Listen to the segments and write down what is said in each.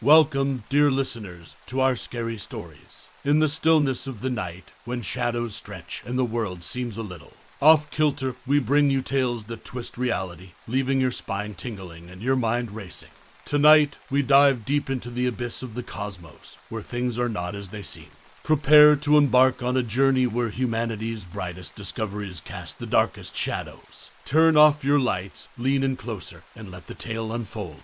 Welcome, dear listeners, to our scary stories. In the stillness of the night, when shadows stretch and the world seems a little off-kilter, we bring you tales that twist reality, leaving your spine tingling and your mind racing. Tonight, we dive deep into the abyss of the cosmos, where things are not as they seem. Prepare to embark on a journey where humanity's brightest discoveries cast the darkest shadows. Turn off your lights, lean in closer, and let the tale unfold.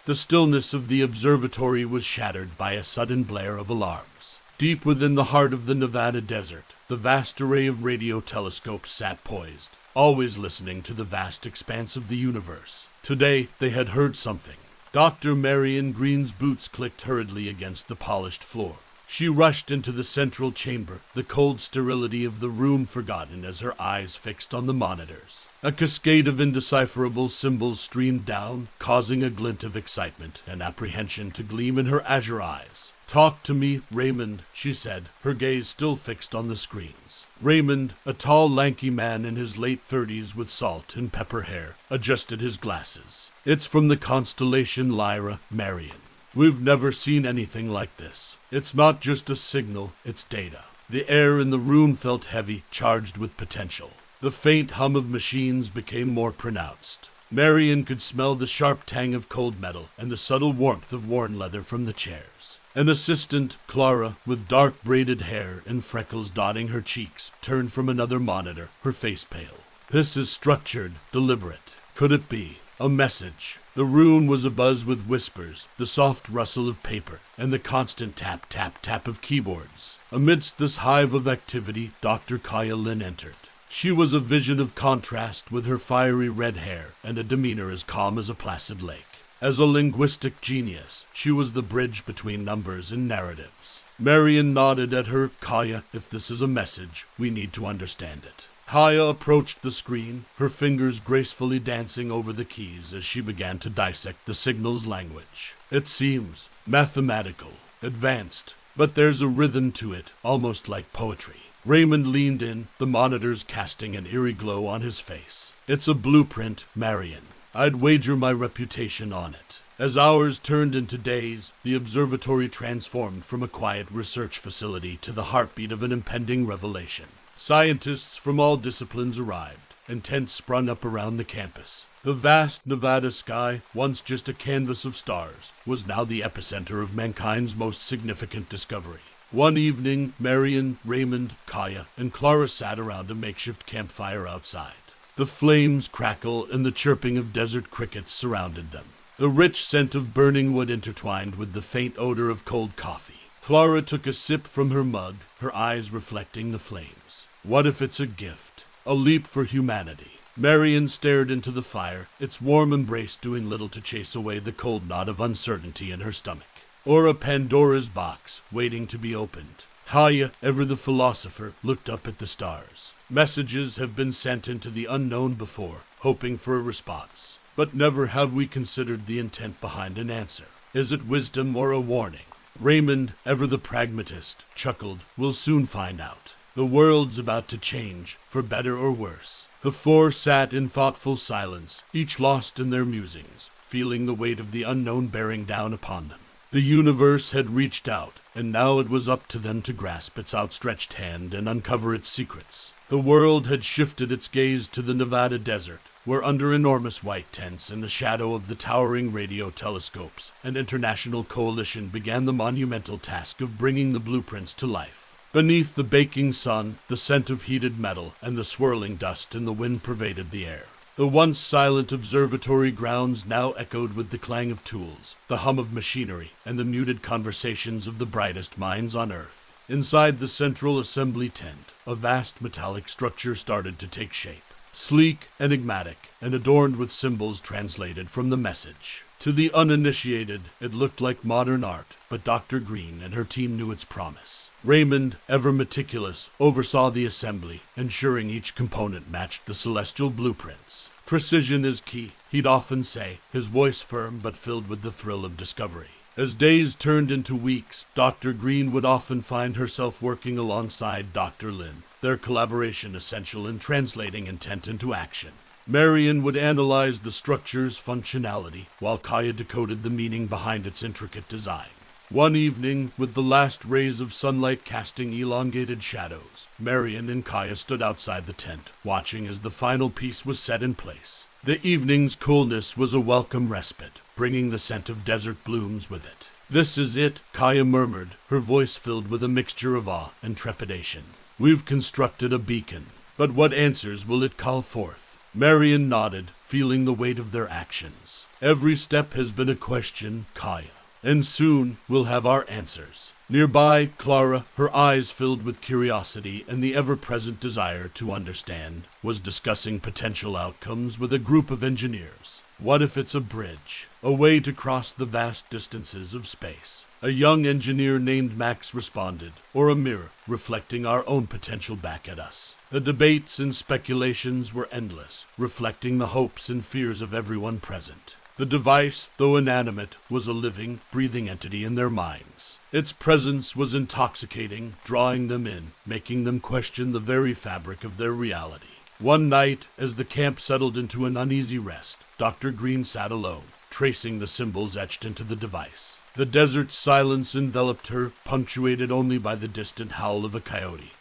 The stillness of the observatory was shattered by a sudden blare of alarms. Deep within the heart of the Nevada desert, the vast array of radio telescopes sat poised, always listening to the vast expanse of the universe. Today, they had heard something. Dr. Marion Green's boots clicked hurriedly against the polished floor. She rushed into the central chamber, the cold sterility of the room forgotten as her eyes fixed on the monitors. A cascade of indecipherable symbols streamed down, causing a glint of excitement and apprehension to gleam in her azure eyes. "Talk to me, Raymond," she said, her gaze still fixed on the screens. Raymond, a tall, lanky man in his late 30s with salt and pepper hair, adjusted his glasses. "It's from the constellation Lyra, Marion. We've never seen anything like this. It's not just a signal, it's data." The air in the room felt heavy, charged with potential. The faint hum of machines became more pronounced. Marion could smell the sharp tang of cold metal and the subtle warmth of worn leather from the chairs. An assistant, Clara, with dark braided hair and freckles dotting her cheeks, turned from another monitor, her face pale. "This is structured, deliberate. Could it be a message?" The room was abuzz with whispers, the soft rustle of paper, and the constant tap, tap, tap of keyboards. Amidst this hive of activity, Dr. Kaya Lin entered. She was a vision of contrast with her fiery red hair and a demeanor as calm as a placid lake. As a linguistic genius, she was the bridge between numbers and narratives. Marion nodded at her. "Kaya, if this is a message, we need to understand it." Kaya approached the screen, her fingers gracefully dancing over the keys as she began to dissect the signal's language. "It seems mathematical, advanced, but there's a rhythm to it, almost like poetry." Raymond leaned in, the monitors casting an eerie glow on his face. "It's a blueprint, Marion. I'd wager my reputation on it." As hours turned into days, the observatory transformed from a quiet research facility to the heartbeat of an impending revelation. Scientists from all disciplines arrived, and tents sprung up around the campus. The vast Nevada sky, once just a canvas of stars, was now the epicenter of mankind's most significant discovery. One evening, Marion, Raymond, Kaya, and Clara sat around a makeshift campfire outside. The flames crackle and the chirping of desert crickets surrounded them. The rich scent of burning wood intertwined with the faint odor of cold coffee. Clara took a sip from her mug, her eyes reflecting the flames. What if it's a gift? A leap for humanity? Marion stared into the fire, its warm embrace doing little to chase away the cold knot of uncertainty in her stomach. Or a Pandora's box, waiting to be opened. Kaya, ever the philosopher, looked up at the stars. Messages have been sent into the unknown before, hoping for a response. But never have we considered the intent behind an answer. Is it wisdom or a warning? Raymond, ever the pragmatist, chuckled. "We'll soon find out. The world's about to change, for better or worse." The four sat in thoughtful silence, each lost in their musings, feeling the weight of the unknown bearing down upon them. The universe had reached out, and now it was up to them to grasp its outstretched hand and uncover its secrets. The world had shifted its gaze to the Nevada desert, where under enormous white tents in the shadow of the towering radio telescopes, an international coalition began the monumental task of bringing the blueprints to life. Beneath the baking sun, the scent of heated metal and the swirling dust in the wind pervaded the air. The once silent observatory grounds now echoed with the clang of tools, the hum of machinery, and the muted conversations of the brightest minds on Earth. Inside the central assembly tent, a vast metallic structure started to take shape. Sleek, enigmatic, and adorned with symbols translated from the message. To the uninitiated, it looked like modern art, but Dr. Green and her team knew its promise. Raymond, ever meticulous, oversaw the assembly, ensuring each component matched the celestial blueprints. "Precision is key," he'd often say, his voice firm but filled with the thrill of discovery. As days turned into weeks, Dr. Green would often find herself working alongside Dr. Lin, their collaboration essential in translating intent into action. Marion would analyze the structure's functionality, while Kaya decoded the meaning behind its intricate design. One evening, with the last rays of sunlight casting elongated shadows, Marion and Kaya stood outside the tent, watching as the final piece was set in place. The evening's coolness was a welcome respite, bringing the scent of desert blooms with it. "This is it," Kaya murmured, her voice filled with a mixture of awe and trepidation. "We've constructed a beacon, but what answers will it call forth?" Marion nodded, feeling the weight of their actions. "Every step has been a question, Kaya, and soon we'll have our answers." Nearby, Clara, her eyes filled with curiosity and the ever-present desire to understand, was discussing potential outcomes with a group of engineers. What if it's a bridge, a way to cross the vast distances of space? A young engineer named Max responded, or a mirror reflecting our own potential back at us. The debates and speculations were endless, reflecting the hopes and fears of everyone present. The device, though inanimate, was a living, breathing entity in their minds. Its presence was intoxicating, drawing them in, making them question the very fabric of their reality. One night, as the camp settled into an uneasy rest, Dr. Green sat alone, tracing the symbols etched into the device. The desert's silence enveloped her, punctuated only by the distant howl of a coyote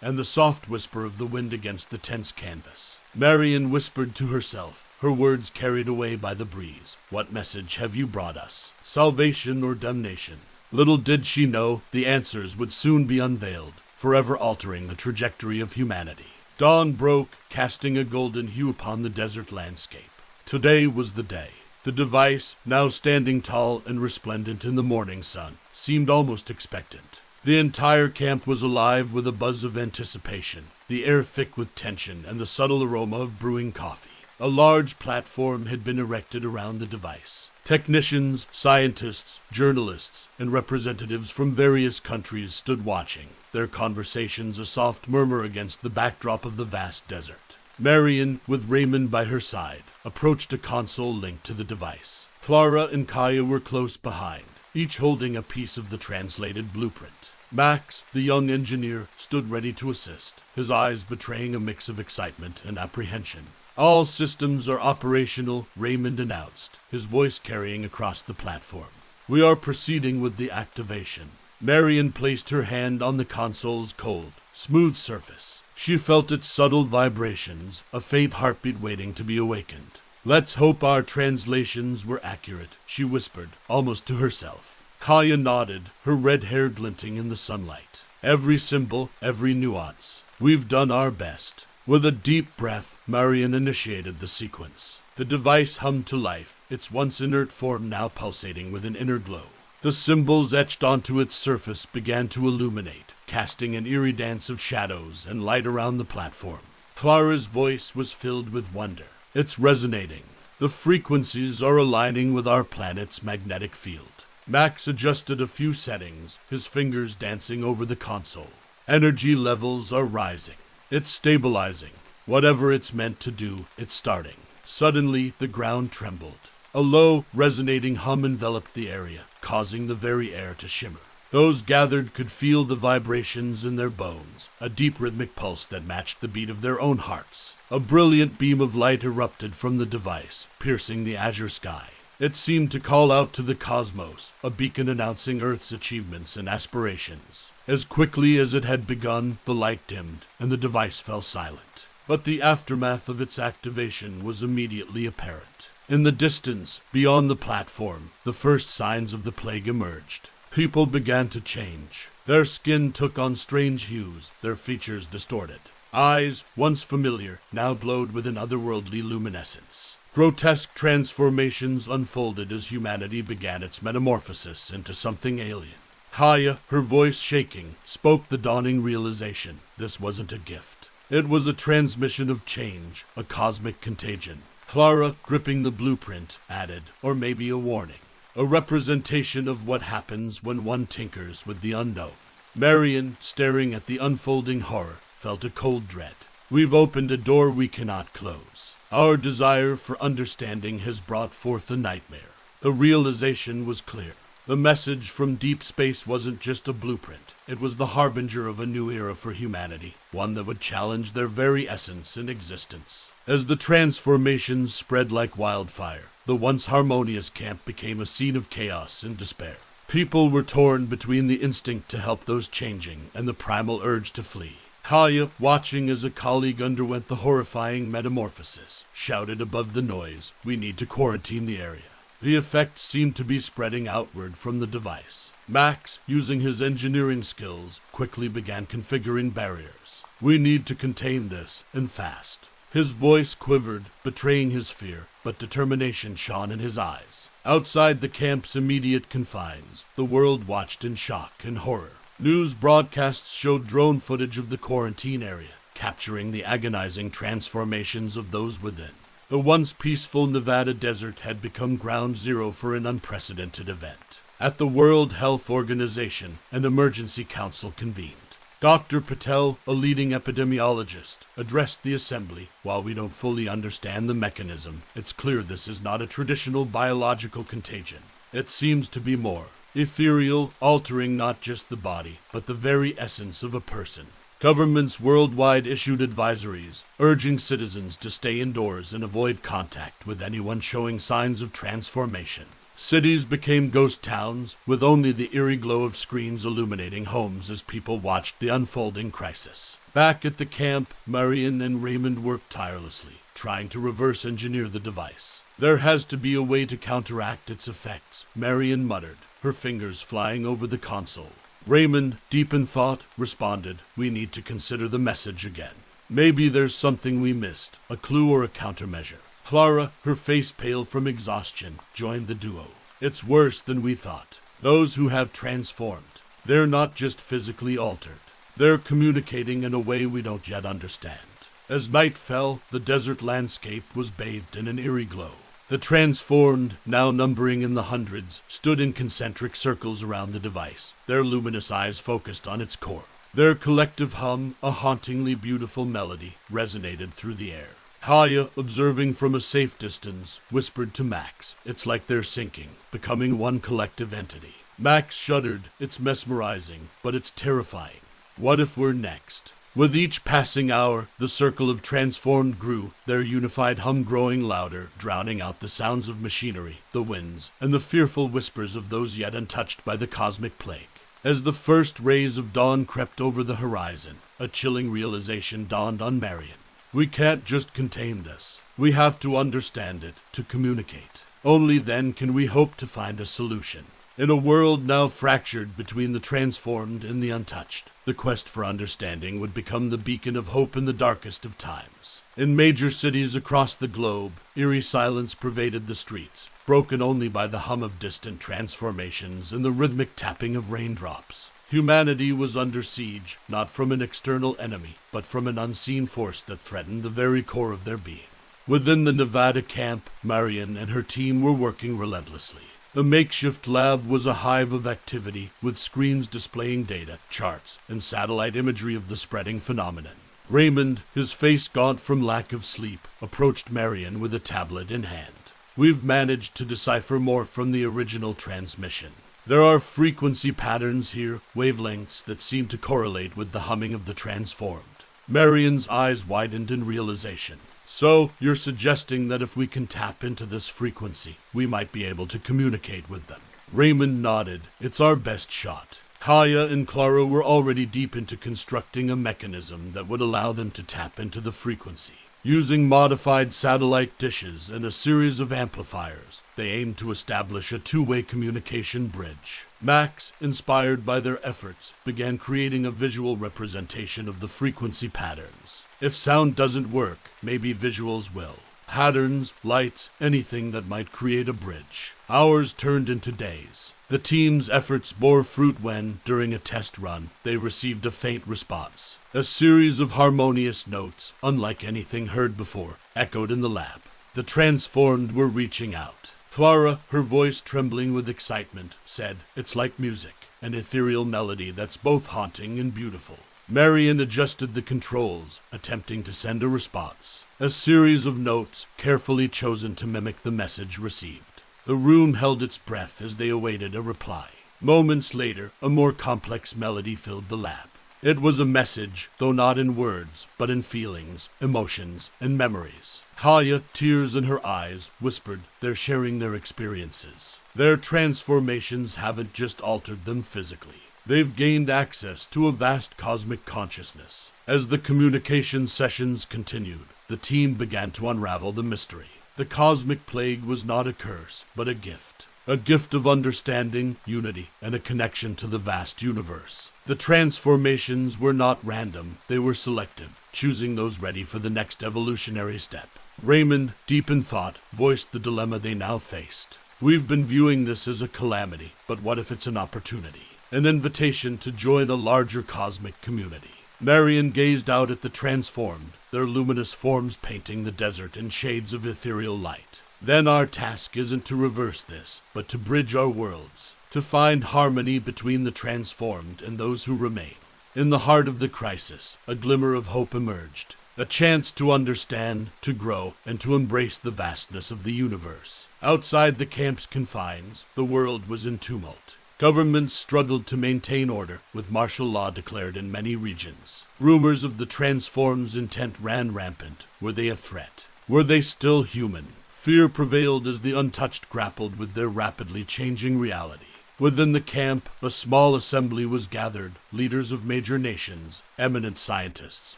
and the soft whisper of the wind against the tense canvas. Marion whispered to herself, her words carried away by the breeze. "What message have you brought us? Salvation or damnation?" Little did she know the answers would soon be unveiled, forever altering the trajectory of humanity. Dawn broke, casting a golden hue upon the desert landscape. Today was the day. The device, now standing tall and resplendent in the morning sun, seemed almost expectant. The entire camp was alive with a buzz of anticipation, the air thick with tension and the subtle aroma of brewing coffee. A large platform had been erected around the device. Technicians, scientists, journalists, and representatives from various countries stood watching, their conversations a soft murmur against the backdrop of the vast desert. Marion, with Raymond by her side, approached a console linked to the device. Clara and Kaya were close behind, each holding a piece of the translated blueprint. Max, the young engineer, stood ready to assist, his eyes betraying a mix of excitement and apprehension. "All systems are operational," Raymond announced, his voice carrying across the platform. "We are proceeding with the activation." Marion placed her hand on the console's cold, smooth surface. She felt its subtle vibrations, a faint heartbeat waiting to be awakened. "Let's hope our translations were accurate," she whispered, almost to herself. Kaya nodded, her red hair glinting in the sunlight. "Every symbol, every nuance. We've done our best." With a deep breath, Marion initiated the sequence. The device hummed to life, its once inert form now pulsating with an inner glow. The symbols etched onto its surface began to illuminate, casting an eerie dance of shadows and light around the platform. Clara's voice was filled with wonder. "It's resonating. The frequencies are aligning with our planet's magnetic field." Max adjusted a few settings, his fingers dancing over the console. "Energy levels are rising. It's stabilizing. Whatever it's meant to do, it's starting." Suddenly, the ground trembled. A low, resonating hum enveloped the area, causing the very air to shimmer. Those gathered could feel the vibrations in their bones, a deep rhythmic pulse that matched the beat of their own hearts. A brilliant beam of light erupted from the device, piercing the azure sky. It seemed to call out to the cosmos, a beacon announcing Earth's achievements and aspirations. As quickly as it had begun, the light dimmed, and the device fell silent. But the aftermath of its activation was immediately apparent. In the distance, beyond the platform, the first signs of the plague emerged. People began to change. Their skin took on strange hues, their features distorted. Eyes, once familiar, now glowed with an otherworldly luminescence. Grotesque transformations unfolded as humanity began its metamorphosis into something alien. Kaya, her voice shaking, spoke the dawning realization. This wasn't a gift. It was a transmission of change, a cosmic contagion. Clara, gripping the blueprint, added, or maybe a warning. A representation of what happens when one tinkers with the unknown. Marion, staring at the unfolding horror, felt a cold dread. We've opened a door we cannot close. Our desire for understanding has brought forth a nightmare. The realization was clear. The message from deep space wasn't just a blueprint. It was the harbinger of a new era for humanity, one that would challenge their very essence and existence. As the transformations spread like wildfire, the once harmonious camp became a scene of chaos and despair. People were torn between the instinct to help those changing and the primal urge to flee. Kaya, watching as a colleague underwent the horrifying metamorphosis, shouted above the noise, "We need to quarantine the area." The effects seemed to be spreading outward from the device. Max, using his engineering skills, quickly began configuring barriers. "We need to contain this, and fast." His voice quivered, betraying his fear, but determination shone in his eyes. Outside the camp's immediate confines, the world watched in shock and horror. News broadcasts showed drone footage of the quarantine area, capturing the agonizing transformations of those within. The once peaceful Nevada desert had become ground zero for an unprecedented event. At the World Health Organization, an emergency council convened. Dr. Patel, a leading epidemiologist, addressed the assembly. "While we don't fully understand the mechanism, it's clear this is not a traditional biological contagion. It seems to be more ethereal, altering not just the body, but the very essence of a person." Governments worldwide issued advisories, urging citizens to stay indoors and avoid contact with anyone showing signs of transformation. Cities became ghost towns, with only the eerie glow of screens illuminating homes as people watched the unfolding crisis. Back at the camp, Marion and Raymond worked tirelessly, trying to reverse engineer the device. "There has to be a way to counteract its effects," Marion muttered, her fingers flying over the console. Raymond, deep in thought, responded, "We need to consider the message again. Maybe there's something we missed, a clue or a countermeasure." Clara, her face pale from exhaustion, joined the duo. "It's worse than we thought. Those who have transformed, they're not just physically altered. They're communicating in a way we don't yet understand." As night fell, the desert landscape was bathed in an eerie glow. The transformed, now numbering in the hundreds, stood in concentric circles around the device, their luminous eyes focused on its core. Their collective hum, a hauntingly beautiful melody, resonated through the air. Kaya, observing from a safe distance, whispered to Max, "It's like they're syncing, becoming one collective entity." Max shuddered. "It's mesmerizing, but it's terrifying. What if we're next?" With each passing hour, the circle of transformed grew, their unified hum growing louder, drowning out the sounds of machinery, the winds, and the fearful whispers of those yet untouched by the cosmic plague. As the first rays of dawn crept over the horizon, a chilling realization dawned on Marion. "We can't just contain this. We have to understand it, to communicate. Only then can we hope to find a solution." In a world now fractured between the transformed and the untouched, the quest for understanding would become the beacon of hope in the darkest of times. In major cities across the globe, eerie silence pervaded the streets, broken only by the hum of distant transformations and the rhythmic tapping of raindrops. Humanity was under siege, not from an external enemy, but from an unseen force that threatened the very core of their being. Within the Nevada camp, Marion and her team were working relentlessly. The makeshift lab was a hive of activity, with screens displaying data, charts, and satellite imagery of the spreading phenomenon. Raymond, his face gaunt from lack of sleep, approached Marion with a tablet in hand. "We've managed to decipher more from the original transmission. There are frequency patterns here, wavelengths that seem to correlate with the humming of the transformed." Marion's eyes widened in realization. "So, you're suggesting that if we can tap into this frequency, we might be able to communicate with them?" Raymond nodded. "It's our best shot." Kaya and Clara were already deep into constructing a mechanism that would allow them to tap into the frequency. Using modified satellite dishes and a series of amplifiers, they aimed to establish a two-way communication bridge. Max, inspired by their efforts, began creating a visual representation of the frequency patterns. If sound doesn't work, maybe visuals will. Patterns, lights, anything that might create a bridge. Hours turned into days. The team's efforts bore fruit when, during a test run, they received a faint response. A series of harmonious notes, unlike anything heard before, echoed in the lab. The transformed were reaching out. Clara, her voice trembling with excitement, said, "It's like music, an ethereal melody that's both haunting and beautiful." Marion adjusted the controls, attempting to send a response. A series of notes, carefully chosen to mimic the message received. The room held its breath as they awaited a reply. Moments later, a more complex melody filled the lab. It was a message, though not in words, but in feelings, emotions, and memories. Kaya, tears in her eyes, whispered they're sharing their experiences. Their transformations haven't just altered them physically. They've gained access to a vast cosmic consciousness. As the communication sessions continued, the team began to unravel the mystery. The cosmic plague was not a curse, but a gift. A gift of understanding, unity, and a connection to the vast universe. The transformations were not random, they were selective, choosing those ready for the next evolutionary step. Raymond, deep in thought, voiced the dilemma they now faced. We've been viewing this as a calamity, but what if it's an opportunity? An invitation to join a larger cosmic community. Marion gazed out at the transformed, their luminous forms painting the desert in shades of ethereal light. Then our task isn't to reverse this, but to bridge our worlds, to find harmony between the transformed and those who remain. In the heart of the crisis, a glimmer of hope emerged, a chance to understand, to grow, and to embrace the vastness of the universe. Outside the camp's confines, the world was in tumult. Governments struggled to maintain order, with martial law declared in many regions. Rumors of the transformed's intent ran rampant. Were they a threat? Were they still human? Fear prevailed as the untouched grappled with their rapidly changing reality. Within the camp, a small assembly was gathered, leaders of major nations, eminent scientists,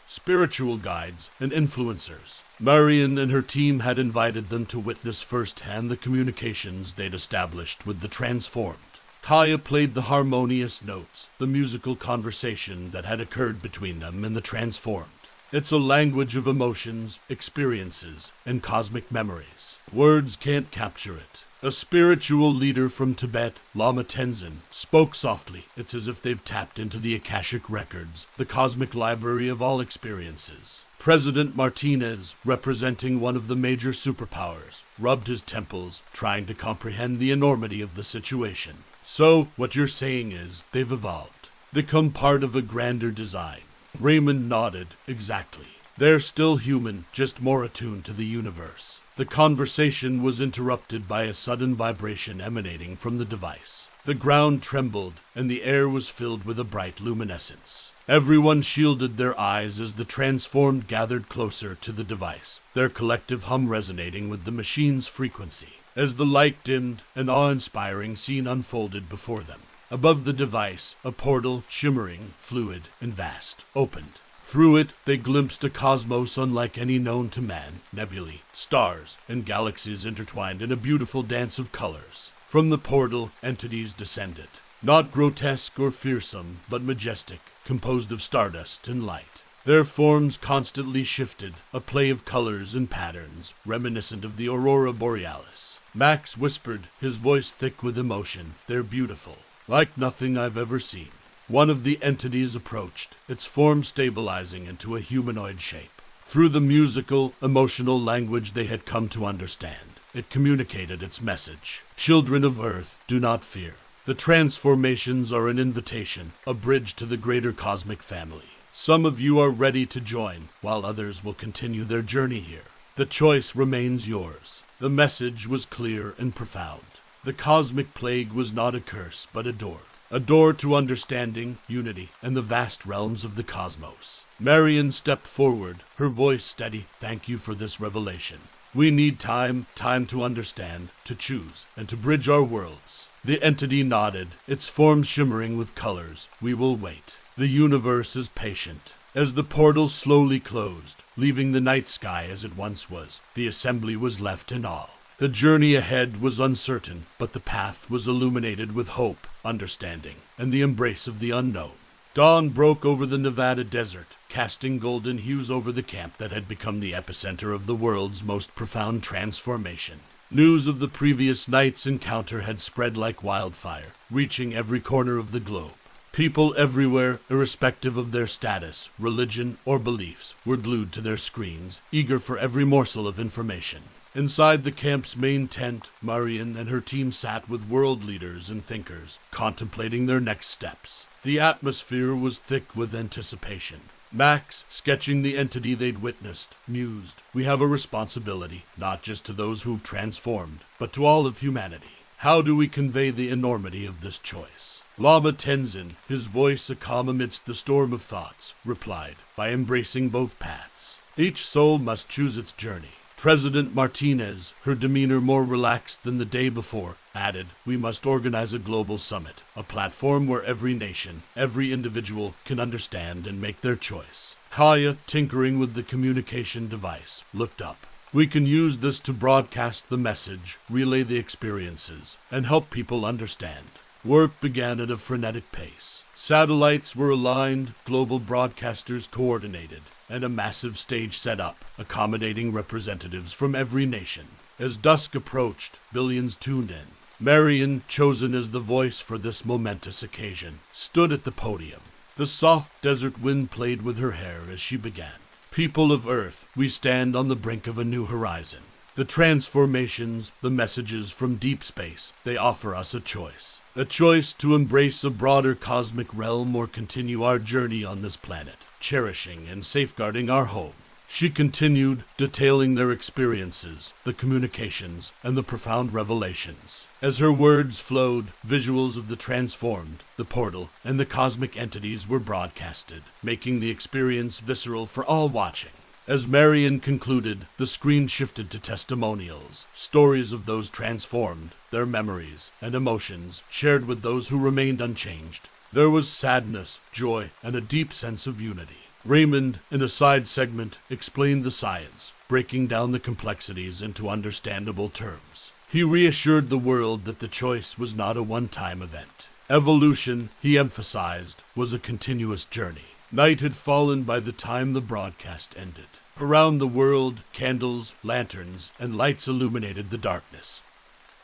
spiritual guides, and influencers. Marion and her team had invited them to witness firsthand the communications they'd established with the transformed. Kaya played the harmonious notes, the musical conversation that had occurred between them and the transformed. It's a language of emotions, experiences, and cosmic memories. Words can't capture it. A spiritual leader from Tibet, Lama Tenzin, spoke softly. It's as if they've tapped into the Akashic records, the cosmic library of all experiences. President Martinez, representing one of the major superpowers, rubbed his temples, trying to comprehend the enormity of the situation. So, what you're saying is, they've evolved, become part of a grander design. Raymond nodded. Exactly. They're still human, just more attuned to the universe. The conversation was interrupted by a sudden vibration emanating from the device. The ground trembled, and the air was filled with a bright luminescence. Everyone shielded their eyes as the transformed gathered closer to the device, their collective hum resonating with the machine's frequency. As the light dimmed, an awe-inspiring scene unfolded before them. Above the device, a portal, shimmering, fluid, and vast, opened. Through it, they glimpsed a cosmos unlike any known to man, nebulae, stars, and galaxies intertwined in a beautiful dance of colors. From the portal, entities descended. Not grotesque or fearsome, but majestic, composed of stardust and light. Their forms constantly shifted, a play of colors and patterns, reminiscent of the aurora borealis. Max whispered, his voice thick with emotion, "They're beautiful, like nothing I've ever seen." One of the entities approached, its form stabilizing into a humanoid shape. Through the musical, emotional language they had come to understand, it communicated its message. Children of Earth, do not fear. The transformations are an invitation, a bridge to the greater cosmic family. Some of you are ready to join, while others will continue their journey here. The choice remains yours. The message was clear and profound. The cosmic plague was not a curse, but a door. A door to understanding, unity, and the vast realms of the cosmos. Marion stepped forward, her voice steady. "Thank you for this revelation. We need time to understand, to choose, and to bridge our worlds." The entity nodded, its form shimmering with colors. "We will wait. The universe is patient." As the portal slowly closed, leaving the night sky as it once was, the assembly was left in awe. The journey ahead was uncertain, but the path was illuminated with hope, understanding, and the embrace of the unknown. Dawn broke over the Nevada desert, casting golden hues over the camp that had become the epicenter of the world's most profound transformation. News of the previous night's encounter had spread like wildfire, reaching every corner of the globe. People everywhere, irrespective of their status, religion, or beliefs, were glued to their screens, eager for every morsel of information. Inside the camp's main tent, Marion and her team sat with world leaders and thinkers, contemplating their next steps. The atmosphere was thick with anticipation. Max, sketching the entity they'd witnessed, mused, "We have a responsibility, not just to those who've transformed, but to all of humanity. How do we convey the enormity of this choice? Lama Tenzin, his voice a calm amidst the storm of thoughts, replied by embracing both paths. Each soul must choose its journey. President Martinez, her demeanor more relaxed than the day before, added, we must organize a global summit, a platform where every nation, every individual can understand and make their choice. Kaya, tinkering with the communication device, looked up. We can use this to broadcast the message, relay the experiences, and help people understand. Work began at a frenetic pace. Satellites were aligned, global broadcasters coordinated, and a massive stage set up, accommodating representatives from every nation. As dusk approached, billions tuned in. Marion, chosen as the voice for this momentous occasion, stood at the podium. The soft desert wind played with her hair as she began. People of Earth, we stand on the brink of a new horizon. The transformations, the messages from deep space, they offer us a choice. A choice to embrace a broader cosmic realm or continue our journey on this planet, cherishing and safeguarding our home. She continued, detailing their experiences, the communications, and the profound revelations. As her words flowed, visuals of the transformed, the portal, and the cosmic entities were broadcasted, making the experience visceral for all watching. As Marion concluded, the screen shifted to testimonials, stories of those transformed, their memories and emotions shared with those who remained unchanged. There was sadness, joy, and a deep sense of unity. Raymond, in a side segment, explained the science, breaking down the complexities into understandable terms. He reassured the world that the choice was not a one-time event. Evolution, he emphasized, was a continuous journey. Night had fallen by the time the broadcast ended. Around the world, candles, lanterns, and lights illuminated the darkness,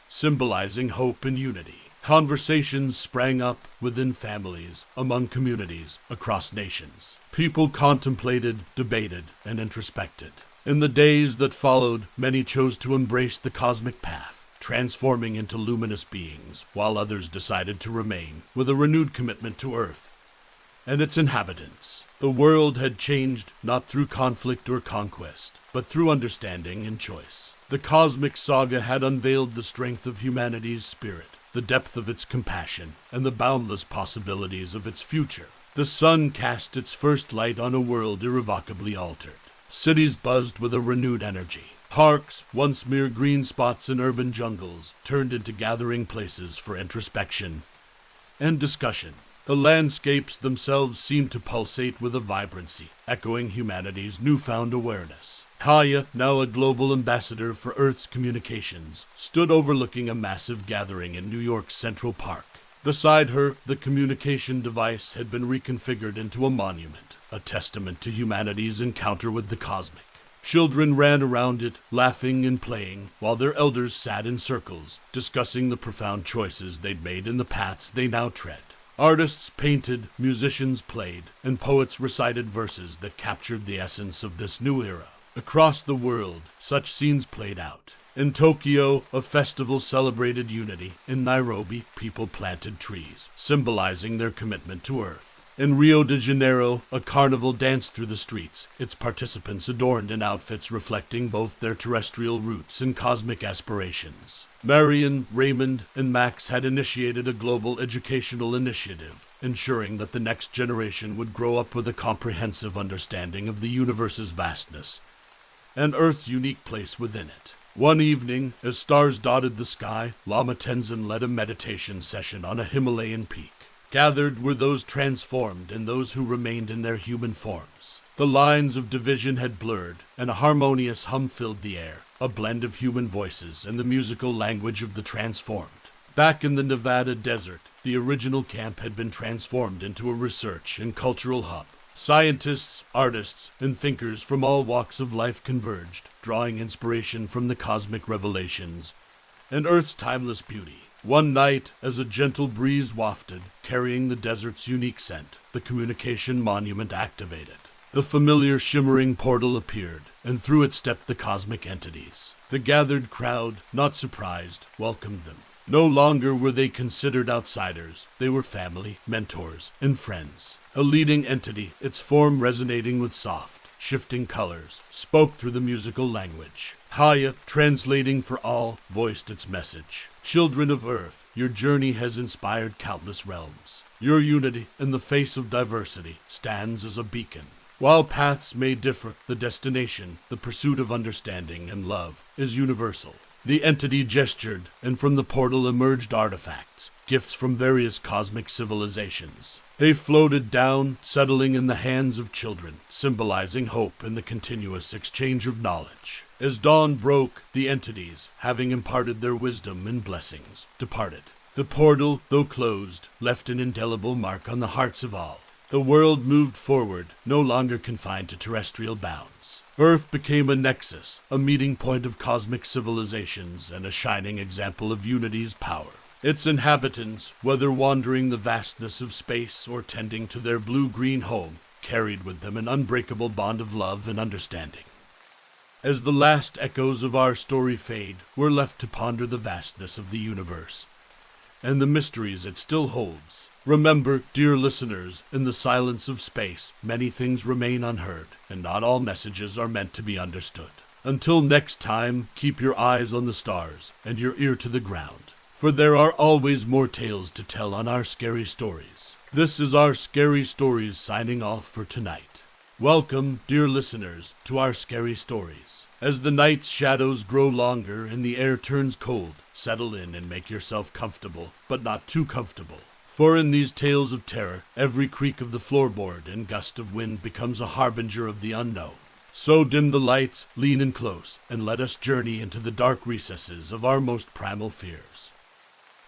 symbolizing hope and unity. Conversations sprang up within families, among communities, across nations. People contemplated, debated, and introspected. In the days that followed, many chose to embrace the cosmic path, transforming into luminous beings, while others decided to remain, with a renewed commitment to Earth and its inhabitants. The world had changed not through conflict or conquest, but through understanding and choice. The cosmic saga had unveiled the strength of humanity's spirit, the depth of its compassion, and the boundless possibilities of its future. The sun cast its first light on a world irrevocably altered. Cities buzzed with a renewed energy. Parks, once mere green spots in urban jungles, turned into gathering places for introspection and discussion. The landscapes themselves seemed to pulsate with a vibrancy, echoing humanity's newfound awareness. Kaya, now a global ambassador for Earth's communications, stood overlooking a massive gathering in New York's Central Park. Beside her, the communication device had been reconfigured into a monument, a testament to humanity's encounter with the cosmic. Children ran around it, laughing and playing, while their elders sat in circles, discussing the profound choices they'd made in the paths they now tread. Artists painted, musicians played, and poets recited verses that captured the essence of this new era. Across the world, such scenes played out. In Tokyo, a festival celebrated unity. In Nairobi, people planted trees, symbolizing their commitment to Earth. In Rio de Janeiro, a carnival danced through the streets, its participants adorned in outfits reflecting both their terrestrial roots and cosmic aspirations. Marion, Raymond, and Max had initiated a global educational initiative, ensuring that the next generation would grow up with a comprehensive understanding of the universe's vastness and Earth's unique place within it. One evening, as stars dotted the sky, Lama Tenzin led a meditation session on a Himalayan peak. Gathered were those transformed and those who remained in their human forms. The lines of division had blurred, and a harmonious hum filled the air, a blend of human voices and the musical language of the transformed. Back in the Nevada desert, the original camp had been transformed into a research and cultural hub. Scientists, artists, and thinkers from all walks of life converged, drawing inspiration from the cosmic revelations and Earth's timeless beauty. One night, as a gentle breeze wafted, carrying the desert's unique scent, the communication monument activated. The familiar shimmering portal appeared, and through it stepped the cosmic entities. The gathered crowd, not surprised, welcomed them. No longer were they considered outsiders. They were family, mentors, and friends. A leading entity, its form resonating with soft, shifting colors, spoke through the musical language. Kaya, translating for all, voiced its message. Children of Earth, your journey has inspired countless realms. Your unity in the face of diversity stands as a beacon. While paths may differ, the destination, the pursuit of understanding and love, is universal. The entity gestured, and from the portal emerged artifacts, gifts from various cosmic civilizations. They floated down, settling in the hands of children, symbolizing hope in the continuous exchange of knowledge. As dawn broke, the entities, having imparted their wisdom and blessings, departed. The portal, though closed, left an indelible mark on the hearts of all. The world moved forward, no longer confined to terrestrial bounds. Earth became a nexus, a meeting point of cosmic civilizations, and a shining example of unity's power. Its inhabitants, whether wandering the vastness of space or tending to their blue-green home, carried with them an unbreakable bond of love and understanding. As the last echoes of our story fade, we're left to ponder the vastness of the universe and the mysteries it still holds. Remember, dear listeners, in the silence of space, many things remain unheard, and not all messages are meant to be understood. Until next time, keep your eyes on the stars and your ear to the ground, for there are always more tales to tell on our scary stories. This is our Scary Stories signing off for tonight. Welcome, dear listeners, to our Scary Stories. As the night's shadows grow longer and the air turns cold, settle in and make yourself comfortable, but not too comfortable. For in these tales of terror, every creak of the floorboard and gust of wind becomes a harbinger of the unknown. So dim the lights, lean in close, and let us journey into the dark recesses of our most primal fears.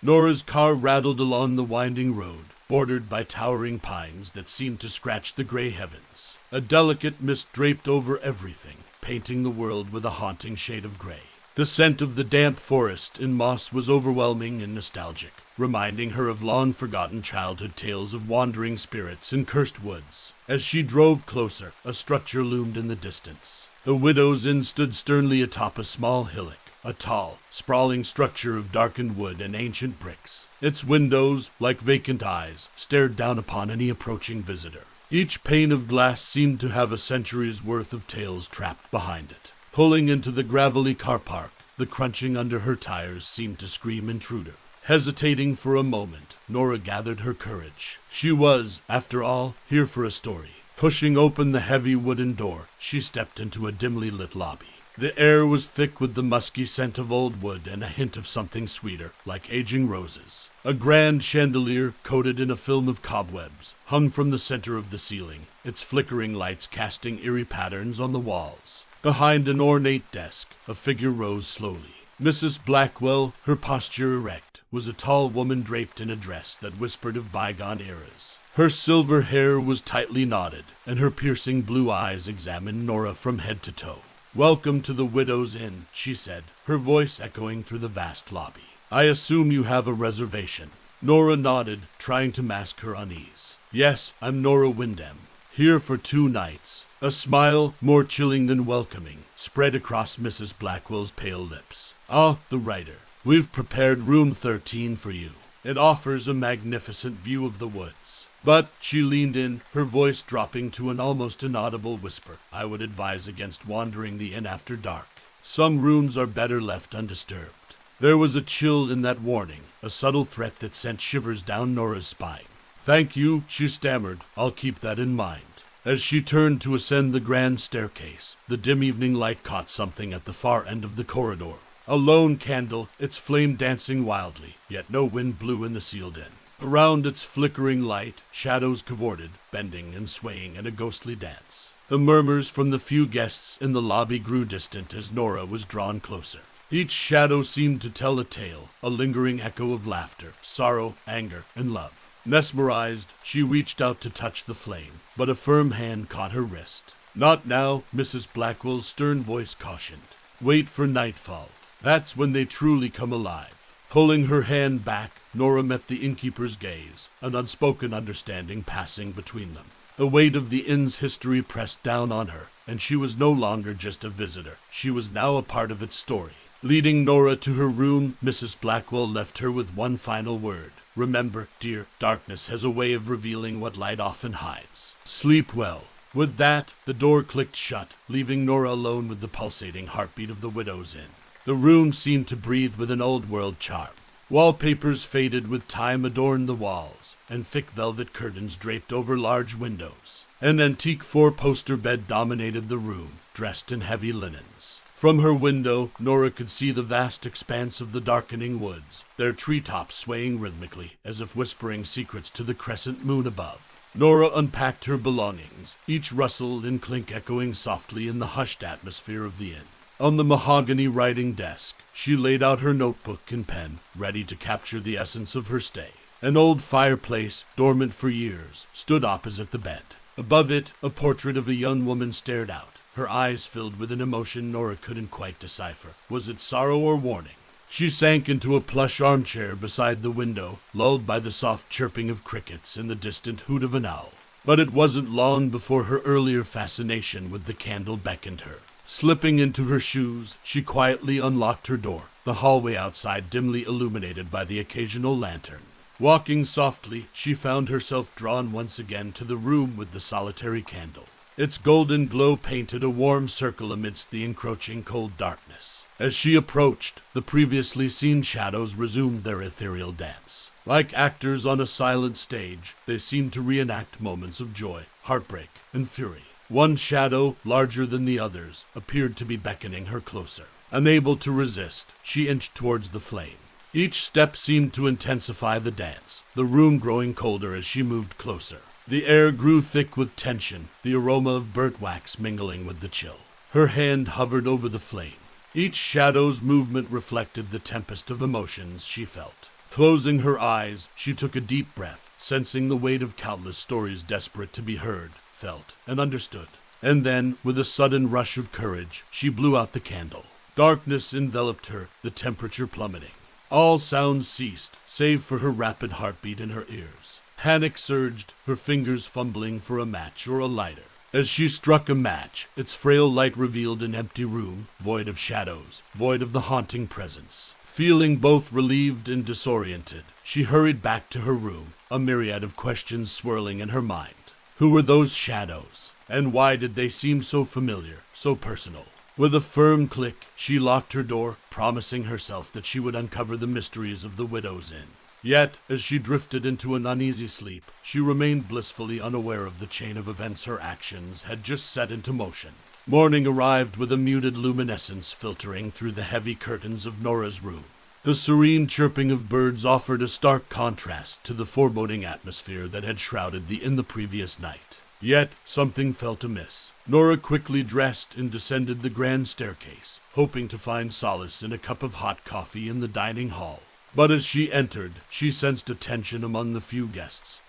Nora's car rattled along the winding road, bordered by towering pines that seemed to scratch the gray heavens. A delicate mist draped over everything, painting the world with a haunting shade of gray. The scent of the damp forest and moss was overwhelming and nostalgic, reminding her of long-forgotten childhood tales of wandering spirits in cursed woods. As she drove closer, a structure loomed in the distance. The widow's inn stood sternly atop a small hillock, a tall, sprawling structure of darkened wood and ancient bricks. Its windows, like vacant eyes, stared down upon any approaching visitor. Each pane of glass seemed to have a century's worth of tales trapped behind it. Pulling into the gravelly car park, the crunching under her tires seemed to scream intruder. Hesitating for a moment, Nora gathered her courage. She was, after all, here for a story. Pushing open the heavy wooden door, she stepped into a dimly lit lobby. The air was thick with the musky scent of old wood and a hint of something sweeter, like aging roses. A grand chandelier, coated in a film of cobwebs, hung from the center of the ceiling, its flickering lights casting eerie patterns on the walls. Behind an ornate desk, a figure rose slowly. Mrs. Blackwell, her posture erect, was a tall woman draped in a dress that whispered of bygone eras. Her silver hair was tightly knotted, and her piercing blue eyes examined Nora from head to toe. "Welcome to the Widow's Inn," she said, her voice echoing through the vast lobby. "I assume you have a reservation." Nora nodded, trying to mask her unease. "Yes, I'm Nora Wyndham. Here for 2 nights." A smile, more chilling than welcoming, spread across Mrs. Blackwell's pale lips. "Ah, the writer. We've prepared room 13 for you. It offers a magnificent view of the woods." But she leaned in, her voice dropping to an almost inaudible whisper. "I would advise against wandering the inn after dark. Some rooms are better left undisturbed." There was a chill in that warning, a subtle threat that sent shivers down Nora's spine. "Thank you," she stammered. "I'll keep that in mind." As she turned to ascend the grand staircase, the dim evening light caught something at the far end of the corridor. A lone candle, its flame dancing wildly, yet no wind blew in the sealed inn. Around its flickering light, shadows cavorted, bending and swaying in a ghostly dance. The murmurs from the few guests in the lobby grew distant as Nora was drawn closer. Each shadow seemed to tell a tale, a lingering echo of laughter, sorrow, anger, and love. Mesmerized, she reached out to touch the flame, but a firm hand caught her wrist. "Not now," Mrs. Blackwell's stern voice cautioned. "Wait for nightfall. That's when they truly come alive." Pulling her hand back, Nora met the innkeeper's gaze, an unspoken understanding passing between them. The weight of the inn's history pressed down on her, and she was no longer just a visitor. She was now a part of its story. Leading Nora to her room, Mrs. Blackwell left her with one final word. "Remember, dear, darkness has a way of revealing what light often hides. Sleep well." With that, the door clicked shut, leaving Nora alone with the pulsating heartbeat of the Widow's Inn. The room seemed to breathe with an old-world charm. Wallpapers faded with time adorned the walls, and thick velvet curtains draped over large windows. An antique four-poster bed dominated the room, dressed in heavy linens. From her window, Nora could see the vast expanse of the darkening woods, their treetops swaying rhythmically, as if whispering secrets to the crescent moon above. Nora unpacked her belongings, each rustle and clink echoing softly in the hushed atmosphere of the inn. On the mahogany writing desk, she laid out her notebook and pen, ready to capture the essence of her stay. An old fireplace, dormant for years, stood opposite the bed. Above it, a portrait of a young woman stared out, her eyes filled with an emotion Nora couldn't quite decipher. Was it sorrow or warning? She sank into a plush armchair beside the window, lulled by the soft chirping of crickets and the distant hoot of an owl. But it wasn't long before her earlier fascination with the candle beckoned her. Slipping into her shoes, she quietly unlocked her door, the hallway outside dimly illuminated by the occasional lantern. Walking softly, she found herself drawn once again to the room with the solitary candle. Its golden glow painted a warm circle amidst the encroaching cold darkness. As she approached, the previously seen shadows resumed their ethereal dance. Like actors on a silent stage, they seemed to reenact moments of joy, heartbreak, and fury. One shadow, larger than the others, appeared to be beckoning her closer. Unable to resist, she inched towards the flame. Each step seemed to intensify the dance, the room growing colder as she moved closer. The air grew thick with tension, the aroma of burnt wax mingling with the chill. Her hand hovered over the flame. Each shadow's movement reflected the tempest of emotions she felt. Closing her eyes, she took a deep breath, sensing the weight of countless stories desperate to be heard, felt, and understood. And then, with a sudden rush of courage, she blew out the candle. Darkness enveloped her, the temperature plummeting. All sounds ceased, save for her rapid heartbeat in her ears. Panic surged, her fingers fumbling for a match or a lighter. As she struck a match, its frail light revealed an empty room, void of shadows, void of the haunting presence. Feeling both relieved and disoriented, she hurried back to her room, a myriad of questions swirling in her mind. Who were those shadows? And why did they seem so familiar, so personal? With a firm click, she locked her door, promising herself that she would uncover the mysteries of the Widow's Inn. Yet, as she drifted into an uneasy sleep, she remained blissfully unaware of the chain of events her actions had just set into motion. Morning arrived with a muted luminescence filtering through the heavy curtains of Nora's room. The serene chirping of birds offered a stark contrast to the foreboding atmosphere that had shrouded the inn the previous night. Yet, something felt amiss. Nora quickly dressed and descended the grand staircase, hoping to find solace in a cup of hot coffee in the dining hall. But as she entered, she sensed a tension among the few guests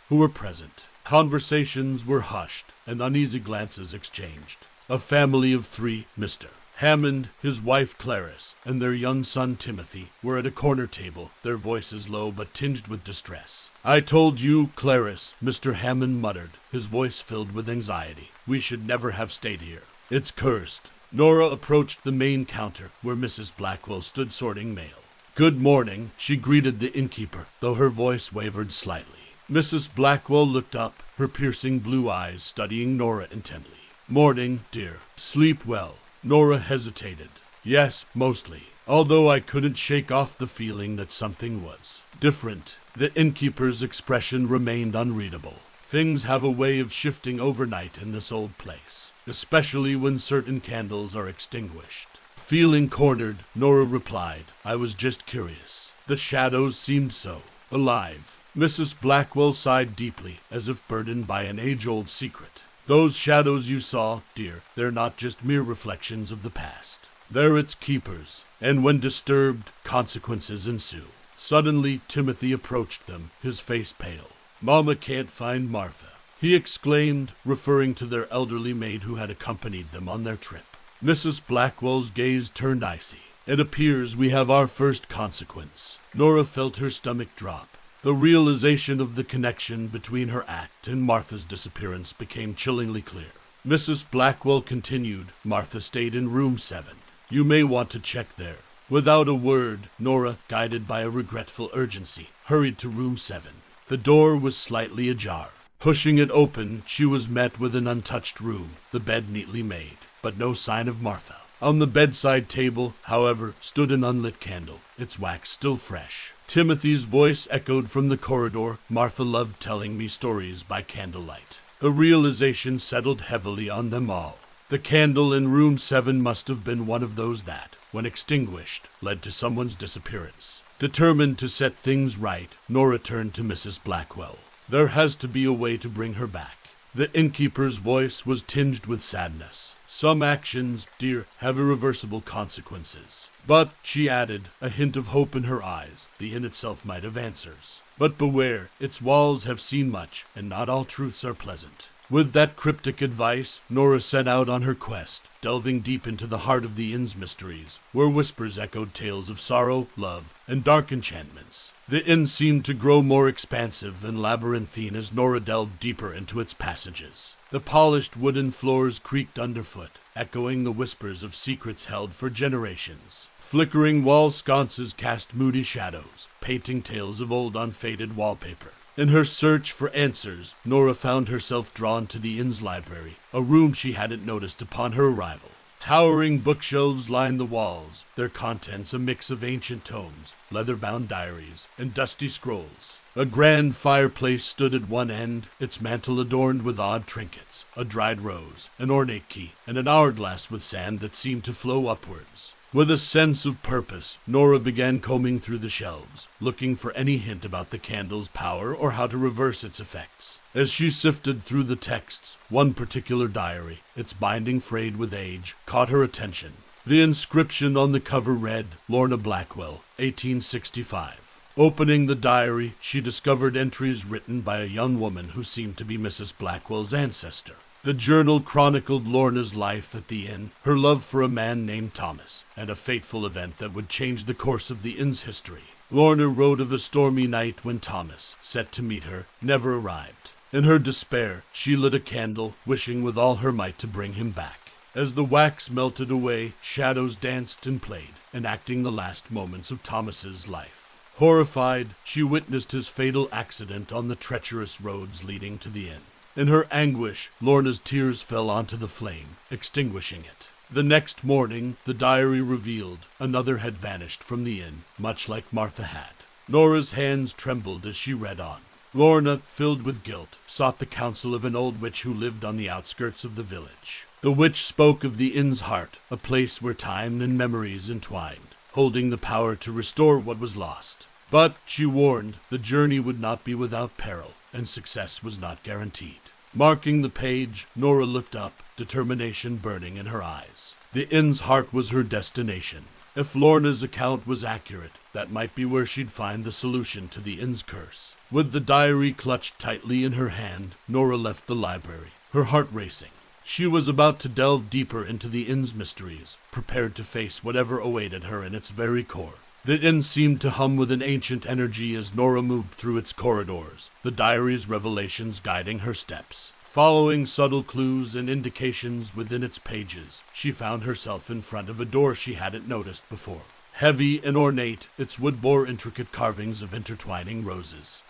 who were present. Conversations were hushed, and uneasy glances exchanged. A family of three, Mr. Hammond, his wife Clarice, and their young son Timothy, were at a corner table, their voices low but tinged with distress. "I told you, Clarice," Mr. Hammond muttered, his voice filled with anxiety. "We should never have stayed here. It's cursed." Nora approached the main counter, where Mrs. Blackwell stood sorting mail. "Good morning," she greeted the innkeeper, though her voice wavered slightly. Mrs. Blackwell looked up, her piercing blue eyes studying Nora intently. "Morning, dear. Sleep well." Nora hesitated. "Yes, mostly. Although I couldn't shake off the feeling that something was different." The innkeeper's expression remained unreadable. Things have a way of shifting overnight in this old place, especially when certain candles are extinguished. Feeling cornered, Nora replied, "I was just curious." The shadows seemed so alive. Mrs. Blackwell sighed deeply, as if burdened by an age-old secret. "Those shadows you saw, dear, they're not just mere reflections of the past. They're its keepers, and when disturbed, consequences ensue." Suddenly, Timothy approached them, his face pale. "Mama can't find Martha," he exclaimed, referring to their elderly maid who had accompanied them on their trip. Mrs. Blackwell's gaze turned icy. "It appears we have our first consequence." Nora felt her stomach drop. The realization of the connection between her act and Martha's disappearance became chillingly clear. Mrs. Blackwell continued, "Martha stayed in room 7. You may want to check there." Without a word, Nora, guided by a regretful urgency, hurried to room 7. The door was slightly ajar. Pushing it open, she was met with an untouched room, the bed neatly made, but no sign of Martha. On the bedside table, however, stood an unlit candle, its wax still fresh. Timothy's voice echoed from the corridor. Martha loved telling me stories by candlelight. A realization settled heavily on them all. The candle in room 7 must have been one of those that, when extinguished, led to someone's disappearance. Determined to set things right, Nora turned to Mrs. Blackwell. There has to be a way to bring her back. The innkeeper's voice was tinged with sadness. Some actions, dear, have irreversible consequences. But, she added, a hint of hope in her eyes, the inn itself might have answers. But beware, its walls have seen much, and not all truths are pleasant. With that cryptic advice, Nora set out on her quest, delving deep into the heart of the inn's mysteries, where whispers echoed tales of sorrow, love, and dark enchantments. The inn seemed to grow more expansive and labyrinthine as Nora delved deeper into its passages. The polished wooden floors creaked underfoot, echoing the whispers of secrets held for generations. Flickering wall sconces cast moody shadows, painting tales of old unfaded wallpaper. In her search for answers, Nora found herself drawn to the inn's library, a room she hadn't noticed upon her arrival. Towering bookshelves lined the walls, their contents a mix of ancient tomes, leather-bound diaries, and dusty scrolls. A grand fireplace stood at one end, its mantel adorned with odd trinkets, a dried rose, an ornate key, and an hourglass with sand that seemed to flow upwards. With a sense of purpose, Nora began combing through the shelves, looking for any hint about the candle's power or how to reverse its effects. As she sifted through the texts, one particular diary, its binding frayed with age, caught her attention. The inscription on the cover read, Lorna Blackwell, 1865. Opening the diary, she discovered entries written by a young woman who seemed to be Mrs. Blackwell's ancestor. The journal chronicled Lorna's life at the inn, her love for a man named Thomas, and a fateful event that would change the course of the inn's history. Lorna wrote of a stormy night when Thomas, set to meet her, never arrived. In her despair, she lit a candle, wishing with all her might to bring him back. As the wax melted away, shadows danced and played, enacting the last moments of Thomas's life. Horrified, she witnessed his fatal accident on the treacherous roads leading to the inn. In her anguish, Lorna's tears fell onto the flame, extinguishing it. The next morning, the diary revealed another had vanished from the inn, much like Martha had. Nora's hands trembled as she read on. Lorna, filled with guilt, sought the counsel of an old witch who lived on the outskirts of the village. The witch spoke of the inn's heart, a place where time and memories entwined, holding the power to restore what was lost. But, she warned, the journey would not be without peril, and success was not guaranteed. Marking the page, Nora looked up, determination burning in her eyes. The inn's heart was her destination. If Lorna's account was accurate, that might be where she'd find the solution to the inn's curse. With the diary clutched tightly in her hand, Nora left the library, her heart racing. She was about to delve deeper into the inn's mysteries, prepared to face whatever awaited her in its very core. The inn seemed to hum with an ancient energy as Nora moved through its corridors, the diary's revelations guiding her steps. Following subtle clues and indications within its pages, she found herself in front of a door she hadn't noticed before. Heavy and ornate, its wood bore intricate carvings of intertwining roses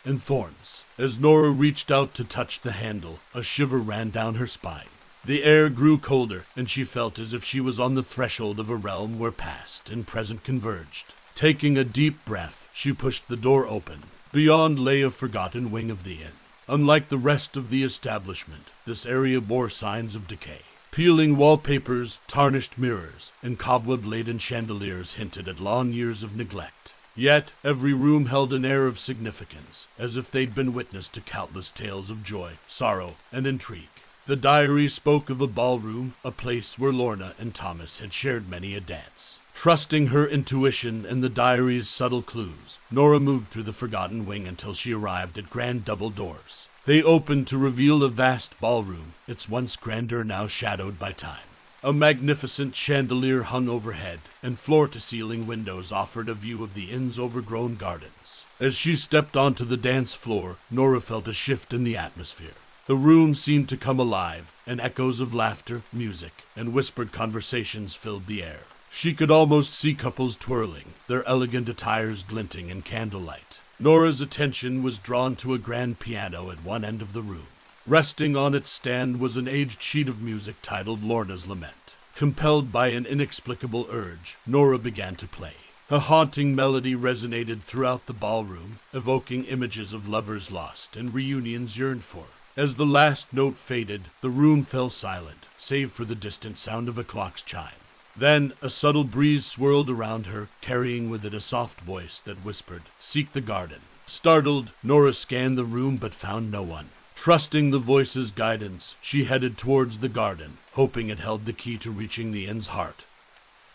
and thorns. As Nora reached out to touch the handle, a shiver ran down her spine. The air grew colder, and she felt as if she was on the threshold of a realm where past and present converged. Taking a deep breath, she pushed the door open. Beyond lay a forgotten wing of the inn. Unlike the rest of the establishment, this area bore signs of decay. Peeling wallpapers, tarnished mirrors, and cobweb-laden chandeliers hinted at long years of neglect. Yet, every room held an air of significance, as if they'd been witness to countless tales of joy, sorrow, and intrigue. The diary spoke of a ballroom, a place where Lorna and Thomas had shared many a dance. Trusting her intuition and the diary's subtle clues, Nora moved through the forgotten wing until she arrived at grand double doors. They opened to reveal a vast ballroom, its once grandeur now shadowed by time. A magnificent chandelier hung overhead, and floor-to-ceiling windows offered a view of the inn's overgrown gardens. As she stepped onto the dance floor, Nora felt a shift in the atmosphere. The room seemed to come alive, and echoes of laughter, music, and whispered conversations filled the air. She could almost see couples twirling, their elegant attires glinting in candlelight. Nora's attention was drawn to a grand piano at one end of the room. Resting on its stand was an aged sheet of music titled Lorna's Lament. Compelled by an inexplicable urge, Nora began to play. A haunting melody resonated throughout the ballroom, evoking images of lovers lost and reunions yearned for. As the last note faded, the room fell silent, save for the distant sound of a clock's chime. Then a subtle breeze swirled around her, carrying with it a soft voice that whispered, "Seek the garden." Startled, Nora scanned the room but found no one. Trusting the voice's guidance, she headed towards the garden, hoping it held the key to reaching the inn's heart,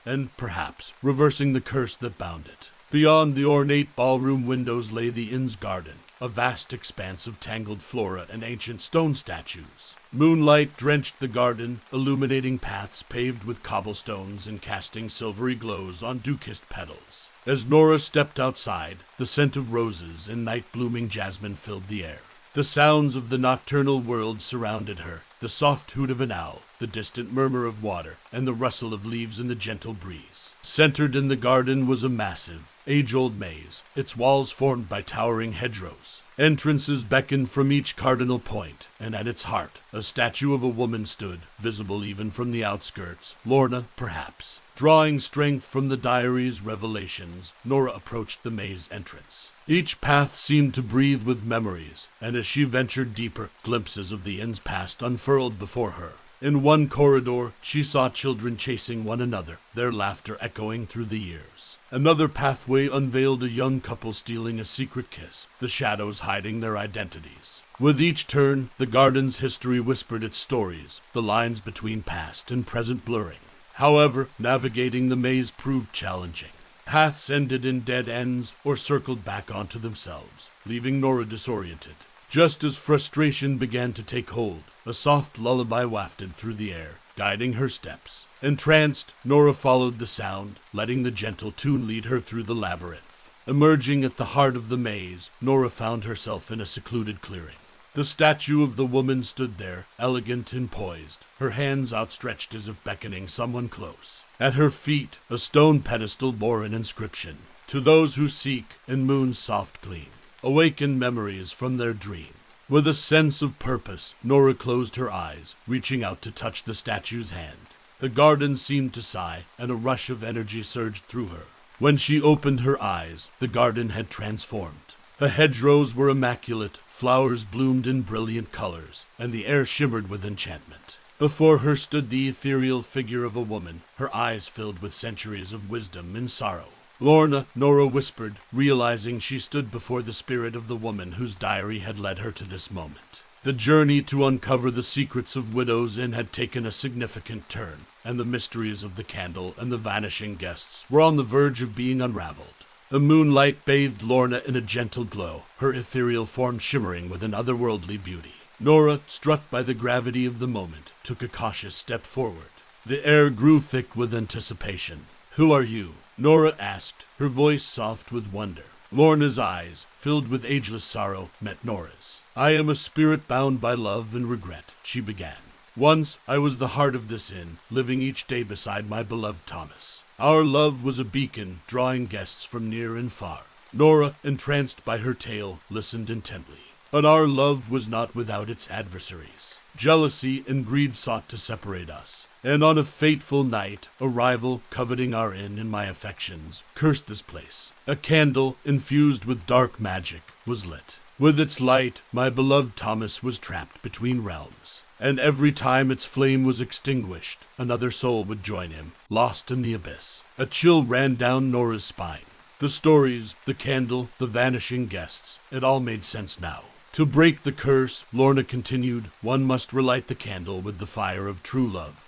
and perhaps reversing the curse that bound it. Beyond the ornate ballroom windows lay the inn's garden, a vast expanse of tangled flora and ancient stone statues. Moonlight drenched the garden, illuminating paths paved with cobblestones and casting silvery glows on dew-kissed petals. As Nora stepped outside, the scent of roses and night-blooming jasmine filled the air. The sounds of the nocturnal world surrounded her, the soft hoot of an owl, the distant murmur of water, and the rustle of leaves in the gentle breeze. Centered in the garden was a massive, age-old maze, its walls formed by towering hedgerows. Entrances beckoned from each cardinal point, and at its heart, a statue of a woman stood, visible even from the outskirts, Lorna, perhaps. Drawing strength from the diary's revelations, Nora approached the maze entrance. Each path seemed to breathe with memories, and as she ventured deeper, glimpses of the inn's past unfurled before her. In one corridor, she saw children chasing one another, their laughter echoing through the years. Another pathway unveiled a young couple stealing a secret kiss, the shadows hiding their identities. With each turn, the garden's history whispered its stories, the lines between past and present blurring. However, navigating the maze proved challenging. Paths ended in dead ends or circled back onto themselves, leaving Nora disoriented. Just as frustration began to take hold, a soft lullaby wafted through the air, guiding her steps. Entranced, Nora followed the sound, letting the gentle tune lead her through the labyrinth. Emerging at the heart of the maze, Nora found herself in a secluded clearing. The statue of the woman stood there, elegant and poised, her hands outstretched as if beckoning someone close. At her feet, a stone pedestal bore an inscription, "To those who seek in moon's soft gleam, awaken memories from their dream." With a sense of purpose, Nora closed her eyes, reaching out to touch the statue's hand. The garden seemed to sigh, and a rush of energy surged through her. When she opened her eyes, the garden had transformed. The hedgerows were immaculate, flowers bloomed in brilliant colors, and the air shimmered with enchantment. Before her stood the ethereal figure of a woman, her eyes filled with centuries of wisdom and sorrow. "Lorna," Nora whispered, realizing she stood before the spirit of the woman whose diary had led her to this moment. The journey to uncover the secrets of Widow's Inn had taken a significant turn, and the mysteries of the candle and the vanishing guests were on the verge of being unraveled. The moonlight bathed Lorna in a gentle glow, her ethereal form shimmering with an otherworldly beauty. Nora, struck by the gravity of the moment, took a cautious step forward. The air grew thick with anticipation. "Who are you?" Nora asked, her voice soft with wonder. Lorna's eyes, filled with ageless sorrow, met Nora's. "I am a spirit bound by love and regret," she began. "Once I was the heart of this inn, living each day beside my beloved Thomas. Our love was a beacon, drawing guests from near and far." Nora, entranced by her tale, listened intently. But our love was not without its adversaries. Jealousy and greed sought to separate us. And on a fateful night, a rival, coveting our inn and my affections, cursed this place. A candle, infused with dark magic, was lit. With its light, my beloved Thomas was trapped between realms. And every time its flame was extinguished, another soul would join him, lost in the abyss. A chill ran down Nora's spine. The stories, the candle, the vanishing guests, it all made sense now. To break the curse, Lorna continued, one must relight the candle with the fire of true love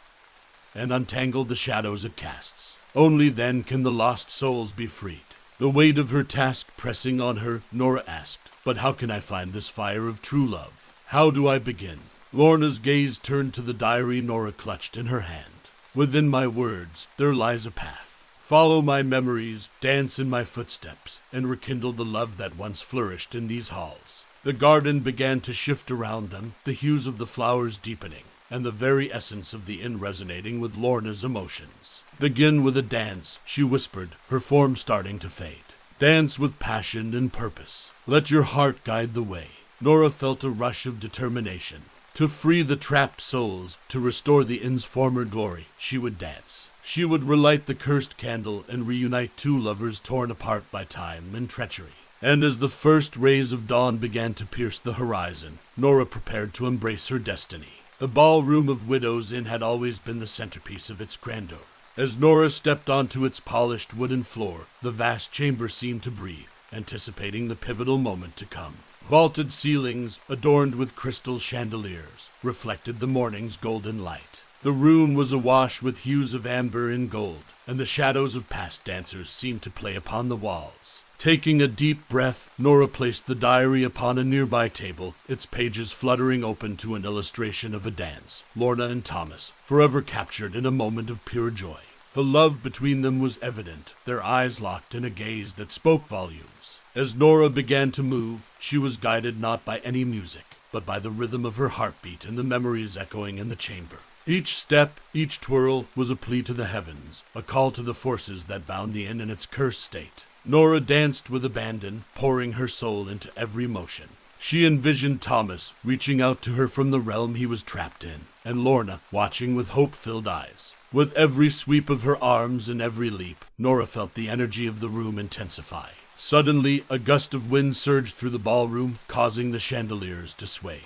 and untangle the shadows it casts. Only then can the lost souls be freed. The weight of her task pressing on her, Nora asked, "But how can I find this fire of true love? How do I begin?" Lorna's gaze turned to the diary Nora clutched in her hand. "Within my words, there lies a path. Follow my memories, dance in my footsteps, and rekindle the love that once flourished in these halls." The garden began to shift around them, the hues of the flowers deepening, and the very essence of the inn resonating with Lorna's emotions. "Begin with a dance," she whispered, her form starting to fade. "Dance with passion and purpose. Let your heart guide the way." Nora felt a rush of determination. To free the trapped souls, to restore the inn's former glory, she would dance. She would relight the cursed candle and reunite two lovers torn apart by time and treachery. And as the first rays of dawn began to pierce the horizon, Nora prepared to embrace her destiny. The ballroom of Widow's Inn had always been the centerpiece of its grandeur. As Nora stepped onto its polished wooden floor, the vast chamber seemed to breathe, anticipating the pivotal moment to come. Vaulted ceilings, adorned with crystal chandeliers, reflected the morning's golden light. The room was awash with hues of amber and gold, and the shadows of past dancers seemed to play upon the walls. Taking a deep breath, Nora placed the diary upon a nearby table, its pages fluttering open to an illustration of a dance, Lorna and Thomas, forever captured in a moment of pure joy. The love between them was evident, their eyes locked in a gaze that spoke volumes. As Nora began to move, she was guided not by any music, but by the rhythm of her heartbeat and the memories echoing in the chamber. Each step, each twirl, was a plea to the heavens, a call to the forces that bound the inn in its cursed state. Nora danced with abandon, pouring her soul into every motion. She envisioned Thomas reaching out to her from the realm he was trapped in, and Lorna watching with hope-filled eyes. With every sweep of her arms and every leap, Nora felt the energy of the room intensify. Suddenly, a gust of wind surged through the ballroom, causing the chandeliers to sway,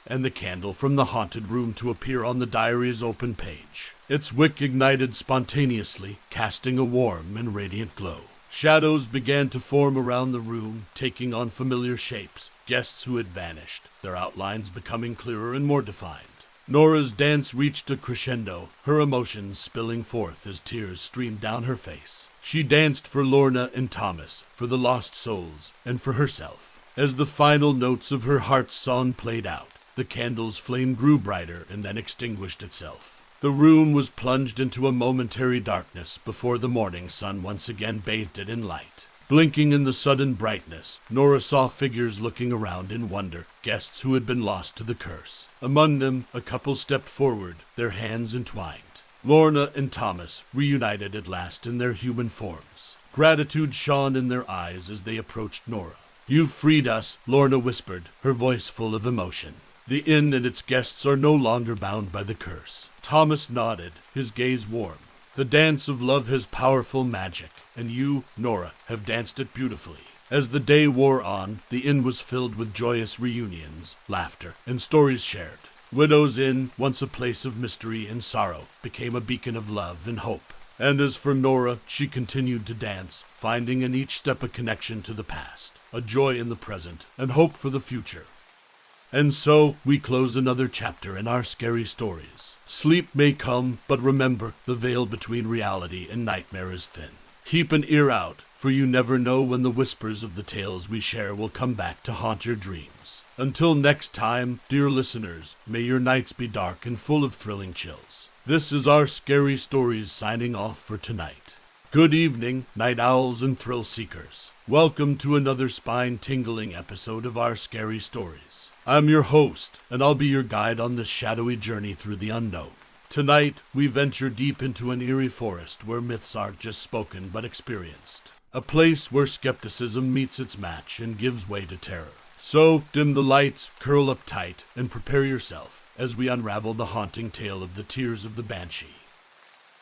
and the candle from the haunted room to appear on the diary's open page. Its wick ignited spontaneously, casting a warm and radiant glow. Shadows began to form around the room, taking on familiar shapes, guests who had vanished, their outlines becoming clearer and more defined. Nora's dance reached a crescendo, her emotions spilling forth as tears streamed down her face. She danced for Lorna and Thomas, for the lost souls, and for herself. As the final notes of her heart's song played out, the candle's flame grew brighter and then extinguished itself. The room was plunged into a momentary darkness before the morning sun once again bathed it in light. Blinking in the sudden brightness, Nora saw figures looking around in wonder, guests who had been lost to the curse. Among them, a couple stepped forward, their hands entwined. Lorna and Thomas reunited at last in their human forms. Gratitude shone in their eyes as they approached Nora. "You've freed us," Lorna whispered, her voice full of emotion. "The inn and its guests are no longer bound by the curse." Thomas nodded, his gaze warm. "The dance of love has powerful magic, and you, Nora, have danced it beautifully." As the day wore on, the inn was filled with joyous reunions, laughter, and stories shared. Widow's Inn, once a place of mystery and sorrow, became a beacon of love and hope. And as for Nora, she continued to dance, finding in each step a connection to the past, a joy in the present, and hope for the future. And so, we close another chapter in our scary stories. Sleep may come, but remember, the veil between reality and nightmare is thin. Keep an ear out, for you never know when the whispers of the tales we share will come back to haunt your dreams. Until next time, dear listeners, may your nights be dark and full of thrilling chills. This is our Scary Stories signing off for tonight. Good evening, night owls and thrill seekers. Welcome to another spine-tingling episode of our Scary Stories. I'm your host, and I'll be your guide on this shadowy journey through the unknown. Tonight, we venture deep into an eerie forest where myths aren't just spoken but experienced. A place where skepticism meets its match and gives way to terror. So, dim the lights, curl up tight, and prepare yourself as we unravel the haunting tale of the tears of the Banshee.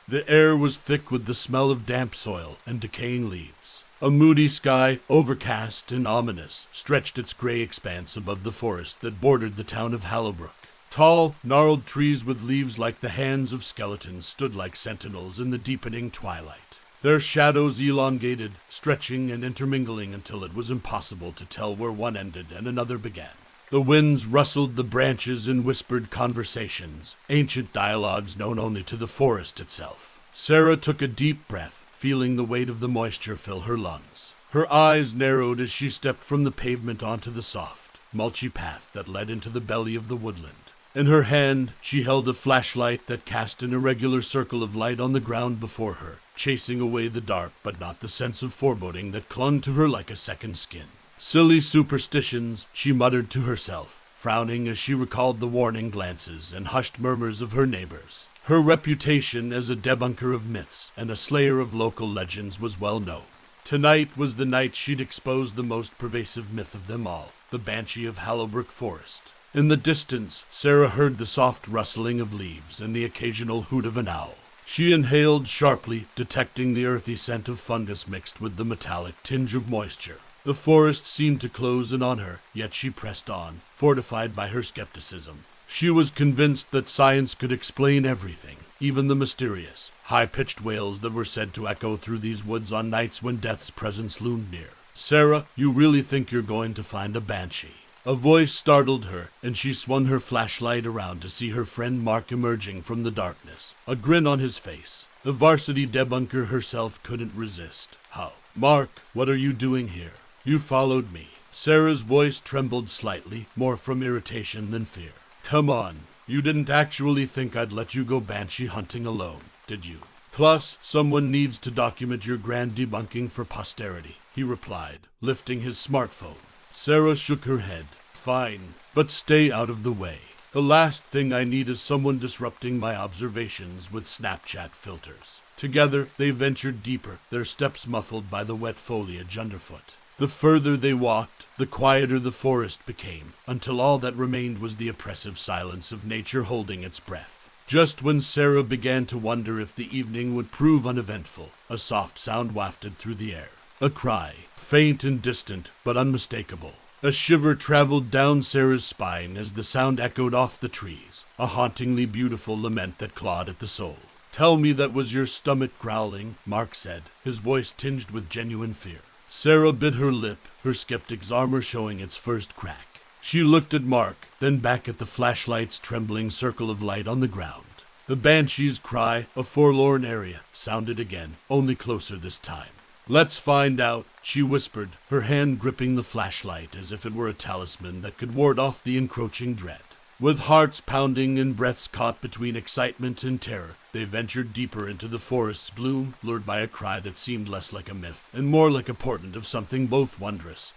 The air was thick with the smell of damp soil and decaying leaves. A moody sky, overcast and ominous, stretched its gray expanse above the forest that bordered the town of Hallowbrook. Tall, gnarled trees with leaves like the hands of skeletons stood like sentinels in the deepening twilight. Their shadows elongated, stretching and intermingling until it was impossible to tell where one ended and another began. The winds rustled the branches in whispered conversations, ancient dialogues known only to the forest itself. Sarah took a deep breath, feeling the weight of the moisture fill her lungs. Her eyes narrowed as she stepped from the pavement onto the soft, mulchy path that led into the belly of the woodland. In her hand, she held a flashlight that cast an irregular circle of light on the ground before her, chasing away the dark but not the sense of foreboding that clung to her like a second skin. Silly superstitions, she muttered to herself, frowning as she recalled the warning glances and hushed murmurs of her neighbors. Her reputation as a debunker of myths and a slayer of local legends was well known. Tonight was the night she'd expose the most pervasive myth of them all, the Banshee of Hallowbrook Forest. In the distance, Sarah heard the soft rustling of leaves and the occasional hoot of an owl. She inhaled sharply, detecting the earthy scent of fungus mixed with the metallic tinge of moisture. The forest seemed to close in on her, yet she pressed on, fortified by her skepticism. She was convinced that science could explain everything, even the mysterious, high-pitched wails that were said to echo through these woods on nights when death's presence loomed near. "Sarah, you really think you're going to find a Banshee?" A voice startled her, and she swung her flashlight around to see her friend Mark emerging from the darkness, a grin on his face. The varsity debunker herself couldn't resist. "How? Mark, what are you doing here? You followed me." Sarah's voice trembled slightly, more from irritation than fear. "Come on, you didn't actually think I'd let you go Banshee hunting alone, did you? Plus, someone needs to document your grand debunking for posterity," he replied, lifting his smartphone. Sarah shook her head. "Fine, but stay out of the way. The last thing I need is someone disrupting my observations with Snapchat filters." Together, they ventured deeper, their steps muffled by the wet foliage underfoot. The further they walked, the quieter the forest became, until all that remained was the oppressive silence of nature holding its breath. Just when Sarah began to wonder if the evening would prove uneventful, a soft sound wafted through the air. A cry, faint and distant, but unmistakable. A shiver traveled down Sarah's spine as the sound echoed off the trees, a hauntingly beautiful lament that clawed at the soul. "Tell me that was your stomach growling," Mark said, his voice tinged with genuine fear. Sarah bit her lip, her skeptic's armor showing its first crack. She looked at Mark, then back at the flashlight's trembling circle of light on the ground. The Banshee's cry, a forlorn aria, sounded again, only closer this time. "Let's find out," she whispered, her hand gripping the flashlight as if it were a talisman that could ward off the encroaching dread. With hearts pounding and breaths caught between excitement and terror, they ventured deeper into the forest's gloom, lured by a cry that seemed less like a myth and more like a portent of something both wondrous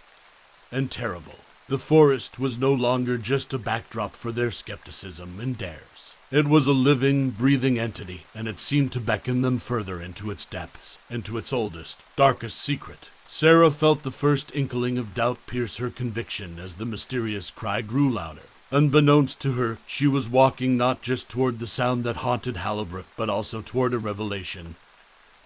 and terrible. The forest was no longer just a backdrop for their skepticism and dares. It was a living, breathing entity, and it seemed to beckon them further into its depths, into its oldest, darkest secret. Sarah felt the first inkling of doubt pierce her conviction as the mysterious cry grew louder. Unbeknownst to her, she was walking not just toward the sound that haunted Hallibrook, but also toward a revelation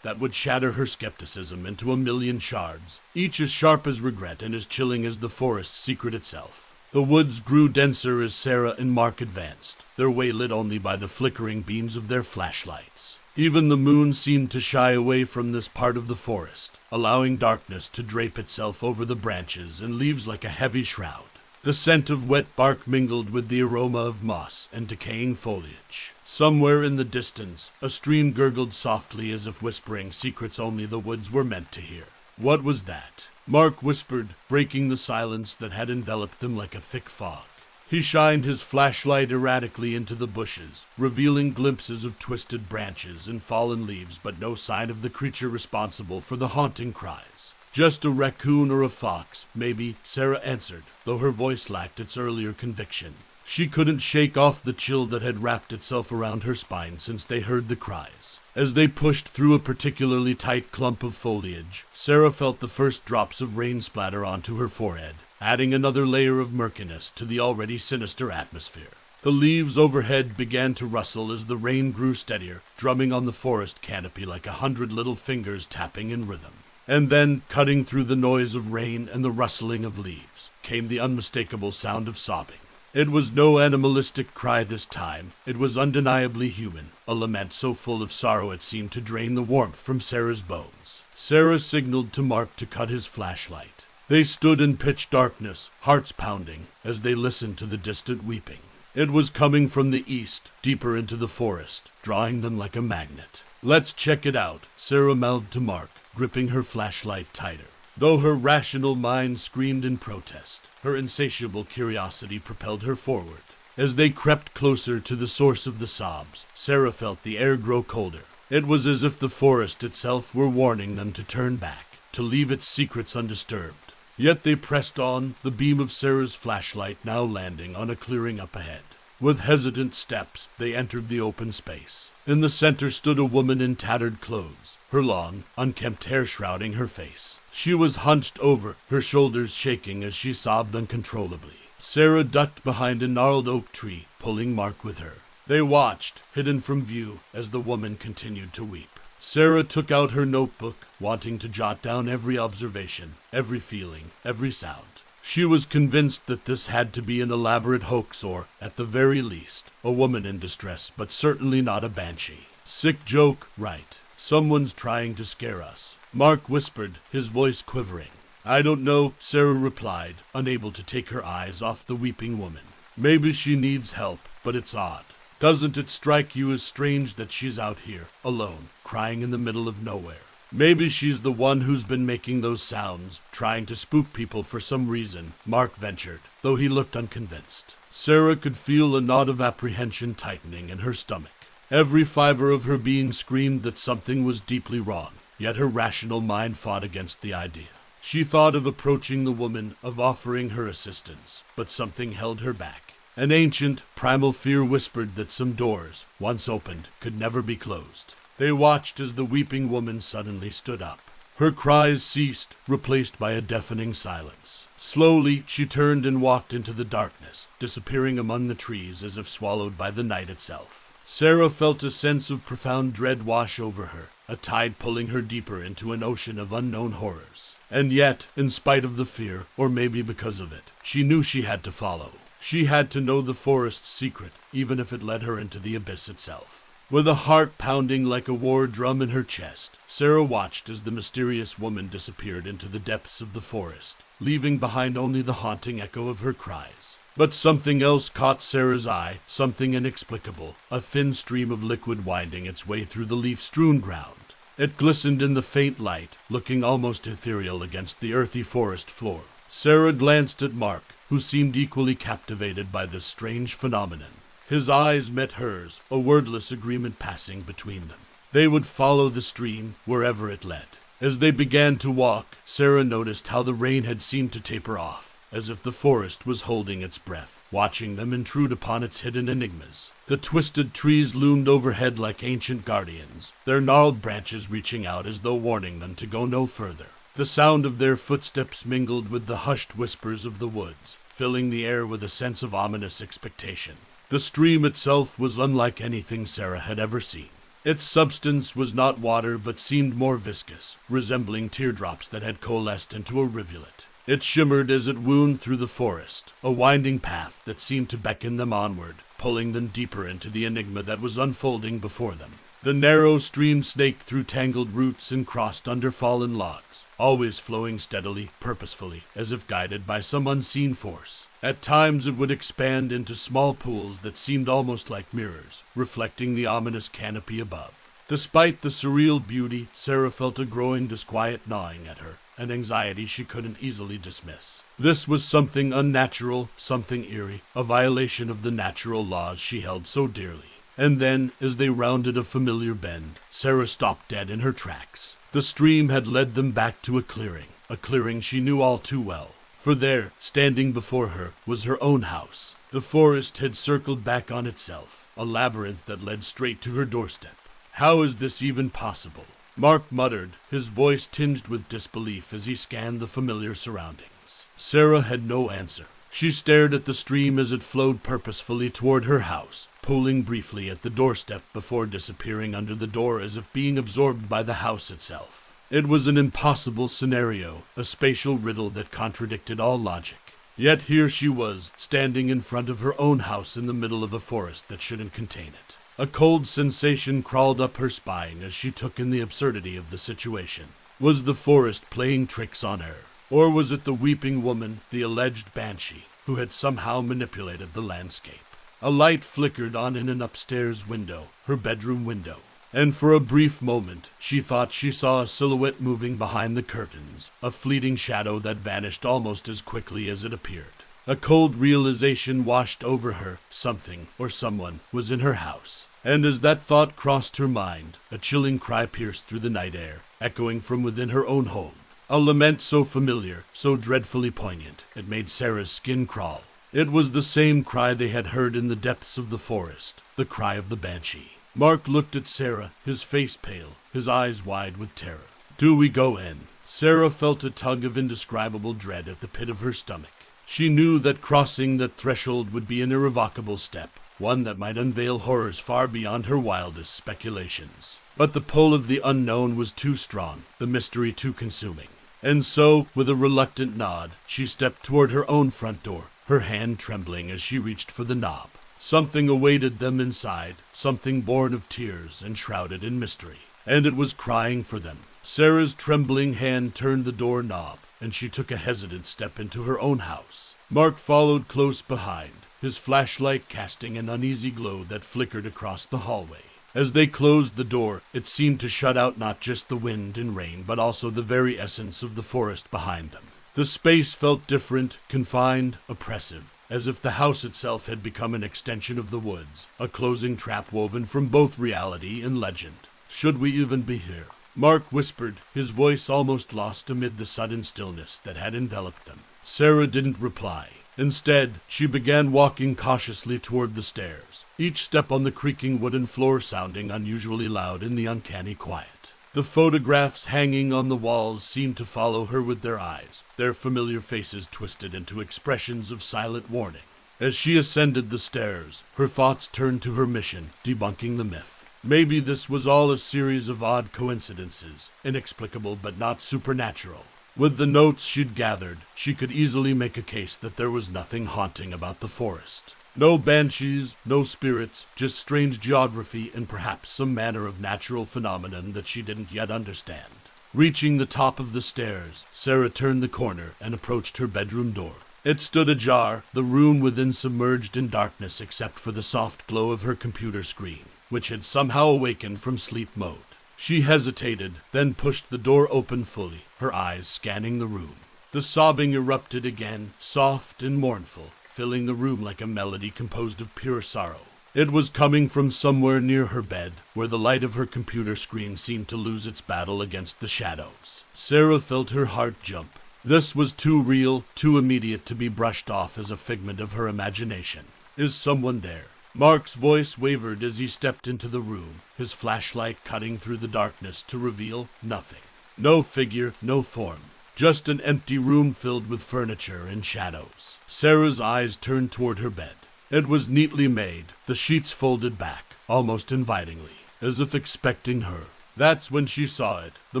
that would shatter her skepticism into a million shards, each as sharp as regret and as chilling as the forest's secret itself. The woods grew denser as Sarah and Mark advanced, their way lit only by the flickering beams of their flashlights. Even the moon seemed to shy away from this part of the forest, allowing darkness to drape itself over the branches and leaves like a heavy shroud. The scent of wet bark mingled with the aroma of moss and decaying foliage. Somewhere in the distance, a stream gurgled softly as if whispering secrets only the woods were meant to hear. What was that? Mark whispered, breaking the silence that had enveloped them like a thick fog. He shined his flashlight erratically into the bushes, revealing glimpses of twisted branches and fallen leaves, but no sign of the creature responsible for the haunting cries. "Just a raccoon or a fox, maybe," Sarah answered, though her voice lacked its earlier conviction. She couldn't shake off the chill that had wrapped itself around her spine since they heard the cries. As they pushed through a particularly tight clump of foliage, Sarah felt the first drops of rain splatter onto her forehead, adding another layer of murkiness to the already sinister atmosphere. The leaves overhead began to rustle as the rain grew steadier, drumming on the forest canopy like 100 little fingers tapping in rhythm. And then, cutting through the noise of rain and the rustling of leaves, came the unmistakable sound of sobbing. It was no animalistic cry this time. It was undeniably human, a lament so full of sorrow it seemed to drain the warmth from Sarah's bones. Sarah signaled to Mark to cut his flashlight. They stood in pitch darkness, hearts pounding, as they listened to the distant weeping. It was coming from the east, deeper into the forest, drawing them like a magnet. "Let's check it out," Sarah mouthed to Mark, gripping her flashlight tighter. Though her rational mind screamed in protest, her insatiable curiosity propelled her forward. As they crept closer to the source of the sobs, Sarah felt the air grow colder. It was as if the forest itself were warning them to turn back, to leave its secrets undisturbed. Yet they pressed on, the beam of Sarah's flashlight now landing on a clearing up ahead. With hesitant steps, they entered the open space. In the center stood a woman in tattered clothes, her long, unkempt hair shrouding her face. She was hunched over, her shoulders shaking as she sobbed uncontrollably. Sarah ducked behind a gnarled oak tree, pulling Mark with her. They watched, hidden from view, as the woman continued to weep. Sarah took out her notebook, wanting to jot down every observation, every feeling, every sound. She was convinced that this had to be an elaborate hoax or, at the very least, a woman in distress, but certainly not a banshee. Sick joke, right? Someone's trying to scare us. Mark whispered, his voice quivering. I don't know, Sarah replied, unable to take her eyes off the weeping woman. Maybe she needs help, but it's odd. Doesn't it strike you as strange that she's out here, alone, crying in the middle of nowhere? Maybe she's the one who's been making those sounds, trying to spook people for some reason, Mark ventured, though he looked unconvinced. Sarah could feel a knot of apprehension tightening in her stomach. Every fiber of her being screamed that something was deeply wrong, yet her rational mind fought against the idea. She thought of approaching the woman, of offering her assistance, but something held her back. An ancient, primal fear whispered that some doors, once opened, could never be closed. They watched as the weeping woman suddenly stood up. Her cries ceased, replaced by a deafening silence. Slowly, she turned and walked into the darkness, disappearing among the trees as if swallowed by the night itself. Sarah felt a sense of profound dread wash over her, a tide pulling her deeper into an ocean of unknown horrors. And yet, in spite of the fear, or maybe because of it, she knew she had to follow. She had to know the forest's secret, even if it led her into the abyss itself. With a heart pounding like a war drum in her chest, Sarah watched as the mysterious woman disappeared into the depths of the forest, leaving behind only the haunting echo of her cries. But something else caught Sarah's eye, something inexplicable, a thin stream of liquid winding its way through the leaf-strewn ground. It glistened in the faint light, looking almost ethereal against the earthy forest floor. Sarah glanced at Mark, who seemed equally captivated by this strange phenomenon. His eyes met hers, a wordless agreement passing between them. They would follow the stream, wherever it led. As they began to walk, Sarah noticed how the rain had seemed to taper off, as if the forest was holding its breath, watching them intrude upon its hidden enigmas. The twisted trees loomed overhead like ancient guardians, their gnarled branches reaching out as though warning them to go no further. The sound of their footsteps mingled with the hushed whispers of the woods, filling the air with a sense of ominous expectation. The stream itself was unlike anything Sarah had ever seen. Its substance was not water but seemed more viscous, resembling teardrops that had coalesced into a rivulet. It shimmered as it wound through the forest, a winding path that seemed to beckon them onward, pulling them deeper into the enigma that was unfolding before them. The narrow stream snaked through tangled roots and crossed under fallen logs, always flowing steadily, purposefully, as if guided by some unseen force. At times it would expand into small pools that seemed almost like mirrors, reflecting the ominous canopy above. Despite the surreal beauty, Sarah felt a growing disquiet gnawing at her, an anxiety she couldn't easily dismiss. This was something unnatural, something eerie, a violation of the natural laws she held so dearly. And then, as they rounded a familiar bend, Sarah stopped dead in her tracks. The stream had led them back to a clearing she knew all too well. For there, standing before her, was her own house. The forest had circled back on itself, a labyrinth that led straight to her doorstep. How is this even possible? Mark muttered, his voice tinged with disbelief as he scanned the familiar surroundings. Sarah had no answer. She stared at the stream as it flowed purposefully toward her house, pooling briefly at the doorstep before disappearing under the door as if being absorbed by the house itself. It was an impossible scenario, a spatial riddle that contradicted all logic. Yet here she was, standing in front of her own house in the middle of a forest that shouldn't contain it. A cold sensation crawled up her spine as she took in the absurdity of the situation. Was the forest playing tricks on her? Or was it the weeping woman, the alleged Banshee, who had somehow manipulated the landscape? A light flickered on in an upstairs window, her bedroom window. And for a brief moment, she thought she saw a silhouette moving behind the curtains, a fleeting shadow that vanished almost as quickly as it appeared. A cold realization washed over her. Something, or someone, was in her house. And as that thought crossed her mind, a chilling cry pierced through the night air, echoing from within her own home. A lament so familiar, so dreadfully poignant, it made Sarah's skin crawl. It was the same cry they had heard in the depths of the forest, the cry of the Banshee. Mark looked at Sarah, his face pale, his eyes wide with terror. "Do we go in?" Sarah felt a tug of indescribable dread at the pit of her stomach. She knew that crossing that threshold would be an irrevocable step, one that might unveil horrors far beyond her wildest speculations. But the pull of the unknown was too strong, the mystery too consuming. And so, with a reluctant nod, she stepped toward her own front door, her hand trembling as she reached for the knob. Something awaited them inside, something born of tears and shrouded in mystery. And it was crying for them. Sarah's trembling hand turned the door knob, and she took a hesitant step into her own house. Mark followed close behind, his flashlight casting an uneasy glow that flickered across the hallway. As they closed the door, it seemed to shut out not just the wind and rain, but also the very essence of the forest behind them. The space felt different, confined, oppressive, as if the house itself had become an extension of the woods, a closing trap woven from both reality and legend. Should we even be here? Mark whispered, his voice almost lost amid the sudden stillness that had enveloped them. Sarah didn't reply. Instead, she began walking cautiously toward the stairs, each step on the creaking wooden floor sounding unusually loud in the uncanny quiet. The photographs hanging on the walls seemed to follow her with their eyes, their familiar faces twisted into expressions of silent warning. As she ascended the stairs, her thoughts turned to her mission, debunking the myth. Maybe this was all a series of odd coincidences, inexplicable but not supernatural. With the notes she'd gathered, she could easily make a case that there was nothing haunting about the forest. No banshees, no spirits, just strange geography and perhaps some manner of natural phenomenon that she didn't yet understand. Reaching the top of the stairs, Sarah turned the corner and approached her bedroom door. It stood ajar, the room within submerged in darkness except for the soft glow of her computer screen, which had somehow awakened from sleep mode. She hesitated, then pushed the door open fully, her eyes scanning the room. The sobbing erupted again, soft and mournful, filling the room like a melody composed of pure sorrow. It was coming from somewhere near her bed, where the light of her computer screen seemed to lose its battle against the shadows. Sarah felt her heart jump. This was too real, too immediate to be brushed off as a figment of her imagination. Is someone there? Mark's voice wavered as he stepped into the room, his flashlight cutting through the darkness to reveal nothing. No figure, no form. Just an empty room filled with furniture and shadows. Sarah's eyes turned toward her bed. It was neatly made, the sheets folded back, almost invitingly, as if expecting her. That's when she saw it, the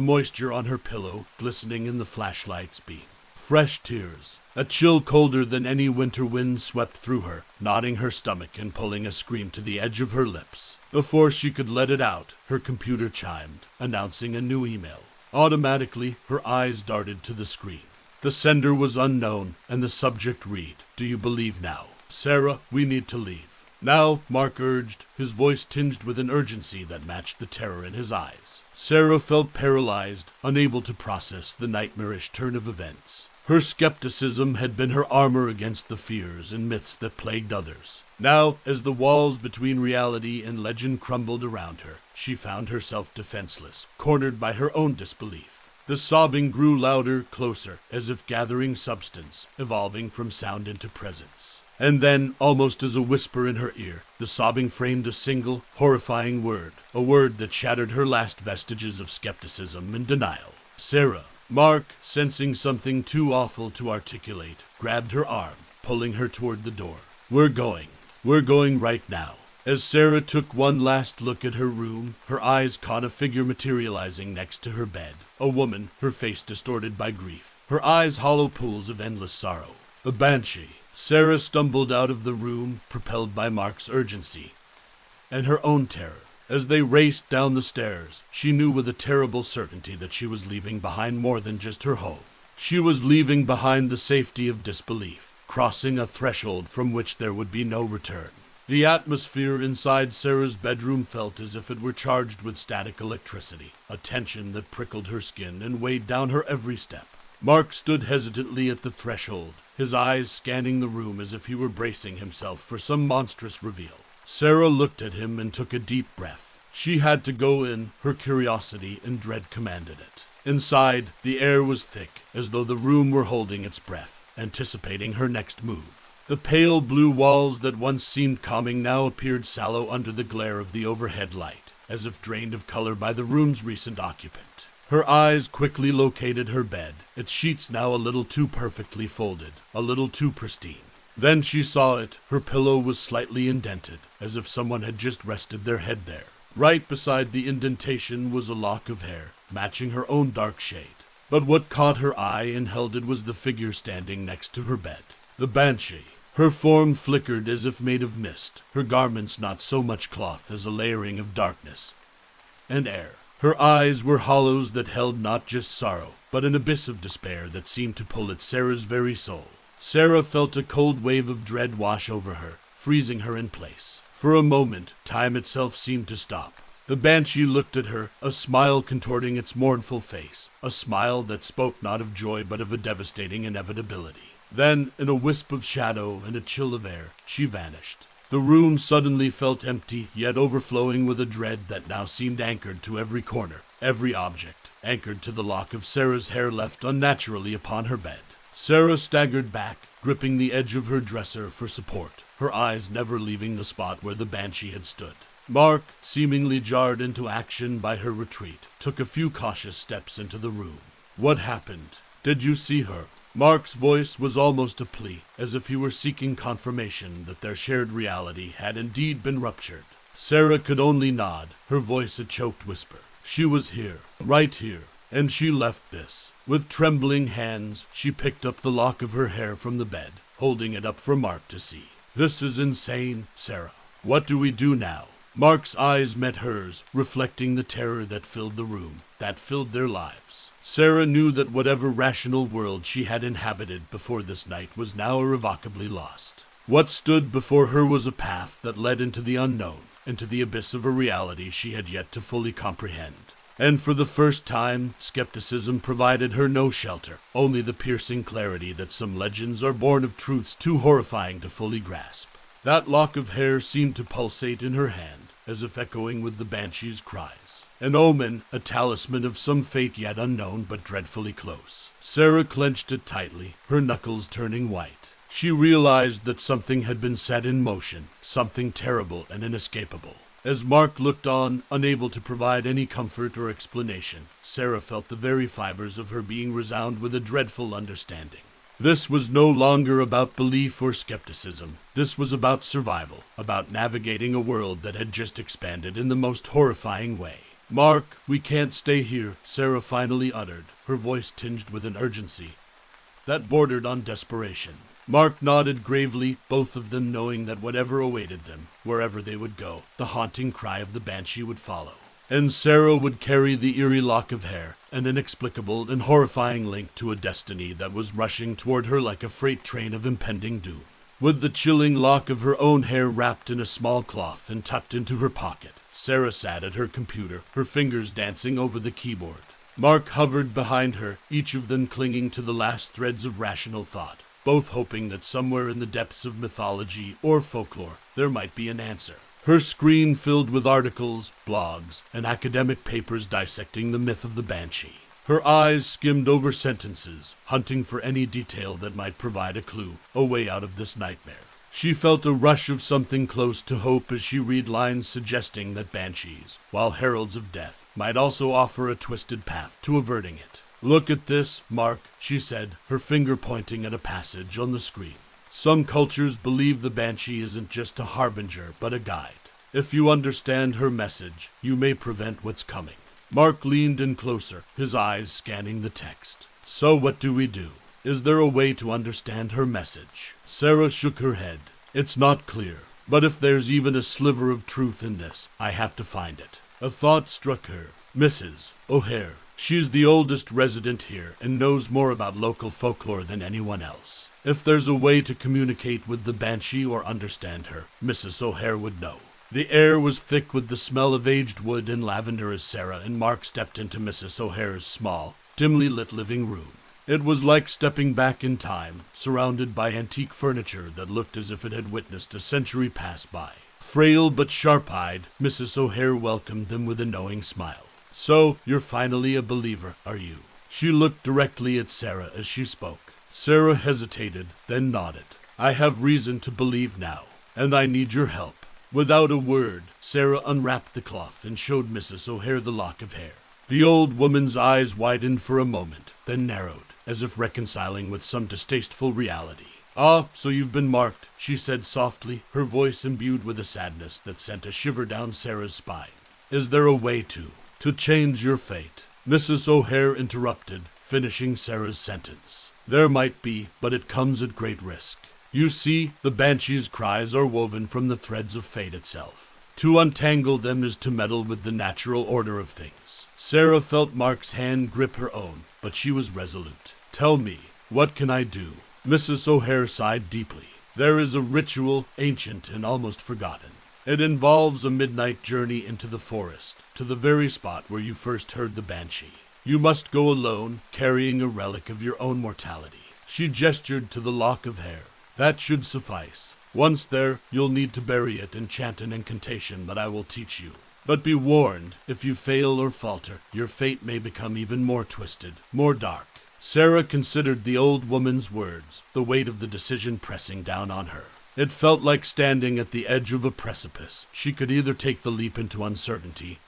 moisture on her pillow glistening in the flashlight's beam. Fresh tears. A chill colder than any winter wind swept through her, knotting her stomach and pulling a scream to the edge of her lips. Before she could let it out, her computer chimed, announcing a new email. Automatically, her eyes darted to the screen. The sender was unknown, and the subject read, "Do you believe now? Sarah, we need to leave." "Now," Mark urged, his voice tinged with an urgency that matched the terror in his eyes. Sarah felt paralyzed, unable to process the nightmarish turn of events. Her skepticism had been her armor against the fears and myths that plagued others. Now, as the walls between reality and legend crumbled around her, she found herself defenseless, cornered by her own disbelief. The sobbing grew louder, closer, as if gathering substance, evolving from sound into presence. And then, almost as a whisper in her ear, the sobbing framed a single, horrifying word, a word that shattered her last vestiges of skepticism and denial. Sarah. Mark, sensing something too awful to articulate, grabbed her arm, pulling her toward the door. We're going right now." As Sarah took one last look at her room, her eyes caught a figure materializing next to her bed. A woman, her face distorted by grief, her eyes hollow pools of endless sorrow. A banshee. Sarah stumbled out of the room, propelled by Mark's urgency and her own terror. As they raced down the stairs, she knew with a terrible certainty that she was leaving behind more than just her home. She was leaving behind the safety of disbelief, crossing a threshold from which there would be no return. The atmosphere inside Sarah's bedroom felt as if it were charged with static electricity, a tension that prickled her skin and weighed down her every step. Mark stood hesitantly at the threshold, his eyes scanning the room as if he were bracing himself for some monstrous reveal. Sarah looked at him and took a deep breath. She had to go in, her curiosity and dread commanded it. Inside, the air was thick, as though the room were holding its breath, anticipating her next move. The pale blue walls that once seemed calming now appeared sallow under the glare of the overhead light, as if drained of color by the room's recent occupant. Her eyes quickly located her bed, its sheets now a little too perfectly folded, a little too pristine. Then she saw it. Her pillow was slightly indented, as if someone had just rested their head there. Right beside the indentation was a lock of hair, matching her own dark shade. But what caught her eye and held it was the figure standing next to her bed. The Banshee. Her form flickered as if made of mist, her garments not so much cloth as a layering of darkness and air. Her eyes were hollows that held not just sorrow, but an abyss of despair that seemed to pull at Sarah's very soul. Sarah felt a cold wave of dread wash over her, freezing her in place. For a moment, time itself seemed to stop. The Banshee looked at her, a smile contorting its mournful face, a smile that spoke not of joy but of a devastating inevitability. Then, in a wisp of shadow and a chill of air, she vanished. The room suddenly felt empty, yet overflowing with a dread that now seemed anchored to every corner, every object, anchored to the lock of Sarah's hair left unnaturally upon her bed. Sarah staggered back, gripping the edge of her dresser for support, her eyes never leaving the spot where the Banshee had stood. Mark, seemingly jarred into action by her retreat, took a few cautious steps into the room. "What happened? Did you see her?" Mark's voice was almost a plea, as if he were seeking confirmation that their shared reality had indeed been ruptured. Sarah could only nod, her voice a choked whisper. She was here, right here, and she left this. With trembling hands, she picked up the lock of her hair from the bed, holding it up for Mark to see. "This is insane, Sarah. What do we do now?" Mark's eyes met hers, reflecting the terror that filled the room, that filled their lives. Sarah knew that whatever rational world she had inhabited before this night was now irrevocably lost. What stood before her was a path that led into the unknown, into the abyss of a reality she had yet to fully comprehend. And for the first time, skepticism provided her no shelter, only the piercing clarity that some legends are born of truths too horrifying to fully grasp. That lock of hair seemed to pulsate in her hand, as if echoing with the Banshee's cries. An omen, a talisman of some fate yet unknown but dreadfully close. Sarah clenched it tightly, her knuckles turning white. She realized that something had been set in motion, something terrible and inescapable. As Mark looked on, unable to provide any comfort or explanation, Sarah felt the very fibers of her being resound with a dreadful understanding. This was no longer about belief or skepticism. This was about survival, about navigating a world that had just expanded in the most horrifying way. "Mark, we can't stay here," Sarah finally uttered, her voice tinged with an urgency that bordered on desperation. Mark nodded gravely, both of them knowing that whatever awaited them, wherever they would go, the haunting cry of the Banshee would follow. And Sarah would carry the eerie lock of hair, an inexplicable and horrifying link to a destiny that was rushing toward her like a freight train of impending doom. With the chilling lock of her own hair wrapped in a small cloth and tucked into her pocket, Sarah sat at her computer, her fingers dancing over the keyboard. Mark hovered behind her, each of them clinging to the last threads of rational thought, both hoping that somewhere in the depths of mythology or folklore there might be an answer. Her screen filled with articles, blogs, and academic papers dissecting the myth of the Banshee. Her eyes skimmed over sentences, hunting for any detail that might provide a clue, a way out of this nightmare. She felt a rush of something close to hope as she read lines suggesting that banshees, while heralds of death, might also offer a twisted path to averting it. "Look at this, Mark," she said, her finger pointing at a passage on the screen. "Some cultures believe the Banshee isn't just a harbinger, but a guide. If you understand her message, you may prevent what's coming." Mark leaned in closer, his eyes scanning the text. "So what do we do? Is there a way to understand her message?" Sarah shook her head. "It's not clear, but if there's even a sliver of truth in this, I have to find it." A thought struck her. Mrs. O'Hare. She's the oldest resident here and knows more about local folklore than anyone else. If there's a way to communicate with the Banshee or understand her, Mrs. O'Hare would know. The air was thick with the smell of aged wood and lavender as Sarah and Mark stepped into Mrs. O'Hare's small, dimly lit living room. It was like stepping back in time, surrounded by antique furniture that looked as if it had witnessed a century pass by. Frail but sharp-eyed, Mrs. O'Hare welcomed them with a knowing smile. "So, you're finally a believer, are you?" She looked directly at Sarah as she spoke. Sarah hesitated, then nodded. "I have reason to believe now, and I need your help." Without a word, Sarah unwrapped the cloth and showed Mrs. O'Hare the lock of hair. The old woman's eyes widened for a moment, then narrowed, as if reconciling with some distasteful reality. "Ah, so you've been marked," she said softly, her voice imbued with a sadness that sent a shiver down Sarah's spine. "Is there a way to change your fate?" Mrs. O'Hare interrupted, finishing Sarah's sentence. "There might be, but it comes at great risk. You see, the Banshee's cries are woven from the threads of fate itself. To untangle them is to meddle with the natural order of things." Sarah felt Mark's hand grip her own, but she was resolute. "Tell me, what can I do?" Mrs. O'Hare sighed deeply. "There is a ritual, ancient and almost forgotten. It involves a midnight journey into the forest, to the very spot where you first heard the Banshee. You must go alone, carrying a relic of your own mortality." She gestured to the lock of hair. "That should suffice. Once there, you'll need to bury it and chant an incantation that I will teach you. But be warned, if you fail or falter, your fate may become even more twisted, more dark." Sarah considered the old woman's words, the weight of the decision pressing down on her. It felt like standing at the edge of a precipice. She could either take the leap into uncertainty,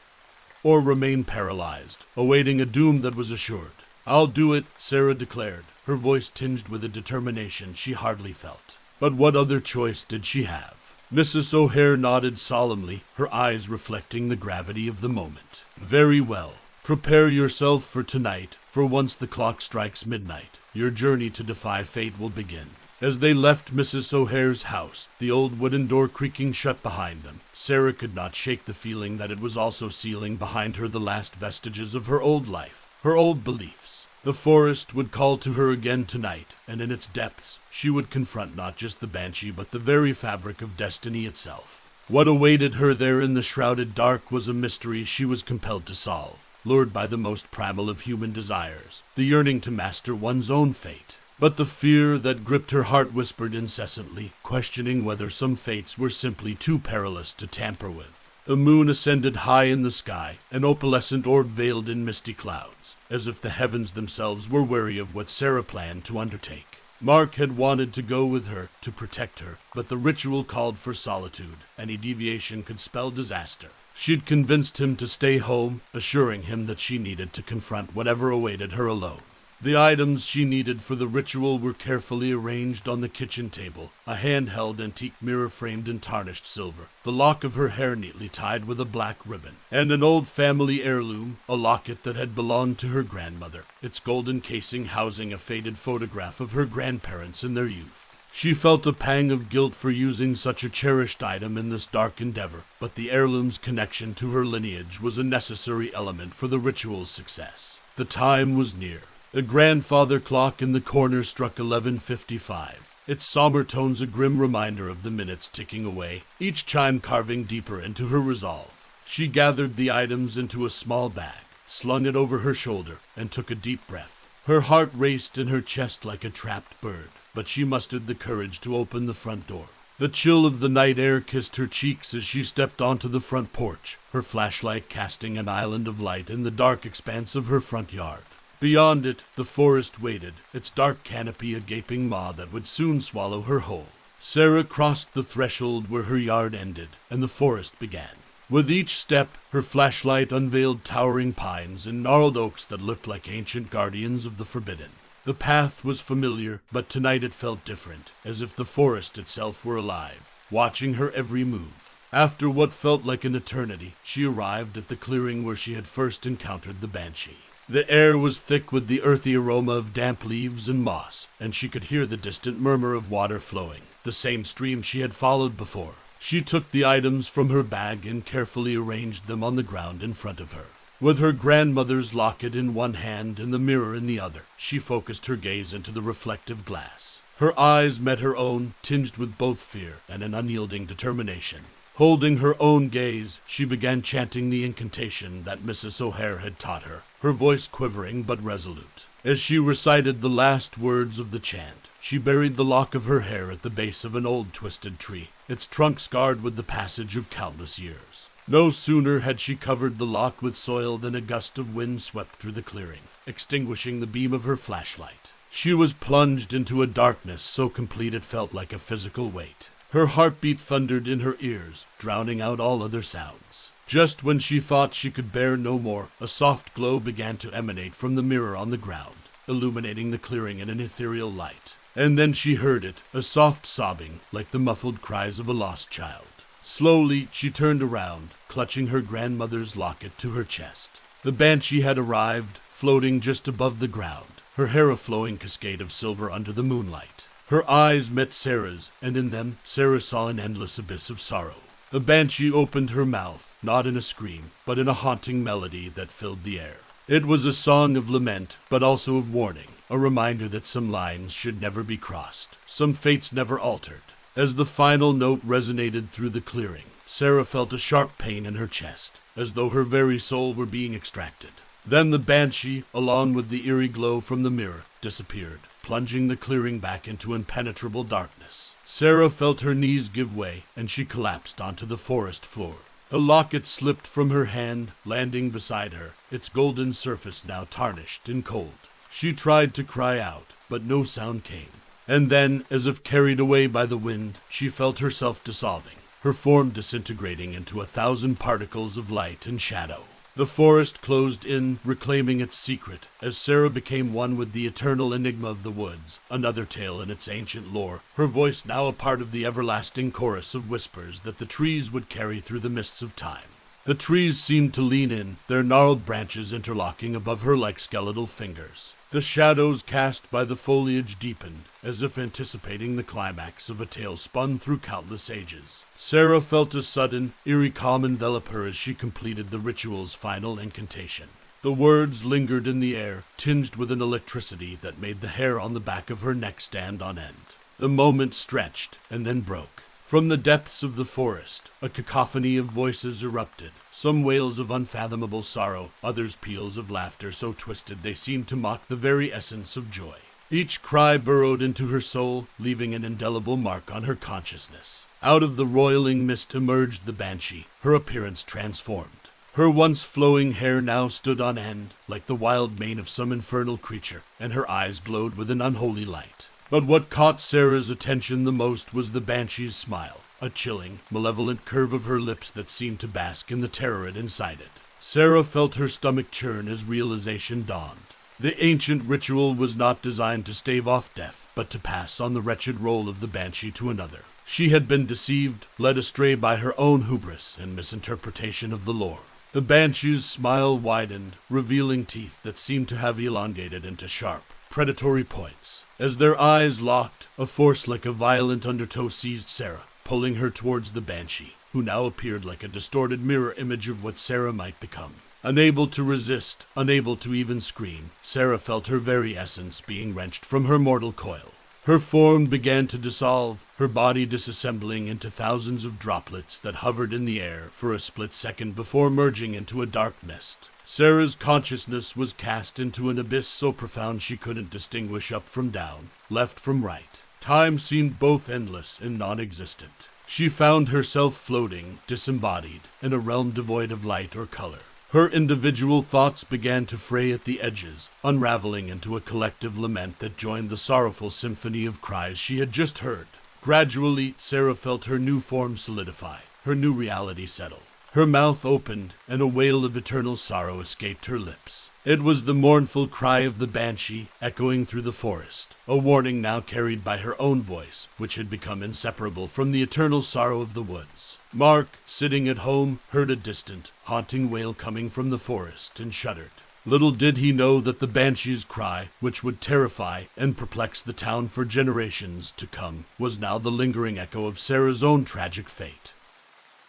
or remain paralyzed, awaiting a doom that was assured. "I'll do it," Sarah declared, her voice tinged with a determination she hardly felt. But what other choice did she have? Mrs. O'Hare nodded solemnly, her eyes reflecting the gravity of the moment. "Very well. Prepare yourself for tonight, for once the clock strikes midnight, your journey to defy fate will begin." As they left Mrs. O'Hare's house, the old wooden door creaking shut behind them, Sarah could not shake the feeling that it was also sealing behind her the last vestiges of her old life, her old beliefs. The forest would call to her again tonight, and in its depths she would confront not just the Banshee but the very fabric of destiny itself. What awaited her there in the shrouded dark was a mystery she was compelled to solve, lured by the most primal of human desires, the yearning to master one's own fate. But the fear that gripped her heart whispered incessantly, questioning whether some fates were simply too perilous to tamper with. The moon ascended high in the sky, an opalescent orb veiled in misty clouds, as if the heavens themselves were wary of what Sarah planned to undertake. Mark had wanted to go with her, to protect her, but the ritual called for solitude. Any deviation could spell disaster. She'd convinced him to stay home, assuring him that she needed to confront whatever awaited her alone. The items she needed for the ritual were carefully arranged on the kitchen table, a handheld antique mirror framed in tarnished silver, the lock of her hair neatly tied with a black ribbon, and an old family heirloom, a locket that had belonged to her grandmother, its golden casing housing a faded photograph of her grandparents in their youth. She felt a pang of guilt for using such a cherished item in this dark endeavor, but the heirloom's connection to her lineage was a necessary element for the ritual's success. The time was near. The grandfather clock in the corner struck 11:55, its somber tones a grim reminder of the minutes ticking away, each chime carving deeper into her resolve. She gathered the items into a small bag, slung it over her shoulder, and took a deep breath. Her heart raced in her chest like a trapped bird, but she mustered the courage to open the front door. The chill of the night air kissed her cheeks as she stepped onto the front porch, her flashlight casting an island of light in the dark expanse of her front yard. Beyond it, the forest waited, its dark canopy a gaping maw that would soon swallow her whole. Sarah crossed the threshold where her yard ended, and the forest began. With each step, her flashlight unveiled towering pines and gnarled oaks that looked like ancient guardians of the forbidden. The path was familiar, but tonight it felt different, as if the forest itself were alive, watching her every move. After what felt like an eternity, she arrived at the clearing where she had first encountered the Banshee. The air was thick with the earthy aroma of damp leaves and moss, and she could hear the distant murmur of water flowing, the same stream she had followed before. She took the items from her bag and carefully arranged them on the ground in front of her. With her grandmother's locket in one hand and the mirror in the other, she focused her gaze into the reflective glass. Her eyes met her own, tinged with both fear and an unyielding determination. Holding her own gaze, she began chanting the incantation that Mrs. O'Hare had taught her, her voice quivering but resolute. As she recited the last words of the chant, she buried the lock of her hair at the base of an old twisted tree, its trunk scarred with the passage of countless years. No sooner had she covered the lock with soil than a gust of wind swept through the clearing, extinguishing the beam of her flashlight. She was plunged into a darkness so complete it felt like a physical weight. Her heartbeat thundered in her ears, drowning out all other sounds. Just when she thought she could bear no more, a soft glow began to emanate from the mirror on the ground, illuminating the clearing in an ethereal light. And then she heard it, a soft sobbing, like the muffled cries of a lost child. Slowly, she turned around, clutching her grandmother's locket to her chest. The Banshee had arrived, floating just above the ground, her hair a flowing cascade of silver under the moonlight. Her eyes met Sarah's, and in them, Sarah saw an endless abyss of sorrow. The Banshee opened her mouth, not in a scream, but in a haunting melody that filled the air. It was a song of lament, but also of warning, a reminder that some lines should never be crossed, some fates never altered. As the final note resonated through the clearing, Sarah felt a sharp pain in her chest, as though her very soul were being extracted. Then the Banshee, along with the eerie glow from the mirror, disappeared, plunging the clearing back into impenetrable darkness. Sarah felt her knees give way, and she collapsed onto the forest floor. A locket slipped from her hand, landing beside her, its golden surface now tarnished and cold. She tried to cry out, but no sound came. And then, as if carried away by the wind, she felt herself dissolving, her form disintegrating into 1,000 particles of light and shadow. The forest closed in, reclaiming its secret, as Sarah became one with the eternal enigma of the woods, another tale in its ancient lore, her voice now a part of the everlasting chorus of whispers that the trees would carry through the mists of time. The trees seemed to lean in, their gnarled branches interlocking above her like skeletal fingers. The shadows cast by the foliage deepened, as if anticipating the climax of a tale spun through countless ages. Sarah felt a sudden, eerie calm envelop her as she completed the ritual's final incantation. The words lingered in the air, tinged with an electricity that made the hair on the back of her neck stand on end. The moment stretched, and then broke. From the depths of the forest, a cacophony of voices erupted, some wails of unfathomable sorrow, others peals of laughter so twisted they seemed to mock the very essence of joy. Each cry burrowed into her soul, leaving an indelible mark on her consciousness. Out of the roiling mist emerged the Banshee, her appearance transformed. Her once flowing hair now stood on end, like the wild mane of some infernal creature, and her eyes glowed with an unholy light. But what caught Sarah's attention the most was the Banshee's smile, a chilling, malevolent curve of her lips that seemed to bask in the terror it incited. Sarah felt her stomach churn as realization dawned. The ancient ritual was not designed to stave off death, but to pass on the wretched role of the Banshee to another. She had been deceived, led astray by her own hubris and misinterpretation of the lore. The Banshee's smile widened, revealing teeth that seemed to have elongated into sharp, predatory points. As their eyes locked, a force like a violent undertow seized Sarah, pulling her towards the Banshee, who now appeared like a distorted mirror image of what Sarah might become. Unable to resist, unable to even scream, Sarah felt her very essence being wrenched from her mortal coil. Her form began to dissolve, her body disassembling into thousands of droplets that hovered in the air for a split second before merging into a dark mist. Sarah's consciousness was cast into an abyss so profound she couldn't distinguish up from down, left from right. Time seemed both endless and non-existent. She found herself floating, disembodied, in a realm devoid of light or color. Her individual thoughts began to fray at the edges, unraveling into a collective lament that joined the sorrowful symphony of cries she had just heard. Gradually, Sarah felt her new form solidify, her new reality settle. Her mouth opened, and a wail of eternal sorrow escaped her lips. It was the mournful cry of the Banshee, echoing through the forest, a warning now carried by her own voice, which had become inseparable from the eternal sorrow of the woods. Mark, sitting at home, heard a distant, haunting wail coming from the forest, and shuddered. Little did he know that the Banshee's cry, which would terrify and perplex the town for generations to come, was now the lingering echo of Sarah's own tragic fate.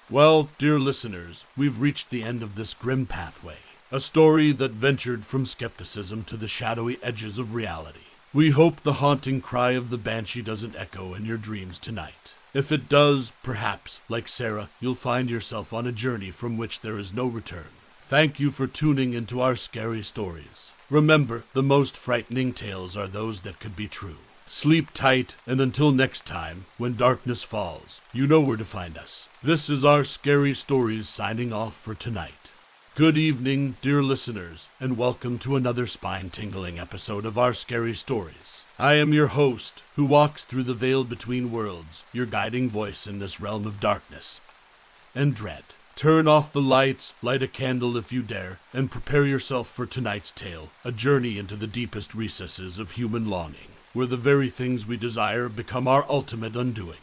Well, dear listeners, we've reached the end of this grim pathway, a story that ventured from skepticism to the shadowy edges of reality. We hope the haunting cry of the Banshee doesn't echo in your dreams tonight. If it does, perhaps, like Sarah, you'll find yourself on a journey from which there is no return. Thank you for tuning into our scary stories. Remember, the most frightening tales are those that could be true. Sleep tight, and until next time, when darkness falls, you know where to find us. This is our Scary Stories signing off for tonight. Good evening, dear listeners, and welcome to another spine-tingling episode of our Scary Stories. I am your host, who walks through the veil between worlds, your guiding voice in this realm of darkness and dread. Turn off the lights, light a candle if you dare, and prepare yourself for tonight's tale, a journey into the deepest recesses of human longing, where the very things we desire become our ultimate undoing.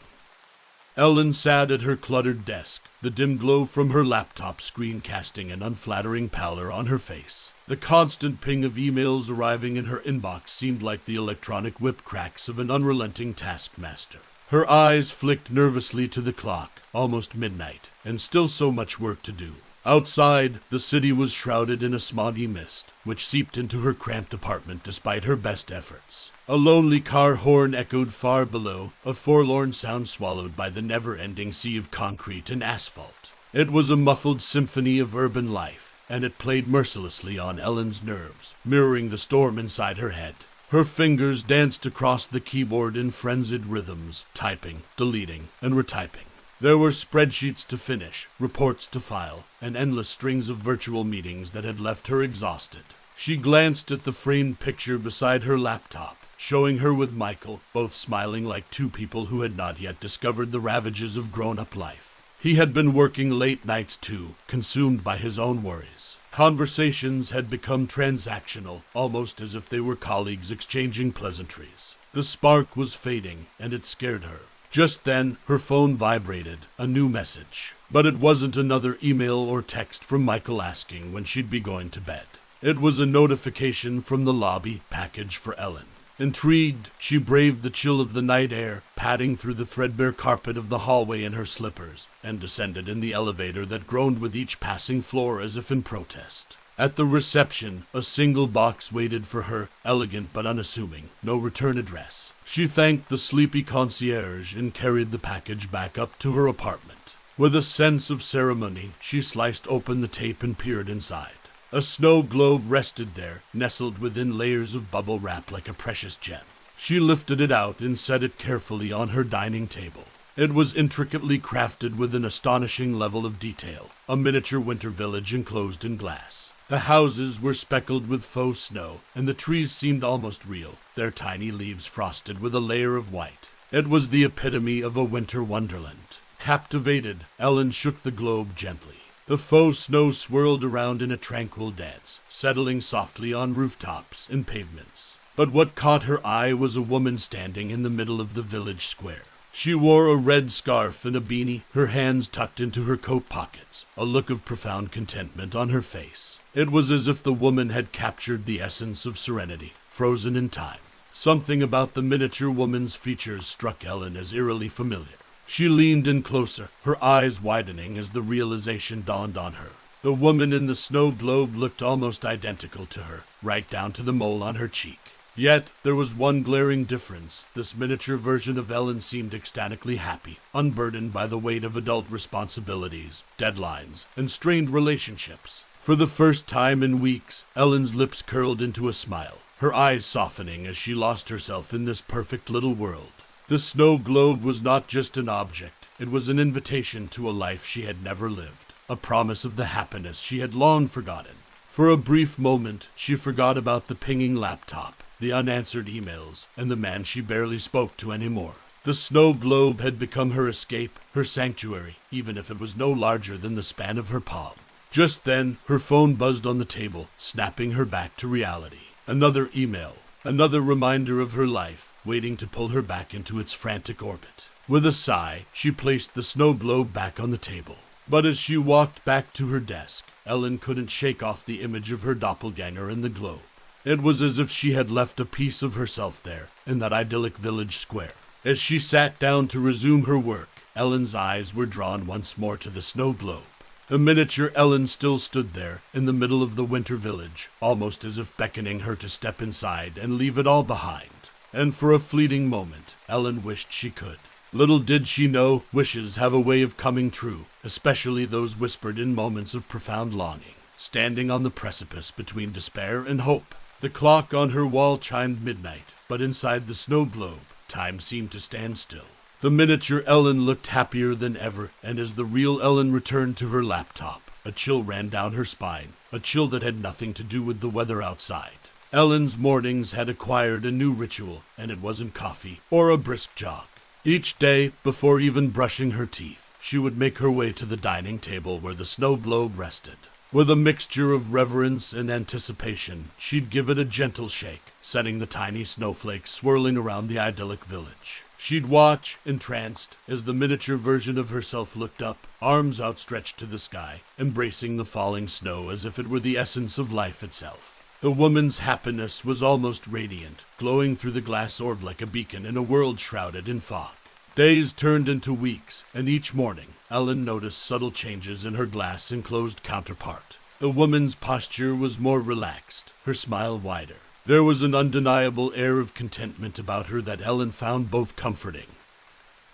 Ellen sat at her cluttered desk, the dim glow from her laptop screen casting an unflattering pallor on her face. The constant ping of emails arriving in her inbox seemed like the electronic whip cracks of an unrelenting taskmaster. Her eyes flicked nervously to the clock, almost midnight, and still so much work to do. Outside, the city was shrouded in a smoggy mist, which seeped into her cramped apartment despite her best efforts. A lonely car horn echoed far below, a forlorn sound swallowed by the never-ending sea of concrete and asphalt. It was a muffled symphony of urban life, and it played mercilessly on Ellen's nerves, mirroring the storm inside her head. Her fingers danced across the keyboard in frenzied rhythms, typing, deleting, and retyping. There were spreadsheets to finish, reports to file, and endless strings of virtual meetings that had left her exhausted. She glanced at the framed picture beside her laptop, showing her with Michael, both smiling like two people who had not yet discovered the ravages of grown-up life. He had been working late nights too, consumed by his own worries. Conversations had become transactional, almost as if they were colleagues exchanging pleasantries. The spark was fading, and it scared her. Just then, her phone vibrated, a new message. But it wasn't another email or text from Michael asking when she'd be going to bed. It was a notification from the lobby, package for Ellen. Intrigued, she braved the chill of the night air, padding through the threadbare carpet of the hallway in her slippers, and descended in the elevator that groaned with each passing floor as if in protest. At the reception, a single box waited for her, elegant but unassuming, no return address. She thanked the sleepy concierge and carried the package back up to her apartment. With a sense of ceremony, she sliced open the tape and peered inside. A snow globe rested there, nestled within layers of bubble wrap like a precious gem. She lifted it out and set it carefully on her dining table. It was intricately crafted with an astonishing level of detail, a miniature winter village enclosed in glass. The houses were speckled with faux snow, and the trees seemed almost real, their tiny leaves frosted with a layer of white. It was the epitome of a winter wonderland. Captivated, Ellen shook the globe gently. The faux snow swirled around in a tranquil dance, settling softly on rooftops and pavements. But what caught her eye was a woman standing in the middle of the village square. She wore a red scarf and a beanie, her hands tucked into her coat pockets, a look of profound contentment on her face. It was as if the woman had captured the essence of serenity, frozen in time. Something about the miniature woman's features struck Ellen as eerily familiar. She leaned in closer, her eyes widening as the realization dawned on her. The woman in the snow globe looked almost identical to her, right down to the mole on her cheek. Yet, there was one glaring difference. This miniature version of Ellen seemed ecstatically happy, unburdened by the weight of adult responsibilities, deadlines, and strained relationships. For the first time in weeks, Ellen's lips curled into a smile, her eyes softening as she lost herself in this perfect little world. The snow globe was not just an object, it was an invitation to a life she had never lived, a promise of the happiness she had long forgotten. For a brief moment, she forgot about the pinging laptop, the unanswered emails, and the man she barely spoke to anymore. The snow globe had become her escape, her sanctuary, even if it was no larger than the span of her palm. Just then, her phone buzzed on the table, snapping her back to reality. Another email, another reminder of her life, waiting to pull her back into its frantic orbit. With a sigh, she placed the snow globe back on the table. But as she walked back to her desk, Ellen couldn't shake off the image of her doppelganger in the globe. It was as if she had left a piece of herself there, in that idyllic village square. As she sat down to resume her work, Ellen's eyes were drawn once more to the snow globe. The miniature Ellen still stood there, in the middle of the winter village, almost as if beckoning her to step inside and leave it all behind. And for a fleeting moment, Ellen wished she could. Little did she know, wishes have a way of coming true, especially those whispered in moments of profound longing, standing on the precipice between despair and hope. The clock on her wall chimed midnight, but inside the snow globe, time seemed to stand still. The miniature Ellen looked happier than ever, and as the real Ellen returned to her laptop, a chill ran down her spine, a chill that had nothing to do with the weather outside. Ellen's mornings had acquired a new ritual, and it wasn't coffee or a brisk jog. Each day, before even brushing her teeth, she would make her way to the dining table where the snow globe rested. With a mixture of reverence and anticipation, she'd give it a gentle shake, setting the tiny snowflakes swirling around the idyllic village. She'd watch, entranced, as the miniature version of herself looked up, arms outstretched to the sky, embracing the falling snow as if it were the essence of life itself. The woman's happiness was almost radiant, glowing through the glass orb like a beacon in a world shrouded in fog. Days turned into weeks, and each morning, Ellen noticed subtle changes in her glass-enclosed counterpart. The woman's posture was more relaxed, her smile wider. There was an undeniable air of contentment about her that Ellen found both comforting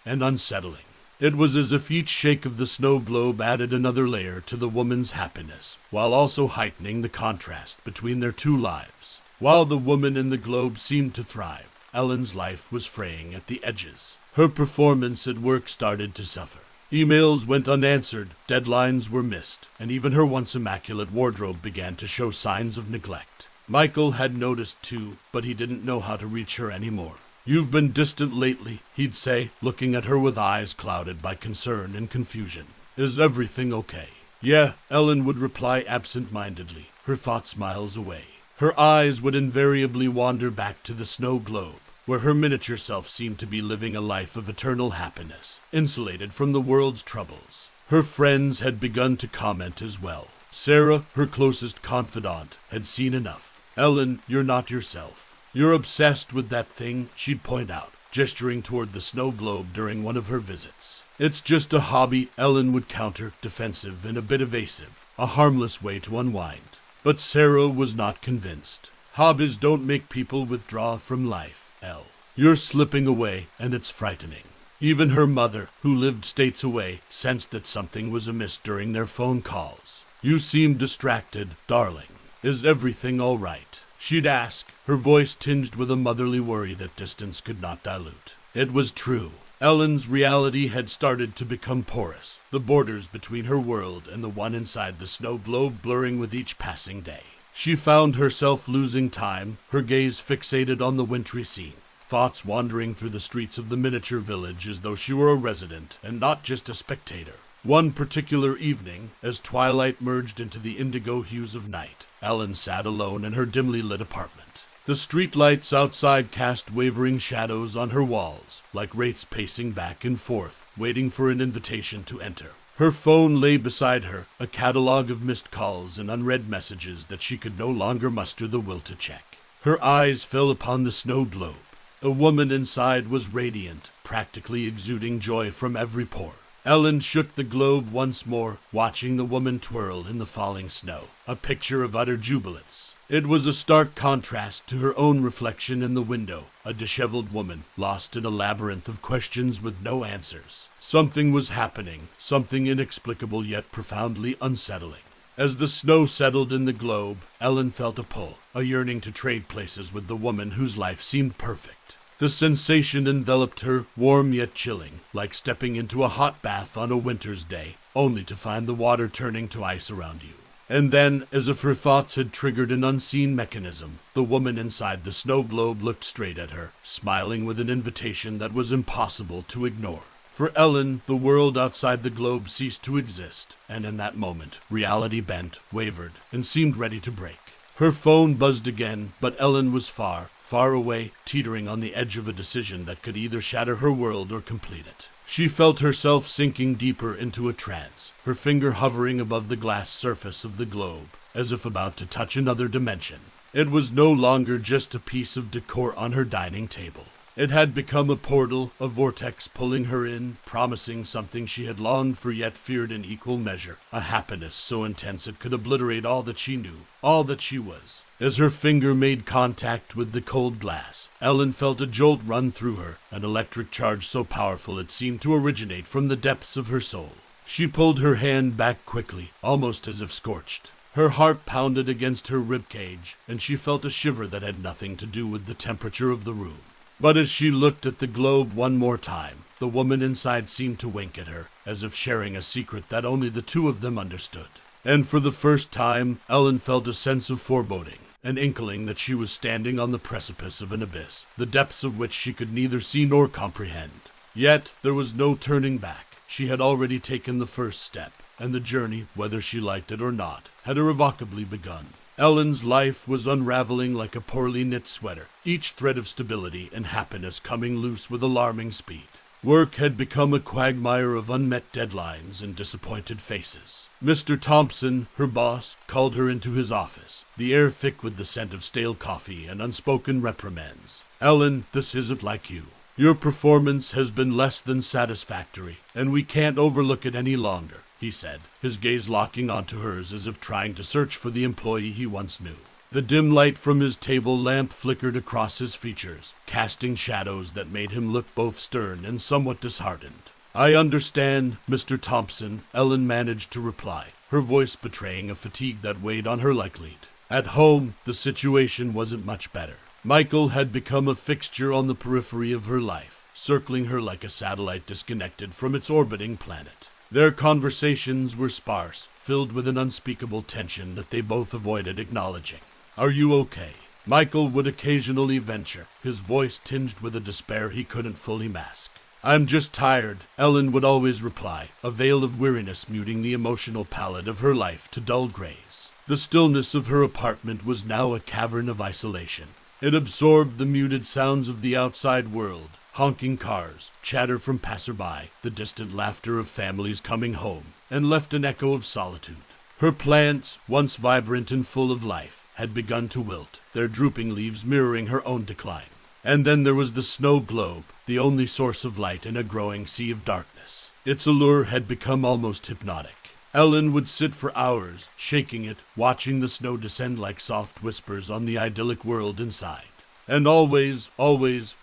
and unsettling. It was as if each shake of the snow globe added another layer to the woman's happiness, while also heightening the contrast between their two lives. While the woman in the globe seemed to thrive, Ellen's life was fraying at the edges. Her performance at work started to suffer. Emails went unanswered, deadlines were missed, and even her once immaculate wardrobe began to show signs of neglect. Michael had noticed too, but he didn't know how to reach her anymore. "You've been distant lately," he'd say, looking at her with eyes clouded by concern and confusion. "Is everything okay?" "Yeah," Ellen would reply absent-mindedly, her thoughts miles away. Her eyes would invariably wander back to the snow globe, where her miniature self seemed to be living a life of eternal happiness, insulated from the world's troubles. Her friends had begun to comment as well. Sarah, her closest confidant, had seen enough. "Ellen, you're not yourself. You're obsessed with that thing," she'd point out, gesturing toward the snow globe during one of her visits. "It's just a hobby," Ellen would counter, defensive and a bit evasive, a harmless way to unwind. But Sarah was not convinced. "Hobbies don't make people withdraw from life, Elle. You're slipping away, and it's frightening." Even her mother, who lived states away, sensed that something was amiss during their phone calls. "You seem distracted, darling. Is everything all right?" she'd ask, her voice tinged with a motherly worry that distance could not dilute. It was true. Ellen's reality had started to become porous, the borders between her world and the one inside the snow globe blurring with each passing day. She found herself losing time, her gaze fixated on the wintry scene, thoughts wandering through the streets of the miniature village as though she were a resident and not just a spectator. One particular evening, as twilight merged into the indigo hues of night, Ellen sat alone in her dimly lit apartment. The streetlights outside cast wavering shadows on her walls, like wraiths pacing back and forth, waiting for an invitation to enter. Her phone lay beside her, a catalog of missed calls and unread messages that she could no longer muster the will to check. Her eyes fell upon the snow globe. A woman inside was radiant, practically exuding joy from every pore. Ellen shook the globe once more, watching the woman twirl in the falling snow, a picture of utter jubilance. It was a stark contrast to her own reflection in the window, a disheveled woman, lost in a labyrinth of questions with no answers. Something was happening, something inexplicable yet profoundly unsettling. As the snow settled in the globe, Ellen felt a pull, a yearning to trade places with the woman whose life seemed perfect. The sensation enveloped her, warm yet chilling, like stepping into a hot bath on a winter's day, only to find the water turning to ice around you. And then, as if her thoughts had triggered an unseen mechanism, the woman inside the snow globe looked straight at her, smiling with an invitation that was impossible to ignore. For Ellen, the world outside the globe ceased to exist, and in that moment, reality bent, wavered, and seemed ready to break. Her phone buzzed again, but Ellen was far away, teetering on the edge of a decision that could either shatter her world or complete it. She felt herself sinking deeper into a trance, her finger hovering above the glass surface of the globe, as if about to touch another dimension. It was no longer just a piece of decor on her dining table. It had become a portal, a vortex pulling her in, promising something she had longed for yet feared in equal measure, a happiness so intense it could obliterate all that she knew, all that she was. As her finger made contact with the cold glass, Ellen felt a jolt run through her, an electric charge so powerful it seemed to originate from the depths of her soul. She pulled her hand back quickly, almost as if scorched. Her heart pounded against her ribcage, and she felt a shiver that had nothing to do with the temperature of the room. But as she looked at the globe one more time, the woman inside seemed to wink at her, as if sharing a secret that only the two of them understood. And for the first time, Ellen felt a sense of foreboding, an inkling that she was standing on the precipice of an abyss, the depths of which she could neither see nor comprehend. Yet there was no turning back. She had already taken the first step, and the journey, whether she liked it or not, had irrevocably begun. Ellen's life was unraveling like a poorly knit sweater, each thread of stability and happiness coming loose with alarming speed. Work had become a quagmire of unmet deadlines and disappointed faces. Mr. Thompson, her boss, called her into his office, the air thick with the scent of stale coffee and unspoken reprimands. "Ellen, this isn't like you. Your performance has been less than satisfactory, and we can't overlook it any longer," he said, his gaze locking onto hers as if trying to search for the employee he once knew. The dim light from his table lamp flickered across his features, casting shadows that made him look both stern and somewhat disheartened. "I understand, Mr. Thompson," Ellen managed to reply, her voice betraying a fatigue that weighed on her like lead. At home, the situation wasn't much better. Michael had become a fixture on the periphery of her life, circling her like a satellite disconnected from its orbiting planet. Their conversations were sparse, filled with an unspeakable tension that they both avoided acknowledging. "Are you okay?" Michael would occasionally venture, his voice tinged with a despair he couldn't fully mask. "I'm just tired," Ellen would always reply, a veil of weariness muting the emotional palette of her life to dull grays. The stillness of her apartment was now a cavern of isolation. It absorbed the muted sounds of the outside world, honking cars, chatter from passerby, the distant laughter of families coming home, and left an echo of solitude. Her plants, once vibrant and full of life, had begun to wilt, their drooping leaves mirroring her own decline. And then there was the snow globe, the only source of light in a growing sea of darkness. Its allure had become almost hypnotic. Ellen would sit for hours, shaking it, watching the snow descend like soft whispers on the idyllic world inside. And always,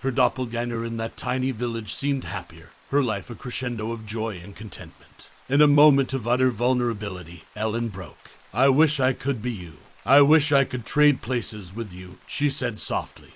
her doppelganger in that tiny village seemed happier, her life a crescendo of joy and contentment. In a moment of utter vulnerability, Ellen broke. "I wish I could be you. I wish I could trade places with you," she said softly.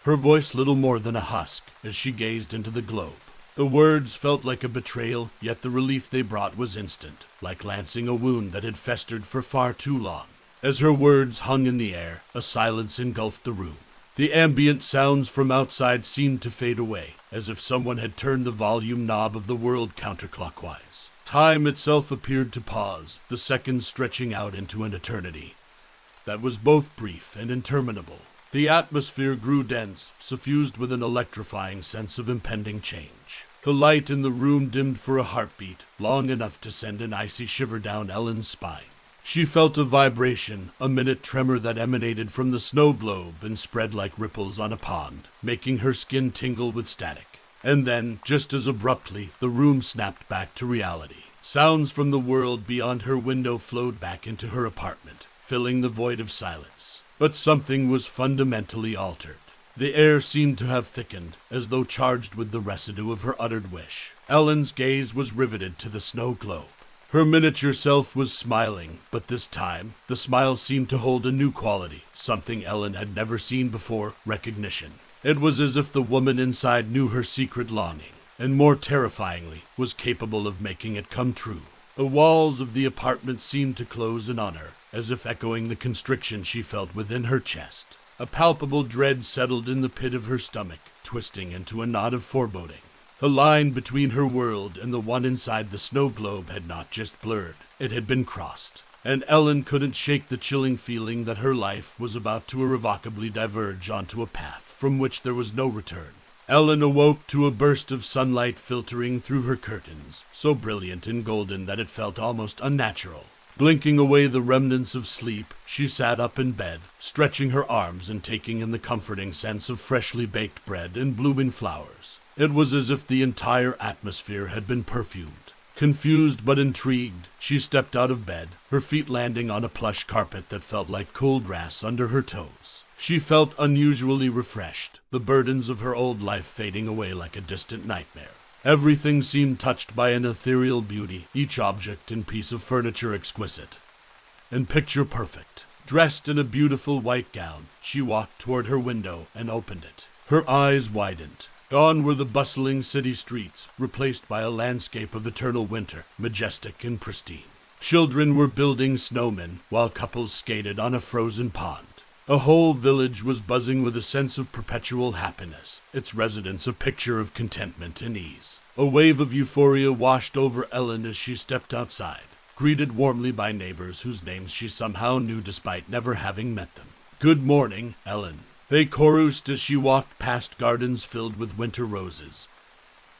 Her voice little more than a husk as she gazed into the globe. The words felt like a betrayal, yet the relief they brought was instant, like lancing a wound that had festered for far too long. As her words hung in the air, a silence engulfed the room. The ambient sounds from outside seemed to fade away, as if someone had turned the volume knob of the world counterclockwise. Time itself appeared to pause, the seconds stretching out into an eternity that was both brief and interminable. The atmosphere grew dense, suffused with an electrifying sense of impending change. The light in the room dimmed for a heartbeat, long enough to send an icy shiver down Ellen's spine. She felt a vibration, a minute tremor that emanated from the snow globe and spread like ripples on a pond, making her skin tingle with static. And then, just as abruptly, the room snapped back to reality. Sounds from the world beyond her window flowed back into her apartment, filling the void of silence. But something was fundamentally altered. The air seemed to have thickened, as though charged with the residue of her uttered wish. Ellen's gaze was riveted to the snow globe. Her miniature self was smiling, but this time, the smile seemed to hold a new quality, something Ellen had never seen before: recognition. It was as if the woman inside knew her secret longing, and more terrifyingly, was capable of making it come true. The walls of the apartment seemed to close in on her, as if echoing the constriction she felt within her chest. A palpable dread settled in the pit of her stomach, twisting into a knot of foreboding. The line between her world and the one inside the snow globe had not just blurred, it had been crossed. And Ellen couldn't shake the chilling feeling that her life was about to irrevocably diverge onto a path from which there was no return. Ellen awoke to a burst of sunlight filtering through her curtains, so brilliant and golden that it felt almost unnatural. Blinking away the remnants of sleep, she sat up in bed, stretching her arms and taking in the comforting sense of freshly baked bread and blooming flowers. It was as if the entire atmosphere had been perfumed. Confused but intrigued, she stepped out of bed, her feet landing on a plush carpet that felt like cool grass under her toes. She felt unusually refreshed, the burdens of her old life fading away like a distant nightmare. Everything seemed touched by an ethereal beauty, each object and piece of furniture exquisite and picture perfect. Dressed in a beautiful white gown, she walked toward her window and opened it. Her eyes widened. Gone were the bustling city streets, replaced by a landscape of eternal winter, majestic and pristine. Children were building snowmen, while couples skated on a frozen pond. A whole village was buzzing with a sense of perpetual happiness, its residents a picture of contentment and ease. A wave of euphoria washed over Ellen as she stepped outside, greeted warmly by neighbors whose names she somehow knew despite never having met them. "Good morning, Ellen," they chorused as she walked past gardens filled with winter roses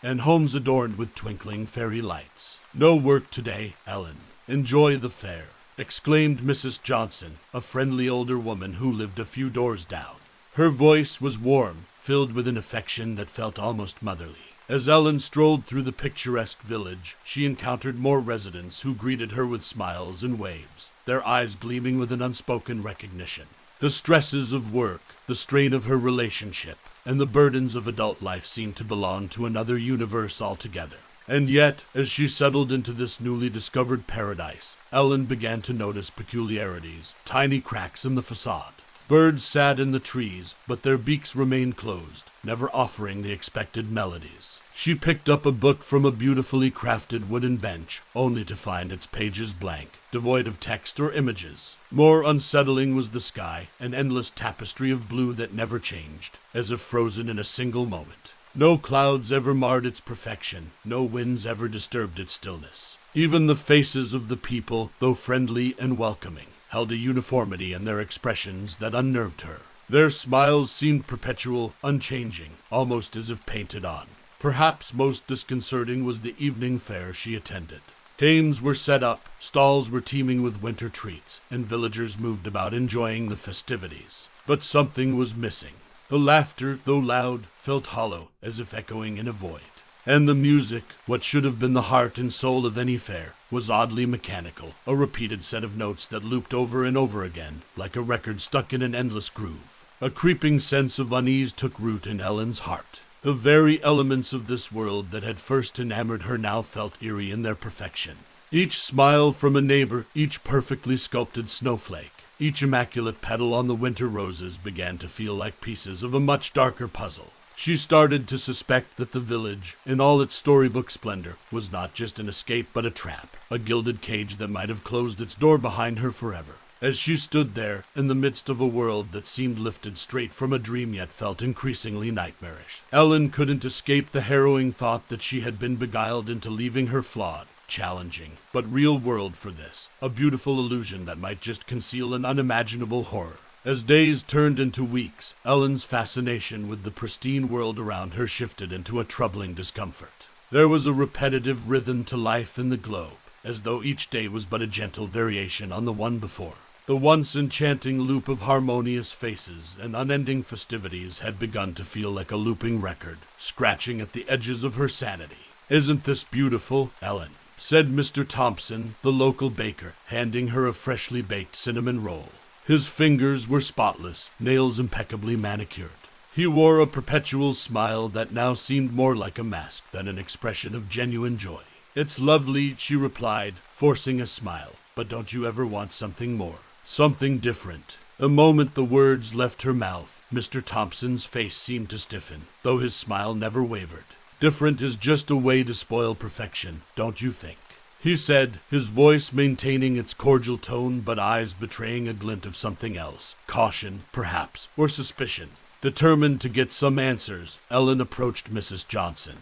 and homes adorned with twinkling fairy lights. "No work today, Ellen. Enjoy the fair," exclaimed Mrs. Johnson, a friendly older woman who lived a few doors down. Her voice was warm, filled with an affection that felt almost motherly. As Ellen strolled through the picturesque village, she encountered more residents who greeted her with smiles and waves, their eyes gleaming with an unspoken recognition. The stresses of work, the strain of her relationship, and the burdens of adult life seemed to belong to another universe altogether. And yet, as she settled into this newly discovered paradise, Ellen began to notice peculiarities, tiny cracks in the facade. Birds sat in the trees, but their beaks remained closed, never offering the expected melodies. She picked up a book from a beautifully crafted wooden bench, only to find its pages blank, devoid of text or images. More unsettling was the sky, an endless tapestry of blue that never changed, as if frozen in a single moment. No clouds ever marred its perfection, no winds ever disturbed its stillness. Even the faces of the people, though friendly and welcoming, held a uniformity in their expressions that unnerved her. Their smiles seemed perpetual, unchanging, almost as if painted on. Perhaps most disconcerting was the evening fair she attended. Tames were set up, stalls were teeming with winter treats, and villagers moved about enjoying the festivities. But something was missing. The laughter, though loud, felt hollow, as if echoing in a void. And the music, what should have been the heart and soul of any fair, was oddly mechanical, a repeated set of notes that looped over and over again, like a record stuck in an endless groove. A creeping sense of unease took root in Ellen's heart. The very elements of this world that had first enamored her now felt eerie in their perfection. Each smile from a neighbor, each perfectly sculpted snowflake, each immaculate petal on the winter roses began to feel like pieces of a much darker puzzle. She started to suspect that the village, in all its storybook splendor, was not just an escape but a trap, a gilded cage that might have closed its door behind her forever. As she stood there, in the midst of a world that seemed lifted straight from a dream yet felt increasingly nightmarish, Ellen couldn't escape the harrowing thought that she had been beguiled into leaving her flawed, challenging, but real world for this, a beautiful illusion that might just conceal an unimaginable horror. As days turned into weeks, Ellen's fascination with the pristine world around her shifted into a troubling discomfort. There was a repetitive rhythm to life in the globe, as though each day was but a gentle variation on the one before. The once enchanting loop of harmonious faces and unending festivities had begun to feel like a looping record, scratching at the edges of her sanity. "Isn't this beautiful, Ellen?" said Mr. Thompson, the local baker, handing her a freshly baked cinnamon roll. His fingers were spotless, nails impeccably manicured. He wore a perpetual smile that now seemed more like a mask than an expression of genuine joy. "It's lovely," she replied, forcing a smile, "but don't you ever want something more? Something different?" The moment the words left her mouth, Mr. Thompson's face seemed to stiffen, though his smile never wavered. "Different is just a way to spoil perfection, don't you think?" he said, his voice maintaining its cordial tone but eyes betraying a glint of something else, caution, perhaps, or suspicion. Determined to get some answers, Ellen approached Mrs. Johnson,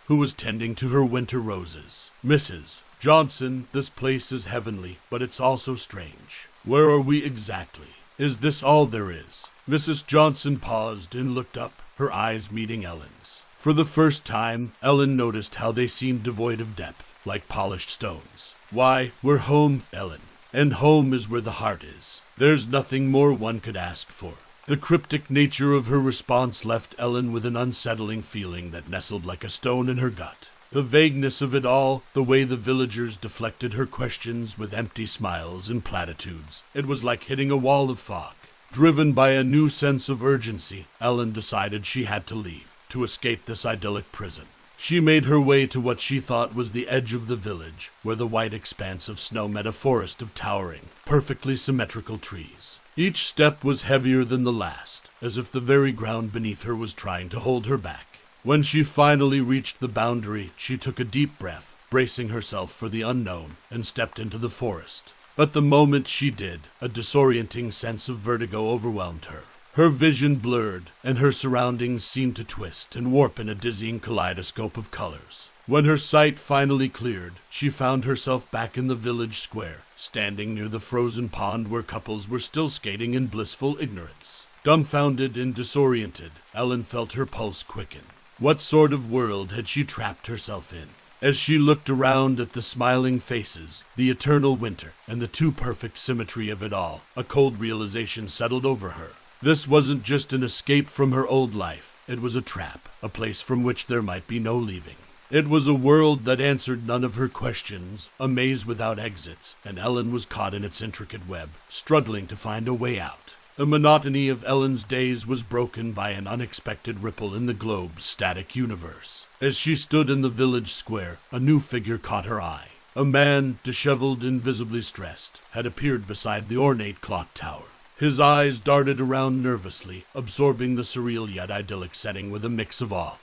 who was tending to her winter roses. "Mrs. Johnson, this place is heavenly, but it's also strange. Where are we exactly? Is this all there is?" Mrs. Johnson paused and looked up, her eyes meeting Ellen's. For the first time, Ellen noticed how they seemed devoid of depth, like polished stones. "Why, we're home, Ellen, and home is where the heart is. There's nothing more one could ask for." The cryptic nature of her response left Ellen with an unsettling feeling that nestled like a stone in her gut. The vagueness of it all, the way the villagers deflected her questions with empty smiles and platitudes, it was like hitting a wall of fog. Driven by a new sense of urgency, Ellen decided she had to leave, to escape this idyllic prison. She made her way to what she thought was the edge of the village, where the white expanse of snow met a forest of towering, perfectly symmetrical trees. Each step was heavier than the last, as if the very ground beneath her was trying to hold her back. When she finally reached the boundary, she took a deep breath, bracing herself for the unknown, and stepped into the forest. But the moment she did, a disorienting sense of vertigo overwhelmed her. Her vision blurred, and her surroundings seemed to twist and warp in a dizzying kaleidoscope of colors. When her sight finally cleared, she found herself back in the village square, standing near the frozen pond where couples were still skating in blissful ignorance. Dumbfounded and disoriented, Ellen felt her pulse quicken. What sort of world had she trapped herself in? As she looked around at the smiling faces, the eternal winter, and the too perfect symmetry of it all, a cold realization settled over her. This wasn't just an escape from her old life. It was a trap, a place from which there might be no leaving. It was a world that answered none of her questions, a maze without exits, and Ellen was caught in its intricate web, struggling to find a way out. The monotony of Ellen's days was broken by an unexpected ripple in the globe's static universe. As she stood in the village square, a new figure caught her eye. A man, disheveled and visibly stressed, had appeared beside the ornate clock tower. His eyes darted around nervously, absorbing the surreal yet idyllic setting with a mix of awe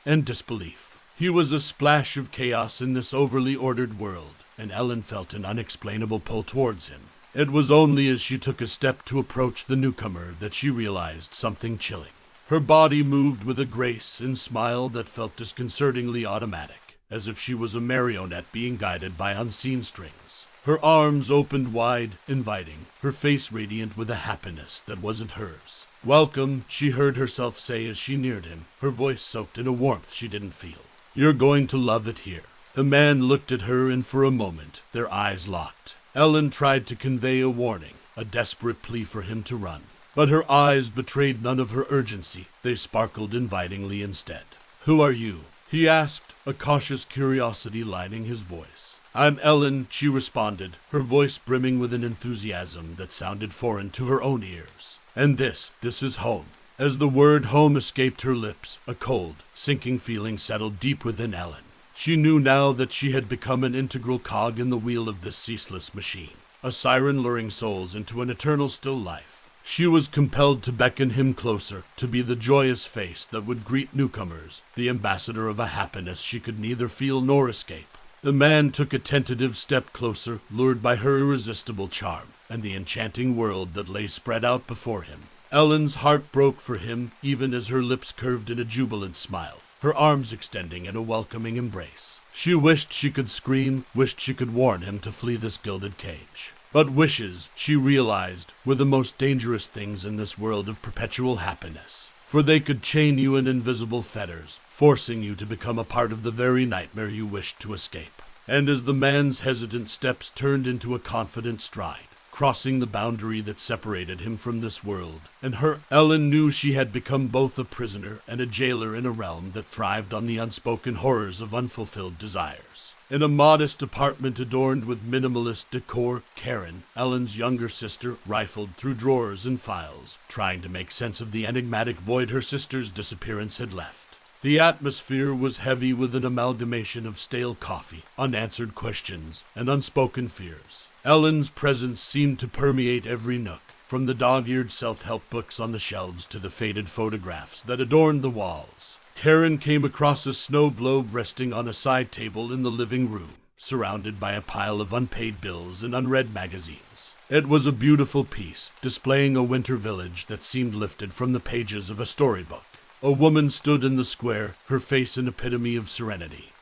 and disbelief. He was a splash of chaos in this overly ordered world, and Ellen felt an unexplainable pull towards him. It was only as she took a step to approach the newcomer that she realized something chilling. Her body moved with a grace and smile that felt disconcertingly automatic, as if she was a marionette being guided by unseen strings. Her arms opened wide, inviting, her face radiant with a happiness that wasn't hers. "Welcome," she heard herself say as she neared him, her voice soaked in a warmth she didn't feel. "You're going to love it here." The man looked at her, and for a moment, their eyes locked. Ellen tried to convey a warning, a desperate plea for him to run. But her eyes betrayed none of her urgency. They sparkled invitingly instead. "Who are you?" he asked, a cautious curiosity lining his voice. "I'm Ellen," she responded, her voice brimming with an enthusiasm that sounded foreign to her own ears. "And this is home." As the word home escaped her lips, a cold, sinking feeling settled deep within Ellen. She knew now that she had become an integral cog in the wheel of this ceaseless machine, a siren luring souls into an eternal still life. She was compelled to beckon him closer, to be the joyous face that would greet newcomers, the ambassador of a happiness she could neither feel nor escape. The man took a tentative step closer, lured by her irresistible charm, and the enchanting world that lay spread out before him. Ellen's heart broke for him, even as her lips curved in a jubilant smile, her arms extending in a welcoming embrace. She wished she could scream, wished she could warn him to flee this gilded cage. But wishes, she realized, were the most dangerous things in this world of perpetual happiness. For they could chain you in invisible fetters, forcing you to become a part of the very nightmare you wished to escape. And as the man's hesitant steps turned into a confident stride, crossing the boundary that separated him from this world, and her, Ellen knew she had become both a prisoner and a jailer in a realm that thrived on the unspoken horrors of unfulfilled desires. In a modest apartment adorned with minimalist decor, Karen, Ellen's younger sister, rifled through drawers and files, trying to make sense of the enigmatic void her sister's disappearance had left. The atmosphere was heavy with an amalgamation of stale coffee, unanswered questions, and unspoken fears. Ellen's presence seemed to permeate every nook, from the dog-eared self-help books on the shelves to the faded photographs that adorned the walls. Karen came across a snow globe resting on a side table in the living room, surrounded by a pile of unpaid bills and unread magazines. It was a beautiful piece, displaying a winter village that seemed lifted from the pages of a storybook. A woman stood in the square, her face an epitome of serenity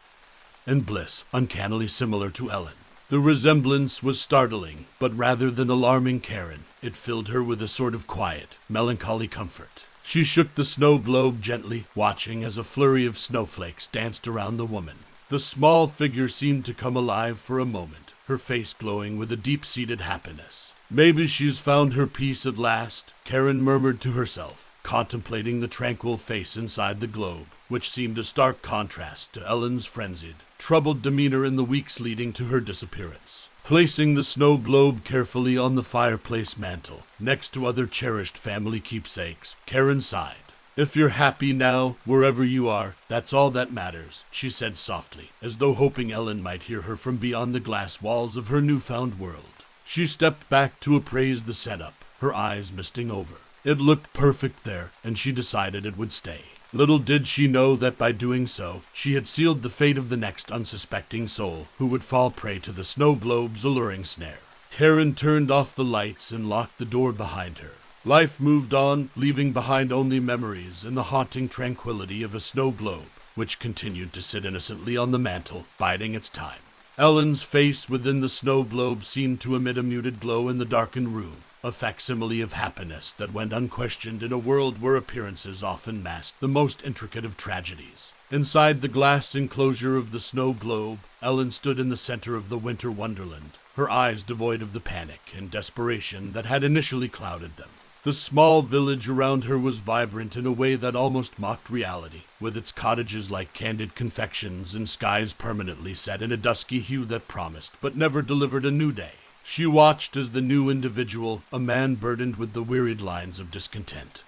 and bliss, uncannily similar to Ellen. The resemblance was startling, but rather than alarming Karen, it filled her with a sort of quiet, melancholy comfort. She shook the snow globe gently, watching as a flurry of snowflakes danced around the woman. The small figure seemed to come alive for a moment, her face glowing with a deep-seated happiness. "Maybe she's found her peace at last," Karen murmured to herself, contemplating the tranquil face inside the globe, which seemed a stark contrast to Ellen's frenzied, troubled demeanor in the weeks leading to her disappearance. Placing the snow globe carefully on the fireplace mantel, next to other cherished family keepsakes, Karen sighed. "If you're happy now, wherever you are, that's all that matters," she said softly, as though hoping Ellen might hear her from beyond the glass walls of her newfound world. She stepped back to appraise the setup, her eyes misting over. It looked perfect there, and she decided it would stay. Little did she know that by doing so, she had sealed the fate of the next unsuspecting soul who would fall prey to the snow globe's alluring snare. Karen turned off the lights and locked the door behind her. Life moved on, leaving behind only memories and the haunting tranquility of a snow globe, which continued to sit innocently on the mantel, biding its time. Ellen's face within the snow globe seemed to emit a muted glow in the darkened room, a facsimile of happiness that went unquestioned in a world where appearances often masked the most intricate of tragedies. Inside the glass enclosure of the snow globe, Ellen stood in the center of the winter wonderland, her eyes devoid of the panic and desperation that had initially clouded them. The small village around her was vibrant in a way that almost mocked reality, with its cottages like candid confections and skies permanently set in a dusky hue that promised but never delivered a new day. She watched as the new individual, a man burdened with the wearied lines of discontent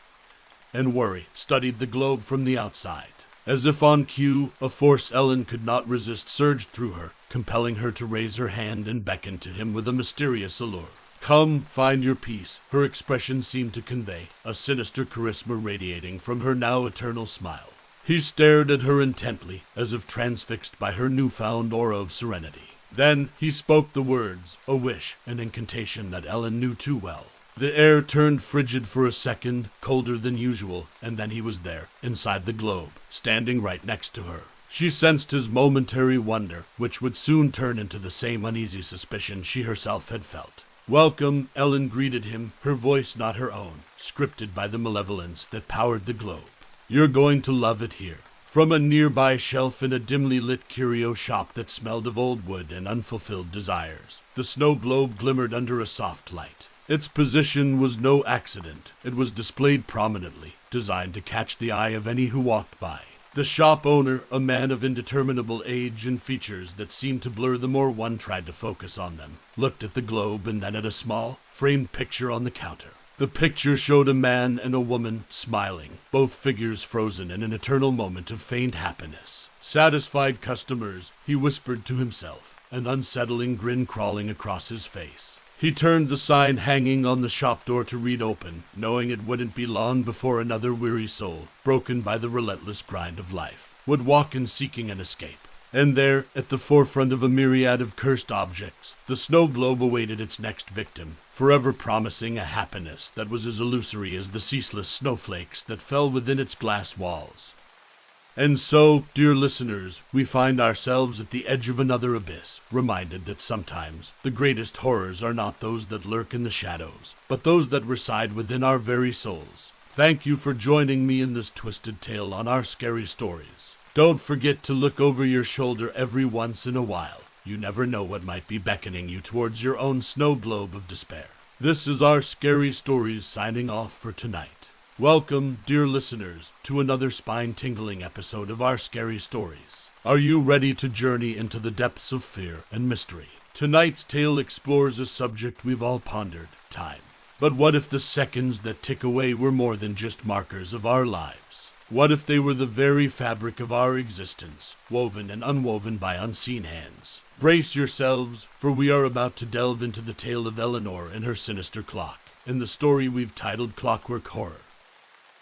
and worry, studied the globe from the outside. As if on cue, a force Ellen could not resist surged through her, compelling her to raise her hand and beckon to him with a mysterious allure. "Come, find your peace," her expression seemed to convey, a sinister charisma radiating from her now eternal smile. He stared at her intently, as if transfixed by her newfound aura of serenity. Then he spoke the words, a wish, an incantation that Ellen knew too well. The air turned frigid for a second, colder than usual, and then he was there, inside the globe, standing right next to her. She sensed his momentary wonder, which would soon turn into the same uneasy suspicion she herself had felt. "Welcome," Ellen greeted him, her voice not her own, scripted by the malevolence that powered the globe. "You're going to love it here." From a nearby shelf in a dimly lit curio shop that smelled of old wood and unfulfilled desires, the snow globe glimmered under a soft light. Its position was no accident. It was displayed prominently, designed to catch the eye of any who walked by. The shop owner, a man of indeterminable age and features that seemed to blur the more one tried to focus on them, looked at the globe and then at a small, framed picture on the counter. The picture showed a man and a woman smiling, both figures frozen in an eternal moment of feigned happiness. "Satisfied customers," he whispered to himself, an unsettling grin crawling across his face. He turned the sign hanging on the shop door to read open, knowing it wouldn't be long before another weary soul, broken by the relentless grind of life, would walk in seeking an escape. And there, at the forefront of a myriad of cursed objects, the snow globe awaited its next victim, forever promising a happiness that was as illusory as the ceaseless snowflakes that fell within its glass walls. And so, dear listeners, we find ourselves at the edge of another abyss, reminded that sometimes the greatest horrors are not those that lurk in the shadows, but those that reside within our very souls. Thank you for joining me in this twisted tale on our scary stories. Don't forget to look over your shoulder every once in a while. You never know what might be beckoning you towards your own snow globe of despair. This is our Scary Stories signing off for tonight. Welcome, dear listeners, to another spine-tingling episode of our Scary Stories. Are you ready to journey into the depths of fear and mystery? Tonight's tale explores a subject we've all pondered, time. But what if the seconds that tick away were more than just markers of our lives? What if they were the very fabric of our existence, woven and unwoven by unseen hands? Brace yourselves, for we are about to delve into the tale of Eleanor and her sinister clock, in the story we've titled Clockwork Horror.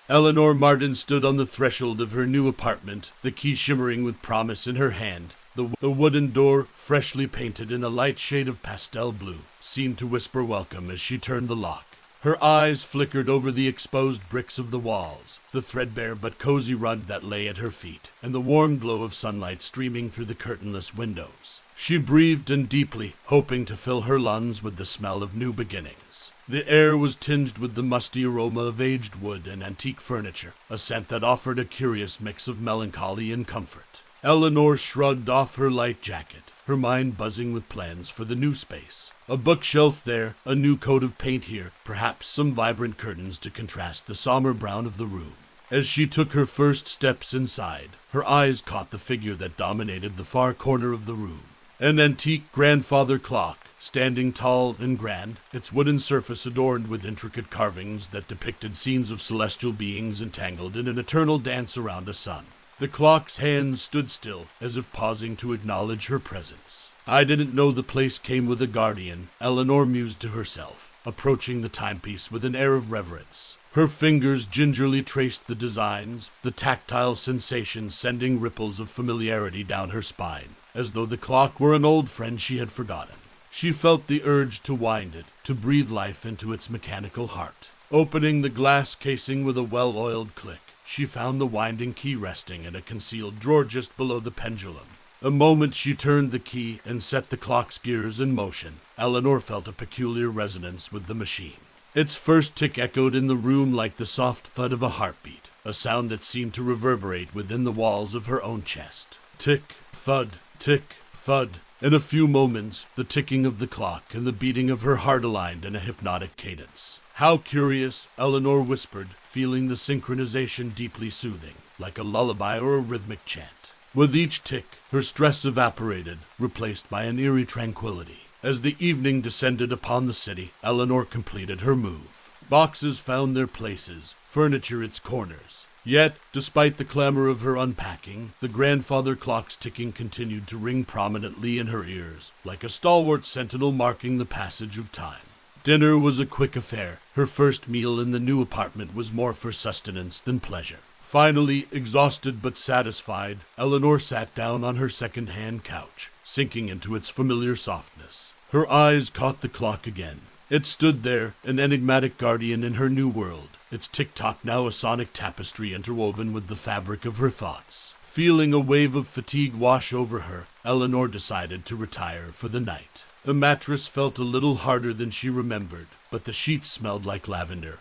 Eleanor Martin stood on the threshold of her new apartment, the key shimmering with promise in her hand. The wooden door, freshly painted in a light shade of pastel blue, seemed to whisper welcome as she turned the lock. Her eyes flickered over the exposed bricks of the walls, the threadbare but cozy rug that lay at her feet, and the warm glow of sunlight streaming through the curtainless windows. She breathed in deeply, hoping to fill her lungs with the smell of new beginnings. The air was tinged with the musty aroma of aged wood and antique furniture, a scent that offered a curious mix of melancholy and comfort. Eleanor shrugged off her light jacket, her mind buzzing with plans for the new space. A bookshelf there, a new coat of paint here, perhaps some vibrant curtains to contrast the somber brown of the room. As she took her first steps inside, her eyes caught the figure that dominated the far corner of the room. An antique grandfather clock, standing tall and grand, its wooden surface adorned with intricate carvings that depicted scenes of celestial beings entangled in an eternal dance around a sun. The clock's hands stood still, as if pausing to acknowledge her presence. "I didn't know the place came with a guardian," Eleanor mused to herself, approaching the timepiece with an air of reverence. Her fingers gingerly traced the designs, the tactile sensation sending ripples of familiarity down her spine, as though the clock were an old friend she had forgotten. She felt the urge to wind it, to breathe life into its mechanical heart. Opening the glass casing with a well-oiled click, she found the winding key resting in a concealed drawer just below the pendulum. The moment she turned the key and set the clock's gears in motion, Eleanor felt a peculiar resonance with the machine. Its first tick echoed in the room like the soft thud of a heartbeat, a sound that seemed to reverberate within the walls of her own chest. Tick, thud, tick, thud. In a few moments, the ticking of the clock and the beating of her heart aligned in a hypnotic cadence. "How curious," Eleanor whispered, feeling the synchronization deeply soothing, like a lullaby or a rhythmic chant. With each tick, her stress evaporated, replaced by an eerie tranquility. As the evening descended upon the city, Eleanor completed her move. Boxes found their places, furniture its corners. Yet, despite the clamor of her unpacking, the grandfather clock's ticking continued to ring prominently in her ears, like a stalwart sentinel marking the passage of time. Dinner was a quick affair. Her first meal in the new apartment was more for sustenance than pleasure. Finally, exhausted but satisfied, Eleanor sat down on her second-hand couch, sinking into its familiar softness. Her eyes caught the clock again. It stood there, an enigmatic guardian in her new world, its tick-tock now a sonic tapestry interwoven with the fabric of her thoughts. Feeling a wave of fatigue wash over her, Eleanor decided to retire for the night. The mattress felt a little harder than she remembered, but the sheets smelled like lavender.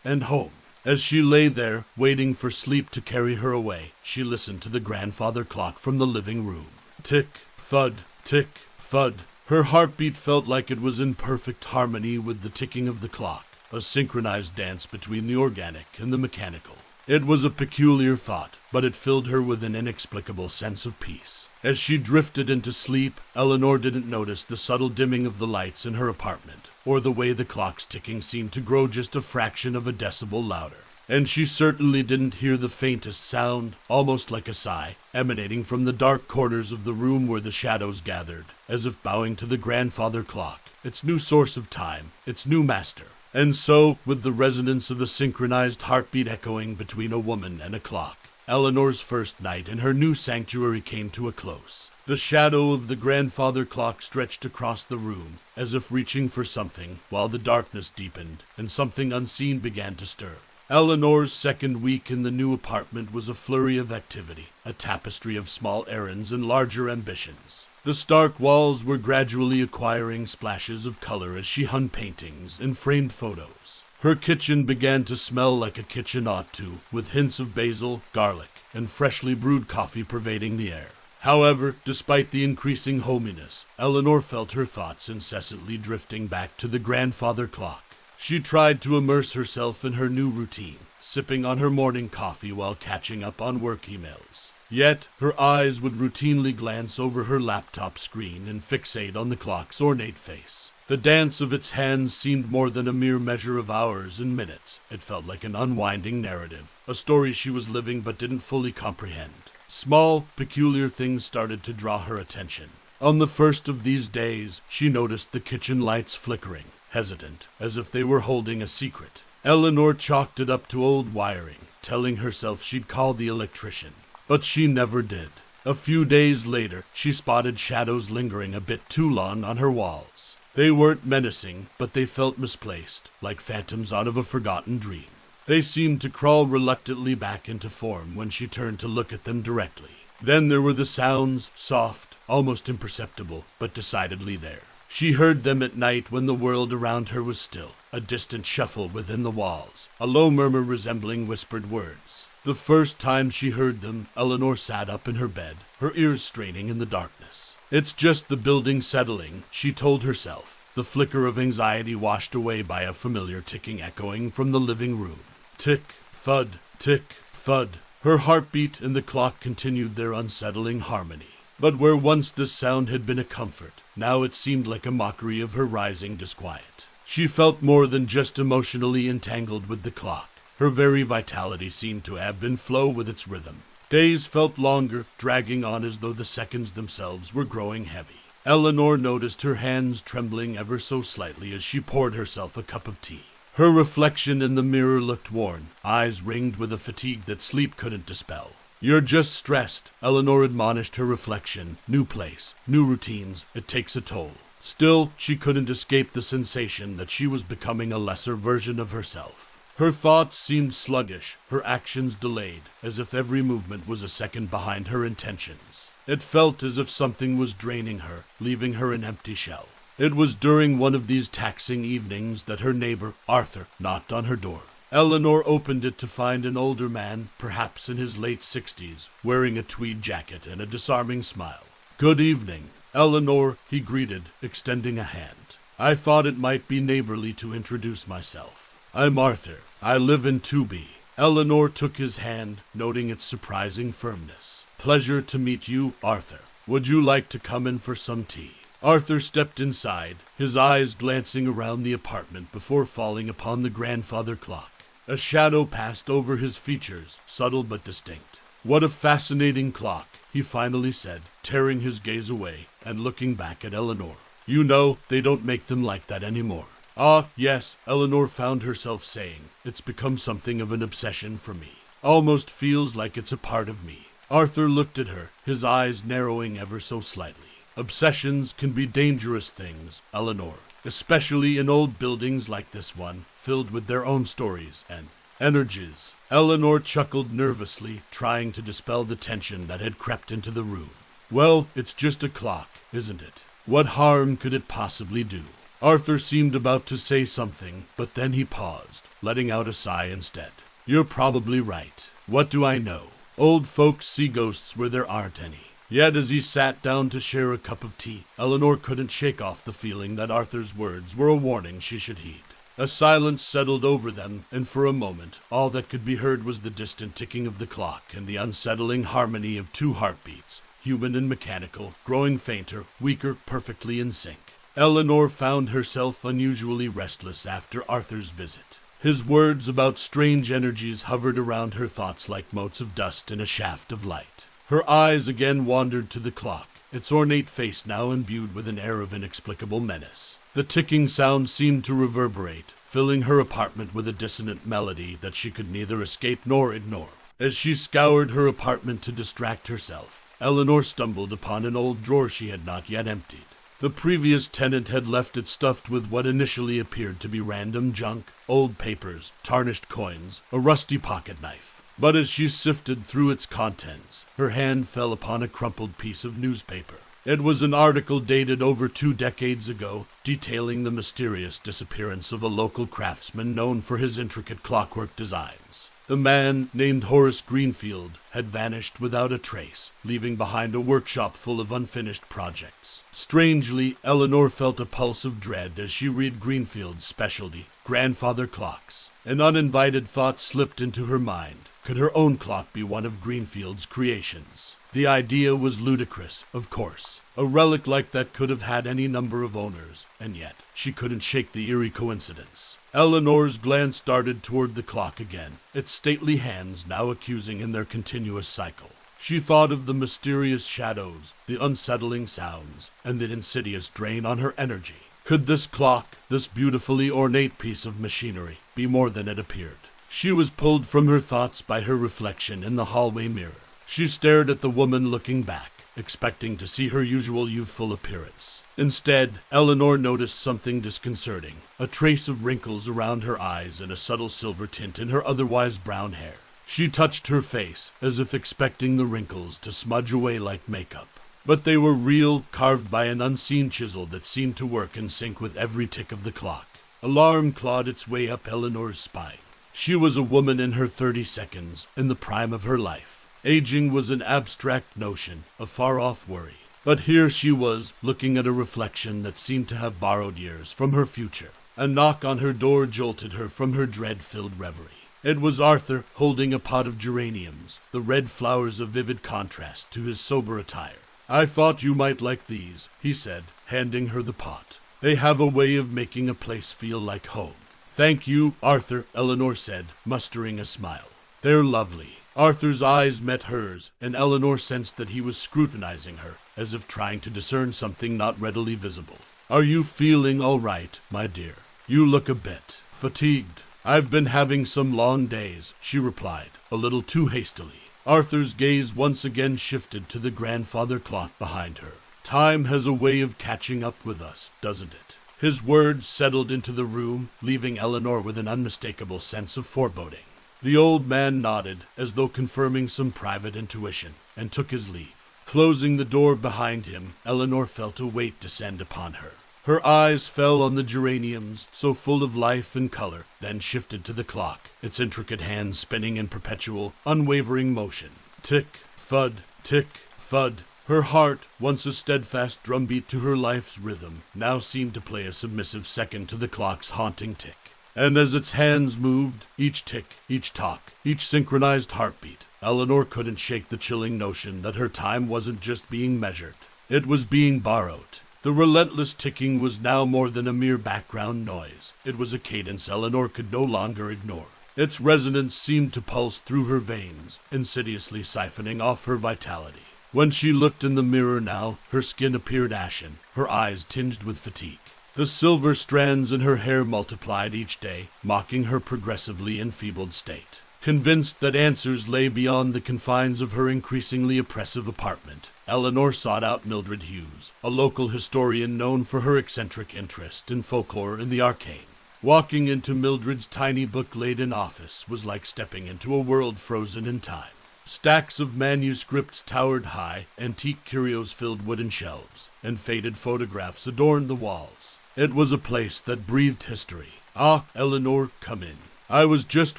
And home. As she lay there, waiting for sleep to carry her away, she listened to the grandfather clock from the living room. Tick, thud, tick, thud. Her heartbeat felt like it was in perfect harmony with the ticking of the clock, a synchronized dance between the organic and the mechanical. It was a peculiar thought, but it filled her with an inexplicable sense of peace. As she drifted into sleep, Eleanor didn't notice the subtle dimming of the lights in her apartment, or the way the clock's ticking seemed to grow just a fraction of a decibel louder. And she certainly didn't hear the faintest sound, almost like a sigh, emanating from the dark corners of the room where the shadows gathered, as if bowing to the grandfather clock, its new source of time, its new master. And so, with the resonance of the synchronized heartbeat echoing between a woman and a clock, Eleanor's first night in her new sanctuary came to a close. The shadow of the grandfather clock stretched across the room, as if reaching for something, while the darkness deepened, and something unseen began to stir. Eleanor's second week in the new apartment was a flurry of activity, a tapestry of small errands and larger ambitions. The stark walls were gradually acquiring splashes of color as she hung paintings and framed photos. Her kitchen began to smell like a kitchen ought to, with hints of basil, garlic, and freshly brewed coffee pervading the air. However, despite the increasing hominess, Eleanor felt her thoughts incessantly drifting back to the grandfather clock. She tried to immerse herself in her new routine, sipping on her morning coffee while catching up on work emails. Yet, her eyes would routinely glance over her laptop screen and fixate on the clock's ornate face. The dance of its hands seemed more than a mere measure of hours and minutes. It felt like an unwinding narrative, a story she was living but didn't fully comprehend. Small, peculiar things started to draw her attention. On the first of these days, she noticed the kitchen lights flickering, hesitant, as if they were holding a secret. Eleanor chalked it up to old wiring, telling herself she'd call the electrician. But she never did. A few days later, she spotted shadows lingering a bit too long on her walls. They weren't menacing, but they felt misplaced, like phantoms out of a forgotten dream. They seemed to crawl reluctantly back into form when she turned to look at them directly. Then there were the sounds, soft, almost imperceptible, but decidedly there. She heard them at night when the world around her was still, a distant shuffle within the walls, a low murmur resembling whispered words. The first time she heard them, Eleanor sat up in her bed, her ears straining in the darkness. It's just the building settling, she told herself, the flicker of anxiety washed away by a familiar ticking echoing from the living room. Tick, thud, tick, thud. Her heartbeat and the clock continued their unsettling harmony. But where once this sound had been a comfort, now it seemed like a mockery of her rising disquiet. She felt more than just emotionally entangled with the clock. Her very vitality seemed to ebb and flow with its rhythm. Days felt longer, dragging on as though the seconds themselves were growing heavy. Eleanor noticed her hands trembling ever so slightly as she poured herself a cup of tea. Her reflection in the mirror looked worn, eyes ringed with a fatigue that sleep couldn't dispel. "You're just stressed," Eleanor admonished her reflection. "New place, new routines, it takes a toll." Still, she couldn't escape the sensation that she was becoming a lesser version of herself. Her thoughts seemed sluggish, her actions delayed, as if every movement was a second behind her intentions. It felt as if something was draining her, leaving her an empty shell. It was during one of these taxing evenings that her neighbor, Arthur, knocked on her door. Eleanor opened it to find an older man, perhaps in his late 60s, wearing a tweed jacket and a disarming smile. "Good evening, Eleanor," he greeted, extending a hand. "I thought it might be neighborly to introduce myself. I'm Arthur. I live in 2B. Eleanor took his hand, noting its surprising firmness. "Pleasure to meet you, Arthur. Would you like to come in for some tea?" Arthur stepped inside, his eyes glancing around the apartment before falling upon the grandfather clock. A shadow passed over his features, subtle but distinct. "What a fascinating clock," he finally said, tearing his gaze away and looking back at Eleanor. "You know, they don't make them like that anymore." "Ah, yes," Eleanor found herself saying. "It's become something of an obsession for me. Almost feels like it's a part of me." Arthur looked at her, his eyes narrowing ever so slightly. "Obsessions can be dangerous things, Eleanor, especially in old buildings like this one, filled with their own stories and energies." Eleanor chuckled nervously, trying to dispel the tension that had crept into the room. "Well, it's just a clock, isn't it? What harm could it possibly do?" Arthur seemed about to say something, but then he paused, letting out a sigh instead. "You're probably right. What do I know? Old folks see ghosts where there aren't any." Yet as he sat down to share a cup of tea, Eleanor couldn't shake off the feeling that Arthur's words were a warning she should heed. A silence settled over them, and for a moment, all that could be heard was the distant ticking of the clock and the unsettling harmony of two heartbeats, human and mechanical, growing fainter, weaker, perfectly in sync. Eleanor found herself unusually restless after Arthur's visit. His words about strange energies hovered around her thoughts like motes of dust in a shaft of light. Her eyes again wandered to the clock, its ornate face now imbued with an air of inexplicable menace. The ticking sound seemed to reverberate, filling her apartment with a dissonant melody that she could neither escape nor ignore. As she scoured her apartment to distract herself, Eleanor stumbled upon an old drawer she had not yet emptied. The previous tenant had left it stuffed with what initially appeared to be random junk, old papers, tarnished coins, a rusty pocket knife. But as she sifted through its contents, her hand fell upon a crumpled piece of newspaper. It was an article dated over 2 decades ago, detailing the mysterious disappearance of a local craftsman known for his intricate clockwork designs. The man, named Horace Greenfield, had vanished without a trace, leaving behind a workshop full of unfinished projects. Strangely, Eleanor felt a pulse of dread as she read Greenfield's specialty, grandfather clocks. An uninvited thought slipped into her mind. Could her own clock be one of Greenfield's creations? The idea was ludicrous, of course. A relic like that could have had any number of owners, and yet she couldn't shake the eerie coincidence. Eleanor's glance darted toward the clock again, its stately hands now accusing in their continuous cycle. She thought of the mysterious shadows, the unsettling sounds, and the insidious drain on her energy. Could this clock, this beautifully ornate piece of machinery, be more than it appeared? She was pulled from her thoughts by her reflection in the hallway mirror. She stared at the woman looking back, expecting to see her usual youthful appearance. Instead, Eleanor noticed something disconcerting, a trace of wrinkles around her eyes and a subtle silver tint in her otherwise brown hair. She touched her face, as if expecting the wrinkles to smudge away like makeup. But they were real, carved by an unseen chisel that seemed to work in sync with every tick of the clock. Alarm clawed its way up Eleanor's spine. She was a woman in her 32nds, in the prime of her life. Aging was an abstract notion, a far-off worry. But here she was, looking at a reflection that seemed to have borrowed years from her future. A knock on her door jolted her from her dread-filled reverie. It was Arthur, holding a pot of geraniums, the red flowers a vivid contrast to his sober attire. "I thought you might like these," he said, handing her the pot. "They have a way of making a place feel like home." "Thank you, Arthur," Eleanor said, mustering a smile. "They're lovely." Arthur's eyes met hers, and Eleanor sensed that he was scrutinizing her, as if trying to discern something not readily visible. "Are you feeling all right, my dear? You look a bit fatigued." "I've been having some long days," she replied, a little too hastily. Arthur's gaze once again shifted to the grandfather clock behind her. Time has a way of catching up with us, doesn't it? His words settled into the room, leaving Eleanor with an unmistakable sense of foreboding. The old man nodded, as though confirming some private intuition, and took his leave. Closing the door behind him, Eleanor felt a weight descend upon her. Her eyes fell on the geraniums, so full of life and color, then shifted to the clock, its intricate hands spinning in perpetual, unwavering motion. Tick, thud, tick, thud. Her heart, once a steadfast drumbeat to her life's rhythm, now seemed to play a submissive second to the clock's haunting tick. And as its hands moved, each tick, each tock, each synchronized heartbeat, Eleanor couldn't shake the chilling notion that her time wasn't just being measured. It was being borrowed. The relentless ticking was now more than a mere background noise. It was a cadence Eleanor could no longer ignore. Its resonance seemed to pulse through her veins, insidiously siphoning off her vitality. When she looked in the mirror now, her skin appeared ashen, her eyes tinged with fatigue. The silver strands in her hair multiplied each day, mocking her progressively enfeebled state. Convinced that answers lay beyond the confines of her increasingly oppressive apartment, Eleanor sought out Mildred Hughes, a local historian known for her eccentric interest in folklore and the arcane. Walking into Mildred's tiny book-laden office was like stepping into a world frozen in time. Stacks of manuscripts towered high, antique curios filled wooden shelves, and faded photographs adorned the walls. It was a place that breathed history. Ah, Eleanor, come in. I was just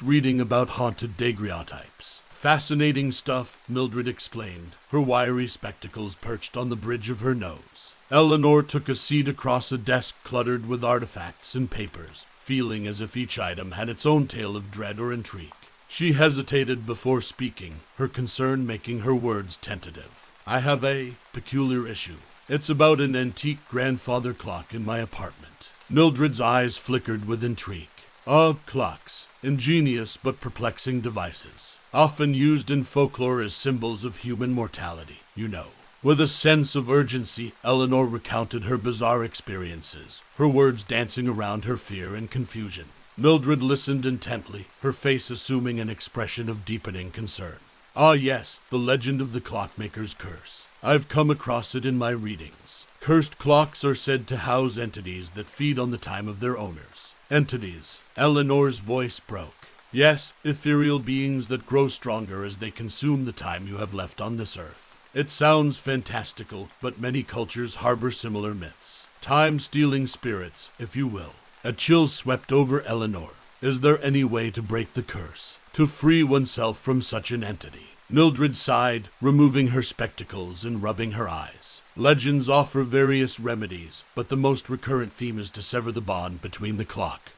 reading about haunted daguerreotypes. Fascinating stuff, Mildred exclaimed, her wiry spectacles perched on the bridge of her nose. Eleanor took a seat across a desk cluttered with artifacts and papers, feeling as if each item had its own tale of dread or intrigue. She hesitated before speaking, her concern making her words tentative. I have a peculiar issue. It's about an antique grandfather clock in my apartment. Mildred's eyes flickered with intrigue. Clocks. Ingenious but perplexing devices. Often used in folklore as symbols of human mortality, you know. With a sense of urgency, Eleanor recounted her bizarre experiences, her words dancing around her fear and confusion. Mildred listened intently, her face assuming an expression of deepening concern. Ah yes, the legend of the clockmaker's curse. I've come across it in my readings. Cursed clocks are said to house entities that feed on the time of their owners. Entities. Eleanor's voice broke. Yes, ethereal beings that grow stronger as they consume the time you have left on this earth. It sounds fantastical, but many cultures harbor similar myths. Time-stealing spirits, if you will. A chill swept over Eleanor. Is there any way to break the curse? To free oneself from such an entity? Mildred sighed, removing her spectacles and rubbing her eyes. Legends offer various remedies, but the most recurrent theme is to sever the bond between the clock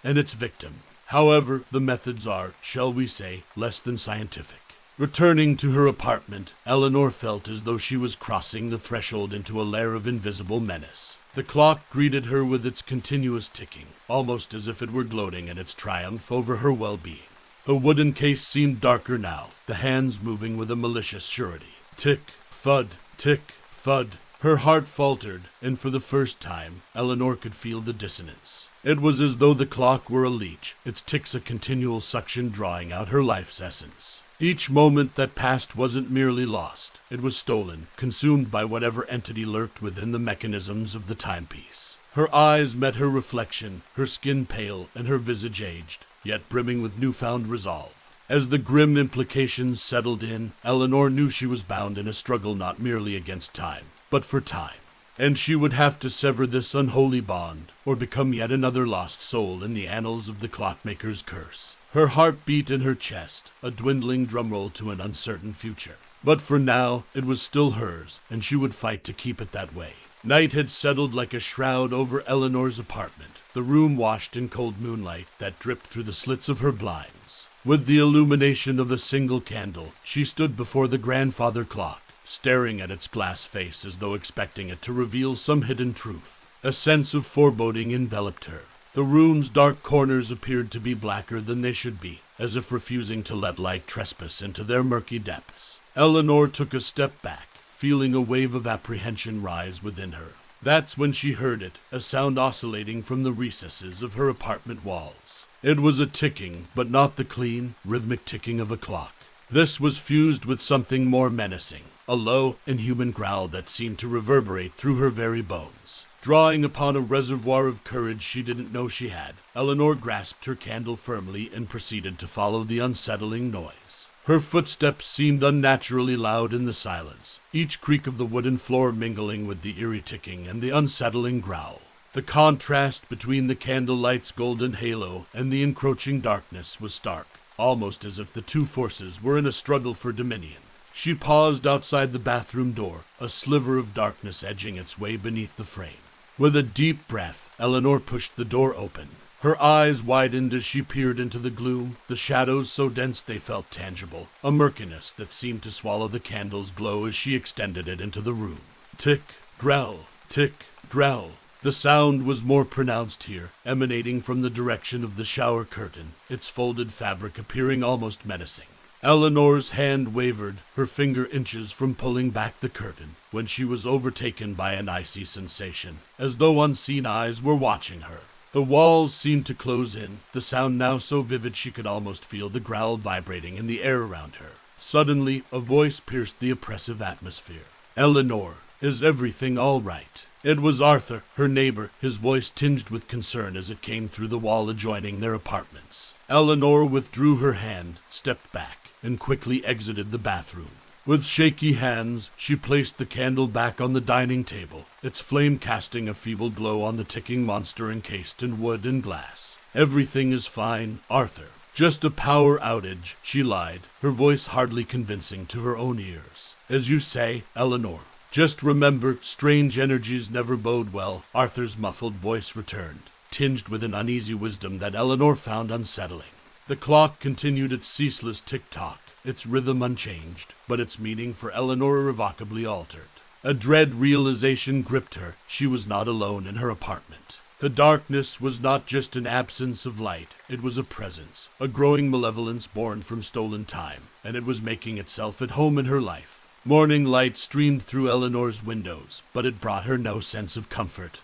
and its victim. However, the methods are, shall we say, less than scientific. Returning to her apartment, Eleanor felt as though she was crossing the threshold into a lair of invisible menace. The clock greeted her with its continuous ticking, almost as if it were gloating in its triumph over her well-being. The wooden case seemed darker now, the hands moving with a malicious surety. Tick, thud, tick, thud. Her heart faltered, and for the first time, Eleanor could feel the dissonance. It was as though the clock were a leech, its ticks a continual suction drawing out her life's essence. Each moment that passed wasn't merely lost. It was stolen, consumed by whatever entity lurked within the mechanisms of the timepiece. Her eyes met her reflection, her skin pale and her visage aged, yet brimming with newfound resolve. As the grim implications settled in, Eleanor knew she was bound in a struggle not merely against time, but for time. And she would have to sever this unholy bond, or become yet another lost soul in the annals of the clockmaker's curse. Her heart beat in her chest, a dwindling drumroll to an uncertain future. But for now, it was still hers, and she would fight to keep it that way. Night had settled like a shroud over Eleanor's apartment, the room washed in cold moonlight that dripped through the slits of her blinds. With the illumination of a single candle, she stood before the grandfather clock, staring at its glass face as though expecting it to reveal some hidden truth. A sense of foreboding enveloped her. The room's dark corners appeared to be blacker than they should be, as if refusing to let light trespass into their murky depths. Eleanor took a step back, feeling a wave of apprehension rise within her. That's when she heard it, a sound oscillating from the recesses of her apartment walls. It was a ticking, but not the clean, rhythmic ticking of a clock. This was fused with something more menacing, a low, inhuman growl that seemed to reverberate through her very bones. Drawing upon a reservoir of courage she didn't know she had, Eleanor grasped her candle firmly and proceeded to follow the unsettling noise. Her footsteps seemed unnaturally loud in the silence, each creak of the wooden floor mingling with the eerie ticking and the unsettling growl. The contrast between the candlelight's golden halo and the encroaching darkness was stark, almost as if the two forces were in a struggle for dominion. She paused outside the bathroom door, a sliver of darkness edging its way beneath the frame. With a deep breath, Eleanor pushed the door open. Her eyes widened as she peered into the gloom, the shadows so dense they felt tangible, a murkiness that seemed to swallow the candle's glow as she extended it into the room. Tick, grell, tick, grell. The sound was more pronounced here, emanating from the direction of the shower curtain, its folded fabric appearing almost menacing. Eleanor's hand wavered, her finger inches from pulling back the curtain, when she was overtaken by an icy sensation, as though unseen eyes were watching her. The walls seemed to close in, the sound now so vivid she could almost feel the growl vibrating in the air around her. Suddenly, a voice pierced the oppressive atmosphere. "Eleanor, is everything all right?" It was Arthur, her neighbor, his voice tinged with concern as it came through the wall adjoining their apartments. Eleanor withdrew her hand, stepped back, and quickly exited the bathroom. With shaky hands, she placed the candle back on the dining table, its flame casting a feeble glow on the ticking monster encased in wood and glass. "Everything is fine, Arthur. Just a power outage," she lied, her voice hardly convincing to her own ears. "As you say, Eleanor. Just remember, strange energies never bode well," Arthur's muffled voice returned, tinged with an uneasy wisdom that Eleanor found unsettling. The clock continued its ceaseless tick-tock, its rhythm unchanged, but its meaning for Eleanor irrevocably altered. A dread realization gripped her. She was not alone in her apartment. The darkness was not just an absence of light, it was a presence, a growing malevolence born from stolen time, and it was making itself at home in her life. Morning light streamed through Eleanor's windows, but it brought her no sense of comfort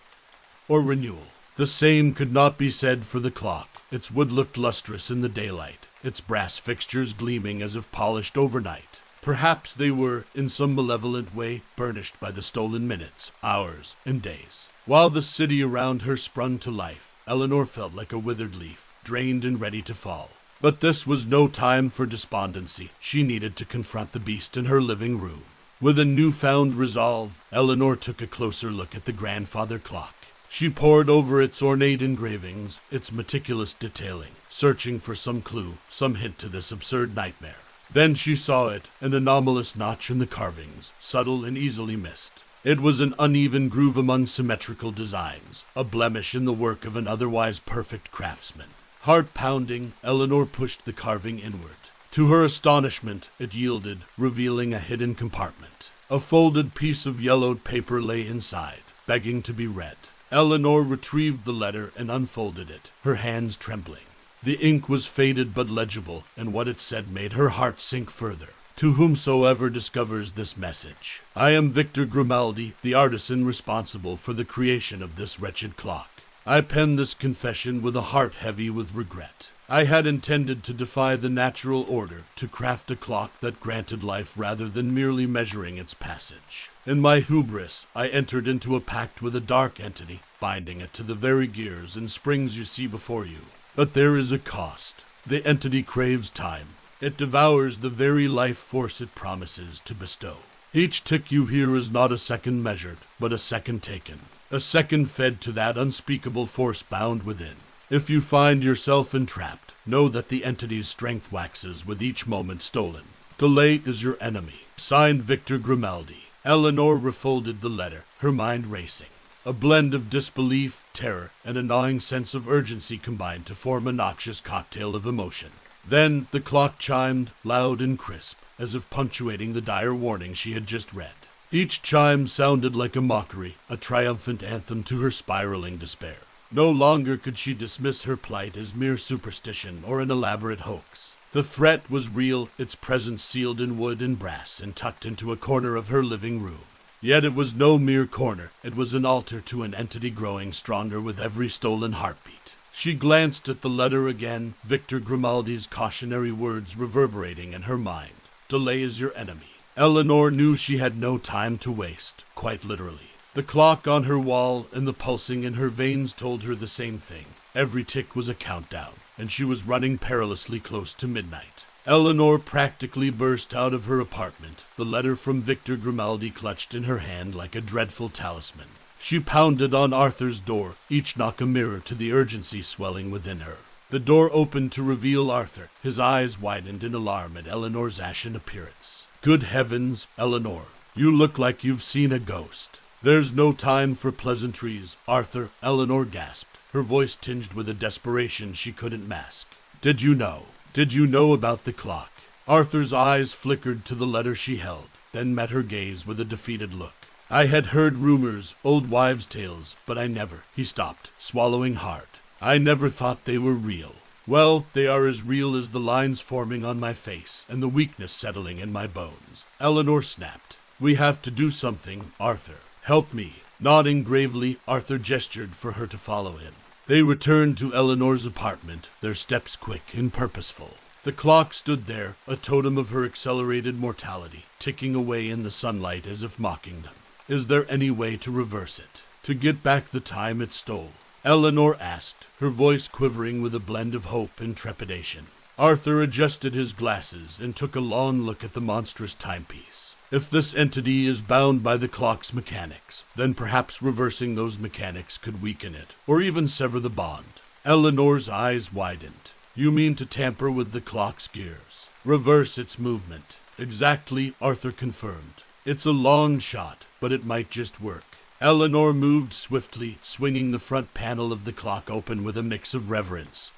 or renewal. The same could not be said for the clock. Its wood looked lustrous in the daylight, its brass fixtures gleaming as if polished overnight. Perhaps they were, in some malevolent way, burnished by the stolen minutes, hours, and days. While the city around her sprung to life, Eleanor felt like a withered leaf, drained and ready to fall. But this was no time for despondency. She needed to confront the beast in her living room. With a newfound resolve, Eleanor took a closer look at the grandfather clock. She pored over its ornate engravings, its meticulous detailing, searching for some clue, some hint to this absurd nightmare. Then she saw it, an anomalous notch in the carvings, subtle and easily missed. It was an uneven groove among symmetrical designs, a blemish in the work of an otherwise perfect craftsman. Heart-pounding, Eleanor pushed the carving inward. To her astonishment, it yielded, revealing a hidden compartment. A folded piece of yellowed paper lay inside, begging to be read. Eleanor retrieved the letter and unfolded it, her hands trembling. The ink was faded but legible, and what it said made her heart sink further. "To whomsoever discovers this message, I am Victor Grimaldi, the artisan responsible for the creation of this wretched clock. I pen this confession with a heart heavy with regret. I had intended to defy the natural order, to craft a clock that granted life rather than merely measuring its passage. In my hubris, I entered into a pact with a dark entity, binding it to the very gears and springs you see before you. But there is a cost. The entity craves time. It devours the very life force it promises to bestow. Each tick you hear is not a second measured, but a second taken. A second fed to that unspeakable force bound within. If you find yourself entrapped, know that the entity's strength waxes with each moment stolen. Delay is your enemy. Signed, Victor Grimaldi." Eleanor refolded the letter, her mind racing. A blend of disbelief, terror, and a gnawing sense of urgency combined to form a noxious cocktail of emotion. Then the clock chimed, loud and crisp, as if punctuating the dire warning she had just read. Each chime sounded like a mockery, a triumphant anthem to her spiraling despair. No longer could she dismiss her plight as mere superstition or an elaborate hoax. The threat was real, its presence sealed in wood and brass and tucked into a corner of her living room. Yet it was no mere corner, it was an altar to an entity growing stronger with every stolen heartbeat. She glanced at the letter again, Victor Grimaldi's cautionary words reverberating in her mind. "Delay is your enemy." Eleanor knew she had no time to waste, quite literally. The clock on her wall and the pulsing in her veins told her the same thing. Every tick was a countdown, and she was running perilously close to midnight. Eleanor practically burst out of her apartment, the letter from Victor Grimaldi clutched in her hand like a dreadful talisman. She pounded on Arthur's door, each knock a mirror to the urgency swelling within her. The door opened to reveal Arthur. His eyes widened in alarm at Eleanor's ashen appearance. "Good heavens, Eleanor, you look like you've seen a ghost." "There's no time for pleasantries, Arthur," Eleanor gasped, her voice tinged with a desperation she couldn't mask. Did you know about the clock?" Arthur's eyes flickered to the letter she held, then met her gaze with a defeated look. "I had heard rumors, old wives' tales, but I never—" He stopped, swallowing hard. "I never thought they were real." "Well, they are as real as the lines forming on my face and the weakness settling in my bones," Eleanor snapped. "We have to do something, Arthur. Help me." Nodding gravely, Arthur gestured for her to follow him. They returned to Eleanor's apartment, their steps quick and purposeful. The clock stood there, a totem of her accelerated mortality, ticking away in the sunlight as if mocking them. Is there any way to reverse it? To get back the time it stole? Eleanor asked, her voice quivering with a blend of hope and trepidation. Arthur adjusted his glasses and took a long look at the monstrous timepiece. If this entity is bound by the clock's mechanics, then perhaps reversing those mechanics could weaken it, or even sever the bond. Eleanor's eyes widened. "You mean to tamper with the clock's gears? Reverse its movement?" "Exactly," Arthur confirmed. "It's a long shot, but it might just work." Eleanor moved swiftly, swinging the front panel of the clock open with a mix of reverence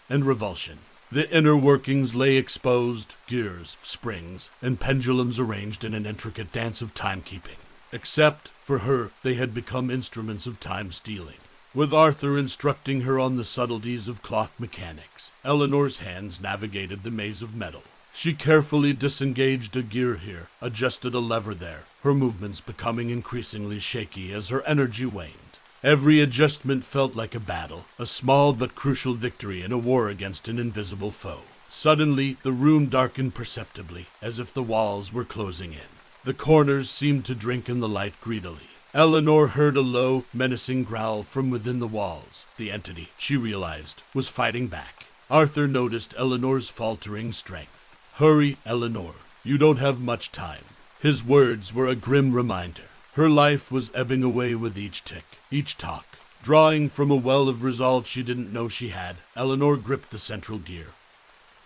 and revulsion. The inner workings lay exposed, gears, springs, and pendulums arranged in an intricate dance of timekeeping. Except, for her, they had become instruments of time-stealing. With Arthur instructing her on the subtleties of clock mechanics, Eleanor's hands navigated the maze of metal. She carefully disengaged a gear here, adjusted a lever there, her movements becoming increasingly shaky as her energy waned. Every adjustment felt like a battle, a small but crucial victory in a war against an invisible foe. Suddenly, the room darkened perceptibly, as if the walls were closing in. The corners seemed to drink in the light greedily. Eleanor heard a low, menacing growl from within the walls. The entity, she realized, was fighting back. Arthur noticed Eleanor's faltering strength. "Hurry, Eleanor. You don't have much time." His words were a grim reminder. Her life was ebbing away with each tick, each talk. Drawing from a well of resolve she didn't know she had, Eleanor gripped the central gear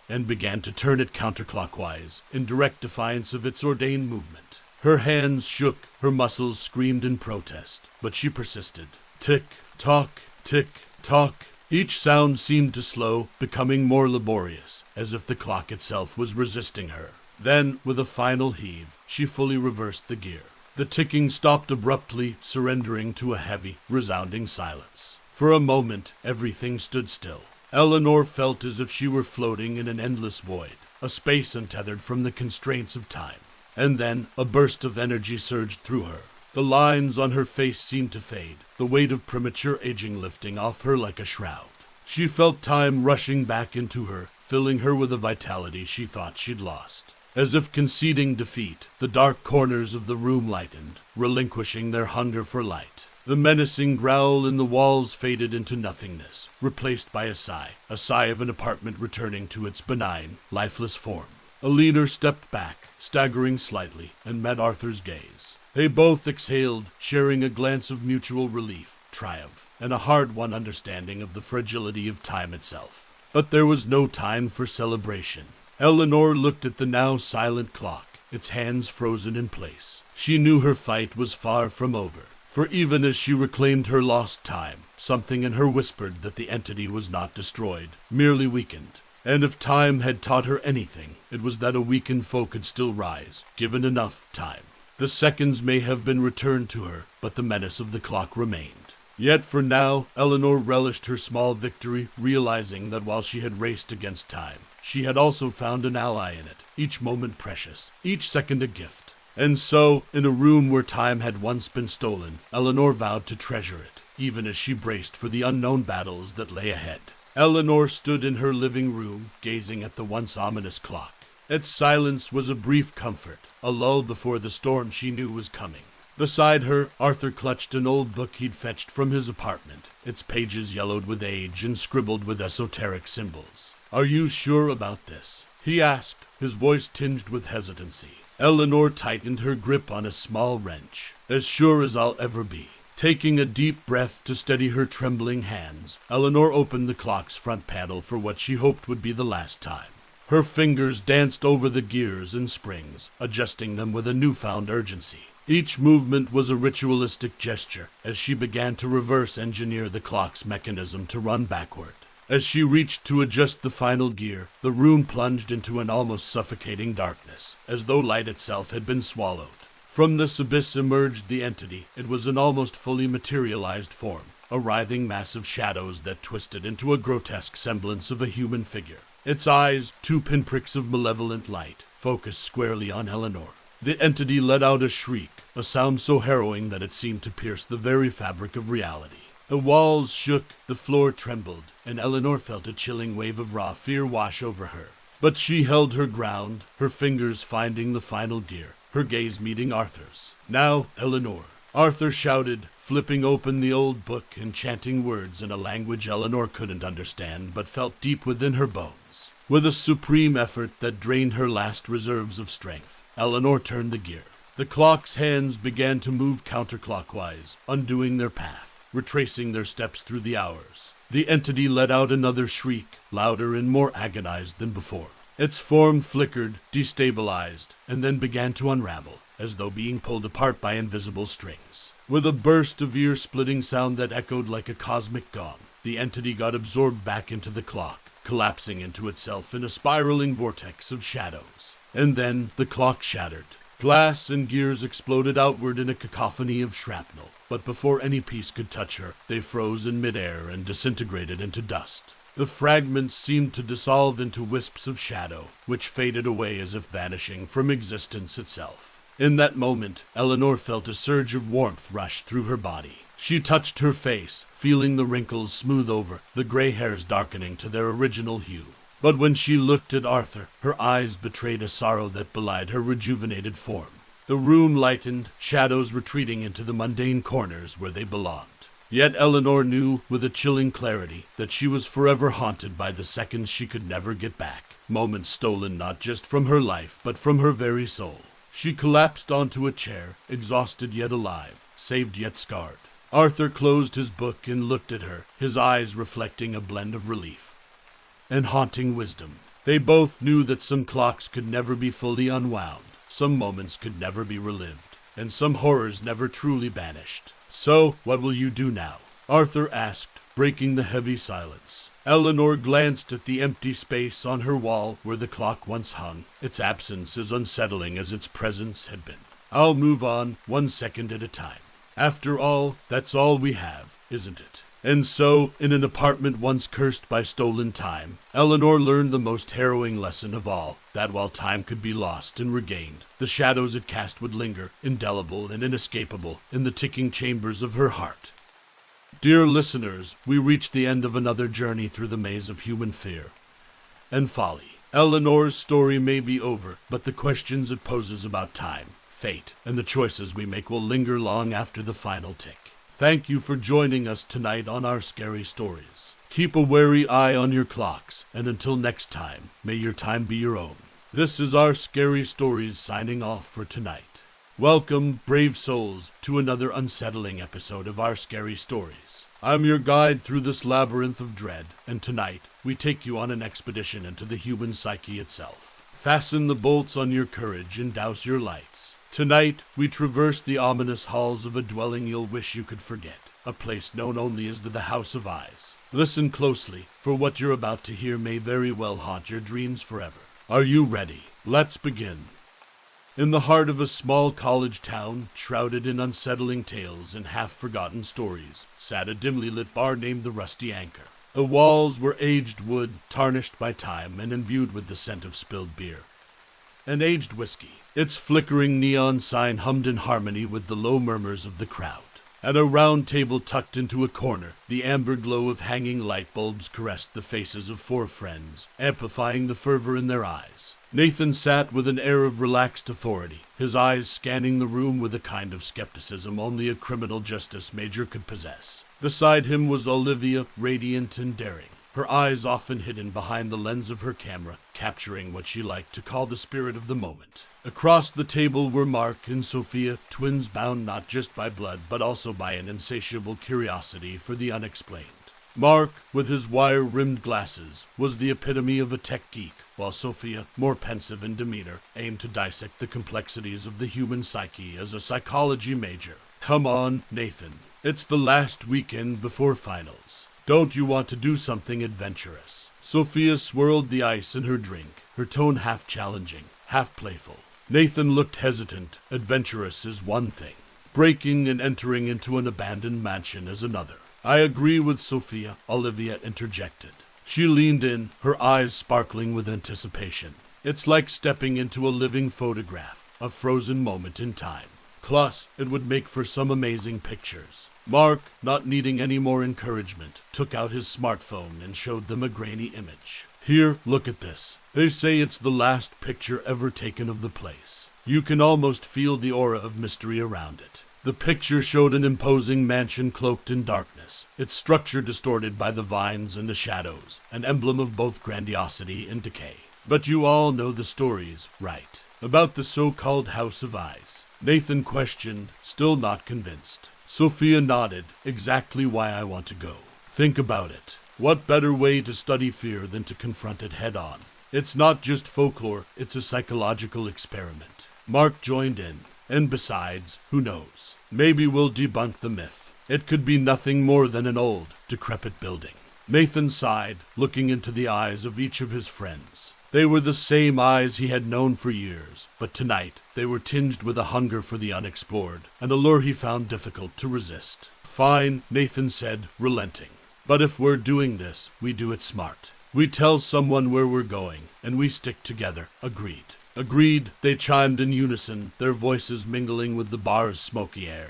and began to turn it counterclockwise, in direct defiance of its ordained movement. Her hands shook, her muscles screamed in protest, but she persisted. Tick, tock, tick, tock. Each sound seemed to slow, becoming more laborious, as if the clock itself was resisting her. Then, with a final heave, she fully reversed the gear. The ticking stopped abruptly, surrendering to a heavy, resounding silence. For a moment, everything stood still. Eleanor felt as if she were floating in an endless void, a space untethered from the constraints of time. And then, a burst of energy surged through her. The lines on her face seemed to fade, the weight of premature aging lifting off her like a shroud. She felt time rushing back into her, filling her with a vitality she thought she'd lost. As if conceding defeat, the dark corners of the room lightened, relinquishing their hunger for light. The menacing growl in the walls faded into nothingness, replaced by a sigh of an apartment returning to its benign, lifeless form. A leader stepped back, staggering slightly, and met Arthur's gaze. They both exhaled, sharing a glance of mutual relief, triumph, and a hard-won understanding of the fragility of time itself. But there was no time for celebration. Eleanor looked at the now silent clock, its hands frozen in place. She knew her fight was far from over, for even as she reclaimed her lost time, something in her whispered that the entity was not destroyed, merely weakened. And if time had taught her anything, it was that a weakened foe could still rise, given enough time. The seconds may have been returned to her, but the menace of the clock remained. Yet for now, Eleanor relished her small victory, realizing that while she had raced against time, she had also found an ally in it, each moment precious, each second a gift. And so, in a room where time had once been stolen, Eleanor vowed to treasure it, even as she braced for the unknown battles that lay ahead. Eleanor stood in her living room, gazing at the once ominous clock. Its silence was a brief comfort, a lull before the storm she knew was coming. Beside her, Arthur clutched an old book he'd fetched from his apartment, its pages yellowed with age and scribbled with esoteric symbols. "Are you sure about this?" he asked, his voice tinged with hesitancy. Eleanor tightened her grip on a small wrench. "As sure as I'll ever be." Taking a deep breath to steady her trembling hands, Eleanor opened the clock's front panel for what she hoped would be the last time. Her fingers danced over the gears and springs, adjusting them with a newfound urgency. Each movement was a ritualistic gesture as she began to reverse engineer the clock's mechanism to run backward. As she reached to adjust the final gear, the room plunged into an almost suffocating darkness, as though light itself had been swallowed. From this abyss emerged the entity. It was an almost fully materialized form, a writhing mass of shadows that twisted into a grotesque semblance of a human figure. Its eyes, two pinpricks of malevolent light, focused squarely on Eleanor. The entity let out a shriek, a sound so harrowing that it seemed to pierce the very fabric of reality. The walls shook, the floor trembled, and Eleanor felt a chilling wave of raw fear wash over her. But she held her ground, her fingers finding the final gear, her gaze meeting Arthur's. "Now, Eleanor," Arthur shouted, flipping open the old book and chanting words in a language Eleanor couldn't understand but felt deep within her bones. With a supreme effort that drained her last reserves of strength, Eleanor turned the gear. The clock's hands began to move counterclockwise, undoing their path, retracing their steps through the hours. The entity let out another shriek, louder and more agonized than before. Its form flickered, destabilized, and then began to unravel, as though being pulled apart by invisible strings. With a burst of ear-splitting sound that echoed like a cosmic gong, the entity got absorbed back into the clock, collapsing into itself in a spiraling vortex of shadows. And then the clock shattered. Glass and gears exploded outward in a cacophony of shrapnel, but before any piece could touch her, they froze in midair and disintegrated into dust. The fragments seemed to dissolve into wisps of shadow, which faded away as if vanishing from existence itself. In that moment, Eleanor felt a surge of warmth rush through her body. She touched her face, feeling the wrinkles smooth over, the gray hairs darkening to their original hue. But when she looked at Arthur, her eyes betrayed a sorrow that belied her rejuvenated form. The room lightened, shadows retreating into the mundane corners where they belonged. Yet Eleanor knew, with a chilling clarity, that she was forever haunted by the seconds she could never get back, moments stolen not just from her life, but from her very soul. She collapsed onto a chair, exhausted yet alive, saved yet scarred. Arthur closed his book and looked at her, his eyes reflecting a blend of relief and haunting wisdom. They both knew that some clocks could never be fully unwound, some moments could never be relived, and some horrors never truly banished. "So, what will you do now?" Arthur asked, breaking the heavy silence. Eleanor glanced at the empty space on her wall where the clock once hung, its absence as unsettling as its presence had been. "I'll move on, 1 second at a time. After all, that's all we have, isn't it?" And so, in an apartment once cursed by stolen time, Eleanor learned the most harrowing lesson of all, that while time could be lost and regained, the shadows it cast would linger, indelible and inescapable, in the ticking chambers of her heart. Dear listeners, we reach the end of another journey through the maze of human fear and folly. Eleanor's story may be over, but the questions it poses about time, fate, and the choices we make will linger long after the final tick. Thank you for joining us tonight on our scary stories. Keep a wary eye on your clocks, and until next time, may your time be your own. This is our Scary Stories signing off for tonight. Welcome, brave souls, to another unsettling episode of our Scary Stories. I'm your guide through this labyrinth of dread, and tonight, we take you on an expedition into the human psyche itself. Fasten the bolts on your courage and douse your lights. Tonight, we traverse the ominous halls of a dwelling you'll wish you could forget, a place known only as the House of Eyes. Listen closely, for what you're about to hear may very well haunt your dreams forever. Are you ready? Let's begin. In the heart of a small college town, shrouded in unsettling tales and half-forgotten stories, sat a dimly lit bar named the Rusty Anchor. The walls were aged wood, tarnished by time and imbued with the scent of spilled beer and aged whiskey. Its flickering neon sign hummed in harmony with the low murmurs of the crowd. At a round table tucked into a corner, the amber glow of hanging light bulbs caressed the faces of 4 friends, amplifying the fervor in their eyes. Nathan sat with an air of relaxed authority, his eyes scanning the room with a kind of skepticism only a criminal justice major could possess. Beside him was Olivia, radiant and daring, her eyes often hidden behind the lens of her camera, capturing what she liked to call the spirit of the moment. Across the table were Mark and Sophia, twins bound not just by blood, but also by an insatiable curiosity for the unexplained. Mark, with his wire-rimmed glasses, was the epitome of a tech geek, while Sophia, more pensive in demeanor, aimed to dissect the complexities of the human psyche as a psychology major. Come on, Nathan. It's the last weekend before finals. Don't you want to do something adventurous? Sophia swirled the ice in her drink, her tone half challenging, half playful. Nathan looked hesitant. Adventurous is one thing. Breaking and entering into an abandoned mansion is another. I agree with Sophia, Olivia interjected. She leaned in, her eyes sparkling with anticipation. It's like stepping into a living photograph, a frozen moment in time. Plus, it would make for some amazing pictures. Mark, not needing any more encouragement, took out his smartphone and showed them a grainy image. Here, look at this. They say it's the last picture ever taken of the place. You can almost feel the aura of mystery around it. The picture showed an imposing mansion cloaked in darkness, its structure distorted by the vines and the shadows, an emblem of both grandiosity and decay. But you all know the stories, right? About the so-called House of Eyes. Nathan questioned, still not convinced. Sophia nodded. Exactly why I want to go. Think about it. What better way to study fear than to confront it head-on? It's not just folklore, it's a psychological experiment. Mark joined in. And besides, who knows? Maybe we'll debunk the myth. It could be nothing more than an old, decrepit building. Nathan sighed, looking into the eyes of each of his friends. They were the same eyes he had known for years, but tonight they were tinged with a hunger for the unexplored, an allure he found difficult to resist. Fine, Nathan said, relenting. But if we're doing this, we do it smart. We tell someone where we're going, and we stick together. Agreed. Agreed, they chimed in unison, their voices mingling with the bar's smoky air,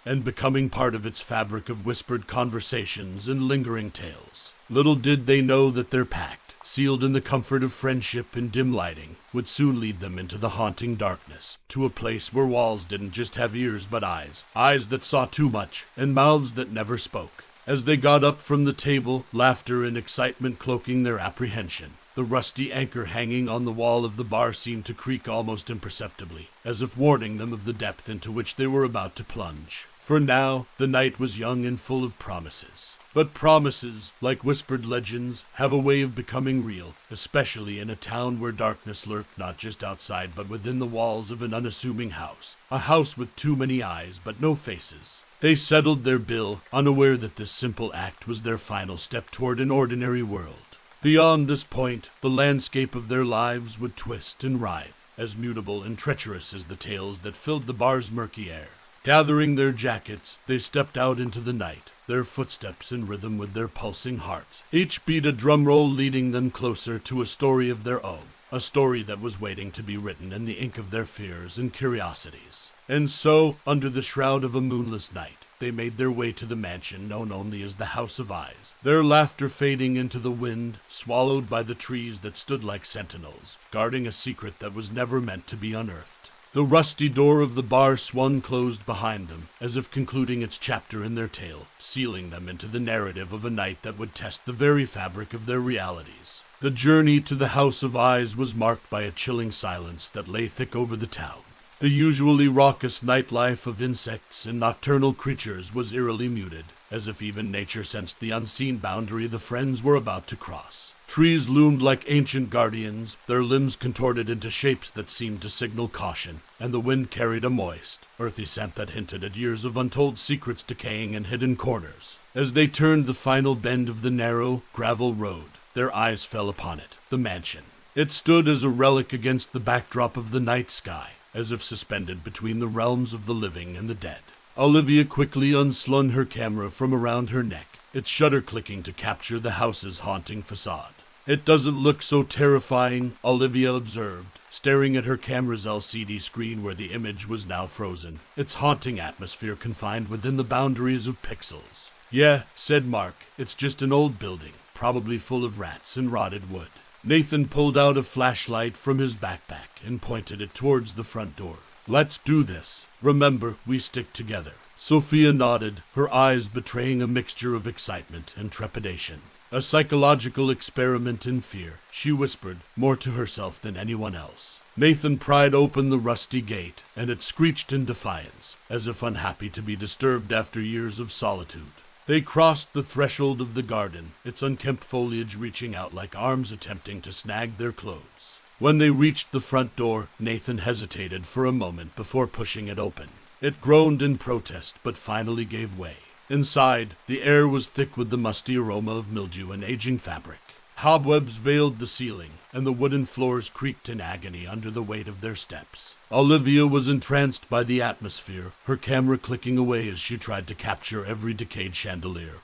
and becoming part of its fabric of whispered conversations and lingering tales. Little did they know that their pact, sealed in the comfort of friendship and dim lighting, would soon lead them into the haunting darkness, to a place where walls didn't just have ears but eyes that saw too much, and mouths that never spoke. As they got up from the table, laughter and excitement cloaking their apprehension, the rusty anchor hanging on the wall of the bar seemed to creak almost imperceptibly, as if warning them of the depth into which they were about to plunge. For now, the night was young and full of promises. But promises, like whispered legends, have a way of becoming real, especially in a town where darkness lurked not just outside but within the walls of an unassuming house. A house with too many eyes but no faces. They settled their bill, unaware that this simple act was their final step toward an ordinary world. Beyond this point, the landscape of their lives would twist and writhe, as mutable and treacherous as the tales that filled the bar's murky air. Gathering their jackets, they stepped out into the night, their footsteps in rhythm with their pulsing hearts. Each beat a drumroll leading them closer to a story of their own, a story that was waiting to be written in the ink of their fears and curiosities. And so, under the shroud of a moonless night, they made their way to the mansion known only as the House of Eyes, their laughter fading into the wind, swallowed by the trees that stood like sentinels, guarding a secret that was never meant to be unearthed. The rusty door of the bar swung closed behind them, as if concluding its chapter in their tale, sealing them into the narrative of a night that would test the very fabric of their realities. The journey to the House of Eyes was marked by a chilling silence that lay thick over the town. The usually raucous nightlife of insects and nocturnal creatures was eerily muted, as if even nature sensed the unseen boundary the friends were about to cross. Trees loomed like ancient guardians, their limbs contorted into shapes that seemed to signal caution, and the wind carried a moist, earthy scent that hinted at years of untold secrets decaying in hidden corners. As they turned the final bend of the narrow, gravel road, their eyes fell upon it, the mansion. It stood as a relic against the backdrop of the night sky, as if suspended between the realms of the living and the dead. Olivia quickly unslung her camera from around her neck, its shutter clicking to capture the house's haunting facade. It doesn't look so terrifying, Olivia observed, staring at her camera's LCD screen where the image was now frozen, its haunting atmosphere confined within the boundaries of pixels. Yeah, said Mark, it's just an old building, probably full of rats and rotted wood. Nathan pulled out a flashlight from his backpack and pointed it towards the front door. "Let's do this. Remember, we stick together." Sophia nodded, her eyes betraying a mixture of excitement and trepidation. A psychological experiment in fear, she whispered, more to herself than anyone else. Nathan pried open the rusty gate, and it screeched in defiance, as if unhappy to be disturbed after years of solitude. They crossed the threshold of the garden, its unkempt foliage reaching out like arms attempting to snag their clothes. When they reached the front door, Nathan hesitated for a moment before pushing it open. It groaned in protest, but finally gave way. Inside, the air was thick with the musty aroma of mildew and aging fabric. Cobwebs veiled the ceiling, and the wooden floors creaked in agony under the weight of their steps. Olivia was entranced by the atmosphere, her camera clicking away as she tried to capture every decayed chandelier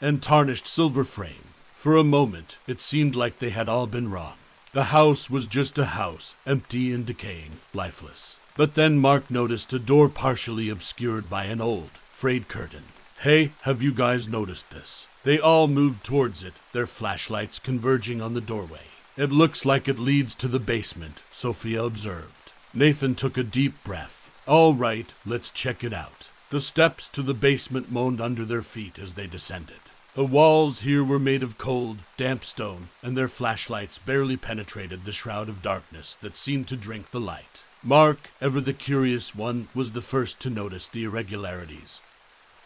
and tarnished silver frame. For a moment, it seemed like they had all been wrong. The house was just a house, empty and decaying, lifeless. But then Mark noticed a door partially obscured by an old, frayed curtain. "Hey, have you guys noticed this?" They all moved towards it, their flashlights converging on the doorway. "It looks like it leads to the basement," Sophia observed. Nathan took a deep breath. "All right, let's check it out." The steps to the basement moaned under their feet as they descended. The walls here were made of cold, damp stone, and their flashlights barely penetrated the shroud of darkness that seemed to drink the light. Mark, ever the curious one, was the first to notice the irregularities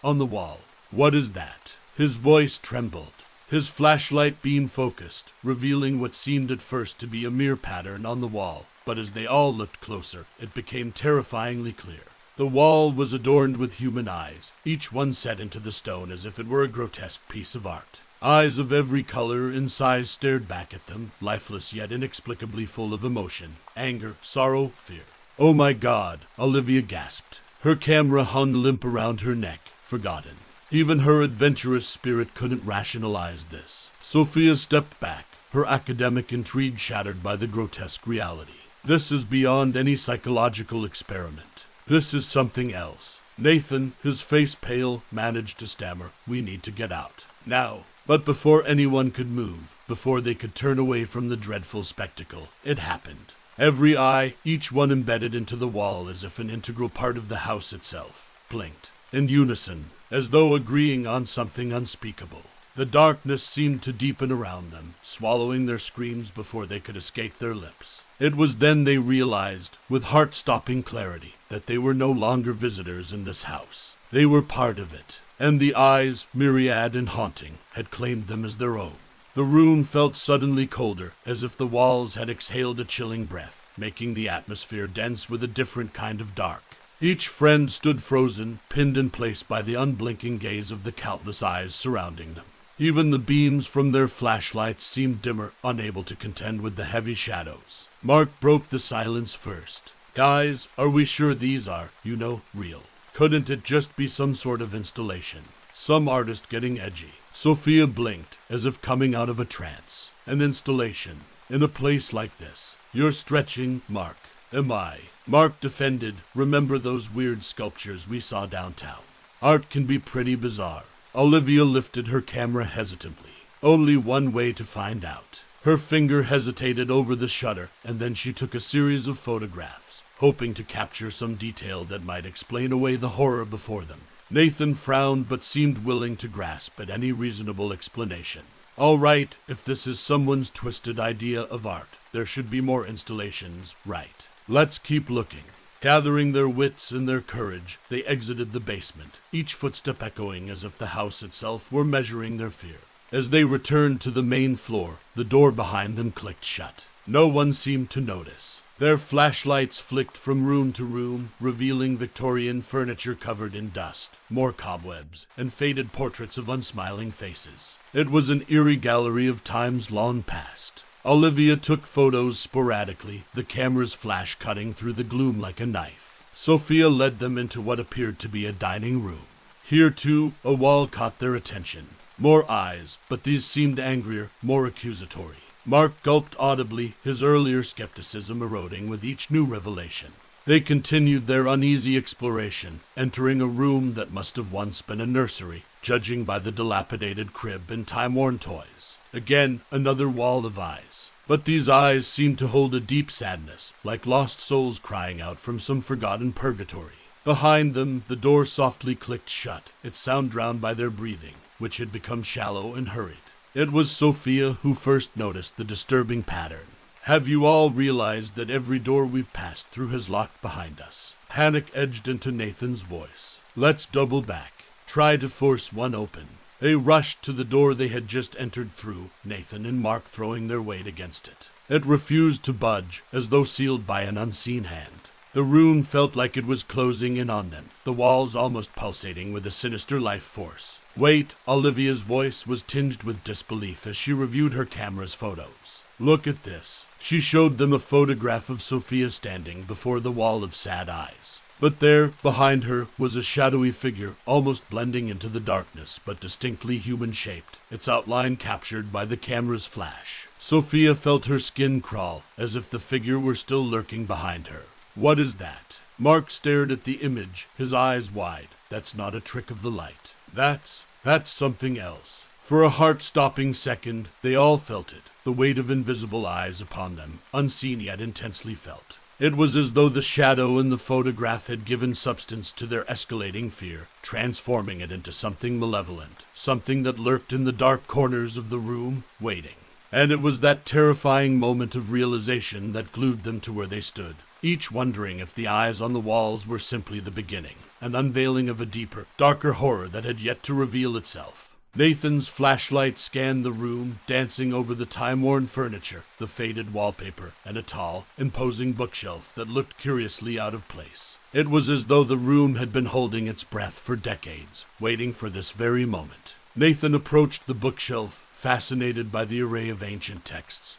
on the wall. "What is that?" His voice trembled. His flashlight beam focused, revealing what seemed at first to be a mere pattern on the wall, but as they all looked closer, it became terrifyingly clear. The wall was adorned with human eyes, each one set into the stone as if it were a grotesque piece of art. Eyes of every color and size stared back at them, lifeless yet inexplicably full of emotion, anger, sorrow, fear. "Oh my God," Olivia gasped. Her camera hung limp around her neck, forgotten. Even her adventurous spirit couldn't rationalize this. Sophia stepped back, her academic intrigue shattered by the grotesque reality. "This is beyond any psychological experiment. This is something else." Nathan, his face pale, managed to stammer, "We need to get out. Now." But before anyone could move, before they could turn away from the dreadful spectacle, it happened. Every eye, each one embedded into the wall as if an integral part of the house itself, blinked. In unison, as though agreeing on something unspeakable. The darkness seemed to deepen around them, swallowing their screams before they could escape their lips. It was then they realized, with heart-stopping clarity, that they were no longer visitors in this house. They were part of it, and the eyes, myriad and haunting, had claimed them as their own. The room felt suddenly colder, as if the walls had exhaled a chilling breath, making the atmosphere dense with a different kind of dark. Each friend stood frozen, pinned in place by the unblinking gaze of the countless eyes surrounding them. Even the beams from their flashlights seemed dimmer, unable to contend with the heavy shadows. Mark broke the silence first. "Guys, are we sure these are, real? Couldn't it just be some sort of installation? Some artist getting edgy?" Sophia blinked, as if coming out of a trance. "An installation? In a place like this? You're stretching, Mark." "Am I?" Mark defended. "Remember those weird sculptures we saw downtown? Art can be pretty bizarre." Olivia lifted her camera hesitantly. "Only one way to find out." Her finger hesitated over the shutter, and then she took a series of photographs, hoping to capture some detail that might explain away the horror before them. Nathan frowned but seemed willing to grasp at any reasonable explanation. "All right, if this is someone's twisted idea of art, there should be more installations, right? Let's keep looking." Gathering their wits and their courage, they exited the basement, each footstep echoing as if the house itself were measuring their fear. As they returned to the main floor, the door behind them clicked shut. No one seemed to notice. Their flashlights flicked from room to room, revealing Victorian furniture covered in dust, more cobwebs, and faded portraits of unsmiling faces. It was an eerie gallery of times long past. Olivia took photos sporadically, the camera's flash cutting through the gloom like a knife. Sophia led them into what appeared to be a dining room. Here, too, a wall caught their attention. More eyes, but these seemed angrier, more accusatory. Mark gulped audibly, his earlier skepticism eroding with each new revelation. They continued their uneasy exploration, entering a room that must have once been a nursery, judging by the dilapidated crib and time-worn toys. Again, another wall of eyes. But these eyes seemed to hold a deep sadness, like lost souls crying out from some forgotten purgatory. Behind them, the door softly clicked shut, its sound drowned by their breathing, which had become shallow and hurried. It was Sophia who first noticed the disturbing pattern. "Have you all realized that every door we've passed through has locked behind us?" Panic edged into Nathan's voice. "Let's double back. Try to force one open." They rushed to the door they had just entered through, Nathan and Mark throwing their weight against it. It refused to budge, as though sealed by an unseen hand. The room felt like it was closing in on them, the walls almost pulsating with a sinister life force. "Wait," Olivia's voice was tinged with disbelief as she reviewed her camera's photos. "Look at this." She showed them a photograph of Sophia standing before the wall of sad eyes. But there, behind her, was a shadowy figure, almost blending into the darkness, but distinctly human-shaped, its outline captured by the camera's flash. Sophia felt her skin crawl, as if the figure were still lurking behind her. "What is that?" Mark stared at the image, his eyes wide. "That's not a trick of the light. That's something else." For a heart-stopping second, they all felt it, the weight of invisible eyes upon them, unseen yet intensely felt. It was as though the shadow in the photograph had given substance to their escalating fear, transforming it into something malevolent, something that lurked in the dark corners of the room, waiting. And it was that terrifying moment of realization that glued them to where they stood, each wondering if the eyes on the walls were simply the beginning, an unveiling of a deeper, darker horror that had yet to reveal itself. Nathan's flashlight scanned the room, dancing over the time-worn furniture, the faded wallpaper, and a tall, imposing bookshelf that looked curiously out of place. It was as though the room had been holding its breath for decades, waiting for this very moment. Nathan approached the bookshelf, fascinated by the array of ancient texts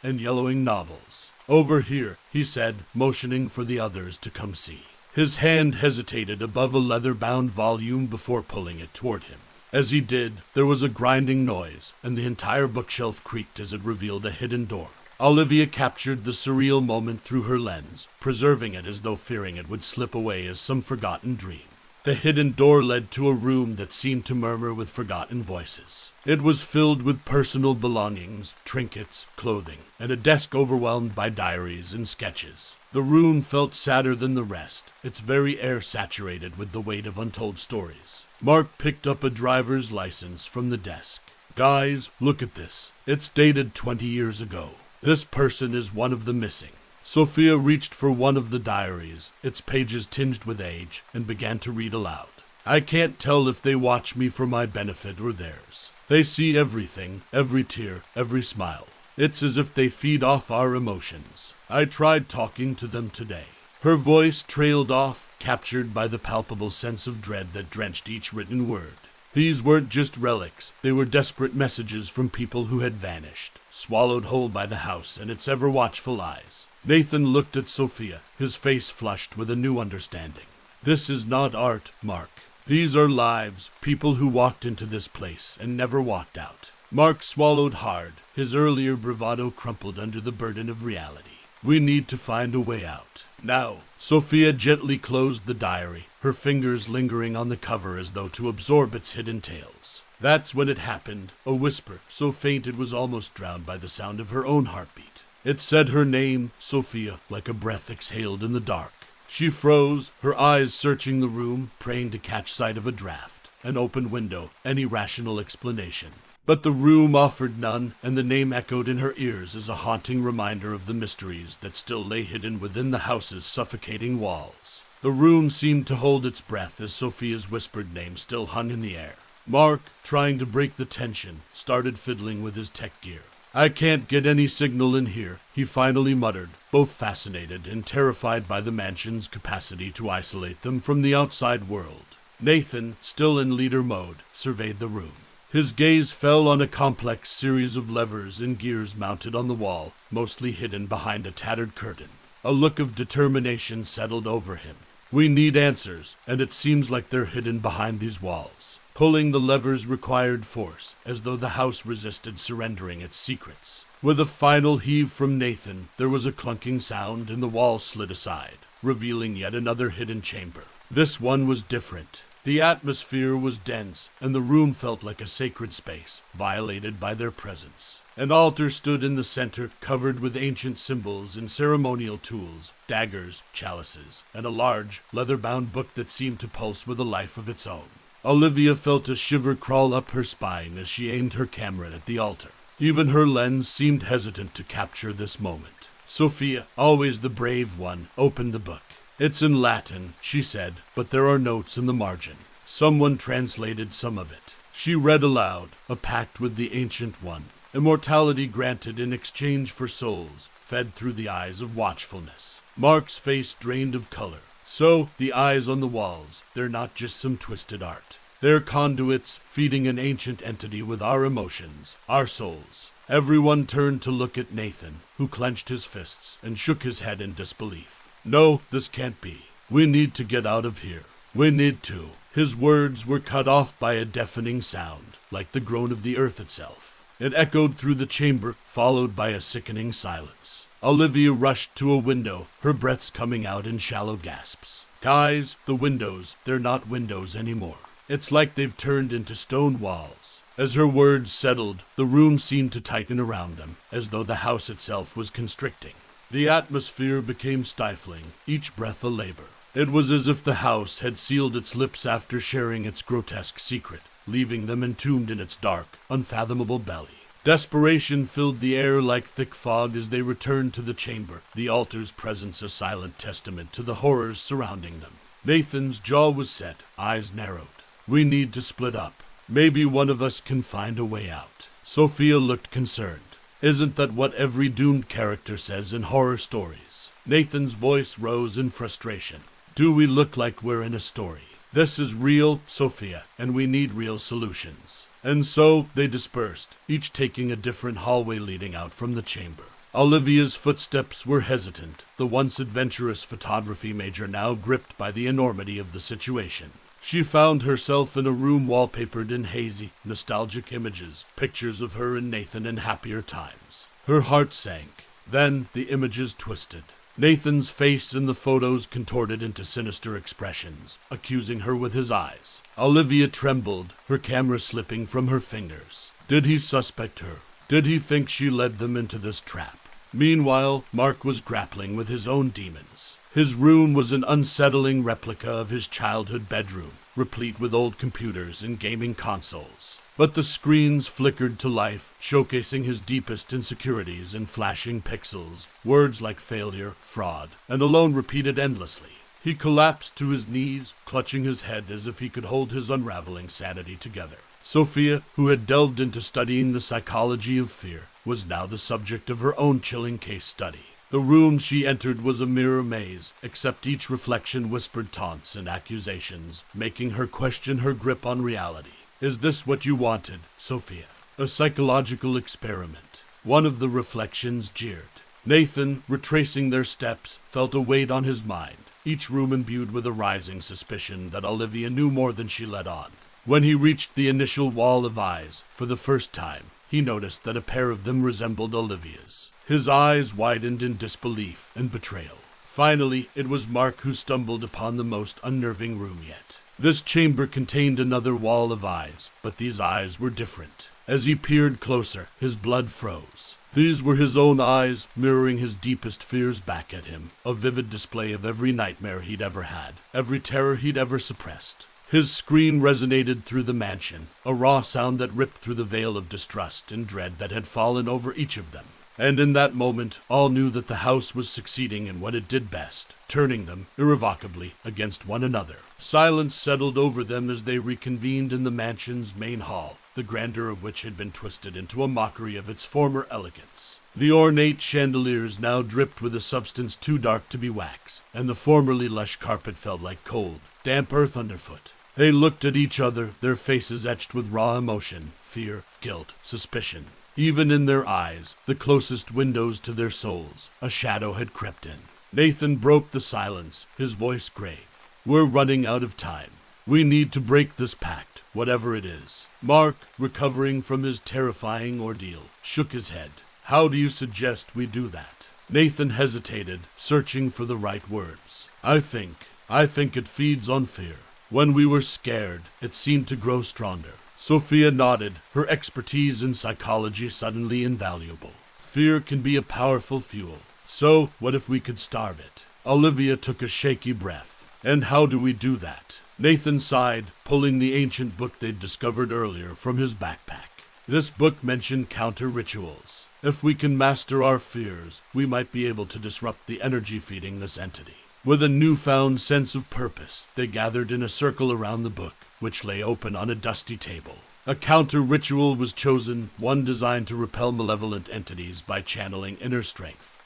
and yellowing novels. "Over here," he said, motioning for the others to come see. His hand hesitated above a leather-bound volume before pulling it toward him. As he did, there was a grinding noise, and the entire bookshelf creaked as it revealed a hidden door. Olivia captured the surreal moment through her lens, preserving it as though fearing it would slip away as some forgotten dream. The hidden door led to a room that seemed to murmur with forgotten voices. It was filled with personal belongings, trinkets, clothing, and a desk overwhelmed by diaries and sketches. The room felt sadder than the rest, its very air saturated with the weight of untold stories. Mark picked up a driver's license from the desk. "Guys, look at this. It's dated 20 years ago. This person is one of the missing." Sophia reached for one of the diaries, its pages tinged with age, and began to read aloud. "I can't tell if they watch me for my benefit or theirs. They see everything, every tear, every smile. It's as if they feed off our emotions. I tried talking to them today." Her voice trailed off, captured by the palpable sense of dread that drenched each written word. These weren't just relics, they were desperate messages from people who had vanished, swallowed whole by the house and its ever-watchful eyes. Nathan looked at Sophia, his face flushed with a new understanding. "This is not art, Mark. These are lives, people who walked into this place and never walked out." Mark swallowed hard, his earlier bravado crumpled under the burden of reality. "We need to find a way out. Now." Sophia gently closed the diary, her fingers lingering on the cover as though to absorb its hidden tales. That's when it happened, a whisper, so faint it was almost drowned by the sound of her own heartbeat. It said her name, Sophia, like a breath exhaled in the dark. She froze, her eyes searching the room, praying to catch sight of a draft, an open window, any rational explanation. But the room offered none, and the name echoed in her ears as a haunting reminder of the mysteries that still lay hidden within the house's suffocating walls. The room seemed to hold its breath as Sophia's whispered name still hung in the air. Mark, trying to break the tension, started fiddling with his tech gear. "I can't get any signal in here," he finally muttered, both fascinated and terrified by the mansion's capacity to isolate them from the outside world. Nathan, still in leader mode, surveyed the room. His gaze fell on a complex series of levers and gears mounted on the wall, mostly hidden behind a tattered curtain. A look of determination settled over him. "We need answers, and it seems like they're hidden behind these walls." Pulling the levers required force, as though the house resisted surrendering its secrets. With a final heave from Nathan, there was a clunking sound and the wall slid aside, revealing yet another hidden chamber. This one was different. The atmosphere was dense, and the room felt like a sacred space, violated by their presence. An altar stood in the center, covered with ancient symbols and ceremonial tools, daggers, chalices, and a large, leather-bound book that seemed to pulse with a life of its own. Olivia felt a shiver crawl up her spine as she aimed her camera at the altar. Even her lens seemed hesitant to capture this moment. Sophia, always the brave one, opened the book. "It's in Latin," she said, "but there are notes in the margin." Someone translated some of it. She read aloud, "A pact with the Ancient One. Immortality granted in exchange for souls, fed through the eyes of watchfulness." Mark's face drained of color. So, the eyes on the walls, they're not just some twisted art. They're conduits feeding an ancient entity with our emotions, our souls. Everyone turned to look at Nathan, who clenched his fists and shook his head in disbelief. "No, this can't be. We need to get out of here. We need to." His words were cut off by a deafening sound, like the groan of the earth itself. It echoed through the chamber, followed by a sickening silence. Olivia rushed to a window, her breaths coming out in shallow gasps. "Guys, the windows, they're not windows anymore. It's like they've turned into stone walls." As her words settled, the room seemed to tighten around them, as though the house itself was constricting. The atmosphere became stifling, each breath a labor. It was as if the house had sealed its lips after sharing its grotesque secret, leaving them entombed in its dark, unfathomable belly. Desperation filled the air like thick fog as they returned to the chamber, the altar's presence a silent testament to the horrors surrounding them. Nathan's jaw was set, eyes narrowed. "We need to split up. Maybe one of us can find a way out." Sophia looked concerned. "Isn't that what every doomed character says in horror stories?" Nathan's voice rose in frustration. "Do we look like we're in a story? This is real, Sophia, and we need real solutions." And so they dispersed, each taking a different hallway leading out from the chamber. Olivia's footsteps were hesitant, the once adventurous photography major now gripped by the enormity of the situation. She found herself in a room wallpapered in hazy, nostalgic images, pictures of her and Nathan in happier times. Her heart sank. Then the images twisted. Nathan's face in the photos contorted into sinister expressions, accusing her with his eyes. Olivia trembled, her camera slipping from her fingers. Did he suspect her? Did he think she led them into this trap? Meanwhile, Mark was grappling with his own demons. His room was an unsettling replica of his childhood bedroom, replete with old computers and gaming consoles. But the screens flickered to life, showcasing his deepest insecurities in flashing pixels, words like failure, fraud, and alone repeated endlessly. He collapsed to his knees, clutching his head as if he could hold his unraveling sanity together. Sophia, who had delved into studying the psychology of fear, was now the subject of her own chilling case study. The room she entered was a mirror maze, except each reflection whispered taunts and accusations, making her question her grip on reality. "Is this what you wanted, Sophia? A psychological experiment?" One of the reflections jeered. Nathan, retracing their steps, felt a weight on his mind, each room imbued with a rising suspicion that Olivia knew more than she let on. When he reached the initial wall of eyes, for the first time, he noticed that a pair of them resembled Olivia's. His eyes widened in disbelief and betrayal. Finally, it was Mark who stumbled upon the most unnerving room yet. This chamber contained another wall of eyes, but these eyes were different. As he peered closer, his blood froze. These were his own eyes, mirroring his deepest fears back at him, a vivid display of every nightmare he'd ever had, every terror he'd ever suppressed. His scream resonated through the mansion, a raw sound that ripped through the veil of distrust and dread that had fallen over each of them. And in that moment, all knew that the house was succeeding in what it did best, turning them, irrevocably, against one another. Silence settled over them as they reconvened in the mansion's main hall, the grandeur of which had been twisted into a mockery of its former elegance. The ornate chandeliers now dripped with a substance too dark to be wax, and the formerly lush carpet felt like cold, damp earth underfoot. They looked at each other, their faces etched with raw emotion, fear, guilt, suspicion. Even in their eyes, the closest windows to their souls, a shadow had crept in. Nathan broke the silence, his voice grave. "We're running out of time. We need to break this pact, whatever it is." Mark, recovering from his terrifying ordeal, shook his head. "How do you suggest we do that?" Nathan hesitated, searching for the right words. I think it feeds on fear. When we were scared, it seemed to grow stronger. Sophia nodded, her expertise in psychology suddenly invaluable. Fear can be a powerful fuel. So, what if we could starve it? Olivia took a shaky breath. And how do we do that? Nathan sighed, pulling the ancient book they'd discovered earlier from his backpack. This book mentioned counter-rituals. If we can master our fears, we might be able to disrupt the energy feeding this entity. With a newfound sense of purpose, they gathered in a circle around the book, which lay open on a dusty table. A counter-ritual was chosen, one designed to repel malevolent entities by channeling inner strength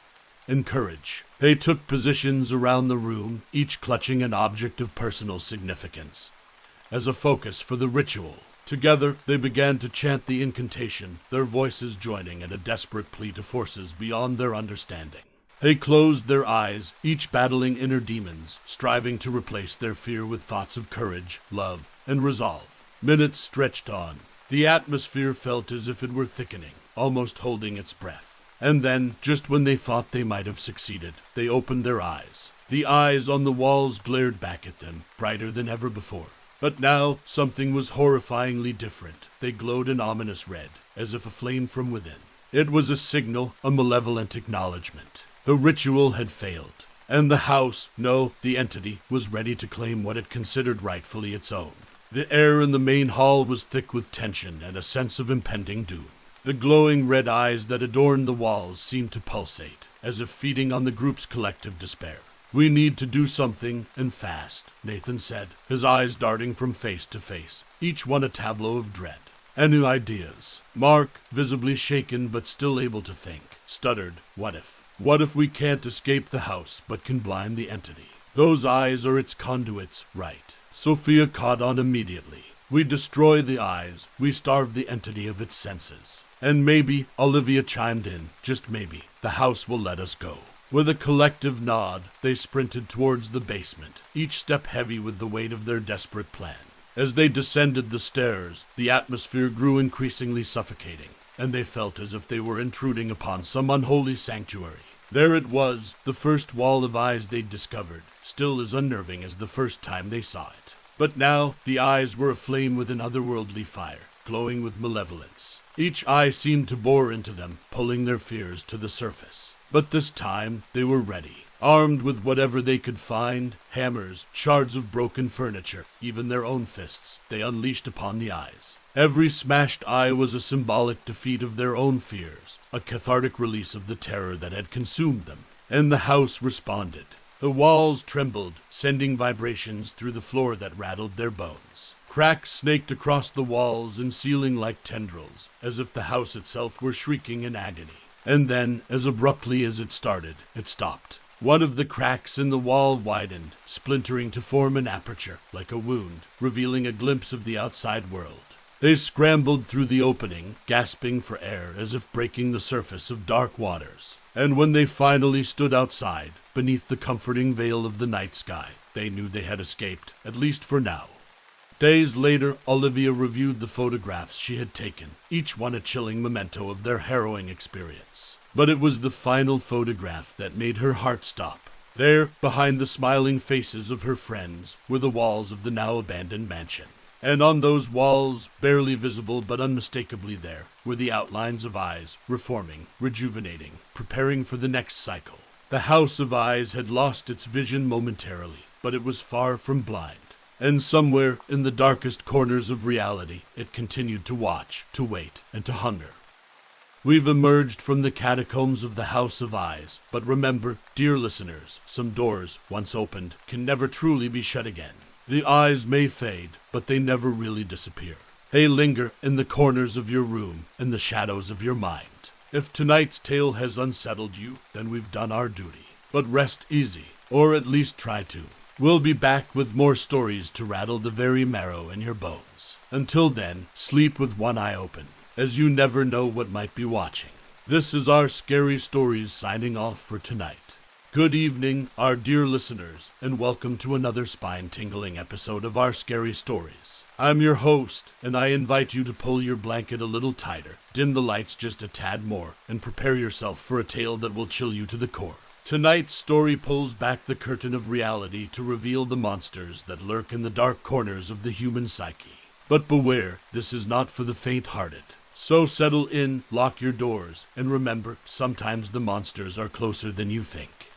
and courage. They took positions around the room, each clutching an object of personal significance as a focus for the ritual. Together, they began to chant the incantation, their voices joining in a desperate plea to forces beyond their understanding. They closed their eyes, each battling inner demons, striving to replace their fear with thoughts of courage, love, and resolve. Minutes stretched on. The atmosphere felt as if it were thickening, almost holding its breath. And then, just when they thought they might have succeeded, they opened their eyes. The eyes on the walls glared back at them, brighter than ever before. But now, something was horrifyingly different. They glowed an ominous red, as if aflame from within. It was a signal, a malevolent acknowledgement. The ritual had failed, and the house, no, the entity, was ready to claim what it considered rightfully its own. The air in the main hall was thick with tension and a sense of impending doom. The glowing red eyes that adorned the walls seemed to pulsate, as if feeding on the group's collective despair. "We need to do something, and fast," Nathan said, his eyes darting from face to face, each one a tableau of dread. "Any ideas?" Mark, visibly shaken but still able to think, stuttered, "What if? What if we can't escape the house, but can blind the entity? Those eyes are its conduits, right?" Sophia caught on immediately. "We destroy the eyes, we starve the entity of its senses. And maybe," Olivia chimed in, "just maybe, the house will let us go." With a collective nod, they sprinted towards the basement, each step heavy with the weight of their desperate plan. As they descended the stairs, the atmosphere grew increasingly suffocating, and they felt as if they were intruding upon some unholy sanctuary. There it was, the first wall of eyes they'd discovered, still as unnerving as the first time they saw it. But now, the eyes were aflame with an otherworldly fire, glowing with malevolence. Each eye seemed to bore into them, pulling their fears to the surface. But this time, they were ready. Armed with whatever they could find, hammers, shards of broken furniture, even their own fists, they unleashed upon the eyes. Every smashed eye was a symbolic defeat of their own fears, a cathartic release of the terror that had consumed them. And the house responded. The walls trembled, sending vibrations through the floor that rattled their bones. Cracks snaked across the walls and ceiling like tendrils, as if the house itself were shrieking in agony. And then, as abruptly as it started, it stopped. One of the cracks in the wall widened, splintering to form an aperture, like a wound, revealing a glimpse of the outside world. They scrambled through the opening, gasping for air as if breaking the surface of dark waters. And when they finally stood outside, beneath the comforting veil of the night sky, they knew they had escaped, at least for now. Days later, Olivia reviewed the photographs she had taken, each one a chilling memento of their harrowing experience. But it was the final photograph that made her heart stop. There, behind the smiling faces of her friends, were the walls of the now abandoned mansion. And on those walls, barely visible but unmistakably there, were the outlines of eyes, reforming, rejuvenating, preparing for the next cycle. The House of Eyes had lost its vision momentarily, but it was far from blind. And somewhere, in the darkest corners of reality, it continued to watch, to wait, and to hunger. We've emerged from the catacombs of the House of Eyes, but remember, dear listeners, some doors, once opened, can never truly be shut again. The eyes may fade, but they never really disappear. They linger in the corners of your room, in the shadows of your mind. If tonight's tale has unsettled you, then we've done our duty. But rest easy, or at least try to. We'll be back with more stories to rattle the very marrow in your bones. Until then, sleep with one eye open, as you never know what might be watching. This is our Scary Stories signing off for tonight. Good evening, our dear listeners, and welcome to another spine-tingling episode of our Scary Stories. I'm your host, and I invite you to pull your blanket a little tighter, dim the lights just a tad more, and prepare yourself for a tale that will chill you to the core. Tonight's story pulls back the curtain of reality to reveal the monsters that lurk in the dark corners of the human psyche. But beware, this is not for the faint-hearted. So settle in, lock your doors, and remember, sometimes the monsters are closer than you think.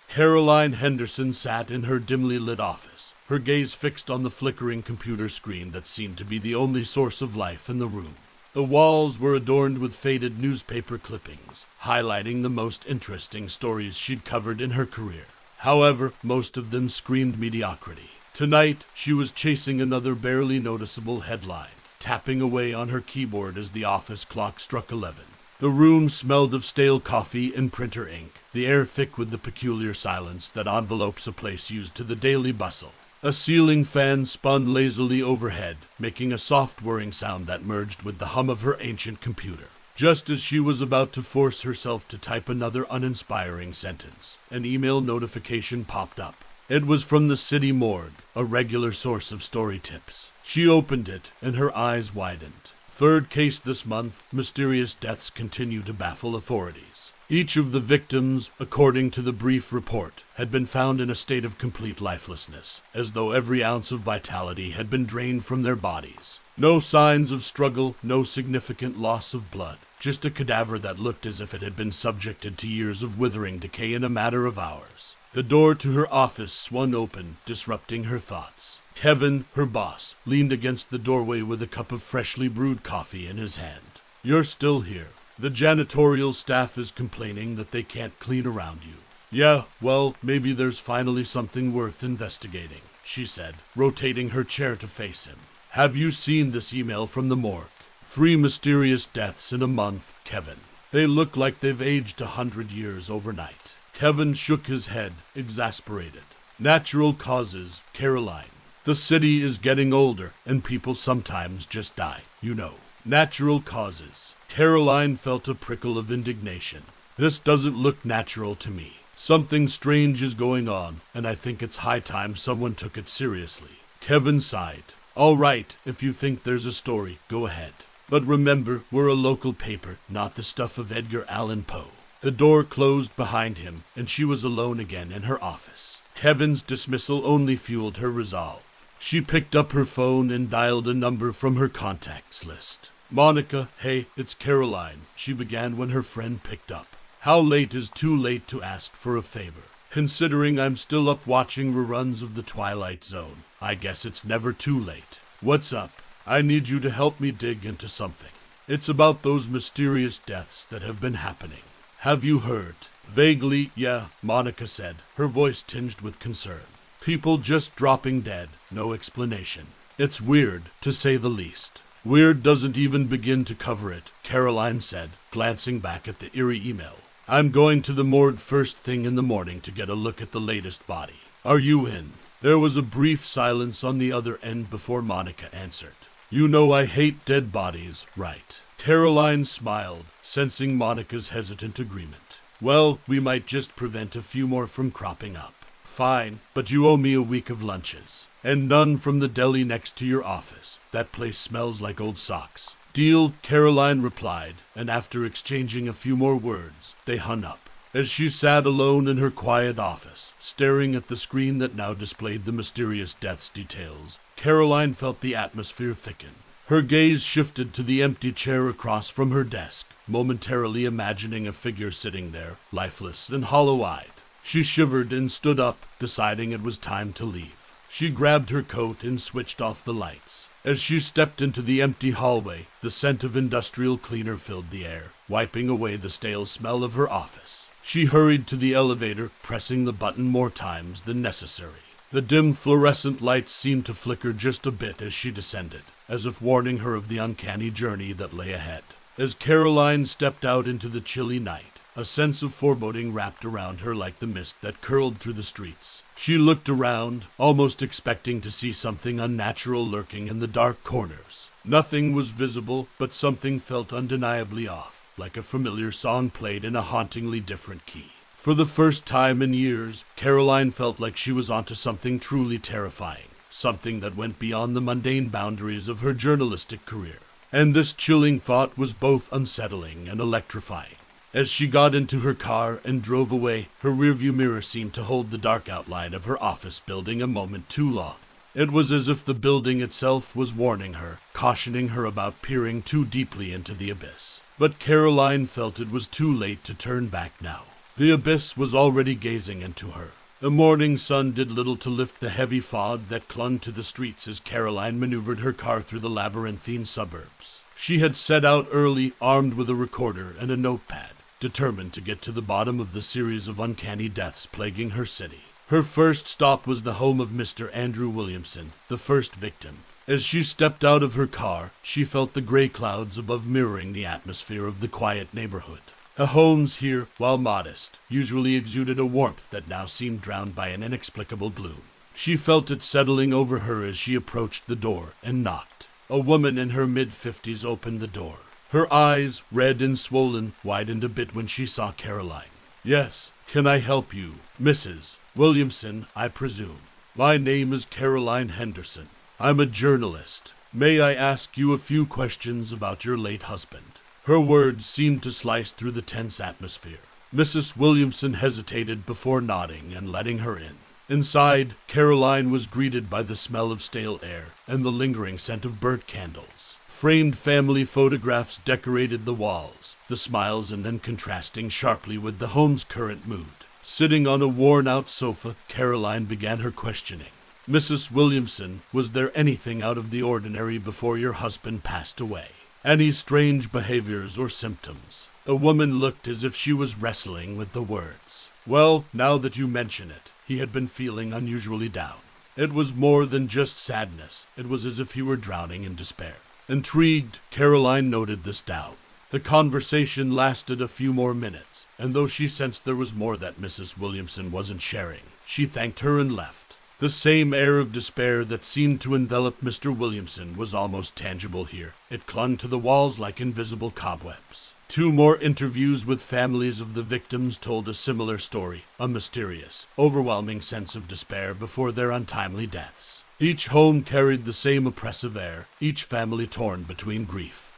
Caroline Henderson sat in her dimly lit office, her gaze fixed on the flickering computer screen that seemed to be the only source of life in the room. The walls were adorned with faded newspaper clippings, highlighting the most interesting stories she'd covered in her career. However, most of them screamed mediocrity. Tonight, she was chasing another barely noticeable headline, tapping away on her keyboard as the office clock struck 11. The room smelled of stale coffee and printer ink, the air thick with the peculiar silence that envelopes a place used to the daily bustle. A ceiling fan spun lazily overhead, making a soft whirring sound that merged with the hum of her ancient computer. Just as she was about to force herself to type another uninspiring sentence, an email notification popped up. It was from the city morgue, a regular source of story tips. She opened it, and her eyes widened. Third case this month, mysterious deaths continue to baffle authorities. Each of the victims, according to the brief report, had been found in a state of complete lifelessness, as though every ounce of vitality had been drained from their bodies. No signs of struggle, no significant loss of blood, just a cadaver that looked as if it had been subjected to years of withering decay in a matter of hours. The door to her office swung open, disrupting her thoughts. Kevin, her boss, leaned against the doorway with a cup of freshly brewed coffee in his hand. "You're still here. The janitorial staff is complaining that they can't clean around you." "Yeah, well, maybe there's finally something worth investigating," she said, rotating her chair to face him. "Have you seen this email from the morgue? 3 mysterious deaths in a month, Kevin. They look like they've aged 100 years overnight." Kevin shook his head, exasperated. "Natural causes, Caroline. The city is getting older, and people sometimes just die, you know. Natural causes." Caroline felt a prickle of indignation. "This doesn't look natural to me. Something strange is going on, and I think it's high time someone took it seriously." Kevin sighed. "All right, if you think there's a story, go ahead. But remember, we're a local paper, not the stuff of Edgar Allan Poe." The door closed behind him, and she was alone again in her office. Kevin's dismissal only fueled her resolve. She picked up her phone and dialed a number from her contacts list. "Monica, hey, it's Caroline," she began when her friend picked up. "How late is too late to ask for a favor? Considering I'm still up watching reruns of The Twilight Zone, I guess it's never too late. What's up? I need you to help me dig into something. It's about those mysterious deaths that have been happening. Have you heard?" "Vaguely, yeah," Monica said, her voice tinged with concern. "People just dropping dead, no explanation. It's weird, to say the least." "Weird doesn't even begin to cover it," Caroline said, glancing back at the eerie email. "I'm going to the morgue first thing in the morning to get a look at the latest body. Are you in?" There was a brief silence on the other end before Monica answered. "You know I hate dead bodies, right?" Caroline smiled, sensing Monica's hesitant agreement. "Well, we might just prevent a few more from cropping up." "Fine, but you owe me a week of lunches. And none from the deli next to your office. That place smells like old socks." "Deal," Caroline replied, and after exchanging a few more words, they hung up. As she sat alone in her quiet office, staring at the screen that now displayed the mysterious death's details, Caroline felt the atmosphere thicken. Her gaze shifted to the empty chair across from her desk, momentarily imagining a figure sitting there, lifeless and hollow-eyed. She shivered and stood up, deciding it was time to leave. She grabbed her coat and switched off the lights. As she stepped into the empty hallway, the scent of industrial cleaner filled the air, wiping away the stale smell of her office. She hurried to the elevator, pressing the button more times than necessary. The dim fluorescent lights seemed to flicker just a bit as she descended, as if warning her of the uncanny journey that lay ahead. As Caroline stepped out into the chilly night, a sense of foreboding wrapped around her like the mist that curled through the streets. She looked around, almost expecting to see something unnatural lurking in the dark corners. Nothing was visible, but something felt undeniably off, like a familiar song played in a hauntingly different key. For the first time in years, Caroline felt like she was onto something truly terrifying, something that went beyond the mundane boundaries of her journalistic career. And this chilling thought was both unsettling and electrifying. As she got into her car and drove away, her rearview mirror seemed to hold the dark outline of her office building a moment too long. It was as if the building itself was warning her, cautioning her about peering too deeply into the abyss. But Caroline felt it was too late to turn back now. The abyss was already gazing into her. The morning sun did little to lift the heavy fog that clung to the streets as Caroline maneuvered her car through the labyrinthine suburbs. She had set out early, armed with a recorder and a notepad, determined to get to the bottom of the series of uncanny deaths plaguing her city. Her first stop was the home of Mr. Andrew Williamson, the first victim. As she stepped out of her car, she felt the gray clouds above mirroring the atmosphere of the quiet neighborhood. The homes here, while modest, usually exuded a warmth that now seemed drowned by an inexplicable gloom. She felt it settling over her as she approached the door and knocked. A woman in her mid-50s opened the door. Her eyes, red and swollen, widened a bit when she saw Caroline. "Yes, can I help you? Mrs. Williamson, I presume. My name is Caroline Henderson. I'm a journalist. May I ask you a few questions about your late husband?" Her words seemed to slice through the tense atmosphere. Mrs. Williamson hesitated before nodding and letting her in. Inside, Caroline was greeted by the smell of stale air and the lingering scent of burnt candles. Framed family photographs decorated the walls, the smiles and then contrasting sharply with the home's current mood. Sitting on a worn-out sofa, Caroline began her questioning. "Mrs. Williamson, was there anything out of the ordinary before your husband passed away? Any strange behaviors or symptoms?" The woman looked as if she was wrestling with the words. "Well, now that you mention it, he had been feeling unusually down. It was more than just sadness. It was as if he were drowning in despair." Intrigued, Caroline noted this down. The conversation lasted a few more minutes, and though she sensed there was more that Mrs. Williamson wasn't sharing, she thanked her and left. The same air of despair that seemed to envelop Mr. Williamson was almost tangible here. It clung to the walls like invisible cobwebs. 2 more interviews with families of the victims told a similar story, a mysterious, overwhelming sense of despair before their untimely deaths. Each home carried the same oppressive air, each family torn between grief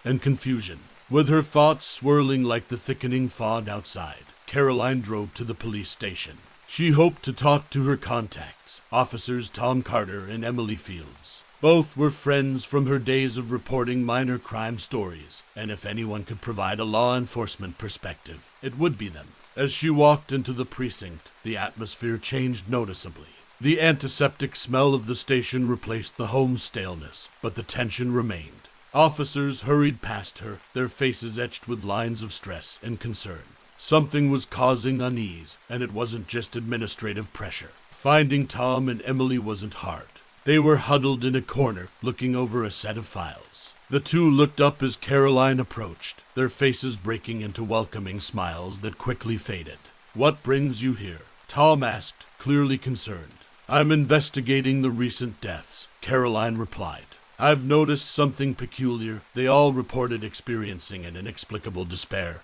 and confusion. With her thoughts swirling like the thickening fog outside, Caroline drove to the police station. She hoped to talk to her contacts, Officers Tom Carter and Emily Fields. Both were friends from her days of reporting minor crime stories, and if anyone could provide a law enforcement perspective, it would be them. As she walked into the precinct, the atmosphere changed noticeably. The antiseptic smell of the station replaced the home's staleness, but the tension remained. Officers hurried past her, their faces etched with lines of stress and concern. Something was causing unease, and it wasn't just administrative pressure. Finding Tom and Emily wasn't hard. They were huddled in a corner, looking over a set of files. The 2 looked up as Caroline approached, their faces breaking into welcoming smiles that quickly faded. "What brings you here?" Tom asked, clearly concerned. "I'm investigating the recent deaths," Caroline replied. "I've noticed something peculiar. They all reported experiencing an inexplicable despair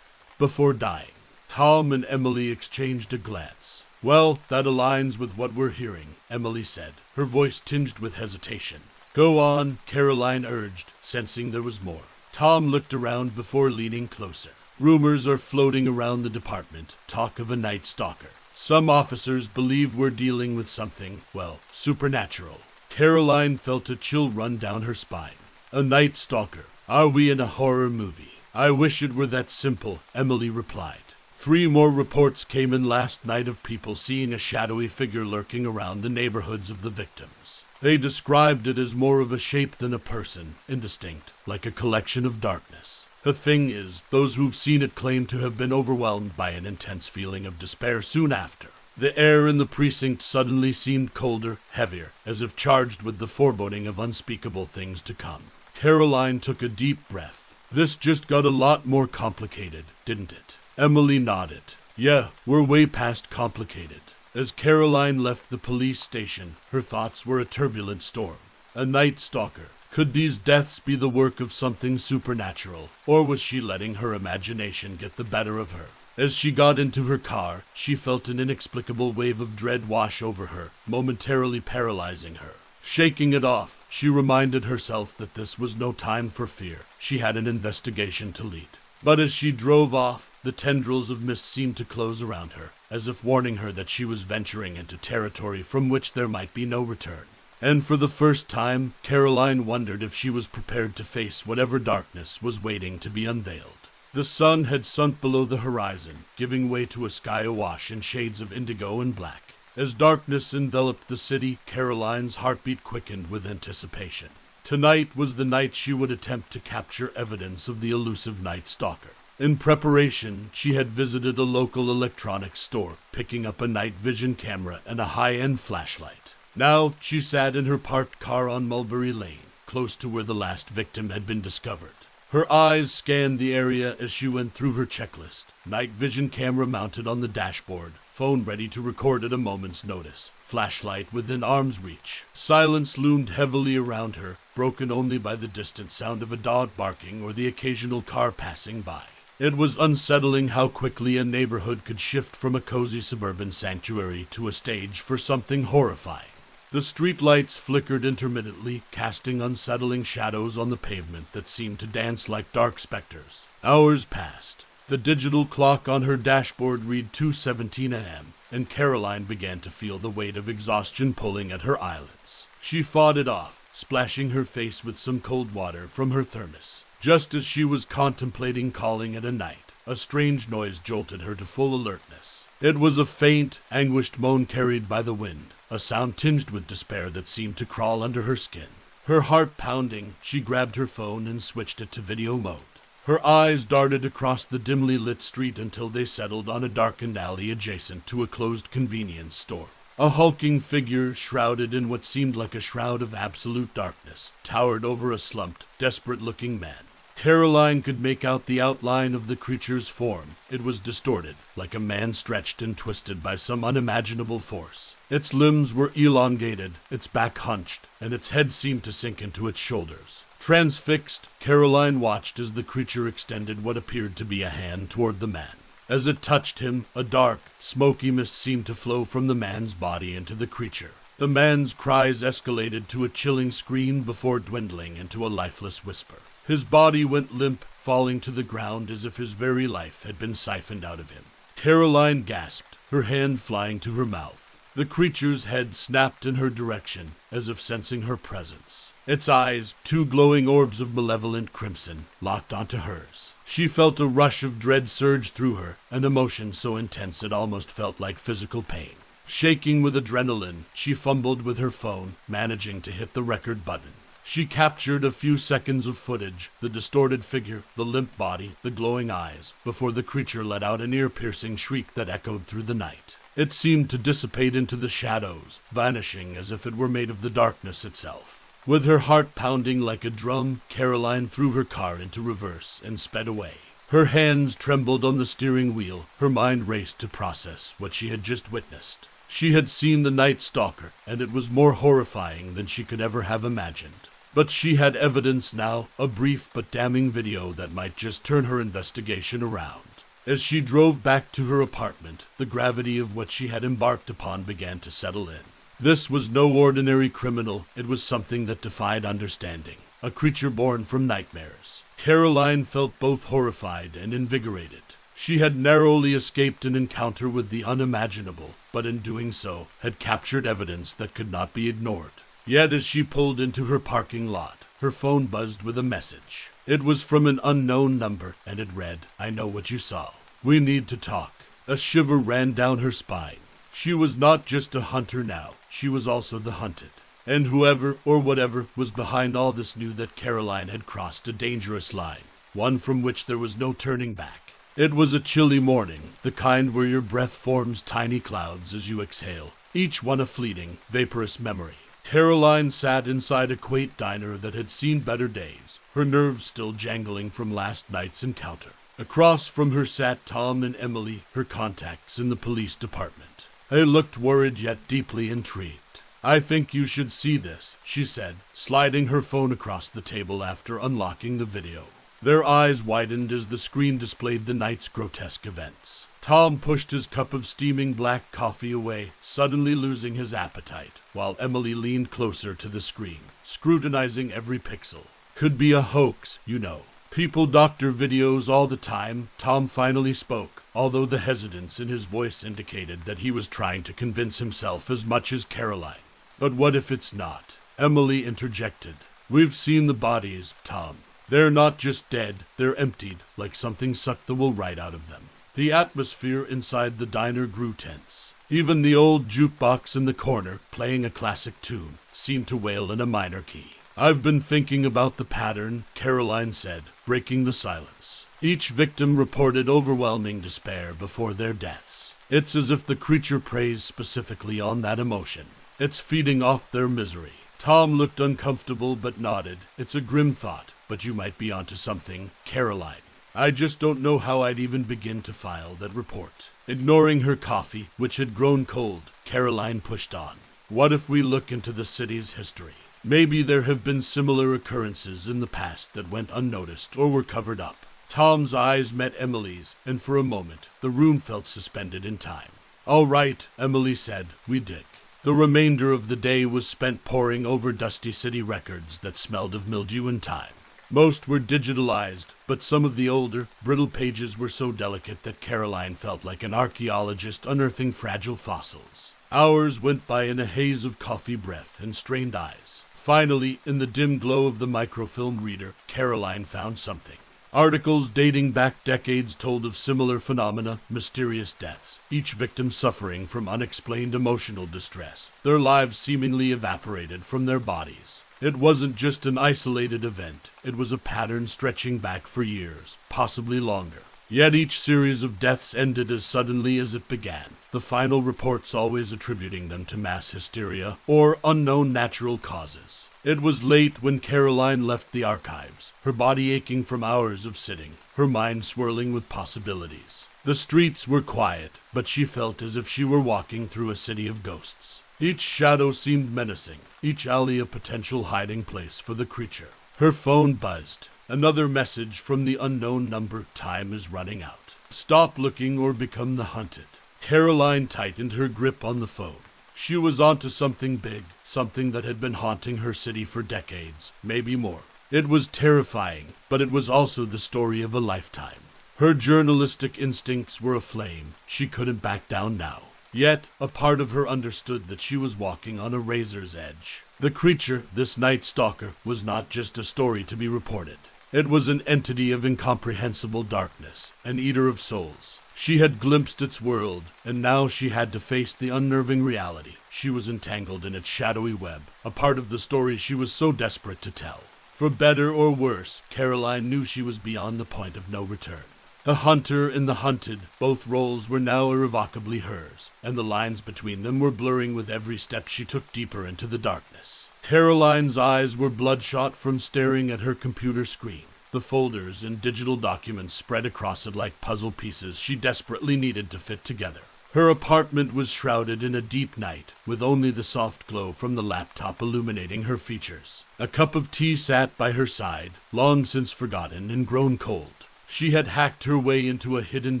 before dying." Tom and Emily exchanged a glance. "Well, that aligns with what we're hearing," Emily said, her voice tinged with hesitation. "Go on," Caroline urged, sensing there was more. Tom looked around before leaning closer. "Rumors are floating around the department, talk of a night stalker. Some officers believe we're dealing with something, well, supernatural." Caroline felt a chill run down her spine. "A night stalker? Are we in a horror movie?" "I wish it were that simple," Emily replied. 3 more reports came in last night of people seeing a shadowy figure lurking around the neighborhoods of the victims. They described it as more of a shape than a person, indistinct, like a collection of darkness. The thing is, those who've seen it claim to have been overwhelmed by an intense feeling of despair soon after. The air in the precinct suddenly seemed colder, heavier, as if charged with the foreboding of unspeakable things to come. Caroline took a deep breath. "This just got a lot more complicated, didn't it?" Emily nodded. "Yeah, we're way past complicated." As Caroline left the police station, her thoughts were a turbulent storm. A night stalker. Could these deaths be the work of something supernatural, or was she letting her imagination get the better of her? As she got into her car, she felt an inexplicable wave of dread wash over her, momentarily paralyzing her. Shaking it off, she reminded herself that this was no time for fear. She had an investigation to lead. But as she drove off, the tendrils of mist seemed to close around her, as if warning her that she was venturing into territory from which there might be no return. And for the first time, Caroline wondered if she was prepared to face whatever darkness was waiting to be unveiled. The sun had sunk below the horizon, giving way to a sky awash in shades of indigo and black. As darkness enveloped the city, Caroline's heartbeat quickened with anticipation. Tonight was the night she would attempt to capture evidence of the elusive Night Stalker. In preparation, she had visited a local electronics store, picking up a night vision camera and a high-end flashlight. Now, she sat in her parked car on Mulberry Lane, close to where the last victim had been discovered. Her eyes scanned the area as she went through her checklist. Night vision camera mounted on the dashboard, phone ready to record at a moment's notice, flashlight within arm's reach. Silence loomed heavily around her, broken only by the distant sound of a dog barking or the occasional car passing by. It was unsettling how quickly a neighborhood could shift from a cozy suburban sanctuary to a stage for something horrifying. The streetlights flickered intermittently, casting unsettling shadows on the pavement that seemed to dance like dark specters. Hours passed. The digital clock on her dashboard read 2:17 a.m., and Caroline began to feel the weight of exhaustion pulling at her eyelids. She fought it off, splashing her face with some cold water from her thermos. Just as she was contemplating calling it a night, a strange noise jolted her to full alertness. It was a faint, anguished moan carried by the wind, a sound tinged with despair that seemed to crawl under her skin. Her heart pounding, she grabbed her phone and switched it to video mode. Her eyes darted across the dimly lit street until they settled on a darkened alley adjacent to a closed convenience store. A hulking figure, shrouded in what seemed like a shroud of absolute darkness, towered over a slumped, desperate-looking man. Caroline could make out the outline of the creature's form. It was distorted, like a man stretched and twisted by some unimaginable force. Its limbs were elongated, its back hunched, and its head seemed to sink into its shoulders. Transfixed, Caroline watched as the creature extended what appeared to be a hand toward the man. As it touched him, a dark, smoky mist seemed to flow from the man's body into the creature. The man's cries escalated to a chilling scream before dwindling into a lifeless whisper. His body went limp, falling to the ground as if his very life had been siphoned out of him. Caroline gasped, her hand flying to her mouth. The creature's head snapped in her direction, as if sensing her presence. Its eyes, two glowing orbs of malevolent crimson, locked onto hers. She felt a rush of dread surge through her, an emotion so intense it almost felt like physical pain. Shaking with adrenaline, she fumbled with her phone, managing to hit the record button. She captured a few seconds of footage, the distorted figure, the limp body, the glowing eyes, before the creature let out an ear-piercing shriek that echoed through the night. It seemed to dissipate into the shadows, vanishing as if it were made of the darkness itself. With her heart pounding like a drum, Caroline threw her car into reverse and sped away. Her hands trembled on the steering wheel, her mind raced to process what she had just witnessed. She had seen the Night Stalker, and it was more horrifying than she could ever have imagined. But she had evidence now, a brief but damning video that might just turn her investigation around. As she drove back to her apartment, the gravity of what she had embarked upon began to settle in. This was no ordinary criminal, it was something that defied understanding, a creature born from nightmares. Caroline felt both horrified and invigorated. She had narrowly escaped an encounter with the unimaginable, but in doing so, had captured evidence that could not be ignored. Yet as she pulled into her parking lot, her phone buzzed with a message. It was from an unknown number, and it read, "I know what you saw. We need to talk." A shiver ran down her spine. She was not just a hunter now, she was also the hunted. And whoever or whatever was behind all this knew that Caroline had crossed a dangerous line, one from which there was no turning back. It was a chilly morning, the kind where your breath forms tiny clouds as you exhale, each one a fleeting, vaporous memory. Caroline sat inside a quaint diner that had seen better days, her nerves still jangling from last night's encounter. Across from her sat Tom and Emily, her contacts in the police department. They looked worried yet deeply intrigued. "I think you should see this," she said, sliding her phone across the table after unlocking the video. Their eyes widened as the screen displayed the night's grotesque events. Tom pushed his cup of steaming black coffee away, suddenly losing his appetite, while Emily leaned closer to the screen, scrutinizing every pixel. "Could be a hoax, you know." People doctor videos all the time. Tom finally spoke, although the hesitance in his voice indicated that he was trying to convince himself as much as Caroline. But what if it's not? Emily interjected. We've seen the bodies, Tom. They're not just dead, they're emptied, like something sucked the wool right out of them. The atmosphere inside the diner grew tense. Even the old jukebox in the corner, playing a classic tune, seemed to wail in a minor key. I've been thinking about the pattern, Caroline said, breaking the silence. Each victim reported overwhelming despair before their deaths. It's as if the creature preys specifically on that emotion. It's feeding off their misery. Tom looked uncomfortable but nodded. It's a grim thought, but you might be onto something, Caroline. I just don't know how I'd even begin to file that report. Ignoring her coffee, which had grown cold, Caroline pushed on. What if we look into the city's history? Maybe there have been similar occurrences in the past that went unnoticed or were covered up. Tom's eyes met Emily's, and for a moment, the room felt suspended in time. All right, Emily said, we dig. The remainder of the day was spent poring over dusty city records that smelled of mildew and time. Most were digitalized, but some of the older, brittle pages were so delicate that Caroline felt like an archaeologist unearthing fragile fossils. Hours went by in a haze of coffee breath and strained eyes. Finally, in the dim glow of the microfilm reader, Caroline found something. Articles dating back decades told of similar phenomena, mysterious deaths, each victim suffering from unexplained emotional distress, their lives seemingly evaporated from their bodies. It wasn't just an isolated event, it was a pattern stretching back for years, possibly longer. Yet each series of deaths ended as suddenly as it began, the final reports always attributing them to mass hysteria or unknown natural causes. It was late when Caroline left the archives, her body aching from hours of sitting, her mind swirling with possibilities. The streets were quiet, but she felt as if she were walking through a city of ghosts. Each shadow seemed menacing, each alley a potential hiding place for the creature. Her phone buzzed. Another message from the unknown number, time is running out. Stop looking or become the hunted. Caroline tightened her grip on the phone. She was onto something big, something that had been haunting her city for decades, maybe more. It was terrifying, but it was also the story of a lifetime. Her journalistic instincts were aflame. She couldn't back down now. Yet, a part of her understood that she was walking on a razor's edge. The creature, this night stalker, was not just a story to be reported. It was an entity of incomprehensible darkness, an eater of souls. She had glimpsed its world, and now she had to face the unnerving reality. She was entangled in its shadowy web, a part of the story she was so desperate to tell. For better or worse, Caroline knew she was beyond the point of no return. The hunter and the hunted, both roles were now irrevocably hers, and the lines between them were blurring with every step she took deeper into the darkness. Caroline's eyes were bloodshot from staring at her computer screen. The folders and digital documents spread across it like puzzle pieces she desperately needed to fit together. Her apartment was shrouded in a deep night, with only the soft glow from the laptop illuminating her features. A cup of tea sat by her side, long since forgotten and grown cold. She had hacked her way into a hidden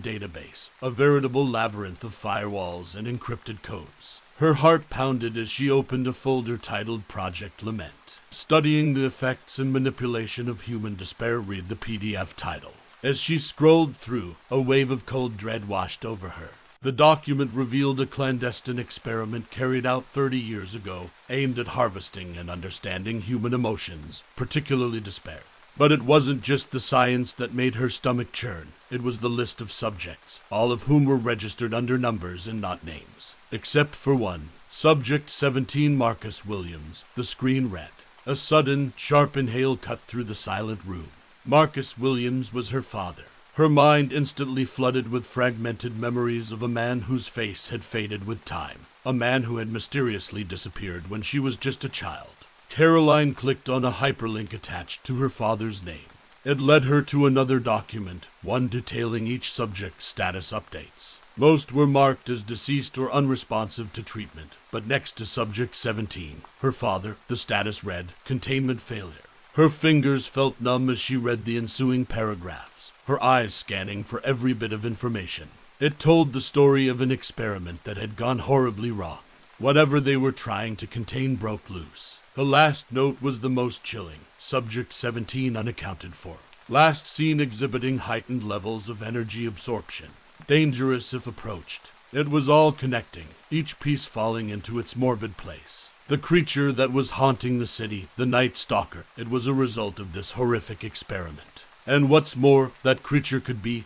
database, a veritable labyrinth of firewalls and encrypted codes. Her heart pounded as she opened a folder titled Project Lament. Studying the effects and manipulation of human despair, read the PDF title. As she scrolled through, a wave of cold dread washed over her. The document revealed a clandestine experiment carried out 30 years ago, aimed at harvesting and understanding human emotions, particularly despair. But it wasn't just the science that made her stomach churn. It was the list of subjects, all of whom were registered under numbers and not names. Except for one, Subject 17 Marcus Williams. The screen read. A sudden, sharp inhale cut through the silent room. Marcus Williams was her father. Her mind instantly flooded with fragmented memories of a man whose face had faded with time. A man who had mysteriously disappeared when she was just a child. Caroline clicked on a hyperlink attached to her father's name. It led her to another document, one detailing each subject's status updates. Most were marked as deceased or unresponsive to treatment, but next to Subject 17, her father, the status read, Containment Failure. Her fingers felt numb as she read the ensuing paragraphs, her eyes scanning for every bit of information. It told the story of an experiment that had gone horribly wrong. Whatever they were trying to contain broke loose. The last note was the most chilling. Subject 17 unaccounted for. last seen exhibiting heightened levels of energy absorption. Dangerous if approached. It was all connecting, each piece falling into its morbid place. The creature that was haunting the city, the Night Stalker, it was a result of this horrific experiment. And what's more, that creature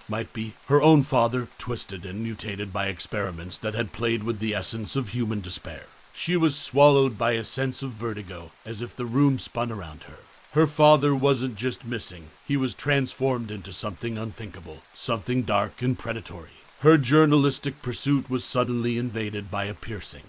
might be, her own father, twisted and mutated by experiments that had played with the essence of human despair. She was swallowed by a sense of vertigo, as if the room spun around her. Her father wasn't just missing, he was transformed into something unthinkable, something dark and predatory. Her journalistic pursuit was suddenly invaded by a piercing,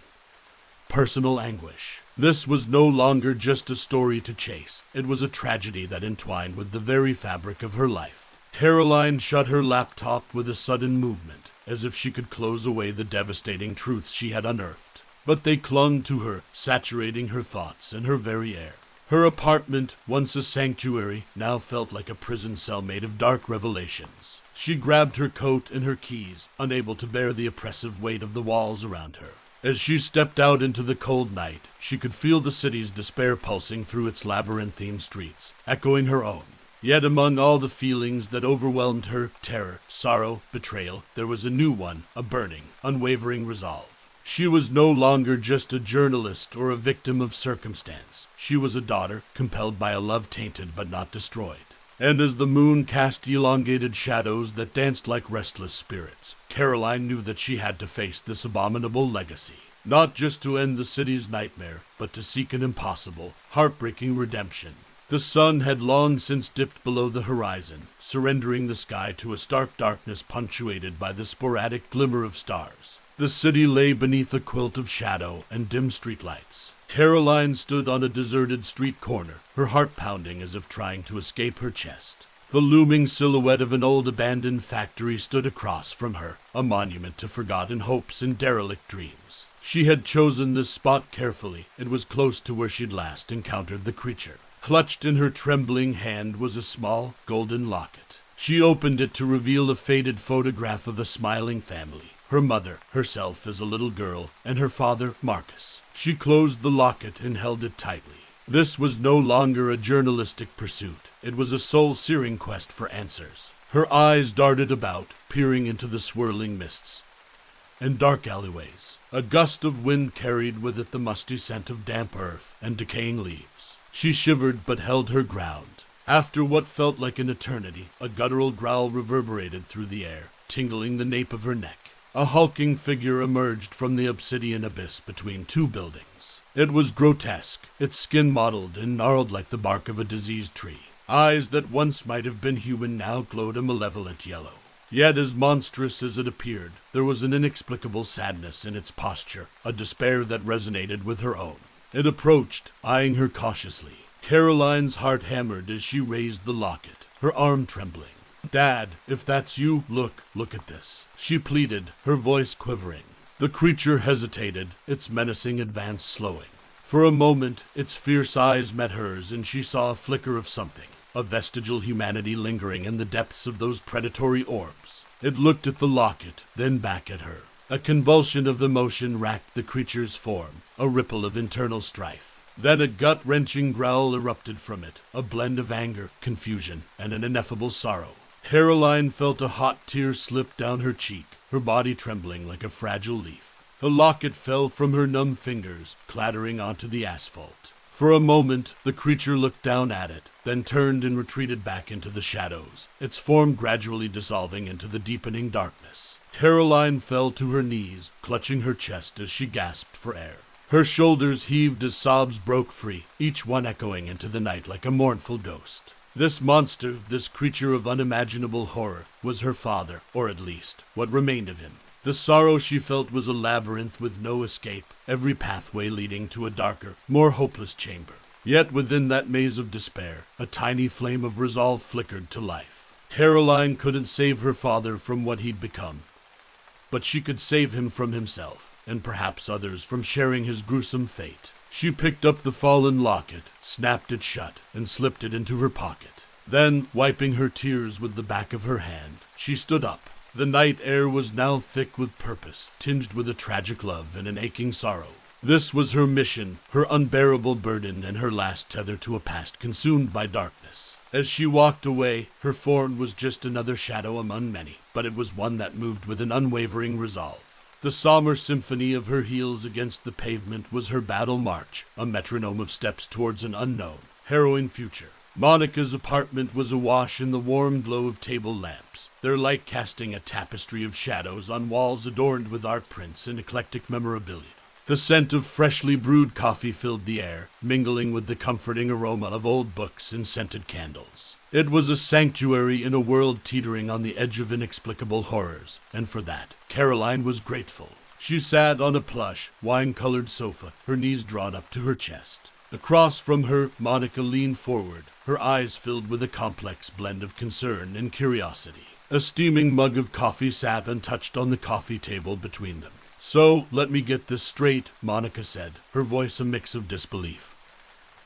personal anguish. This was no longer just a story to chase. It was a tragedy that entwined with the very fabric of her life. Caroline shut her laptop with a sudden movement, as if she could close away the devastating truths she had unearthed. But they clung to her, saturating her thoughts and her very air. Her apartment, once a sanctuary, now felt like a prison cell made of dark revelations. She grabbed her coat and her keys, unable to bear the oppressive weight of the walls around her. As she stepped out into the cold night, she could feel the city's despair pulsing through its labyrinthine streets, echoing her own. Yet among all the feelings that overwhelmed her, terror, sorrow, betrayal, there was a new one, a burning, unwavering resolve. She was no longer just a journalist or a victim of circumstance. She was a daughter, compelled by a love tainted but not destroyed. And as the moon cast elongated shadows that danced like restless spirits, Caroline knew that she had to face this abominable legacy. Not just to end the city's nightmare, but to seek an impossible, heartbreaking redemption. The sun had long since dipped below the horizon, surrendering the sky to a stark darkness punctuated by the sporadic glimmer of stars. The city lay beneath a quilt of shadow and dim streetlights. Caroline stood on a deserted street corner, her heart pounding as if trying to escape her chest. The looming silhouette of an old abandoned factory stood across from her, a monument to forgotten hopes and derelict dreams. She had chosen this spot carefully. It was close to where she'd last encountered the creature. Clutched in her trembling hand was a small, golden locket. She opened it to reveal a faded photograph of a smiling family. Her mother, herself as a little girl, and her father, Marcus. She closed the locket and held it tightly. This was no longer a journalistic pursuit. It was a soul-searing quest for answers. Her eyes darted about, peering into the swirling mists and dark alleyways. A gust of wind carried with it the musty scent of damp earth and decaying leaves. She shivered but held her ground. After what felt like an eternity, a guttural growl reverberated through the air, tingling the nape of her neck. A hulking figure emerged from the obsidian abyss between two buildings. It was grotesque, its skin mottled and gnarled like the bark of a diseased tree. Eyes that once might have been human now glowed a malevolent yellow. Yet as monstrous as it appeared, there was an inexplicable sadness in its posture, a despair that resonated with her own. It approached, eyeing her cautiously. Caroline's heart hammered as she raised the locket, her arm trembling. "Dad, if that's you, look at this," she pleaded, her voice quivering. The creature hesitated, its menacing advance slowing. For a moment, its fierce eyes met hers and she saw a flicker of something, a vestigial humanity lingering in the depths of those predatory orbs. It looked at the locket, then back at her. A convulsion of emotion racked the creature's form, a ripple of internal strife. Then a gut-wrenching growl erupted from it, a blend of anger, confusion, and an ineffable sorrow. Caroline felt a hot tear slip down her cheek, her body trembling like a fragile leaf. The locket fell from her numb fingers, clattering onto the asphalt. For a moment, the creature looked down at it, then turned and retreated back into the shadows, its form gradually dissolving into the deepening darkness. Caroline fell to her knees, clutching her chest as she gasped for air. Her shoulders heaved as sobs broke free, each one echoing into the night like a mournful ghost. This monster, this creature of unimaginable horror, was her father, or at least, what remained of him. The sorrow she felt was a labyrinth with no escape, every pathway leading to a darker, more hopeless chamber. Yet within that maze of despair, a tiny flame of resolve flickered to life. Caroline couldn't save her father from what he'd become, but she could save him from himself, and perhaps others from sharing his gruesome fate. She picked up the fallen locket, snapped it shut, and slipped it into her pocket. Then, wiping her tears with the back of her hand, she stood up. The night air was now thick with purpose, tinged with a tragic love and an aching sorrow. This was her mission, her unbearable burden, and her last tether to a past consumed by darkness. As she walked away, her form was just another shadow among many, but it was one that moved with an unwavering resolve. The somber symphony of her heels against the pavement was her battle march, a metronome of steps towards an unknown, harrowing future. Monica's apartment was awash in the warm glow of table lamps, their light casting a tapestry of shadows on walls adorned with art prints and eclectic memorabilia. The scent of freshly brewed coffee filled the air, mingling with the comforting aroma of old books and scented candles. It was a sanctuary in a world teetering on the edge of inexplicable horrors, and for that, Caroline was grateful. She sat on a plush, wine-colored sofa, her knees drawn up to her chest. Across from her, Monica leaned forward, her eyes filled with a complex blend of concern and curiosity. A steaming mug of coffee sat untouched on the coffee table between them. "So, let me get this straight," Monica said, her voice a mix of disbelief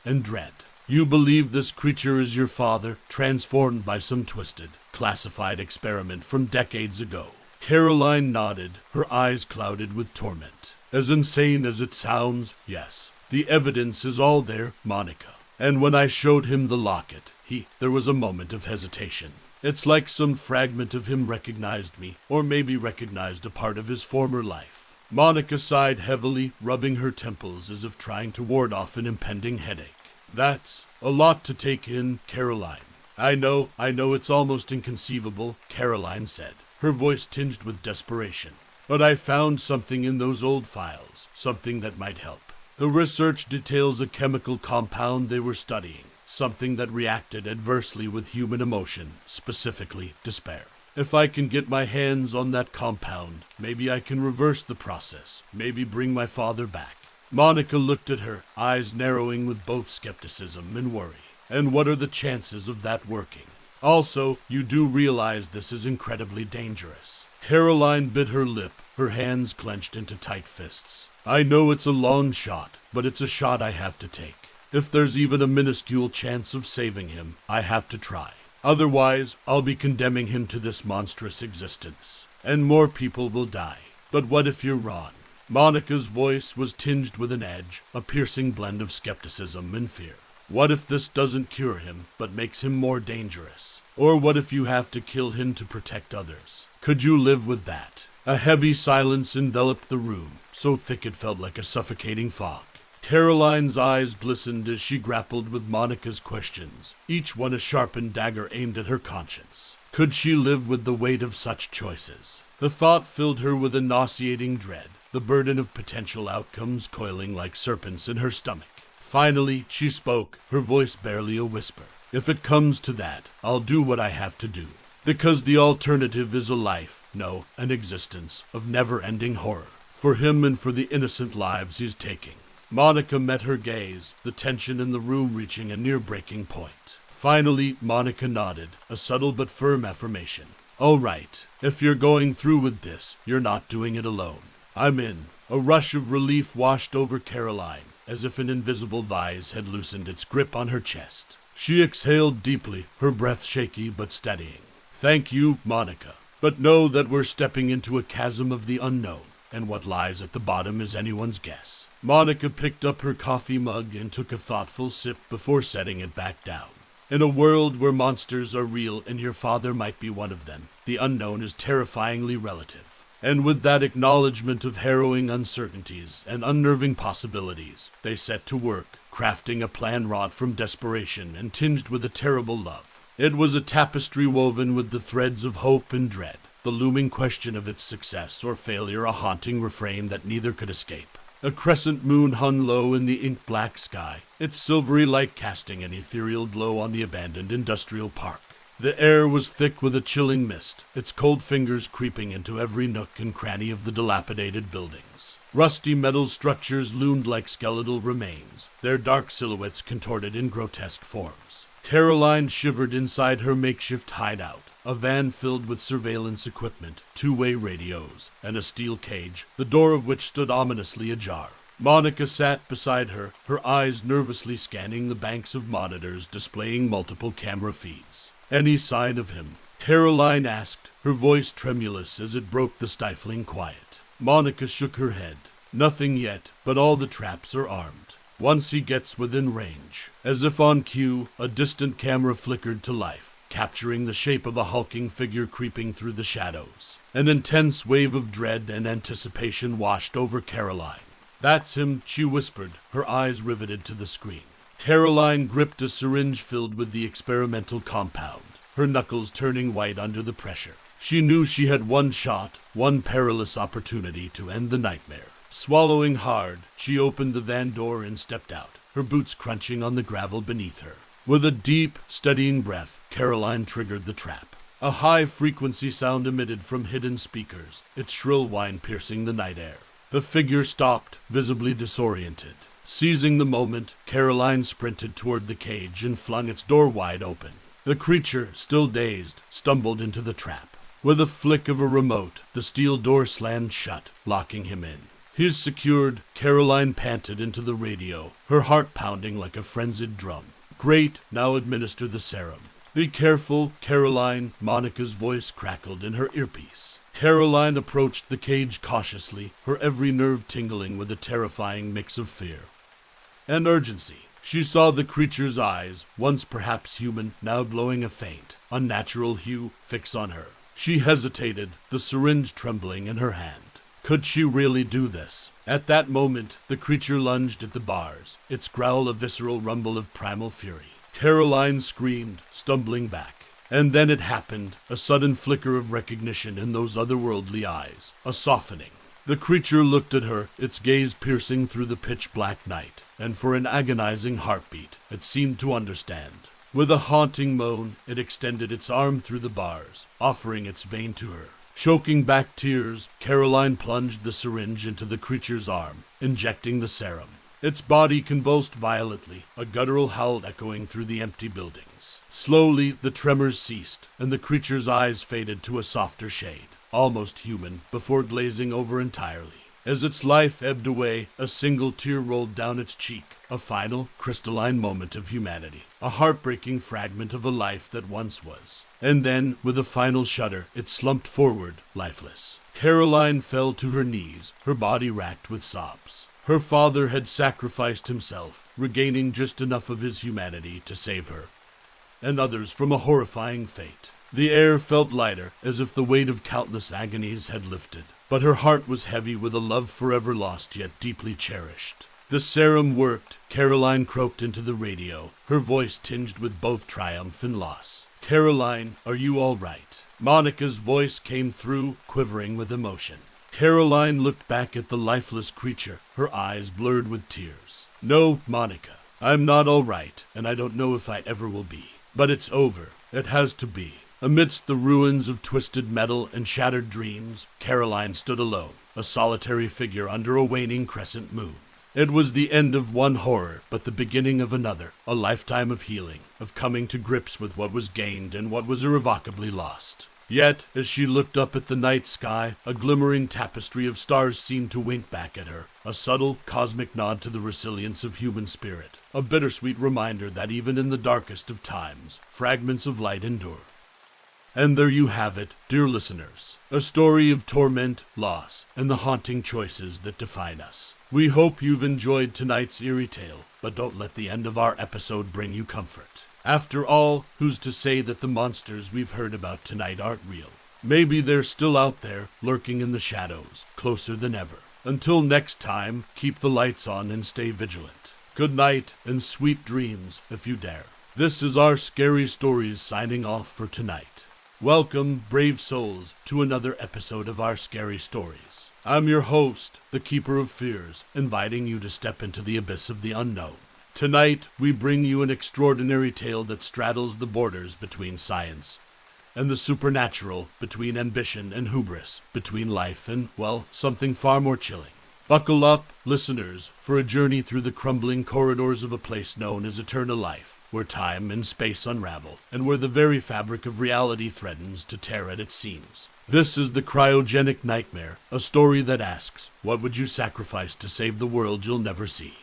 and dread. "You believe this creature is your father, transformed by some twisted, classified experiment from decades ago?" Caroline nodded, her eyes clouded with torment. "As insane as it sounds, yes. The evidence is all there, Monica. And when I showed him the locket, there was a moment of hesitation. It's like some fragment of him recognized me, or maybe recognized a part of his former life." Monica sighed heavily, rubbing her temples as if trying to ward off an impending headache. "That's a lot to take in, Caroline." I know it's almost inconceivable," Caroline said, her voice tinged with desperation. "But I found something in those old files, something that might help. The research details a chemical compound they were studying, something that reacted adversely with human emotion, specifically despair. If I can get my hands on that compound, maybe I can reverse the process, maybe bring my father back." Monica looked at her, eyes narrowing with both skepticism and worry. "And what are the chances of that working? Also, you do realize this is incredibly dangerous." Caroline bit her lip, her hands clenched into tight fists. "I know it's a long shot, but it's a shot I have to take. If there's even a minuscule chance of saving him, I have to try. Otherwise, I'll be condemning him to this monstrous existence, and more people will die. But what if you're wrong?" Monica's voice was tinged with an edge, a piercing blend of skepticism and fear. "What if this doesn't cure him, but makes him more dangerous? Or what if you have to kill him to protect others? Could you live with that?" A heavy silence enveloped the room, so thick it felt like a suffocating fog. Caroline's eyes glistened as she grappled with Monica's questions, each one a sharpened dagger aimed at her conscience. Could she live with the weight of such choices? The thought filled her with a nauseating dread, the burden of potential outcomes coiling like serpents in her stomach. Finally, she spoke, her voice barely a whisper. "If it comes to that, I'll do what I have to do. Because the alternative is a life, no, an existence, of never-ending horror. For him and for the innocent lives he's taking." Monica met her gaze, the tension in the room reaching a near-breaking point. Finally, Monica nodded, a subtle but firm affirmation. "All right, if you're going through with this, you're not doing it alone. I'm in." A rush of relief washed over Caroline, as if an invisible vise had loosened its grip on her chest. She exhaled deeply, her breath shaky but steadying. "Thank you, Monica. But know that we're stepping into a chasm of the unknown, and what lies at the bottom is anyone's guess." Monica picked up her coffee mug and took a thoughtful sip before setting it back down. "In a world where monsters are real and your father might be one of them, the unknown is terrifyingly relative." And with that acknowledgement of harrowing uncertainties and unnerving possibilities, they set to work, crafting a plan wrought from desperation and tinged with a terrible love. It was a tapestry woven with the threads of hope and dread, the looming question of its success or failure a haunting refrain that neither could escape. A crescent moon hung low in the ink-black sky, its silvery light casting an ethereal glow on the abandoned industrial park. The air was thick with a chilling mist, its cold fingers creeping into every nook and cranny of the dilapidated buildings. Rusty metal structures loomed like skeletal remains, their dark silhouettes contorted in grotesque forms. Caroline shivered inside her makeshift hideout, a van filled with surveillance equipment, two-way radios, and a steel cage, the door of which stood ominously ajar. Monica sat beside her, her eyes nervously scanning the banks of monitors displaying multiple camera feeds. "Any sign of him?" Caroline asked, her voice tremulous as it broke the stifling quiet. Monica shook her head. "Nothing yet, but all the traps are armed." once he gets within range. As if on cue, a distant camera flickered to life, capturing the shape of a hulking figure creeping through the shadows. An intense wave of dread and anticipation washed over Caroline. "That's him," she whispered, her eyes riveted to the screen. Caroline gripped a syringe filled with the experimental compound, her knuckles turning white under the pressure. She knew she had one shot, one perilous opportunity to end the nightmare. Swallowing hard, she opened the van door and stepped out, her boots crunching on the gravel beneath her. With a deep, steadying breath, Caroline triggered the trap. A high-frequency sound emitted from hidden speakers, its shrill whine piercing the night air. The figure stopped, visibly disoriented. Seizing the moment, Caroline sprinted toward the cage and flung its door wide open. The creature, still dazed, stumbled into the trap. With a flick of a remote, the steel door slammed shut, locking him in. He's secured, Caroline panted into the radio, her heart pounding like a frenzied drum. "Great, now administer the serum." "Be careful, Caroline," Monica's voice crackled in her earpiece. Caroline approached the cage cautiously, her every nerve tingling with a terrifying mix of fear and urgency. She saw the creature's eyes, once perhaps human, now glowing a faint, unnatural hue, fix on her. She hesitated, the syringe trembling in her hand. Could she really do this? At that moment, the creature lunged at the bars, its growl a visceral rumble of primal fury. Caroline screamed, stumbling back. And then it happened, a sudden flicker of recognition in those otherworldly eyes, a softening. The creature looked at her, its gaze piercing through the pitch-black night, and for an agonizing heartbeat, it seemed to understand. With a haunting moan, it extended its arm through the bars, offering its vein to her. Choking back tears, Caroline plunged the syringe into the creature's arm, injecting the serum. Its body convulsed violently, a guttural howl echoing through the empty buildings. Slowly, the tremors ceased, and the creature's eyes faded to a softer shade, almost human, before glazing over entirely. As its life ebbed away, a single tear rolled down its cheek, a final, crystalline moment of humanity, a heartbreaking fragment of a life that once was. And then, with a final shudder, it slumped forward, lifeless. Caroline fell to her knees, her body racked with sobs. Her father had sacrificed himself, regaining just enough of his humanity to save her, and others from a horrifying fate. The air felt lighter, as if the weight of countless agonies had lifted, but her heart was heavy with a love forever lost yet deeply cherished. The serum worked, Caroline croaked into the radio, her voice tinged with both triumph and loss. "Caroline, are you all right?" Monica's voice came through, quivering with emotion. Caroline looked back at the lifeless creature, her eyes blurred with tears. "No, Monica, I'm not all right, and I don't know if I ever will be. But it's over. It has to be." Amidst the ruins of twisted metal and shattered dreams, Caroline stood alone, a solitary figure under a waning crescent moon. It was the end of one horror, but the beginning of another, a lifetime of healing, of coming to grips with what was gained and what was irrevocably lost. Yet, as she looked up at the night sky, a glimmering tapestry of stars seemed to wink back at her, a subtle, cosmic nod to the resilience of human spirit, a bittersweet reminder that even in the darkest of times, fragments of light endure. And there you have it, dear listeners, a story of torment, loss, and the haunting choices that define us. We hope you've enjoyed tonight's eerie tale, but don't let the end of our episode bring you comfort. After all, who's to say that the monsters we've heard about tonight aren't real? Maybe they're still out there, lurking in the shadows, closer than ever. Until next time, keep the lights on and stay vigilant. Good night, and sweet dreams, if you dare. This is our Scary Stories signing off for tonight. Welcome, brave souls, to another episode of our Scary Stories. I'm your host, the Keeper of Fears, inviting you to step into the abyss of the unknown. Tonight, we bring you an extraordinary tale that straddles the borders between science and the supernatural, between ambition and hubris, between life and, well, something far more chilling. Buckle up, listeners, for a journey through the crumbling corridors of a place known as Eternal Life, where time and space unravel, and where the very fabric of reality threatens to tear at its seams. This is the Cryogenic Nightmare, a story that asks, what would you sacrifice to save the world you'll never see?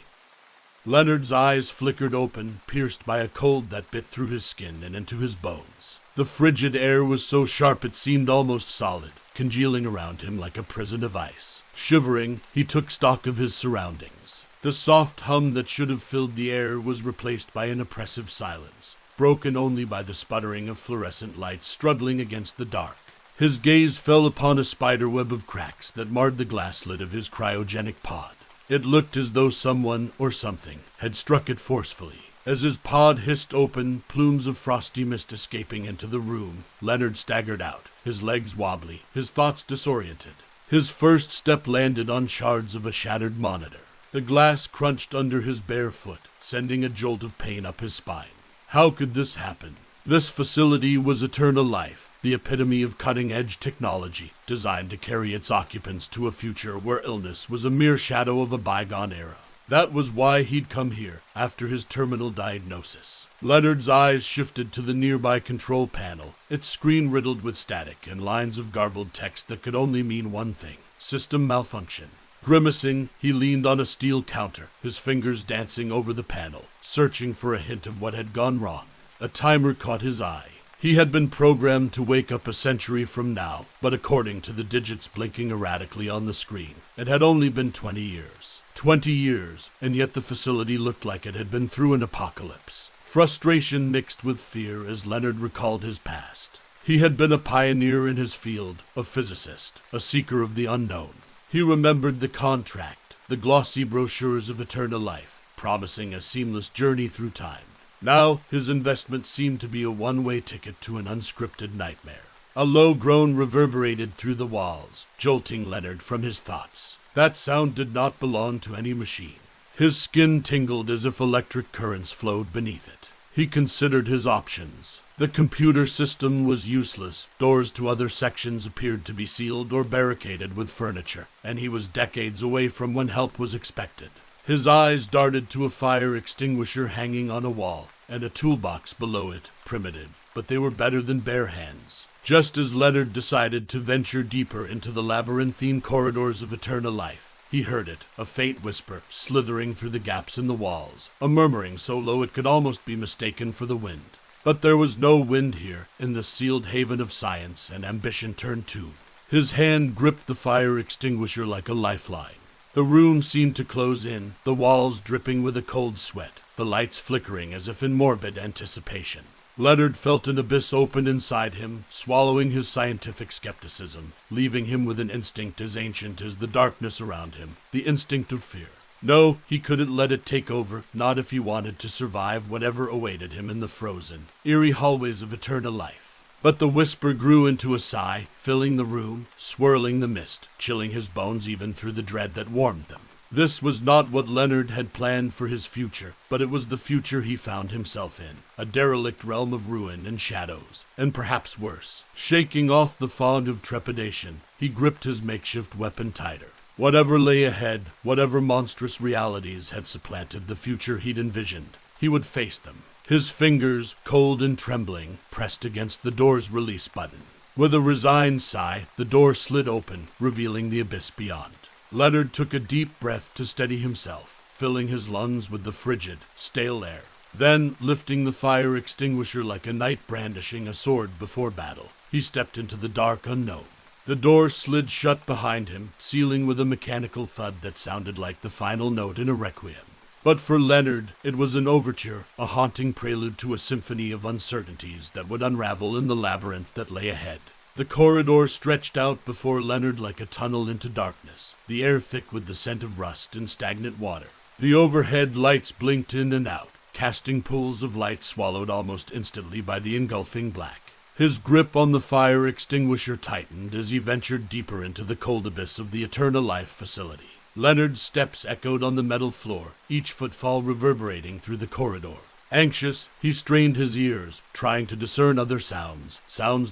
Leonard's eyes flickered open, pierced by a cold that bit through his skin and into his bones. The frigid air was so sharp it seemed almost solid, congealing around him like a prison of ice. Shivering, he took stock of his surroundings. The soft hum that should have filled the air was replaced by an oppressive silence, broken only by the sputtering of fluorescent lights struggling against the dark. His gaze fell upon a spiderweb of cracks that marred the glass lid of his cryogenic pod. It looked as though someone or something had struck it forcefully. As his pod hissed open, plumes of frosty mist escaping into the room, Leonard staggered out, his legs wobbly, his thoughts disoriented. His first step landed on shards of a shattered monitor. The glass crunched under his bare foot, sending a jolt of pain up his spine. How could this happen? This facility was Eternal Life, the epitome of cutting-edge technology, designed to carry its occupants to a future where illness was a mere shadow of a bygone era. That was why he'd come here, after his terminal diagnosis. Leonard's eyes shifted to the nearby control panel, its screen riddled with static and lines of garbled text that could only mean one thing: system malfunction. Grimacing, he leaned on a steel counter, his fingers dancing over the panel, searching for a hint of what had gone wrong. A timer caught his eye. He had been programmed to wake up a century from now, but according to the digits blinking erratically on the screen, it had only been 20 years. 20 years, and yet the facility looked like it had been through an apocalypse. Frustration mixed with fear as Leonard recalled his past. He had been a pioneer in his field, a physicist, a seeker of the unknown. He remembered the contract, the glossy brochures of Eternal Life, promising a seamless journey through time. Now, his investment seemed to be a one-way ticket to an unscripted nightmare. A low groan reverberated through the walls, jolting Leonard from his thoughts. That sound did not belong to any machine. His skin tingled as if electric currents flowed beneath it. He considered his options. The computer system was useless, doors to other sections appeared to be sealed or barricaded with furniture, and he was decades away from when help was expected. His eyes darted to a fire extinguisher hanging on a wall, and a toolbox below it, primitive, but they were better than bare hands. Just as Leonard decided to venture deeper into the labyrinthine corridors of Eternal Life, he heard it, a faint whisper, slithering through the gaps in the walls, a murmuring so low it could almost be mistaken for the wind. But there was no wind here, in the sealed haven of science and ambition turned to. His hand gripped the fire extinguisher like a lifeline. The room seemed to close in, the walls dripping with a cold sweat, the lights flickering as if in morbid anticipation. Leonard felt an abyss open inside him, swallowing his scientific skepticism, leaving him with an instinct as ancient as the darkness around him, the instinct of fear. No, he couldn't let it take over, not if he wanted to survive whatever awaited him in the frozen, eerie hallways of Eternal Life. But the whisper grew into a sigh, filling the room, swirling the mist, chilling his bones even through the dread that warmed them. This was not what Leonard had planned for his future, but it was the future he found himself in, a derelict realm of ruin and shadows, and perhaps worse. Shaking off the fog of trepidation, he gripped his makeshift weapon tighter. Whatever lay ahead, whatever monstrous realities had supplanted the future he'd envisioned, he would face them. His fingers, cold and trembling, pressed against the door's release button. With a resigned sigh, the door slid open, revealing the abyss beyond. Leonard took a deep breath to steady himself, filling his lungs with the frigid, stale air. Then, lifting the fire extinguisher like a knight brandishing a sword before battle, he stepped into the dark unknown. The door slid shut behind him, sealing with a mechanical thud that sounded like the final note in a requiem. But for Leonard, it was an overture, a haunting prelude to a symphony of uncertainties that would unravel in the labyrinth that lay ahead. The corridor stretched out before Leonard like a tunnel into darkness, the air thick with the scent of rust and stagnant water. The overhead lights blinked in and out, casting pools of light swallowed almost instantly by the engulfing black. His grip on the fire extinguisher tightened as he ventured deeper into the cold abyss of the Eternal Life facility. Leonard's steps echoed on the metal floor, each footfall reverberating through the corridor. Anxious, he strained his ears, trying to discern other sounds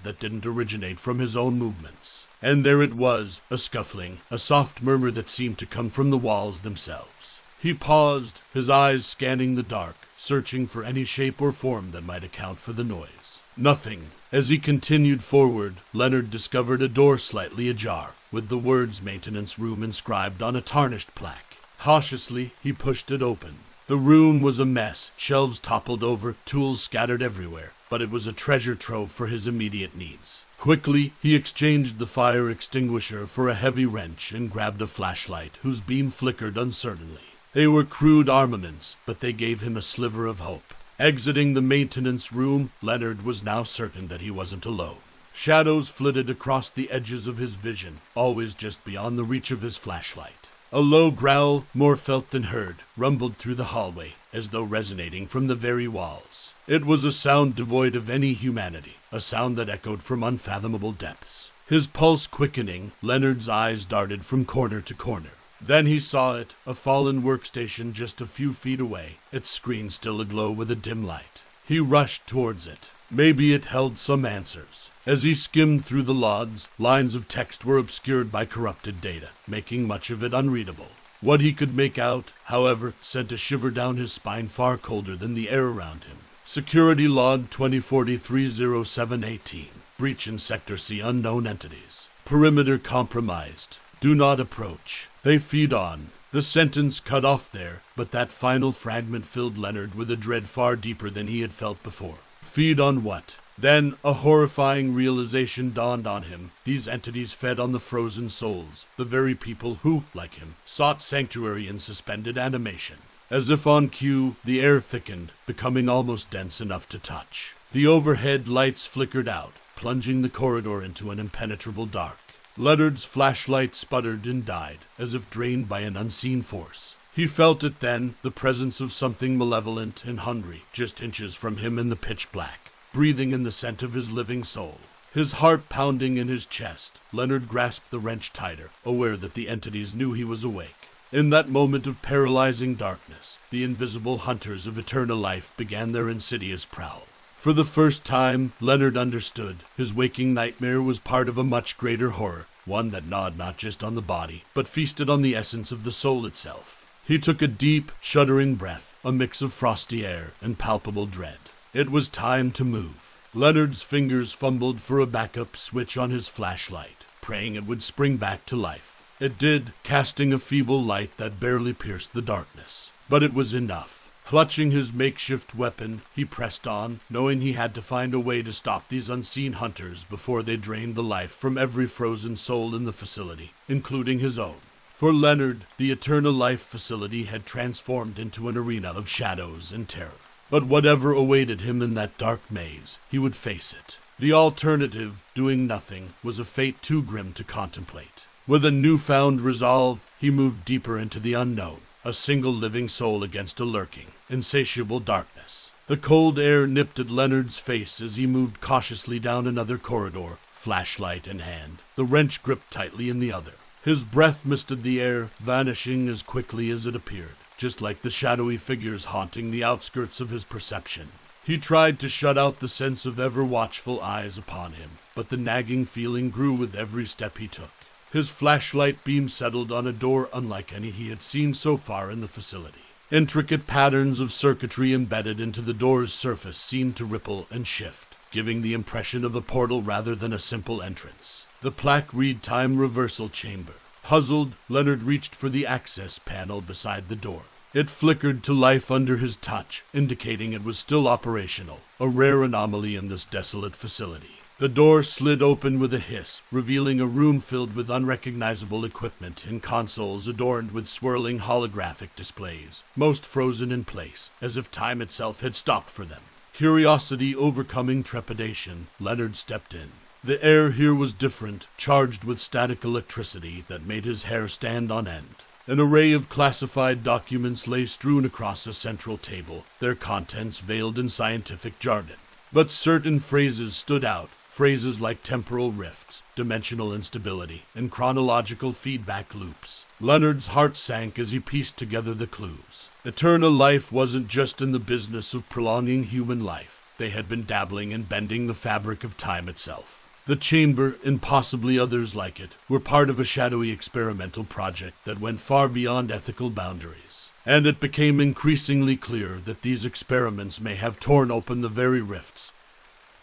that didn't originate from his own movements. And there it was, a scuffling, a soft murmur that seemed to come from the walls themselves. He paused, his eyes scanning the dark, searching for any shape or form that might account for the noise. Nothing. As he continued forward, Leonard discovered a door slightly ajar, with the words "Maintenance Room" inscribed on a tarnished plaque. Cautiously, he pushed it open. The room was a mess, shelves toppled over, tools scattered everywhere, but it was a treasure trove for his immediate needs. Quickly, he exchanged the fire extinguisher for a heavy wrench and grabbed a flashlight whose beam flickered uncertainly. They were crude armaments, but they gave him a sliver of hope. Exiting the maintenance room, Leonard was now certain that he wasn't alone. Shadows flitted across the edges of his vision, always just beyond the reach of his flashlight. A low growl, more felt than heard, rumbled through the hallway, as though resonating from the very walls. It was a sound devoid of any humanity, a sound that echoed from unfathomable depths. His pulse quickening, Leonard's eyes darted from corner to corner. Then he saw it, a fallen workstation just a few feet away, its screen still aglow with a dim light. He rushed towards it. Maybe it held some answers. As he skimmed through the logs, lines of text were obscured by corrupted data, making much of it unreadable. What he could make out, however, sent a shiver down his spine far colder than the air around him. Security log 20430718. Breach in Sector C, unknown entities. Perimeter compromised. Do not approach. They feed on. The sentence cut off there, but that final fragment filled Leonard with a dread far deeper than he had felt before. Feed on what? Then a horrifying realization dawned on him. These entities fed on the frozen souls, the very people who, like him, sought sanctuary in suspended animation. As if on cue, the air thickened, becoming almost dense enough to touch. The overhead lights flickered out, plunging the corridor into an impenetrable dark. Leonard's flashlight sputtered and died, as if drained by an unseen force. He felt it then, the presence of something malevolent and hungry, just inches from him in the pitch black, breathing in the scent of his living soul. His heart pounding in his chest, Leonard grasped the wrench tighter, aware that the entities knew he was awake. In that moment of paralyzing darkness, the invisible hunters of eternal life began their insidious prowl. For the first time, Leonard understood. His waking nightmare was part of a much greater horror, one that gnawed not just on the body, but feasted on the essence of the soul itself. He took a deep, shuddering breath, a mix of frosty air and palpable dread. It was time to move. Leonard's fingers fumbled for a backup switch on his flashlight, praying it would spring back to life. It did, casting a feeble light that barely pierced the darkness. But it was enough. Clutching his makeshift weapon, he pressed on, knowing he had to find a way to stop these unseen hunters before they drained the life from every frozen soul in the facility, including his own. For Leonard, the Eternal Life facility had transformed into an arena of shadows and terror. But whatever awaited him in that dark maze, he would face it. The alternative, doing nothing, was a fate too grim to contemplate. With a newfound resolve, he moved deeper into the unknown. A single living soul against a lurking, insatiable darkness. The cold air nipped at Leonard's face as he moved cautiously down another corridor, flashlight in hand, the wrench gripped tightly in the other. His breath misted the air, vanishing as quickly as it appeared, just like the shadowy figures haunting the outskirts of his perception. He tried to shut out the sense of ever-watchful eyes upon him, but the nagging feeling grew with every step he took. His flashlight beam settled on a door unlike any he had seen so far in the facility. Intricate patterns of circuitry embedded into the door's surface seemed to ripple and shift, giving the impression of a portal rather than a simple entrance. The plaque read time reversal chamber. Puzzled, Leonard reached for the access panel beside the door. It flickered to life under his touch, indicating it was still operational, a rare anomaly in this desolate facility. The door slid open with a hiss, revealing a room filled with unrecognizable equipment and consoles adorned with swirling holographic displays, most frozen in place, as if time itself had stopped for them. Curiosity overcoming trepidation, Leonard stepped in. The air here was different, charged with static electricity that made his hair stand on end. An array of classified documents lay strewn across a central table, their contents veiled in scientific jargon. But certain phrases stood out. Phrases like temporal rifts, dimensional instability, and chronological feedback loops. Leonard's heart sank as he pieced together the clues. Eternal life wasn't just in the business of prolonging human life. They had been dabbling in bending the fabric of time itself. The chamber, and possibly others like it, were part of a shadowy experimental project that went far beyond ethical boundaries. And it became increasingly clear that these experiments may have torn open the very rifts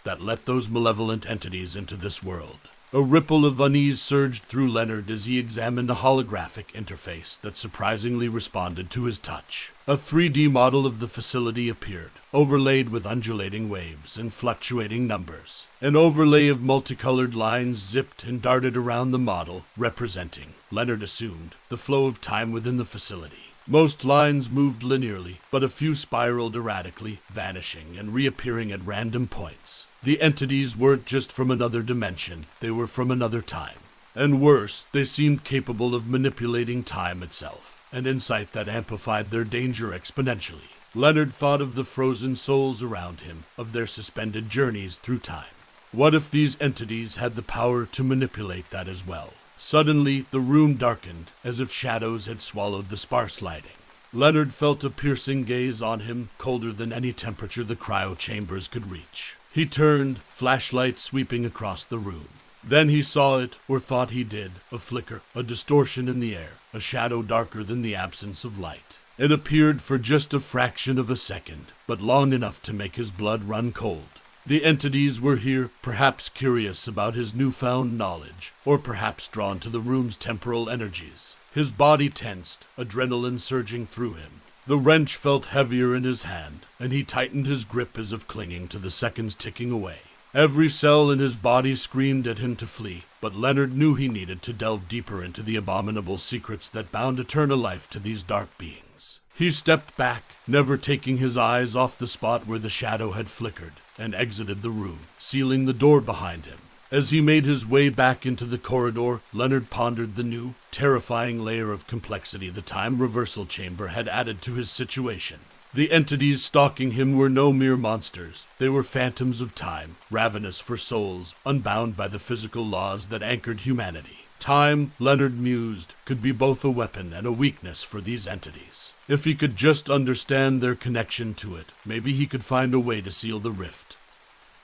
that let those malevolent entities into this world. A ripple of unease surged through Leonard as he examined a holographic interface that surprisingly responded to his touch. A 3D model of the facility appeared, overlaid with undulating waves and fluctuating numbers. An overlay of multicolored lines zipped and darted around the model, representing, Leonard assumed, the flow of time within the facility. Most lines moved linearly, but a few spiraled erratically, vanishing and reappearing at random points. The entities weren't just from another dimension, they were from another time. And worse, they seemed capable of manipulating time itself, an insight that amplified their danger exponentially. Leonard thought of the frozen souls around him, of their suspended journeys through time. What if these entities had the power to manipulate that as well? Suddenly, the room darkened, as if shadows had swallowed the sparse lighting. Leonard felt a piercing gaze on him, colder than any temperature the cryo chambers could reach. He turned, flashlight sweeping across the room. Then he saw it, or thought he did, a flicker, a distortion in the air, a shadow darker than the absence of light. It appeared for just a fraction of a second, but long enough to make his blood run cold. The entities were here, perhaps curious about his newfound knowledge, or perhaps drawn to the room's temporal energies. His body tensed, adrenaline surging through him. The wrench felt heavier in his hand, and he tightened his grip as if clinging to the seconds ticking away. Every cell in his body screamed at him to flee, but Leonard knew he needed to delve deeper into the abominable secrets that bound eternal life to these dark beings. He stepped back, never taking his eyes off the spot where the shadow had flickered, and exited the room, sealing the door behind him. As he made his way back into the corridor, Leonard pondered the new, terrifying layer of complexity the time reversal chamber had added to his situation. The entities stalking him were no mere monsters. They were phantoms of time, ravenous for souls, unbound by the physical laws that anchored humanity. Time, Leonard mused, could be both a weapon and a weakness for these entities. If he could just understand their connection to it, maybe he could find a way to seal the rift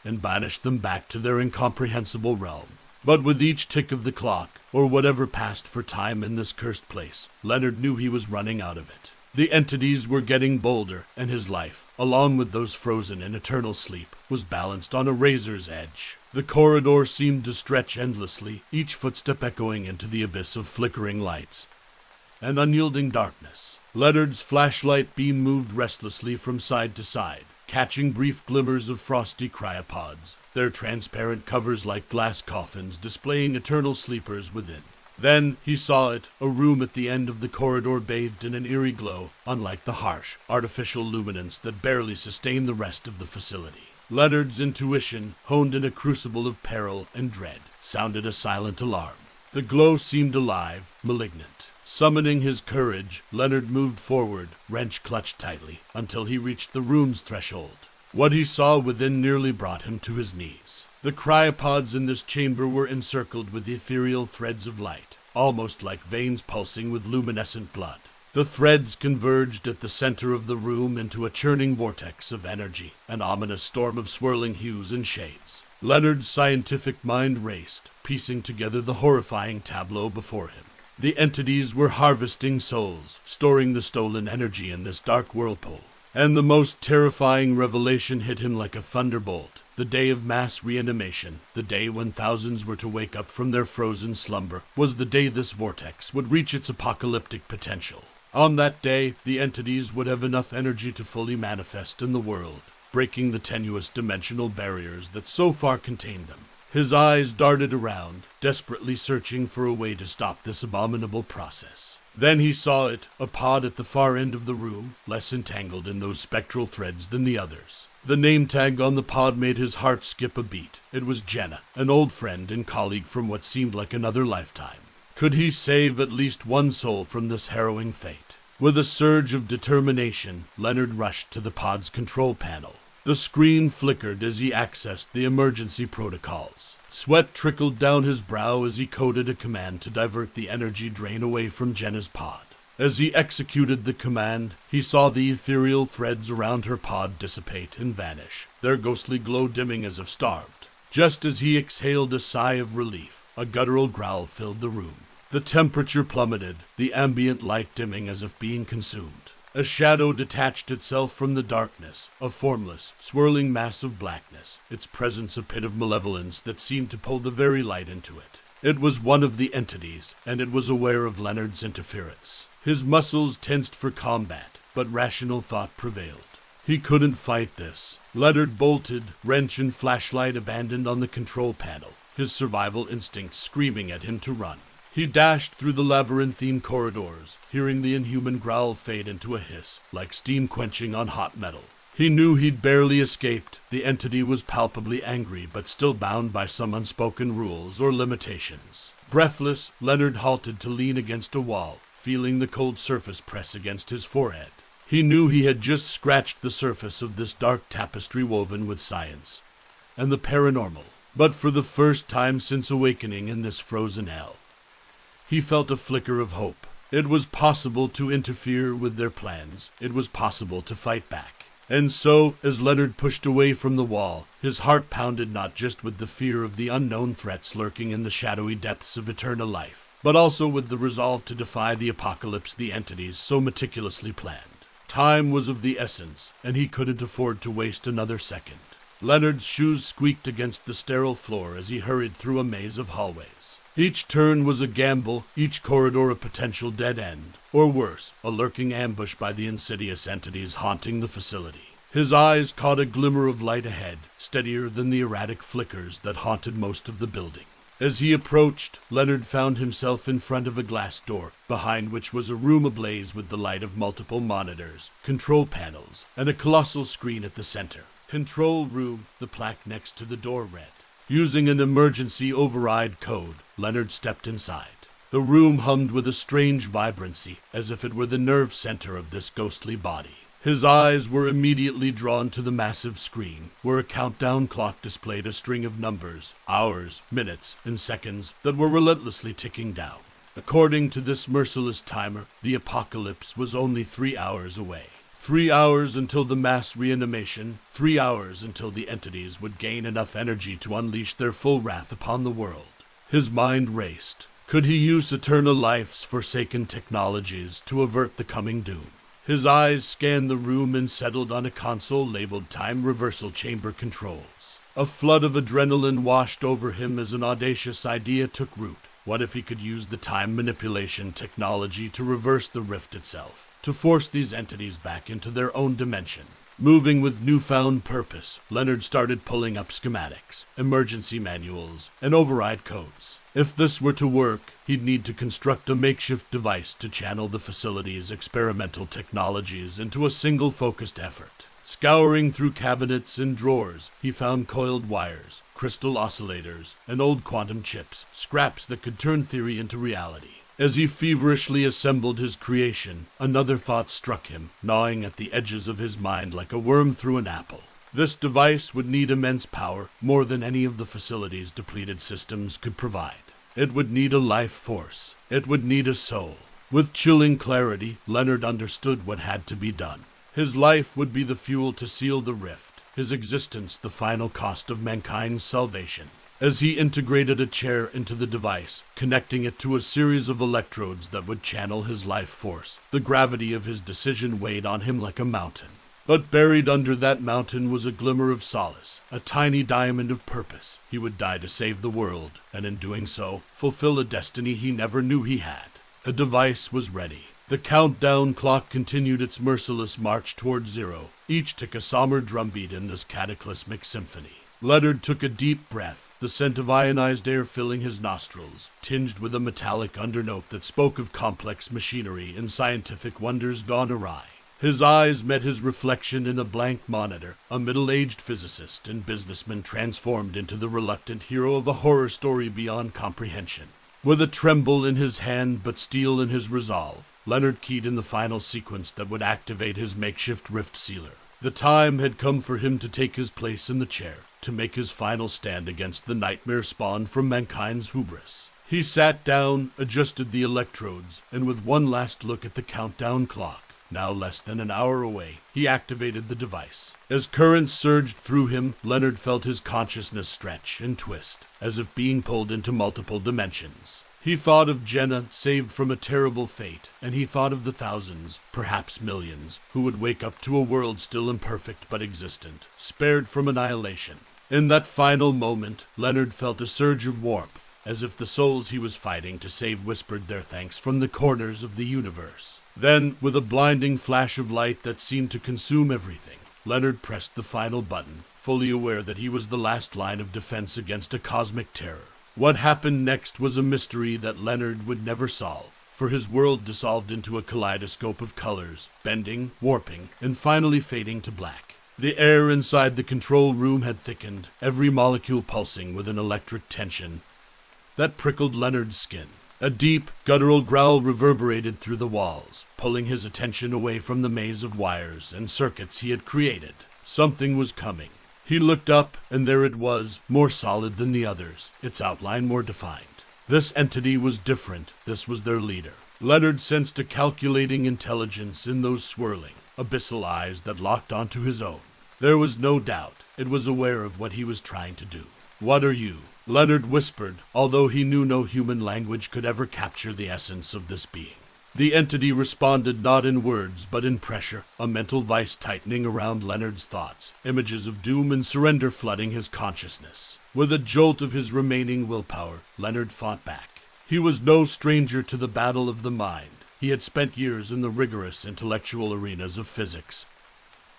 and banish them back to their incomprehensible realm. But with each tick of the clock, or whatever passed for time in this cursed place, Leonard knew he was running out of it. The entities were getting bolder, and his life, along with those frozen in eternal sleep, was balanced on a razor's edge. The corridor seemed to stretch endlessly, each footstep echoing into the abyss of flickering lights and unyielding darkness. Leonard's flashlight beam moved restlessly from side to side, catching brief glimmers of frosty cryopods, their transparent covers like glass coffins displaying eternal sleepers within. Then he saw it, a room at the end of the corridor bathed in an eerie glow, unlike the harsh, artificial luminance that barely sustained the rest of the facility. Leonard's intuition, honed in a crucible of peril and dread, sounded a silent alarm. The glow seemed alive, malignant. Summoning his courage, Leonard moved forward, wrench clutched tightly, until he reached the room's threshold. What he saw within nearly brought him to his knees. The cryopods in this chamber were encircled with ethereal threads of light, almost like veins pulsing with luminescent blood. The threads converged at the center of the room into a churning vortex of energy, an ominous storm of swirling hues and shades. Leonard's scientific mind raced, piecing together the horrifying tableau before him. The entities were harvesting souls, storing the stolen energy in this dark whirlpool. And the most terrifying revelation hit him like a thunderbolt. The day of mass reanimation, the day when thousands were to wake up from their frozen slumber, was the day this vortex would reach its apocalyptic potential. On that day, the entities would have enough energy to fully manifest in the world, breaking the tenuous dimensional barriers that so far contained them. His eyes darted around, desperately searching for a way to stop this abominable process. Then he saw it, a pod at the far end of the room, less entangled in those spectral threads than the others. The name tag on the pod made his heart skip a beat. It was Jenna, an old friend and colleague from what seemed like another lifetime. Could he save at least one soul from this harrowing fate? With a surge of determination, Leonard rushed to the pod's control panel. The screen flickered as he accessed the emergency protocols. Sweat trickled down his brow as he coded a command to divert the energy drain away from Jenna's pod. As he executed the command, he saw the ethereal threads around her pod dissipate and vanish, their ghostly glow dimming as if starved. Just as he exhaled a sigh of relief, a guttural growl filled the room. The temperature plummeted, the ambient light dimming as if being consumed. A shadow detached itself from the darkness, a formless, swirling mass of blackness, its presence a pit of malevolence that seemed to pull the very light into it. It was one of the entities, and it was aware of Leonard's interference. His muscles tensed for combat, but rational thought prevailed. He couldn't fight this. Leonard bolted, wrench and flashlight abandoned on the control panel, his survival instinct screaming at him to run. He dashed through the labyrinthine corridors, hearing the inhuman growl fade into a hiss, like steam quenching on hot metal. He knew he'd barely escaped. The entity was palpably angry, but still bound by some unspoken rules or limitations. Breathless, Leonard halted to lean against a wall, feeling the cold surface press against his forehead. He knew he had just scratched the surface of this dark tapestry woven with science and the paranormal. But for the first time since awakening in this frozen hell, he felt a flicker of hope. It was possible to interfere with their plans. It was possible to fight back. And so, as Leonard pushed away from the wall, his heart pounded not just with the fear of the unknown threats lurking in the shadowy depths of eternal life, but also with the resolve to defy the apocalypse the entities so meticulously planned. Time was of the essence, and he couldn't afford to waste another second. Leonard's shoes squeaked against the sterile floor as he hurried through a maze of hallways. Each turn was a gamble, each corridor a potential dead end, or worse, a lurking ambush by the insidious entities haunting the facility. His eyes caught a glimmer of light ahead, steadier than the erratic flickers that haunted most of the building. As he approached, Leonard found himself in front of a glass door, behind which was a room ablaze with the light of multiple monitors, control panels, and a colossal screen at the center. Control room, the plaque next to the door read. Using an emergency override code, Leonard stepped inside. The room hummed with a strange vibrancy, as if it were the nerve center of this ghostly body. His eyes were immediately drawn to the massive screen, where a countdown clock displayed a string of numbers, hours, minutes, and seconds that were relentlessly ticking down. According to this merciless timer, the apocalypse was only 3 hours away. 3 hours until the mass reanimation, 3 hours until the entities would gain enough energy to unleash their full wrath upon the world. His mind raced. Could he use eternal life's forsaken technologies to avert the coming doom? His eyes scanned the room and settled on a console labeled Time Reversal Chamber Controls. A flood of adrenaline washed over him as an audacious idea took root. What if he could use the time manipulation technology to reverse the rift itself, to force these entities back into their own dimension? Moving with newfound purpose, Leonard started pulling up schematics, emergency manuals, and override codes. If this were to work, he'd need to construct a makeshift device to channel the facility's experimental technologies into a single focused effort. Scouring through cabinets and drawers, he found coiled wires, crystal oscillators, and old quantum chips, scraps that could turn theory into reality. As he feverishly assembled his creation, another thought struck him, gnawing at the edges of his mind like a worm through an apple. This device would need immense power, more than any of the facility's depleted systems could provide. It would need a life force. It would need a soul. With chilling clarity, Leonard understood what had to be done. His life would be the fuel to seal the rift, his existence the final cost of mankind's salvation. As he integrated a chair into the device, connecting it to a series of electrodes that would channel his life force, the gravity of his decision weighed on him like a mountain. But buried under that mountain was a glimmer of solace, a tiny diamond of purpose. He would die to save the world, and in doing so, fulfill a destiny he never knew he had. The device was ready. The countdown clock continued its merciless march toward zero, each tick a somber drumbeat in this cataclysmic symphony. Leonard took a deep breath, the scent of ionized air filling his nostrils, tinged with a metallic undernote that spoke of complex machinery and scientific wonders gone awry. His eyes met his reflection in a blank monitor, a middle-aged physicist and businessman transformed into the reluctant hero of a horror story beyond comprehension. With a tremble in his hand but steel in his resolve, Leonard keyed in the final sequence that would activate his makeshift rift sealer. The time had come for him to take his place in the chair, to make his final stand against the nightmare spawned from mankind's hubris. He sat down, adjusted the electrodes, and with one last look at the countdown clock, now less than an hour away, he activated the device. As currents surged through him, Leonard felt his consciousness stretch and twist, as if being pulled into multiple dimensions. He thought of Jenna, saved from a terrible fate, and he thought of the thousands, perhaps millions, who would wake up to a world still imperfect but existent, spared from annihilation. In that final moment, Leonard felt a surge of warmth, as if the souls he was fighting to save whispered their thanks from the corners of the universe. Then, with a blinding flash of light that seemed to consume everything, Leonard pressed the final button, fully aware that he was the last line of defense against a cosmic terror. What happened next was a mystery that Leonard would never solve, for his world dissolved into a kaleidoscope of colors, bending, warping, and finally fading to black. The air inside the control room had thickened, every molecule pulsing with an electric tension that prickled Leonard's skin. A deep, guttural growl reverberated through the walls, pulling his attention away from the maze of wires and circuits he had created. Something was coming. He looked up, and there it was, more solid than the others, its outline more defined. This entity was different. This was their leader. Leonard sensed a calculating intelligence in those swirling, abyssal eyes that locked onto his own. There was no doubt. It was aware of what he was trying to do. "What are you?" Leonard whispered, although he knew no human language could ever capture the essence of this being. The entity responded not in words, but in pressure, a mental vice tightening around Leonard's thoughts, images of doom and surrender flooding his consciousness. With a jolt of his remaining willpower, Leonard fought back. He was no stranger to the battle of the mind. He had spent years in the rigorous intellectual arenas of physics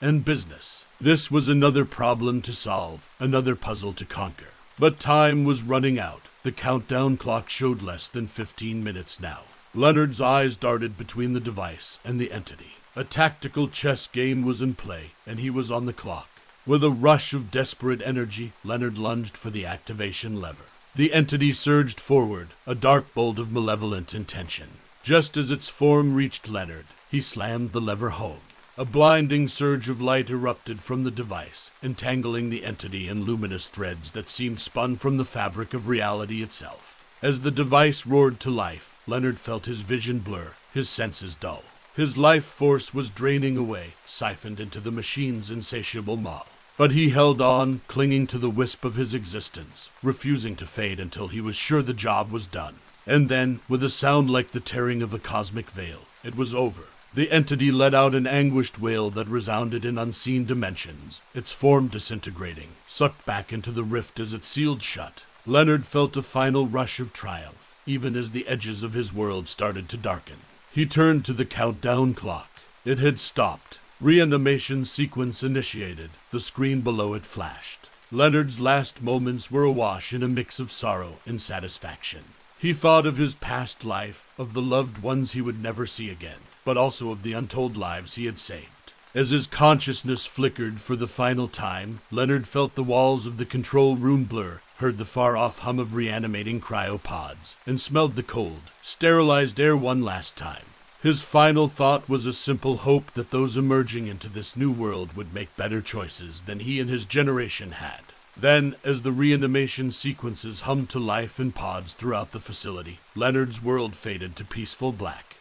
and business. This was another problem to solve, another puzzle to conquer. But time was running out. The countdown clock showed less than 15 minutes now. Leonard's eyes darted between the device and the entity. A tactical chess game was in play, and he was on the clock. With a rush of desperate energy, Leonard lunged for the activation lever. The entity surged forward, a dark bolt of malevolent intention. Just as its form reached Leonard, he slammed the lever home. A blinding surge of light erupted from the device, entangling the entity in luminous threads that seemed spun from the fabric of reality itself. As the device roared to life, Leonard felt his vision blur, his senses dull. His life force was draining away, siphoned into the machine's insatiable maw. But he held on, clinging to the wisp of his existence, refusing to fade until he was sure the job was done. And then, with a sound like the tearing of a cosmic veil, it was over. The entity let out an anguished wail that resounded in unseen dimensions, its form disintegrating, sucked back into the rift as it sealed shut. Leonard felt a final rush of triumph, even as the edges of his world started to darken. He turned to the countdown clock. It had stopped. Reanimation sequence initiated. The screen below it flashed. Leonard's last moments were awash in a mix of sorrow and satisfaction. He thought of his past life, of the loved ones he would never see again, but also of the untold lives he had saved. As his consciousness flickered for the final time, Leonard felt the walls of the control room blur, heard the far-off hum of reanimating cryopods, and smelled the cold, sterilized air one last time. His final thought was a simple hope that those emerging into this new world would make better choices than he and his generation had. Then, as the reanimation sequences hummed to life in pods throughout the facility, Leonard's world faded to peaceful black.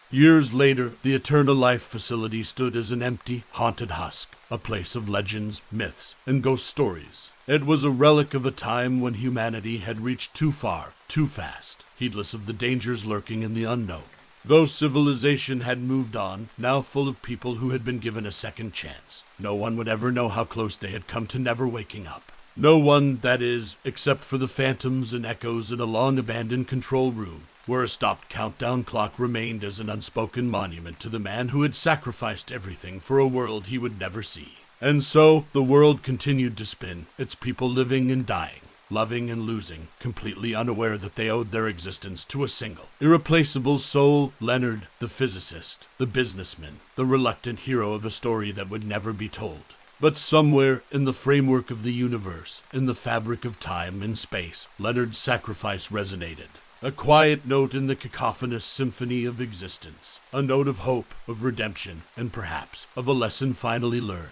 Years later, the Eternal Life facility stood as an empty, haunted husk, a place of legends, myths, and ghost stories. It was a relic of a time when humanity had reached too far, too fast, heedless of the dangers lurking in the unknown. Though civilization had moved on, now full of people who had been given a second chance, no one would ever know how close they had come to never waking up. No one, that is, except for the phantoms and echoes in a long-abandoned control room, where a stopped countdown clock remained as an unspoken monument to the man who had sacrificed everything for a world he would never see. And so, the world continued to spin, its people living and dying, loving and losing, completely unaware that they owed their existence to a single, irreplaceable soul, Leonard, the physicist, the businessman, the reluctant hero of a story that would never be told. But somewhere in the framework of the universe, in the fabric of time and space, Leonard's sacrifice resonated. A quiet note in the cacophonous symphony of existence, a note of hope, of redemption, and perhaps of a lesson finally learned.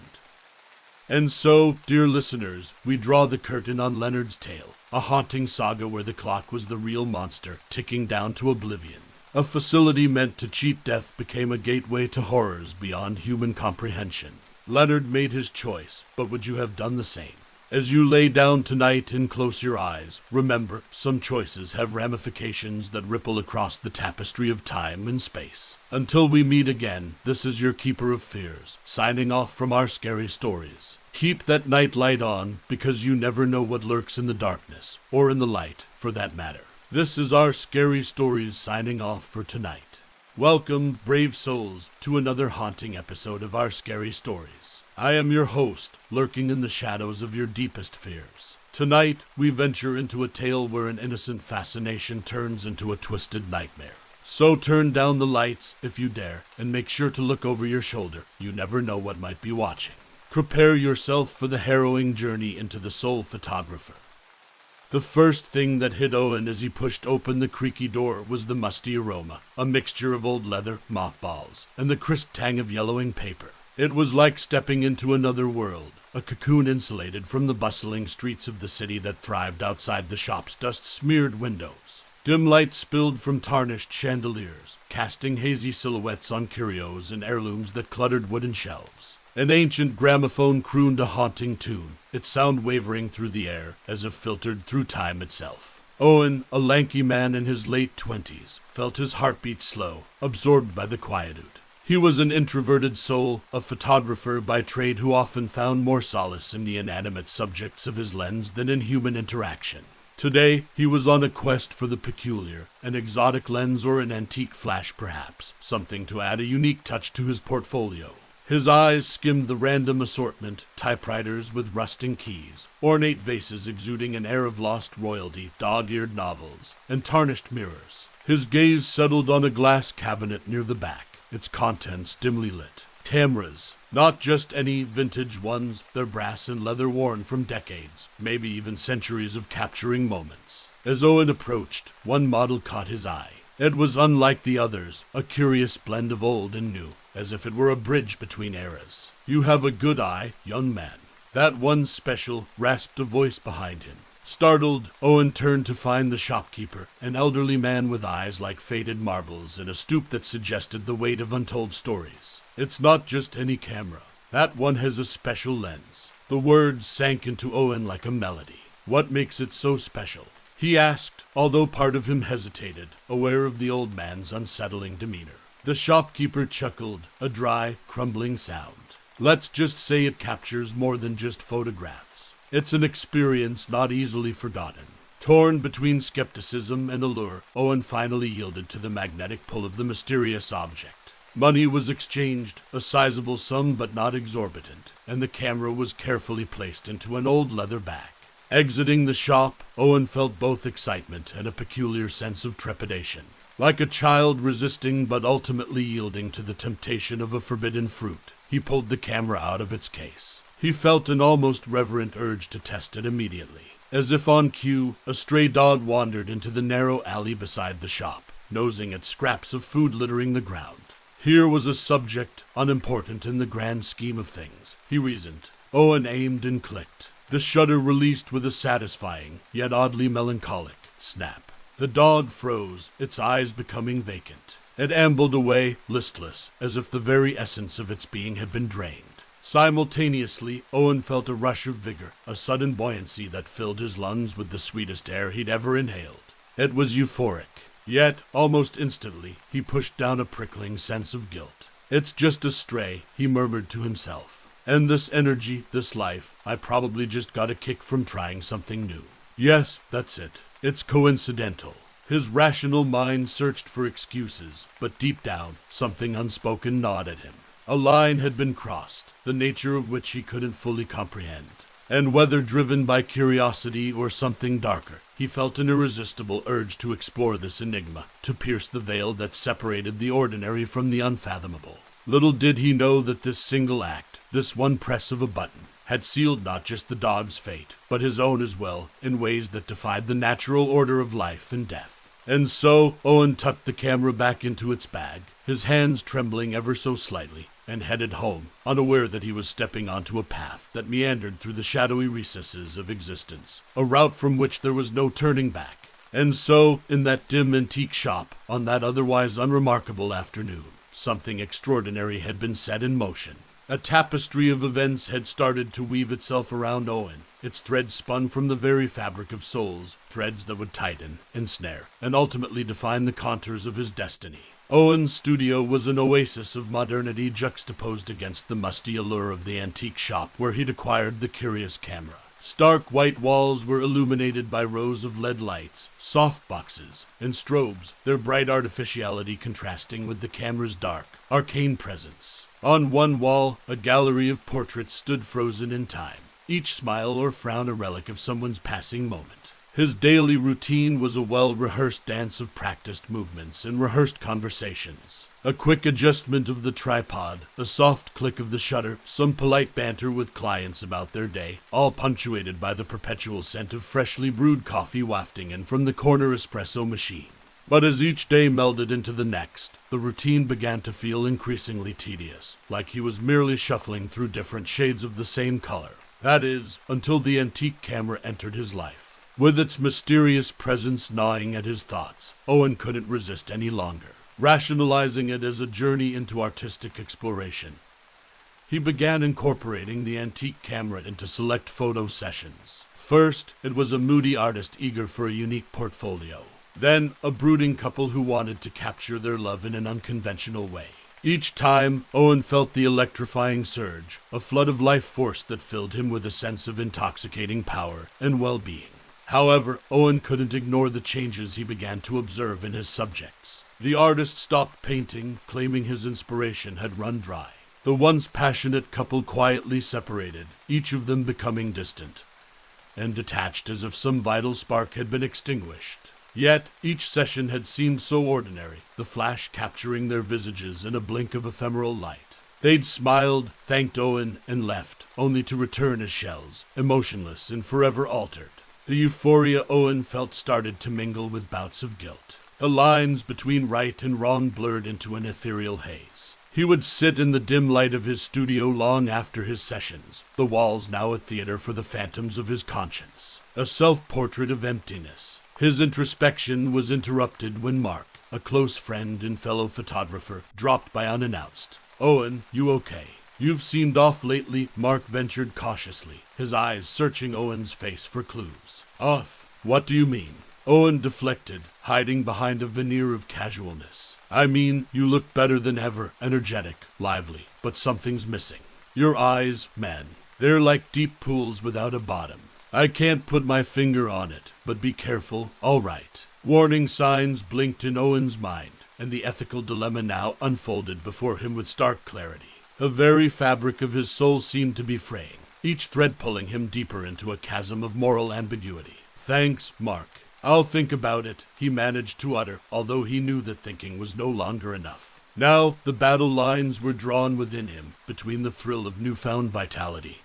And so, dear listeners, we draw the curtain on Leonard's tale, a haunting saga where the clock was the real monster, ticking down to oblivion. A facility meant to cheat death became a gateway to horrors beyond human comprehension. Leonard made his choice, but would you have done the same? As you lay down tonight and close your eyes, remember, some choices have ramifications that ripple across the tapestry of time and space. Until we meet again, this is your Keeper of Fears, signing off from our scary stories. Keep that night light on, because you never know what lurks in the darkness, or in the light, for that matter. This is our Scary Stories signing off for tonight. Welcome, brave souls, to another haunting episode of our Scary Stories. I am your host, lurking in the shadows of your deepest fears. Tonight, we venture into a tale where an innocent fascination turns into a twisted nightmare. So turn down the lights, if you dare, and make sure to look over your shoulder. You never know what might be watching. Prepare yourself for the harrowing journey into the soul photographer. The first thing that hit Owen as he pushed open the creaky door was the musty aroma, a mixture of old leather, mothballs, and the crisp tang of yellowing paper. It was like stepping into another world, a cocoon insulated from the bustling streets of the city that thrived outside the shop's dust-smeared windows. Dim light spilled from tarnished chandeliers, casting hazy silhouettes on curios and heirlooms that cluttered wooden shelves. An ancient gramophone crooned a haunting tune, its sound wavering through the air as if filtered through time itself. Owen, a lanky man in his late 20s, felt his heartbeat slow, absorbed by the quietude. He was an introverted soul, a photographer by trade who often found more solace in the inanimate subjects of his lens than in human interaction. Today, he was on a quest for the peculiar, an exotic lens or an antique flash perhaps, something to add a unique touch to his portfolio. His eyes skimmed the random assortment, typewriters with rusting keys, ornate vases exuding an air of lost royalty, dog-eared novels, and tarnished mirrors. His gaze settled on a glass cabinet near the back, its contents dimly lit. Cameras, not just any vintage ones, they're brass and leather worn from decades, maybe even centuries of capturing moments. As Owen approached, one model caught his eye. It was unlike the others, a curious blend of old and new, as if it were a bridge between eras. "You have a good eye, young man." That one special rasped a voice behind him. Startled, Owen turned to find the shopkeeper, an elderly man with eyes like faded marbles and a stoop that suggested the weight of untold stories. "It's not just any camera. That one has a special lens." The words sank into Owen like a melody. "What makes it so special?" he asked, although part of him hesitated, aware of the old man's unsettling demeanor. The shopkeeper chuckled, a dry, crumbling sound. "Let's just say it captures more than just photographs. It's an experience not easily forgotten." Torn between skepticism and allure, Owen finally yielded to the magnetic pull of the mysterious object. Money was exchanged, a sizable sum but not exorbitant, and the camera was carefully placed into an old leather bag. Exiting the shop, Owen felt both excitement and a peculiar sense of trepidation. Like a child resisting but ultimately yielding to the temptation of a forbidden fruit, he pulled the camera out of its case. He felt an almost reverent urge to test it immediately. As if on cue, a stray dog wandered into the narrow alley beside the shop, nosing at scraps of food littering the ground. Here was a subject unimportant in the grand scheme of things, he reasoned. Owen aimed and clicked. The shutter released with a satisfying, yet oddly melancholic, snap. The dog froze, its eyes becoming vacant. It ambled away, listless, as if the very essence of its being had been drained. Simultaneously, Owen felt a rush of vigor, a sudden buoyancy that filled his lungs with the sweetest air he'd ever inhaled. It was euphoric. Yet, almost instantly, he pushed down a prickling sense of guilt. "It's just a stray," he murmured to himself. "And this energy, this life, I probably just got a kick from trying something new. Yes, that's it. It's coincidental." His rational mind searched for excuses, but deep down, something unspoken gnawed at him. A line had been crossed, the nature of which he couldn't fully comprehend. And whether driven by curiosity or something darker, he felt an irresistible urge to explore this enigma, to pierce the veil that separated the ordinary from the unfathomable. Little did he know that this single act, this one press of a button, had sealed not just the dog's fate, but his own as well, in ways that defied the natural order of life and death. And so, Owen tucked the camera back into its bag, his hands trembling ever so slightly, and headed home, unaware that he was stepping onto a path that meandered through the shadowy recesses of existence, a route from which there was no turning back. And so, in that dim antique shop, on that otherwise unremarkable afternoon, something extraordinary had been set in motion. A tapestry of events had started to weave itself around Owen, its threads spun from the very fabric of souls, threads that would tighten, ensnare, and ultimately define the contours of his destiny. Owen's studio was an oasis of modernity juxtaposed against the musty allure of the antique shop where he'd acquired the curious camera. Stark white walls were illuminated by rows of LED lights, soft boxes, and strobes, their bright artificiality contrasting with the camera's dark, arcane presence. On one wall, a gallery of portraits stood frozen in time, each smile or frown a relic of someone's passing moment. His daily routine was a well-rehearsed dance of practiced movements and rehearsed conversations. A quick adjustment of the tripod, a soft click of the shutter, some polite banter with clients about their day, all punctuated by the perpetual scent of freshly brewed coffee wafting in from the corner espresso machine. But as each day melded into the next, the routine began to feel increasingly tedious, like he was merely shuffling through different shades of the same color. That is, until the antique camera entered his life. With its mysterious presence gnawing at his thoughts, Owen couldn't resist any longer, rationalizing it as a journey into artistic exploration. He began incorporating the antique camera into select photo sessions. First, it was a moody artist eager for a unique portfolio. Then, a brooding couple who wanted to capture their love in an unconventional way. Each time, Owen felt the electrifying surge, a flood of life force that filled him with a sense of intoxicating power and well-being. However, Owen couldn't ignore the changes he began to observe in his subjects. The artist stopped painting, claiming his inspiration had run dry. The once passionate couple quietly separated, each of them becoming distant and detached as if some vital spark had been extinguished. Yet, each session had seemed so ordinary, the flash capturing their visages in a blink of ephemeral light. They'd smiled, thanked Owen, and left, only to return as shells, emotionless and forever altered. The euphoria Owen felt started to mingle with bouts of guilt. The lines between right and wrong blurred into an ethereal haze. He would sit in the dim light of his studio long after his sessions, the walls now a theater for the phantoms of his conscience, a self-portrait of emptiness. His introspection was interrupted when Mark, a close friend and fellow photographer, dropped by unannounced. "Owen, you okay? You've seemed off lately," Mark ventured cautiously, his eyes searching Owen's face for clues. "Off? What do you mean?" Owen deflected, hiding behind a veneer of casualness. "I mean, you look better than ever, energetic, lively, but something's missing. Your eyes, man, they're like deep pools without a bottom. I can't put my finger on it, but be careful, all right." Warning signs blinked in Owen's mind, and the ethical dilemma now unfolded before him with stark clarity. The very fabric of his soul seemed to be fraying, each thread pulling him deeper into a chasm of moral ambiguity. "Thanks, Mark. I'll think about it," he managed to utter, although he knew that thinking was no longer enough. Now the battle lines were drawn within him, between the thrill of newfound vitality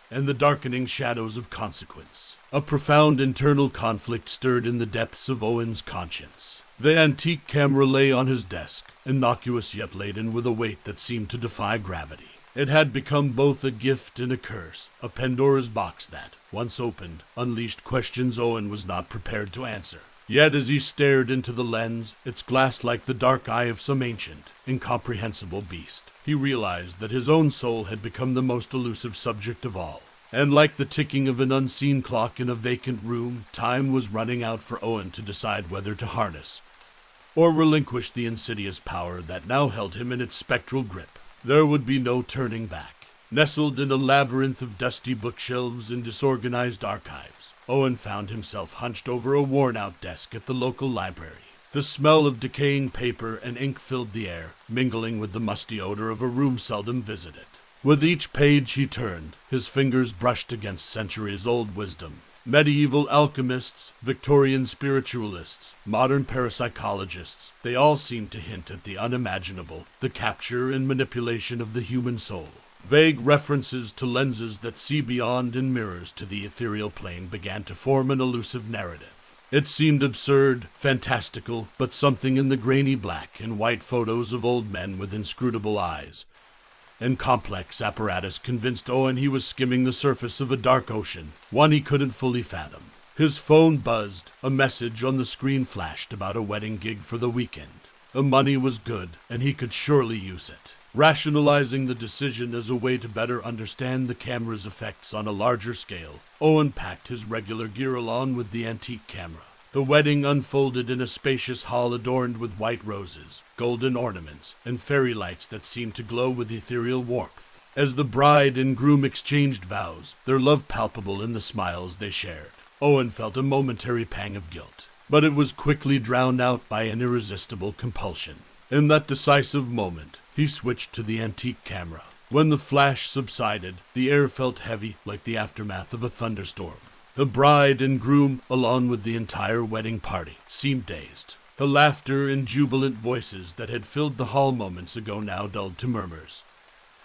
and the darkening shadows of consequence. A profound internal conflict stirred in the depths of Owen's conscience. The antique camera lay on his desk, innocuous yet laden with a weight that seemed to defy gravity. It had become both a gift and a curse, a Pandora's box that, once opened, unleashed questions Owen was not prepared to answer. Yet as he stared into the lens, its glass like the dark eye of some ancient, incomprehensible beast, he realized that his own soul had become the most elusive subject of all. And like the ticking of an unseen clock in a vacant room, time was running out for Owen to decide whether to harness or relinquish the insidious power that now held him in its spectral grip. There would be no turning back. Nestled in a labyrinth of dusty bookshelves and disorganized archives, Owen found himself hunched over a worn-out desk at the local library. The smell of decaying paper and ink filled the air, mingling with the musty odor of a room seldom visited. With each page he turned, his fingers brushed against centuries-old wisdom. Medieval alchemists, Victorian spiritualists, modern parapsychologists, they all seemed to hint at the unimaginable, the capture and manipulation of the human soul. Vague references to lenses that see beyond and mirrors to the ethereal plane began to form an elusive narrative. It seemed absurd, fantastical, but something in the grainy black and white photos of old men with inscrutable eyes and complex apparatus convinced Owen he was skimming the surface of a dark ocean, one he couldn't fully fathom. His phone buzzed, a message on the screen flashed about a wedding gig for the weekend. The money was good, and he could surely use it. Rationalizing the decision as a way to better understand the camera's effects on a larger scale, Owen packed his regular gear along with the antique camera. The wedding unfolded in a spacious hall adorned with white roses, golden ornaments, and fairy lights that seemed to glow with ethereal warmth. As the bride and groom exchanged vows, their love palpable in the smiles they shared, Owen felt a momentary pang of guilt. But it was quickly drowned out by an irresistible compulsion. In that decisive moment, he switched to the antique camera. When the flash subsided, the air felt heavy like the aftermath of a thunderstorm. The bride and groom, along with the entire wedding party, seemed dazed. The laughter and jubilant voices that had filled the hall moments ago now dulled to murmurs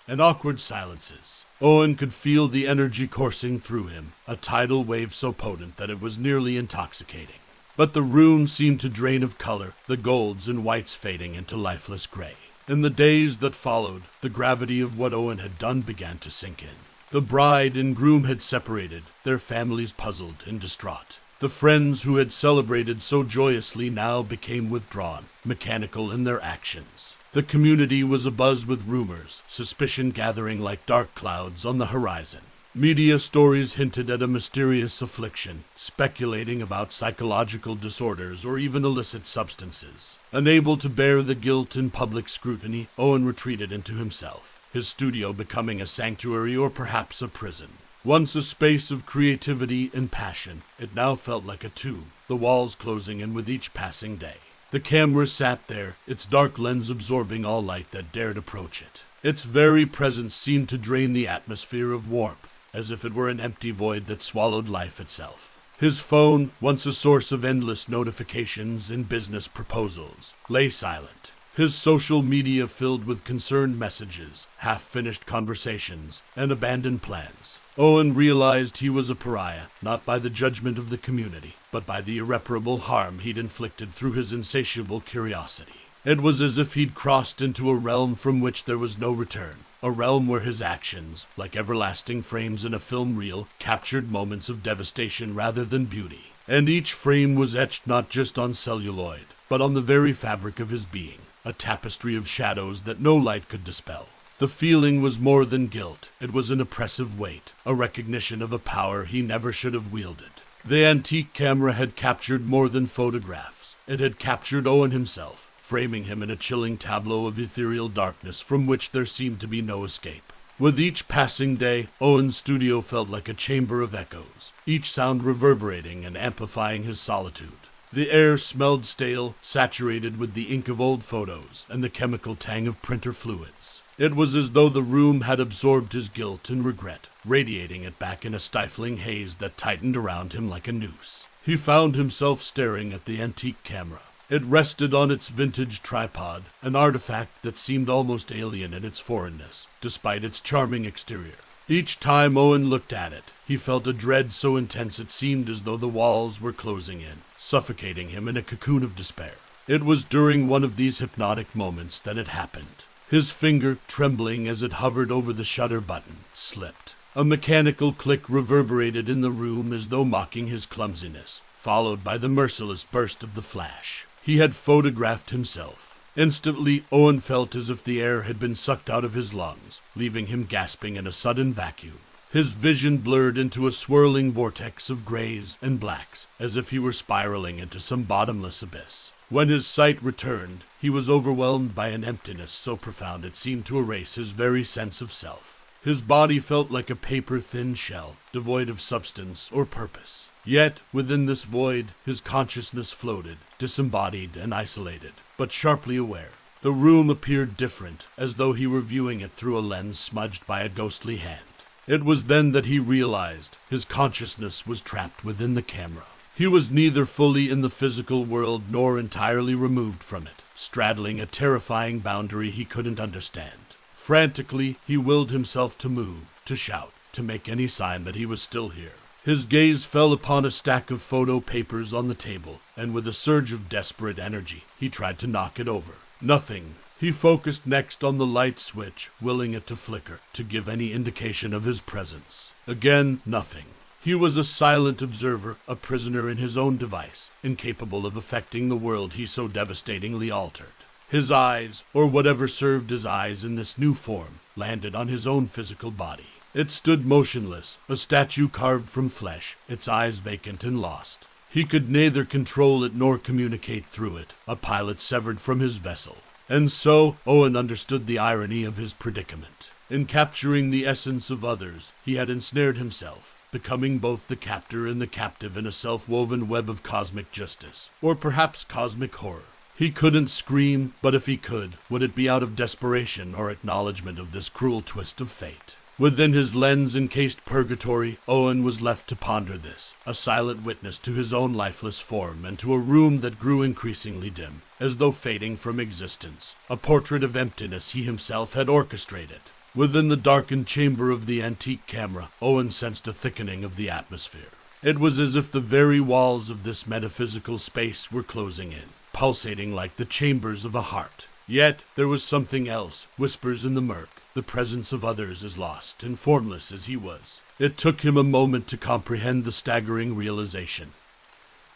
and awkward silences. Owen could feel the energy coursing through him, a tidal wave so potent that it was nearly intoxicating. But the room seemed to drain of color, the golds and whites fading into lifeless gray. In the days that followed, the gravity of what Owen had done began to sink in. The bride and groom had separated, their families puzzled and distraught. The friends who had celebrated so joyously now became withdrawn, mechanical in their actions. The community was abuzz with rumors, suspicion gathering like dark clouds on the horizon. Media stories hinted at a mysterious affliction, speculating about psychological disorders or even illicit substances. Unable to bear the guilt and public scrutiny, Owen retreated into himself, his studio becoming a sanctuary or perhaps a prison. Once a space of creativity and passion, it now felt like a tomb, the walls closing in with each passing day. The camera sat there, its dark lens absorbing all light that dared approach it. Its very presence seemed to drain the atmosphere of warmth, as if it were an empty void that swallowed life itself. His phone, once a source of endless notifications and business proposals, lay silent. His social media filled with concerned messages, half-finished conversations, and abandoned plans. Owen realized he was a pariah, not by the judgment of the community, but by the irreparable harm he'd inflicted through his insatiable curiosity. It was as if he'd crossed into a realm from which there was no return, a realm where his actions, like everlasting frames in a film reel, captured moments of devastation rather than beauty. And each frame was etched not just on celluloid, but on the very fabric of his being, a tapestry of shadows that no light could dispel. The feeling was more than guilt. It was an oppressive weight, a recognition of a power he never should have wielded. The antique camera had captured more than photographs. It had captured Owen himself, framing him in a chilling tableau of ethereal darkness from which there seemed to be no escape. With each passing day, Owen's studio felt like a chamber of echoes, each sound reverberating and amplifying his solitude. The air smelled stale, saturated with the ink of old photos and the chemical tang of printer fluids. It was as though the room had absorbed his guilt and regret, radiating it back in a stifling haze that tightened around him like a noose. He found himself staring at the antique camera. It rested on its vintage tripod, an artifact that seemed almost alien in its foreignness, despite its charming exterior. Each time Owen looked at it, he felt a dread so intense it seemed as though the walls were closing in, suffocating him in a cocoon of despair. It was during one of these hypnotic moments that it happened. His finger, trembling as it hovered over the shutter button, slipped. A mechanical click reverberated in the room as though mocking his clumsiness, followed by the merciless burst of the flash. He had photographed himself. Instantly, Owen felt as if the air had been sucked out of his lungs, leaving him gasping in a sudden vacuum. His vision blurred into a swirling vortex of grays and blacks, as if he were spiraling into some bottomless abyss. When his sight returned, he was overwhelmed by an emptiness so profound it seemed to erase his very sense of self. His body felt like a paper-thin shell, devoid of substance or purpose. Yet, within this void, his consciousness floated, disembodied and isolated, but sharply aware. The room appeared different, as though he were viewing it through a lens smudged by a ghostly hand. It was then that he realized his consciousness was trapped within the camera. He was neither fully in the physical world nor entirely removed from it, straddling a terrifying boundary he couldn't understand. Frantically, he willed himself to move, to shout, to make any sign that he was still here. His gaze fell upon a stack of photo papers on the table, and with a surge of desperate energy, he tried to knock it over. Nothing. He focused next on the light switch, willing it to flicker, to give any indication of his presence. Again, nothing. He was a silent observer, a prisoner in his own device, incapable of affecting the world he so devastatingly altered. His eyes, or whatever served as eyes in this new form, landed on his own physical body. It stood motionless, a statue carved from flesh, its eyes vacant and lost. He could neither control it nor communicate through it, a pilot severed from his vessel. And so, Owen understood the irony of his predicament. In capturing the essence of others, he had ensnared himself, becoming both the captor and the captive in a self-woven web of cosmic justice, or perhaps cosmic horror. He couldn't scream, but if he could, would it be out of desperation or acknowledgement of this cruel twist of fate? Within his lens-encased purgatory, Owen was left to ponder this, a silent witness to his own lifeless form and to a room that grew increasingly dim, as though fading from existence, a portrait of emptiness he himself had orchestrated. Within the darkened chamber of the antique camera, Owen sensed a thickening of the atmosphere. It was as if the very walls of this metaphysical space were closing in, pulsating like the chambers of a heart. Yet there was something else, whispers in the murk. The presence of others is lost, and formless as he was. It took him a moment to comprehend the staggering realization.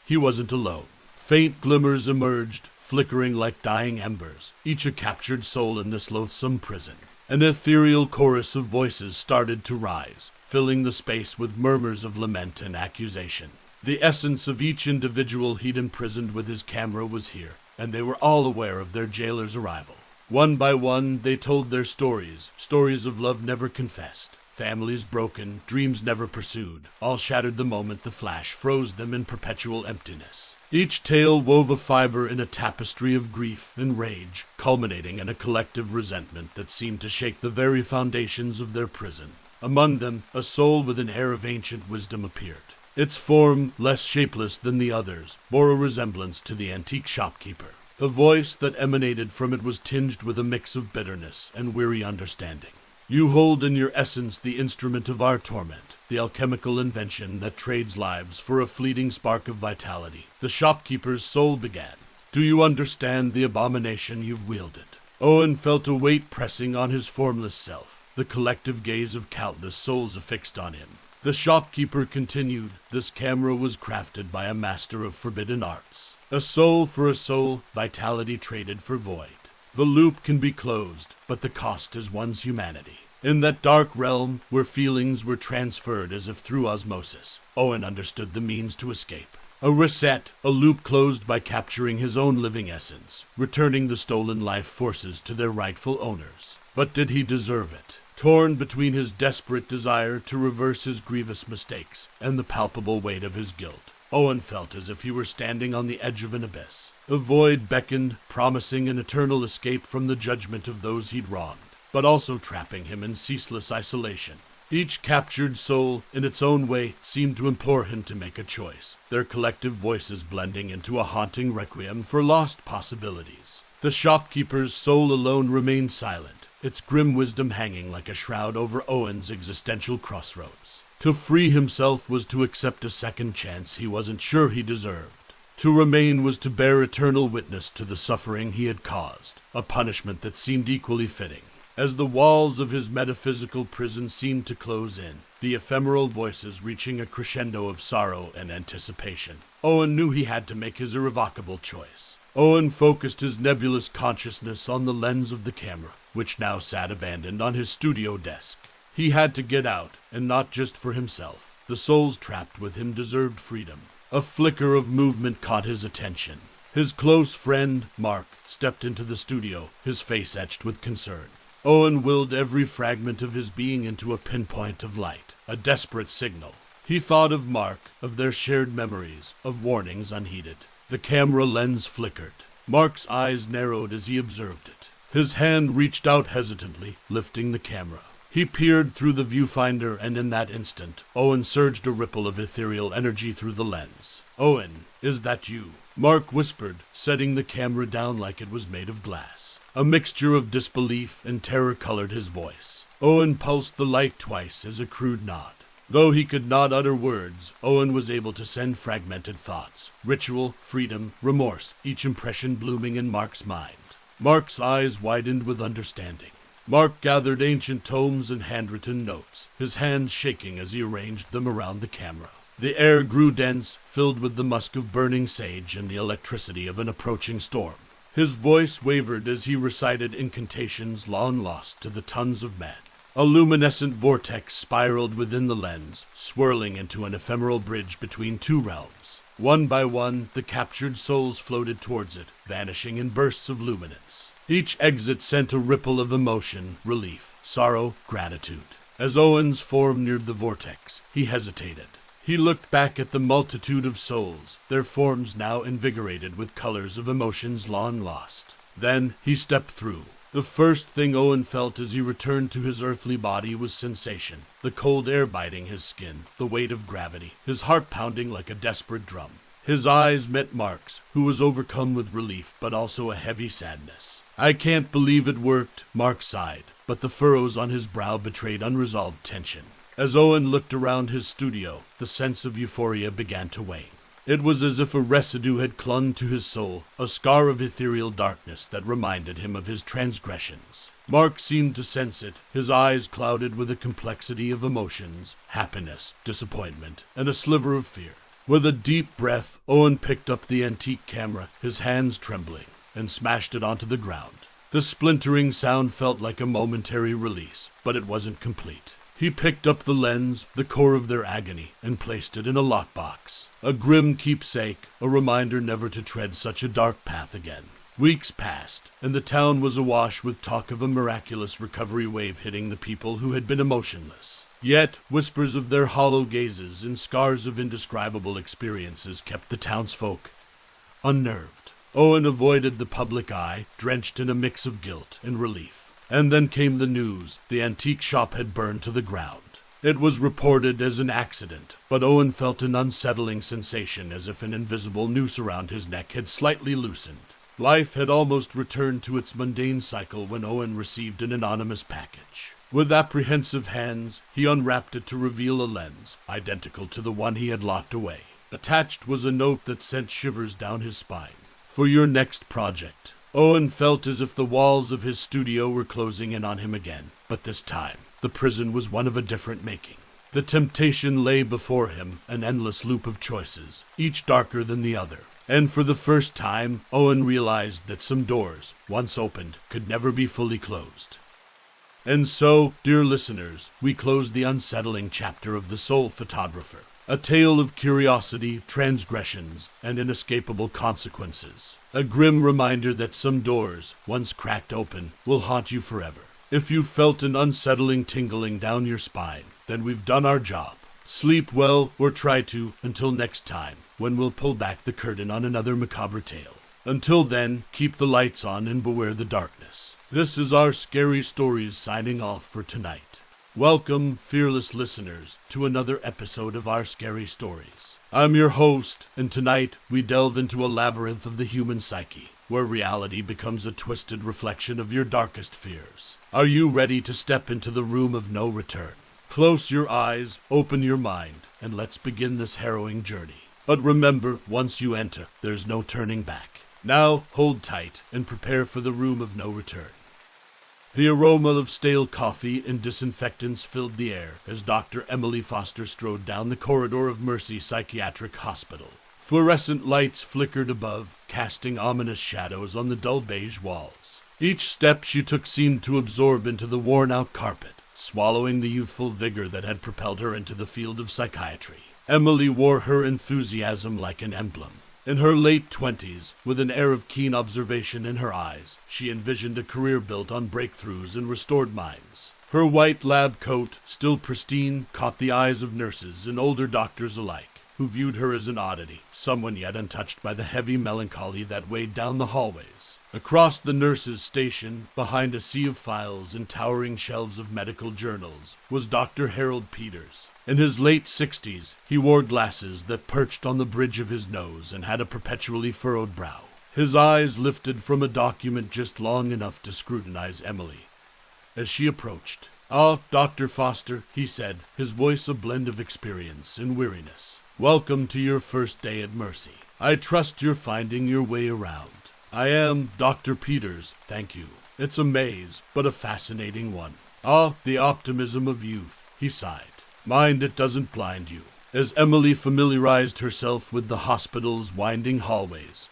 He wasn't alone. Faint glimmers emerged, flickering like dying embers, each a captured soul in this loathsome prison. An ethereal chorus of voices started to rise, filling the space with murmurs of lament and accusation. The essence of each individual he'd imprisoned with his camera was here, and they were all aware of their jailer's arrival. One by one, they told their stories of love never confessed, families broken, dreams never pursued, all shattered the moment the flash froze them in perpetual emptiness. Each tale wove a fiber in a tapestry of grief and rage, culminating in a collective resentment that seemed to shake the very foundations of their prison. Among them, a soul with an air of ancient wisdom appeared. Its form, less shapeless than the others, bore a resemblance to the antique shopkeeper. The voice that emanated from it was tinged with a mix of bitterness and weary understanding. You hold in your essence the instrument of our torment, the alchemical invention that trades lives for a fleeting spark of vitality. The shopkeeper's soul began. Do you understand the abomination you've wielded? Owen felt a weight pressing on his formless self, the collective gaze of countless souls affixed on him. The shopkeeper continued, this camera was crafted by a master of forbidden arts. A soul for a soul, vitality traded for void. The loop can be closed, but the cost is one's humanity. In that dark realm, where feelings were transferred as if through osmosis, Owen understood the means to escape. A reset, a loop closed by capturing his own living essence, returning the stolen life forces to their rightful owners. But did he deserve it? Torn between his desperate desire to reverse his grievous mistakes and the palpable weight of his guilt, Owen felt as if he were standing on the edge of an abyss. The void beckoned, promising an eternal escape from the judgment of those he'd wronged, but also trapping him in ceaseless isolation. Each captured soul, in its own way, seemed to implore him to make a choice, their collective voices blending into a haunting requiem for lost possibilities. The shopkeeper's soul alone remained silent, its grim wisdom hanging like a shroud over Owen's existential crossroads. To free himself was to accept a second chance he wasn't sure he deserved. To remain was to bear eternal witness to the suffering he had caused, a punishment that seemed equally fitting. As the walls of his metaphysical prison seemed to close in, the ephemeral voices reaching a crescendo of sorrow and anticipation, Owen knew he had to make his irrevocable choice. Owen focused his nebulous consciousness on the lens of the camera, which now sat abandoned on his studio desk. He had to get out, and not just for himself. The souls trapped with him deserved freedom. A flicker of movement caught his attention. His close friend, Mark, stepped into the studio, his face etched with concern. Owen willed every fragment of his being into a pinpoint of light, a desperate signal. He thought of Mark, of their shared memories, of warnings unheeded. The camera lens flickered. Mark's eyes narrowed as he observed it. His hand reached out hesitantly, lifting the camera. He peered through the viewfinder, and in that instant, Owen surged a ripple of ethereal energy through the lens. "Owen, is that you?" Mark whispered, setting the camera down like it was made of glass. A mixture of disbelief and terror colored his voice. Owen pulsed the light twice as a crude nod. Though he could not utter words, Owen was able to send fragmented thoughts. Ritual, freedom, remorse, each impression blooming in Mark's mind. Mark's eyes widened with understanding. Mark gathered ancient tomes and handwritten notes, his hands shaking as he arranged them around the camera. The air grew dense, filled with the musk of burning sage and the electricity of an approaching storm. His voice wavered as he recited incantations long lost to the tons of men. A luminescent vortex spiraled within the lens, swirling into an ephemeral bridge between two realms. One by one, the captured souls floated towards it, vanishing in bursts of luminance. Each exit sent a ripple of emotion, relief, sorrow, gratitude. As Owen's form neared the vortex, he hesitated. He looked back at the multitude of souls, their forms now invigorated with colors of emotions long lost. Then he stepped through. The first thing Owen felt as he returned to his earthly body was sensation, the cold air biting his skin, the weight of gravity, his heart pounding like a desperate drum. His eyes met Mark's, who was overcome with relief but also a heavy sadness. "I can't believe it worked," Mark sighed, but the furrows on his brow betrayed unresolved tension. As Owen looked around his studio, the sense of euphoria began to wane. It was as if a residue had clung to his soul, a scar of ethereal darkness that reminded him of his transgressions. Mark seemed to sense it, his eyes clouded with a complexity of emotions, happiness, disappointment, and a sliver of fear. With a deep breath, Owen picked up the antique camera, his hands trembling, and smashed it onto the ground. The splintering sound felt like a momentary release, but it wasn't complete. He picked up the lens, the core of their agony, and placed it in a lockbox. A grim keepsake, a reminder never to tread such a dark path again. Weeks passed, and the town was awash with talk of a miraculous recovery wave hitting the people who had been emotionless. Yet, whispers of their hollow gazes and scars of indescribable experiences kept the townsfolk unnerved. Owen avoided the public eye, drenched in a mix of guilt and relief. And then came the news. The antique shop had burned to the ground. It was reported as an accident, but Owen felt an unsettling sensation as if an invisible noose around his neck had slightly loosened. Life had almost returned to its mundane cycle when Owen received an anonymous package. With apprehensive hands, he unwrapped it to reveal a lens, identical to the one he had locked away. Attached was a note that sent shivers down his spine. "For your next project." Owen felt as if the walls of his studio were closing in on him again, but this time, the prison was one of a different making. The temptation lay before him, an endless loop of choices, each darker than the other. And for the first time, Owen realized that some doors, once opened, could never be fully closed. And so, dear listeners, we close the unsettling chapter of The Soul Photographer, a tale of curiosity, transgressions, and inescapable consequences. A grim reminder that some doors, once cracked open, will haunt you forever. If you felt an unsettling tingling down your spine, then we've done our job. Sleep well, or try to, until next time, when we'll pull back the curtain on another macabre tale. Until then, keep the lights on and beware the darkness. This is our Scary Stories signing off for tonight. Welcome, fearless listeners, to another episode of our Scary Stories. I'm your host, and tonight we delve into a labyrinth of the human psyche, where reality becomes a twisted reflection of your darkest fears. Are you ready to step into the room of no return? Close your eyes, open your mind, and let's begin this harrowing journey. But remember, once you enter, there's no turning back. Now, hold tight and prepare for the room of no return. The aroma of stale coffee and disinfectants filled the air as Dr. Emily Foster strode down the corridor of Mercy Psychiatric Hospital. Fluorescent lights flickered above, casting ominous shadows on the dull beige walls. Each step she took seemed to absorb into the worn-out carpet, swallowing the youthful vigor that had propelled her into the field of psychiatry. Emily wore her enthusiasm like an emblem. In her late 20s, with an air of keen observation in her eyes, she envisioned a career built on breakthroughs and restored minds. Her white lab coat, still pristine, caught the eyes of nurses and older doctors alike, who viewed her as an oddity, someone yet untouched by the heavy melancholy that weighed down the hallways. Across the nurses' station, behind a sea of files and towering shelves of medical journals, was Dr. Harold Peters. In his late 60s, he wore glasses that perched on the bridge of his nose and had a perpetually furrowed brow. His eyes lifted from a document just long enough to scrutinize Emily. As she approached, "Ah, Dr. Foster," he said, his voice a blend of experience and weariness. "Welcome to your first day at Mercy. I trust you're finding your way around." "I am Dr. Peters, thank you. It's a maze, but a fascinating one." "Ah, the optimism of youth," he sighed. "Mind it doesn't blind you." As Emily familiarized herself with the hospital's winding hallways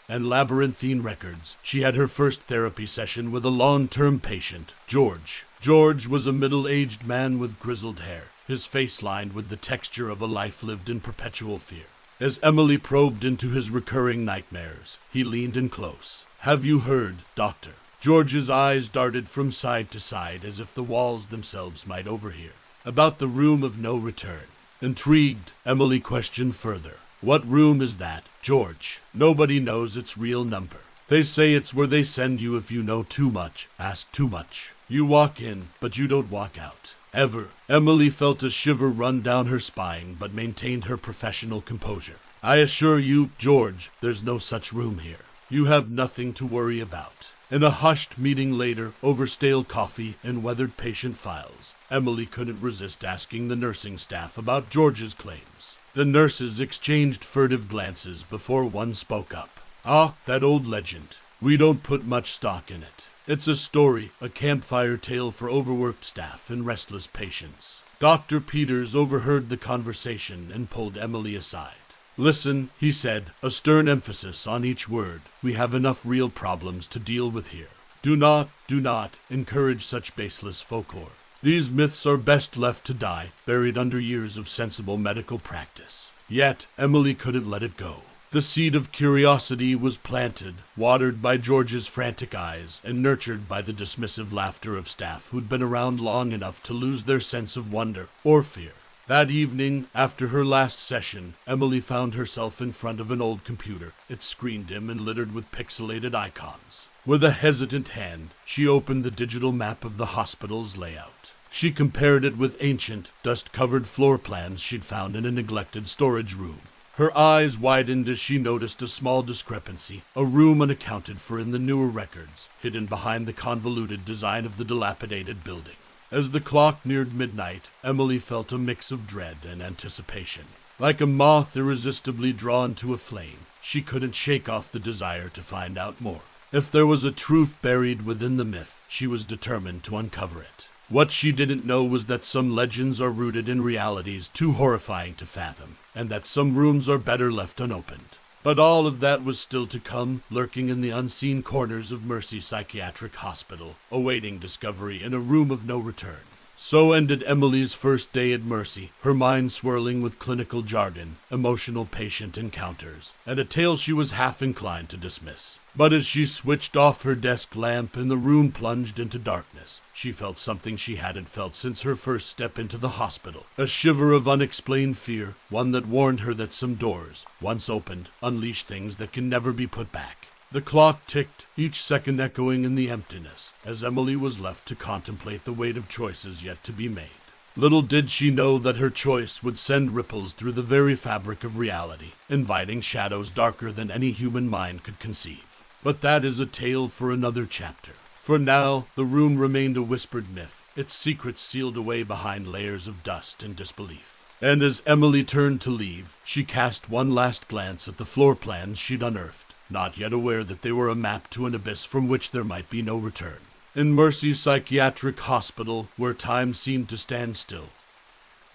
and labyrinthine records, she had her first therapy session with a long-term patient, George. George was a middle-aged man with grizzled hair, his face lined with the texture of a life lived in perpetual fear. As Emily probed into his recurring nightmares, he leaned in close. "Have you heard, Doctor?" George's eyes darted from side to side as if the walls themselves might overhear. "About the room of no return." Intrigued, Emily questioned further. "What room is that, George?" "Nobody knows its real number. They say it's where they send you if you know too much, ask too much. You walk in, but you don't walk out. Ever." Emily felt a shiver run down her spine, but maintained her professional composure. "I assure you, George, there's no such room here. You have nothing to worry about." In a hushed meeting later, over stale coffee and weathered patient files, Emily couldn't resist asking the nursing staff about George's claims. The nurses exchanged furtive glances before one spoke up. "Ah, that old legend. We don't put much stock in it. It's a story, a campfire tale for overworked staff and restless patients." Dr. Peters overheard the conversation and pulled Emily aside. "Listen," he said, a stern emphasis on each word. "We have enough real problems to deal with here. Do not encourage such baseless folklore. These myths are best left to die, buried under years of sensible medical practice." Yet, Emily couldn't let it go. The seed of curiosity was planted, watered by George's frantic eyes, and nurtured by the dismissive laughter of staff who'd been around long enough to lose their sense of wonder or fear. That evening, after her last session, Emily found herself in front of an old computer, its screen dim and littered with pixelated icons. With a hesitant hand, she opened the digital map of the hospital's layout. She compared it with ancient, dust-covered floor plans she'd found in a neglected storage room. Her eyes widened as she noticed a small discrepancy, a room unaccounted for in the newer records, hidden behind the convoluted design of the dilapidated building. As the clock neared midnight, Emily felt a mix of dread and anticipation. Like a moth irresistibly drawn to a flame, she couldn't shake off the desire to find out more. If there was a truth buried within the myth, she was determined to uncover it. What she didn't know was that some legends are rooted in realities too horrifying to fathom, and that some rooms are better left unopened. But all of that was still to come, lurking in the unseen corners of Mercy Psychiatric Hospital, awaiting discovery in a room of no return. So ended Emily's first day at Mercy, her mind swirling with clinical jargon, emotional patient encounters, and a tale she was half inclined to dismiss. But as she switched off her desk lamp and the room plunged into darkness, she felt something she hadn't felt since her first step into the hospital. A shiver of unexplained fear, one that warned her that some doors, once opened, unleash things that can never be put back. The clock ticked, each second echoing in the emptiness, as Emily was left to contemplate the weight of choices yet to be made. Little did she know that her choice would send ripples through the very fabric of reality, inviting shadows darker than any human mind could conceive. But that is a tale for another chapter. For now, the room remained a whispered myth, its secrets sealed away behind layers of dust and disbelief. And as Emily turned to leave, she cast one last glance at the floor plans she'd unearthed, not yet aware that they were a map to an abyss from which there might be no return. In Mercy Psychiatric Hospital, where time seemed to stand still,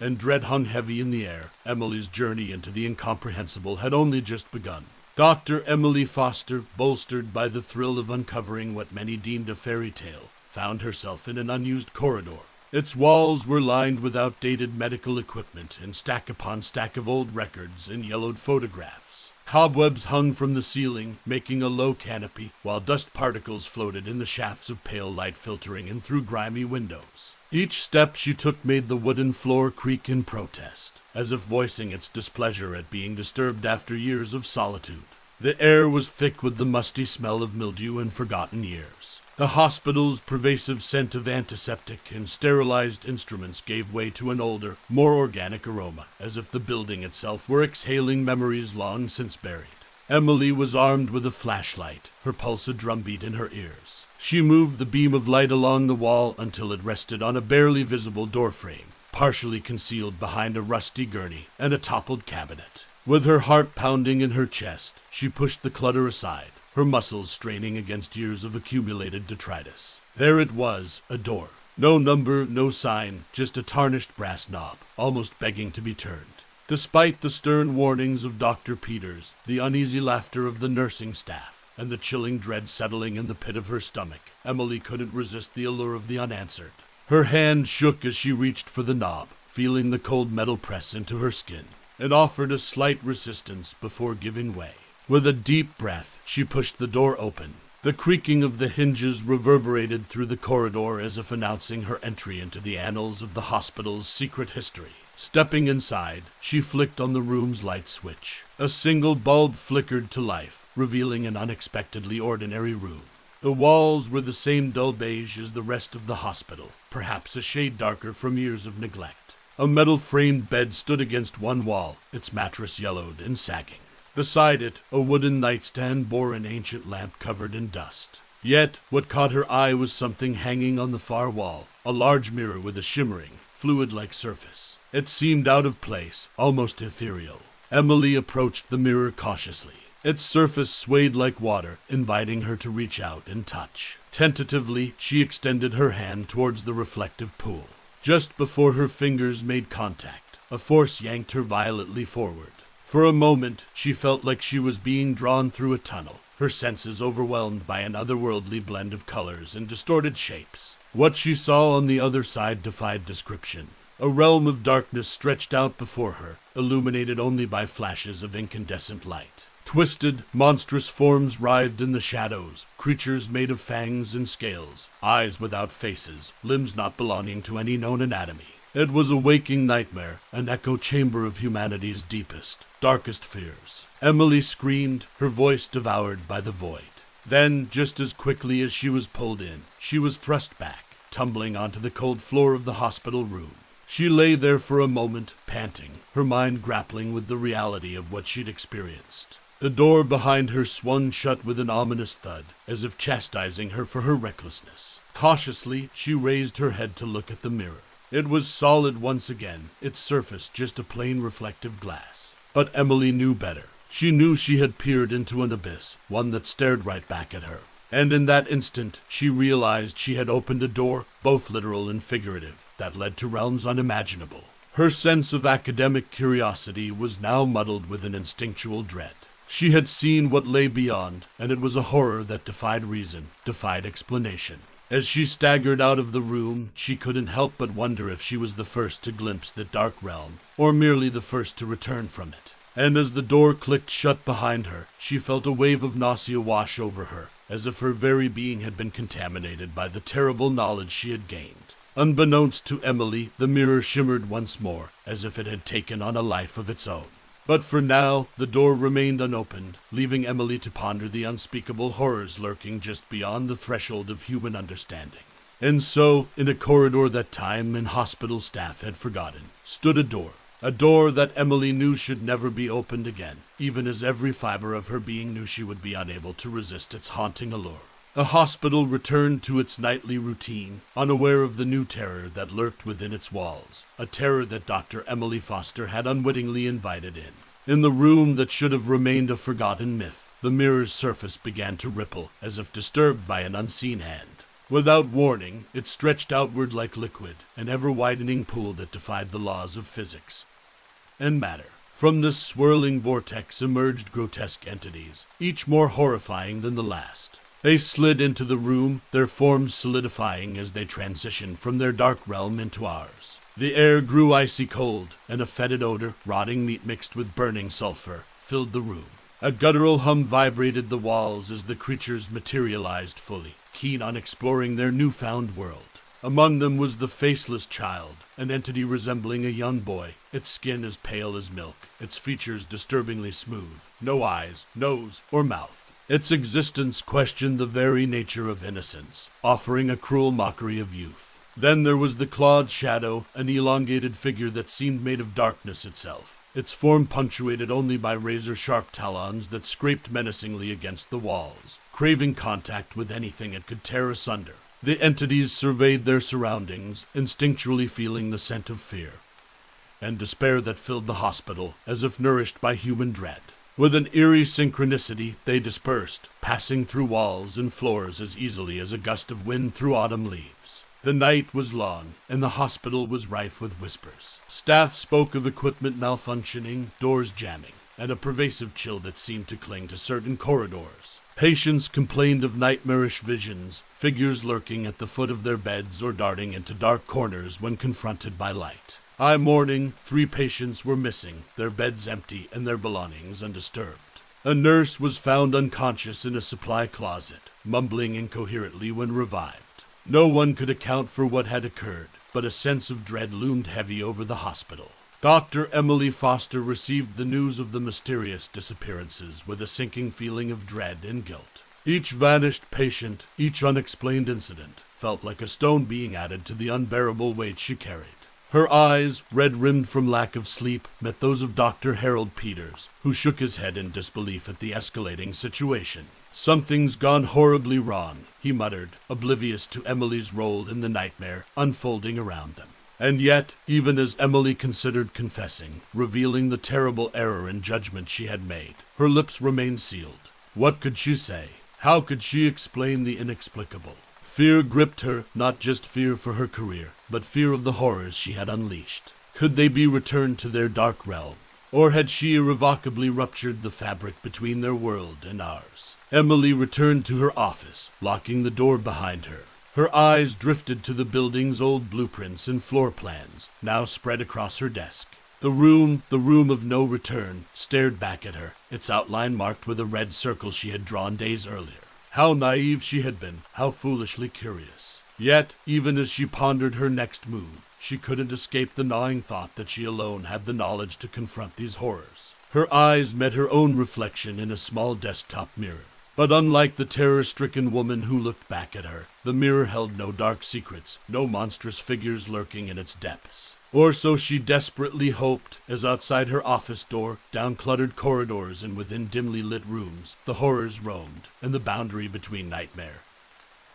and dread hung heavy in the air, Emily's journey into the incomprehensible had only just begun. Dr. Emily Foster, bolstered by the thrill of uncovering what many deemed a fairy tale, found herself in an unused corridor. Its walls were lined with outdated medical equipment and stack upon stack of old records and yellowed photographs. Cobwebs hung from the ceiling, making a low canopy, while dust particles floated in the shafts of pale light filtering in through grimy windows. Each step she took made the wooden floor creak in protest, as if voicing its displeasure at being disturbed after years of solitude. The air was thick with the musty smell of mildew and forgotten years. The hospital's pervasive scent of antiseptic and sterilized instruments gave way to an older, more organic aroma, as if the building itself were exhaling memories long since buried. Emily was armed with a flashlight, her pulse a drumbeat in her ears. She moved the beam of light along the wall until it rested on a barely visible doorframe, partially concealed behind a rusty gurney and a toppled cabinet. With her heart pounding in her chest, she pushed the clutter aside, her muscles straining against years of accumulated detritus. There it was, a door. No number, no sign, just a tarnished brass knob, almost begging to be turned. Despite the stern warnings of Dr. Peters, the uneasy laughter of the nursing staff, and the chilling dread settling in the pit of her stomach, Emily couldn't resist the allure of the unanswered. Her hand shook as she reached for the knob, feeling the cold metal press into her skin, and offered a slight resistance before giving way. With a deep breath, she pushed the door open. The creaking of the hinges reverberated through the corridor as if announcing her entry into the annals of the hospital's secret history. Stepping inside, she flicked on the room's light switch. A single bulb flickered to life, revealing an unexpectedly ordinary room. The walls were the same dull beige as the rest of the hospital, perhaps a shade darker from years of neglect. A metal-framed bed stood against one wall, its mattress yellowed and sagging. Beside it, a wooden nightstand bore an ancient lamp covered in dust. Yet, what caught her eye was something hanging on the far wall, a large mirror with a shimmering, fluid-like surface. It seemed out of place, almost ethereal. Emily approached the mirror cautiously. Its surface swayed like water, inviting her to reach out and touch. Tentatively, she extended her hand towards the reflective pool. Just before her fingers made contact, a force yanked her violently forward. For a moment, she felt like she was being drawn through a tunnel, her senses overwhelmed by an otherworldly blend of colors and distorted shapes. What she saw on the other side defied description. A realm of darkness stretched out before her, illuminated only by flashes of incandescent light. Twisted, monstrous forms writhed in the shadows, creatures made of fangs and scales, eyes without faces, limbs not belonging to any known anatomy. It was a waking nightmare, an echo chamber of humanity's deepest, darkest fears. Emily screamed, her voice devoured by the void. Then, just as quickly as she was pulled in, she was thrust back, tumbling onto the cold floor of the hospital room. She lay there for a moment, panting, her mind grappling with the reality of what she'd experienced. The door behind her swung shut with an ominous thud, as if chastising her for her recklessness. Cautiously, she raised her head to look at the mirror. It was solid once again, its surface just a plain reflective glass. But Emily knew better. She knew she had peered into an abyss, one that stared right back at her. And in that instant, she realized she had opened a door, both literal and figurative, that led to realms unimaginable. Her sense of academic curiosity was now muddled with an instinctual dread. She had seen what lay beyond, and it was a horror that defied reason, defied explanation. As she staggered out of the room, she couldn't help but wonder if she was the first to glimpse the dark realm, or merely the first to return from it. And as the door clicked shut behind her, she felt a wave of nausea wash over her, as if her very being had been contaminated by the terrible knowledge she had gained. Unbeknownst to Emily, the mirror shimmered once more, as if it had taken on a life of its own. But for now, the door remained unopened, leaving Emily to ponder the unspeakable horrors lurking just beyond the threshold of human understanding. And so, in a corridor that time and hospital staff had forgotten, stood a door that Emily knew should never be opened again, even as every fiber of her being knew she would be unable to resist its haunting allure. The hospital returned to its nightly routine, unaware of the new terror that lurked within its walls, a terror that Dr. Emily Foster had unwittingly invited in. In the room that should have remained a forgotten myth, the mirror's surface began to ripple, as if disturbed by an unseen hand. Without warning, it stretched outward like liquid, an ever-widening pool that defied the laws of physics and matter. From this swirling vortex emerged grotesque entities, each more horrifying than the last. They slid into the room, their forms solidifying as they transitioned from their dark realm into ours. The air grew icy cold, and a fetid odor, rotting meat mixed with burning sulfur, filled the room. A guttural hum vibrated the walls as the creatures materialized fully, keen on exploring their newfound world. Among them was the faceless child, an entity resembling a young boy, its skin as pale as milk, its features disturbingly smooth, no eyes, nose, or mouth. Its existence questioned the very nature of innocence, offering a cruel mockery of youth. Then there was the clawed shadow, an elongated figure that seemed made of darkness itself, its form punctuated only by razor-sharp talons that scraped menacingly against the walls, craving contact with anything it could tear asunder. The entities surveyed their surroundings, instinctually feeling the scent of fear and despair that filled the hospital, as if nourished by human dread. With an eerie synchronicity, they dispersed, passing through walls and floors as easily as a gust of wind through autumn leaves. The night was long, and the hospital was rife with whispers. Staff spoke of equipment malfunctioning, doors jamming, and a pervasive chill that seemed to cling to certain corridors. Patients complained of nightmarish visions, figures lurking at the foot of their beds or darting into dark corners when confronted by light. By morning, 3 patients were missing, their beds empty and their belongings undisturbed. A nurse was found unconscious in a supply closet, mumbling incoherently when revived. No one could account for what had occurred, but a sense of dread loomed heavy over the hospital. Dr. Emily Foster received the news of the mysterious disappearances with a sinking feeling of dread and guilt. Each vanished patient, each unexplained incident, felt like a stone being added to the unbearable weight she carried. Her eyes, red-rimmed from lack of sleep, met those of Dr. Harold Peters, who shook his head in disbelief at the escalating situation. "Something's gone horribly wrong," he muttered, oblivious to Emily's role in the nightmare unfolding around them. And yet, even as Emily considered confessing, revealing the terrible error in judgment she had made, her lips remained sealed. What could she say? How could she explain the inexplicable? Fear gripped her, not just fear for her career, but fear of the horrors she had unleashed. Could they be returned to their dark realm? Or had she irrevocably ruptured the fabric between their world and ours? Emily returned to her office, locking the door behind her. Her eyes drifted to the building's old blueprints and floor plans, now spread across her desk. The room of no return, stared back at her, its outline marked with a red circle she had drawn days earlier. How naive she had been, how foolishly curious. Yet, even as she pondered her next move, she couldn't escape the gnawing thought that she alone had the knowledge to confront these horrors. Her eyes met her own reflection in a small desktop mirror. But unlike the terror-stricken woman who looked back at her, the mirror held no dark secrets, no monstrous figures lurking in its depths. Or so she desperately hoped, as outside her office door, down cluttered corridors and within dimly lit rooms, the horrors roamed, and the boundary between nightmare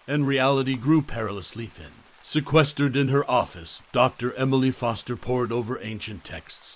and reality grew perilously thin. Sequestered in her office, Dr. Emily Foster pored over ancient texts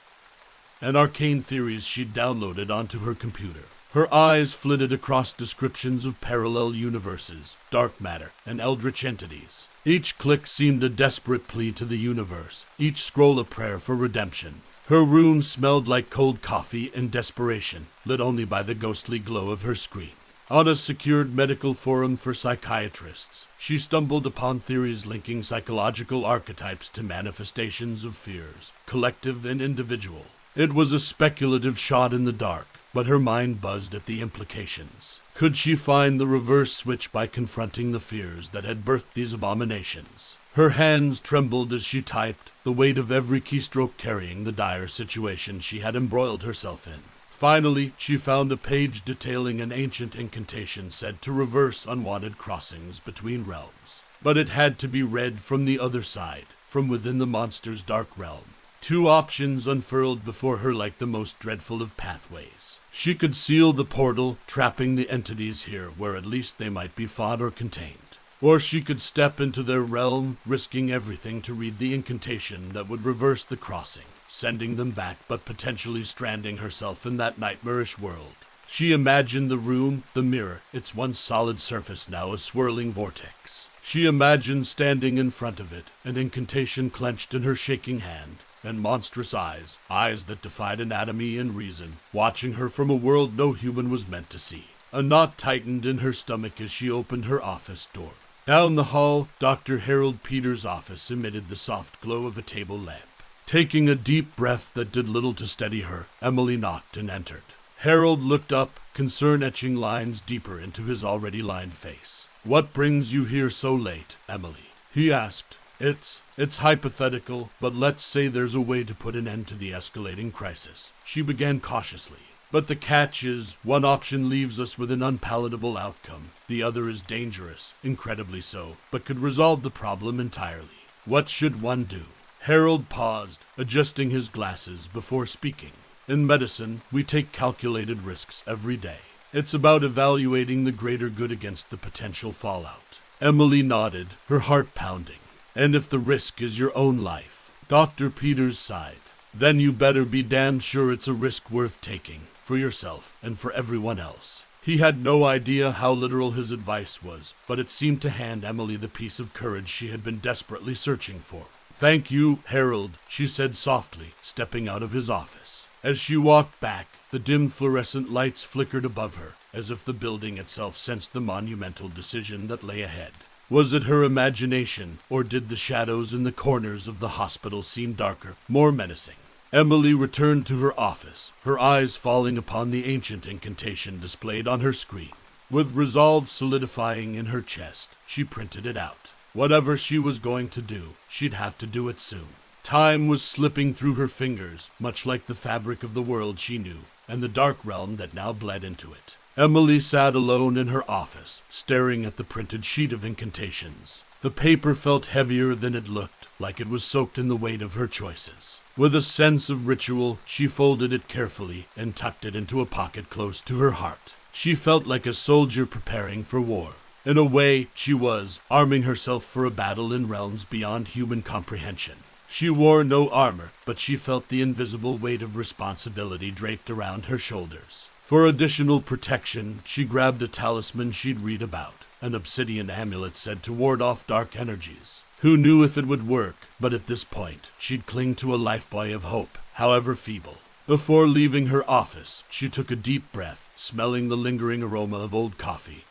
and arcane theories she'd downloaded onto her computer. Her eyes flitted across descriptions of parallel universes, dark matter, and eldritch entities. Each click seemed a desperate plea to the universe, each scroll a prayer for redemption. Her room smelled like cold coffee and desperation, lit only by the ghostly glow of her screen. On a secured medical forum for psychiatrists, she stumbled upon theories linking psychological archetypes to manifestations of fears, collective and individual. It was a speculative shot in the dark, but her mind buzzed at the implications. Could she find the reverse switch by confronting the fears that had birthed these abominations? Her hands trembled as she typed, the weight of every keystroke carrying the dire situation she had embroiled herself in. Finally, she found a page detailing an ancient incantation said to reverse unwanted crossings between realms. But it had to be read from the other side, from within the monster's dark realm. Two options unfurled before her like the most dreadful of pathways. She could seal the portal, trapping the entities here where at least they might be fought or contained. Or she could step into their realm, risking everything to read the incantation that would reverse the crossing, sending them back but potentially stranding herself in that nightmarish world. She imagined the room, the mirror, its once solid surface now a swirling vortex. She imagined standing in front of it, an incantation clenched in her shaking hand, and monstrous eyes that defied anatomy and reason, watching her from a world no human was meant to see. A knot tightened in her stomach as she opened her office door. Down the hall, Dr. Harold Peters' office emitted the soft glow of a table lamp. Taking a deep breath that did little to steady her, Emily knocked and entered. Harold looked up, concern etching lines deeper into his already lined face. "What brings you here so late, Emily?" he asked. It's hypothetical, but let's say there's a way to put an end to the escalating crisis," she began cautiously. "But the catch is, one option leaves us with an unpalatable outcome. The other is dangerous, incredibly so, but could resolve the problem entirely. What should one do?" Harold paused, adjusting his glasses before speaking. "In medicine, we take calculated risks every day. It's about evaluating the greater good against the potential fallout." Emily nodded, her heart pounding. "And if the risk is your own life," Dr. Peters sighed, "then you better be damn sure it's a risk worth taking, for yourself and for everyone else." He had no idea how literal his advice was, but it seemed to hand Emily the piece of courage she had been desperately searching for. "Thank you, Harold," she said softly, stepping out of his office. As she walked back, the dim fluorescent lights flickered above her, as if the building itself sensed the monumental decision that lay ahead. Was it her imagination, or did the shadows in the corners of the hospital seem darker, more menacing? Emily returned to her office, her eyes falling upon the ancient incantation displayed on her screen. With resolve solidifying in her chest, she printed it out. Whatever she was going to do, she'd have to do it soon. Time was slipping through her fingers, much like the fabric of the world she knew, and the dark realm that now bled into it. Emily sat alone in her office, staring at the printed sheet of incantations. The paper felt heavier than it looked, like it was soaked in the weight of her choices. With a sense of ritual, she folded it carefully and tucked it into a pocket close to her heart. She felt like a soldier preparing for war. In a way, she was, arming herself for a battle in realms beyond human comprehension. She wore no armor, but she felt the invisible weight of responsibility draped around her shoulders. For additional protection, she grabbed a talisman she'd read about, an obsidian amulet said to ward off dark energies. Who knew if it would work, but at this point, she'd cling to a lifebuoy of hope, however feeble. Before leaving her office, she took a deep breath, smelling the lingering aroma of old coffee.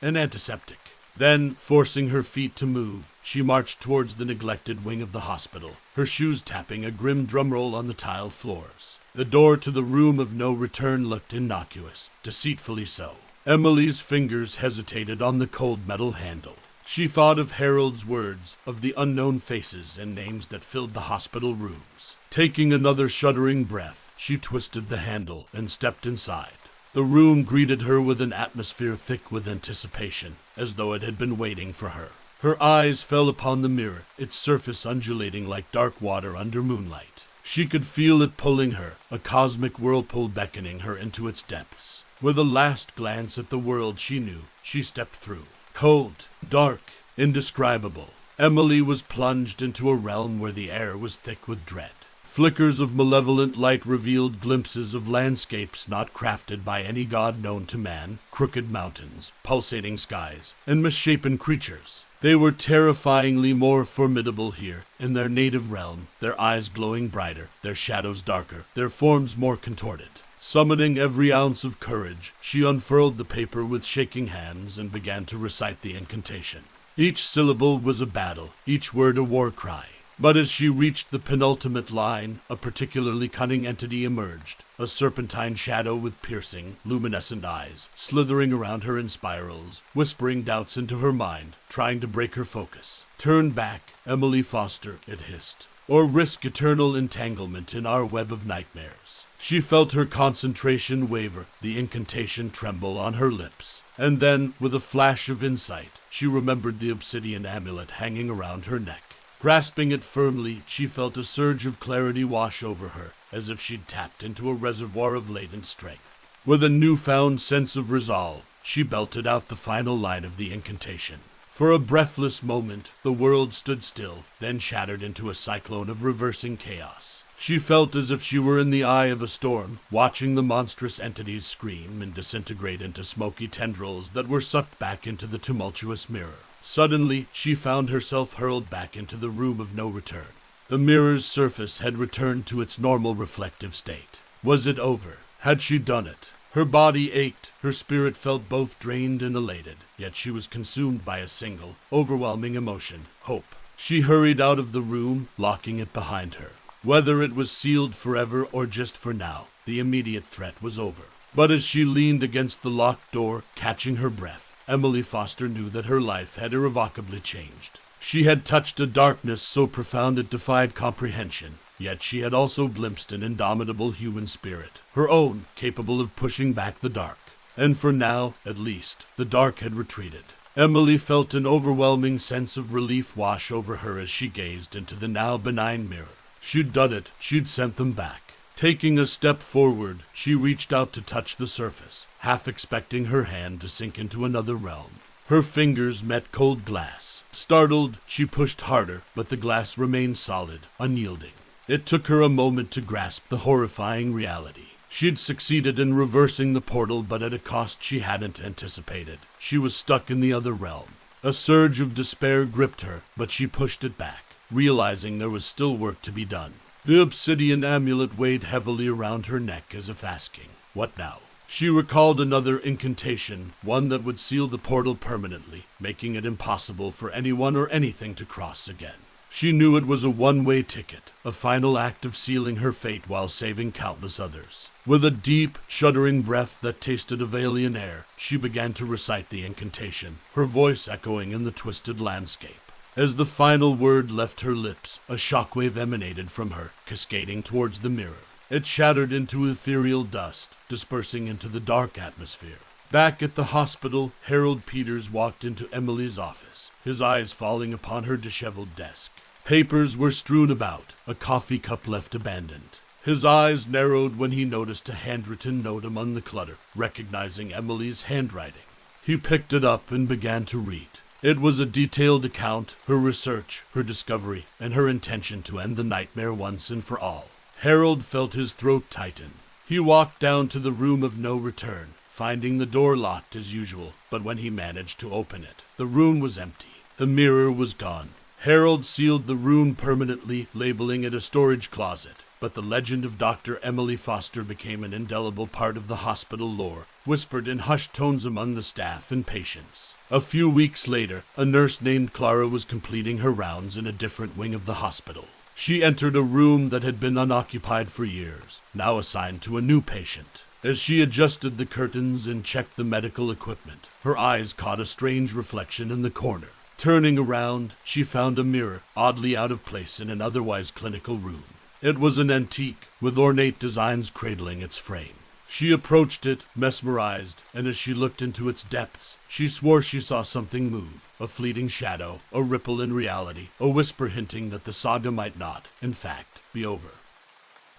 An antiseptic. Then, forcing her feet to move, she marched towards the neglected wing of the hospital, her shoes tapping a grim drumroll on the tile floors. The door to the room of no return looked innocuous, deceitfully so. Emily's fingers hesitated on the cold metal handle. She thought of Harold's words, of the unknown faces and names that filled the hospital rooms. Taking another shuddering breath, she twisted the handle and stepped inside. The room greeted her with an atmosphere thick with anticipation, as though it had been waiting for her. Her eyes fell upon the mirror, its surface undulating like dark water under moonlight. She could feel it pulling her, a cosmic whirlpool beckoning her into its depths. With a last glance at the world she knew, she stepped through. Cold, dark, indescribable. Emily was plunged into a realm where the air was thick with dread. Flickers of malevolent light revealed glimpses of landscapes not crafted by any god known to man, crooked mountains, pulsating skies, and misshapen creatures. They were terrifyingly more formidable here, in their native realm, their eyes glowing brighter, their shadows darker, their forms more contorted. Summoning every ounce of courage, she unfurled the paper with shaking hands and began to recite the incantation. Each syllable was a battle, each word a war cry. But as she reached the penultimate line, a particularly cunning entity emerged, a serpentine shadow with piercing, luminescent eyes, slithering around her in spirals, whispering doubts into her mind, trying to break her focus. "Turn back, Emily Foster," it hissed, "or risk eternal entanglement in our web of nightmares." She felt her concentration waver, the incantation tremble on her lips. And then, with a flash of insight, she remembered the obsidian amulet hanging around her neck. Grasping it firmly, she felt a surge of clarity wash over her, as if she'd tapped into a reservoir of latent strength. With a newfound sense of resolve, she belted out the final line of the incantation. For a breathless moment, the world stood still, then shattered into a cyclone of reversing chaos. She felt as if she were in the eye of a storm, watching the monstrous entities scream and disintegrate into smoky tendrils that were sucked back into the tumultuous mirror. Suddenly, she found herself hurled back into the room of no return. The mirror's surface had returned to its normal reflective state. Was it over? Had she done it? Her body ached, her spirit felt both drained and elated, yet she was consumed by a single, overwhelming emotion, hope. She hurried out of the room, locking it behind her. Whether it was sealed forever or just for now, the immediate threat was over. But as she leaned against the locked door, catching her breath, Emily Foster knew that her life had irrevocably changed. She had touched a darkness so profound it defied comprehension, yet she had also glimpsed an indomitable human spirit, her own, capable of pushing back the dark. And for now, at least, the dark had retreated. Emily felt an overwhelming sense of relief wash over her as she gazed into the now benign mirror. She'd done it, she'd sent them back. Taking a step forward, she reached out to touch the surface, half expecting her hand to sink into another realm. Her fingers met cold glass. Startled, she pushed harder, but the glass remained solid, unyielding. It took her a moment to grasp the horrifying reality. She'd succeeded in reversing the portal, but at a cost she hadn't anticipated. She was stuck in the other realm. A surge of despair gripped her, but she pushed it back, realizing there was still work to be done. The obsidian amulet weighed heavily around her neck as if asking, "What now?" She recalled another incantation, one that would seal the portal permanently, making it impossible for anyone or anything to cross again. She knew it was a one-way ticket, a final act of sealing her fate while saving countless others. With a deep, shuddering breath that tasted of alien air, she began to recite the incantation, her voice echoing in the twisted landscape. As the final word left her lips, a shockwave emanated from her, cascading towards the mirror. It shattered into ethereal dust, dispersing into the dark atmosphere. Back at the hospital, Harold Peters walked into Emily's office, his eyes falling upon her disheveled desk. Papers were strewn about, a coffee cup left abandoned. His eyes narrowed when he noticed a handwritten note among the clutter, recognizing Emily's handwriting. He picked it up and began to read. It was a detailed account, her research, her discovery, and her intention to end the nightmare once and for all. Harold felt his throat tighten. He walked down to the room of no return, finding the door locked as usual, but when he managed to open it, the room was empty. The mirror was gone. Harold sealed the room permanently, labeling it a storage closet, but the legend of Dr. Emily Foster became an indelible part of the hospital lore, whispered in hushed tones among the staff and patients. A few weeks later, a nurse named Clara was completing her rounds in a different wing of the hospital. She entered a room that had been unoccupied for years, now assigned to a new patient. As she adjusted the curtains and checked the medical equipment, her eyes caught a strange reflection in the corner. Turning around, she found a mirror, oddly out of place in an otherwise clinical room. It was an antique, with ornate designs cradling its frame. She approached it, mesmerized, and as she looked into its depths, she swore she saw something move, a fleeting shadow, a ripple in reality, a whisper hinting that the saga might not, in fact, be over.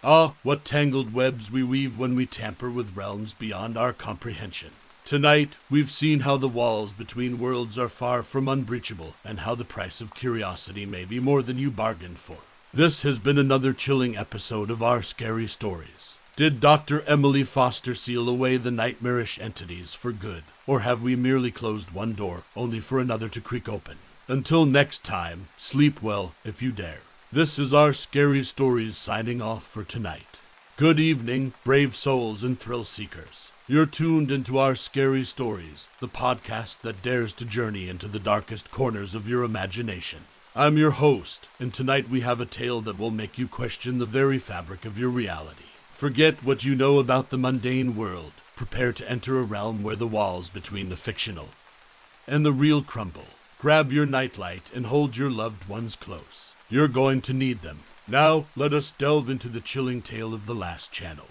Ah, what tangled webs we weave when we tamper with realms beyond our comprehension. Tonight, we've seen how the walls between worlds are far from unbreachable, and how the price of curiosity may be more than you bargained for. This has been another chilling episode of our scary stories. Did Dr. Emily Foster seal away the nightmarish entities for good, or have we merely closed one door, only for another to creak open? Until next time, sleep well if you dare. This is our Scary Stories signing off for tonight. Good evening, brave souls and thrill seekers. You're tuned into our Scary Stories, the podcast that dares to journey into the darkest corners of your imagination. I'm your host, and tonight we have a tale that will make you question the very fabric of your reality. Forget what you know about the mundane world. Prepare to enter a realm where the walls between the fictional and the real crumble. Grab your nightlight and hold your loved ones close. You're going to need them. Now, let us delve into the chilling tale of the last channel.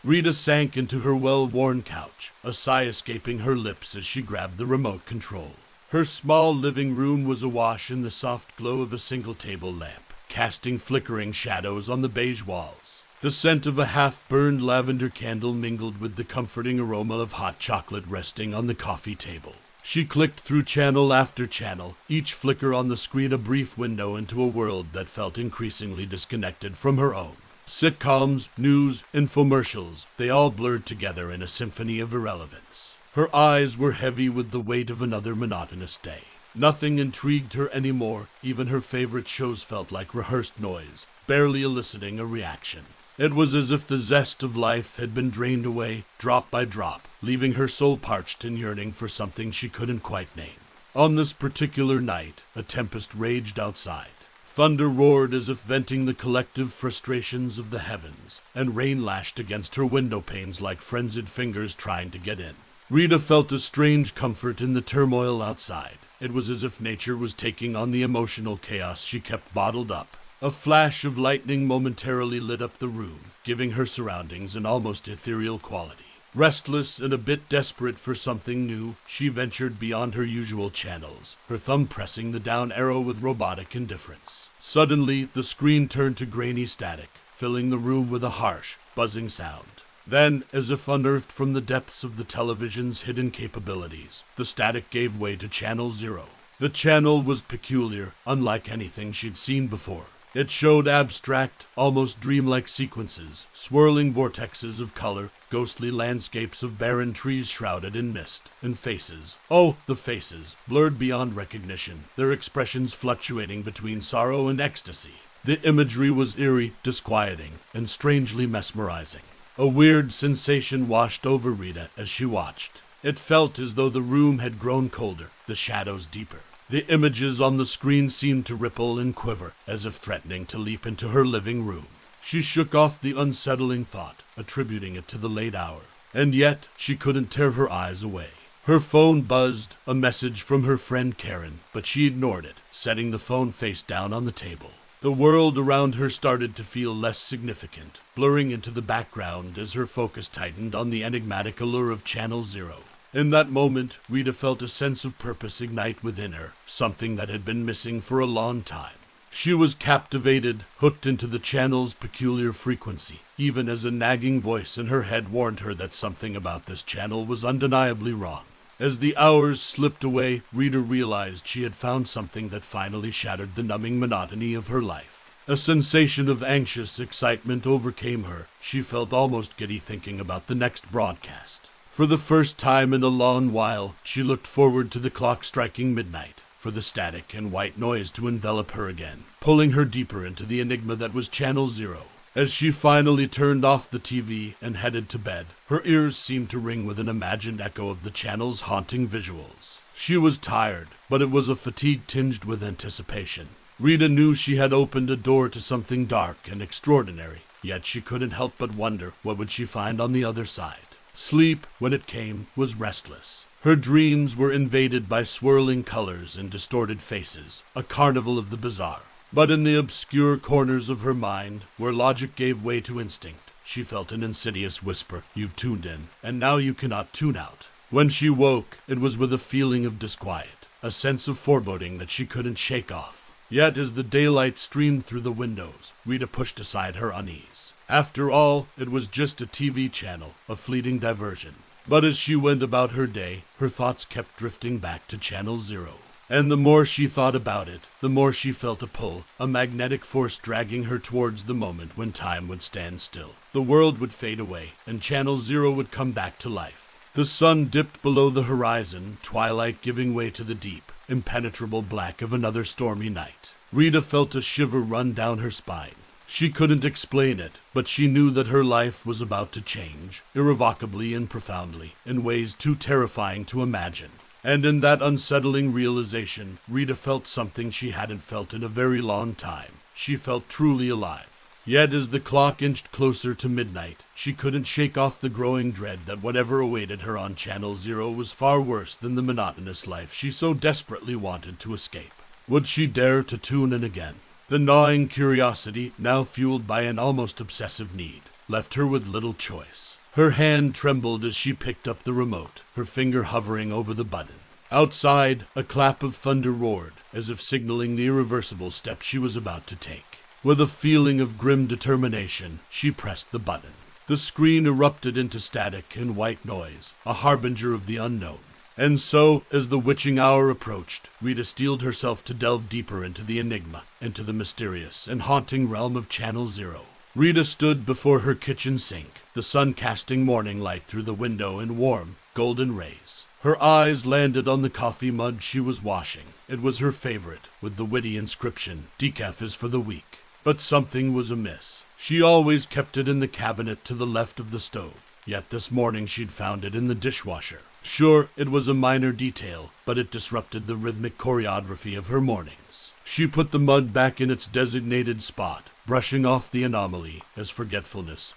Rita sank into her well-worn couch, a sigh escaping her lips as she grabbed the remote control. Her small living room was awash in the soft glow of a single table lamp, casting flickering shadows on the beige walls. The scent of a half-burned lavender candle mingled with the comforting aroma of hot chocolate resting on the coffee table. She clicked through channel after channel, each flicker on the screen a brief window into a world that felt increasingly disconnected from her own. Sitcoms, news, infomercials, they all blurred together in a symphony of irrelevance. Her eyes were heavy with the weight of another monotonous day. Nothing intrigued her anymore, even her favorite shows felt like rehearsed noise, barely eliciting a reaction. It was as if the zest of life had been drained away, drop by drop, leaving her soul parched and yearning for something she couldn't quite name. On this particular night, a tempest raged outside. Thunder roared as if venting the collective frustrations of the heavens, and rain lashed against her window panes like frenzied fingers trying to get in. Rita felt a strange comfort in the turmoil outside. It was as if nature was taking on the emotional chaos she kept bottled up. A flash of lightning momentarily lit up the room, giving her surroundings an almost ethereal quality. Restless and a bit desperate for something new, she ventured beyond her usual channels, her thumb pressing the down arrow with robotic indifference. Suddenly, the screen turned to grainy static, filling the room with a harsh, buzzing sound. Then, as if unearthed from the depths of the television's hidden capabilities, the static gave way to Channel 0. The channel was peculiar, unlike anything she'd seen before. It showed abstract, almost dreamlike sequences, swirling vortexes of color, ghostly landscapes of barren trees shrouded in mist, and faces. Oh, the faces, blurred beyond recognition, their expressions fluctuating between sorrow and ecstasy. The imagery was eerie, disquieting, and strangely mesmerizing. A weird sensation washed over Rita as she watched. It felt as though the room had grown colder, the shadows deeper. The images on the screen seemed to ripple and quiver, as if threatening to leap into her living room. She shook off the unsettling thought, attributing it to the late hour. And yet, she couldn't tear her eyes away. Her phone buzzed, a message from her friend Karen, but she ignored it, setting the phone face down on the table. The world around her started to feel less significant, blurring into the background as her focus tightened on the enigmatic allure of Channel Zero. In that moment, Rita felt a sense of purpose ignite within her, something that had been missing for a long time. She was captivated, hooked into the channel's peculiar frequency, even as a nagging voice in her head warned her that something about this channel was undeniably wrong. As the hours slipped away, Rita realized she had found something that finally shattered the numbing monotony of her life. A sensation of anxious excitement overcame her. She felt almost giddy thinking about the next broadcast. For the first time in a long while, she looked forward to the clock striking midnight, for the static and white noise to envelop her again, pulling her deeper into the enigma that was Channel Zero. As she finally turned off the TV and headed to bed, her ears seemed to ring with an imagined echo of the channel's haunting visuals. She was tired, but it was a fatigue tinged with anticipation. Rita knew she had opened a door to something dark and extraordinary, yet she couldn't help but wonder what would she find on the other side. Sleep, when it came, was restless. Her dreams were invaded by swirling colors and distorted faces, a carnival of the bizarre. But in the obscure corners of her mind, where logic gave way to instinct, she felt an insidious whisper, "You've tuned in, and now you cannot tune out." When she woke, it was with a feeling of disquiet, a sense of foreboding that she couldn't shake off. Yet as the daylight streamed through the windows, Rita pushed aside her unease. After all, it was just a TV channel, a fleeting diversion. But as she went about her day, her thoughts kept drifting back to Channel Zero. And the more she thought about it, the more she felt a pull, a magnetic force dragging her towards the moment when time would stand still. The world would fade away, and Channel Zero would come back to life. The sun dipped below the horizon, twilight giving way to the deep, impenetrable black of another stormy night. Rita felt a shiver run down her spine. She couldn't explain it, but she knew that her life was about to change, irrevocably and profoundly, in ways too terrifying to imagine. And in that unsettling realization, Rita felt something she hadn't felt in a very long time. She felt truly alive. Yet as the clock inched closer to midnight, she couldn't shake off the growing dread that whatever awaited her on Channel Zero was far worse than the monotonous life she so desperately wanted to escape. Would she dare to tune in again? The gnawing curiosity, now fueled by an almost obsessive need, left her with little choice. Her hand trembled as she picked up the remote, her finger hovering over the button. Outside, a clap of thunder roared, as if signaling the irreversible step she was about to take. With a feeling of grim determination, she pressed the button. The screen erupted into static and white noise, a harbinger of the unknown. And so, as the witching hour approached, Rita steeled herself to delve deeper into the enigma, into the mysterious and haunting realm of Channel Zero. Rita stood before her kitchen sink, the sun casting morning light through the window in warm, golden rays. Her eyes landed on the coffee mug she was washing. It was her favorite, with the witty inscription, "Decaf is for the weak." But something was amiss. She always kept it in the cabinet to the left of the stove, yet this morning she'd found it in the dishwasher. Sure, it was a minor detail, but it disrupted the rhythmic choreography of her mornings. She put the mug back in its designated spot, brushing off the anomaly as forgetfulness,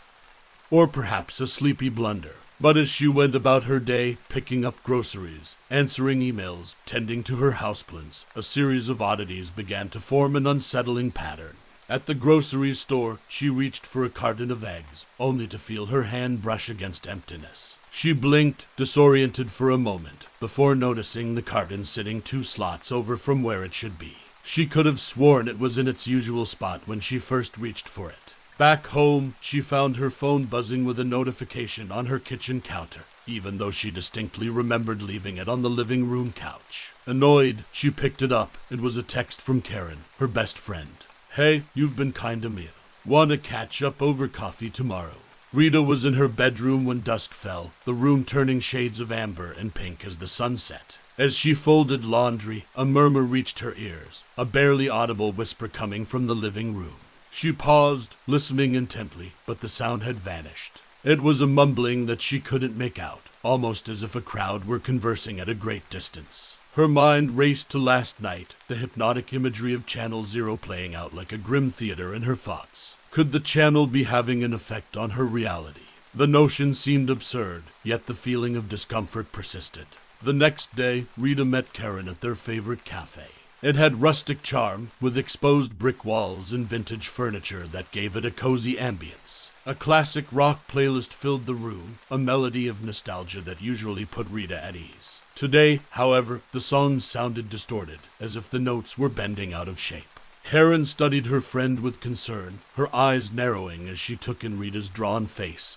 or perhaps a sleepy blunder. But as she went about her day, picking up groceries, answering emails, tending to her houseplants, a series of oddities began to form an unsettling pattern. At the grocery store, she reached for a carton of eggs, only to feel her hand brush against emptiness. She blinked, disoriented for a moment, before noticing the carton sitting 2 slots over from where it should be. She could have sworn it was in its usual spot when she first reached for it. Back home, she found her phone buzzing with a notification on her kitchen counter, even though she distinctly remembered leaving it on the living room couch. Annoyed, she picked it up. It was a text from Karen, her best friend. "Hey, you've been kinda meal. Wanna catch up over coffee tomorrow?" Rita was in her bedroom when dusk fell, the room turning shades of amber and pink as the sun set. As she folded laundry, a murmur reached her ears, a barely audible whisper coming from the living room. She paused, listening intently, but the sound had vanished. It was a mumbling that she couldn't make out, almost as if a crowd were conversing at a great distance. Her mind raced to last night, the hypnotic imagery of Channel Zero playing out like a grim theater in her thoughts. Could the channel be having an effect on her reality? The notion seemed absurd, yet the feeling of discomfort persisted. The next day, Rita met Karen at their favorite cafe. It had rustic charm, with exposed brick walls and vintage furniture that gave it a cozy ambience. A classic rock playlist filled the room, a melody of nostalgia that usually put Rita at ease. Today, however, the songs sounded distorted, as if the notes were bending out of shape. Karen studied her friend with concern, her eyes narrowing as she took in Rita's drawn face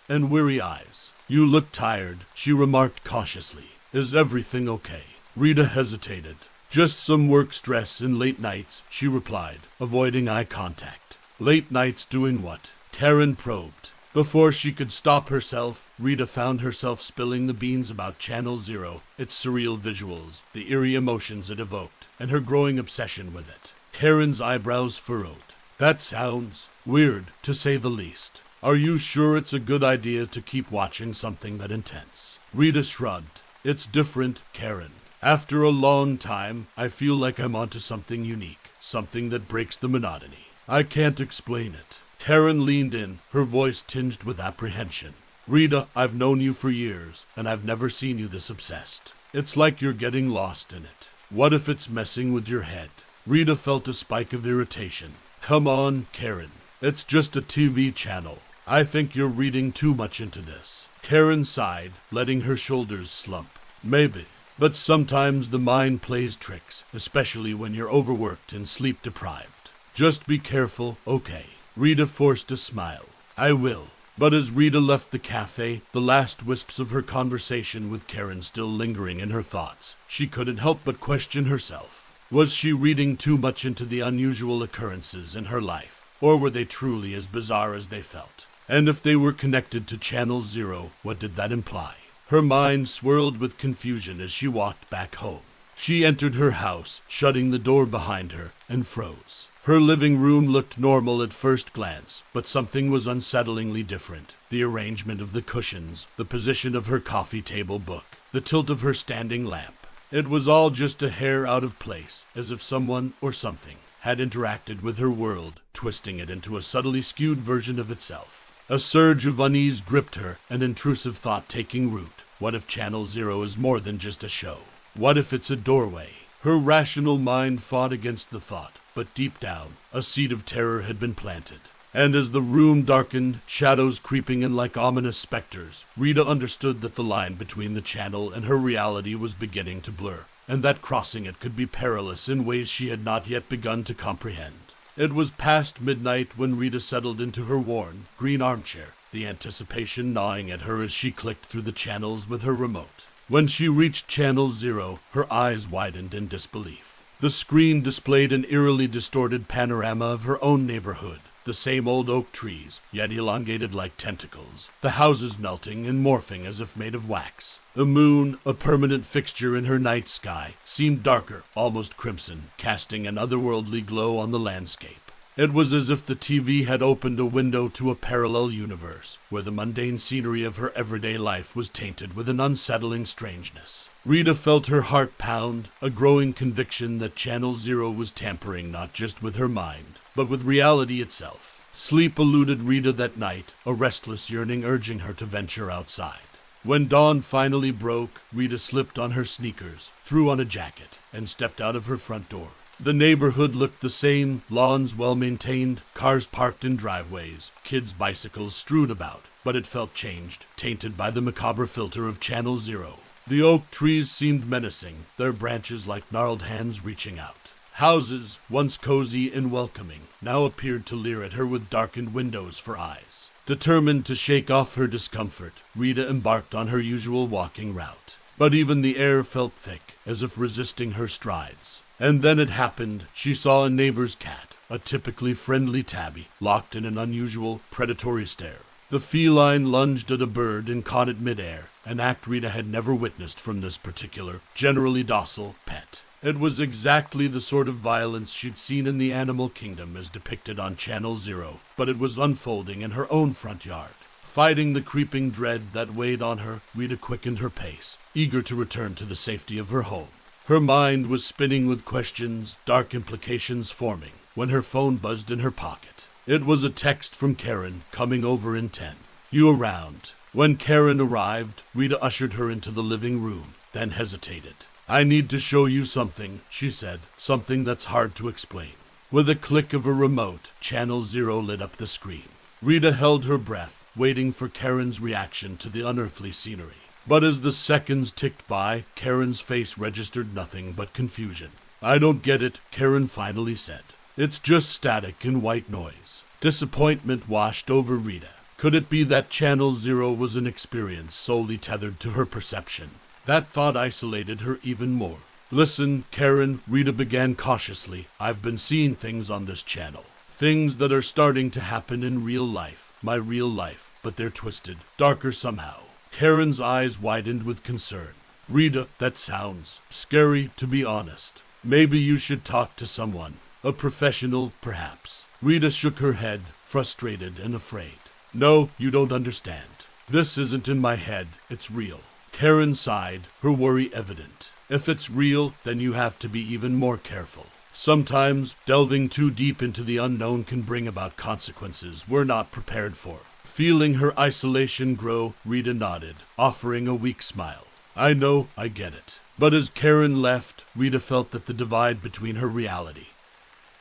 and weary eyes. "You look tired," she remarked cautiously. "Is everything okay?" Rita hesitated. "Just some work stress and late nights," she replied, avoiding eye contact. "Late nights doing what?" Karen probed. Before she could stop herself, Rita found herself spilling the beans about Channel Zero, its surreal visuals, the eerie emotions it evoked, and her growing obsession with it. Karen's eyebrows furrowed. "That sounds weird, to say the least. Are you sure it's a good idea to keep watching something that intense?" Rita shrugged. "It's different, Karen. After a long time, I feel like I'm onto something unique, something that breaks the monotony. I can't explain it." Karen leaned in, her voice tinged with apprehension. "Rita, I've known you for years, and I've never seen you this obsessed. It's like you're getting lost in it. What if it's messing with your head?" Rita felt a spike of irritation. "Come on, Karen. It's just a TV channel. I think you're reading too much into this." Karen sighed, letting her shoulders slump. "Maybe. But sometimes the mind plays tricks, especially when you're overworked and sleep-deprived. Just be careful, okay?" Rita forced a smile. "I will." But as Rita left the cafe, the last wisps of her conversation with Karen still lingering in her thoughts, she couldn't help but question herself. Was she reading too much into the unusual occurrences in her life, or were they truly as bizarre as they felt? And if they were connected to Channel Zero, what did that imply? Her mind swirled with confusion as she walked back home. She entered her house, shutting the door behind her, and froze. Her living room looked normal at first glance, but something was unsettlingly different. The arrangement of the cushions, the position of her coffee table book, the tilt of her standing lamp. It was all just a hair out of place, as if someone or something had interacted with her world, twisting it into a subtly skewed version of itself. A surge of unease gripped her, an intrusive thought taking root. What if Channel Zero is more than just a show? What if it's a doorway? Her rational mind fought against the thought, but deep down, a seed of terror had been planted. And as the room darkened, shadows creeping in like ominous specters, Rita understood that the line between the channel and her reality was beginning to blur, and that crossing it could be perilous in ways she had not yet begun to comprehend. It was past midnight when Rita settled into her worn, green armchair, the anticipation gnawing at her as she clicked through the channels with her remote. When she reached Channel Zero, her eyes widened in disbelief. The screen displayed an eerily distorted panorama of her own neighborhood. The same old oak trees, yet elongated like tentacles. The houses melting and morphing as if made of wax. The moon, a permanent fixture in her night sky, seemed darker, almost crimson, casting an otherworldly glow on the landscape. It was as if the TV had opened a window to a parallel universe, where the mundane scenery of her everyday life was tainted with an unsettling strangeness. Rita felt her heart pound, a growing conviction that Channel Zero was tampering not just with her mind, but with reality itself. Sleep eluded Rita that night, a restless yearning urging her to venture outside. When dawn finally broke, Rita slipped on her sneakers, threw on a jacket, and stepped out of her front door. The neighborhood looked the same, lawns well-maintained, cars parked in driveways, kids' bicycles strewn about, but it felt changed, tainted by the macabre filter of Channel Zero. The oak trees seemed menacing, their branches like gnarled hands reaching out. Houses, once cozy and welcoming, now appeared to leer at her with darkened windows for eyes. Determined to shake off her discomfort, Rita embarked on her usual walking route. But even the air felt thick, as if resisting her strides. And then it happened. She saw a neighbor's cat, a typically friendly tabby, locked in an unusual, predatory stare. The feline lunged at a bird and caught it midair, an act Rita had never witnessed from this particular, generally docile, pet. It was exactly the sort of violence she'd seen in the animal kingdom as depicted on Channel Zero, but it was unfolding in her own front yard. Fighting the creeping dread that weighed on her, Rita quickened her pace, eager to return to the safety of her home. Her mind was spinning with questions, dark implications forming, when her phone buzzed in her pocket. It was a text from Karen, coming over in 10. "You around?" When Karen arrived, Rita ushered her into the living room. then hesitated. "I need to show you something," she said, "something that's hard to explain." With a click of a remote, Channel 0 lit up the screen. Rita held her breath, waiting for Karen's reaction to the unearthly scenery. But as the seconds ticked by, Karen's face registered nothing but confusion. "I don't get it," Karen finally said. "It's just static and white noise." Disappointment washed over Rita. Could it be that Channel 0 was an experience solely tethered to her perception? That thought isolated her even more. "Listen, Karen," Rita began cautiously. "I've been seeing things on this channel. Things that are starting to happen in real life, my real life, but they're twisted, darker somehow." Karen's eyes widened with concern. "Rita, that sounds scary, to be honest. Maybe you should talk to someone, a professional, perhaps." Rita shook her head, frustrated and afraid. "No, you don't understand. This isn't in my head, it's real." Karen sighed, her worry evident. "If it's real, then you have to be even more careful. Sometimes, delving too deep into the unknown can bring about consequences we're not prepared for." Feeling her isolation grow, Rita nodded, offering a weak smile. "I know, I get it." But as Karen left, Rita felt that the divide between her reality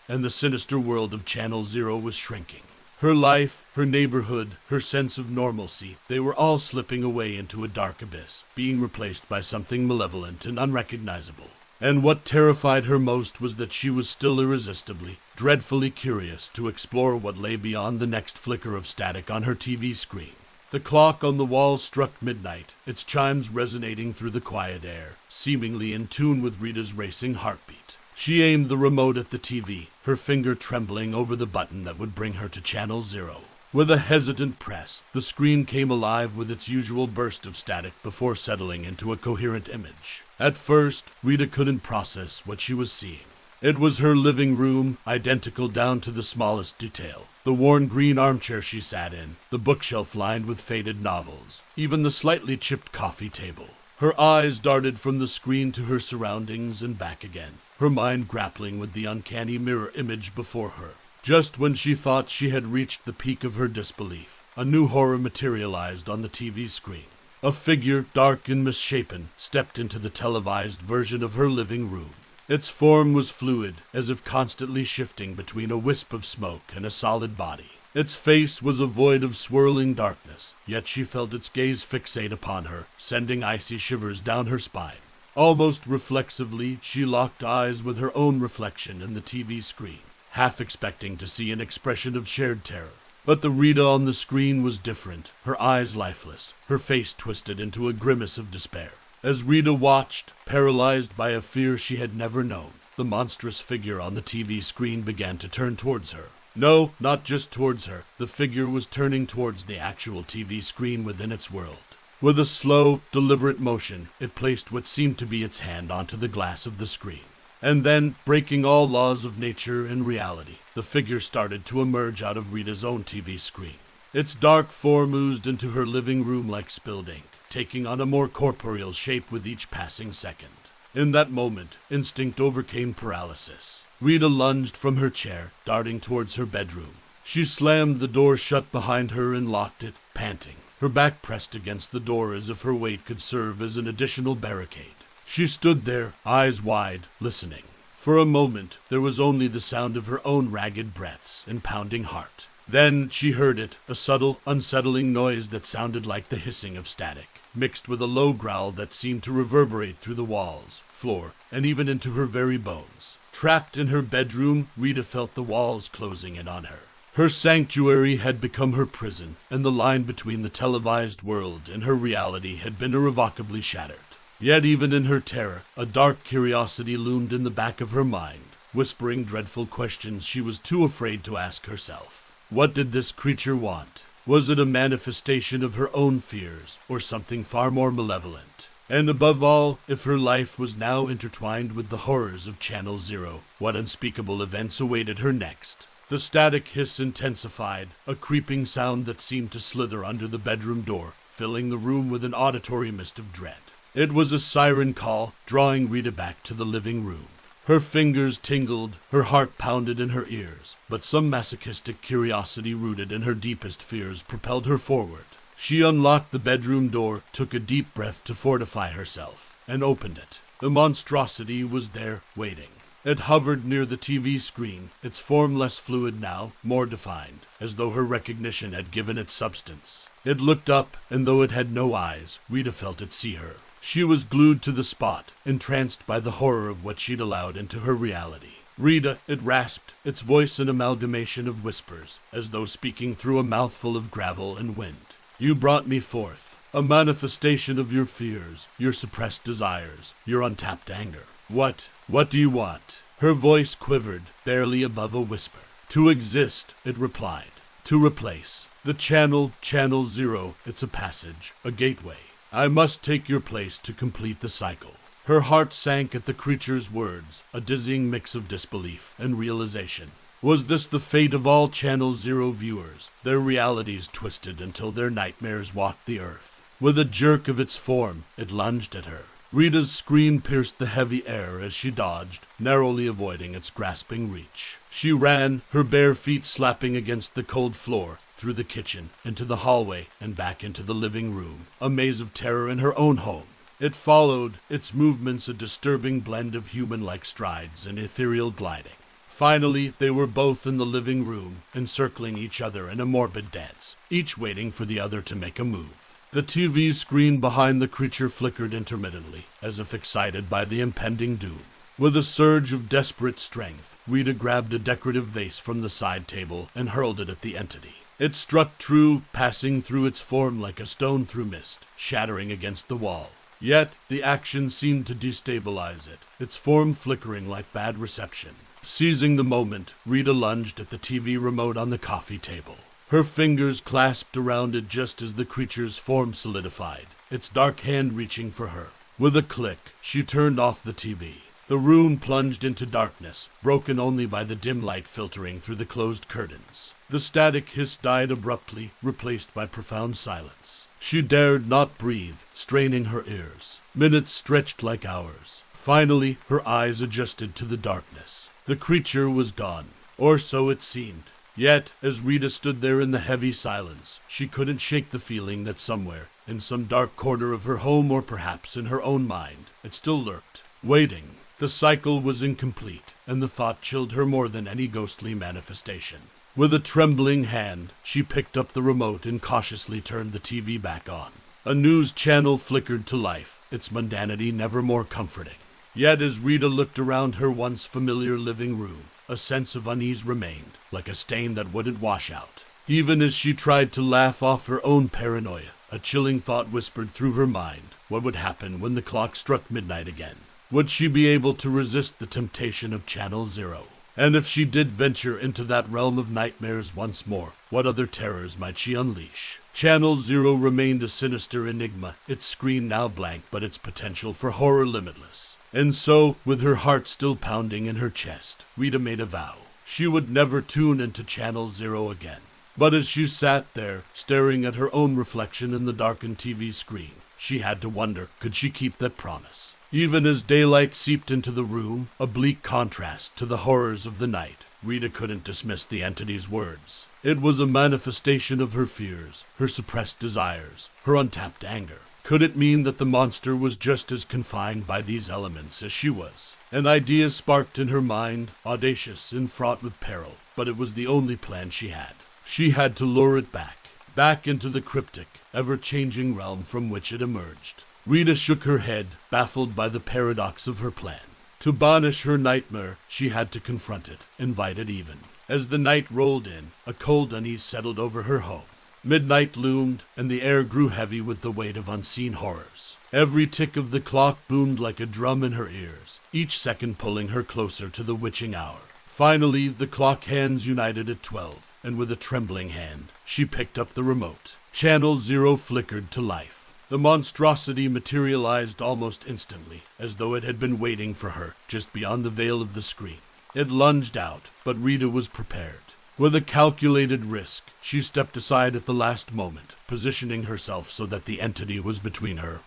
and the sinister world of Channel 0 was shrinking. Her life, her neighborhood, her sense of normalcy, they were all slipping away into a dark abyss, being replaced by something malevolent and unrecognizable. And what terrified her most was that she was still irresistibly, dreadfully curious to explore what lay beyond the next flicker of static on her TV screen. The clock on the wall struck midnight, its chimes resonating through the quiet air, seemingly in tune with Rita's racing heartbeat. She aimed the remote at the TV, her finger trembling over the button that would bring her to Channel 0. With a hesitant press, the screen came alive with its usual burst of static before settling into a coherent image. At first, Rita couldn't process what she was seeing. It was her living room, identical down to the smallest detail. The worn green armchair she sat in, the bookshelf lined with faded novels, even the slightly chipped coffee table. Her eyes darted from the screen to her surroundings and back again, her mind grappling with the uncanny mirror image before her. Just when she thought she had reached the peak of her disbelief, a new horror materialized on the TV screen. A figure, dark and misshapen, stepped into the televised version of her living room. Its form was fluid, as if constantly shifting between a wisp of smoke and a solid body. Its face was a void of swirling darkness, yet she felt its gaze fixate upon her, sending icy shivers down her spine. Almost reflexively, she locked eyes with her own reflection in the TV screen, half expecting to see an expression of shared terror. But the Rita on the screen was different, her eyes lifeless, her face twisted into a grimace of despair. As Rita watched, paralyzed by a fear she had never known, the monstrous figure on the TV screen began to turn towards her. No, not just towards her. The figure was turning towards the actual TV screen within its world. With a slow, deliberate motion, it placed what seemed to be its hand onto the glass of the screen. And then, breaking all laws of nature and reality, the figure started to emerge out of Rita's own TV screen. Its dark form oozed into her living room like spilled ink, taking on a more corporeal shape with each passing second. In that moment, instinct overcame paralysis. Rita lunged from her chair, darting towards her bedroom. She slammed the door shut behind her and locked it, panting, her back pressed against the door as if her weight could serve as an additional barricade. She stood there, eyes wide, listening. For a moment, there was only the sound of her own ragged breaths and pounding heart. Then she heard it, a subtle, unsettling noise that sounded like the hissing of static, mixed with a low growl that seemed to reverberate through the walls, floor, and even into her very bones. Trapped in her bedroom, Rita felt the walls closing in on her. Her sanctuary had become her prison, and the line between the televised world and her reality had been irrevocably shattered. Yet even in her terror, a dark curiosity loomed in the back of her mind, whispering dreadful questions she was too afraid to ask herself. What did this creature want? Was it a manifestation of her own fears, or something far more malevolent? And above all, if her life was now intertwined with the horrors of Channel 0, what unspeakable events awaited her next? The static hiss intensified, a creeping sound that seemed to slither under the bedroom door, filling the room with an auditory mist of dread. It was a siren call, drawing Rita back to the living room. Her fingers tingled, her heart pounded in her ears, but some masochistic curiosity rooted in her deepest fears propelled her forward. She unlocked the bedroom door, took a deep breath to fortify herself, and opened it. The monstrosity was there, waiting. It hovered near the TV screen, its form less fluid now, more defined, as though her recognition had given it substance. It looked up, and though it had no eyes, Rita felt it see her. She was glued to the spot, entranced by the horror of what she'd allowed into her reality. Rita, it rasped, its voice an amalgamation of whispers, as though speaking through a mouthful of gravel and wind. You brought me forth, a manifestation of your fears, your suppressed desires, your untapped anger. What do you want? Her voice quivered, barely above a whisper. To exist, it replied. To replace. The channel 0, it's a passage, a gateway. I must take your place to complete the cycle. Her heart sank at the creature's words, a dizzying mix of disbelief and realization. Was this the fate of all Channel 0 viewers, their realities twisted until their nightmares walked the earth? With a jerk of its form, it lunged at her. Rita's scream pierced the heavy air as she dodged, narrowly avoiding its grasping reach. She ran, her bare feet slapping against the cold floor, through the kitchen, into the hallway, and back into the living room, a maze of terror in her own home. It followed, its movements a disturbing blend of human-like strides and ethereal gliding. Finally, they were both in the living room, encircling each other in a morbid dance, each waiting for the other to make a move. The TV screen behind the creature flickered intermittently, as if excited by the impending doom. With a surge of desperate strength, Rita grabbed a decorative vase from the side table and hurled it at the entity. It struck true, passing through its form like a stone through mist, shattering against the wall. Yet, the action seemed to destabilize it, its form flickering like bad reception. Seizing the moment, Rita lunged at the TV remote on the coffee table. Her fingers clasped around it just as the creature's form solidified, its dark hand reaching for her. With a click, she turned off the TV. The room plunged into darkness, broken only by the dim light filtering through the closed curtains. The static hiss died abruptly, replaced by profound silence. She dared not breathe, straining her ears. Minutes stretched like hours. Finally, her eyes adjusted to the darkness. The creature was gone, or so it seemed. Yet, as Rita stood there in the heavy silence, she couldn't shake the feeling that somewhere, in some dark corner of her home or perhaps in her own mind, it still lurked, waiting. The cycle was incomplete, and the thought chilled her more than any ghostly manifestation. With a trembling hand, she picked up the remote and cautiously turned the TV back on. A news channel flickered to life, its mundanity never more comforting. Yet as Rita looked around her once familiar living room, a sense of unease remained, like a stain that wouldn't wash out. Even as she tried to laugh off her own paranoia, a chilling thought whispered through her mind. What would happen when the clock struck midnight again? Would she be able to resist the temptation of Channel 0? And if she did venture into that realm of nightmares once more, what other terrors might she unleash? Channel 0 remained a sinister enigma, its screen now blank, but its potential for horror limitless. And so, with her heart still pounding in her chest, Rita made a vow. She would never tune into Channel 0 again. But as she sat there, staring at her own reflection in the darkened TV screen, she had to wonder, could she keep that promise? Even as daylight seeped into the room, a bleak contrast to the horrors of the night, Rita couldn't dismiss the entity's words. It was a manifestation of her fears, her suppressed desires, her untapped anger. Could it mean that the monster was just as confined by these elements as she was? An idea sparked in her mind, audacious and fraught with peril, but it was the only plan she had. She had to lure it back into the cryptic, ever-changing realm from which it emerged. Rita shook her head, baffled by the paradox of her plan. To banish her nightmare, she had to confront it, invite it even. As the night rolled in, a cold unease settled over her home. Midnight loomed, and the air grew heavy with the weight of unseen horrors. Every tick of the clock boomed like a drum in her ears, each second pulling her closer to the witching hour. Finally, the clock hands united at 12, and with a trembling hand, she picked up the remote. Channel 0 flickered to life. The monstrosity materialized almost instantly, as though it had been waiting for her just beyond the veil of the screen. It lunged out, but Rita was prepared. With a calculated risk, she stepped aside at the last moment, positioning herself so that the entity was between her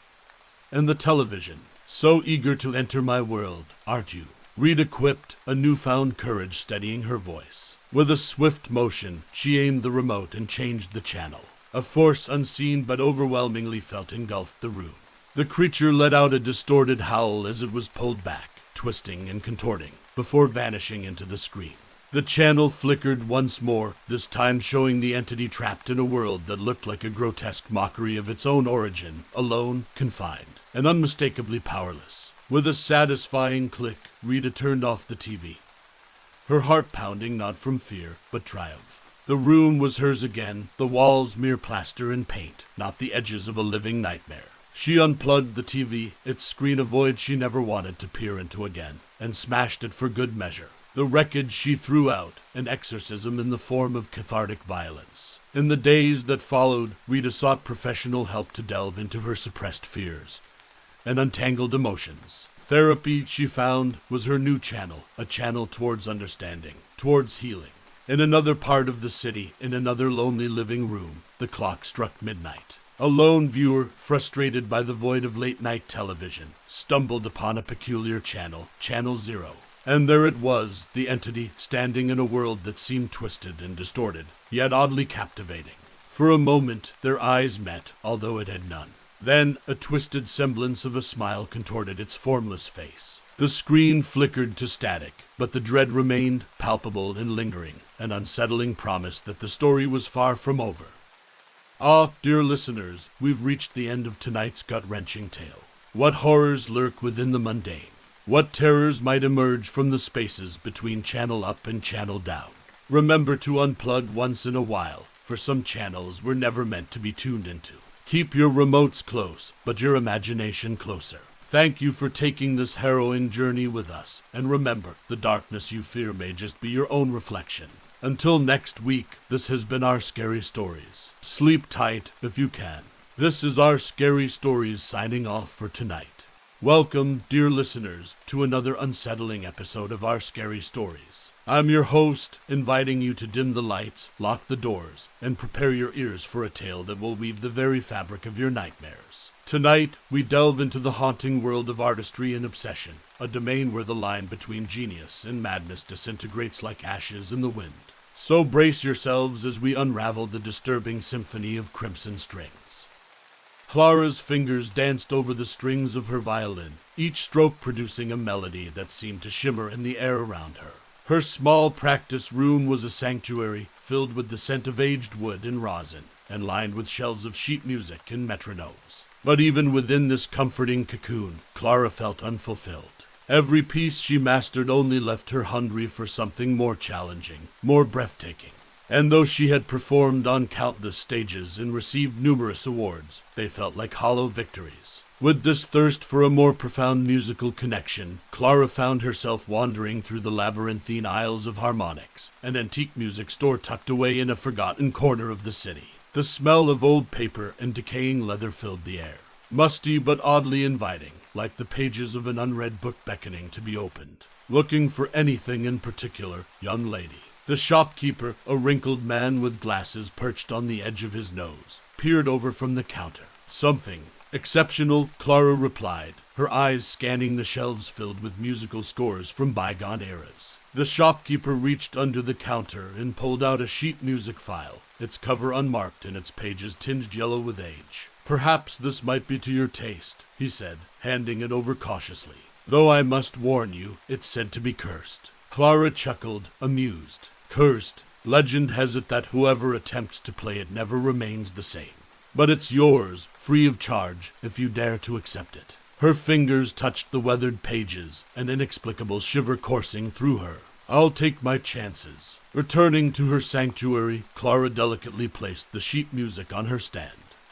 and the television. So eager to enter my world, aren't you? Rita quipped, a newfound courage steadying her voice. With a swift motion, she aimed the remote and changed the channel. A force unseen but overwhelmingly felt engulfed the room. The creature let out a distorted howl as it was pulled back, twisting and contorting, before vanishing into the screen. The channel flickered once more, this time showing the entity trapped in a world that looked like a grotesque mockery of its own origin, alone, confined, and unmistakably powerless. With a satisfying click, Rita turned off the TV, her heart pounding not from fear, but triumph. The room was hers again, the walls mere plaster and paint, not the edges of a living nightmare. She unplugged the TV, its screen a void she never wanted to peer into again, and smashed it for good measure. The wreckage she threw out, an exorcism in the form of cathartic violence. In the days that followed, Rita sought professional help to delve into her suppressed fears and untangled emotions. Therapy, she found, was her new channel, a channel towards understanding, towards healing. In another part of the city, in another lonely living room, the clock struck midnight. A lone viewer, frustrated by the void of late-night television, stumbled upon a peculiar channel, Channel 0. And there it was, the entity, standing in a world that seemed twisted and distorted, yet oddly captivating. For a moment, their eyes met, although it had none. Then, a twisted semblance of a smile contorted its formless face. The screen flickered to static, but the dread remained, palpable and lingering, an unsettling promise that the story was far from over. Ah, dear listeners, we've reached the end of tonight's gut-wrenching tale. What horrors lurk within the mundane? What terrors might emerge from the spaces between channel up and channel down? Remember to unplug once in a while, for some channels were never meant to be tuned into. Keep your remotes close, but your imagination closer. Thank you for taking this harrowing journey with us, and remember, the darkness you fear may just be your own reflection. Until next week, this has been Our Scary Stories. Sleep tight if you can. This is Our Scary Stories signing off for tonight. Welcome, dear listeners, to another unsettling episode of Our Scary Stories. I'm your host, inviting you to dim the lights, lock the doors, and prepare your ears for a tale that will weave the very fabric of your nightmares. Tonight, we delve into the haunting world of artistry and obsession, a domain where the line between genius and madness disintegrates like ashes in the wind. So brace yourselves as we unravel the disturbing symphony of crimson strings. Clara's fingers danced over the strings of her violin, each stroke producing a melody that seemed to shimmer in the air around her. Her small practice room was a sanctuary, filled with the scent of aged wood and rosin, and lined with shelves of sheet music and metronomes. But even within this comforting cocoon, Clara felt unfulfilled. Every piece she mastered only left her hungry for something more challenging, more breathtaking. And though she had performed on countless stages and received numerous awards, they felt like hollow victories. With this thirst for a more profound musical connection, Clara found herself wandering through the labyrinthine aisles of harmonics, an antique music store tucked away in a forgotten corner of the city. The smell of old paper and decaying leather filled the air, musty but oddly inviting, like the pages of an unread book beckoning to be opened. Looking for anything in particular, young lady? The shopkeeper, a wrinkled man with glasses perched on the edge of his nose, peered over from the counter. Something exceptional, Clara replied, her eyes scanning the shelves filled with musical scores from bygone eras. The shopkeeper reached under the counter and pulled out a sheet music file, its cover unmarked and its pages tinged yellow with age. Perhaps this might be to your taste, he said, handing it over cautiously. Though I must warn you, it's said to be cursed. Clara chuckled, amused. Cursed. Legend has it that whoever attempts to play it never remains the same. But it's yours, free of charge, if you dare to accept it. Her fingers touched the weathered pages, an inexplicable shiver coursing through her. I'll take my chances. Returning to her sanctuary, Clara delicately placed the sheet music on her stand.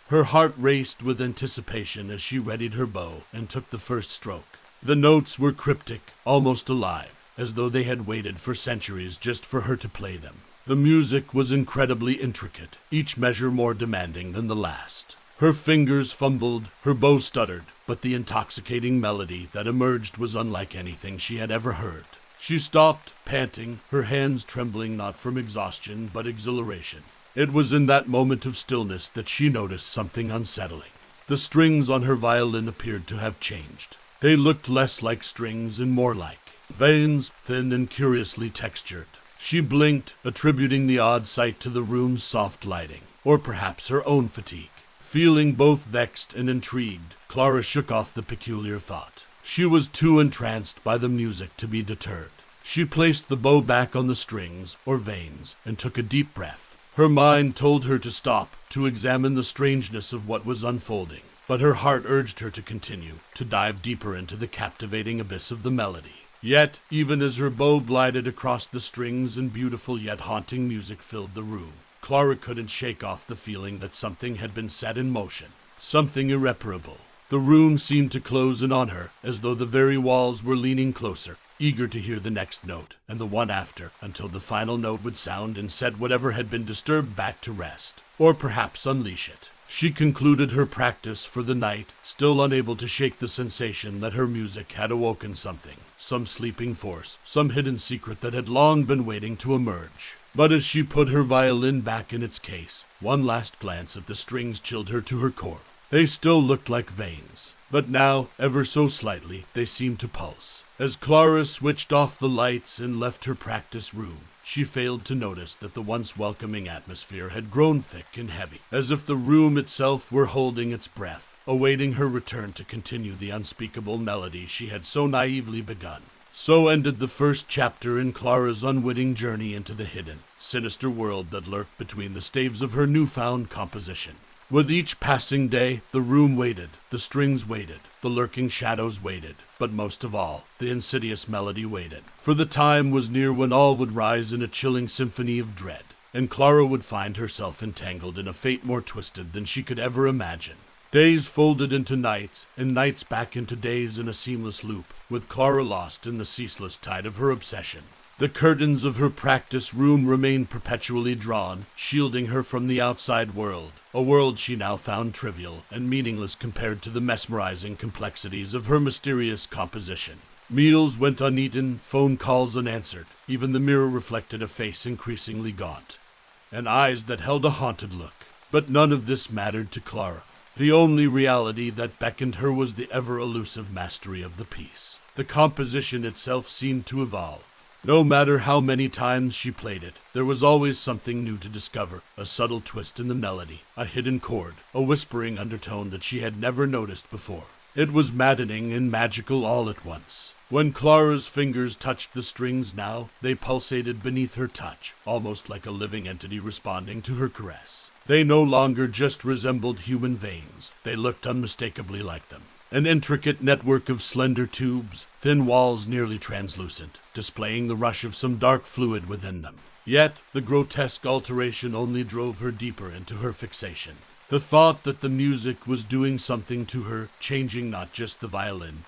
Her heart raced with anticipation as she readied her bow and took the first stroke. The notes were cryptic, almost alive, as though they had waited for centuries just for her to play them. The music was incredibly intricate, each measure more demanding than the last. Her fingers fumbled, her bow stuttered, but the intoxicating melody that emerged was unlike anything she had ever heard. She stopped, panting, her hands trembling not from exhaustion but exhilaration. It was in that moment of stillness that she noticed something unsettling. The strings on her violin appeared to have changed. They looked less like strings and more like veins, thin and curiously textured. She blinked, attributing the odd sight to the room's soft lighting, or perhaps her own fatigue. Feeling both vexed and intrigued, Clara shook off the peculiar thought. She was too entranced by the music to be deterred. She placed the bow back on the strings, or vanes, and took a deep breath. Her mind told her to stop, to examine the strangeness of what was unfolding, but her heart urged her to continue, to dive deeper into the captivating abyss of the melody. Yet, even as her bow glided across the strings and beautiful yet haunting music filled the room, Clara couldn't shake off the feeling that something had been set in motion, something irreparable. The room seemed to close in on her, as though the very walls were leaning closer, eager to hear the next note, and the one after, until the final note would sound and set whatever had been disturbed back to rest, or perhaps unleash it. She concluded her practice for the night, still unable to shake the sensation that her music had awoken something, some sleeping force, some hidden secret that had long been waiting to emerge. But as she put her violin back in its case, one last glance at the strings chilled her to her core. They still looked like veins, but now, ever so slightly, they seemed to pulse. As Clara switched off the lights and left her practice room, she failed to notice that the once welcoming atmosphere had grown thick and heavy, as if the room itself were holding its breath, awaiting her return to continue the unspeakable melody she had so naively begun. So ended the first chapter in Clara's unwitting journey into the hidden, sinister world that lurked between the staves of her newfound composition. With each passing day, the room waited, the strings waited, the lurking shadows waited, but most of all, the insidious melody waited. For the time was near when all would rise in a chilling symphony of dread, and Clara would find herself entangled in a fate more twisted than she could ever imagine. Days folded into nights, and nights back into days in a seamless loop, with Clara lost in the ceaseless tide of her obsession. The curtains of her practice room remained perpetually drawn, shielding her from the outside world, a world she now found trivial and meaningless compared to the mesmerizing complexities of her mysterious composition. Meals went uneaten, phone calls unanswered, even the mirror reflected a face increasingly gaunt, and eyes that held a haunted look. But none of this mattered to Clara. The only reality that beckoned her was the ever-elusive mastery of the piece. The composition itself seemed to evolve. No matter how many times she played it, there was always something new to discover, a subtle twist in the melody, a hidden chord, a whispering undertone that she had never noticed before. It was maddening and magical all at once. When Clara's fingers touched the strings now, they pulsated beneath her touch, almost like a living entity responding to her caress. They no longer just resembled human veins, they looked unmistakably like them. An intricate network of slender tubes, thin walls nearly translucent, displaying the rush of some dark fluid within them. Yet, the grotesque alteration only drove her deeper into her fixation. The thought that the music was doing something to her, changing not just the violin,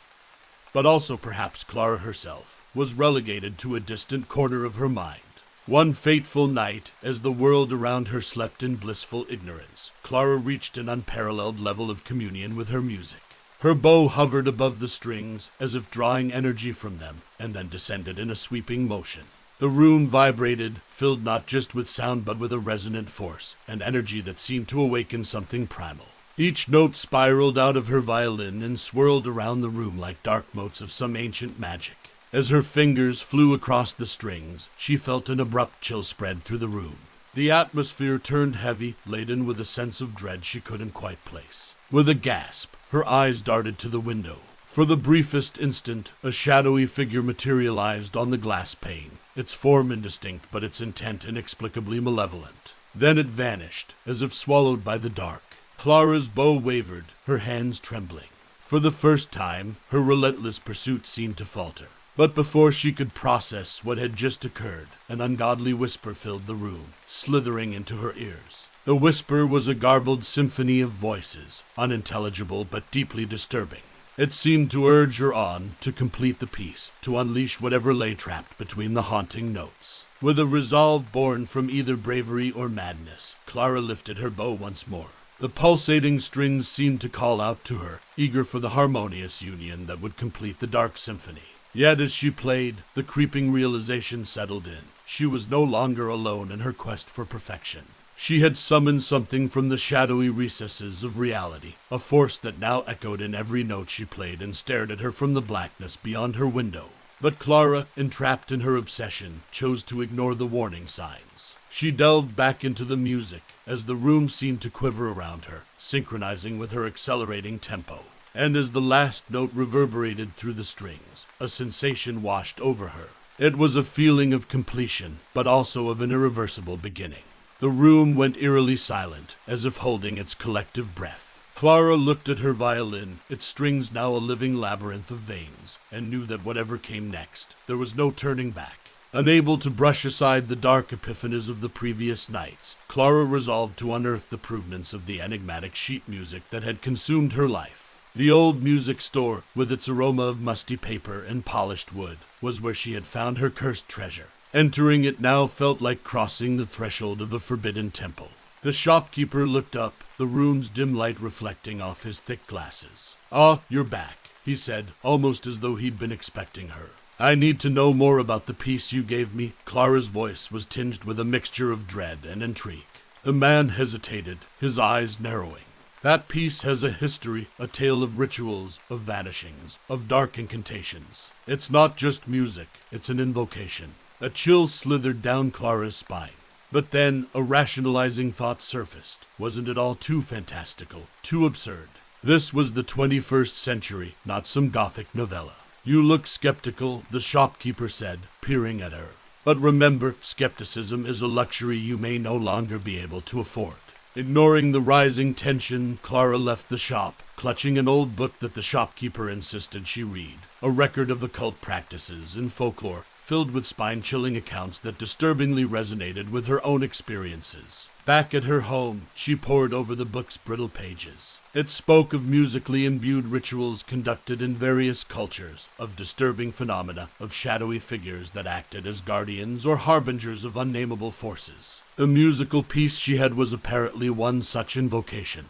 but also perhaps Clara herself, was relegated to a distant corner of her mind. One fateful night, as the world around her slept in blissful ignorance, Clara reached an unparalleled level of communion with her music. Her bow hovered above the strings, as if drawing energy from them, and then descended in a sweeping motion. The room vibrated, filled not just with sound but with a resonant force, an energy that seemed to awaken something primal. Each note spiraled out of her violin and swirled around the room like dark motes of some ancient magic. As her fingers flew across the strings, she felt an abrupt chill spread through the room. The atmosphere turned heavy, laden with a sense of dread she couldn't quite place. With a gasp, her eyes darted to the window. For the briefest instant, a shadowy figure materialized on the glass pane, its form indistinct but its intent inexplicably malevolent. Then it vanished, as if swallowed by the dark. Clara's bow wavered, her hands trembling. For the first time, her relentless pursuit seemed to falter. But before she could process what had just occurred, an ungodly whisper filled the room, slithering into her ears. The whisper was a garbled symphony of voices, unintelligible but deeply disturbing. It seemed to urge her on, to complete the piece, to unleash whatever lay trapped between the haunting notes. With a resolve born from either bravery or madness, Clara lifted her bow once more. The pulsating strings seemed to call out to her, eager for the harmonious union that would complete the dark symphony. Yet as she played, the creeping realization settled in. She was no longer alone in her quest for perfection. She had summoned something from the shadowy recesses of reality, a force that now echoed in every note she played and stared at her from the blackness beyond her window. But Clara, entrapped in her obsession, chose to ignore the warning signs. She delved back into the music as the room seemed to quiver around her, synchronizing with her accelerating tempo. And as the last note reverberated through the strings, a sensation washed over her. It was a feeling of completion, but also of an irreversible beginning. The room went eerily silent, as if holding its collective breath. Clara looked at her violin, its strings now a living labyrinth of veins, and knew that whatever came next, there was no turning back. Unable to brush aside the dark epiphanies of the previous nights, Clara resolved to unearth the provenance of the enigmatic sheet music that had consumed her life. The old music store, with its aroma of musty paper and polished wood, was where she had found her cursed treasure. Entering it now felt like crossing the threshold of a forbidden temple. The shopkeeper looked up, the room's dim light reflecting off his thick glasses. "Ah, you're back," he said, almost as though he'd been expecting her. "I need to know more about the piece you gave me." Clara's voice was tinged with a mixture of dread and intrigue. The man hesitated, his eyes narrowing. "That piece has a history, a tale of rituals, of vanishings, of dark incantations. It's not just music, it's an invocation." A chill slithered down Clara's spine. But then a rationalizing thought surfaced. Wasn't it all too fantastical, too absurd? This was the 21st century, not some gothic novella. "You look skeptical," the shopkeeper said, peering at her. "But remember, skepticism is a luxury you may no longer be able to afford." Ignoring the rising tension, Clara left the shop, clutching an old book that the shopkeeper insisted she read, a record of occult practices and folklore, filled with spine-chilling accounts that disturbingly resonated with her own experiences. Back at her home, she pored over the book's brittle pages. It spoke of musically imbued rituals conducted in various cultures, of disturbing phenomena, of shadowy figures that acted as guardians or harbingers of unnameable forces. The musical piece she had was apparently one such invocation,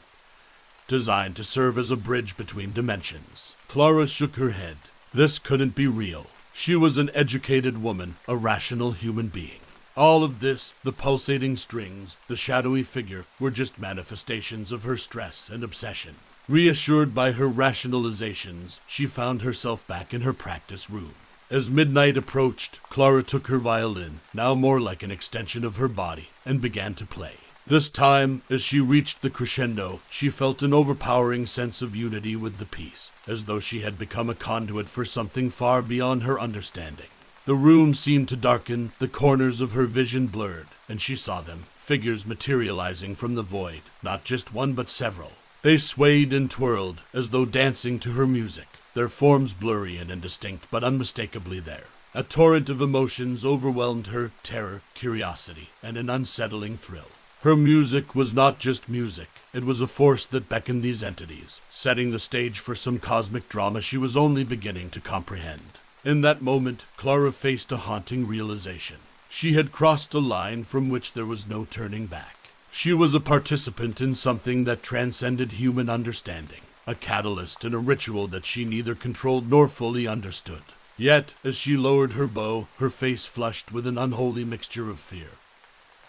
designed to serve as a bridge between dimensions. Clara shook her head. This couldn't be real. She was an educated woman, a rational human being. All of this, the pulsating strings, the shadowy figure, were just manifestations of her stress and obsession. Reassured by her rationalizations, she found herself back in her practice room. As midnight approached, Clara took her violin, now more like an extension of her body, and began to play. This time, as she reached the crescendo, she felt an overpowering sense of unity with the piece, as though she had become a conduit for something far beyond her understanding. The room seemed to darken, the corners of her vision blurred, and she saw them, figures materializing from the void, not just one but several. They swayed and twirled, as though dancing to her music, their forms blurry and indistinct, but unmistakably there. A torrent of emotions overwhelmed her, terror, curiosity, and an unsettling thrill. Her music was not just music. It was a force that beckoned these entities, setting the stage for some cosmic drama she was only beginning to comprehend. In that moment, Clara faced a haunting realization. She had crossed a line from which there was no turning back. She was a participant in something that transcended human understanding, a catalyst in a ritual that she neither controlled nor fully understood. Yet, as she lowered her bow, her face flushed with an unholy mixture of fear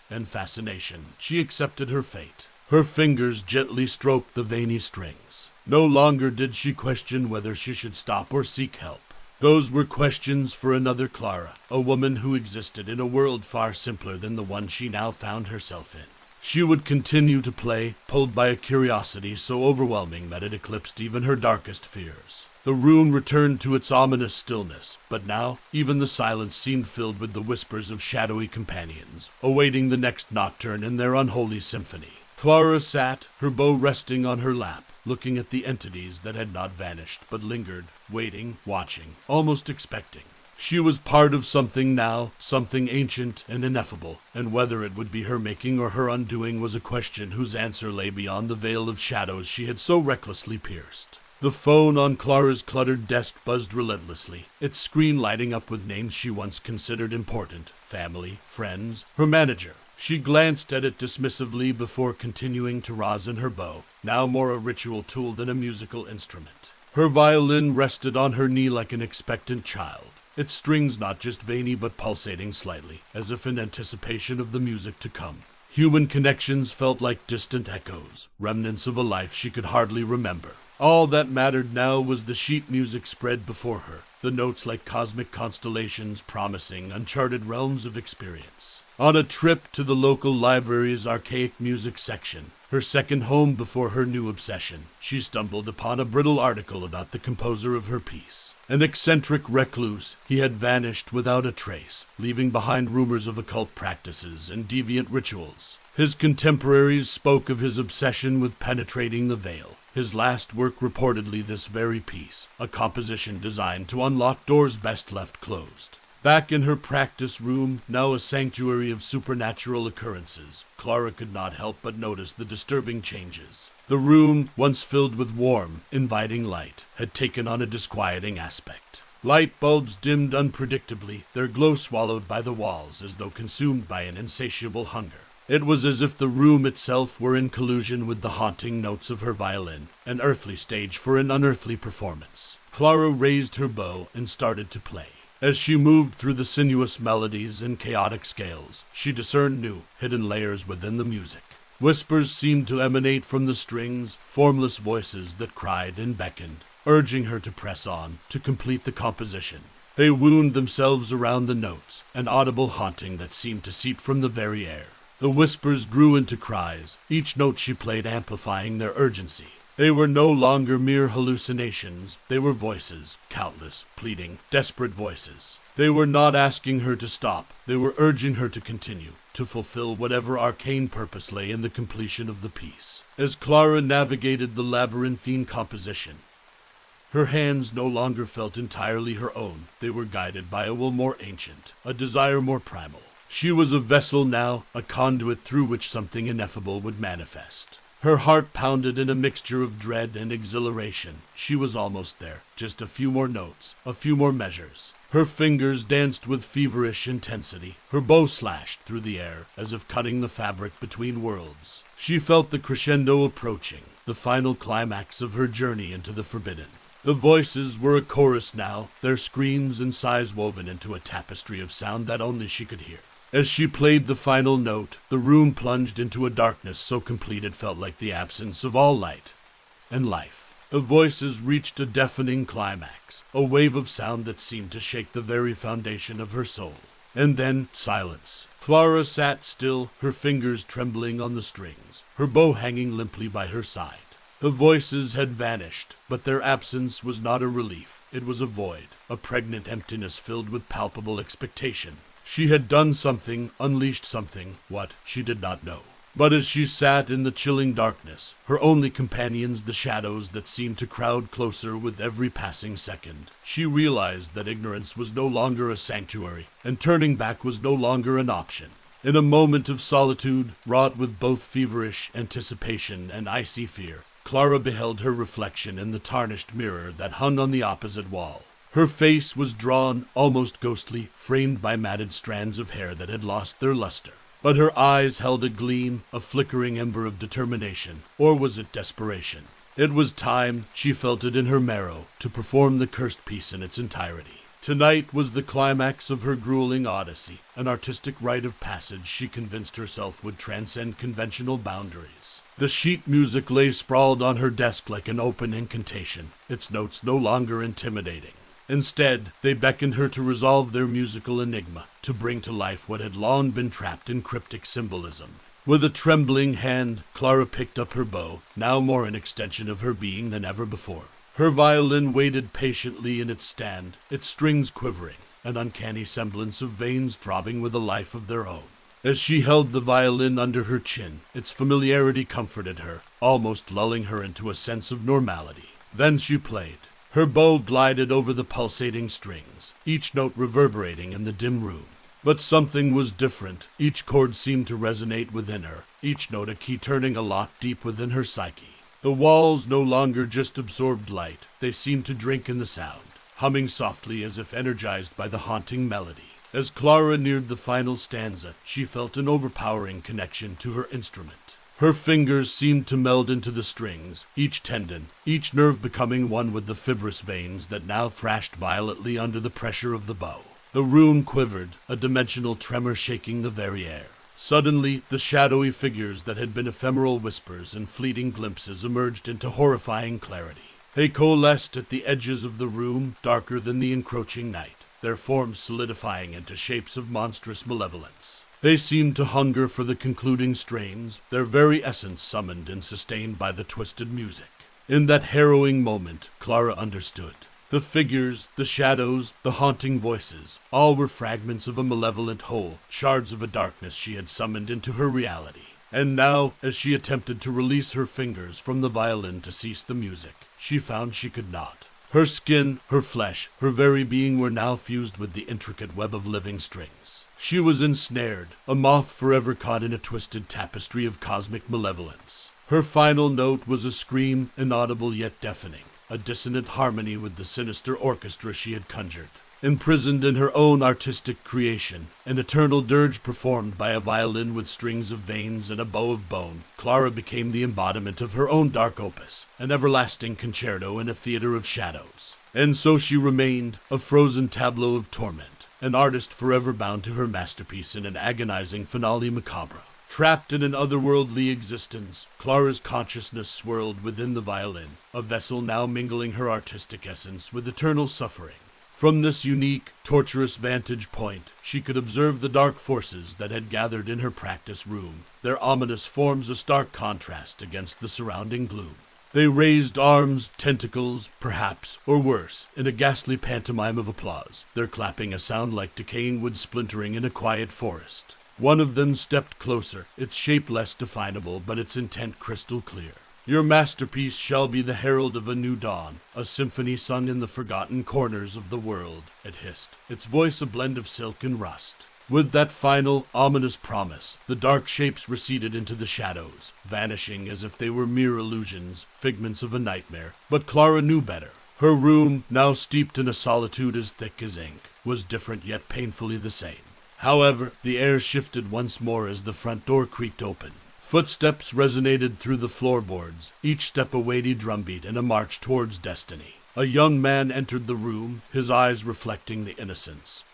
and fascination. She accepted her fate. Her fingers gently stroked the veiny strings. No longer did she question whether she should stop or seek help. Those were questions for another Clara, a woman who existed in a world far simpler than the one she now found herself in. She would continue to play, pulled by a curiosity so overwhelming that it eclipsed even her darkest fears. The room returned to its ominous stillness, but now even the silence seemed filled with the whispers of shadowy companions, awaiting the next nocturne in their unholy symphony. Clara sat, her bow resting on her lap, looking at the entities that had not vanished, but lingered, waiting, watching, almost expecting. She was part of something now, something ancient and ineffable, and whether it would be her making or her undoing was a question whose answer lay beyond the veil of shadows she had so recklessly pierced. The phone on Clara's cluttered desk buzzed relentlessly, its screen lighting up with names she once considered important: family, friends, her manager. She glanced at it dismissively before continuing to rosin her bow, now more a ritual tool than a musical instrument. Her violin rested on her knee like an expectant child, its strings not just veiny but pulsating slightly, as if in anticipation of the music to come. Human connections felt like distant echoes, remnants of a life she could hardly remember. All that mattered now was the sheet music spread before her, the notes like cosmic constellations promising uncharted realms of experience. On a trip to the local library's archaic music section, her second home before her new obsession, she stumbled upon a brittle article about the composer of her piece. An eccentric recluse, he had vanished without a trace, leaving behind rumors of occult practices and deviant rituals. His contemporaries spoke of his obsession with penetrating the veil. His last work reportedly this very piece, a composition designed to unlock doors best left closed. Back in her practice room, now a sanctuary of supernatural occurrences, Clara could not help but notice the disturbing changes. The room, once filled with warm, inviting light, had taken on a disquieting aspect. Light bulbs dimmed unpredictably, their glow swallowed by the walls as though consumed by an insatiable hunger. It was as if the room itself were in collusion with the haunting notes of her violin, an earthly stage for an unearthly performance. Clara raised her bow and started to play. As she moved through the sinuous melodies and chaotic scales, she discerned new, hidden layers within the music. Whispers seemed to emanate from the strings, formless voices that cried and beckoned, urging her to press on, to complete the composition. They wound themselves around the notes, an audible haunting that seemed to seep from the very air. The whispers grew into cries, each note she played amplifying their urgency. They were no longer mere hallucinations, they were voices, countless, pleading, desperate voices. They were not asking her to stop, they were urging her to continue, to fulfill whatever arcane purpose lay in the completion of the piece. As Clara navigated the labyrinthine composition, her hands no longer felt entirely her own. They were guided by a will more ancient, a desire more primal. She was a vessel now, a conduit through which something ineffable would manifest. Her heart pounded in a mixture of dread and exhilaration. She was almost there, just a few more notes, a few more measures. Her fingers danced with feverish intensity. Her bow slashed through the air, as if cutting the fabric between worlds. She felt the crescendo approaching, the final climax of her journey into the forbidden. The voices were a chorus now, their screams and sighs woven into a tapestry of sound that only she could hear. As she played the final note, the room plunged into a darkness so complete it felt like the absence of all light and life. The voices reached a deafening climax, a wave of sound that seemed to shake the very foundation of her soul. And then silence. Clara sat still, her fingers trembling on the strings, her bow hanging limply by her side. The voices had vanished, but their absence was not a relief. It was a void, a pregnant emptiness filled with palpable expectation. She had done something, unleashed something, what, she did not know. But as she sat in the chilling darkness, her only companions the shadows that seemed to crowd closer with every passing second, she realized that ignorance was no longer a sanctuary, and turning back was no longer an option. In a moment of solitude, wrought with both feverish anticipation and icy fear, Clara beheld her reflection in the tarnished mirror that hung on the opposite wall. Her face was drawn, almost ghostly, framed by matted strands of hair that had lost their luster. But her eyes held a gleam, a flickering ember of determination, or was it desperation? It was time, she felt it in her marrow, to perform the cursed piece in its entirety. Tonight was the climax of her grueling odyssey, an artistic rite of passage she convinced herself would transcend conventional boundaries. The sheet music lay sprawled on her desk like an open incantation, its notes no longer intimidating. Instead, they beckoned her to resolve their musical enigma, to bring to life what had long been trapped in cryptic symbolism. With a trembling hand, Clara picked up her bow, now more an extension of her being than ever before. Her violin waited patiently in its stand, its strings quivering, an uncanny semblance of veins throbbing with a life of their own. As she held the violin under her chin, its familiarity comforted her, almost lulling her into a sense of normality. Then she played. Her bow glided over the pulsating strings, each note reverberating in the dim room. But something was different. Each chord seemed to resonate within her, each note a key turning a lock deep within her psyche. The walls no longer just absorbed light, they seemed to drink in the sound, humming softly as if energized by the haunting melody. As Clara neared the final stanza, she felt an overpowering connection to her instrument. Her fingers seemed to meld into the strings, each tendon, each nerve becoming one with the fibrous veins that now thrashed violently under the pressure of the bow. The room quivered, a dimensional tremor shaking the very air. Suddenly, the shadowy figures that had been ephemeral whispers and fleeting glimpses emerged into horrifying clarity. They coalesced at the edges of the room, darker than the encroaching night, their forms solidifying into shapes of monstrous malevolence. They seemed to hunger for the concluding strains, their very essence summoned and sustained by the twisted music. In that harrowing moment, Clara understood. The figures, the shadows, the haunting voices, all were fragments of a malevolent whole, shards of a darkness she had summoned into her reality. And now, as she attempted to release her fingers from the violin to cease the music, she found she could not. Her skin, her flesh, her very being were now fused with the intricate web of living strings. She was ensnared, a moth forever caught in a twisted tapestry of cosmic malevolence. Her final note was a scream, inaudible yet deafening, a dissonant harmony with the sinister orchestra she had conjured. Imprisoned in her own artistic creation, an eternal dirge performed by a violin with strings of veins and a bow of bone, Clara became the embodiment of her own dark opus, an everlasting concerto in a theater of shadows. And so she remained, a frozen tableau of torment, an artist forever bound to her masterpiece in an agonizing finale macabre. Trapped in an otherworldly existence, Clara's consciousness swirled within the violin, a vessel now mingling her artistic essence with eternal suffering. From this unique, torturous vantage point, she could observe the dark forces that had gathered in her practice room, their ominous forms a stark contrast against the surrounding gloom. They raised arms, tentacles, perhaps, or worse, in a ghastly pantomime of applause, their clapping a sound like decaying wood splintering in a quiet forest. One of them stepped closer, its shape less definable, but its intent crystal clear. Your masterpiece shall be the herald of a new dawn, a symphony sung in the forgotten corners of the world, it hissed, its voice a blend of silk and rust. With that final, ominous promise, the dark shapes receded into the shadows, vanishing as if they were mere illusions, figments of a nightmare. But Clara knew better. Her room, now steeped in a solitude as thick as ink, was different yet painfully the same. However, the air shifted once more as the front door creaked open. Footsteps resonated through the floorboards, each step a weighty drumbeat and a march towards destiny. A young man entered the room, his eyes reflecting the innocence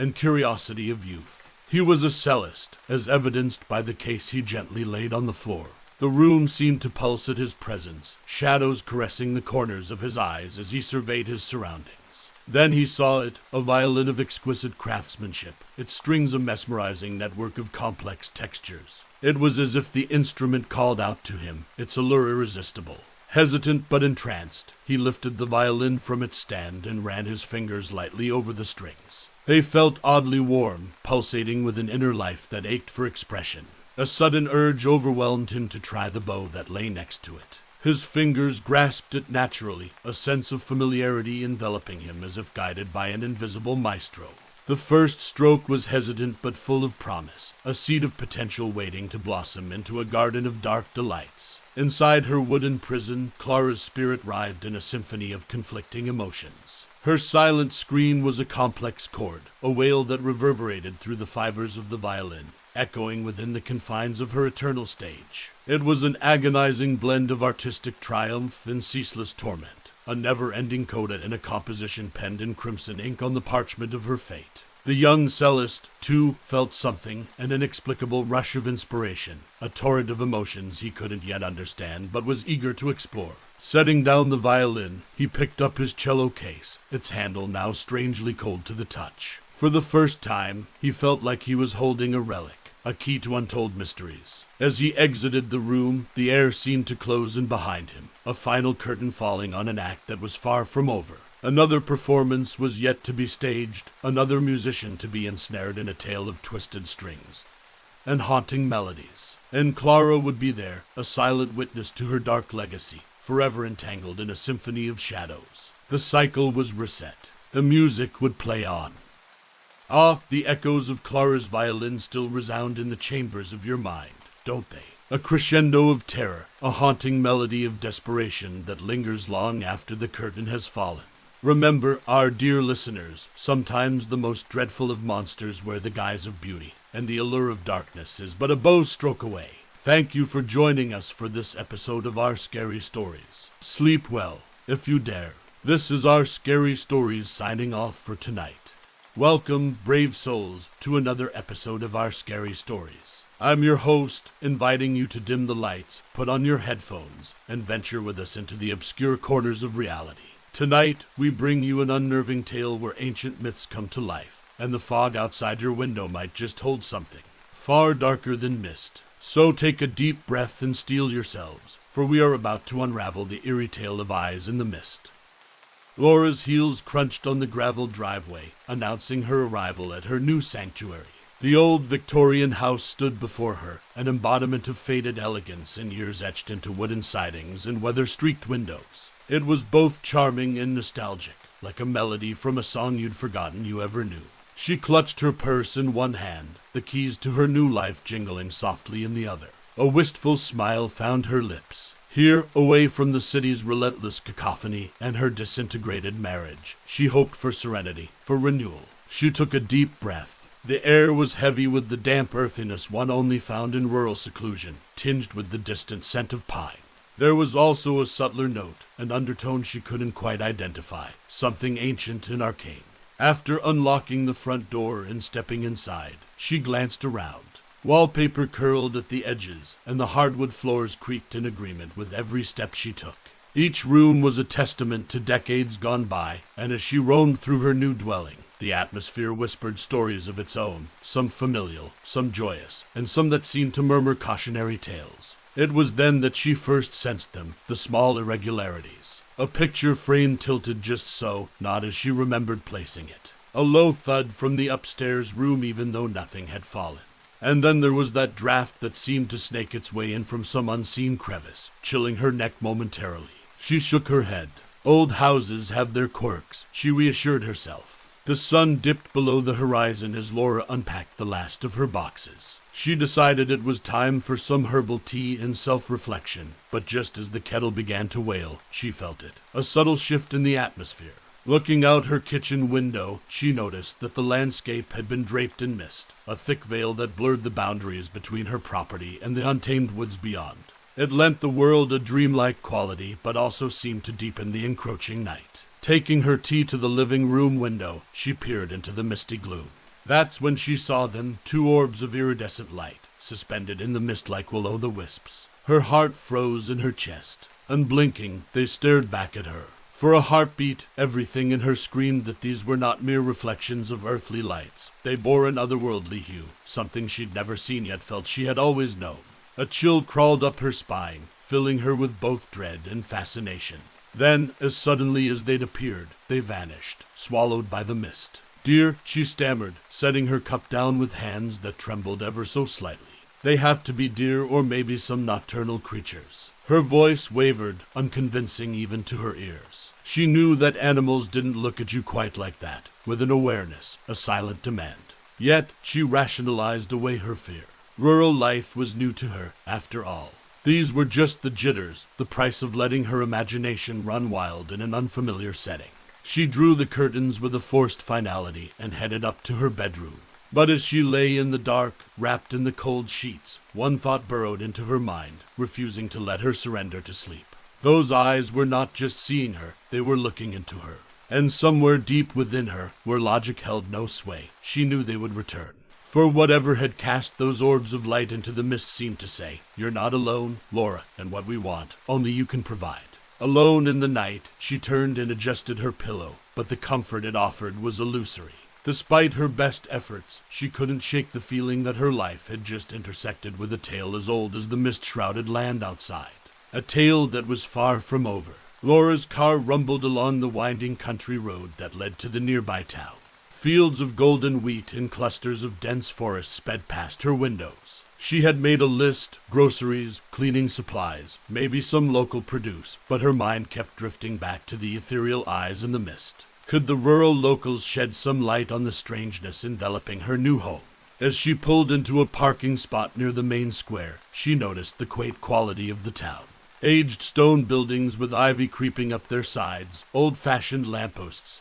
and curiosity of youth. He was a cellist, as evidenced by the case he gently laid on the floor. The room seemed to pulse at his presence, shadows caressing the corners of his eyes as he surveyed his surroundings. Then he saw it, a violin of exquisite craftsmanship, its strings a mesmerizing network of complex textures. It was as if the instrument called out to him, its allure irresistible. Hesitant but entranced, he lifted the violin from its stand and ran his fingers lightly over the strings. They felt oddly warm, pulsating with an inner life that ached for expression. A sudden urge overwhelmed him to try the bow that lay next to it. His fingers grasped it naturally, a sense of familiarity enveloping him as if guided by an invisible maestro. The first stroke was hesitant but full of promise, a seed of potential waiting to blossom into a garden of dark delights. Inside her wooden prison, Clara's spirit writhed in a symphony of conflicting emotions. Her silent scream was a complex chord, a wail that reverberated through the fibers of the violin, echoing within the confines of her eternal stage. It was an agonizing blend of artistic triumph and ceaseless torment. A never-ending coda in a composition penned in crimson ink on the parchment of her fate. The young cellist, too, felt something, an inexplicable rush of inspiration, a torrent of emotions he couldn't yet understand but was eager to explore. Setting down the violin, he picked up his cello case, its handle now strangely cold to the touch. For the first time, he felt like he was holding a relic, a key to untold mysteries. As he exited the room, the air seemed to close in behind him, a final curtain falling on an act that was far from over. Another performance was yet to be staged, another musician to be ensnared in a tale of twisted strings and haunting melodies. And Clara would be there, a silent witness to her dark legacy, forever entangled in a symphony of shadows. The cycle was reset. The music would play on. Ah, the echoes of Clara's violin still resound in the chambers of your mind, don't they? A crescendo of terror, a haunting melody of desperation that lingers long after the curtain has fallen. Remember, our dear listeners, sometimes the most dreadful of monsters wear the guise of beauty, and the allure of darkness is but a bow's stroke away. Thank you for joining us for this episode of Our Scary Stories. Sleep well, if you dare. This is Our Scary Stories signing off for tonight. Welcome, brave souls, to another episode of Our Scary Stories. I'm your host, inviting you to dim the lights, put on your headphones, and venture with us into the obscure corners of reality. Tonight, we bring you an unnerving tale where ancient myths come to life, and the fog outside your window might just hold something. far darker than mist. So take a deep breath and steel yourselves, for we are about to unravel the eerie tale of eyes in the mist. Laura's heels crunched on the gravel driveway, announcing her arrival at her new sanctuary. The old Victorian house stood before her, an embodiment of faded elegance and years etched into wooden sidings and weather-streaked windows. It was both charming and nostalgic, like a melody from a song you'd forgotten you ever knew. She clutched her purse in one hand, the keys to her new life jingling softly in the other. A wistful smile found her lips. Here, away from the city's relentless cacophony and her disintegrated marriage, she hoped for serenity, for renewal. She took a deep breath. The air was heavy with the damp earthiness one only found in rural seclusion, tinged with the distant scent of pine. There was also a subtler note, an undertone she couldn't quite identify, something ancient and arcane. After unlocking the front door and stepping inside, she glanced around. Wallpaper curled at the edges, and the hardwood floors creaked in agreement with every step she took. Each room was a testament to decades gone by, and as she roamed through her new dwelling, the atmosphere whispered stories of its own, some familial, some joyous, and some that seemed to murmur cautionary tales. It was then that she first sensed them, the small irregularities. A picture frame tilted just so, not as she remembered placing it. A low thud from the upstairs room even though nothing had fallen. And then there was that draft that seemed to snake its way in from some unseen crevice, chilling her neck momentarily. She shook her head. Old houses have their quirks, she reassured herself. The sun dipped below the horizon as Laura unpacked the last of her boxes. She decided it was time for some herbal tea and self-reflection, but just as the kettle began to wail, she felt it. A subtle shift in the atmosphere. Looking out her kitchen window, she noticed that the landscape had been draped in mist, a thick veil that blurred the boundaries between her property and the untamed woods beyond. It lent the world a dreamlike quality, but also seemed to deepen the encroaching night. Taking her tea to the living room window, she peered into the misty gloom. That's when she saw them, two orbs of iridescent light, suspended in the mist like will-o'-the-wisps. Her heart froze in her chest. Unblinking, they stared back at her. For a heartbeat, everything in her screamed that these were not mere reflections of earthly lights. They bore an otherworldly hue, something she'd never seen yet felt she had always known. A chill crawled up her spine, filling her with both dread and fascination. Then, as suddenly as they'd appeared, they vanished, swallowed by the mist. "Dear," she stammered, setting her cup down with hands that trembled ever so slightly. "They have to be deer or maybe some nocturnal creatures." Her voice wavered, unconvincing even to her ears. She knew that animals didn't look at you quite like that, with an awareness, a silent demand. Yet, she rationalized away her fear. Rural life was new to her, after all. These were just the jitters, the price of letting her imagination run wild in an unfamiliar setting. She drew the curtains with a forced finality and headed up to her bedroom. But as she lay in the dark, wrapped in the cold sheets, one thought burrowed into her mind, refusing to let her surrender to sleep. Those eyes were not just seeing her, they were looking into her. And somewhere deep within her, where logic held no sway, she knew they would return. For whatever had cast those orbs of light into the mist seemed to say, "You're not alone, Laura, and what we want, only you can provide." Alone in the night, she turned and adjusted her pillow, but the comfort it offered was illusory. Despite her best efforts, she couldn't shake the feeling that her life had just intersected with a tale as old as the mist-shrouded land outside. A tale that was far from over. Laura's car rumbled along the winding country road that led to the nearby town. Fields of golden wheat and clusters of dense forest sped past her windows. She had made a list, groceries, cleaning supplies, maybe some local produce, but her mind kept drifting back to the ethereal eyes in the mist. Could the rural locals shed some light on the strangeness enveloping her new home? As she pulled into a parking spot near the main square, she noticed the quaint quality of the town. Aged stone buildings with ivy creeping up their sides, old-fashioned lampposts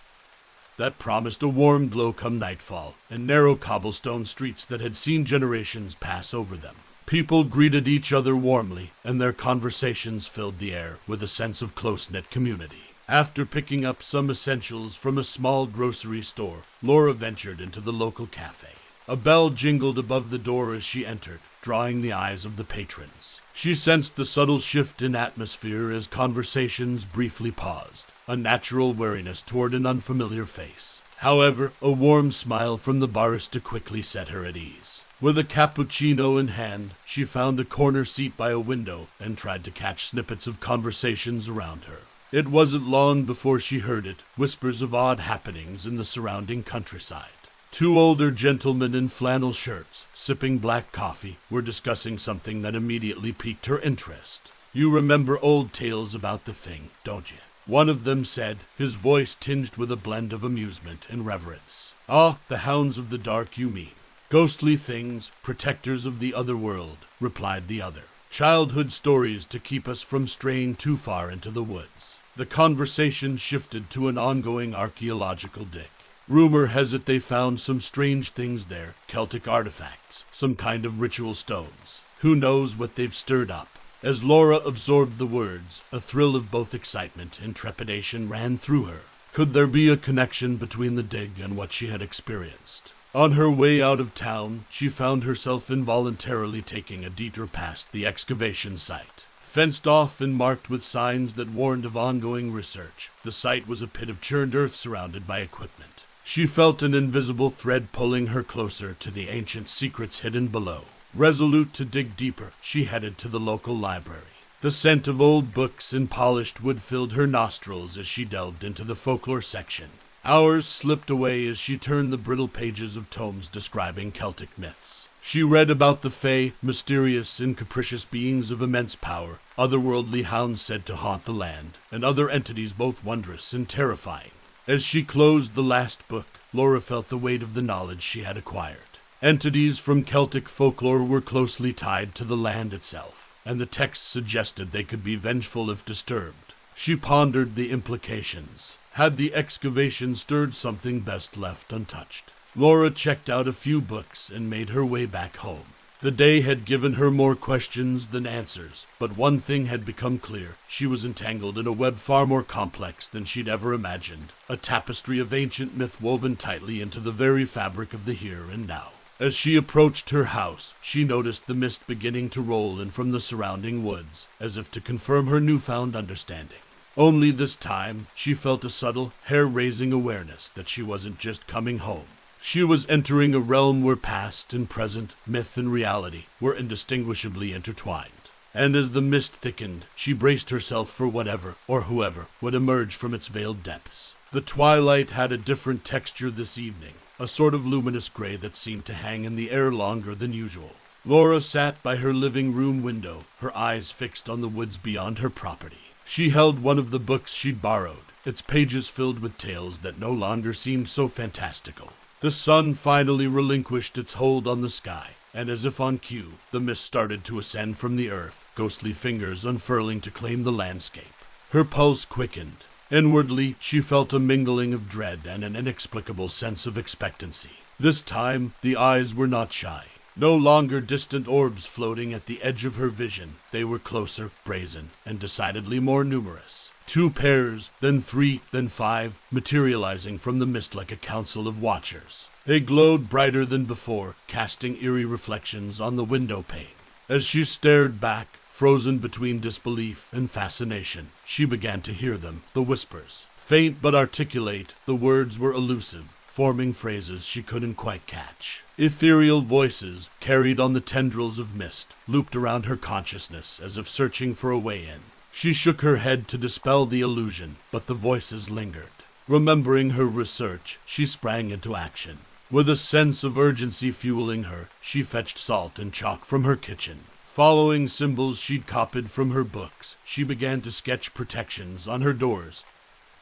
that promised a warm glow come nightfall, and narrow cobblestone streets that had seen generations pass over them. People greeted each other warmly, and their conversations filled the air with a sense of close-knit community. After picking up some essentials from a small grocery store, Laura ventured into the local cafe. A bell jingled above the door as she entered, drawing the eyes of the patrons. She sensed the subtle shift in atmosphere as conversations briefly paused, a natural wariness toward an unfamiliar face. However, a warm smile from the barista quickly set her at ease. With a cappuccino in hand, she found a corner seat by a window and tried to catch snippets of conversations around her. It wasn't long before she heard it, whispers of odd happenings in the surrounding countryside. Two older gentlemen in flannel shirts, sipping black coffee, were discussing something that immediately piqued her interest. "You remember old tales about the thing, don't you?" one of them said, his voice tinged with a blend of amusement and reverence. "Ah, the hounds of the dark, you mean. Ghostly things, protectors of the other world," replied the other. "Childhood stories to keep us from straying too far into the woods." The conversation shifted to an ongoing archaeological dig. Rumor has it they found some strange things there, Celtic artifacts, some kind of ritual stones. Who knows what they've stirred up? As Laura absorbed the words, a thrill of both excitement and trepidation ran through her. Could there be a connection between the dig and what she had experienced? On her way out of town, she found herself involuntarily taking a detour past the excavation site. Fenced off and marked with signs that warned of ongoing research, the site was a pit of churned earth surrounded by equipment. She felt an invisible thread pulling her closer to the ancient secrets hidden below. Resolute to dig deeper, she headed to the local library. The scent of old books and polished wood filled her nostrils as she delved into the folklore section. Hours slipped away as she turned the brittle pages of tomes describing Celtic myths. She read about the Fae, mysterious and capricious beings of immense power, otherworldly hounds said to haunt the land, and other entities both wondrous and terrifying. As she closed the last book, Laura felt the weight of the knowledge she had acquired. Entities from Celtic folklore were closely tied to the land itself, and the text suggested they could be vengeful if disturbed. She pondered the implications. Had the excavation stirred something best left untouched? Laura checked out a few books and made her way back home. The day had given her more questions than answers, but one thing had become clear. She was entangled in a web far more complex than she'd ever imagined, a tapestry of ancient myth woven tightly into the very fabric of the here and now. As she approached her house, she noticed the mist beginning to roll in from the surrounding woods, as if to confirm her newfound understanding. Only this time, she felt a subtle, hair-raising awareness that she wasn't just coming home. She was entering a realm where past and present, myth and reality, were indistinguishably intertwined. And as the mist thickened, she braced herself for whatever, or whoever, would emerge from its veiled depths. The twilight had a different texture this evening, a sort of luminous gray that seemed to hang in the air longer than usual. Laura sat by her living room window, her eyes fixed on the woods beyond her property. She held one of the books she'd borrowed, its pages filled with tales that no longer seemed so fantastical. The sun finally relinquished its hold on the sky, and as if on cue, the mist started to ascend from the earth, ghostly fingers unfurling to claim the landscape. Her pulse quickened. Inwardly, she felt a mingling of dread and an inexplicable sense of expectancy. This time, the eyes were not shy. No longer distant orbs floating at the edge of her vision. They were closer, brazen, and decidedly more numerous. 2 pairs, then 3, then 5, materializing from the mist like a council of watchers. They glowed brighter than before, casting eerie reflections on the window pane. As she stared back, frozen between disbelief and fascination, she began to hear them, the whispers. Faint but articulate, the words were elusive, forming phrases she couldn't quite catch. Ethereal voices, carried on the tendrils of mist, looped around her consciousness as if searching for a way in. She shook her head to dispel the illusion, but the voices lingered. Remembering her research, she sprang into action. With a sense of urgency fueling her, she fetched salt and chalk from her kitchen. Following symbols she'd copied from her books, she began to sketch protections on her doors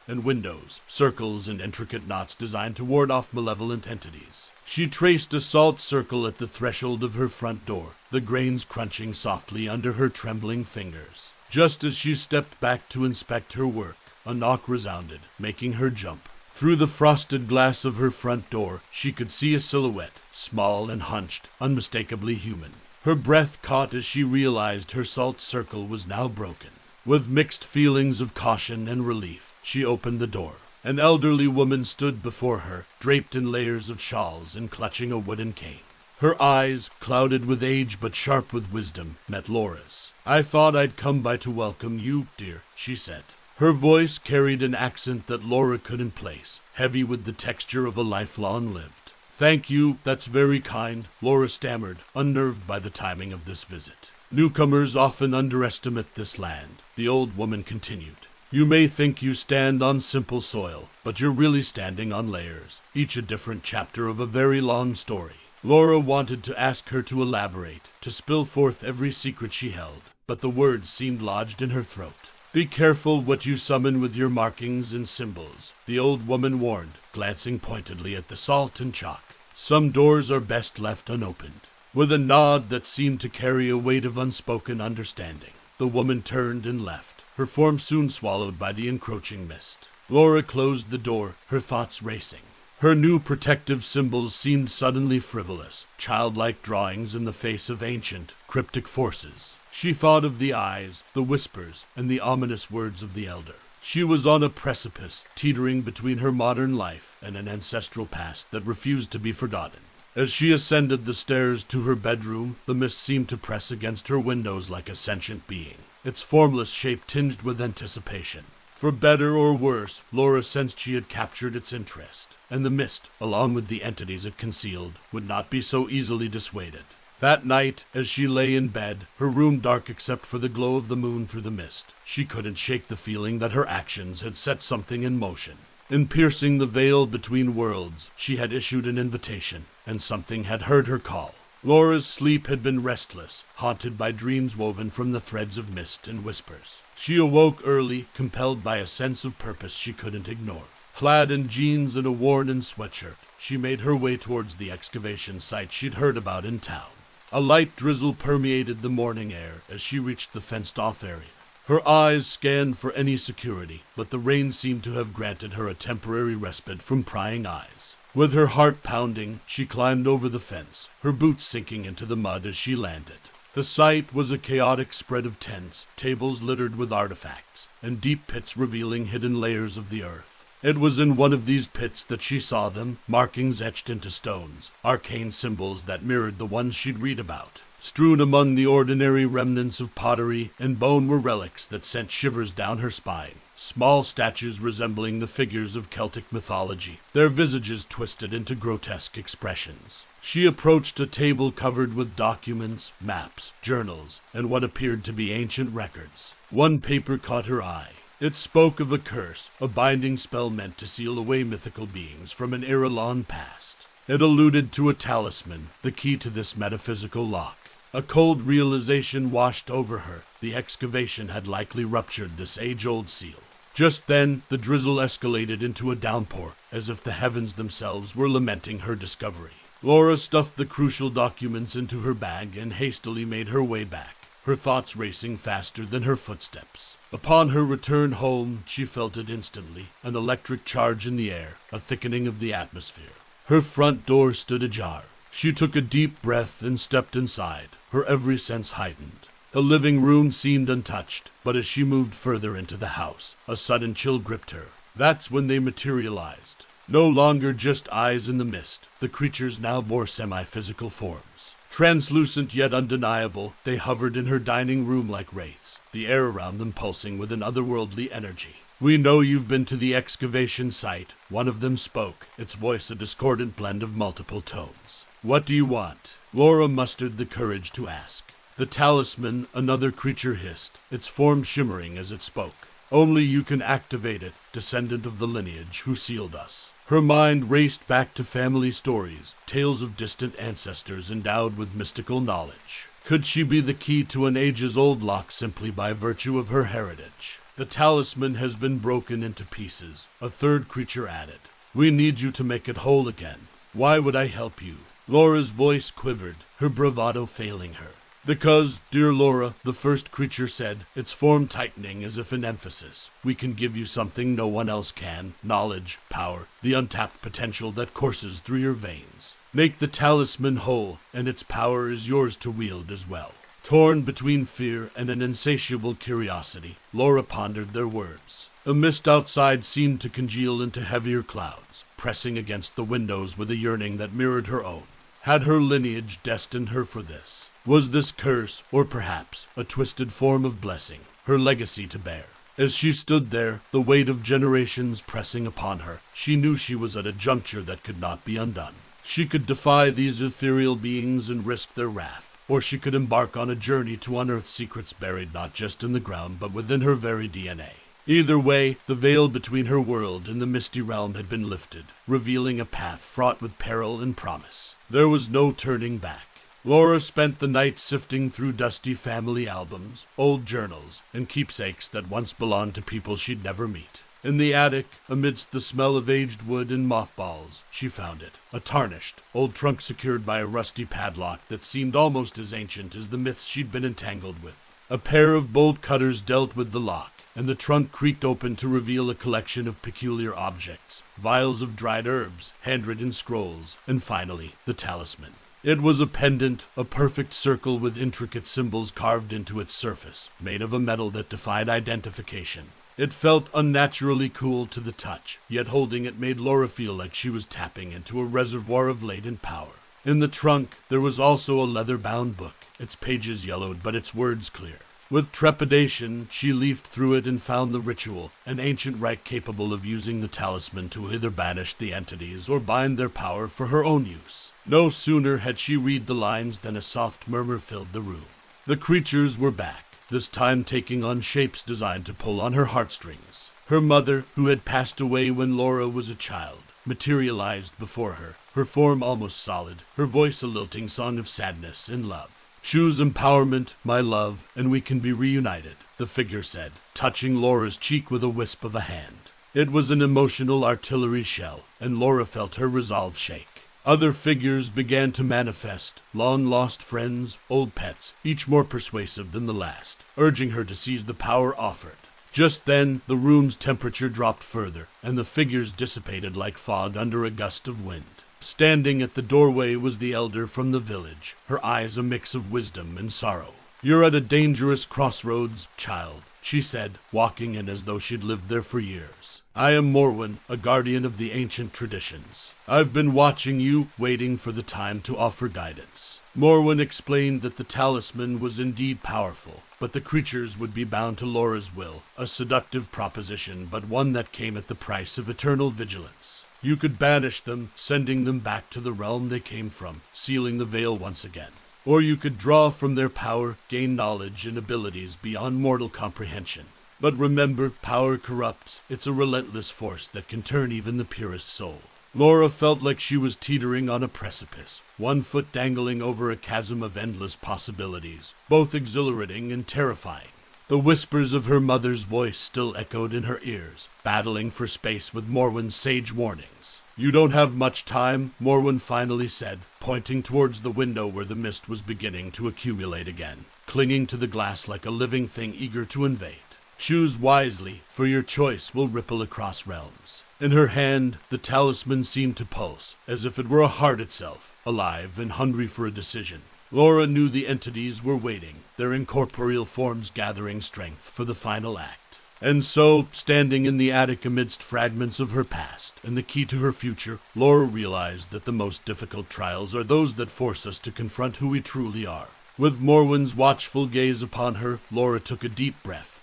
and windows, circles and intricate knots designed to ward off malevolent entities. She traced a salt circle at the threshold of her front door, the grains crunching softly under her trembling fingers. Just as she stepped back to inspect her work, a knock resounded, making her jump. Through the frosted glass of her front door, she could see a silhouette, small and hunched, unmistakably human. Her breath caught as she realized her salt circle was now broken. With mixed feelings of caution and relief, she opened the door. An elderly woman stood before her, draped in layers of shawls and clutching a wooden cane. Her eyes, clouded with age but sharp with wisdom, met Laura's. "I thought I'd come by to welcome you, dear," she said. Her voice carried an accent that Laura couldn't place, heavy with the texture of a life long lived. "Thank you, that's very kind," Laura stammered, unnerved by the timing of this visit. "Newcomers often underestimate this land," the old woman continued. "You may think you stand on simple soil, but you're really standing on layers, each a different chapter of a very long story." Laura wanted to ask her to elaborate, to spill forth every secret she held, but the words seemed lodged in her throat. "Be careful what you summon with your markings and symbols," the old woman warned, glancing pointedly at the salt and chalk. "Some doors are best left unopened." With a nod that seemed to carry a weight of unspoken understanding, the woman turned and left, her form soon swallowed by the encroaching mist. Laura closed the door, her thoughts racing. Her new protective symbols seemed suddenly frivolous, childlike drawings in the face of ancient, cryptic forces. She thought of the eyes, the whispers, and the ominous words of the elder. She was on a precipice, teetering between her modern life and an ancestral past that refused to be forgotten. As she ascended the stairs to her bedroom, the mist seemed to press against her windows like a sentient being, its formless shape tinged with anticipation. For better or worse, Laura sensed she had captured its interest, and the mist, along with the entities it concealed, would not be so easily dissuaded. That night, as she lay in bed, her room dark except for the glow of the moon through the mist, she couldn't shake the feeling that her actions had set something in motion. In piercing the veil between worlds, she had issued an invitation, and something had heard her call. Laura's sleep had been restless, haunted by dreams woven from the threads of mist and whispers. She awoke early, compelled by a sense of purpose she couldn't ignore. Clad in jeans and a worn-in sweatshirt, she made her way towards the excavation site she'd heard about in town. A light drizzle permeated the morning air as she reached the fenced-off area. Her eyes scanned for any security, but the rain seemed to have granted her a temporary respite from prying eyes. With her heart pounding, she climbed over the fence, her boots sinking into the mud as she landed. The site was a chaotic spread of tents, tables littered with artifacts, and deep pits revealing hidden layers of the earth. It was in one of these pits that she saw them, markings etched into stones, arcane symbols that mirrored the ones she'd read about. Strewn among the ordinary remnants of pottery and bone were relics that sent shivers down her spine. Small statues resembling the figures of Celtic mythology, their visages twisted into grotesque expressions. She approached a table covered with documents, maps, journals, and what appeared to be ancient records. One paper caught her eye. It spoke of a curse, a binding spell meant to seal away mythical beings from an era long past. It alluded to a talisman, the key to this metaphysical lock. A cold realization washed over her. The excavation had likely ruptured this age-old seal. Just then, the drizzle escalated into a downpour, as if the heavens themselves were lamenting her discovery. Laura stuffed the crucial documents into her bag and hastily made her way back, her thoughts racing faster than her footsteps. Upon her return home, she felt it instantly, an electric charge in the air, a thickening of the atmosphere. Her front door stood ajar. She took a deep breath and stepped inside, her every sense heightened. The living room seemed untouched, but as she moved further into the house, a sudden chill gripped her. That's when they materialized. No longer just eyes in the mist, the creatures now bore semi-physical forms. Translucent yet undeniable, they hovered in her dining room like wraiths, the air around them pulsing with an otherworldly energy. "We know you've been to the excavation site," one of them spoke, its voice a discordant blend of multiple tones. "What do you want?" Laura mustered the courage to ask. "The talisman," another creature hissed, its form shimmering as it spoke. "Only you can activate it, descendant of the lineage who sealed us." Her mind raced back to family stories, tales of distant ancestors endowed with mystical knowledge. Could she be the key to an ages-old lock simply by virtue of her heritage? "The talisman has been broken into pieces," a third creature added. "We need you to make it whole again." "Why would I help you?" Laura's voice quivered, her bravado failing her. "Because, dear Laura," the first creature said, its form tightening as if in emphasis, "we can give you something no one else can, knowledge, power, the untapped potential that courses through your veins. Make the talisman whole, and its power is yours to wield as well." Torn between fear and an insatiable curiosity, Laura pondered their words. The mist outside seemed to congeal into heavier clouds, pressing against the windows with a yearning that mirrored her own. Had her lineage destined her for this? Was this curse, or perhaps a twisted form of blessing, her legacy to bear? As she stood there, the weight of generations pressing upon her, she knew she was at a juncture that could not be undone. She could defy these ethereal beings and risk their wrath, or she could embark on a journey to unearth secrets buried not just in the ground but within her very DNA. Either way, the veil between her world and the misty realm had been lifted, revealing a path fraught with peril and promise. There was no turning back. Laura spent the night sifting through dusty family albums, old journals, and keepsakes that once belonged to people she'd never meet. In the attic, amidst the smell of aged wood and mothballs, she found it. A tarnished, old trunk secured by a rusty padlock that seemed almost as ancient as the myths she'd been entangled with. A pair of bolt cutters dealt with the lock, and the trunk creaked open to reveal a collection of peculiar objects, vials of dried herbs, handwritten scrolls, and finally, the talisman. It was a pendant, a perfect circle with intricate symbols carved into its surface, made of a metal that defied identification. It felt unnaturally cool to the touch, yet holding it made Laura feel like she was tapping into a reservoir of latent power. In the trunk, there was also a leather-bound book, its pages yellowed but its words clear. With trepidation, she leafed through it and found the ritual, an ancient rite capable of using the talisman to either banish the entities or bind their power for her own use. No sooner had she read the lines than a soft murmur filled the room. The creatures were back, this time taking on shapes designed to pull on her heartstrings. Her mother, who had passed away when Laura was a child, materialized before her, her form almost solid, her voice a lilting song of sadness and love. "Choose empowerment, my love, and we can be reunited," the figure said, touching Laura's cheek with a wisp of a hand. It was an emotional artillery shell, and Laura felt her resolve shake. Other figures began to manifest, long-lost friends, old pets, each more persuasive than the last, urging her to seize the power offered. Just then, the room's temperature dropped further, and the figures dissipated like fog under a gust of wind. Standing at the doorway was the elder from the village, her eyes a mix of wisdom and sorrow. "You're at a dangerous crossroads, child," she said, walking in as though she'd lived there for years. "I am Morwen, a guardian of the ancient traditions. I've been watching you, waiting for the time to offer guidance." Morwen explained that the talisman was indeed powerful, but the creatures would be bound to Laura's will, a seductive proposition, but one that came at the price of eternal vigilance. You could banish them, sending them back to the realm they came from, sealing the veil once again. Or you could draw from their power, gain knowledge and abilities beyond mortal comprehension. But remember, power corrupts. It's a relentless force that can turn even the purest soul. Laura felt like she was teetering on a precipice, one foot dangling over a chasm of endless possibilities, both exhilarating and terrifying. The whispers of her mother's voice still echoed in her ears, battling for space with Morwen's sage warnings. "You don't have much time," Morwen finally said, pointing towards the window where the mist was beginning to accumulate again, clinging to the glass like a living thing eager to invade. "Choose wisely, for your choice will ripple across realms." In her hand, the talisman seemed to pulse, as if it were a heart itself, alive and hungry for a decision. Laura knew the entities were waiting, their incorporeal forms gathering strength for the final act. And so, standing in the attic amidst fragments of her past and the key to her future, Laura realized that the most difficult trials are those that force us to confront who we truly are. With Morwen's watchful gaze upon her, Laura took a deep breath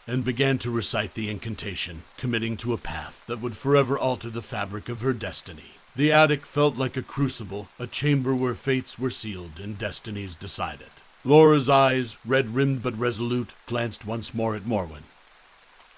and began to recite the incantation, committing to a path that would forever alter the fabric of her destiny. The attic felt like a crucible, a chamber where fates were sealed and destinies decided. Laura's eyes, red-rimmed but resolute, glanced once more at Morwen,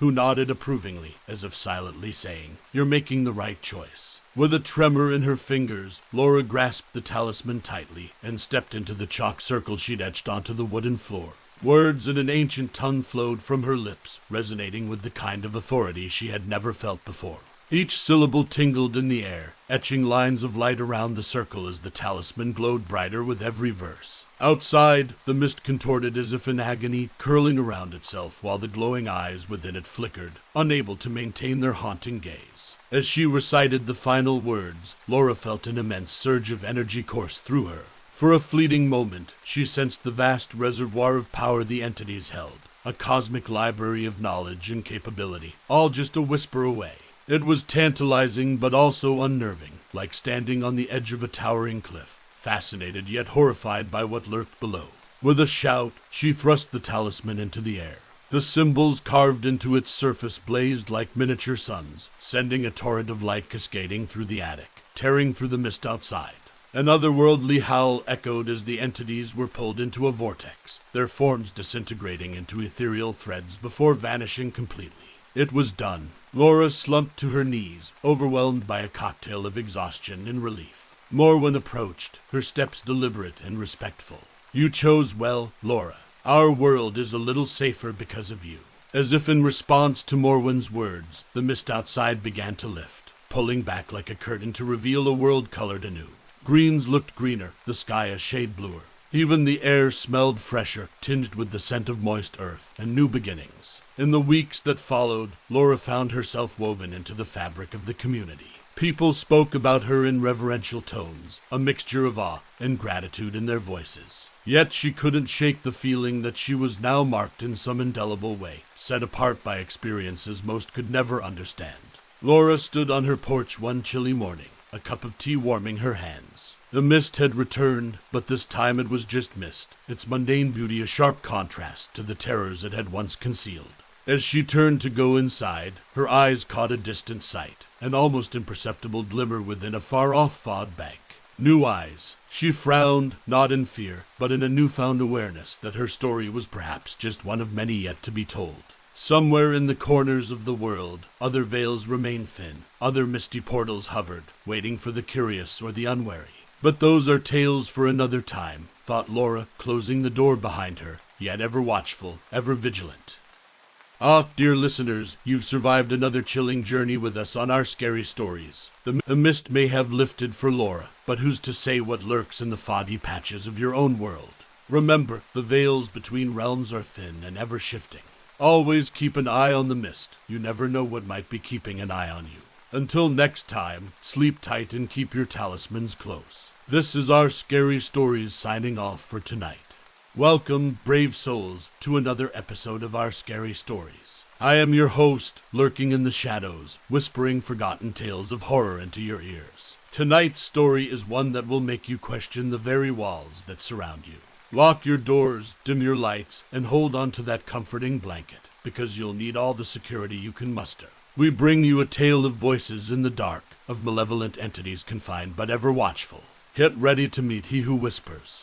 who nodded approvingly, as if silently saying, "You're making the right choice." With a tremor in her fingers, Laura grasped the talisman tightly and stepped into the chalk circle she'd etched onto the wooden floor. Words in an ancient tongue flowed from her lips, resonating with the kind of authority she had never felt before. Each syllable tingled in the air, etching lines of light around the circle as the talisman glowed brighter with every verse. Outside, the mist contorted as if in agony, curling around itself while the glowing eyes within it flickered, unable to maintain their haunting gaze. As she recited the final words, Laura felt an immense surge of energy course through her. For a fleeting moment, she sensed the vast reservoir of power the entities held, a cosmic library of knowledge and capability, all just a whisper away. It was tantalizing but also unnerving, like standing on the edge of a towering cliff, fascinated yet horrified by what lurked below. With a shout, she thrust the talisman into the air. The symbols carved into its surface blazed like miniature suns, sending a torrent of light cascading through the attic, tearing through the mist outside. An otherworldly howl echoed as the entities were pulled into a vortex, their forms disintegrating into ethereal threads before vanishing completely. It was done. Laura slumped to her knees, overwhelmed by a cocktail of exhaustion and relief. Morwen approached, her steps deliberate and respectful. "You chose well, Laura. Our world is a little safer because of you." As if in response to Morwen's words, the mist outside began to lift, pulling back like a curtain to reveal a world colored anew. Greens looked greener, the sky a shade bluer. Even the air smelled fresher, tinged with the scent of moist earth and new beginnings. In the weeks that followed, Laura found herself woven into the fabric of the community. People spoke about her in reverential tones, a mixture of awe and gratitude in their voices. Yet she couldn't shake the feeling that she was now marked in some indelible way, set apart by experiences most could never understand. Laura stood on her porch one chilly morning, a cup of tea warming her hands. The mist had returned, but this time it was just mist, its mundane beauty a sharp contrast to the terrors it had once concealed. As she turned to go inside, her eyes caught a distant sight, an almost imperceptible glimmer within a far-off fog bank. New eyes. She frowned, not in fear, but in a newfound awareness that her story was perhaps just one of many yet to be told. Somewhere in the corners of the world, other veils remained thin, other misty portals hovered, waiting for the curious or the unwary. But those are tales for another time, thought Laura, closing the door behind her, yet ever watchful, ever vigilant. Ah, dear listeners, you've survived another chilling journey with us on our scary stories. The mist may have lifted for Laura, but who's to say what lurks in the foggy patches of your own world? Remember, the veils between realms are thin and ever-shifting. Always keep an eye on the mist. You never know what might be keeping an eye on you. Until next time, sleep tight and keep your talismans close. This is our Scary Stories signing off for tonight. Welcome, brave souls, to another episode of our Scary Stories. I am your host, lurking in the shadows, whispering forgotten tales of horror into your ears. Tonight's story is one that will make you question the very walls that surround you. Lock your doors, dim your lights, and hold on to that comforting blanket, because you'll need all the security you can muster. We bring you a tale of voices in the dark, of malevolent entities confined but ever watchful. Get ready to meet he who whispers.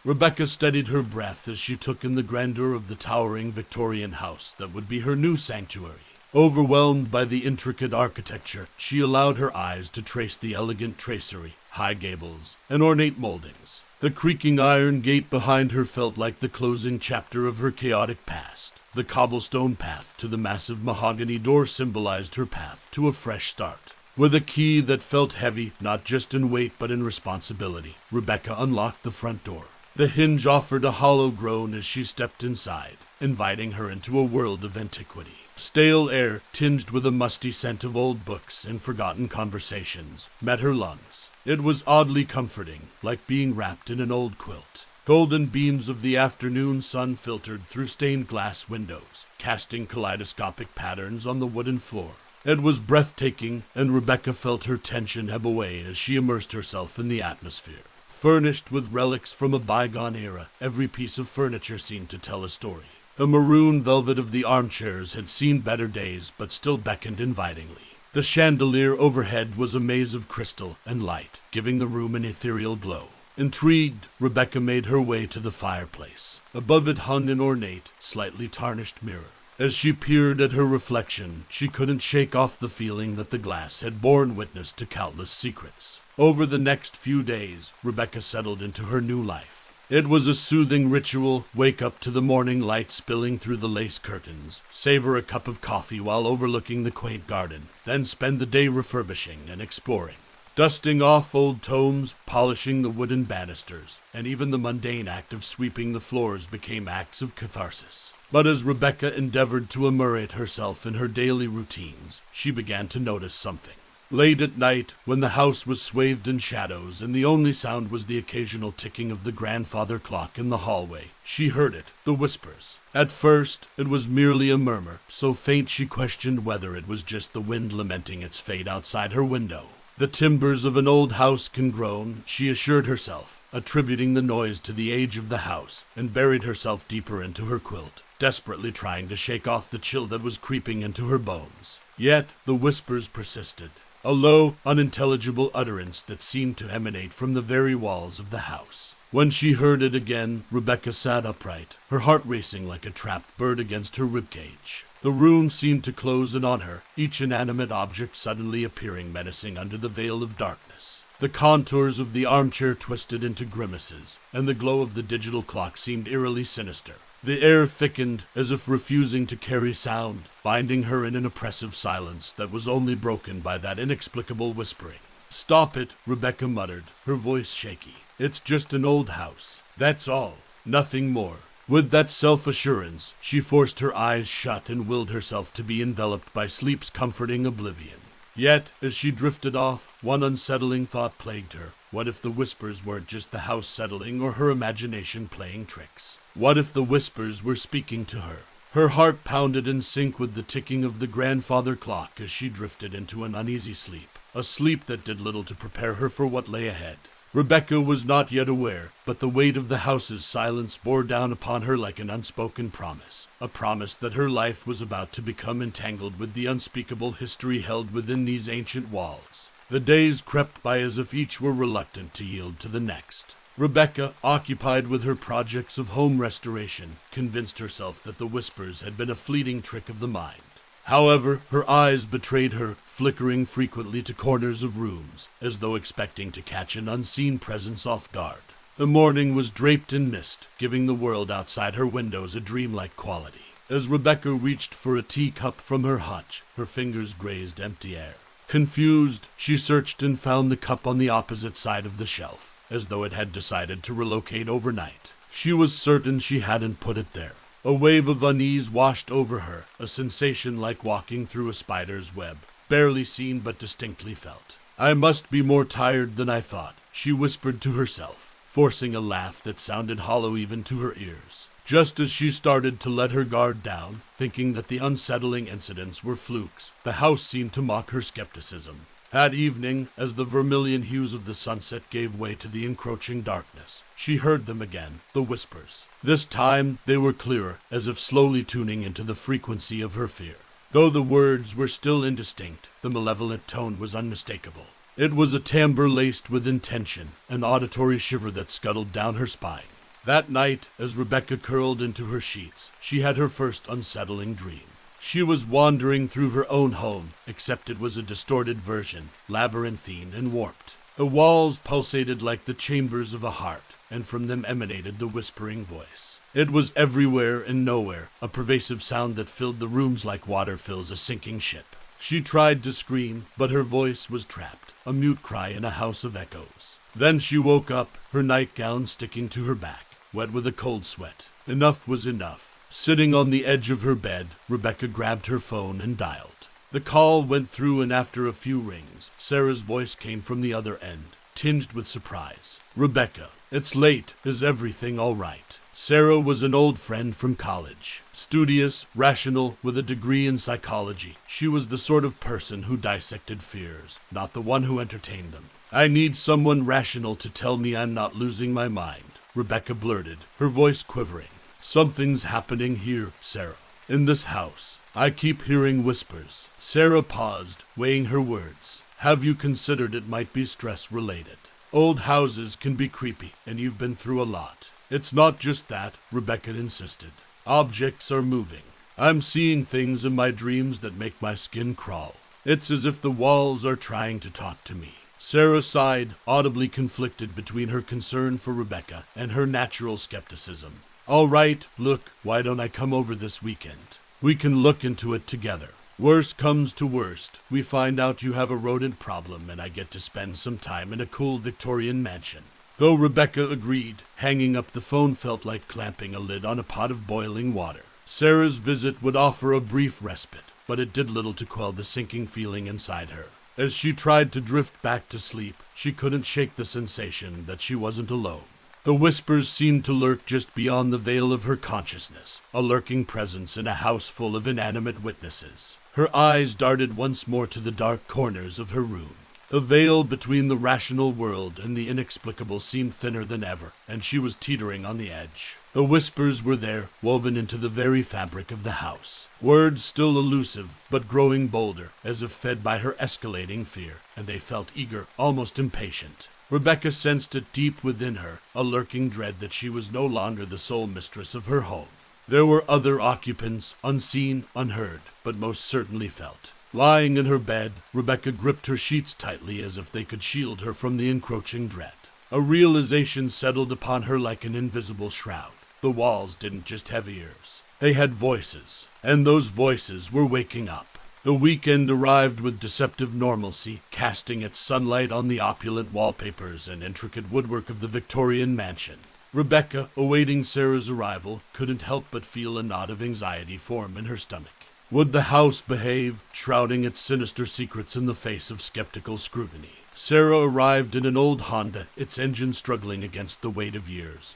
Rebecca steadied her breath as she took in the grandeur of the towering Victorian house that would be her new sanctuary. Overwhelmed by the intricate architecture, she allowed her eyes to trace the elegant tracery, high gables, and ornate moldings. The creaking iron gate behind her felt like the closing chapter of her chaotic past. The cobblestone path to the massive mahogany door symbolized her path to a fresh start. With a key that felt heavy, not just in weight but in responsibility, Rebecca unlocked the front door. The hinge offered a hollow groan as she stepped inside, inviting her into a world of antiquity. Stale air, tinged with a musty scent of old books and forgotten conversations, met her lungs. It was oddly comforting, like being wrapped in an old quilt. Golden beams of the afternoon sun filtered through stained glass windows, casting kaleidoscopic patterns on the wooden floor. It was breathtaking, and Rebecca felt her tension ebb away as she immersed herself in the atmosphere. Furnished with relics from a bygone era, every piece of furniture seemed to tell a story. The maroon velvet of the armchairs had seen better days, but still beckoned invitingly. The chandelier overhead was a maze of crystal and light, giving the room an ethereal glow. Intrigued, Rebecca made her way to the fireplace. Above it hung an ornate, slightly tarnished mirror. As she peered at her reflection, she couldn't shake off the feeling that the glass had borne witness to countless secrets. Over the next few days, Rebecca settled into her new life. It was a soothing ritual: wake up to the morning light spilling through the lace curtains, savor a cup of coffee while overlooking the quaint garden, then spend the day refurbishing and exploring. Dusting off old tomes, polishing the wooden banisters, and even the mundane act of sweeping the floors became acts of catharsis. But as Rebecca endeavored to immortate herself in her daily routines, she began to notice something. Late at night, when the house was swathed in shadows and the only sound was the occasional ticking of the grandfather clock in the hallway, she heard it, the whispers. At first, it was merely a murmur, so faint she questioned whether it was just the wind lamenting its fate outside her window. The timbers of an old house can groan, she assured herself, attributing the noise to the age of the house, and buried herself deeper into her quilt. desperately trying to shake off the chill that was creeping into her bones. Yet the whispers persisted, a low, unintelligible utterance that seemed to emanate from the very walls of the house. When she heard it again, Rebecca sat upright, her heart racing like a trapped bird against her ribcage. The room seemed to close in on her, each inanimate object suddenly appearing menacing under the veil of darkness. The contours of the armchair twisted into grimaces, and the glow of the digital clock seemed eerily sinister. The air thickened, as if refusing to carry sound, binding her in an oppressive silence that was only broken by that inexplicable whispering. "Stop it," Rebecca muttered, her voice shaky. "It's just an old house. That's all. Nothing more." With that self-assurance, she forced her eyes shut and willed herself to be enveloped by sleep's comforting oblivion. Yet, as she drifted off, one unsettling thought plagued her. What if the whispers weren't just the house settling or her imagination playing tricks? What if the whispers were speaking to her? Her heart pounded in sync with the ticking of the grandfather clock as she drifted into an uneasy sleep, a sleep that did little to prepare her for what lay ahead. Rebecca was not yet aware, but the weight of the house's silence bore down upon her like an unspoken promise, a promise that her life was about to become entangled with the unspeakable history held within these ancient walls. The days crept by as if each were reluctant to yield to the next. Rebecca, occupied with her projects of home restoration, convinced herself that the whispers had been a fleeting trick of the mind. However, her eyes betrayed her, flickering frequently to corners of rooms, as though expecting to catch an unseen presence off guard. The morning was draped in mist, giving the world outside her windows a dreamlike quality. As Rebecca reached for a teacup from her hutch, her fingers grazed empty air. Confused, she searched and found the cup on the opposite side of the shelf, as though it had decided to relocate overnight. She was certain she hadn't put it there. A wave of unease washed over her, a sensation like walking through a spider's web, barely seen but distinctly felt. "I must be more tired than I thought," she whispered to herself, forcing a laugh that sounded hollow even to her ears. Just as she started to let her guard down, thinking that the unsettling incidents were flukes, the house seemed to mock her skepticism. At evening, as the vermilion hues of the sunset gave way to the encroaching darkness, she heard them again, the whispers. This time they were clearer, as if slowly tuning into the frequency of her fear. Though the words were still indistinct, the malevolent tone was unmistakable. It was a timbre laced with intention, an auditory shiver that scuttled down her spine. That night, as Rebecca curled into her sheets, she had her first unsettling dream. She was wandering through her own home, except it was a distorted version, labyrinthine and warped. The walls pulsated like the chambers of a heart, and from them emanated the whispering voice. It was everywhere and nowhere, a pervasive sound that filled the rooms like water fills a sinking ship. She tried to scream, but her voice was trapped, a mute cry in a house of echoes. Then she woke up, her nightgown sticking to her back, wet with a cold sweat. Enough was enough. Sitting on the edge of her bed, Rebecca grabbed her phone and dialed. The call went through, and after a few rings, Sarah's voice came from the other end, tinged with surprise. "Rebecca, it's late. Is everything all right?" Sarah was an old friend from college. Studious, rational, with a degree in psychology, she was the sort of person who dissected fears, not the one who entertained them. "I need someone rational to tell me I'm not losing my mind," Rebecca blurted, her voice quivering. "Something's happening here, Sarah. In this house. I keep hearing whispers." Sarah paused, weighing her words. "Have you considered it might be stress-related? Old houses can be creepy, and you've been through a lot." "It's not just that," Rebecca insisted. "Objects are moving. I'm seeing things in my dreams that make my skin crawl. It's as if the walls are trying to talk to me." Sarah sighed, audibly conflicted between her concern for Rebecca and her natural skepticism. "All right, look, why don't I come over this weekend? We can look into it together. Worst comes to worst, we find out you have a rodent problem and I get to spend some time in a cool Victorian mansion." Though Rebecca agreed, hanging up the phone felt like clamping a lid on a pot of boiling water. Sarah's visit would offer a brief respite, but it did little to quell the sinking feeling inside her. As she tried to drift back to sleep, she couldn't shake the sensation that she wasn't alone. The whispers seemed to lurk just beyond the veil of her consciousness, a lurking presence in a house full of inanimate witnesses. Her eyes darted once more to the dark corners of her room. The veil between the rational world and the inexplicable seemed thinner than ever, and she was teetering on the edge. The whispers were there, woven into the very fabric of the house. Words still elusive, but growing bolder, as if fed by her escalating fear, and they felt eager, almost impatient. Rebecca sensed it deep within her, a lurking dread that she was no longer the sole mistress of her home. There were other occupants, unseen, unheard, but most certainly felt. Lying in her bed, Rebecca gripped her sheets tightly as if they could shield her from the encroaching dread. A realization settled upon her like an invisible shroud. The walls didn't just have ears. They had voices, and those voices were waking up. The weekend arrived with deceptive normalcy, casting its sunlight on the opulent wallpapers and intricate woodwork of the Victorian mansion. Rebecca, awaiting Sarah's arrival, couldn't help but feel a knot of anxiety form in her stomach. Would the house behave, shrouding its sinister secrets in the face of skeptical scrutiny? Sarah arrived in an old Honda, its engine struggling against the weight of years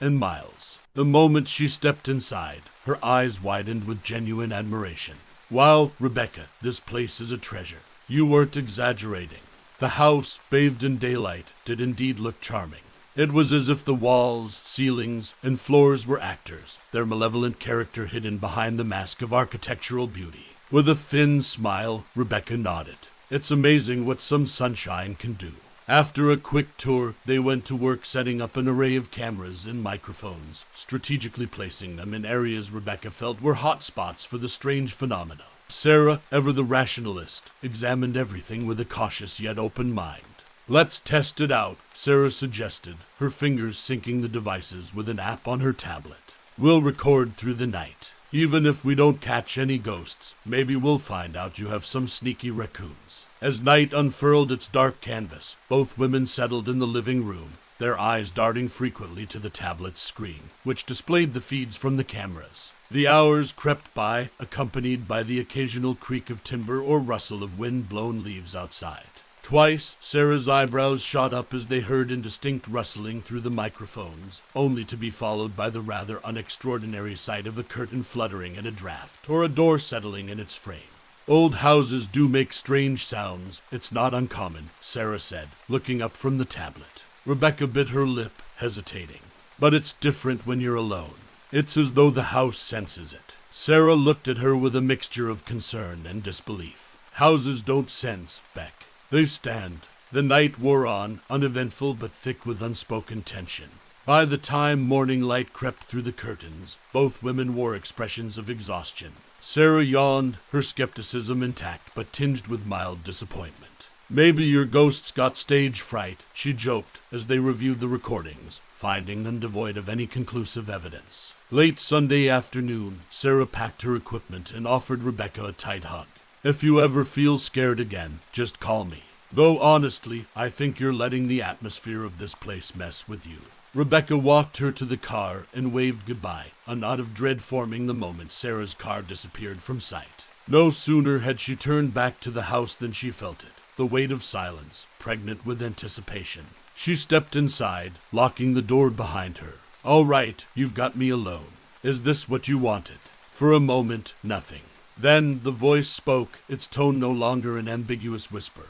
and miles. The moment she stepped inside, her eyes widened with genuine admiration. Wow, Rebecca, this place is a treasure. You weren't exaggerating. The house, bathed in daylight, did indeed look charming. It was as if the walls, ceilings, and floors were actors, their malevolent character hidden behind the mask of architectural beauty. With a thin smile, Rebecca nodded. It's amazing what some sunshine can do. After a quick tour, they went to work setting up an array of cameras and microphones, strategically placing them in areas Rebecca felt were hot spots for the strange phenomena. Sarah, ever the rationalist, examined everything with a cautious yet open mind. Let's test it out, Sarah suggested, her fingers syncing the devices with an app on her tablet. We'll record through the night. Even if we don't catch any ghosts, maybe we'll find out you have some sneaky raccoons. As night unfurled its dark canvas, both women settled in the living room, their eyes darting frequently to the tablet's screen, which displayed the feeds from the cameras. The hours crept by, accompanied by the occasional creak of timber or rustle of wind-blown leaves outside. Twice, Sarah's eyebrows shot up as they heard indistinct rustling through the microphones, only to be followed by the rather unextraordinary sight of a curtain fluttering at a draft, or a door settling in its frame. Old houses do make strange sounds. It's not uncommon, Sarah said, looking up from the tablet. Rebecca bit her lip, hesitating. But it's different when you're alone. It's as though the house senses it. Sarah looked at her with a mixture of concern and disbelief. Houses don't sense, Beck. They stand. The night wore on, uneventful but thick with unspoken tension. By the time morning light crept through the curtains, both women wore expressions of exhaustion. Sarah yawned, her skepticism intact but tinged with mild disappointment. Maybe your ghosts got stage fright, she joked as they reviewed the recordings, finding them devoid of any conclusive evidence. Late Sunday afternoon, Sarah packed her equipment and offered Rebecca a tight hug. If you ever feel scared again, just call me. Though honestly, I think you're letting the atmosphere of this place mess with you. Rebecca walked her to the car and waved goodbye, a knot of dread forming the moment Sarah's car disappeared from sight. No sooner had she turned back to the house than she felt it, the weight of silence, pregnant with anticipation. She stepped inside, locking the door behind her. All right, you've got me alone. Is this what you wanted? For a moment, nothing. Then the voice spoke, its tone no longer an ambiguous whisper,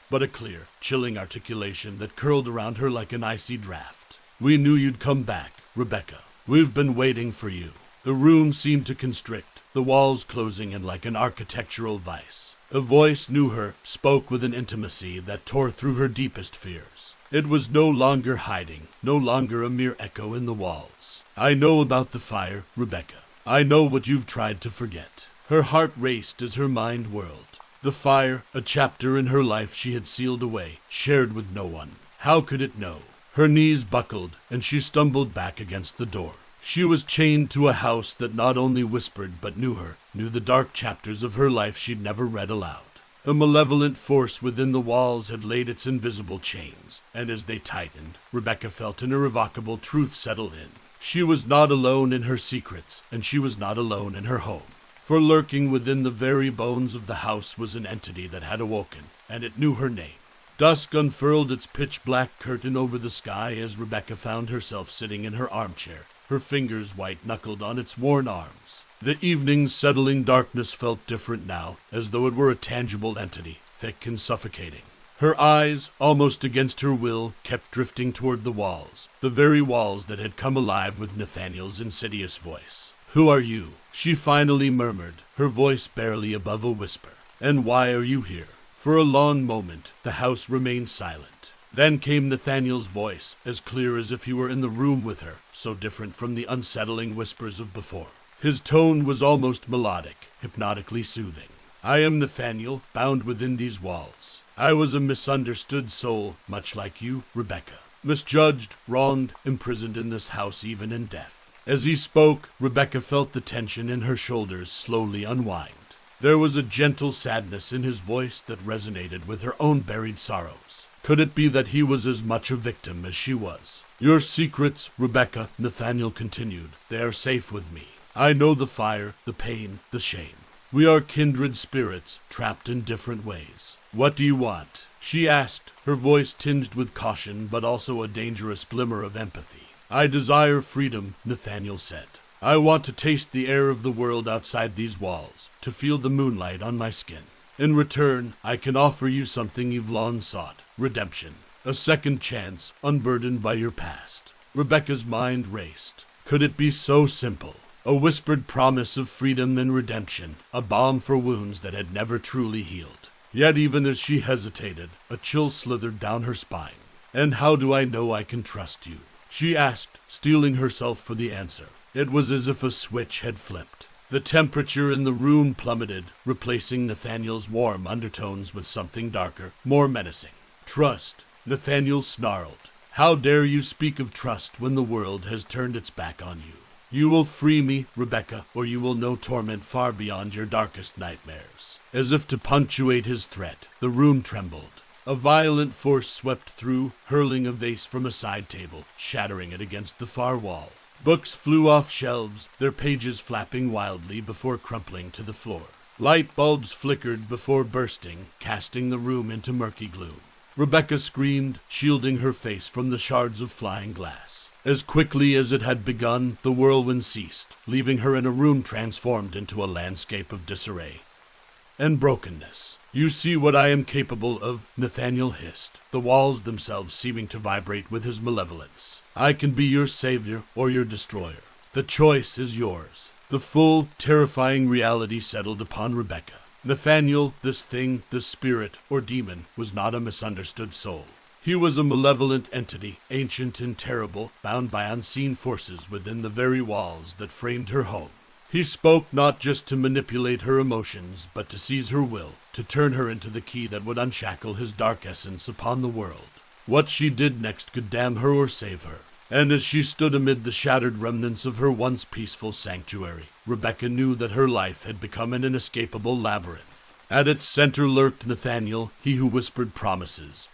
but a clear, chilling articulation that curled around her like an icy draft. We knew you'd come back, Rebecca. We've been waiting for you. The room seemed to constrict, the walls closing in like an architectural vice. The voice knew her, spoke with an intimacy that tore through her deepest fears. It was no longer hiding, no longer a mere echo in the walls. I know about the fire, Rebecca. I know what you've tried to forget. Her heart raced as her mind whirled. The fire, a chapter in her life she had sealed away, shared with no one. How could it know? Her knees buckled, and she stumbled back against the door. She was chained to a house that not only whispered but knew her, knew the dark chapters of her life she'd never read aloud. A malevolent force within the walls had laid its invisible chains, and as they tightened, Rebecca felt an irrevocable truth settle in. She was not alone in her secrets, and she was not alone in her home. For lurking within the very bones of the house was an entity that had awoken, and it knew her name. Dusk unfurled its pitch-black curtain over the sky as Rebecca found herself sitting in her armchair, her fingers white-knuckled on its worn arms. The evening's settling darkness felt different now, as though it were a tangible entity, thick and suffocating. Her eyes, almost against her will, kept drifting toward the walls, the very walls that had come alive with Nathaniel's insidious voice. "Who are you?" she finally murmured, her voice barely above a whisper. "And why are you here?" For a long moment, the house remained silent. Then came Nathaniel's voice, as clear as if he were in the room with her, so different from the unsettling whispers of before. His tone was almost melodic, hypnotically soothing. "I am Nathaniel, bound within these walls. I was a misunderstood soul, much like you, Rebecca. Misjudged, wronged, imprisoned in this house even in death." As he spoke, Rebecca felt the tension in her shoulders slowly unwind. There was a gentle sadness in his voice that resonated with her own buried sorrows. Could it be that he was as much a victim as she was? "Your secrets, Rebecca," Nathaniel continued, "they are safe with me. I know the fire, the pain, the shame. We are kindred spirits, trapped in different ways. What do you want?" she asked, her voice tinged with caution but also a dangerous glimmer of empathy. "I desire freedom," Nathaniel said. "I want to taste the air of the world outside these walls, to feel the moonlight on my skin. In return, I can offer you something you've long sought, redemption, a second chance, unburdened by your past." Rebecca's mind raced. Could it be so simple? A whispered promise of freedom and redemption, a balm for wounds that had never truly healed. Yet even as she hesitated, a chill slithered down her spine. "And how do I know I can trust you?" she asked, steeling herself for the answer. It was as if a switch had flipped. The temperature in the room plummeted, replacing Nathaniel's warm undertones with something darker, more menacing. "Trust," Nathaniel snarled. "How dare you speak of trust when the world has turned its back on you? You will free me, Rebecca, or you will know torment far beyond your darkest nightmares." As if to punctuate his threat, the room trembled. A violent force swept through, hurling a vase from a side table, shattering it against the far wall. Books flew off shelves, their pages flapping wildly before crumpling to the floor. Light bulbs flickered before bursting, casting the room into murky gloom. Rebecca screamed, shielding her face from the shards of flying glass. As quickly as it had begun, the whirlwind ceased, leaving her in a room transformed into a landscape of disarray and brokenness. "You see what I am capable of," Nathaniel hissed, the walls themselves seeming to vibrate with his malevolence. "I can be your savior or your destroyer. The choice is yours." The full, terrifying reality settled upon Rebecca. Nathaniel, this thing, this spirit, or demon, was not a misunderstood soul. He was a malevolent entity, ancient and terrible, bound by unseen forces within the very walls that framed her home. He spoke not just to manipulate her emotions, but to seize her will, to turn her into the key that would unshackle his dark essence upon the world. What she did next could damn her or save her. And as she stood amid the shattered remnants of her once peaceful sanctuary, Rebecca knew that her life had become an inescapable labyrinth. At its center lurked Nathaniel, he who whispered promises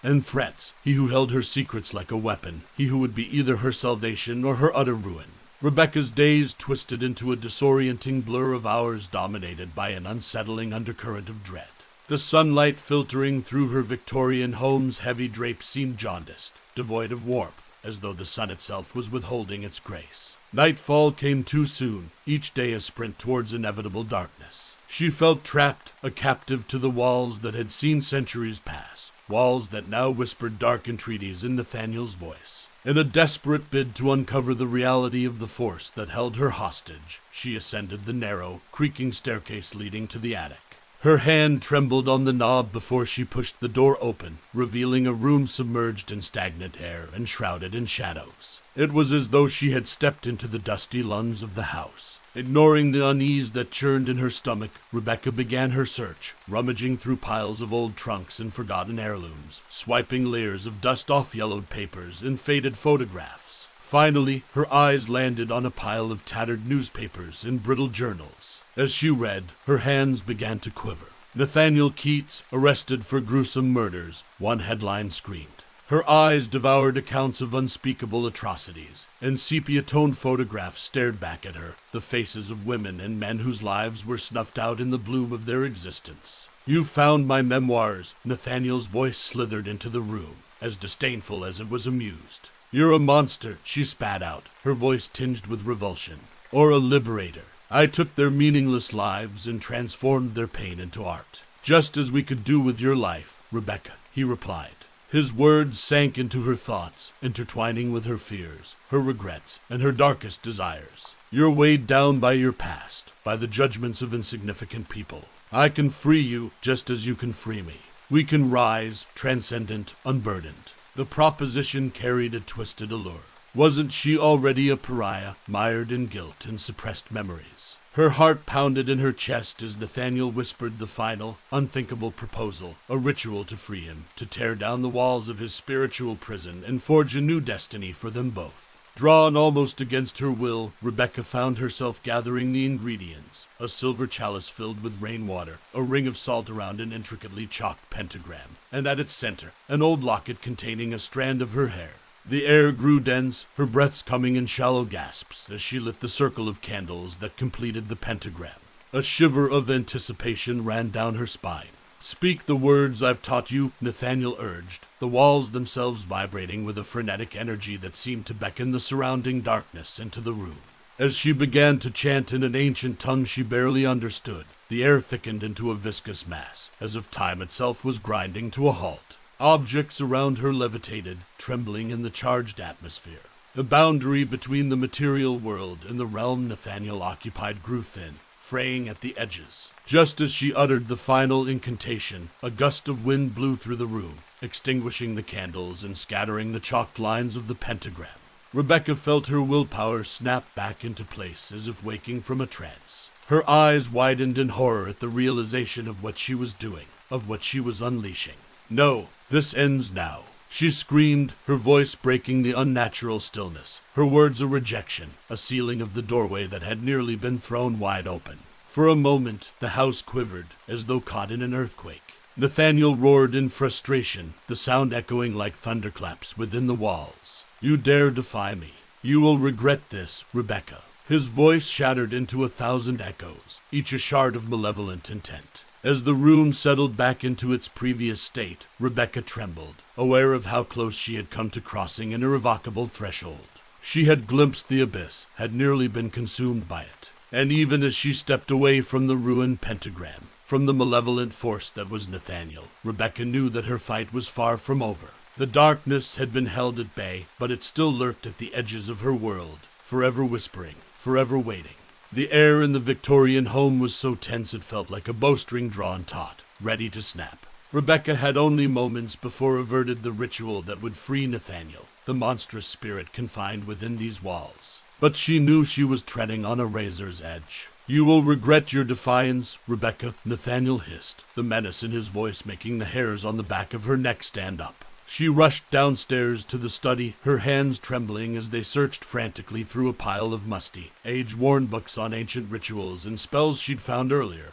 and threats, he who held her secrets like a weapon, he who would be either her salvation or her utter ruin. Rebecca's days twisted into a disorienting blur of hours dominated by an unsettling undercurrent of dread. The sunlight filtering through her Victorian home's heavy drapes seemed jaundiced, devoid of warmth, as though the sun itself was withholding its grace. Nightfall came too soon, each day a sprint towards inevitable darkness. She felt trapped, a captive to the walls that had seen centuries pass, walls that now whispered dark entreaties in Nathaniel's voice. In a desperate bid to uncover the reality of the force that held her hostage, she ascended the narrow, creaking staircase leading to the attic. Her hand trembled on the knob before she pushed the door open, revealing a room submerged in stagnant air and shrouded in shadows. It was as though she had stepped into the dusty lungs of the house. Ignoring the unease that churned in her stomach, Rebecca began her search, rummaging through piles of old trunks and forgotten heirlooms, swiping layers of dust-off yellowed papers and faded photographs. Finally, her eyes landed on a pile of tattered newspapers and brittle journals. As she read, her hands began to quiver. Nathaniel Keats, arrested for gruesome murders, one headline screamed. Her eyes devoured accounts of unspeakable atrocities, and sepia-toned photographs stared back at her, the faces of women and men whose lives were snuffed out in the bloom of their existence. "You found my memoirs," Nathaniel's voice slithered into the room, as disdainful as it was amused. "You're a monster," she spat out, her voice tinged with revulsion. "Or a liberator. I took their meaningless lives and transformed their pain into art." Just as we could do with your life, Rebecca, he replied. His words sank into her thoughts, intertwining with her fears, her regrets, and her darkest desires. You're weighed down by your past, by the judgments of insignificant people. I can free you just as you can free me. We can rise, transcendent, unburdened. The proposition carried a twisted allure. Wasn't she already a pariah, mired in guilt and suppressed memories? Her heart pounded in her chest as Nathaniel whispered the final, unthinkable proposal, a ritual to free him, to tear down the walls of his spiritual prison and forge a new destiny for them both. Drawn almost against her will, Rebecca found herself gathering the ingredients, a silver chalice filled with rainwater, a ring of salt around an intricately chalked pentagram, and at its center, an old locket containing a strand of her hair. The air grew dense, her breaths coming in shallow gasps as she lit the circle of candles that completed the pentagram. A shiver of anticipation ran down her spine. Speak the words I've taught you, Nathaniel urged, the walls themselves vibrating with a frenetic energy that seemed to beckon the surrounding darkness into the room. As she began to chant in an ancient tongue she barely understood, the air thickened into a viscous mass, as if time itself was grinding to a halt. Objects around her levitated, trembling in the charged atmosphere. The boundary between the material world and the realm Nathaniel occupied grew thin, fraying at the edges. Just as she uttered the final incantation, a gust of wind blew through the room, extinguishing the candles and scattering the chalked lines of the pentagram. Rebecca felt her willpower snap back into place as if waking from a trance. Her eyes widened in horror at the realization of what she was doing, of what she was unleashing. No, this ends now, she screamed, her voice breaking the unnatural stillness, her words a rejection, a sealing of the doorway that had nearly been thrown wide open. For a moment, the house quivered, as though caught in an earthquake. Nathaniel roared in frustration, the sound echoing like thunderclaps within the walls. You dare defy me. You will regret this, Rebecca. His voice shattered into 1,000 echoes, each a shard of malevolent intent. As the room settled back into its previous state, Rebecca trembled, aware of how close she had come to crossing an irrevocable threshold. She had glimpsed the abyss, had nearly been consumed by it. And even as she stepped away from the ruined pentagram, from the malevolent force that was Nathaniel, Rebecca knew that her fight was far from over. The darkness had been held at bay, but it still lurked at the edges of her world, forever whispering, forever waiting. The air in the Victorian home was so tense it felt like a bowstring drawn taut, ready to snap. Rebecca had only moments before averted the ritual that would free Nathaniel, the monstrous spirit confined within these walls. But she knew she was treading on a razor's edge. You will regret your defiance, Rebecca, Nathaniel hissed, the menace in his voice making the hairs on the back of her neck stand up. She rushed downstairs to the study, her hands trembling as they searched frantically through a pile of musty, age-worn books on ancient rituals and spells she'd found earlier,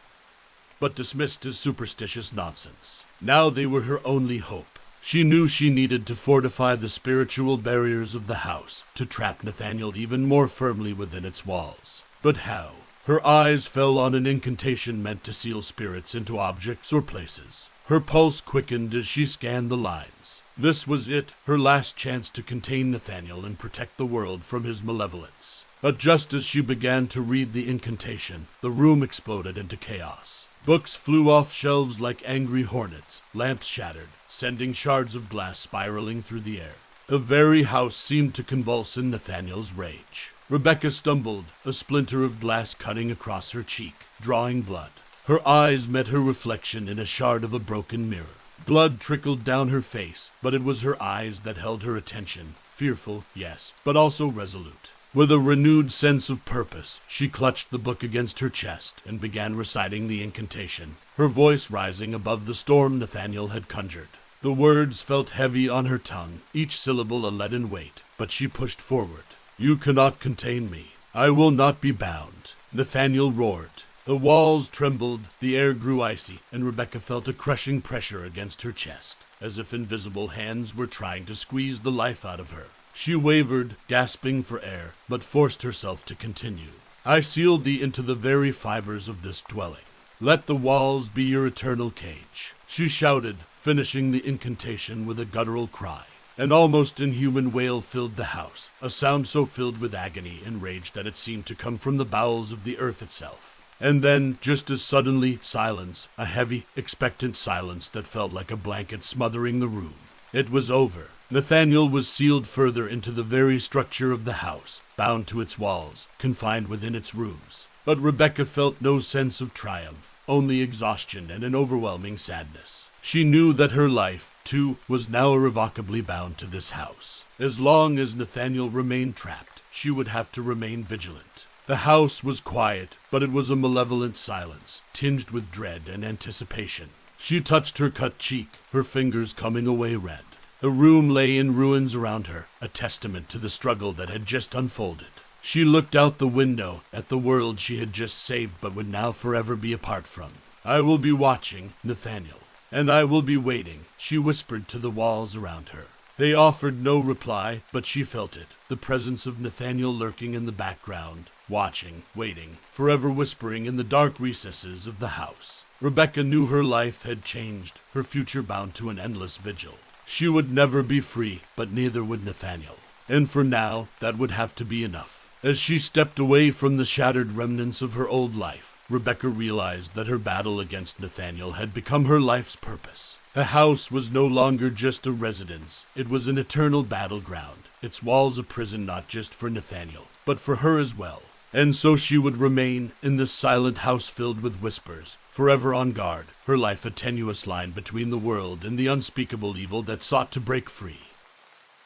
but dismissed as superstitious nonsense. Now they were her only hope. She knew she needed to fortify the spiritual barriers of the house, to trap Nathaniel even more firmly within its walls. But how? Her eyes fell on an incantation meant to seal spirits into objects or places. Her pulse quickened as she scanned the lines. This was it, her last chance to contain Nathaniel and protect the world from his malevolence. But just as she began to read the incantation, the room exploded into chaos. Books flew off shelves like angry hornets, lamps shattered, sending shards of glass spiraling through the air. The very house seemed to convulse in Nathaniel's rage. Rebecca stumbled, a splinter of glass cutting across her cheek, drawing blood. Her eyes met her reflection in a shard of a broken mirror. Blood trickled down her face, but it was her eyes that held her attention, fearful, yes, but also resolute. With a renewed sense of purpose, she clutched the book against her chest and began reciting the incantation, her voice rising above the storm Nathaniel had conjured. The words felt heavy on her tongue, each syllable a leaden weight, but she pushed forward. You cannot contain me. I will not be bound. Nathaniel roared. The walls trembled, the air grew icy, and Rebecca felt a crushing pressure against her chest, as if invisible hands were trying to squeeze the life out of her. She wavered, gasping for air, but forced herself to continue. I sealed thee into the very fibers of this dwelling. Let the walls be your eternal cage. She shouted, finishing the incantation with a guttural cry. An almost inhuman wail filled the house, a sound so filled with agony and rage that it seemed to come from the bowels of the earth itself. And then, just as suddenly, silence, a heavy, expectant silence that felt like a blanket smothering the room. It was over. Nathaniel was sealed further into the very structure of the house, bound to its walls, confined within its rooms. But Rebecca felt no sense of triumph, only exhaustion and an overwhelming sadness. She knew that her life, too, was now irrevocably bound to this house. As long as Nathaniel remained trapped, she would have to remain vigilant. The house was quiet, but it was a malevolent silence, tinged with dread and anticipation. She touched her cut cheek, her fingers coming away red. The room lay in ruins around her, a testament to the struggle that had just unfolded. She looked out the window at the world she had just saved but would now forever be apart from. "I will be watching, Nathaniel, and I will be waiting," she whispered to the walls around her. They offered no reply, but she felt it, the presence of Nathaniel lurking in the background, watching, waiting, forever whispering in the dark recesses of the house. Rebecca knew her life had changed, her future bound to an endless vigil. She would never be free, but neither would Nathaniel. And for now, that would have to be enough. As she stepped away from the shattered remnants of her old life, Rebecca realized that her battle against Nathaniel had become her life's purpose. The house was no longer just a residence. It was an eternal battleground, its walls a prison not just for Nathaniel, but for her as well. And so she would remain in this silent house filled with whispers, forever on guard, her life a tenuous line between the world and the unspeakable evil that sought to break free.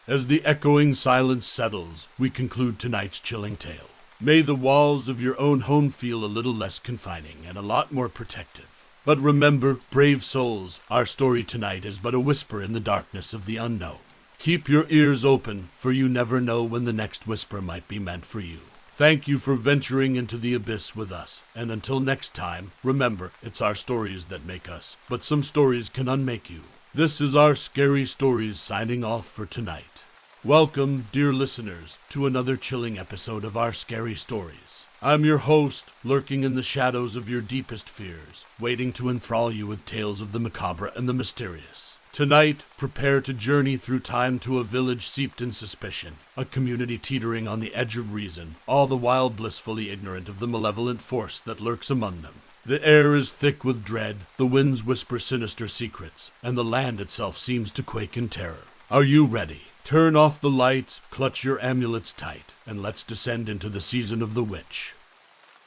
As the echoing silence settles, we conclude tonight's chilling tale. May the walls of your own home feel a little less confining and a lot more protective. But remember, brave souls, our story tonight is but a whisper in the darkness of the unknown. Keep your ears open, for you never know when the next whisper might be meant for you. Thank you for venturing into the abyss with us, and until next time, remember, it's our stories that make us, but some stories can unmake you. This is our Scary Stories signing off for tonight. Welcome, dear listeners, to another chilling episode of our Scary Stories. I'm your host, lurking in the shadows of your deepest fears, waiting to enthrall you with tales of the macabre and the mysterious. Tonight, prepare to journey through time to a village steeped in suspicion, a community teetering on the edge of reason, all the while blissfully ignorant of the malevolent force that lurks among them. The air is thick with dread, the winds whisper sinister secrets, and the land itself seems to quake in terror. Are you ready? Turn off the lights, clutch your amulets tight, and let's descend into the season of the witch.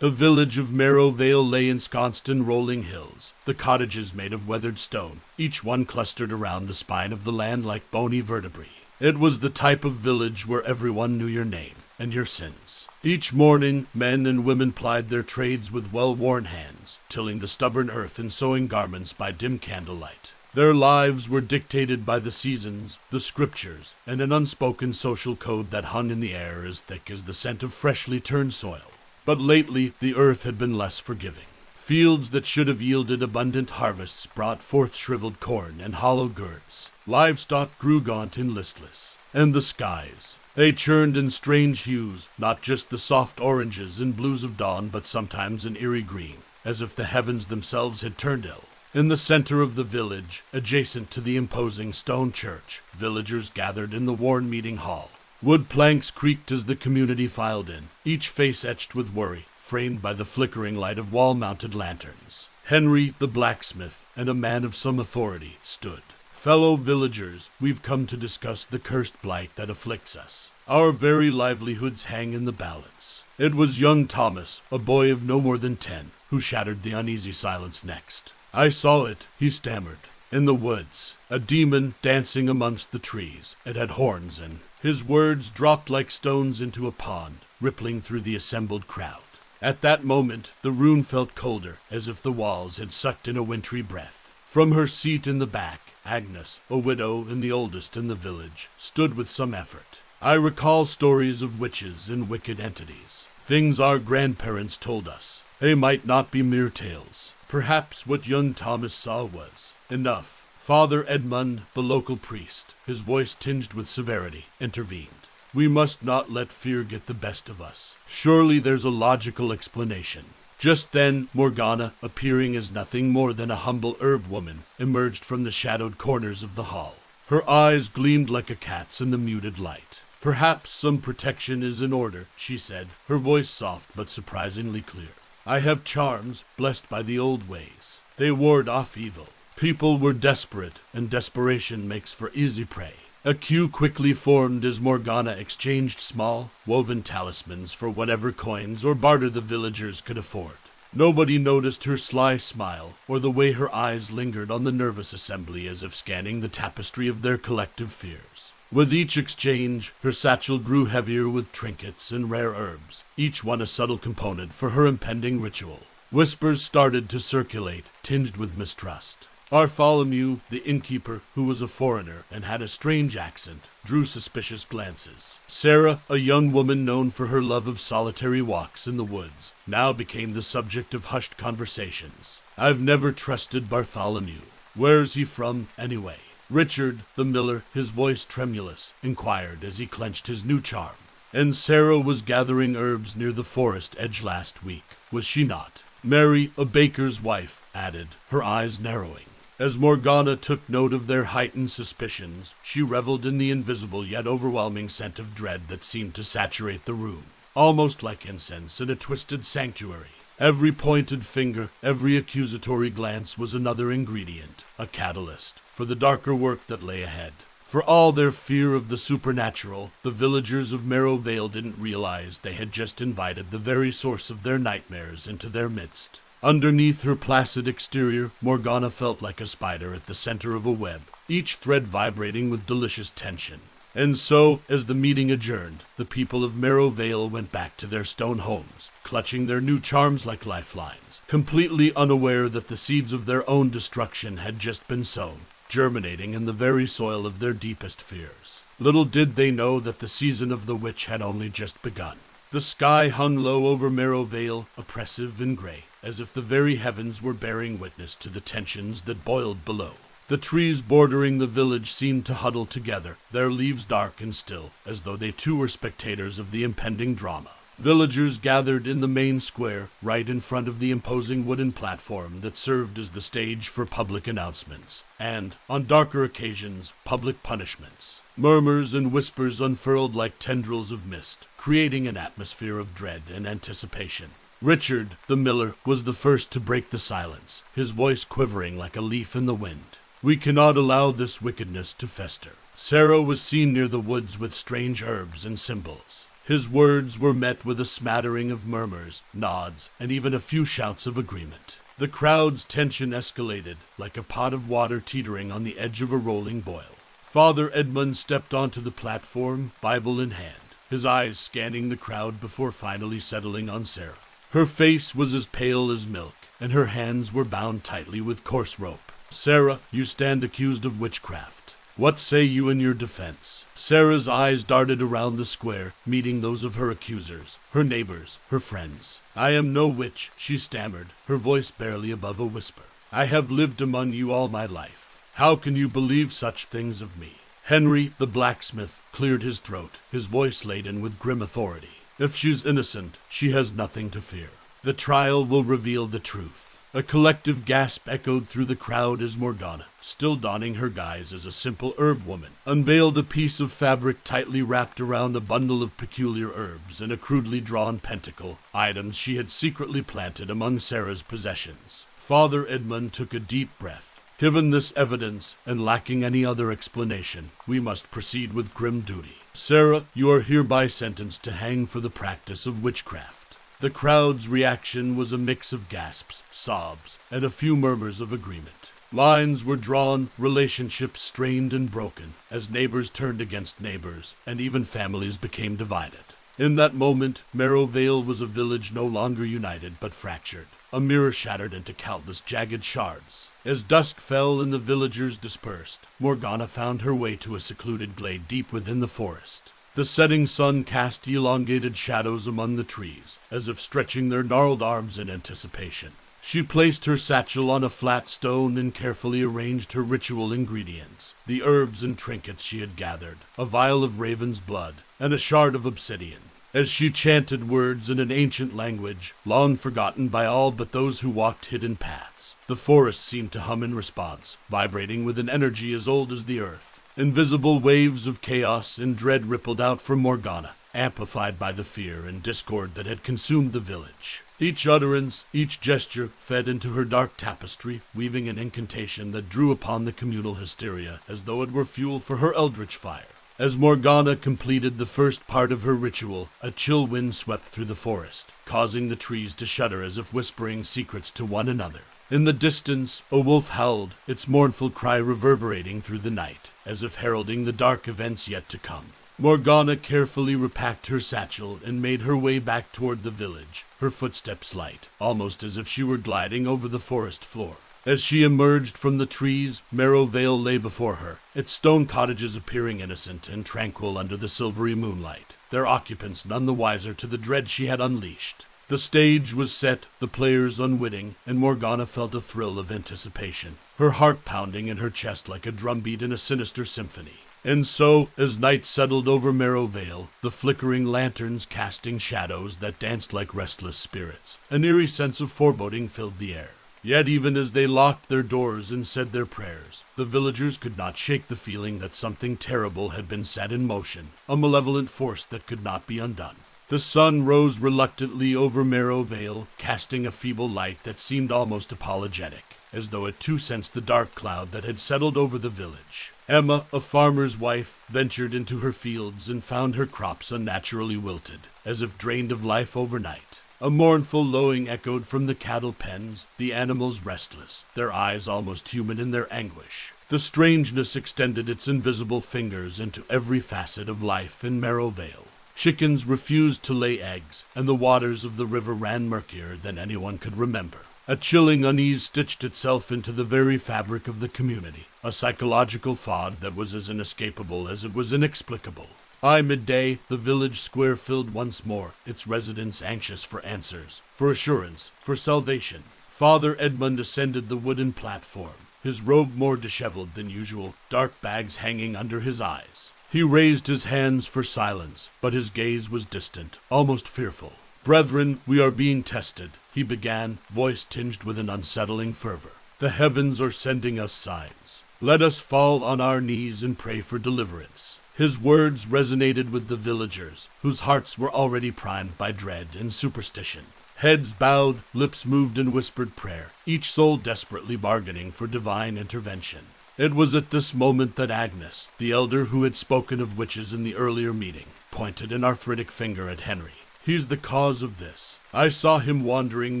The village of Marrowvale lay ensconced in rolling hills, the cottages made of weathered stone, each one clustered around the spine of the land like bony vertebrae. It was the type of village where everyone knew your name and your sins. Each morning, men and women plied their trades with well-worn hands, tilling the stubborn earth and sewing garments by dim candlelight. Their lives were dictated by the seasons, the scriptures, and an unspoken social code that hung in the air as thick as the scent of freshly turned soil. But lately, the earth had been less forgiving. Fields that should have yielded abundant harvests brought forth shriveled corn and hollow gourds. Livestock grew gaunt and listless. And the skies, they churned in strange hues, not just the soft oranges and blues of dawn, but sometimes an eerie green, as if the heavens themselves had turned ill. In the center of the village, adjacent to the imposing stone church, villagers gathered in the worn meeting hall. Wood planks creaked as the community filed in, each face etched with worry, framed by the flickering light of wall-mounted lanterns. Henry, the blacksmith, and a man of some authority, stood. Fellow villagers, we've come to discuss the cursed blight that afflicts us. Our very livelihoods hang in the balance. It was young Thomas, a boy of no more than 10, who shattered the uneasy silence next. I saw it, he stammered. In the woods, a demon dancing amongst the trees. It had horns and... His words dropped like stones into a pond, rippling through the assembled crowd. At that moment, the room felt colder, as if the walls had sucked in a wintry breath. From her seat in the back, Agnes, a widow and the oldest in the village, stood with some effort. I recall stories of witches and wicked entities, things our grandparents told us. They might not be mere tales. Perhaps what young Thomas saw was enough. Father Edmund, the local priest, his voice tinged with severity, intervened. We must not let fear get the best of us. Surely there's a logical explanation. Just then, Morgana, appearing as nothing more than a humble herb woman, emerged from the shadowed corners of the hall. Her eyes gleamed like a cat's in the muted light. Perhaps some protection is in order, she said, her voice soft but surprisingly clear. I have charms blessed by the old ways. They ward off evil. People were desperate, and desperation makes for easy prey. A queue quickly formed as Morgana exchanged small, woven talismans for whatever coins or barter the villagers could afford. Nobody noticed her sly smile, or the way her eyes lingered on the nervous assembly as if scanning the tapestry of their collective fears. With each exchange, her satchel grew heavier with trinkets and rare herbs, each one a subtle component for her impending ritual. Whispers started to circulate, tinged with mistrust. Bartholomew, the innkeeper, who was a foreigner and had a strange accent, drew suspicious glances. Sarah, a young woman known for her love of solitary walks in the woods, now became the subject of hushed conversations. I've never trusted Bartholomew. Where's he from, anyway? Richard, the miller, his voice tremulous, inquired as he clenched his new charm. And Sarah was gathering herbs near the forest edge last week, was she not? Mary, a baker's wife, added, her eyes narrowing. As Morgana took note of their heightened suspicions, she reveled in the invisible yet overwhelming scent of dread that seemed to saturate the room, almost like incense in a twisted sanctuary. Every pointed finger, every accusatory glance was another ingredient, a catalyst, for the darker work that lay ahead. For all their fear of the supernatural, the villagers of Marrow Vale didn't realize they had just invited the very source of their nightmares into their midst. Underneath her placid exterior, Morgana felt like a spider at the center of a web, each thread vibrating with delicious tension. And so, as the meeting adjourned, the people of Marrow Vale went back to their stone homes, clutching their new charms like lifelines, completely unaware that the seeds of their own destruction had just been sown, germinating in the very soil of their deepest fears. Little did they know that the season of the witch had only just begun. The sky hung low over Marrow Vale, oppressive and gray, as if the very heavens were bearing witness to the tensions that boiled below. The trees bordering the village seemed to huddle together, their leaves dark and still, as though they too were spectators of the impending drama. Villagers gathered in the main square, right in front of the imposing wooden platform that served as the stage for public announcements, and, on darker occasions, public punishments. Murmurs and whispers unfurled like tendrils of mist, creating an atmosphere of dread and anticipation. Richard, the miller, was the first to break the silence, his voice quivering like a leaf in the wind. We cannot allow this wickedness to fester. Sarah was seen near the woods with strange herbs and symbols. His words were met with a smattering of murmurs, nods, and even a few shouts of agreement. The crowd's tension escalated, like a pot of water teetering on the edge of a rolling boil. Father Edmund stepped onto the platform, Bible in hand, his eyes scanning the crowd before finally settling on Sarah. Her face was as pale as milk, and her hands were bound tightly with coarse rope. Sarah, you stand accused of witchcraft. What say you in your defense? Sarah's eyes darted around the square, meeting those of her accusers, her neighbors, her friends. I am no witch, she stammered, her voice barely above a whisper. I have lived among you all my life. How can you believe such things of me? Henry, the blacksmith, cleared his throat, his voice laden with grim authority. If she's innocent, she has nothing to fear. The trial will reveal the truth. A collective gasp echoed through the crowd as Morgana, still donning her guise as a simple herb woman, unveiled a piece of fabric tightly wrapped around a bundle of peculiar herbs and a crudely drawn pentacle, items she had secretly planted among Sarah's possessions. Father Edmund took a deep breath. Given this evidence, and lacking any other explanation, we must proceed with grim duty. Sarah, you are hereby sentenced to hang for the practice of witchcraft. The crowd's reaction was a mix of gasps, sobs, and a few murmurs of agreement. Lines were drawn, relationships strained and broken, as neighbors turned against neighbors, and even families became divided. In that moment, Marrow Vale was a village no longer united but fractured, a mirror shattered into countless jagged shards. As dusk fell and the villagers dispersed, Morgana found her way to a secluded glade deep within the forest. The setting sun cast elongated shadows among the trees, as if stretching their gnarled arms in anticipation. She placed her satchel on a flat stone and carefully arranged her ritual ingredients, the herbs and trinkets she had gathered, a vial of raven's blood, and a shard of obsidian. As she chanted words in an ancient language, long forgotten by all but those who walked hidden paths, the forest seemed to hum in response, vibrating with an energy as old as the earth. Invisible waves of chaos and dread rippled out from Morgana, amplified by the fear and discord that had consumed the village. Each utterance, each gesture fed into her dark tapestry, weaving an incantation that drew upon the communal hysteria as though it were fuel for her eldritch fire. As Morgana completed the first part of her ritual, a chill wind swept through the forest, causing the trees to shudder as if whispering secrets to one another. In the distance, a wolf howled, its mournful cry reverberating through the night, as if heralding the dark events yet to come. Morgana carefully repacked her satchel and made her way back toward the village, her footsteps light, almost as if she were gliding over the forest floor. As she emerged from the trees, Marrowvale lay before her, its stone cottages appearing innocent and tranquil under the silvery moonlight, their occupants none the wiser to the dread she had unleashed. The stage was set, the players unwitting, and Morgana felt a thrill of anticipation, her heart pounding in her chest like a drumbeat in a sinister symphony. And so, as night settled over Marrowvale, the flickering lanterns casting shadows that danced like restless spirits, an eerie sense of foreboding filled the air. Yet even as they locked their doors and said their prayers, the villagers could not shake the feeling that something terrible had been set in motion, a malevolent force that could not be undone. The sun rose reluctantly over Marrowvale, casting a feeble light that seemed almost apologetic, as though it too sensed the dark cloud that had settled over the village. Emma, a farmer's wife, ventured into her fields and found her crops unnaturally wilted, as if drained of life overnight. A mournful lowing echoed from the cattle pens, the animals restless, their eyes almost human in their anguish. The strangeness extended its invisible fingers into every facet of life in Marrowvale. Chickens refused to lay eggs, and the waters of the river ran murkier than anyone could remember. A chilling unease stitched itself into the very fabric of the community, a psychological fog that was as inescapable as it was inexplicable. By midday, the village square filled once more, its residents anxious for answers, for assurance, for salvation. Father Edmund ascended the wooden platform, his robe more disheveled than usual, dark bags hanging under his eyes. He raised his hands for silence, but his gaze was distant, almost fearful. "Brethren, we are being tested," he began, voice tinged with an unsettling fervor. "The heavens are sending us signs. Let us fall on our knees and pray for deliverance." His words resonated with the villagers, whose hearts were already primed by dread and superstition. Heads bowed, lips moved in whispered prayer, each soul desperately bargaining for divine intervention. It was at this moment that Agnes, the elder who had spoken of witches in the earlier meeting, pointed an arthritic finger at Henry. "He's the cause of this. I saw him wandering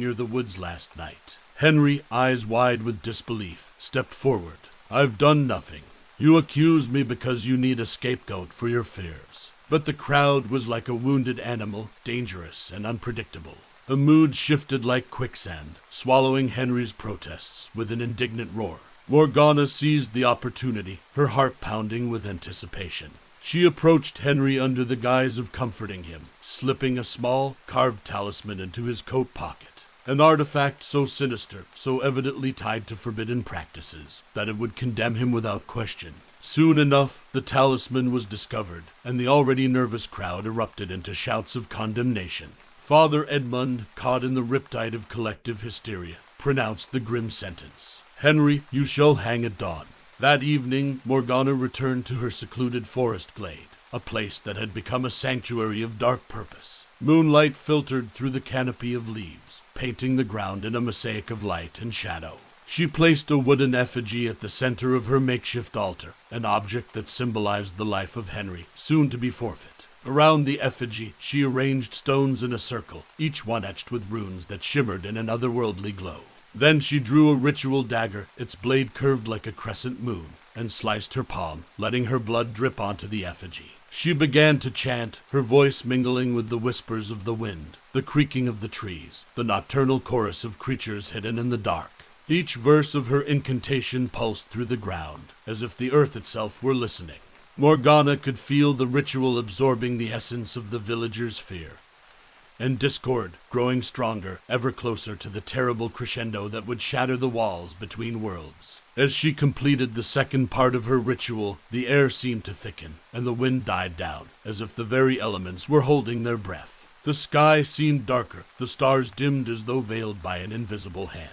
near the woods last night." Henry, eyes wide with disbelief, stepped forward. "I've done nothing. You accuse me because you need a scapegoat for your fears." But the crowd was like a wounded animal, dangerous and unpredictable. The mood shifted like quicksand, swallowing Henry's protests with an indignant roar. Morgana seized the opportunity, her heart pounding with anticipation. She approached Henry under the guise of comforting him, slipping a small, carved talisman into his coat pocket. An artifact so sinister, so evidently tied to forbidden practices, that it would condemn him without question. Soon enough, the talisman was discovered, and the already nervous crowd erupted into shouts of condemnation. Father Edmund, caught in the riptide of collective hysteria, pronounced the grim sentence: "Henry, you shall hang at dawn." That evening, Morgana returned to her secluded forest glade, a place that had become a sanctuary of dark purpose. Moonlight filtered through the canopy of leaves, painting the ground in a mosaic of light and shadow. She placed a wooden effigy at the center of her makeshift altar, an object that symbolized the life of Henry, soon to be forfeit. Around the effigy, she arranged stones in a circle, each one etched with runes that shimmered in an otherworldly glow. Then she drew a ritual dagger, its blade curved like a crescent moon, and sliced her palm, letting her blood drip onto the effigy. She began to chant, her voice mingling with the whispers of the wind, the creaking of the trees, the nocturnal chorus of creatures hidden in the dark. Each verse of her incantation pulsed through the ground, as if the earth itself were listening. Morgana could feel the ritual absorbing the essence of the villagers' fear, and discord growing stronger, ever closer to the terrible crescendo that would shatter the walls between worlds. As she completed the second part of her ritual, the air seemed to thicken, and the wind died down, as if the very elements were holding their breath. The sky seemed darker, the stars dimmed as though veiled by an invisible hand.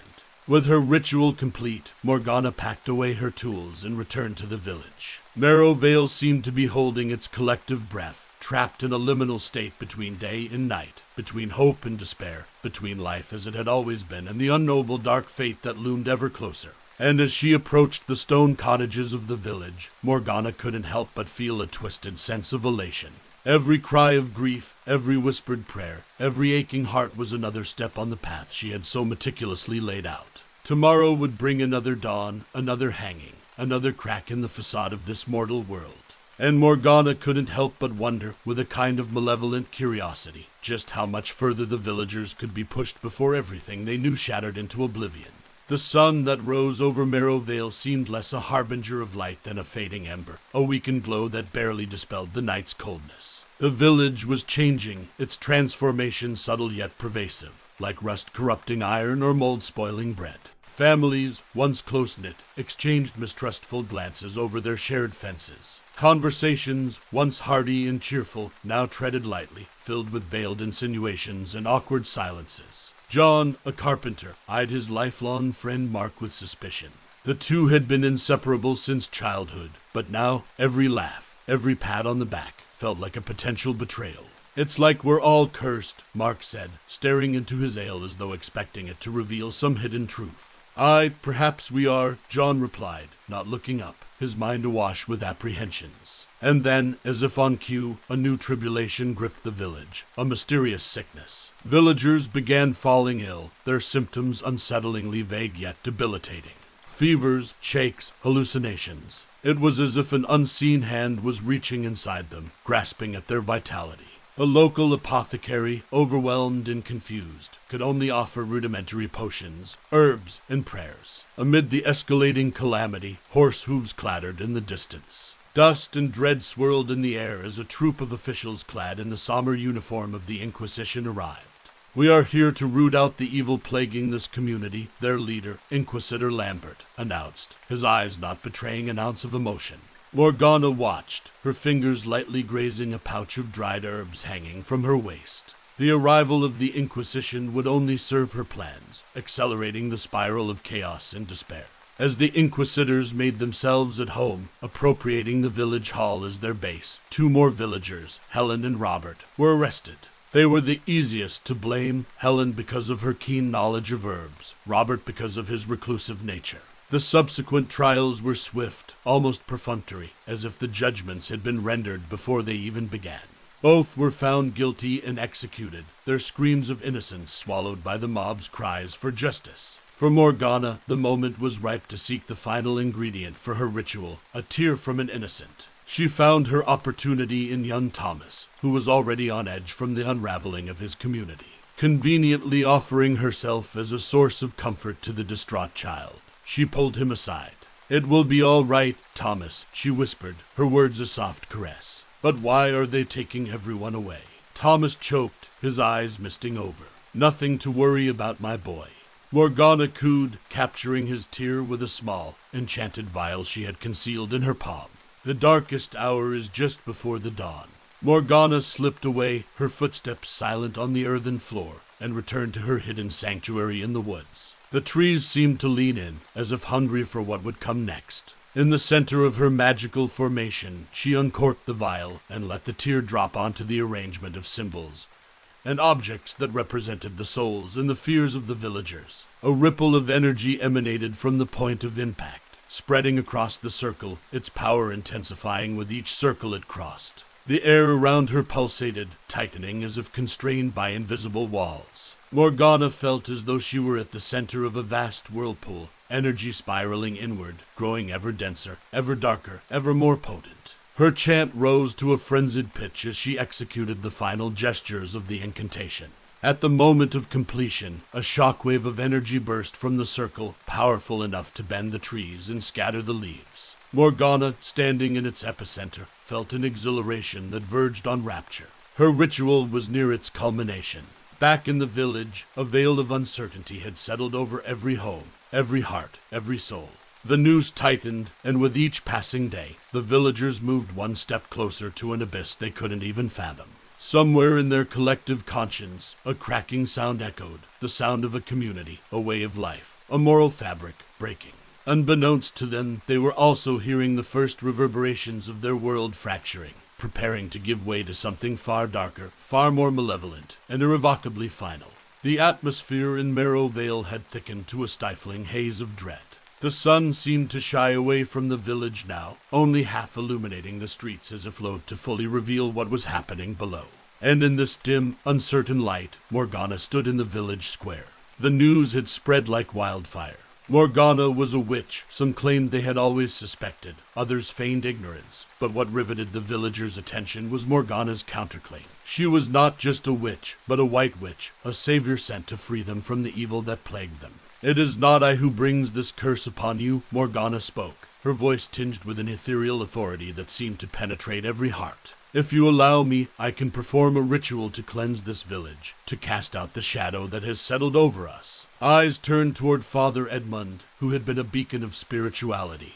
With her ritual complete, Morgana packed away her tools and returned to the village. Marrowvale seemed to be holding its collective breath, trapped in a liminal state between day and night, between hope and despair, between life as it had always been and the unknowable dark fate that loomed ever closer. And as she approached the stone cottages of the village, Morgana couldn't help but feel a twisted sense of elation. Every cry of grief, every whispered prayer, every aching heart was another step on the path she had so meticulously laid out. Tomorrow would bring another dawn, another hanging, another crack in the facade of this mortal world. And Morgana couldn't help but wonder, with a kind of malevolent curiosity, just how much further the villagers could be pushed before everything they knew shattered into oblivion. The sun that rose over Marrowvale seemed less a harbinger of light than a fading ember, a weakened glow that barely dispelled the night's coldness. The village was changing, its transformation subtle yet pervasive, like rust corrupting iron or mold spoiling bread. Families, once close-knit, exchanged mistrustful glances over their shared fences. Conversations, once hearty and cheerful, now treaded lightly, filled with veiled insinuations and awkward silences. John, a carpenter, eyed his lifelong friend Mark with suspicion. The two had been inseparable since childhood, but now every laugh, every pat on the back, felt like a potential betrayal. "It's like we're all cursed," Mark said, staring into his ale as though expecting it to reveal some hidden truth. "Aye, perhaps we are," John replied, not looking up, his mind awash with apprehensions. And then, as if on cue, a new tribulation gripped the village, a mysterious sickness. Villagers began falling ill, their symptoms unsettlingly vague yet debilitating. Fevers, shakes, hallucinations. It was as if an unseen hand was reaching inside them, grasping at their vitality. A local apothecary, overwhelmed and confused, could only offer rudimentary potions, herbs, and prayers. Amid the escalating calamity, horse hooves clattered in the distance. Dust and dread swirled in the air as a troop of officials clad in the somber uniform of the Inquisition arrived. "We are here to root out the evil plaguing this community," their leader, Inquisitor Lambert, announced, his eyes not betraying an ounce of emotion. Morgana watched, her fingers lightly grazing a pouch of dried herbs hanging from her waist. The arrival of the Inquisition would only serve her plans, accelerating the spiral of chaos and despair. As the Inquisitors made themselves at home, appropriating the village hall as their base, two more villagers, Helen and Robert, were arrested. They were the easiest to blame, Helen because of her keen knowledge of herbs, Robert because of his reclusive nature. The subsequent trials were swift, almost perfunctory, as if the judgments had been rendered before they even began. Both were found guilty and executed, their screams of innocence swallowed by the mob's cries for justice. For Morgana, the moment was ripe to seek the final ingredient for her ritual, a tear from an innocent. She found her opportunity in young Thomas, who was already on edge from the unraveling of his community, conveniently offering herself as a source of comfort to the distraught child. She pulled him aside. "It will be all right, Thomas," she whispered, her words a soft caress. "But why are they taking everyone away?" Thomas choked, his eyes misting over. "Nothing to worry about, my boy." Morgana cooed, capturing his tear with a small, enchanted vial she had concealed in her palm. "The darkest hour is just before the dawn." Morgana slipped away, her footsteps silent on the earthen floor, and returned to her hidden sanctuary in the woods. The trees seemed to lean in, as if hungry for what would come next. In the center of her magical formation, she uncorked the vial and let the tear drop onto the arrangement of symbols and objects that represented the souls and the fears of the villagers. A ripple of energy emanated from the point of impact, spreading across the circle, its power intensifying with each circle it crossed. The air around her pulsated, tightening as if constrained by invisible walls. Morgana felt as though she were at the center of a vast whirlpool, energy spiraling inward, growing ever denser, ever darker, ever more potent. Her chant rose to a frenzied pitch as she executed the final gestures of the incantation. At the moment of completion, a shockwave of energy burst from the circle, powerful enough to bend the trees and scatter the leaves. Morgana, standing in its epicenter, felt an exhilaration that verged on rapture. Her ritual was near its culmination. Back in the village, a veil of uncertainty had settled over every home, every heart, every soul. The noose tightened, and with each passing day, the villagers moved one step closer to an abyss they couldn't even fathom. Somewhere in their collective conscience, a cracking sound echoed, the sound of a community, a way of life, a moral fabric breaking. Unbeknownst to them, they were also hearing the first reverberations of their world fracturing, preparing to give way to something far darker, far more malevolent, and irrevocably final. The atmosphere in Marrow Vale had thickened to a stifling haze of dread. The sun seemed to shy away from the village now, only half illuminating the streets as if loath to fully reveal what was happening below. And in this dim, uncertain light, Morgana stood in the village square. The news had spread like wildfire. Morgana was a witch. Some claimed they had always suspected, others feigned ignorance. But what riveted the villagers' attention was Morgana's counterclaim. She was not just a witch, but a white witch, a savior sent to free them from the evil that plagued them. "It is not I who brings this curse upon you," Morgana spoke, her voice tinged with an ethereal authority that seemed to penetrate every heart. "If you allow me, I can perform a ritual to cleanse this village, to cast out the shadow that has settled over us." Eyes turned toward Father Edmund, who had been a beacon of spirituality,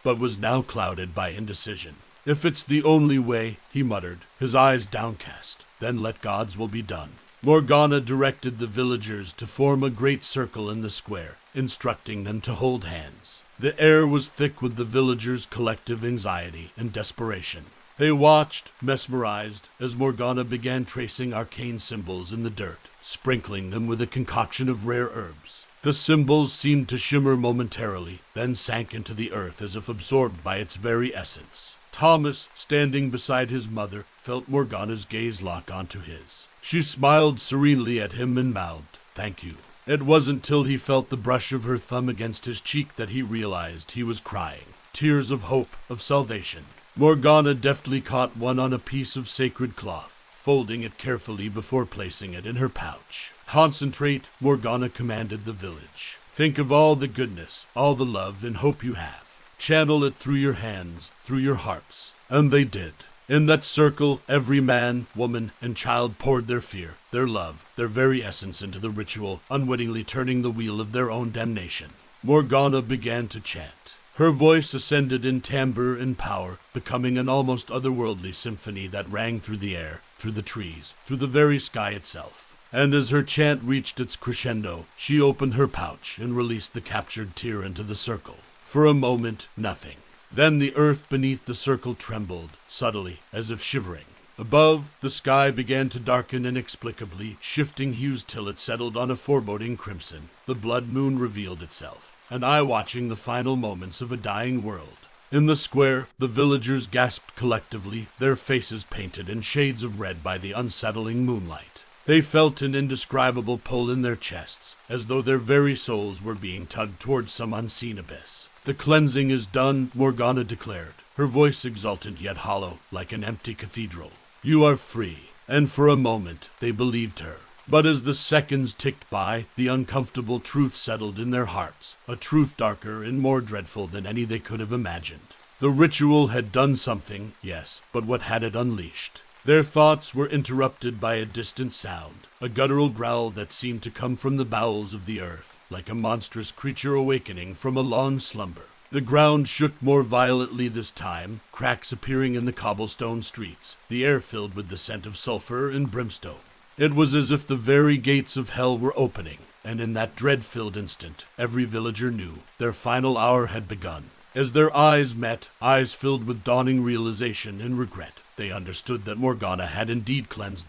but was now clouded by indecision. "If it's the only way," he muttered, his eyes downcast, "then let God's will be done." Morgana directed the villagers to form a great circle in the square, instructing them to hold hands. The air was thick with the villagers' collective anxiety and desperation. They watched, mesmerized, as Morgana began tracing arcane symbols in the dirt, sprinkling them with a concoction of rare herbs. The symbols seemed to shimmer momentarily, then sank into the earth as if absorbed by its very essence. Thomas, standing beside his mother, felt Morgana's gaze lock onto his. She smiled serenely at him and mouthed, "Thank you." It wasn't till he felt the brush of her thumb against his cheek that he realized he was crying. Tears of hope, of salvation. Morgana deftly caught one on a piece of sacred cloth, folding it carefully before placing it in her pouch. "Concentrate," Morgana commanded the village. "Think of all the goodness, all the love and hope you have. Channel it through your hands, through your hearts." And they did. In that circle, every man, woman, and child poured their fear, their love, their very essence into the ritual, unwittingly turning the wheel of their own damnation. Morgana began to chant. Her voice ascended in timbre and power, becoming an almost otherworldly symphony that rang through the air, through the trees, through the very sky itself. And as her chant reached its crescendo, she opened her pouch and released the captured tear into the circle. For a moment, nothing. Then the earth beneath the circle trembled, subtly, as if shivering. Above, the sky began to darken inexplicably, shifting hues till it settled on a foreboding crimson. The blood moon revealed itself, an eye watching the final moments of a dying world. In the square, the villagers gasped collectively, their faces painted in shades of red by the unsettling moonlight. They felt an indescribable pull in their chests, as though their very souls were being tugged towards some unseen abyss. "The cleansing is done," Morgana declared, her voice exultant yet hollow, like an empty cathedral. "You are free." And for a moment, they believed her. But as the seconds ticked by, the uncomfortable truth settled in their hearts, a truth darker and more dreadful than any they could have imagined. The ritual had done something, yes, but what had it unleashed? Their thoughts were interrupted by a distant sound, a guttural growl that seemed to come from the bowels of the earth, like a monstrous creature awakening from a long slumber. The ground shook more violently this time, cracks appearing in the cobblestone streets, the air filled with the scent of sulfur and brimstone. It was as if the very gates of hell were opening, and in that dread-filled instant, every villager knew their final hour had begun. As their eyes met, eyes filled with dawning realization and regret, they understood that Morgana had indeed cleansed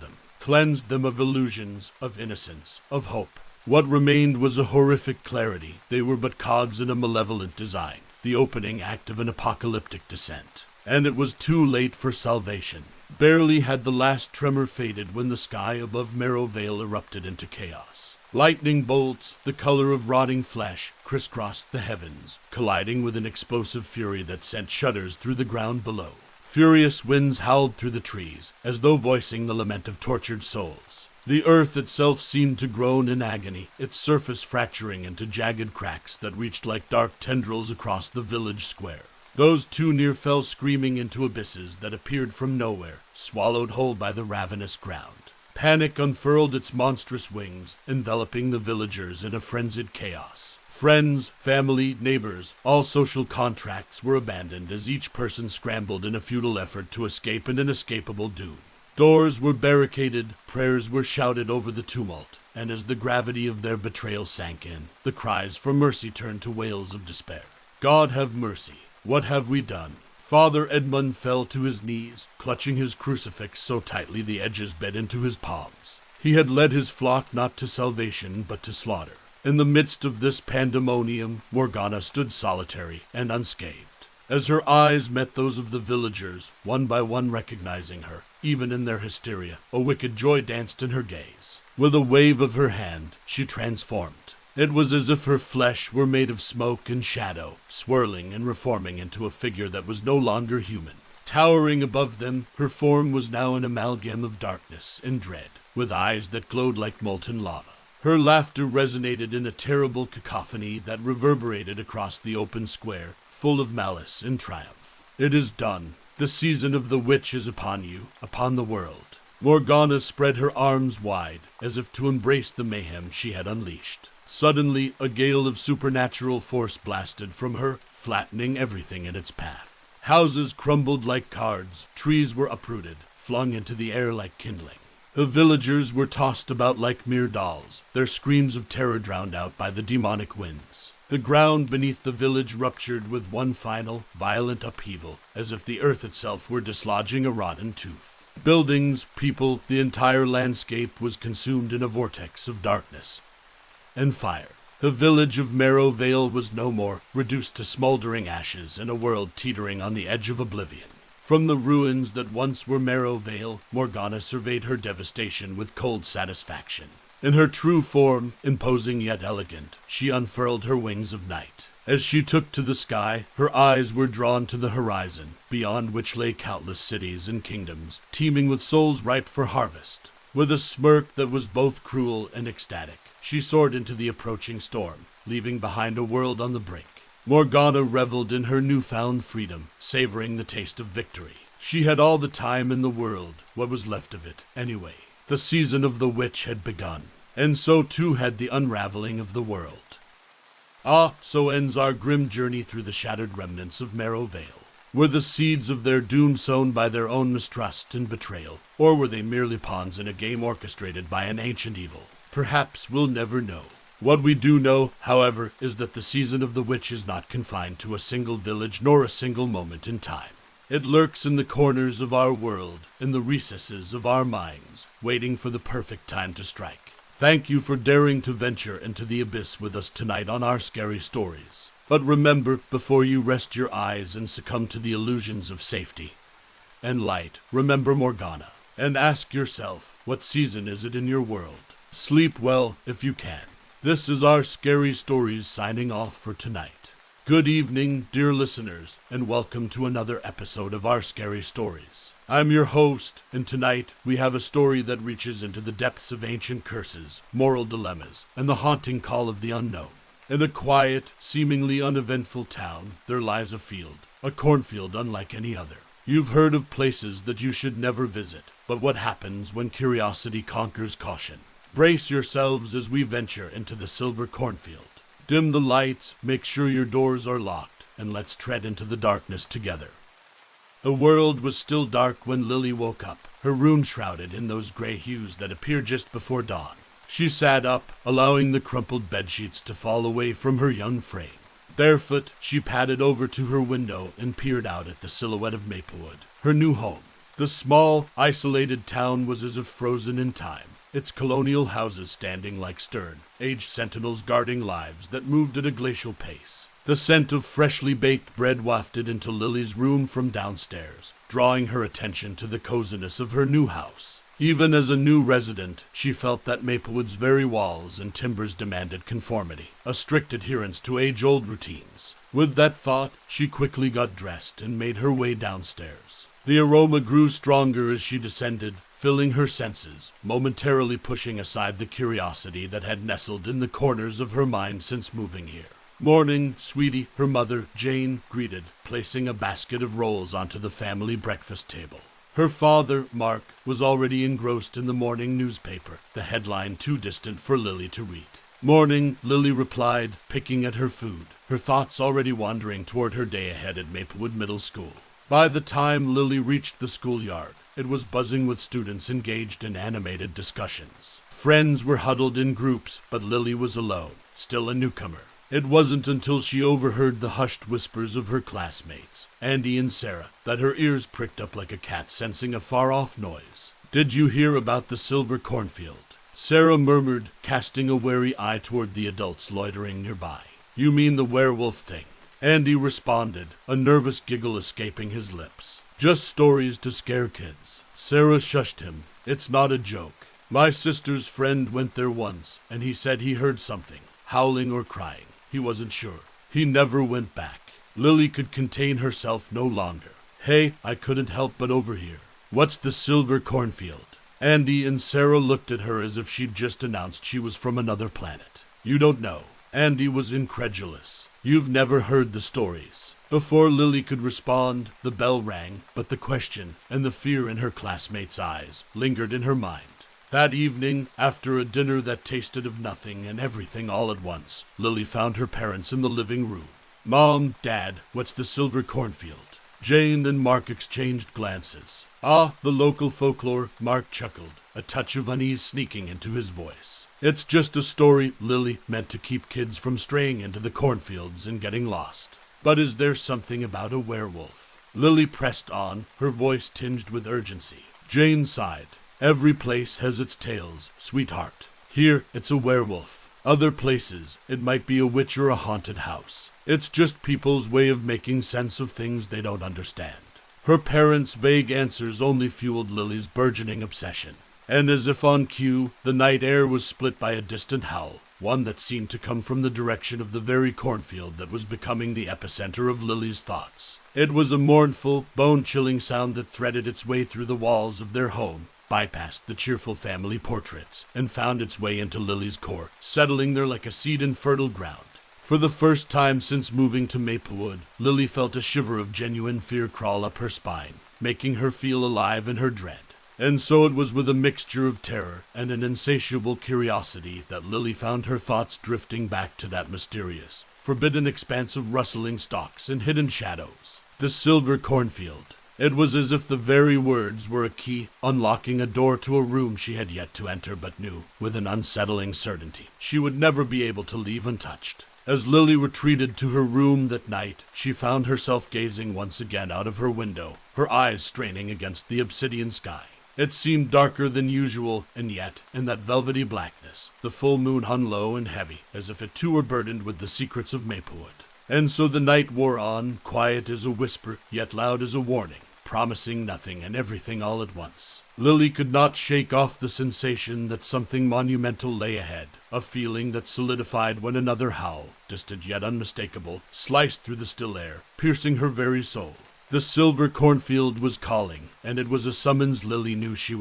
them of illusions, of innocence, of hope. What remained was a horrific clarity. They were but cogs in a malevolent design, the opening act of an apocalyptic descent. And it was too late for salvation. Barely had the last tremor faded when the sky above Marrow Vale erupted into chaos. Lightning bolts, the color of rotting flesh, crisscrossed the heavens, colliding with an explosive fury that sent shudders through the ground below. Furious winds howled through the trees, as though voicing the lament of tortured souls. The earth itself seemed to groan in agony, its surface fracturing into jagged cracks that reached like dark tendrils across the village square. Those too near fell screaming into abysses that appeared from nowhere, swallowed whole by the ravenous ground. Panic unfurled its monstrous wings, enveloping the villagers in a frenzied chaos. Friends, family, neighbors, all social contracts were abandoned as each person scrambled in a futile effort to escape an inescapable doom. Doors were barricaded, prayers were shouted over the tumult, and as the gravity of their betrayal sank in, the cries for mercy turned to wails of despair. "God have mercy. What have we done?" Father Edmund fell to his knees, clutching his crucifix so tightly the edges bit into his palms. He had led his flock not to salvation, but to slaughter. In the midst of this pandemonium, Morgana stood solitary and unscathed. As her eyes met those of the villagers, one by one recognizing her, even in their hysteria, a wicked joy danced in her gaze. With a wave of her hand, she transformed. It was as if her flesh were made of smoke and shadow, swirling and reforming into a figure that was no longer human. Towering above them, her form was now an amalgam of darkness and dread, with eyes that glowed like molten lava. Her laughter resonated in a terrible cacophony that reverberated across the open square, full of malice and triumph. "It is done. The season of the witch is upon you, upon the world." Morgana spread her arms wide, as if to embrace the mayhem she had unleashed. Suddenly, a gale of supernatural force blasted from her, flattening everything in its path. Houses crumbled like cards, trees were uprooted, flung into the air like kindling. The villagers were tossed about like mere dolls, their screams of terror drowned out by the demonic winds. The ground beneath the village ruptured with one final, violent upheaval, as if the earth itself were dislodging a rotten tooth. Buildings, people, the entire landscape was consumed in a vortex of darkness and fire. The village of Marrow Vale was no more, reduced to smoldering ashes in a world teetering on the edge of oblivion. From the ruins that once were Marrow Vale, Morgana surveyed her devastation with cold satisfaction. In her true form, imposing yet elegant, she unfurled her wings of night. As she took to the sky, her eyes were drawn to the horizon, beyond which lay countless cities and kingdoms, teeming with souls ripe for harvest. With a smirk that was both cruel and ecstatic, she soared into the approaching storm, leaving behind a world on the brink. Morgana reveled in her newfound freedom, savoring the taste of victory. She had all the time in the world, what was left of it, anyway. The season of the witch had begun, and so too had the unraveling of the world. So ends our grim journey through the shattered remnants of Marrow Vale. Were the seeds of their doom sown by their own mistrust and betrayal, or were they merely pawns in a game orchestrated by an ancient evil? Perhaps we'll never know. What we do know, however, is that the season of the witch is not confined to a single village nor a single moment in time. It lurks in the corners of our world, in the recesses of our minds, waiting for the perfect time to strike. Thank you for daring to venture into the abyss with us tonight on our scary stories. But remember, before you rest your eyes and succumb to the illusions of safety and light, remember Morgana, and ask yourself, what season is it in your world? Sleep well if you can. This is our Scary Stories signing off for tonight. Good evening, dear listeners, and welcome to another episode of our Scary Stories. I'm your host, and tonight we have a story that reaches into the depths of ancient curses, moral dilemmas, and the haunting call of the unknown. In a quiet, seemingly uneventful town, there lies a field, a cornfield unlike any other. You've heard of places that you should never visit, but what happens when curiosity conquers caution? Brace yourselves as we venture into the silver cornfield. Dim the lights, make sure your doors are locked, and let's tread into the darkness together. The world was still dark when Lily woke up, her room shrouded in those gray hues that appear just before dawn. She sat up, allowing the crumpled bedsheets to fall away from her young frame. Barefoot, she padded over to her window and peered out at the silhouette of Maplewood, her new home. The small, isolated town was as if frozen in time, its colonial houses standing like stern, aged sentinels guarding lives that moved at a glacial pace. The scent of freshly baked bread wafted into Lily's room from downstairs, drawing her attention to the coziness of her new house. Even as a new resident, she felt that Maplewood's very walls and timbers demanded conformity, a strict adherence to age-old routines. With that thought, she quickly got dressed and made her way downstairs. The aroma grew stronger as she descended, filling her senses, momentarily pushing aside the curiosity that had nestled in the corners of her mind since moving here. "Morning, sweetie," her mother, Jane, greeted, placing a basket of rolls onto the family breakfast table. Her father, Mark, was already engrossed in the morning newspaper, the headline too distant for Lily to read. "Morning," Lily replied, picking at her food, her thoughts already wandering toward her day ahead at Maplewood Middle School. By the time Lily reached the schoolyard, it was buzzing with students engaged in animated discussions. Friends were huddled in groups, but Lily was alone, still a newcomer. It wasn't until she overheard the hushed whispers of her classmates, Andy and Sarah, that her ears pricked up like a cat sensing a far-off noise. "Did you hear about the silver cornfield?" Sarah murmured, casting a wary eye toward the adults loitering nearby. "You mean the werewolf thing?" Andy responded, a nervous giggle escaping his lips. "Just stories to scare kids." Sarah shushed him. "It's not a joke. My sister's friend went there once, and he said he heard something, howling or crying. He wasn't sure. He never went back." Lily could contain herself no longer. "Hey, I couldn't help but overhear. What's the silver cornfield?" Andy and Sarah looked at her as if she'd just announced she was from another planet. "You don't know." Andy was incredulous. "You've never heard the stories." Before Lily could respond, the bell rang, but the question and the fear in her classmates' eyes lingered in her mind. That evening, after a dinner that tasted of nothing and everything all at once, Lily found her parents in the living room. "Mom, Dad, what's the silver cornfield?" Jane and Mark exchanged glances. "Ah, the local folklore," Mark chuckled, a touch of unease sneaking into his voice. "It's just a story, Lily, meant to keep kids from straying into the cornfields and getting lost." "But is there something about a werewolf?" Lily pressed on, her voice tinged with urgency. Jane sighed. "Every place has its tales, sweetheart. Here, it's a werewolf. Other places, it might be a witch or a haunted house. It's just people's way of making sense of things they don't understand." Her parents' vague answers only fueled Lily's burgeoning obsession. And as if on cue, the night air was split by a distant howl, one that seemed to come from the direction of the very cornfield that was becoming the epicenter of Lily's thoughts. It was a mournful, bone-chilling sound that threaded its way through the walls of their home, bypassed the cheerful family portraits, and found its way into Lily's core, settling there like a seed in fertile ground. For the first time since moving to Maplewood, Lily felt a shiver of genuine fear crawl up her spine, making her feel alive in her dread. And so it was with a mixture of terror and an insatiable curiosity that Lily found her thoughts drifting back to that mysterious, forbidden expanse of rustling stalks and hidden shadows. The silver cornfield. It was as if the very words were a key, unlocking a door to a room she had yet to enter but knew, with an unsettling certainty, she would never be able to leave untouched. As Lily retreated to her room that night, she found herself gazing once again out of her window, her eyes straining against the obsidian sky. It seemed darker than usual, and yet, in that velvety blackness, the full moon hung low and heavy, as if it too were burdened with the secrets of Maplewood. And so the night wore on, quiet as a whisper, yet loud as a warning, promising nothing and everything all at once. Lily could not shake off the sensation that something monumental lay ahead, a feeling that solidified when another howl, distant yet unmistakable, sliced through the still air, piercing her very soul. The silver cornfield was calling, and it was a summons Lily knew she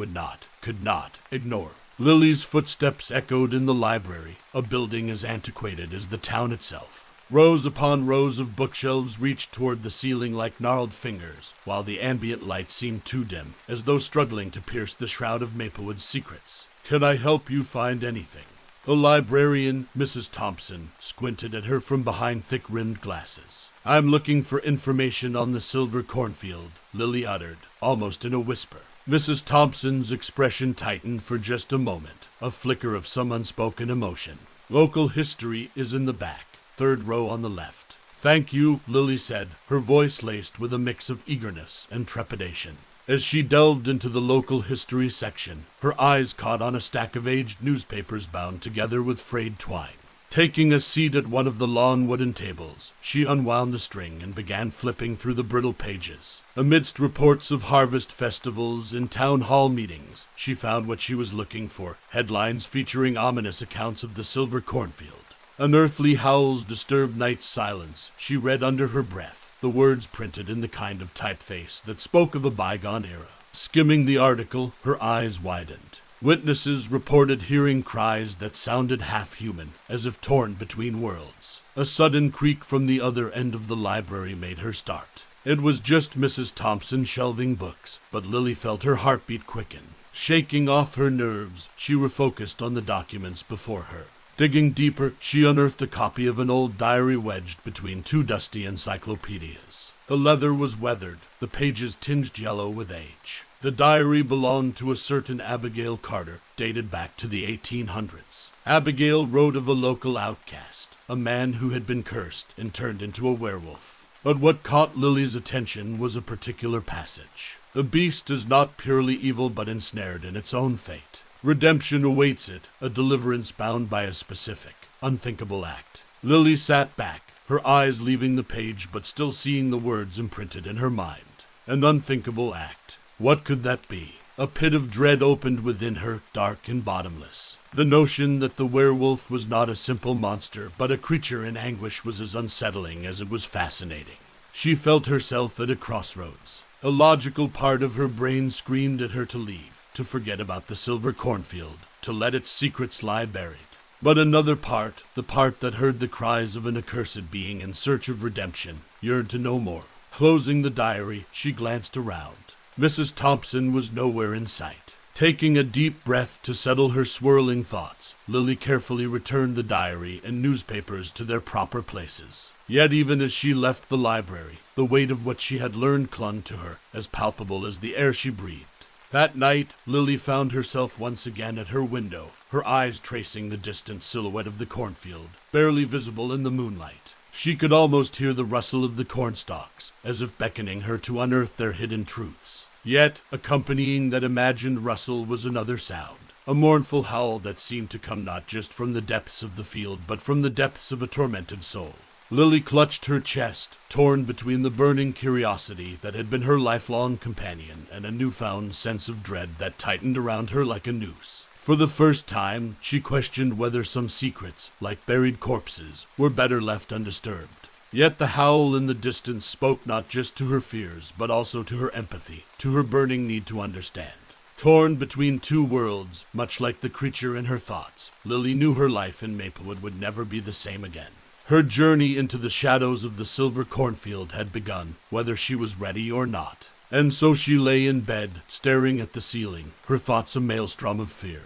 could not ignore. Lily's footsteps echoed in the library, a building as antiquated as the town itself. Rows upon rows of bookshelves reached toward the ceiling like gnarled fingers, while the ambient light seemed too dim, as though struggling to pierce the shroud of Maplewood's secrets. "Can I help you find anything?" The librarian, Mrs. Thompson, squinted at her from behind thick-rimmed glasses. "I'm looking for information on the silver cornfield," Lily uttered, almost in a whisper. Mrs. Thompson's expression tightened for just a moment, a flicker of some unspoken emotion. "Local history is in the back, third row on the left." "Thank you," Lily said, her voice laced with a mix of eagerness and trepidation. As she delved into the local history section, her eyes caught on a stack of aged newspapers bound together with frayed twine. Taking a seat at one of the long wooden tables, she unwound the string and began flipping through the brittle pages. Amidst reports of harvest festivals and town hall meetings, she found what she was looking for, headlines featuring ominous accounts of the silver cornfield. "Unearthly howls disturb night's silence," she read under her breath, the words printed in the kind of typeface that spoke of a bygone era. Skimming the article, her eyes widened. Witnesses reported hearing cries that sounded half-human, as if torn between worlds. A sudden creak from the other end of the library made her start. It was just Mrs. Thompson shelving books, but Lily felt her heartbeat quicken. Shaking off her nerves, she refocused on the documents before her. Digging deeper, she unearthed a copy of an old diary wedged between two dusty encyclopedias. The leather was weathered, the pages tinged yellow with age. The diary belonged to a certain Abigail Carter, dated back to the 1800s. Abigail wrote of a local outcast, a man who had been cursed and turned into a werewolf. But what caught Lily's attention was a particular passage. The beast is not purely evil but ensnared in its own fate. Redemption awaits it, a deliverance bound by a specific, unthinkable act. Lily sat back, her eyes leaving the page but still seeing the words imprinted in her mind. An unthinkable act. What could that be? A pit of dread opened within her, dark and bottomless. The notion that the werewolf was not a simple monster, but a creature in anguish was as unsettling as it was fascinating. She felt herself at a crossroads. A logical part of her brain screamed at her to leave, to forget about the silver cornfield, to let its secrets lie buried. But another part, the part that heard the cries of an accursed being in search of redemption, yearned to know more. Closing the diary, she glanced around. Mrs. Thompson was nowhere in sight. Taking a deep breath to settle her swirling thoughts, Lily carefully returned the diary and newspapers to their proper places. Yet even as she left the library, the weight of what she had learned clung to her, as palpable as the air she breathed. That night, Lily found herself once again at her window, her eyes tracing the distant silhouette of the cornfield, barely visible in the moonlight. She could almost hear the rustle of the cornstalks, as if beckoning her to unearth their hidden truths. Yet, accompanying that imagined rustle was another sound, a mournful howl that seemed to come not just from the depths of the field, but from the depths of a tormented soul. Lily clutched her chest, torn between the burning curiosity that had been her lifelong companion and a newfound sense of dread that tightened around her like a noose. For the first time, she questioned whether some secrets, like buried corpses, were better left undisturbed. Yet the howl in the distance spoke not just to her fears, but also to her empathy, to her burning need to understand. Torn between two worlds, much like the creature in her thoughts, Lily knew her life in Maplewood would never be the same again. Her journey into the shadows of the silver cornfield had begun, whether she was ready or not. And so she lay in bed, staring at the ceiling, her thoughts a maelstrom of fear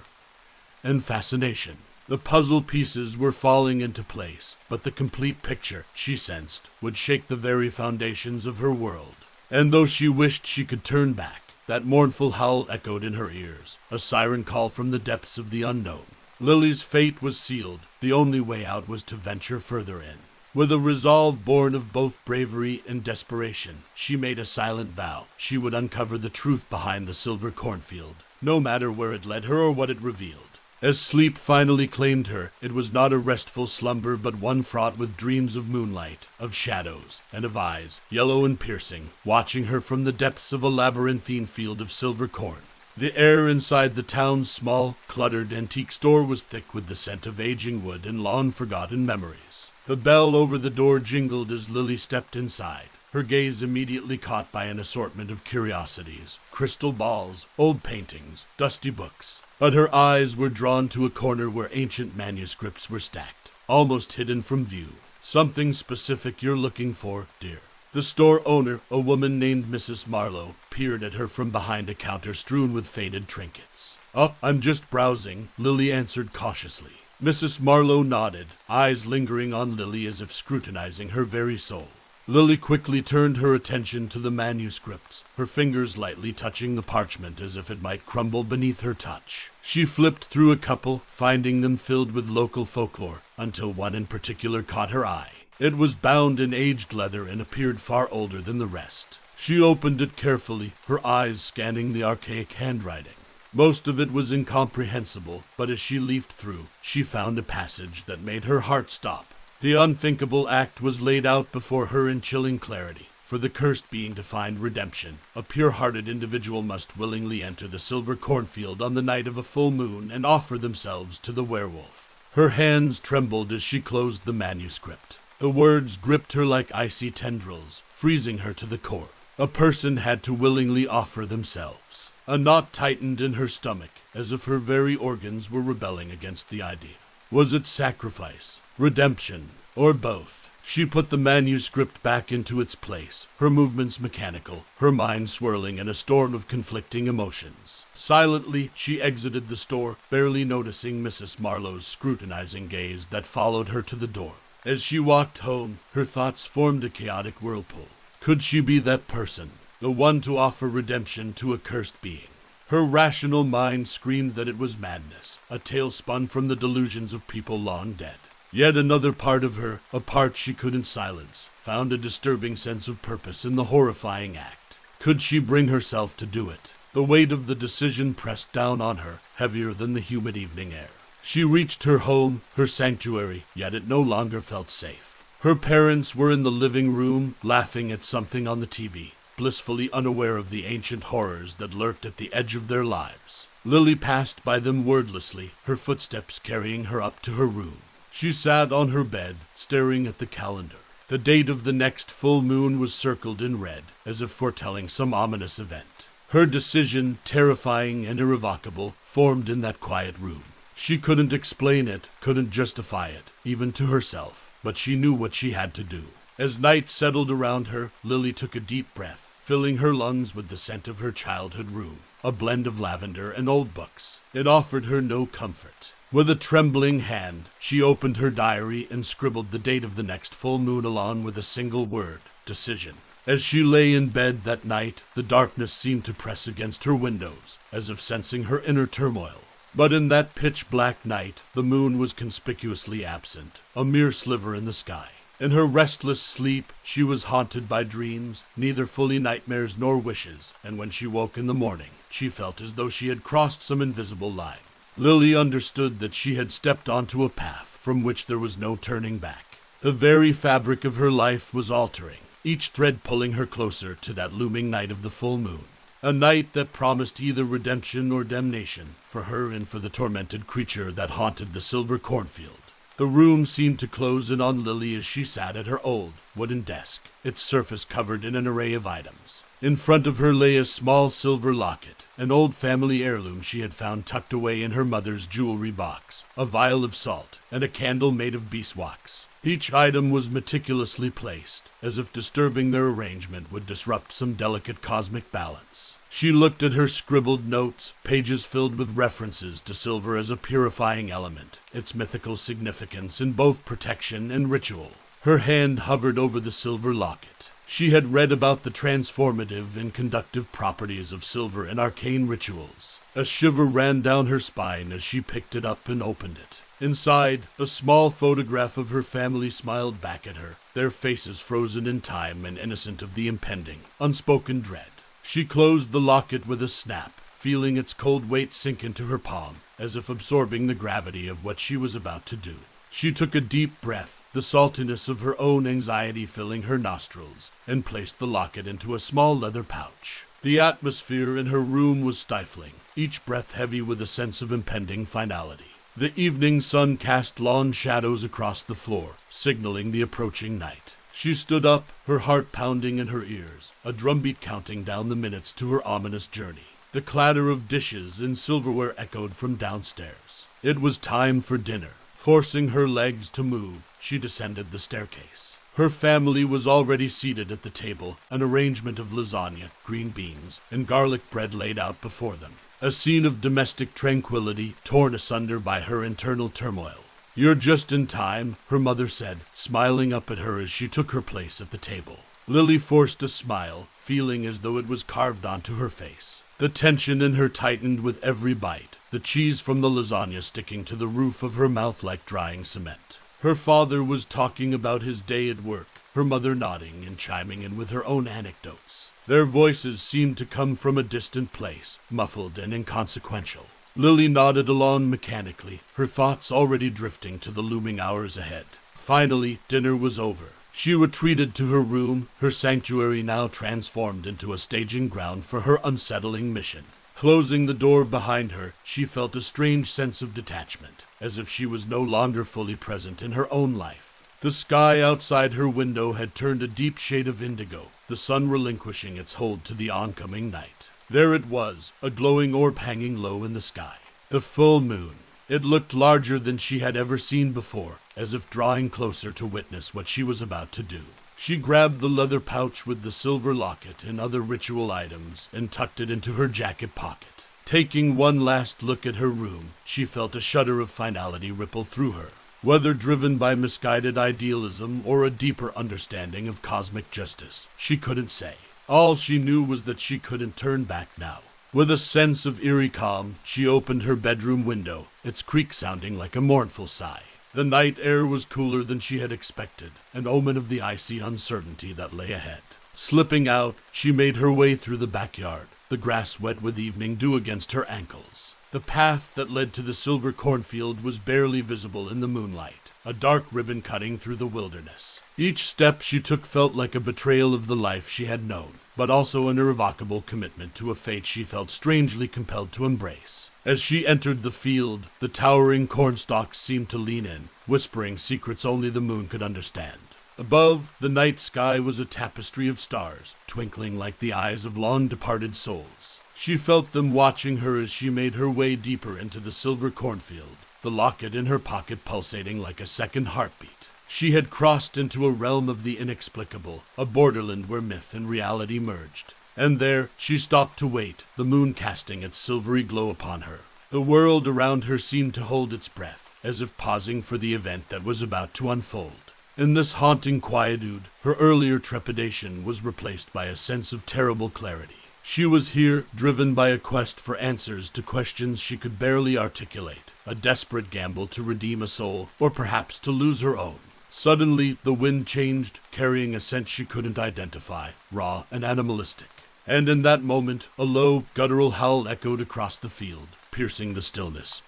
and fascination. The puzzle pieces were falling into place, but the complete picture, she sensed, would shake the very foundations of her world. And though she wished she could turn back, that mournful howl echoed in her ears, a siren call from the depths of the unknown. Lily's fate was sealed. The only way out was to venture further in. With a resolve born of both bravery and desperation, she made a silent vow she would uncover the truth behind the silver cornfield, no matter where it led her or what it revealed. As sleep finally claimed her, it was not a restful slumber but one fraught with dreams of moonlight, of shadows, and of eyes, yellow and piercing, watching her from the depths of a labyrinthine field of silver corn. The air inside the town's small, cluttered antique store was thick with the scent of aging wood and long-forgotten memories. The bell over the door jingled as Lily stepped inside, her gaze immediately caught by an assortment of curiosities, crystal balls, old paintings, dusty books. But her eyes were drawn to a corner where ancient manuscripts were stacked, almost hidden from view. Something specific you're looking for, dear. The store owner, a woman named Mrs. Marlowe, peered at her from behind a counter strewn with faded trinkets. "Oh, I'm just browsing," Lily answered cautiously. Mrs. Marlowe nodded, eyes lingering on Lily as if scrutinizing her very soul. Lily quickly turned her attention to the manuscripts, her fingers lightly touching the parchment as if it might crumble beneath her touch. She flipped through a couple, finding them filled with local folklore, until one in particular caught her eye. It was bound in aged leather and appeared far older than the rest. She opened it carefully, her eyes scanning the archaic handwriting. Most of it was incomprehensible, but as she leafed through, she found a passage that made her heart stop. The unthinkable act was laid out before her in chilling clarity. For the cursed being to find redemption, a pure-hearted individual must willingly enter the silver cornfield on the night of a full moon and offer themselves to the werewolf. Her hands trembled as she closed the manuscript. The words gripped her like icy tendrils, freezing her to the core. A person had to willingly offer themselves. A knot tightened in her stomach, as if her very organs were rebelling against the idea. Was it sacrifice, redemption, or both? She put the manuscript back into its place, her movements mechanical, her mind swirling in a storm of conflicting emotions. Silently, she exited the store, barely noticing Mrs. Marlowe's scrutinizing gaze that followed her to the door. As she walked home, her thoughts formed a chaotic whirlpool. Could she be that person, the one to offer redemption to a cursed being? Her rational mind screamed that it was madness, a tale spun from the delusions of people long dead. Yet another part of her, a part she couldn't silence, found a disturbing sense of purpose in the horrifying act. Could she bring herself to do it? The weight of the decision pressed down on her, heavier than the humid evening air. She reached her home, her sanctuary, yet it no longer felt safe. Her parents were in the living room, laughing at something on the TV, blissfully unaware of the ancient horrors that lurked at the edge of their lives. Lily passed by them wordlessly, her footsteps carrying her up to her room. She sat on her bed, staring at the calendar. The date of the next full moon was circled in red, as if foretelling some ominous event. Her decision, terrifying and irrevocable, formed in that quiet room. She couldn't explain it, couldn't justify it, even to herself, but she knew what she had to do. As night settled around her, Lily took a deep breath, filling her lungs with the scent of her childhood room, a blend of lavender and old books. It offered her no comfort. With a trembling hand, she opened her diary and scribbled the date of the next full moon along with a single word: decision. As she lay in bed that night, the darkness seemed to press against her windows, as if sensing her inner turmoil. But in that pitch-black night, the moon was conspicuously absent, a mere sliver in the sky. In her restless sleep, she was haunted by dreams, neither fully nightmares nor wishes, and when she woke in the morning, she felt as though she had crossed some invisible line. Lily understood that she had stepped onto a path from which there was no turning back. The very fabric of her life was altering, each thread pulling her closer to that looming night of the full moon. A night that promised either redemption or damnation for her and for the tormented creature that haunted the silver cornfield. The room seemed to close in on Lily as she sat at her old wooden desk, its surface covered in an array of items. In front of her lay a small silver locket, an old family heirloom she had found tucked away in her mother's jewelry box, a vial of salt, and a candle made of beeswax. Each item was meticulously placed, as if disturbing their arrangement would disrupt some delicate cosmic balance. She looked at her scribbled notes, pages filled with references to silver as a purifying element, its mythical significance in both protection and ritual. Her hand hovered over the silver locket. She had read about the transformative and conductive properties of silver in arcane rituals. A shiver ran down her spine as she picked it up and opened it. Inside, a small photograph of her family smiled back at her, their faces frozen in time and innocent of the impending, unspoken dread. She closed the locket with a snap, feeling its cold weight sink into her palm, as if absorbing the gravity of what she was about to do. She took a deep breath, the saltiness of her own anxiety filling her nostrils, and placed the locket into a small leather pouch. The atmosphere in her room was stifling, each breath heavy with a sense of impending finality. The evening sun cast long shadows across the floor, signaling the approaching night. She stood up, her heart pounding in her ears, a drumbeat counting down the minutes to her ominous journey. The clatter of dishes and silverware echoed from downstairs. It was time for dinner. Forcing her legs to move, she descended the staircase. Her family was already seated at the table, an arrangement of lasagna, green beans, and garlic bread laid out before them. A scene of domestic tranquility torn asunder by her internal turmoil. "You're just in time," her mother said, smiling up at her as she took her place at the table. Lily forced a smile, feeling as though it was carved onto her face. The tension in her tightened with every bite, the cheese from the lasagna sticking to the roof of her mouth like drying cement. Her father was talking about his day at work, her mother nodding and chiming in with her own anecdotes. Their voices seemed to come from a distant place, muffled and inconsequential. Lily nodded along mechanically, her thoughts already drifting to the looming hours ahead. Finally, dinner was over. She retreated to her room, her sanctuary now transformed into a staging ground for her unsettling mission. Closing the door behind her, she felt a strange sense of detachment, as if she was no longer fully present in her own life. The sky outside her window had turned a deep shade of indigo, the sun relinquishing its hold to the oncoming night. There it was, a glowing orb hanging low in the sky. The full moon. It looked larger than she had ever seen before, as if drawing closer to witness what she was about to do. She grabbed the leather pouch with the silver locket and other ritual items and tucked it into her jacket pocket. Taking one last look at her room, she felt a shudder of finality ripple through her. Whether driven by misguided idealism or a deeper understanding of cosmic justice, she couldn't say. All she knew was that she couldn't turn back now. With a sense of eerie calm, she opened her bedroom window, its creak sounding like a mournful sigh. The night air was cooler than she had expected, an omen of the icy uncertainty that lay ahead. Slipping out, she made her way through the backyard, the grass wet with evening dew against her ankles. The path that led to the silver cornfield was barely visible in the moonlight, a dark ribbon cutting through the wilderness. Each step she took felt like a betrayal of the life she had known, but also an irrevocable commitment to a fate she felt strangely compelled to embrace. As she entered the field, the towering cornstalks seemed to lean in, whispering secrets only the moon could understand. Above, the night sky was a tapestry of stars, twinkling like the eyes of long-departed souls. She felt them watching her as she made her way deeper into the silver cornfield, the locket in her pocket pulsating like a second heartbeat. She had crossed into a realm of the inexplicable, a borderland where myth and reality merged. And there, she stopped to wait, the moon casting its silvery glow upon her. The world around her seemed to hold its breath, as if pausing for the event that was about to unfold. In this haunting quietude, her earlier trepidation was replaced by a sense of terrible clarity. She was here, driven by a quest for answers to questions she could barely articulate, a desperate gamble to redeem a soul, or perhaps to lose her own. Suddenly, the wind changed, carrying a scent she couldn't identify, raw and animalistic. And in that moment, a low, guttural howl echoed across the field, piercing the stillness,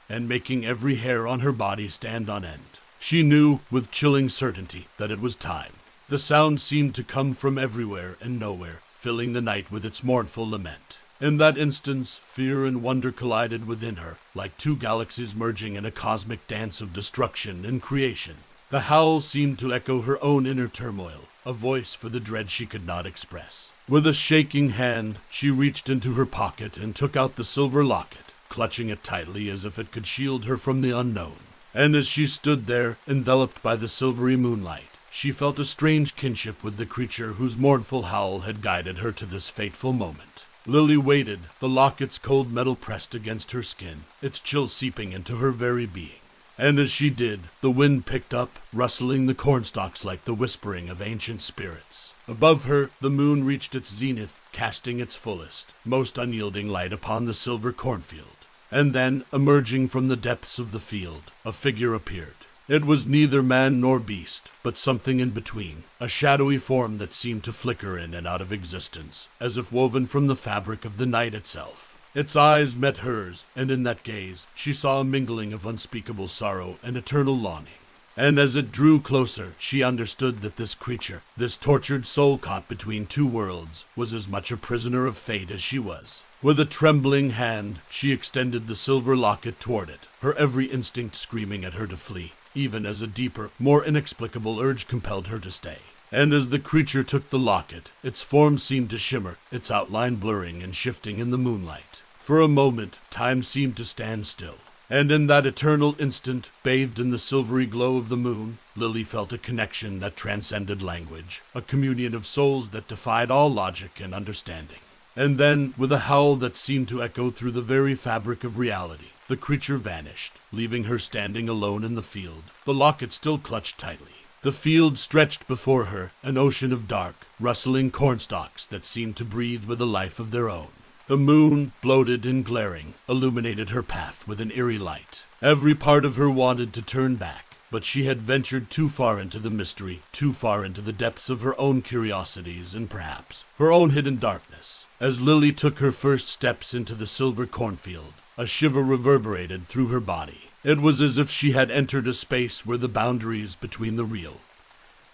and making every hair on her body stand on end. She knew, with chilling certainty, that it was time. The sound seemed to come from everywhere and nowhere, filling the night with its mournful lament. In that instance, fear and wonder collided within her, like two galaxies merging in a cosmic dance of destruction and creation. The howl seemed to echo her own inner turmoil, a voice for the dread she could not express. With a shaking hand, she reached into her pocket and took out the silver locket, clutching it tightly as if it could shield her from the unknown. And as she stood there, enveloped by the silvery moonlight, she felt a strange kinship with the creature whose mournful howl had guided her to this fateful moment. Lily waited, the locket's cold metal pressed against her skin, its chill seeping into her very being. And as she did, the wind picked up, rustling the cornstalks like the whispering of ancient spirits. Above her, the moon reached its zenith, casting its fullest, most unyielding light upon the silver cornfield. And then, emerging from the depths of the field, a figure appeared. It was neither man nor beast, but something in between, a shadowy form that seemed to flicker in and out of existence, as if woven from the fabric of the night itself. Its eyes met hers, and in that gaze, she saw a mingling of unspeakable sorrow and eternal longing. And as it drew closer, she understood that this creature, this tortured soul caught between two worlds, was as much a prisoner of fate as she was. With a trembling hand, she extended the silver locket toward it, her every instinct screaming at her to flee, even as a deeper, more inexplicable urge compelled her to stay. And as the creature took the locket, its form seemed to shimmer, its outline blurring and shifting in the moonlight. For a moment, time seemed to stand still. And in that eternal instant, bathed in the silvery glow of the moon, Lily felt a connection that transcended language, a communion of souls that defied all logic and understanding. And then, with a howl that seemed to echo through the very fabric of reality, the creature vanished, leaving her standing alone in the field, the locket still clutched tightly. The field stretched before her, an ocean of dark, rustling cornstalks that seemed to breathe with a life of their own. The moon, bloated and glaring, illuminated her path with an eerie light. Every part of her wanted to turn back, but she had ventured too far into the mystery, too far into the depths of her own curiosities and perhaps her own hidden darkness. As Lily took her first steps into the silver cornfield, a shiver reverberated through her body. It was as if she had entered a space where the boundaries between the real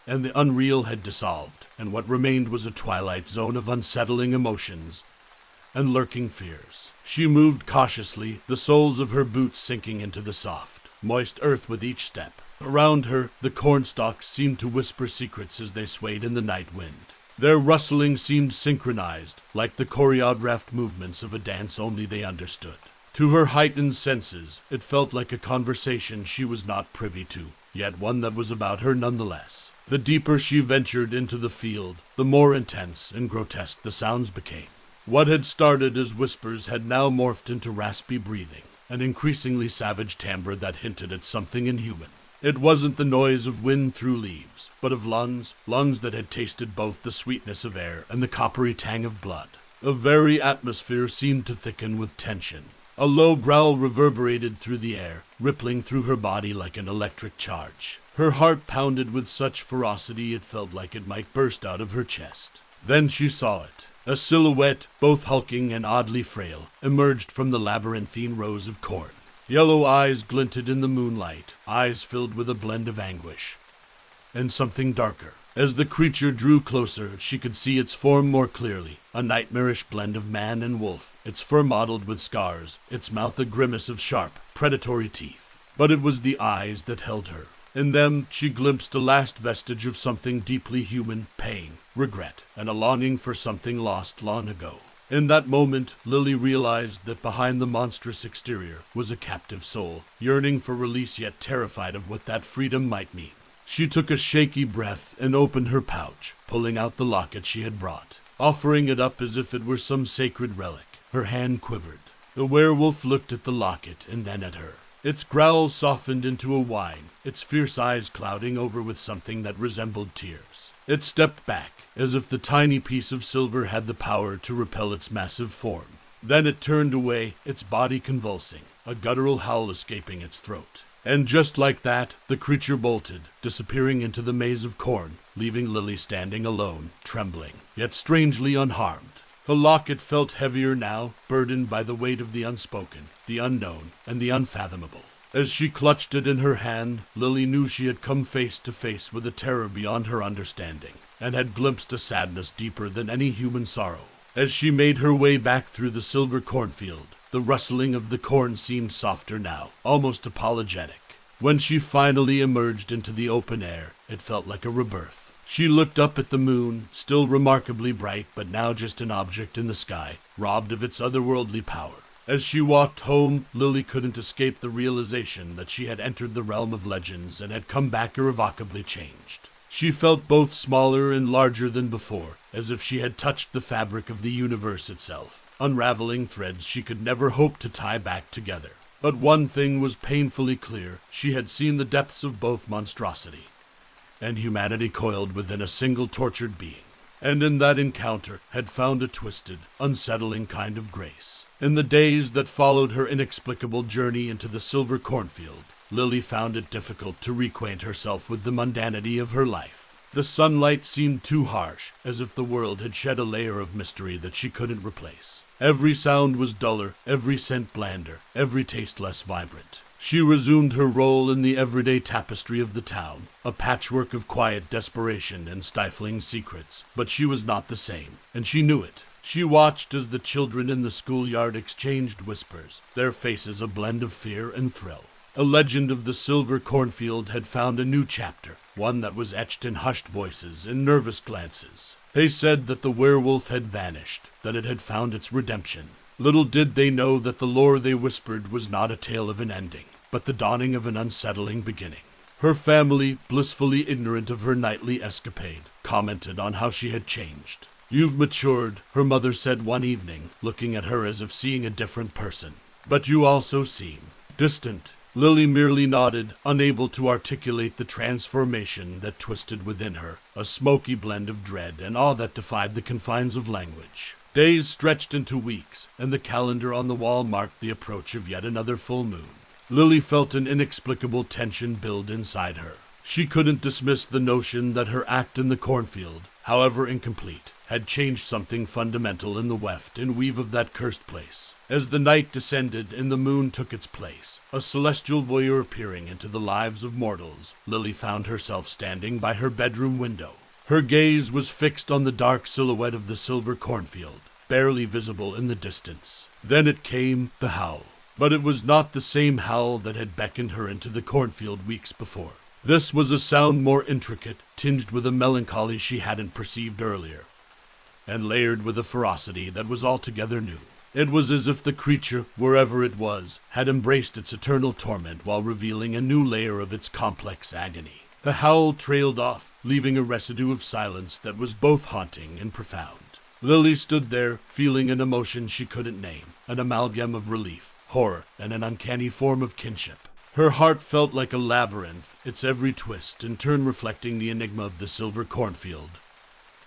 and the unreal had dissolved, and what remained was a twilight zone of unsettling emotions and lurking fears. She moved cautiously, the soles of her boots sinking into the soft, moist earth with each step. Around her, the cornstalks seemed to whisper secrets as they swayed in the night wind. Their rustling seemed synchronized, like the choreographed movements of a dance only they understood. To her heightened senses, it felt like a conversation she was not privy to, yet one that was about her nonetheless. The deeper she ventured into the field, the more intense and grotesque the sounds became. What had started as whispers had now morphed into raspy breathing, an increasingly savage timbre that hinted at something inhuman. It wasn't the noise of wind through leaves, but of lungs that had tasted both the sweetness of air and the coppery tang of blood. The very atmosphere seemed to thicken with tension. A low growl reverberated through the air, rippling through her body like an electric charge. Her heart pounded with such ferocity it felt like it might burst out of her chest. Then she saw it. A silhouette, both hulking and oddly frail, emerged from the labyrinthine rows of corn. Yellow eyes glinted in the moonlight, eyes filled with a blend of anguish and something darker. As the creature drew closer, she could see its form more clearly, a nightmarish blend of man and wolf, its fur mottled with scars, its mouth a grimace of sharp, predatory teeth. But it was the eyes that held her. In them, she glimpsed a last vestige of something deeply human, pain, regret, and a longing for something lost long ago. In that moment, Lily realized that behind the monstrous exterior was a captive soul, yearning for release yet terrified of what that freedom might mean. She took a shaky breath and opened her pouch, pulling out the locket she had brought, offering it up as if it were some sacred relic. Her hand quivered. The werewolf looked at the locket and then at her. Its growl softened into a whine, its fierce eyes clouding over with something that resembled tears. It stepped back, as if the tiny piece of silver had the power to repel its massive form. Then it turned away, its body convulsing, a guttural howl escaping its throat. And just like that, the creature bolted, disappearing into the maze of corn, leaving Lily standing alone, trembling, yet strangely unharmed. The locket felt heavier now, burdened by the weight of the unspoken, the unknown, and the unfathomable. As she clutched it in her hand, Lily knew she had come face to face with a terror beyond her understanding, and had glimpsed a sadness deeper than any human sorrow. As she made her way back through the silver cornfield, the rustling of the corn seemed softer now, almost apologetic. When she finally emerged into the open air, it felt like a rebirth. She looked up at the moon, still remarkably bright, but now just an object in the sky, robbed of its otherworldly power. As she walked home, Lily couldn't escape the realization that she had entered the realm of legends and had come back irrevocably changed. She felt both smaller and larger than before, as if she had touched the fabric of the universe itself, unraveling threads she could never hope to tie back together. But one thing was painfully clear: she had seen the depths of both monstrosity and humanity coiled within a single tortured being, and in that encounter had found a twisted, unsettling kind of grace. In the days that followed her inexplicable journey into the silver cornfield, Lily found it difficult to reacquaint herself with the mundanity of her life. The sunlight seemed too harsh, as if the world had shed a layer of mystery that she couldn't replace. Every sound was duller, every scent blander, every taste less vibrant. She resumed her role in the everyday tapestry of the town, a patchwork of quiet desperation and stifling secrets, but she was not the same, and she knew it. She watched as the children in the schoolyard exchanged whispers, their faces a blend of fear and thrill. A legend of the silver cornfield had found a new chapter, one that was etched in hushed voices and nervous glances. They said that the werewolf had vanished, that it had found its redemption. Little did they know that the lore they whispered was not a tale of an ending, but the dawning of an unsettling beginning. Her family, blissfully ignorant of her nightly escapade, commented on how she had changed. "You've matured," her mother said one evening, looking at her as if seeing a different person. "But you also seem distant." Lily merely nodded, unable to articulate the transformation that twisted within her, a smoky blend of dread and awe that defied the confines of language. Days stretched into weeks, and the calendar on the wall marked the approach of yet another full moon. Lily felt an inexplicable tension build inside her. She couldn't dismiss the notion that her act in the cornfield, however incomplete, had changed something fundamental in the weft and weave of that cursed place. As the night descended and the moon took its place, a celestial voyeur peering into the lives of mortals, Lily found herself standing by her bedroom window. Her gaze was fixed on the dark silhouette of the silver cornfield, barely visible in the distance. Then it came, the howl. But it was not the same howl that had beckoned her into the cornfield weeks before. This was a sound more intricate, tinged with a melancholy she hadn't perceived earlier, and layered with a ferocity that was altogether new. It was as if the creature, wherever it was, had embraced its eternal torment while revealing a new layer of its complex agony. The howl trailed off, leaving a residue of silence that was both haunting and profound. Lily stood there, feeling an emotion she couldn't name, an amalgam of relief, horror, and an uncanny form of kinship. Her heart felt like a labyrinth, its every twist and turn reflecting the enigma of the silver cornfield,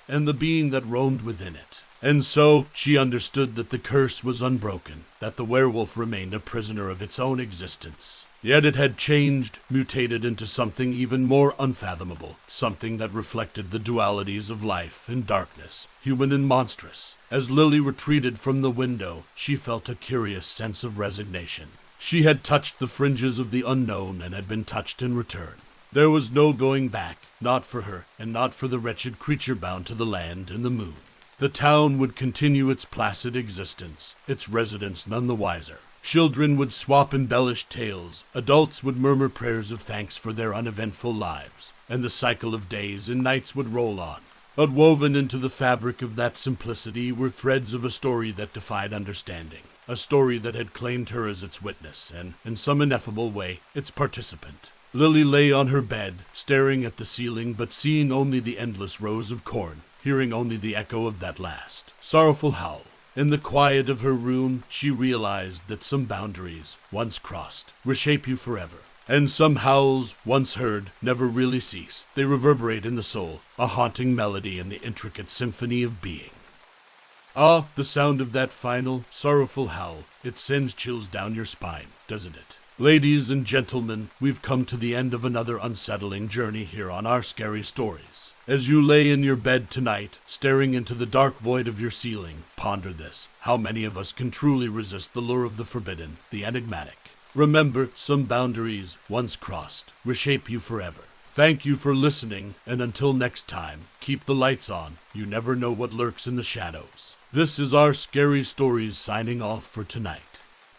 and the being that roamed within it. And so she understood that the curse was unbroken, that the werewolf remained a prisoner of its own existence. Yet it had changed, mutated into something even more unfathomable, something that reflected the dualities of life and darkness, human and monstrous. As Lily retreated from the window, she felt a curious sense of resignation. She had touched the fringes of the unknown and had been touched in return. There was no going back, not for her, and not for the wretched creature bound to the land and the moon. The town would continue its placid existence, its residents none the wiser. Children would swap embellished tales, adults would murmur prayers of thanks for their uneventful lives, and the cycle of days and nights would roll on. But woven into the fabric of that simplicity were threads of a story that defied understanding, a story that had claimed her as its witness, and, in some ineffable way, its participant. Lily lay on her bed, staring at the ceiling, but seeing only the endless rows of corn, hearing only the echo of that last, sorrowful howl. In the quiet of her room, she realized that some boundaries, once crossed, reshape you forever. And some howls, once heard, never really cease. They reverberate in the soul, a haunting melody in the intricate symphony of being. Ah, the sound of that final, sorrowful howl. It sends chills down your spine, doesn't it? Ladies and gentlemen, we've come to the end of another unsettling journey here on Our Scary Stories. As you lay in your bed tonight, staring into the dark void of your ceiling, ponder this. How many of us can truly resist the lure of the forbidden, the enigmatic? Remember, some boundaries, once crossed, reshape you forever. Thank you for listening, and until next time, keep the lights on. You never know what lurks in the shadows. This is Our Scary Stories signing off for tonight.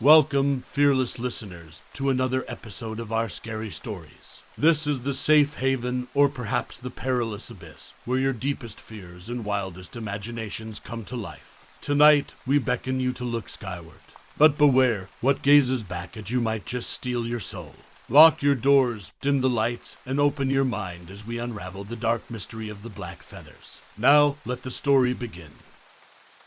Welcome, fearless listeners, to another episode of Our Scary Stories. This is the safe haven, or perhaps the perilous abyss, where your deepest fears and wildest imaginations come to life. Tonight, we beckon you to look skyward. But beware, what gazes back at you might just steal your soul. Lock your doors, dim the lights, and open your mind as we unravel the dark mystery of the black feathers. Now, let the story begin.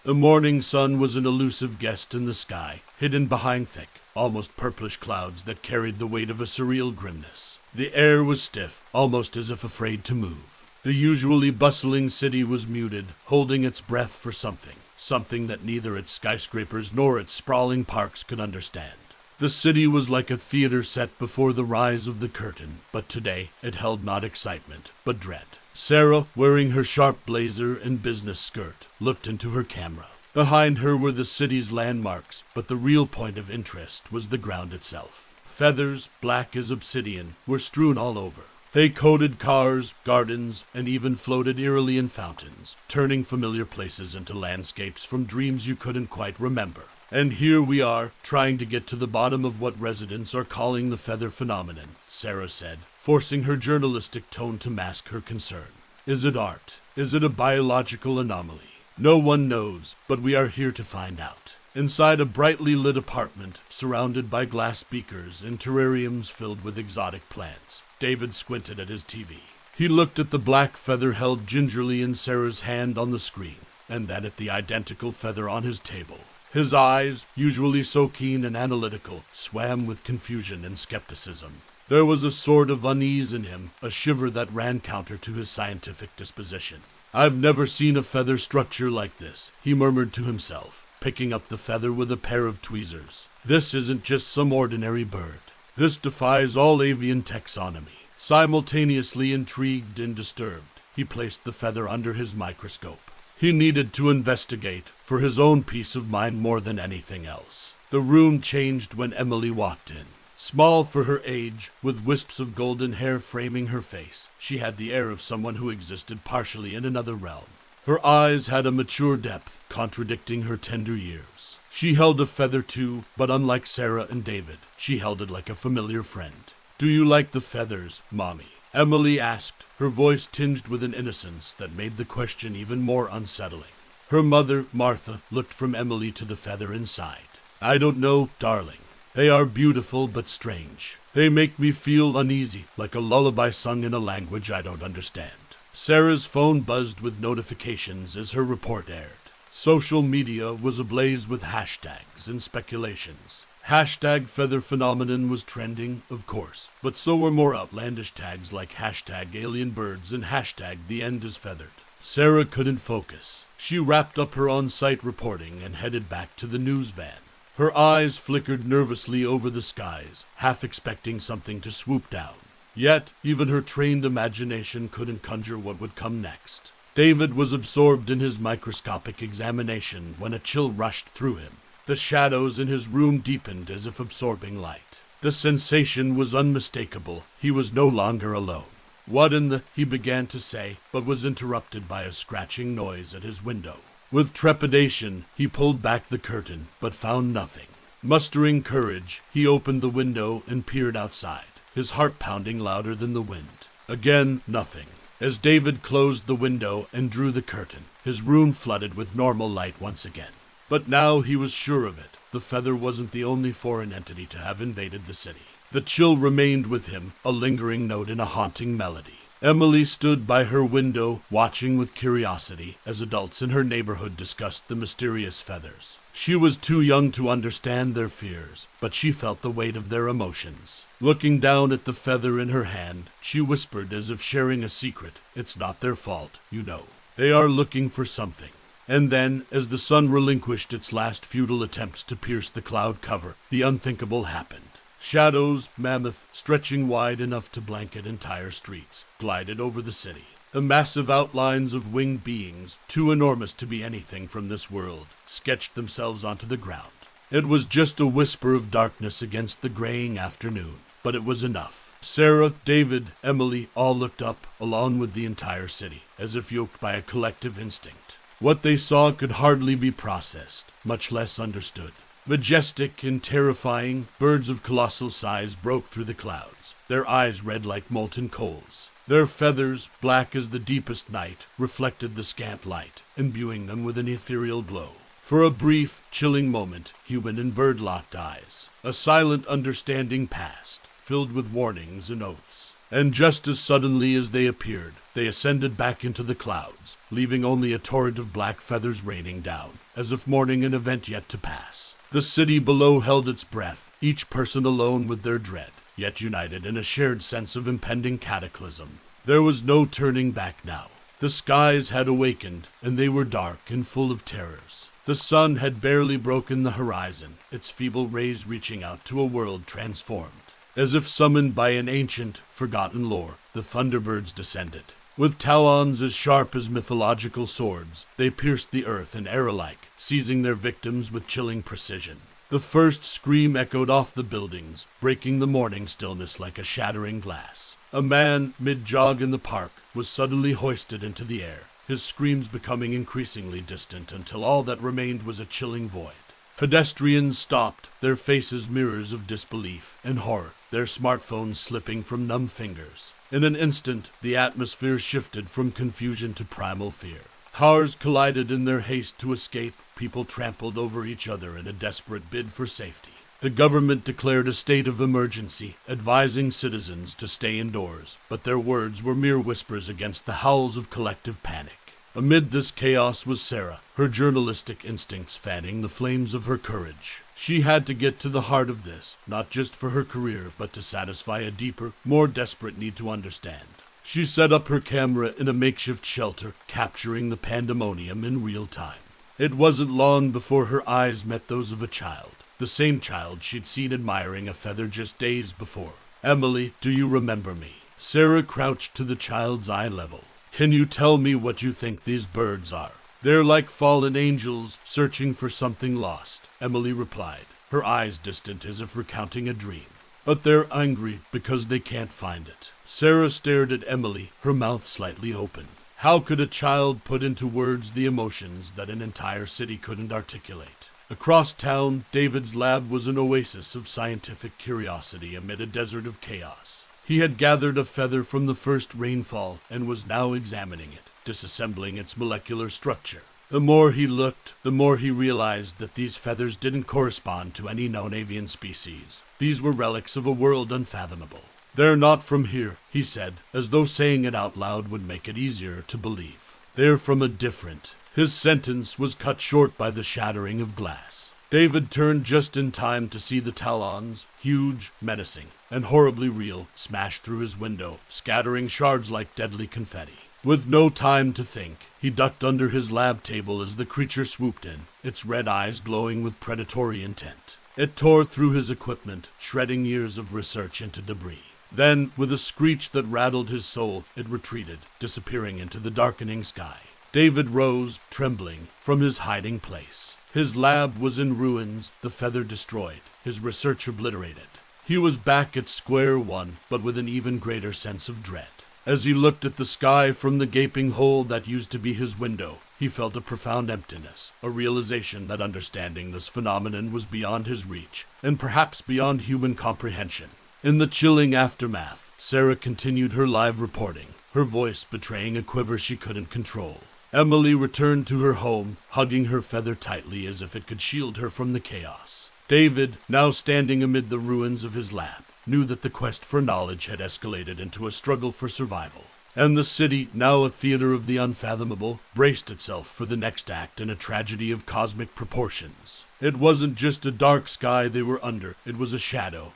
The morning sun was an elusive guest in the sky, hidden behind thick, almost purplish clouds that carried the weight of a surreal grimness. The air was stiff, almost as if afraid to move. The usually bustling city was muted, holding its breath for something that neither its skyscrapers nor its sprawling parks could understand. The city was like a theater set before the rise of the curtain, but today it held not excitement, but dread. Sarah, wearing her sharp blazer and business skirt, looked into her camera. Behind her were the city's landmarks, but the real point of interest was the ground itself. Feathers, black as obsidian, were strewn all over. They coated cars, gardens, and even floated eerily in fountains, turning familiar places into landscapes from dreams you couldn't quite remember. And here we are, trying to get to the bottom of what residents are calling the feather phenomenon, Sarah said, forcing her journalistic tone to mask her concern. Is it art? Is it a biological anomaly? No one knows, but we are here to find out. Inside a brightly lit apartment, surrounded by glass beakers and terrariums filled with exotic plants, David squinted at his TV. He looked at the black feather held gingerly in Sarah's hand on the screen, and then at the identical feather on his table. His eyes, usually so keen and analytical, swam with confusion and skepticism. There was a sort of unease in him, a shiver that ran counter to his scientific disposition. "I've never seen a feather structure like this," he murmured to himself, picking up the feather with a pair of tweezers. "This isn't just some ordinary bird. This defies all avian taxonomy." Simultaneously intrigued and disturbed, he placed the feather under his microscope. He needed to investigate, for his own peace of mind more than anything else. The room changed when Emily walked in. Small for her age, with wisps of golden hair framing her face, she had the air of someone who existed partially in another realm. Her eyes had a mature depth, contradicting her tender years. She held a feather too, but unlike Sarah and David, she held it like a familiar friend. "Do you like the feathers, Mommy?" Emily asked, her voice tinged with an innocence that made the question even more unsettling. Her mother, Martha, looked from Emily to the feather inside. "I don't know, darling. They are beautiful but strange. They make me feel uneasy, like a lullaby sung in a language I don't understand." Sarah's phone buzzed with notifications as her report aired. Social media was ablaze with hashtags and speculations. Hashtag feather phenomenon was trending, of course, but so were more outlandish tags like hashtag alien birds and hashtag the end is feathered. Sarah couldn't focus. She wrapped up her on-site reporting and headed back to the news van. Her eyes flickered nervously over the skies, half expecting something to swoop down. Yet, even her trained imagination couldn't conjure what would come next. David was absorbed in his microscopic examination when a chill rushed through him. The shadows in his room deepened as if absorbing light. The sensation was unmistakable. He was no longer alone. "What in the—" he began to say, but was interrupted by a scratching noise at his window. With trepidation, he pulled back the curtain, but found nothing. Mustering courage, he opened the window and peered outside, his heart pounding louder than the wind. Again, nothing. As David closed the window and drew the curtain, his room flooded with normal light once again. But now he was sure of it. The feather wasn't the only foreign entity to have invaded the city. The chill remained with him, a lingering note in a haunting melody. Emily stood by her window, watching with curiosity as adults in her neighborhood discussed the mysterious feathers. She was too young to understand their fears, but she felt the weight of their emotions. Looking down at the feather in her hand, she whispered as if sharing a secret, "It's not their fault, you know. They are looking for something." And then, as the sun relinquished its last futile attempts to pierce the cloud cover, the unthinkable happened. Shadows, mammoth, stretching wide enough to blanket entire streets, glided over the city. The massive outlines of winged beings, too enormous to be anything from this world, sketched themselves onto the ground. It was just a whisper of darkness against the graying afternoon, but it was enough. Sarah, David, Emily all looked up, along with the entire city, as if yoked by a collective instinct. What they saw could hardly be processed, much less understood. Majestic and terrifying, birds of colossal size broke through the clouds, their eyes red like molten coals. Their feathers, black as the deepest night, reflected the scant light, imbuing them with an ethereal glow. For a brief, chilling moment, human and bird locked eyes. A silent understanding passed, filled with warnings and oaths. And just as suddenly as they appeared, they ascended back into the clouds, leaving only a torrent of black feathers raining down, as if mourning an event yet to pass. The city below held its breath, each person alone with their dread, yet united in a shared sense of impending cataclysm. There was no turning back now. The skies had awakened, and they were dark and full of terrors. The sun had barely broken the horizon, its feeble rays reaching out to a world transformed. As if summoned by an ancient, forgotten lore, the Thunderbirds descended. With talons as sharp as mythological swords, they pierced the earth and arrow-like, seizing their victims with chilling precision. The first scream echoed off the buildings, breaking the morning stillness like a shattering glass. A man, mid-jog in the park, was suddenly hoisted into the air, his screams becoming increasingly distant until all that remained was a chilling void. Pedestrians stopped, their faces mirrors of disbelief and horror, their smartphones slipping from numb fingers. In an instant, the atmosphere shifted from confusion to primal fear. Cars collided in their haste to escape, people trampled over each other in a desperate bid for safety. The government declared a state of emergency, advising citizens to stay indoors, but their words were mere whispers against the howls of collective panic. Amid this chaos was Sarah, her journalistic instincts fanning the flames of her courage. She had to get to the heart of this, not just for her career, but to satisfy a deeper, more desperate need to understand. She set up her camera in a makeshift shelter, capturing the pandemonium in real time. It wasn't long before her eyes met those of a child, the same child she'd seen admiring a feather just days before. "Emily, do you remember me?" Sarah crouched to the child's eye level. "Can you tell me what you think these birds are?" "They're like fallen angels, searching for something lost," Emily replied, her eyes distant as if recounting a dream. "But they're angry because they can't find it." Sarah stared at Emily, her mouth slightly open. How could a child put into words the emotions that an entire city couldn't articulate? Across town, David's lab was an oasis of scientific curiosity amid a desert of chaos. He had gathered a feather from the first rainfall and was now examining it, disassembling its molecular structure. The more he looked, the more he realized that these feathers didn't correspond to any known avian species. These were relics of a world unfathomable. "They're not from here," he said, as though saying it out loud would make it easier to believe. "They're from a different—" His sentence was cut short by the shattering of glass. David turned just in time to see the talons, huge, menacing, and horribly real, smash through his window, scattering shards like deadly confetti. With no time to think, he ducked under his lab table as the creature swooped in, its red eyes glowing with predatory intent. It tore through his equipment, shredding years of research into debris. Then, with a screech that rattled his soul, it retreated, disappearing into the darkening sky. David rose, trembling, from his hiding place. His lab was in ruins, the feather destroyed, his research obliterated. He was back at square one, but with an even greater sense of dread. As he looked at the sky from the gaping hole that used to be his window, he felt a profound emptiness, a realization that understanding this phenomenon was beyond his reach, and perhaps beyond human comprehension. In the chilling aftermath, Sarah continued her live reporting, her voice betraying a quiver she couldn't control. Emily returned to her home, hugging her feather tightly as if it could shield her from the chaos. David, now standing amid the ruins of his lab, knew that the quest for knowledge had escalated into a struggle for survival. And the city, now a theater of the unfathomable, braced itself for the next act in a tragedy of cosmic proportions. It wasn't just a dark sky they were under, it was a shadow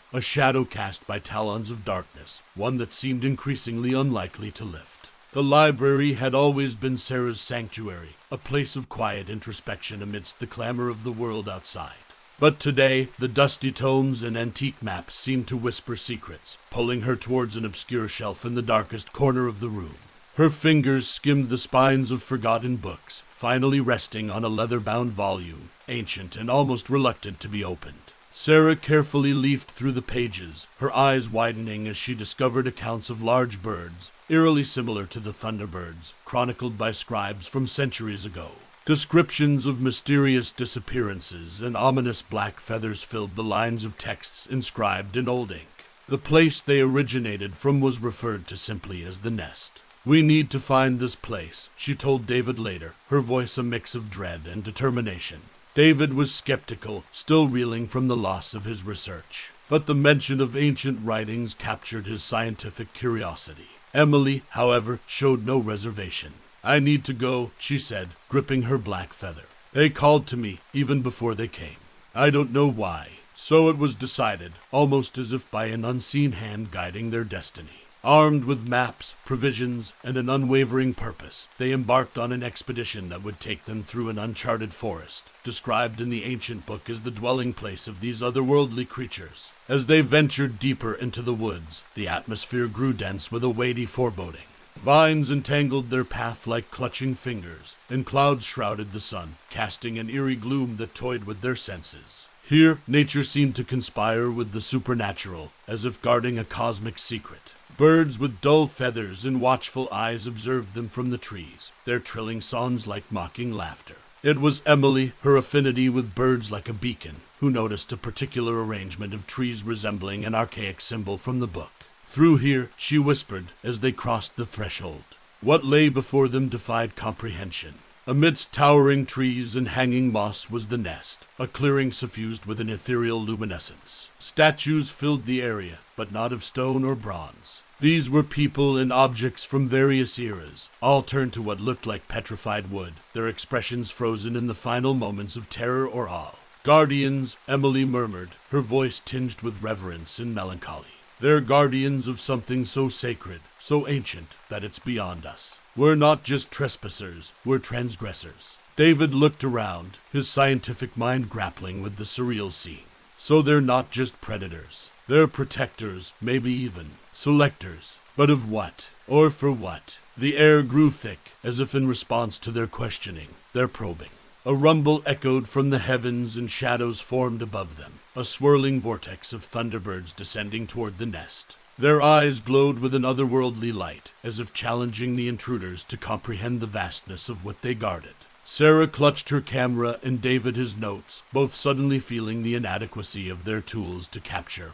cast by Talons of darkness, one that seemed increasingly unlikely to lift. The library had always been Sarah's sanctuary, a place of quiet introspection amidst the clamor of the world outside. But today, the dusty tomes and antique maps seemed to whisper secrets, pulling her towards an obscure shelf in the darkest corner of the room. Her fingers skimmed the spines of forgotten books, finally resting on a leather-bound volume, ancient and almost reluctant to be opened. Sarah carefully leafed through the pages, her eyes widening as she discovered accounts of large birds, eerily similar to the thunderbirds, chronicled by scribes from centuries ago. Descriptions of mysterious disappearances and ominous black feathers filled the lines of texts inscribed in old ink. The place they originated from was referred to simply as the nest. "We need to find this place," she told David later, her voice a mix of dread and determination. David was skeptical, still reeling from the loss of his research. But the mention of ancient writings captured his scientific curiosity. Emily, however, showed no reservation. "I need to go," she said, gripping her black feather. "They called to me even before they came. I don't know why." So it was decided, almost as if by an unseen hand guiding their destiny. Armed with maps, provisions, and an unwavering purpose, they embarked on an expedition that would take them through an uncharted forest, described in the ancient book as the dwelling place of these otherworldly creatures. As they ventured deeper into the woods, the atmosphere grew dense with a weighty foreboding. Vines entangled their path like clutching fingers, and clouds shrouded the sun, casting an eerie gloom that toyed with their senses. Here, nature seemed to conspire with the supernatural, as if guarding a cosmic secret. Birds with dull feathers and watchful eyes observed them from the trees, their trilling songs like mocking laughter. It was Emily, her affinity with birds like a beacon, who noticed a particular arrangement of trees resembling an archaic symbol from the book. "Through here," she whispered as they crossed the threshold. What lay before them defied comprehension. Amidst towering trees and hanging moss was the nest, a clearing suffused with an ethereal luminescence. Statues filled the area, but not of stone or bronze. These were people and objects from various eras, all turned to what looked like petrified wood, their expressions frozen in the final moments of terror or awe. "Guardians," Emily murmured, her voice tinged with reverence and melancholy. "They're guardians of something so sacred, so ancient, that it's beyond us. We're not just trespassers, we're transgressors." David looked around, his scientific mind grappling with the surreal scene. "So they're not just predators. They're protectors, maybe even selectors. But of what? Or for what?" The air grew thick, as if in response to their questioning, their probing. A rumble echoed from the heavens and shadows formed above them, a swirling vortex of thunderbirds descending toward the nest. Their eyes glowed with an otherworldly light, as if challenging the intruders to comprehend the vastness of what they guarded. Sarah clutched her camera and David his notes, both suddenly feeling the inadequacy of their tools to capture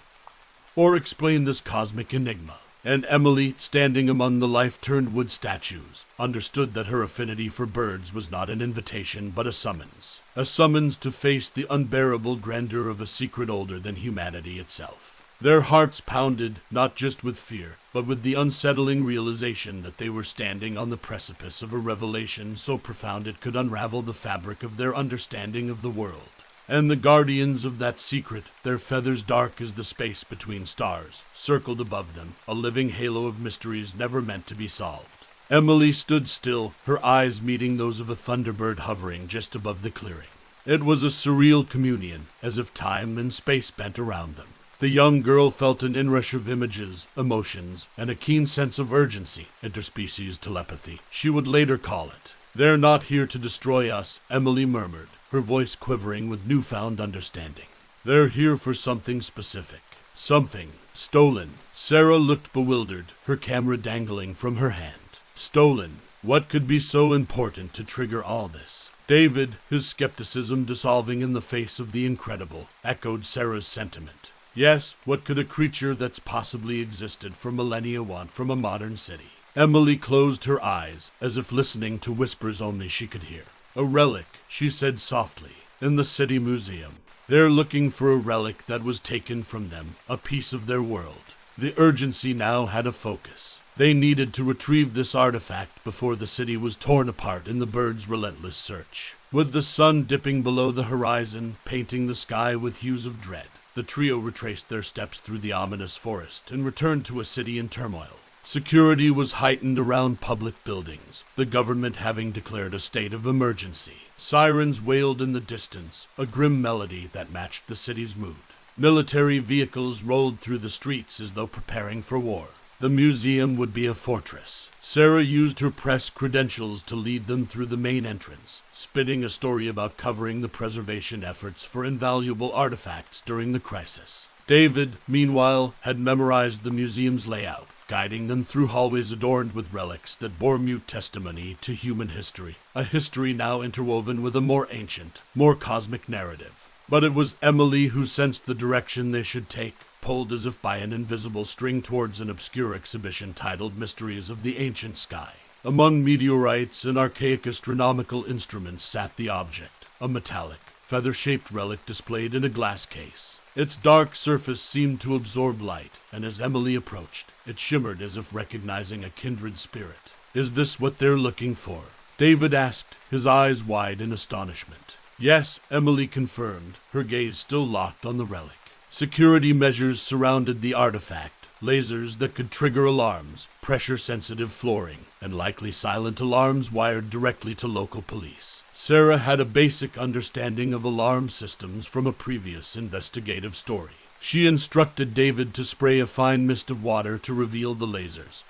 or explain this cosmic enigma. And Emily, standing among the life-turned wood statues, understood that her affinity for birds was not an invitation but a summons to face the unbearable grandeur of a secret older than humanity itself. Their hearts pounded, not just with fear, but with the unsettling realization that they were standing on the precipice of a revelation so profound it could unravel the fabric of their understanding of the world. And the guardians of that secret, their feathers dark as the space between stars, circled above them, a living halo of mysteries never meant to be solved. Emily stood still, her eyes meeting those of a thunderbird hovering just above the clearing. It was a surreal communion, as if time and space bent around them. The young girl felt an inrush of images, emotions, and a keen sense of urgency, interspecies telepathy, she would later call it. "They're not here to destroy us," Emily murmured, her voice quivering with newfound understanding. "They're here for something specific. Something stolen." Sarah looked bewildered, her camera dangling from her hand. Stolen. What could be so important to trigger all this? David, his skepticism dissolving in the face of the incredible, echoed Sarah's sentiment. Yes, what could a creature that's possibly existed for millennia want from a modern city? Emily closed her eyes, as if listening to whispers only she could hear. "A relic," she said softly, "in the city museum. They're looking for a relic that was taken from them, a piece of their world." The urgency now had a focus. They needed to retrieve this artifact before the city was torn apart in the birds' relentless search. With the sun dipping below the horizon, painting the sky with hues of dread, the trio retraced their steps through the ominous forest and returned to a city in turmoil. Security was heightened around public buildings, the government having declared a state of emergency. Sirens wailed in the distance, a grim melody that matched the city's mood. Military vehicles rolled through the streets as though preparing for war. The museum would be a fortress. Sarah used her press credentials to lead them through the main entrance, spinning a story about covering the preservation efforts for invaluable artifacts during the crisis. David, meanwhile, had memorized the museum's layout, guiding them through hallways adorned with relics that bore mute testimony to human history, a history now interwoven with a more ancient, more cosmic narrative. But it was Emily who sensed the direction they should take, pulled as if by an invisible string towards an obscure exhibition titled Mysteries of the Ancient Sky. Among meteorites and archaic astronomical instruments sat the object, a metallic, feather-shaped relic displayed in a glass case. Its dark surface seemed to absorb light, and as Emily approached, it shimmered as if recognizing a kindred spirit. "Is this what they're looking for?" David asked, his eyes wide in astonishment. "Yes," Emily confirmed, her gaze still locked on the relic. Security measures surrounded the artifact, lasers that could trigger alarms, pressure-sensitive flooring, and likely silent alarms wired directly to local police. Sarah had a basic understanding of alarm systems from a previous investigative story. She instructed David to spray a fine mist of water to reveal the lasers,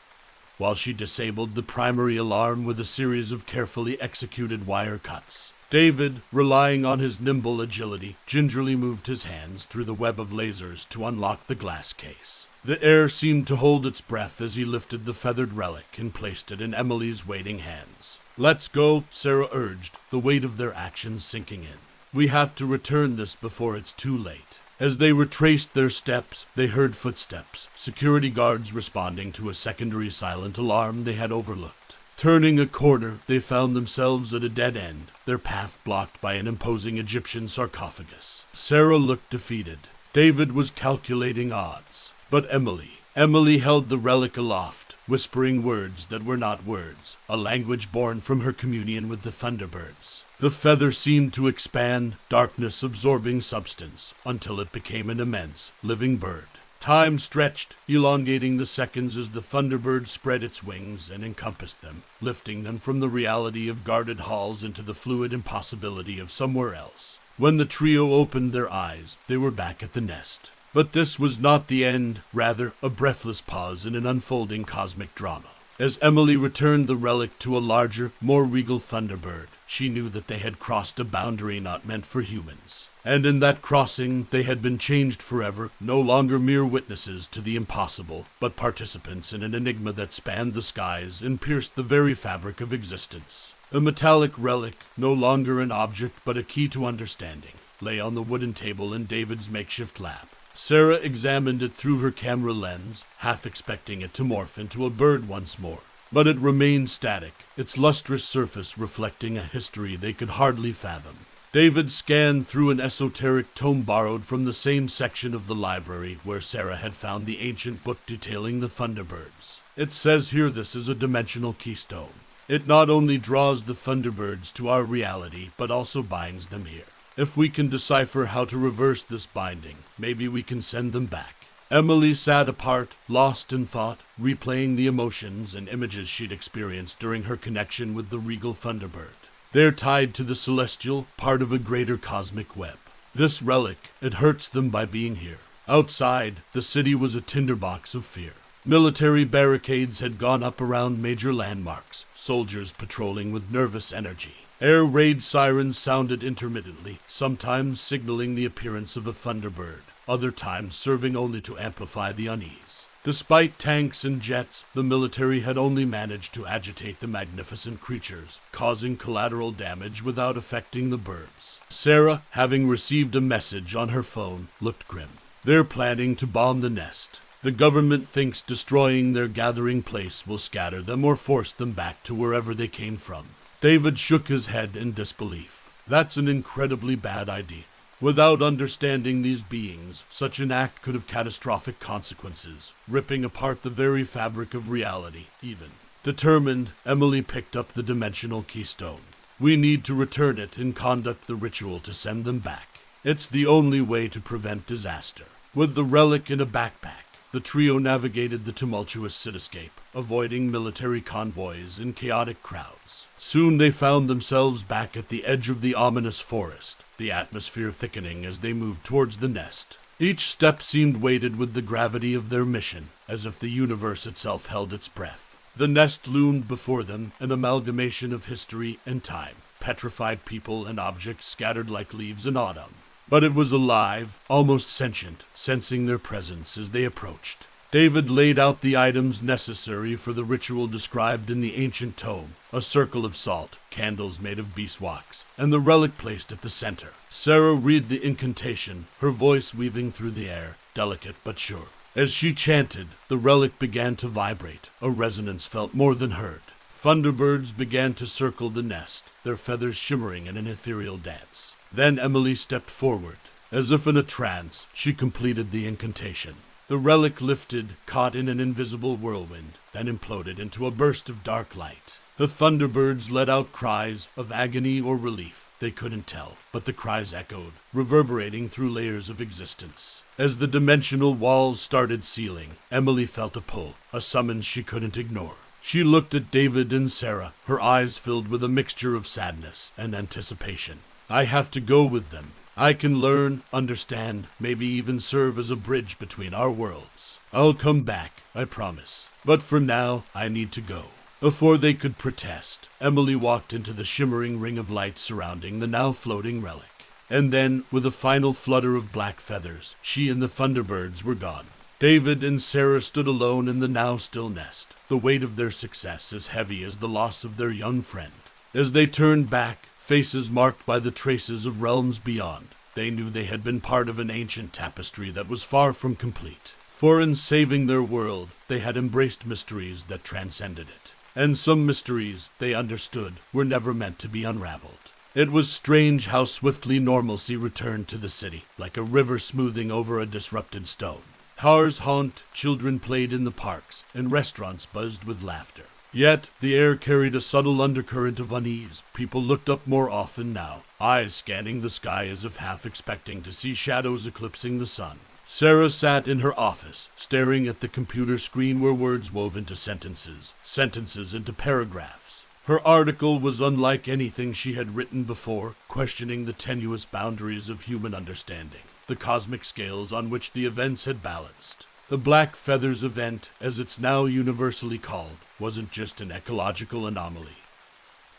while she disabled the primary alarm with a series of carefully executed wire cuts. David, relying on his nimble agility, gingerly moved his hands through the web of lasers to unlock the glass case. The air seemed to hold its breath as he lifted the feathered relic and placed it in Emily's waiting hands. "Let's go," Sarah urged, the weight of their actions sinking in. "We have to return this before it's too late." As they retraced their steps, they heard footsteps, security guards responding to a secondary silent alarm they had overlooked. Turning a corner, they found themselves at a dead end, their path blocked by an imposing Egyptian sarcophagus. Sarah looked defeated. David was calculating odds. But Emily held the relic aloft, whispering words that were not words, a language born from her communion with the thunderbirds. The feather seemed to expand, darkness absorbing substance, until it became an immense, living bird. Time stretched, elongating the seconds as the thunderbird spread its wings and encompassed them, lifting them from the reality of guarded halls into the fluid impossibility of somewhere else. When the trio opened their eyes, they were back at the nest. But this was not the end, rather a breathless pause in an unfolding cosmic drama. As Emily returned the relic to a larger, more regal thunderbird, she knew that they had crossed a boundary not meant for humans. And in that crossing, they had been changed forever, no longer mere witnesses to the impossible, but participants in an enigma that spanned the skies and pierced the very fabric of existence. A metallic relic, no longer an object but a key to understanding, lay on the wooden table in David's makeshift lab. Sarah examined it through her camera lens, half expecting it to morph into a bird once more. But it remained static, its lustrous surface reflecting a history they could hardly fathom. David scanned through an esoteric tome borrowed from the same section of the library where Sarah had found the ancient book detailing the Thunderbirds. It says here this is a dimensional keystone. It not only draws the Thunderbirds to our reality, but also binds them here. If we can decipher how to reverse this binding, maybe we can send them back. Emily sat apart, lost in thought, replaying the emotions and images she'd experienced during her connection with the regal Thunderbird. They're tied to the celestial, part of a greater cosmic web. This relic, it hurts them by being here. Outside, the city was a tinderbox of fear. Military barricades had gone up around major landmarks, soldiers patrolling with nervous energy. Air raid sirens sounded intermittently, sometimes signaling the appearance of a Thunderbird, other times serving only to amplify the unease. Despite tanks and jets, the military had only managed to agitate the magnificent creatures, causing collateral damage without affecting the birds. Sarah, having received a message on her phone, looked grim. They're planning to bomb the nest. The government thinks destroying their gathering place will scatter them or force them back to wherever they came from. David shook his head in disbelief. That's an incredibly bad idea. Without understanding these beings, such an act could have catastrophic consequences, ripping apart the very fabric of reality, even. Determined, Emily picked up the dimensional keystone. We need to return it and conduct the ritual to send them back. It's the only way to prevent disaster. With the relic in a backpack, the trio navigated the tumultuous cityscape, avoiding military convoys and chaotic crowds. Soon they found themselves back at the edge of the ominous forest, the atmosphere thickening as they moved towards the nest. Each step seemed weighted with the gravity of their mission, as if the universe itself held its breath. The nest loomed before them, an amalgamation of history and time, petrified people and objects scattered like leaves in autumn. But it was alive, almost sentient, sensing their presence as they approached. David laid out the items necessary for the ritual described in the ancient tome, a circle of salt, candles made of beeswax, and the relic placed at the center. Sarah read the incantation, her voice weaving through the air, delicate but sure. As she chanted, the relic began to vibrate, a resonance felt more than heard. Thunderbirds began to circle the nest, their feathers shimmering in an ethereal dance. Then Emily stepped forward. As if in a trance, she completed the incantation. The relic lifted, caught in an invisible whirlwind, then imploded into a burst of dark light. The Thunderbirds let out cries of agony or relief. They couldn't tell, but the cries echoed, reverberating through layers of existence. As the dimensional walls started sealing, Emily felt a pull, a summons she couldn't ignore. She looked at David and Sarah, her eyes filled with a mixture of sadness and anticipation. I have to go with them. I can learn, understand, maybe even serve as a bridge between our worlds. I'll come back, I promise. But for now, I need to go. Before they could protest, Emily walked into the shimmering ring of light surrounding the now floating relic. And then, with a final flutter of black feathers, she and the Thunderbirds were gone. David and Sarah stood alone in the now still nest, the weight of their success as heavy as the loss of their young friend. As they turned back, faces marked by the traces of realms beyond, they knew they had been part of an ancient tapestry that was far from complete. For in saving their world, they had embraced mysteries that transcended it. And some mysteries, they understood, were never meant to be unraveled. It was strange how swiftly normalcy returned to the city, like a river smoothing over a disrupted stone. Cars honked, children played in the parks, and restaurants buzzed with laughter. Yet, the air carried a subtle undercurrent of unease. People looked up more often now, eyes scanning the sky as if half expecting to see shadows eclipsing the sun. Sarah sat in her office, staring at the computer screen where words wove into sentences, sentences into paragraphs. Her article was unlike anything she had written before, questioning the tenuous boundaries of human understanding, the cosmic scales on which the events had balanced. The Black Feathers event, as it's now universally called, wasn't just an ecological anomaly,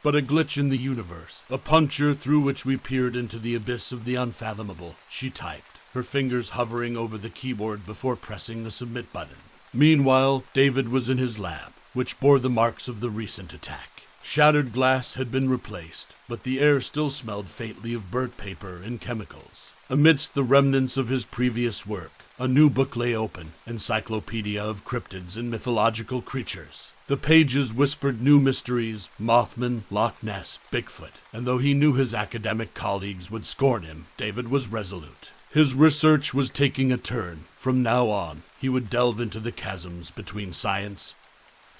but a glitch in the universe, a puncture through which we peered into the abyss of the unfathomable. She typed, her fingers hovering over the keyboard before pressing the submit button. Meanwhile, David was in his lab, which bore the marks of the recent attack. Shattered glass had been replaced, but the air still smelled faintly of burnt paper and chemicals. Amidst the remnants of his previous work, a new book lay open, encyclopedia of cryptids and mythological creatures. The pages whispered new mysteries, Mothman, Loch Ness, Bigfoot, and though he knew his academic colleagues would scorn him, David was resolute. His research was taking a turn. From now on, he would delve into the chasms between science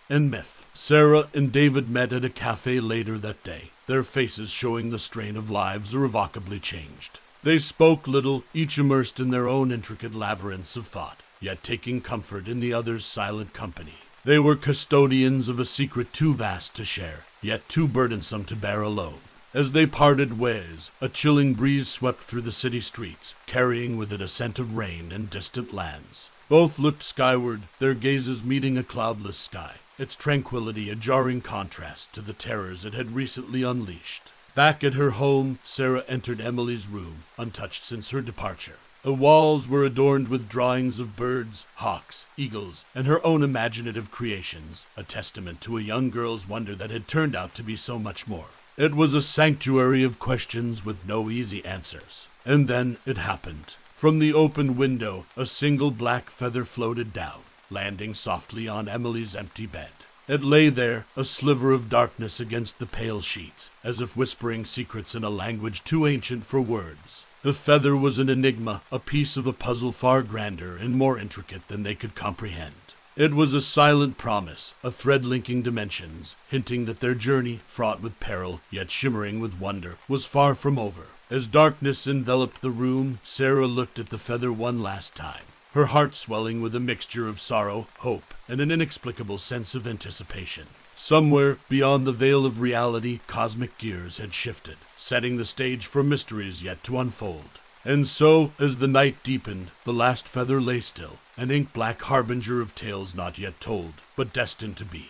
and myth. Sarah and David met at a cafe later that day, their faces showing the strain of lives irrevocably changed. They spoke little, each immersed in their own intricate labyrinths of thought. yet taking comfort in the other's silent company. They were custodians of a secret too vast to share, yet too burdensome to bear alone. As they parted ways, a chilling breeze swept through the city streets, carrying with it a scent of rain and distant lands. Both looked skyward, their gazes meeting a cloudless sky, its tranquility a jarring contrast to the terrors it had recently unleashed. Back at her home, Sarah entered Emily's room, untouched since her departure. The walls were adorned with drawings of birds, hawks, eagles, and her own imaginative creations, a testament to a young girl's wonder that had turned out to be so much more. It was a sanctuary of questions with no easy answers. And then it happened. From the open window, a single black feather floated down, landing softly on Emily's empty bed. It lay there, a sliver of darkness against the pale sheets, as if whispering secrets in a language too ancient for words. The feather was an enigma, a piece of a puzzle far grander and more intricate than they could comprehend. It was a silent promise, a thread linking dimensions, hinting that their journey, fraught with peril, yet shimmering with wonder, was far from over. As darkness enveloped the room, Sarah looked at the feather one last time, her heart swelling with a mixture of sorrow, hope, and an inexplicable sense of anticipation. Somewhere beyond the veil of reality, cosmic gears had shifted, setting the stage for mysteries yet to unfold. And so, as the night deepened, the last feather lay still, an ink-black harbinger of tales not yet told, but destined to be.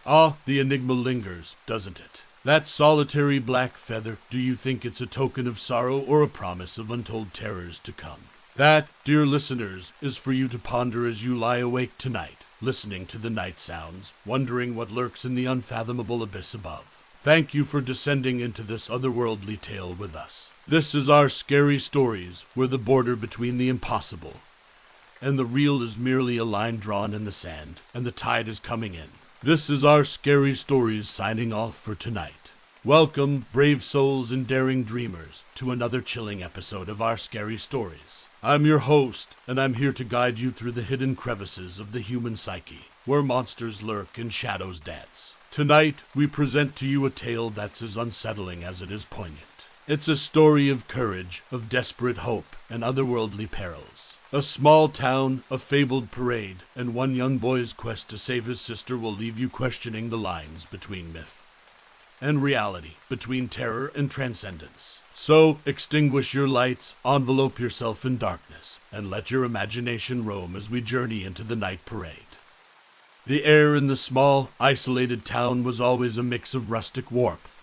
Ah, the enigma lingers, doesn't it? That solitary black feather, do you think it's a token of sorrow or a promise of untold terrors to come? That, dear listeners, is for you to ponder as you lie awake tonight, listening to the night sounds, wondering what lurks in the unfathomable abyss above. Thank you for descending into this otherworldly tale with us. This is our Scary Stories, where the border between the impossible and the real is merely a line drawn in the sand, and the tide is coming in. This is our Scary Stories signing off for tonight. Welcome, brave souls and daring dreamers, to another chilling episode of our Scary Stories. I'm your host, and I'm here to guide you through the hidden crevices of the human psyche, where monsters lurk and shadows dance. Tonight, we present to you a tale that's as unsettling as it is poignant. It's a story of courage, of desperate hope, and otherworldly perils. A small town, a fabled parade, and one young boy's quest to save his sister will leave you questioning the lines between myth and reality, between terror and transcendence. So, extinguish your lights, envelope yourself in darkness, and let your imagination roam as we journey into the night parade. The air in the small, isolated town was always a mix of rustic warmth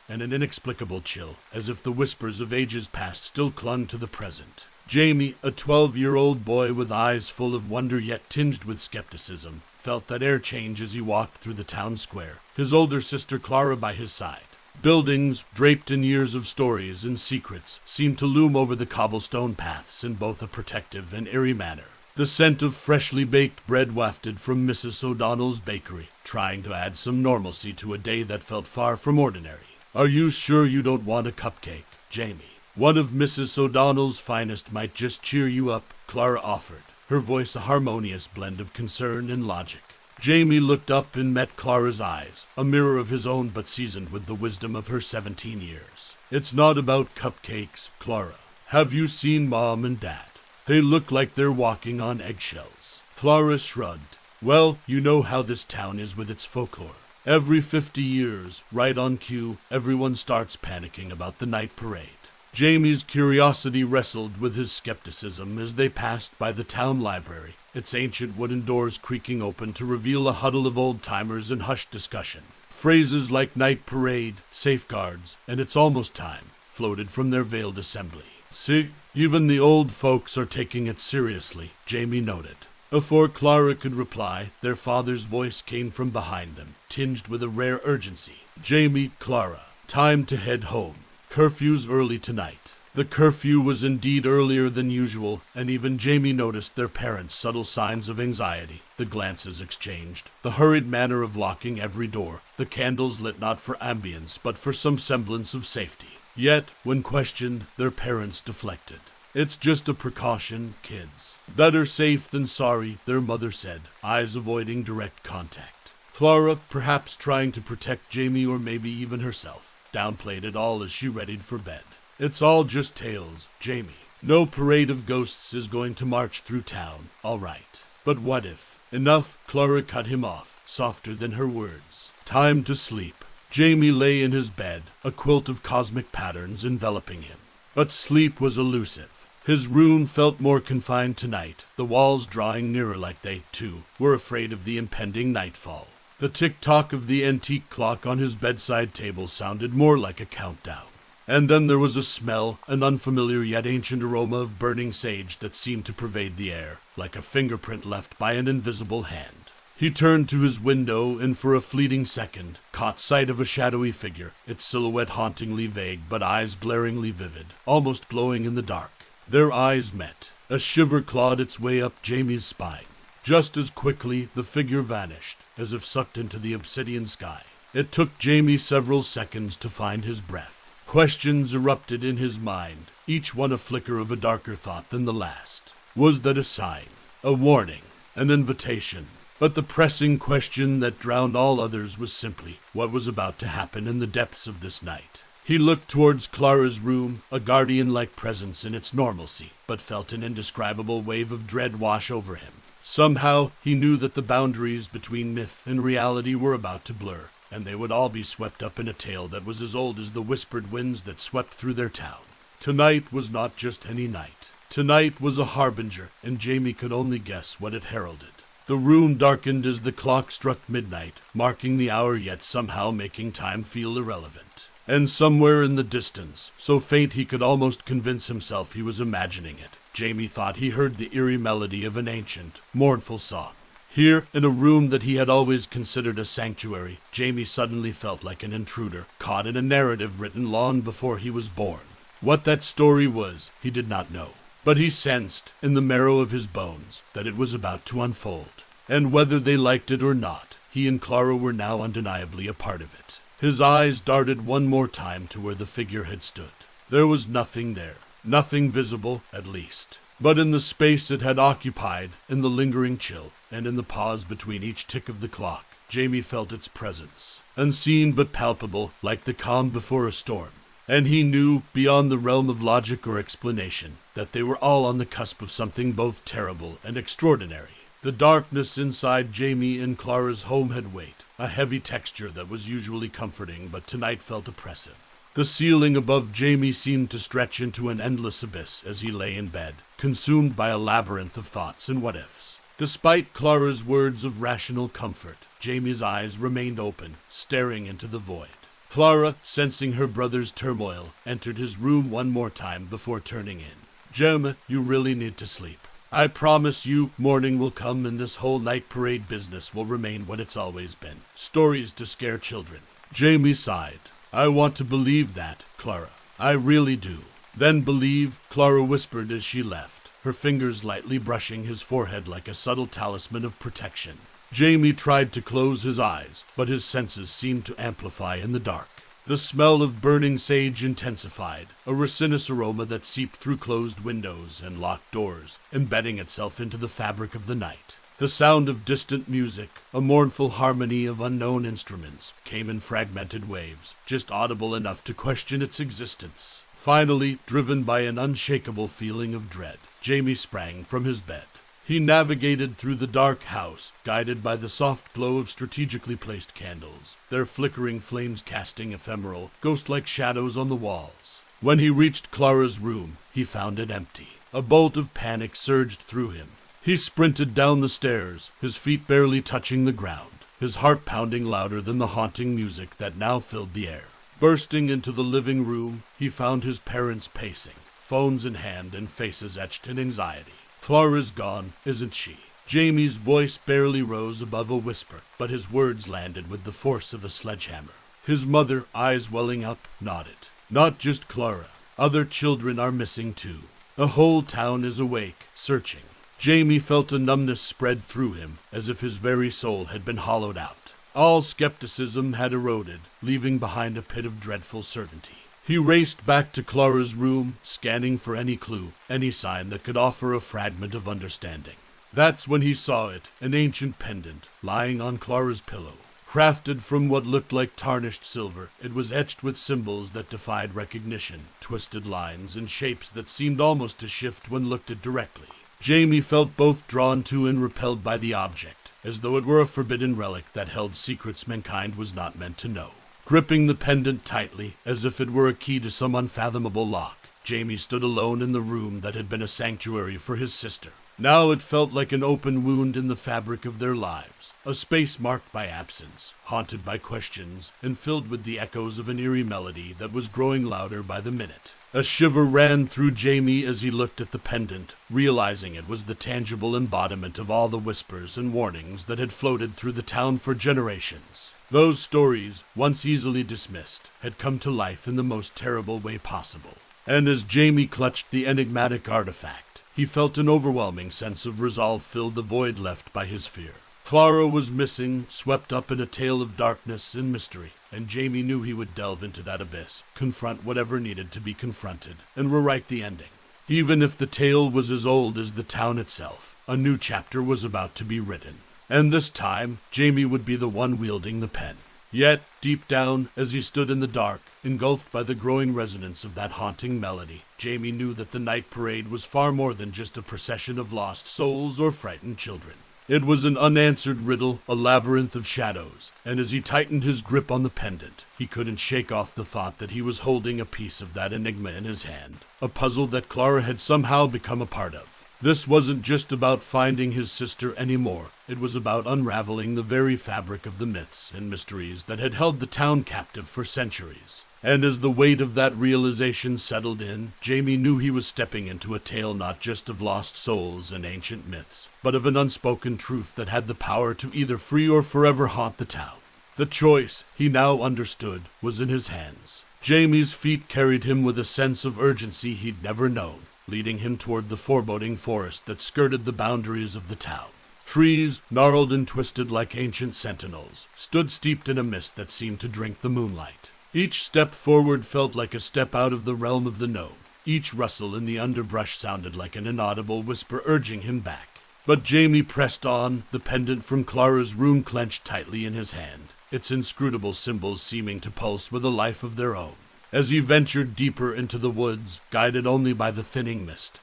and an inexplicable chill, as if the whispers of ages past still clung to the present. Jamie, a 12-year-old boy with eyes full of wonder yet tinged with skepticism, felt that air change as he walked through the town square, his older sister Clara by his side. Buildings, draped in years of stories and secrets, seemed to loom over the cobblestone paths in both a protective and eerie manner. The scent of freshly baked bread wafted from Mrs. O'Donnell's bakery, trying to add some normalcy to a day that felt far from ordinary. Are you sure you don't want a cupcake, Jamie? One of Mrs. O'Donnell's finest might just cheer you up, Clara offered, her voice a harmonious blend of concern and logic. Jamie looked up and met Clara's eyes, a mirror of his own but seasoned with the wisdom of her 17 years. It's not about cupcakes, Clara. Have you seen Mom and Dad? They look like they're walking on eggshells. Clara shrugged. Well, you know how this town is with its folklore. Every 50 years, right on cue, everyone starts panicking about the night parade. Jamie's curiosity wrestled with his skepticism as they passed by the town library, its ancient wooden doors creaking open to reveal a huddle of old-timers in hushed discussion. Phrases like night parade, safeguards, and it's almost time floated from their veiled assembly. See, even the old folks are taking it seriously, Jamie noted. Before Clara could reply, their father's voice came from behind them, tinged with a rare urgency. Jamie, Clara, time to head home. Curfew's early tonight. The curfew was indeed earlier than usual, and even Jamie noticed their parents' subtle signs of anxiety, the glances exchanged, the hurried manner of locking every door, the candles lit not for ambience, but for some semblance of safety. Yet, when questioned, their parents deflected. It's just a precaution, kids. Better safe than sorry, their mother said, eyes avoiding direct contact. Clara, perhaps trying to protect Jamie or maybe even herself, downplayed it all as she readied for bed. It's all just tales, Jamie. No parade of ghosts is going to march through town, all right. But what if? Enough, Clara cut him off, softer than her words. Time to sleep. Jamie lay in his bed, a quilt of cosmic patterns enveloping him. But sleep was elusive. His room felt more confined tonight, the walls drawing nearer like they, too, were afraid of the impending nightfall. The tick-tock of the antique clock on his bedside table sounded more like a countdown. And then there was a smell, an unfamiliar yet ancient aroma of burning sage that seemed to pervade the air, like a fingerprint left by an invisible hand. He turned to his window and for a fleeting second caught sight of a shadowy figure, its silhouette hauntingly vague but eyes glaringly vivid, almost glowing in the dark. Their eyes met. A shiver clawed its way up Jamie's spine. Just as quickly, the figure vanished, as if sucked into the obsidian sky. It took Jamie several seconds to find his breath. Questions erupted in his mind, each one a flicker of a darker thought than the last. Was that a sign? A warning? An invitation? But the pressing question that drowned all others was simply what was about to happen in the depths of this night. He looked towards Clara's room, a guardian-like presence in its normalcy, but felt an indescribable wave of dread wash over him. Somehow, he knew that the boundaries between myth and reality were about to blur, and they would all be swept up in a tale that was as old as the whispered winds that swept through their town. Tonight was not just any night. Tonight was a harbinger, and Jamie could only guess what it heralded. The room darkened as the clock struck midnight, marking the hour yet somehow making time feel irrelevant. And somewhere in the distance, so faint he could almost convince himself he was imagining it, Jamie thought he heard the eerie melody of an ancient, mournful song. Here, in a room that he had always considered a sanctuary, Jamie suddenly felt like an intruder, caught in a narrative written long before he was born. What that story was, he did not know. But he sensed, in the marrow of his bones, that it was about to unfold. And whether they liked it or not, he and Clara were now undeniably a part of it. His eyes darted one more time to where the figure had stood. There was nothing there. Nothing visible, at least. But in the space it had occupied, in the lingering chill, and in the pause between each tick of the clock, Jamie felt its presence. Unseen but palpable, like the calm before a storm. And he knew, beyond the realm of logic or explanation, that they were all on the cusp of something both terrible and extraordinary. The darkness inside Jamie and Clara's home had weight, a heavy texture that was usually comforting but tonight felt oppressive. The ceiling above Jamie seemed to stretch into an endless abyss as he lay in bed, consumed by a labyrinth of thoughts and what-ifs. Despite Clara's words of rational comfort, Jamie's eyes remained open, staring into the void. Clara, sensing her brother's turmoil, entered his room one more time before turning in. "Gemma, you really need to sleep. I promise you, morning will come and this whole night parade business will remain what it's always been. Stories to scare children." Jamie sighed. "I want to believe that, Clara. I really do." "Then believe," Clara whispered as she left, her fingers lightly brushing his forehead like a subtle talisman of protection. Jamie tried to close his eyes, but his senses seemed to amplify in the dark. The smell of burning sage intensified, a resinous aroma that seeped through closed windows and locked doors, embedding itself into the fabric of the night. The sound of distant music, a mournful harmony of unknown instruments, came in fragmented waves, just audible enough to question its existence. Finally, driven by an unshakable feeling of dread, Jamie sprang from his bed. He navigated through the dark house, guided by the soft glow of strategically placed candles, their flickering flames casting ephemeral, ghost-like shadows on the walls. When he reached Clara's room, he found it empty. A bolt of panic surged through him. He sprinted down the stairs, his feet barely touching the ground, his heart pounding louder than the haunting music that now filled the air. Bursting into the living room, he found his parents pacing, phones in hand and faces etched in anxiety. "Clara's gone, isn't she?" Jamie's voice barely rose above a whisper, but his words landed with the force of a sledgehammer. His mother, eyes welling up, nodded. "Not just Clara. Other children are missing too. The whole town is awake, searching." Jamie felt a numbness spread through him, as if his very soul had been hollowed out. All skepticism had eroded, leaving behind a pit of dreadful certainty. He raced back to Clara's room, scanning for any clue, any sign that could offer a fragment of understanding. That's when he saw it, an ancient pendant, lying on Clara's pillow. Crafted from what looked like tarnished silver, it was etched with symbols that defied recognition, twisted lines, and shapes that seemed almost to shift when looked at directly. Jamie felt both drawn to and repelled by the object, as though it were a forbidden relic that held secrets mankind was not meant to know. Gripping the pendant tightly, as if it were a key to some unfathomable lock, Jamie stood alone in the room that had been a sanctuary for his sister. Now it felt like an open wound in the fabric of their lives, a space marked by absence, haunted by questions, and filled with the echoes of an eerie melody that was growing louder by the minute. A shiver ran through Jamie as he looked at the pendant, realizing it was the tangible embodiment of all the whispers and warnings that had floated through the town for generations. Those stories, once easily dismissed, had come to life in the most terrible way possible. And as Jamie clutched the enigmatic artifact, he felt an overwhelming sense of resolve fill the void left by his fear. Clara was missing, swept up in a tale of darkness and mystery, and Jamie knew he would delve into that abyss, confront whatever needed to be confronted, and rewrite the ending. Even if the tale was as old as the town itself, a new chapter was about to be written. And this time, Jamie would be the one wielding the pen. Yet, deep down, as he stood in the dark, engulfed by the growing resonance of that haunting melody, Jamie knew that the night parade was far more than just a procession of lost souls or frightened children. It was an unanswered riddle, a labyrinth of shadows, and as he tightened his grip on the pendant, he couldn't shake off the thought that he was holding a piece of that enigma in his hand, a puzzle that Clara had somehow become a part of. This wasn't just about finding his sister anymore. It was about unraveling the very fabric of the myths and mysteries that had held the town captive for centuries. And as the weight of that realization settled in, Jamie knew he was stepping into a tale not just of lost souls and ancient myths, but of an unspoken truth that had the power to either free or forever haunt the town. The choice, he now understood, was in his hands. Jamie's feet carried him with a sense of urgency he'd never known, leading him toward the foreboding forest that skirted the boundaries of the town. Trees, gnarled and twisted like ancient sentinels, stood steeped in a mist that seemed to drink the moonlight. Each step forward felt like a step out of the realm of the known. Each rustle in the underbrush sounded like an inaudible whisper urging him back. But Jamie pressed on, the pendant from Clara's rune clenched tightly in his hand, its inscrutable symbols seeming to pulse with a life of their own. As he ventured deeper into the woods, guided only by the thinning mist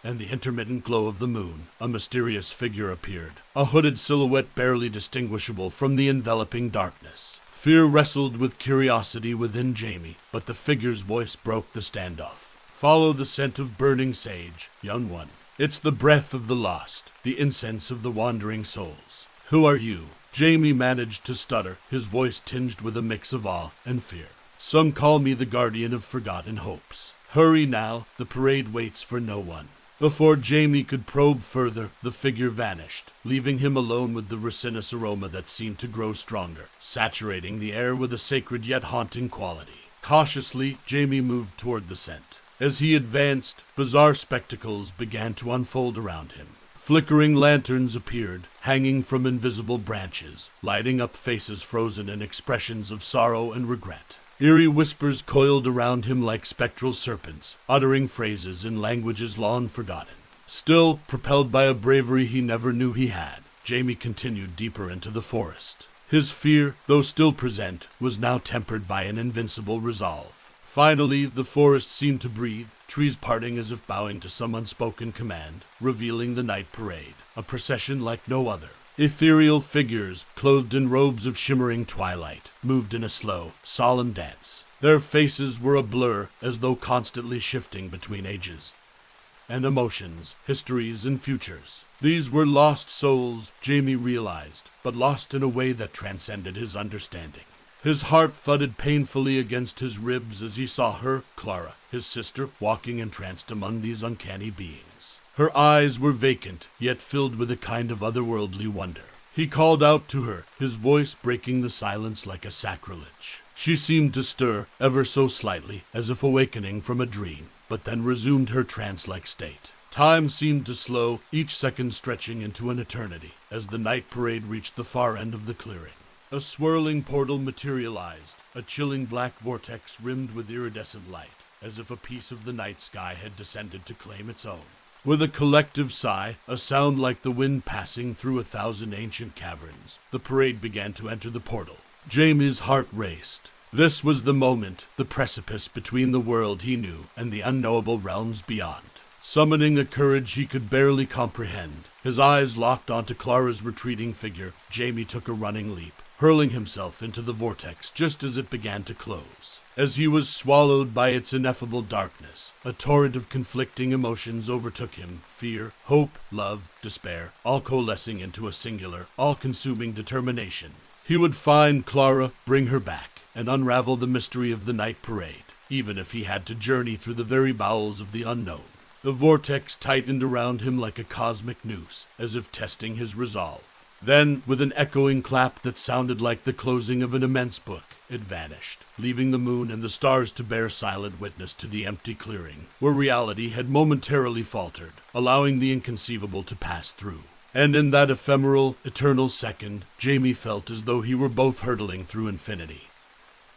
and the intermittent glow of the moon, a mysterious figure appeared, a hooded silhouette barely distinguishable from the enveloping darkness. Fear wrestled with curiosity within Jamie, but the figure's voice broke the standoff. Follow the scent of burning sage, young one. It's the breath of the lost, the incense of the wandering souls. Who are you? Jamie managed to stutter, his voice tinged with a mix of awe and fear. Some call me the guardian of forgotten hopes. Hurry now, the parade waits for no one. Before Jamie could probe further, the figure vanished, leaving him alone with the resinous aroma that seemed to grow stronger, saturating the air with a sacred yet haunting quality. Cautiously, Jamie moved toward the scent. As he advanced, bizarre spectacles began to unfold around him. Flickering lanterns appeared, hanging from invisible branches, lighting up faces frozen in expressions of sorrow and regret. Eerie whispers coiled around him like spectral serpents, uttering phrases in languages long forgotten. Still, propelled by a bravery he never knew he had, Jamie continued deeper into the forest. His fear, though still present, was now tempered by an invincible resolve. Finally, the forest seemed to breathe, trees parting as if bowing to some unspoken command, revealing the night parade, a procession like no other. Ethereal figures, clothed in robes of shimmering twilight, moved in a slow, solemn dance. Their faces were a blur, as though constantly shifting between ages and emotions, histories, and futures. These were lost souls, Jamie realized, but lost in a way that transcended his understanding. His heart thudded painfully against his ribs as he saw her, Clara, his sister, walking entranced among these uncanny beings. Her eyes were vacant, yet filled with a kind of otherworldly wonder. He called out to her, his voice breaking the silence like a sacrilege. She seemed to stir, ever so slightly, as if awakening from a dream, but then resumed her trance-like state. Time seemed to slow, each second stretching into an eternity, as the night parade reached the far end of the clearing. A swirling portal materialized, a chilling black vortex rimmed with iridescent light, as if a piece of the night sky had descended to claim its own. With a collective sigh, a sound like the wind passing through 1,000 ancient caverns, the parade began to enter the portal. Jamie's heart raced. This was the moment, the precipice between the world he knew and the unknowable realms beyond. Summoning a courage he could barely comprehend, his eyes locked onto Clara's retreating figure, Jamie took a running leap, hurling himself into the vortex just as it began to close. As he was swallowed by its ineffable darkness, a torrent of conflicting emotions overtook him: fear, hope, love, despair, all coalescing into a singular, all-consuming determination. He would find Clara, bring her back, and unravel the mystery of the night parade, even if he had to journey through the very bowels of the unknown. The vortex tightened around him like a cosmic noose, as if testing his resolve. Then, with an echoing clap that sounded like the closing of an immense book, it vanished, leaving the moon and the stars to bear silent witness to the empty clearing, where reality had momentarily faltered, allowing the inconceivable to pass through. And in that ephemeral, eternal second, Jamie felt as though he were both hurtling through infinity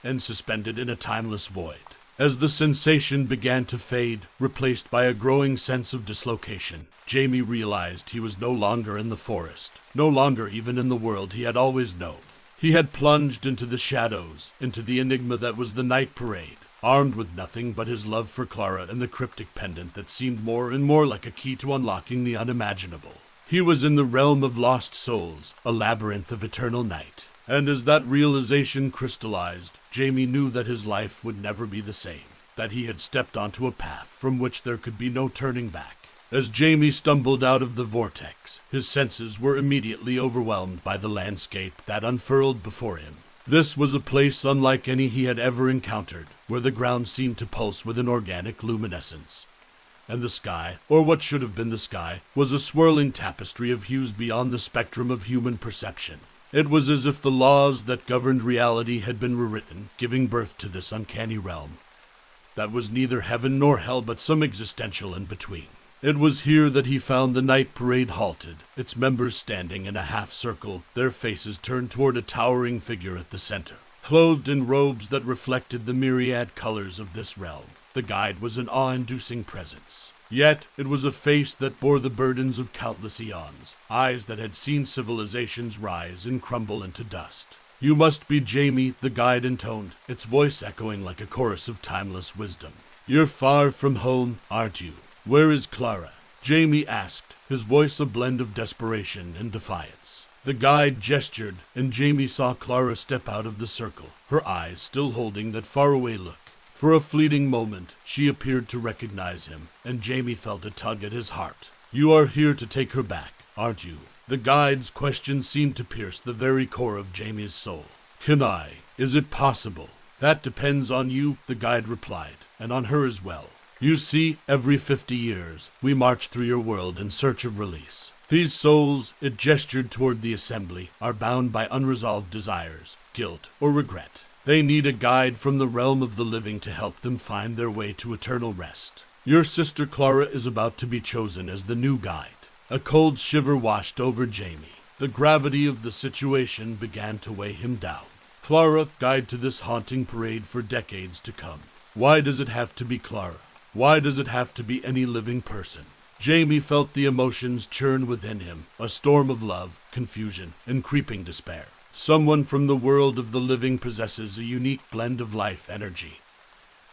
and suspended in a timeless void. As the sensation began to fade, replaced by a growing sense of dislocation, Jamie realized he was no longer in the forest, no longer even in the world he had always known. He had plunged into the shadows, into the enigma that was the night parade, armed with nothing but his love for Clara and the cryptic pendant that seemed more and more like a key to unlocking the unimaginable. He was in the realm of lost souls, a labyrinth of eternal night. And as that realization crystallized, Jamie knew that his life would never be the same, that he had stepped onto a path from which there could be no turning back. As Jamie stumbled out of the vortex, his senses were immediately overwhelmed by the landscape that unfurled before him. This was a place unlike any he had ever encountered, where the ground seemed to pulse with an organic luminescence. And the sky, or what should have been the sky, was a swirling tapestry of hues beyond the spectrum of human perception. It was as if the laws that governed reality had been rewritten, giving birth to this uncanny realm that was neither heaven nor hell but some existential in between. It was here that he found the night parade halted, its members standing in a half-circle, their faces turned toward a towering figure at the center. Clothed in robes that reflected the myriad colors of this realm, the guide was an awe-inducing presence. Yet it was a face that bore the burdens of countless eons, eyes that had seen civilizations rise and crumble into dust. "You must be Jamie," the guide intoned, its voice echoing like a chorus of timeless wisdom. "You're far from home, aren't you? Where is Clara?" Jamie asked, his voice a blend of desperation and defiance. The guide gestured, and Jamie saw Clara step out of the circle, her eyes still holding that faraway look. For a fleeting moment, she appeared to recognize him, and Jamie felt a tug at his heart. "You are here to take her back, aren't you?" The guide's question seemed to pierce the very core of Jamie's soul. "Can I? Is it possible?" "That depends on you," the guide replied, "and on her as well. You see, every 50 years, we march through your world in search of release. These souls," it gestured toward the assembly, "are bound by unresolved desires, guilt, or regret. They need a guide from the realm of the living to help them find their way to eternal rest. Your sister Clara is about to be chosen as the new guide." A cold shiver washed over Jamie. The gravity of the situation began to weigh him down. Clara, guide to this haunting parade for decades to come. Why does it have to be Clara? Why does it have to be any living person? Jamie felt the emotions churn within him, a storm of love, confusion, and creeping despair. Someone from the world of the living possesses a unique blend of life energy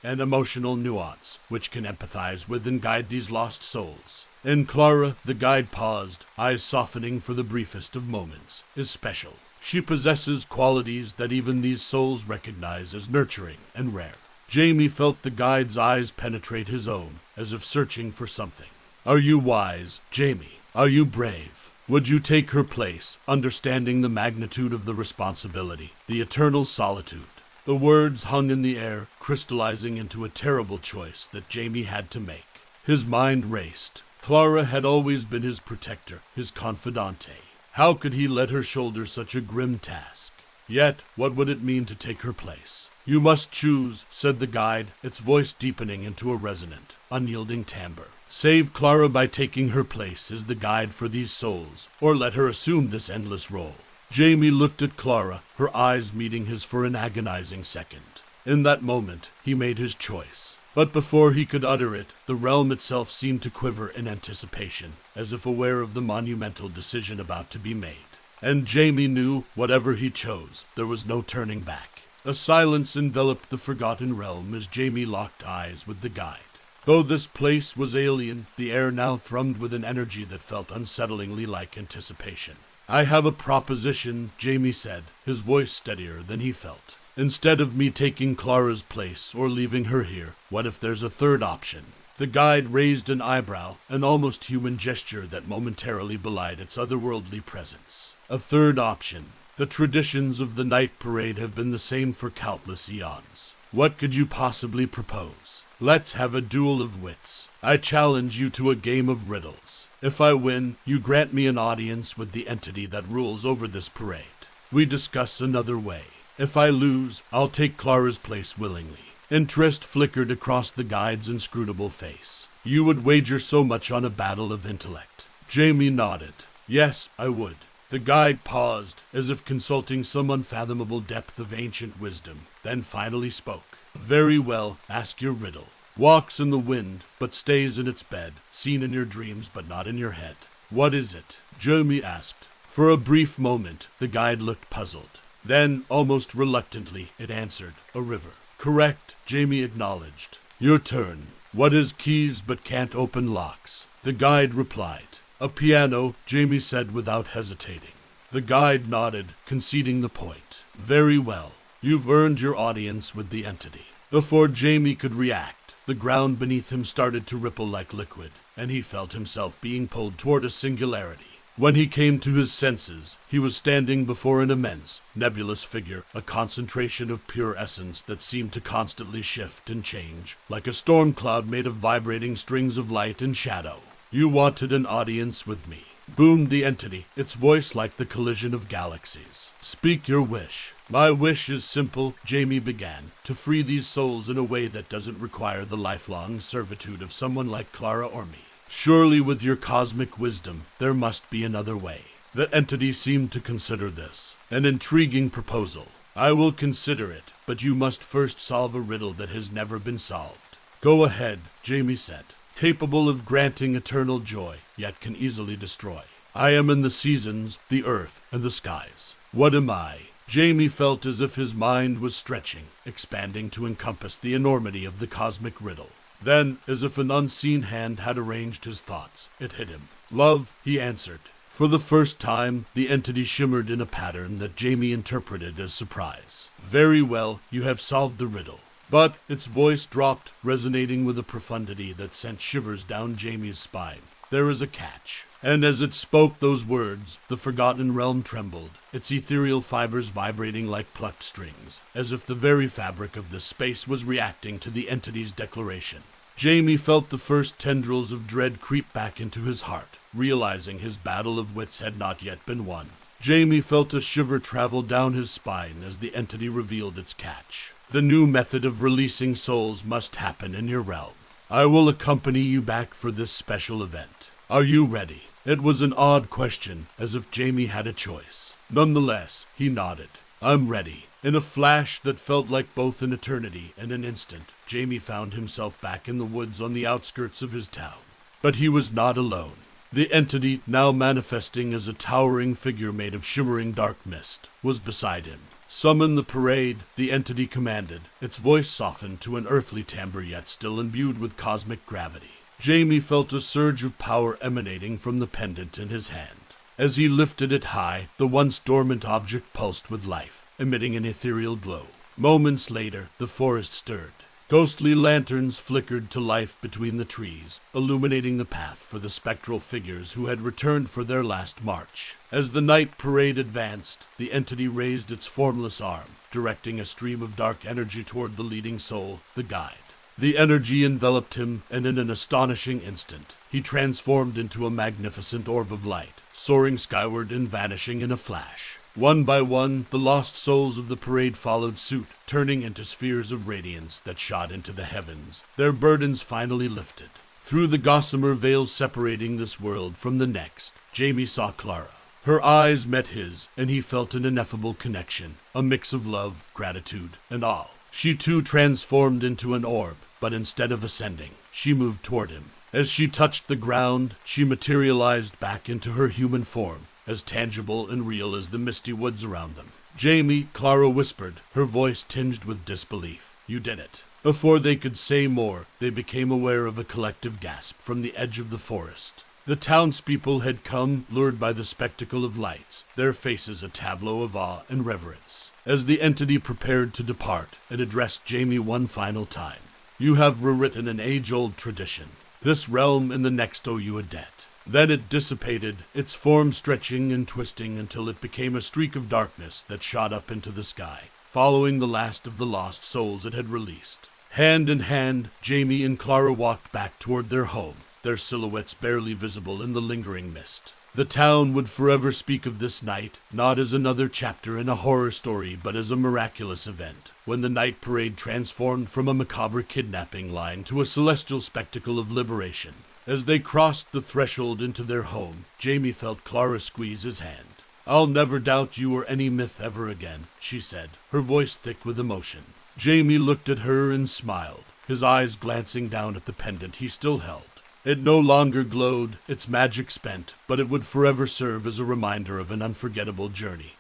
and emotional nuance, which can empathize with and guide these lost souls. And Clara, the guide paused, eyes softening for the briefest of moments, is special. She possesses qualities that even these souls recognize as nurturing and rare. Jamie felt the guide's eyes penetrate his own, as if searching for something. "Are you wise, Jamie? Are you brave? Would you take her place, understanding the magnitude of the responsibility, the eternal solitude?" The words hung in the air, crystallizing into a terrible choice that Jamie had to make. His mind raced. Clara had always been his protector, his confidante. How could he let her shoulder such a grim task? Yet, what would it mean to take her place? "You must choose," said the guide, its voice deepening into a resonant, unyielding timbre. "Save Clara by taking her place as the guide for these souls, or let her assume this endless role." Jamie looked at Clara, her eyes meeting his for an agonizing second. In that moment, he made his choice. But before he could utter it, the realm itself seemed to quiver in anticipation, as if aware of the monumental decision about to be made. And Jamie knew, whatever he chose, there was no turning back. A silence enveloped the forgotten realm as Jamie locked eyes with the guide. Though this place was alien, the air now thrummed with an energy that felt unsettlingly like anticipation. "I have a proposition," Jamie said, his voice steadier than he felt. "Instead of me taking Clara's place or leaving her here, what if there's a third option?" The guide raised an eyebrow, an almost human gesture that momentarily belied its otherworldly presence. A third option. The traditions of the night parade have been the same for countless eons. What could you possibly propose? Let's have a duel of wits. I challenge you to a game of riddles. If I win, you grant me an audience with the entity that rules over this parade. We discuss another way. If I lose, I'll take Clara's place willingly. Interest flickered across the guide's inscrutable face. You would wager so much on a battle of intellect. Jamie nodded. Yes, I would. The guide paused, as if consulting some unfathomable depth of ancient wisdom, then finally spoke. Very well, ask your riddle. Walks in the wind, but stays in its bed, seen in your dreams but not in your head. What is it? Jamie asked. For a brief moment, the guide looked puzzled. Then, almost reluctantly, it answered, a river. Correct, Jamie acknowledged. Your turn. What is keys but can't open locks? The guide replied. A piano, Jamie said without hesitating. The guide nodded, conceding the point. Very well. You've earned your audience with the entity. Before Jamie could react, the ground beneath him started to ripple like liquid, and he felt himself being pulled toward a singularity. When he came to his senses, he was standing before an immense, nebulous figure, a concentration of pure essence that seemed to constantly shift and change, like a storm cloud made of vibrating strings of light and shadow. You wanted an audience with me, boomed the entity, its voice like the collision of galaxies. Speak your wish. My wish is simple, Jamie began, to free these souls in a way that doesn't require the lifelong servitude of someone like Clara or me. Surely with your cosmic wisdom, there must be another way. The entity seemed to consider this an intriguing proposal. I will consider it, but you must first solve a riddle that has never been solved. Go ahead, Jamie said. Capable of granting eternal joy, yet can easily destroy. I am in the seasons, the earth, and the skies. What am I? Jamie felt as if his mind was stretching, expanding to encompass the enormity of the cosmic riddle. Then, as if an unseen hand had arranged his thoughts, it hit him. Love, he answered. For the first time, the entity shimmered in a pattern that Jamie interpreted as surprise. Very well, you have solved the riddle. But its voice dropped, resonating with a profundity that sent shivers down Jamie's spine. There is a catch. And as it spoke those words, the forgotten realm trembled, its ethereal fibers vibrating like plucked strings, as if the very fabric of this space was reacting to the entity's declaration. Jamie felt the first tendrils of dread creep back into his heart, realizing his battle of wits had not yet been won. Jamie felt a shiver travel down his spine as the entity revealed its catch. The new method of releasing souls must happen in your realm. I will accompany you back for this special event. Are you ready? It was an odd question, as if Jamie had a choice. Nonetheless, he nodded. I'm ready. In a flash that felt like both an eternity and an instant, Jamie found himself back in the woods on the outskirts of his town. But he was not alone. The entity, now manifesting as a towering figure made of shimmering dark mist, was beside him. Summon the parade, the entity commanded, its voice softened to an earthly timbre yet still imbued with cosmic gravity. Jamie felt a surge of power emanating from the pendant in his hand. As he lifted it high, the once dormant object pulsed with life, emitting an ethereal glow. Moments later, the forest stirred. Ghostly lanterns flickered to life between the trees, illuminating the path for the spectral figures who had returned for their last march. As the night parade advanced, the entity raised its formless arm, directing a stream of dark energy toward the leading soul, the guide. The energy enveloped him, and in an astonishing instant, he transformed into a magnificent orb of light, soaring skyward and vanishing in a flash. One by one, the lost souls of the parade followed suit, turning into spheres of radiance that shot into the heavens, their burdens finally lifted. Through the gossamer veil separating this world from the next, Jamie saw Clara. Her eyes met his, and he felt an ineffable connection, a mix of love, gratitude, and awe. She too transformed into an orb, but instead of ascending, she moved toward him. As she touched the ground, she materialized back into her human form, as tangible and real as the misty woods around them. "Jamie," Clara whispered, her voice tinged with disbelief. "You did it." Before they could say more, they became aware of a collective gasp from the edge of the forest. The townspeople had come, lured by the spectacle of lights, their faces a tableau of awe and reverence. As the entity prepared to depart, it addressed Jamie one final time. "You have rewritten an age-old tradition. This realm and the next owe you a debt." Then it dissipated, its form stretching and twisting until it became a streak of darkness that shot up into the sky, following the last of the lost souls it had released. Hand in hand, Jamie and Clara walked back toward their home, their silhouettes barely visible in the lingering mist. The town would forever speak of this night, not as another chapter in a horror story, but as a miraculous event, when the night parade transformed from a macabre kidnapping line to a celestial spectacle of liberation. As they crossed the threshold into their home, Jamie felt Clara squeeze his hand. "I'll never doubt you or any myth ever again," she said, her voice thick with emotion. Jamie looked at her and smiled, his eyes glancing down at the pendant he still held. It no longer glowed, its magic spent, but it would forever serve as a reminder of an unforgettable journey,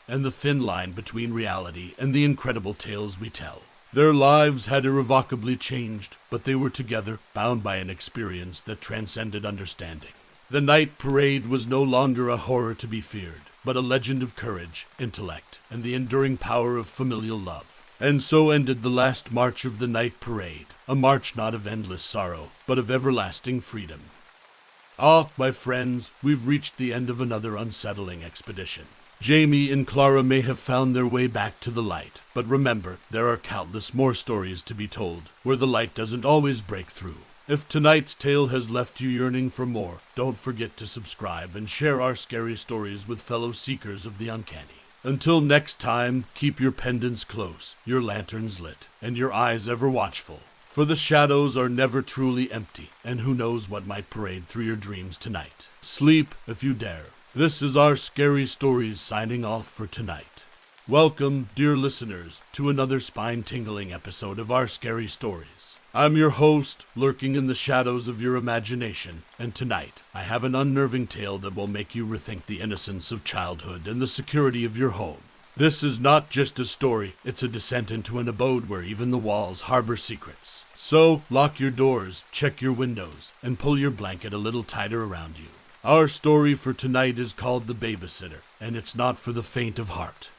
and the thin line between reality and the incredible tales we tell. Their lives had irrevocably changed, but they were together, bound by an experience that transcended understanding. The night parade was no longer a horror to be feared, but a legend of courage, intellect, and the enduring power of familial love. And so ended the last march of the night parade, a march not of endless sorrow, but of everlasting freedom. Ah, my friends, we've reached the end of another unsettling expedition. Jamie and Clara may have found their way back to the light, but remember, there are countless more stories to be told, where the light doesn't always break through. If tonight's tale has left you yearning for more, don't forget to subscribe and share our scary stories with fellow seekers of the uncanny. Until next time, keep your pendants close, your lanterns lit, and your eyes ever watchful. For the shadows are never truly empty, and who knows what might parade through your dreams tonight. Sleep if you dare. This is our Scary Stories signing off for tonight. Welcome, dear listeners, to another spine-tingling episode of our Scary Stories. I'm your host, lurking in the shadows of your imagination, and tonight I have an unnerving tale that will make you rethink the innocence of childhood and the security of your home. This is not just a story, it's a descent into an abode where even the walls harbor secrets. So, lock your doors, check your windows, and pull your blanket a little tighter around you. Our story for tonight is called The Babysitter, and it's not for the faint of heart.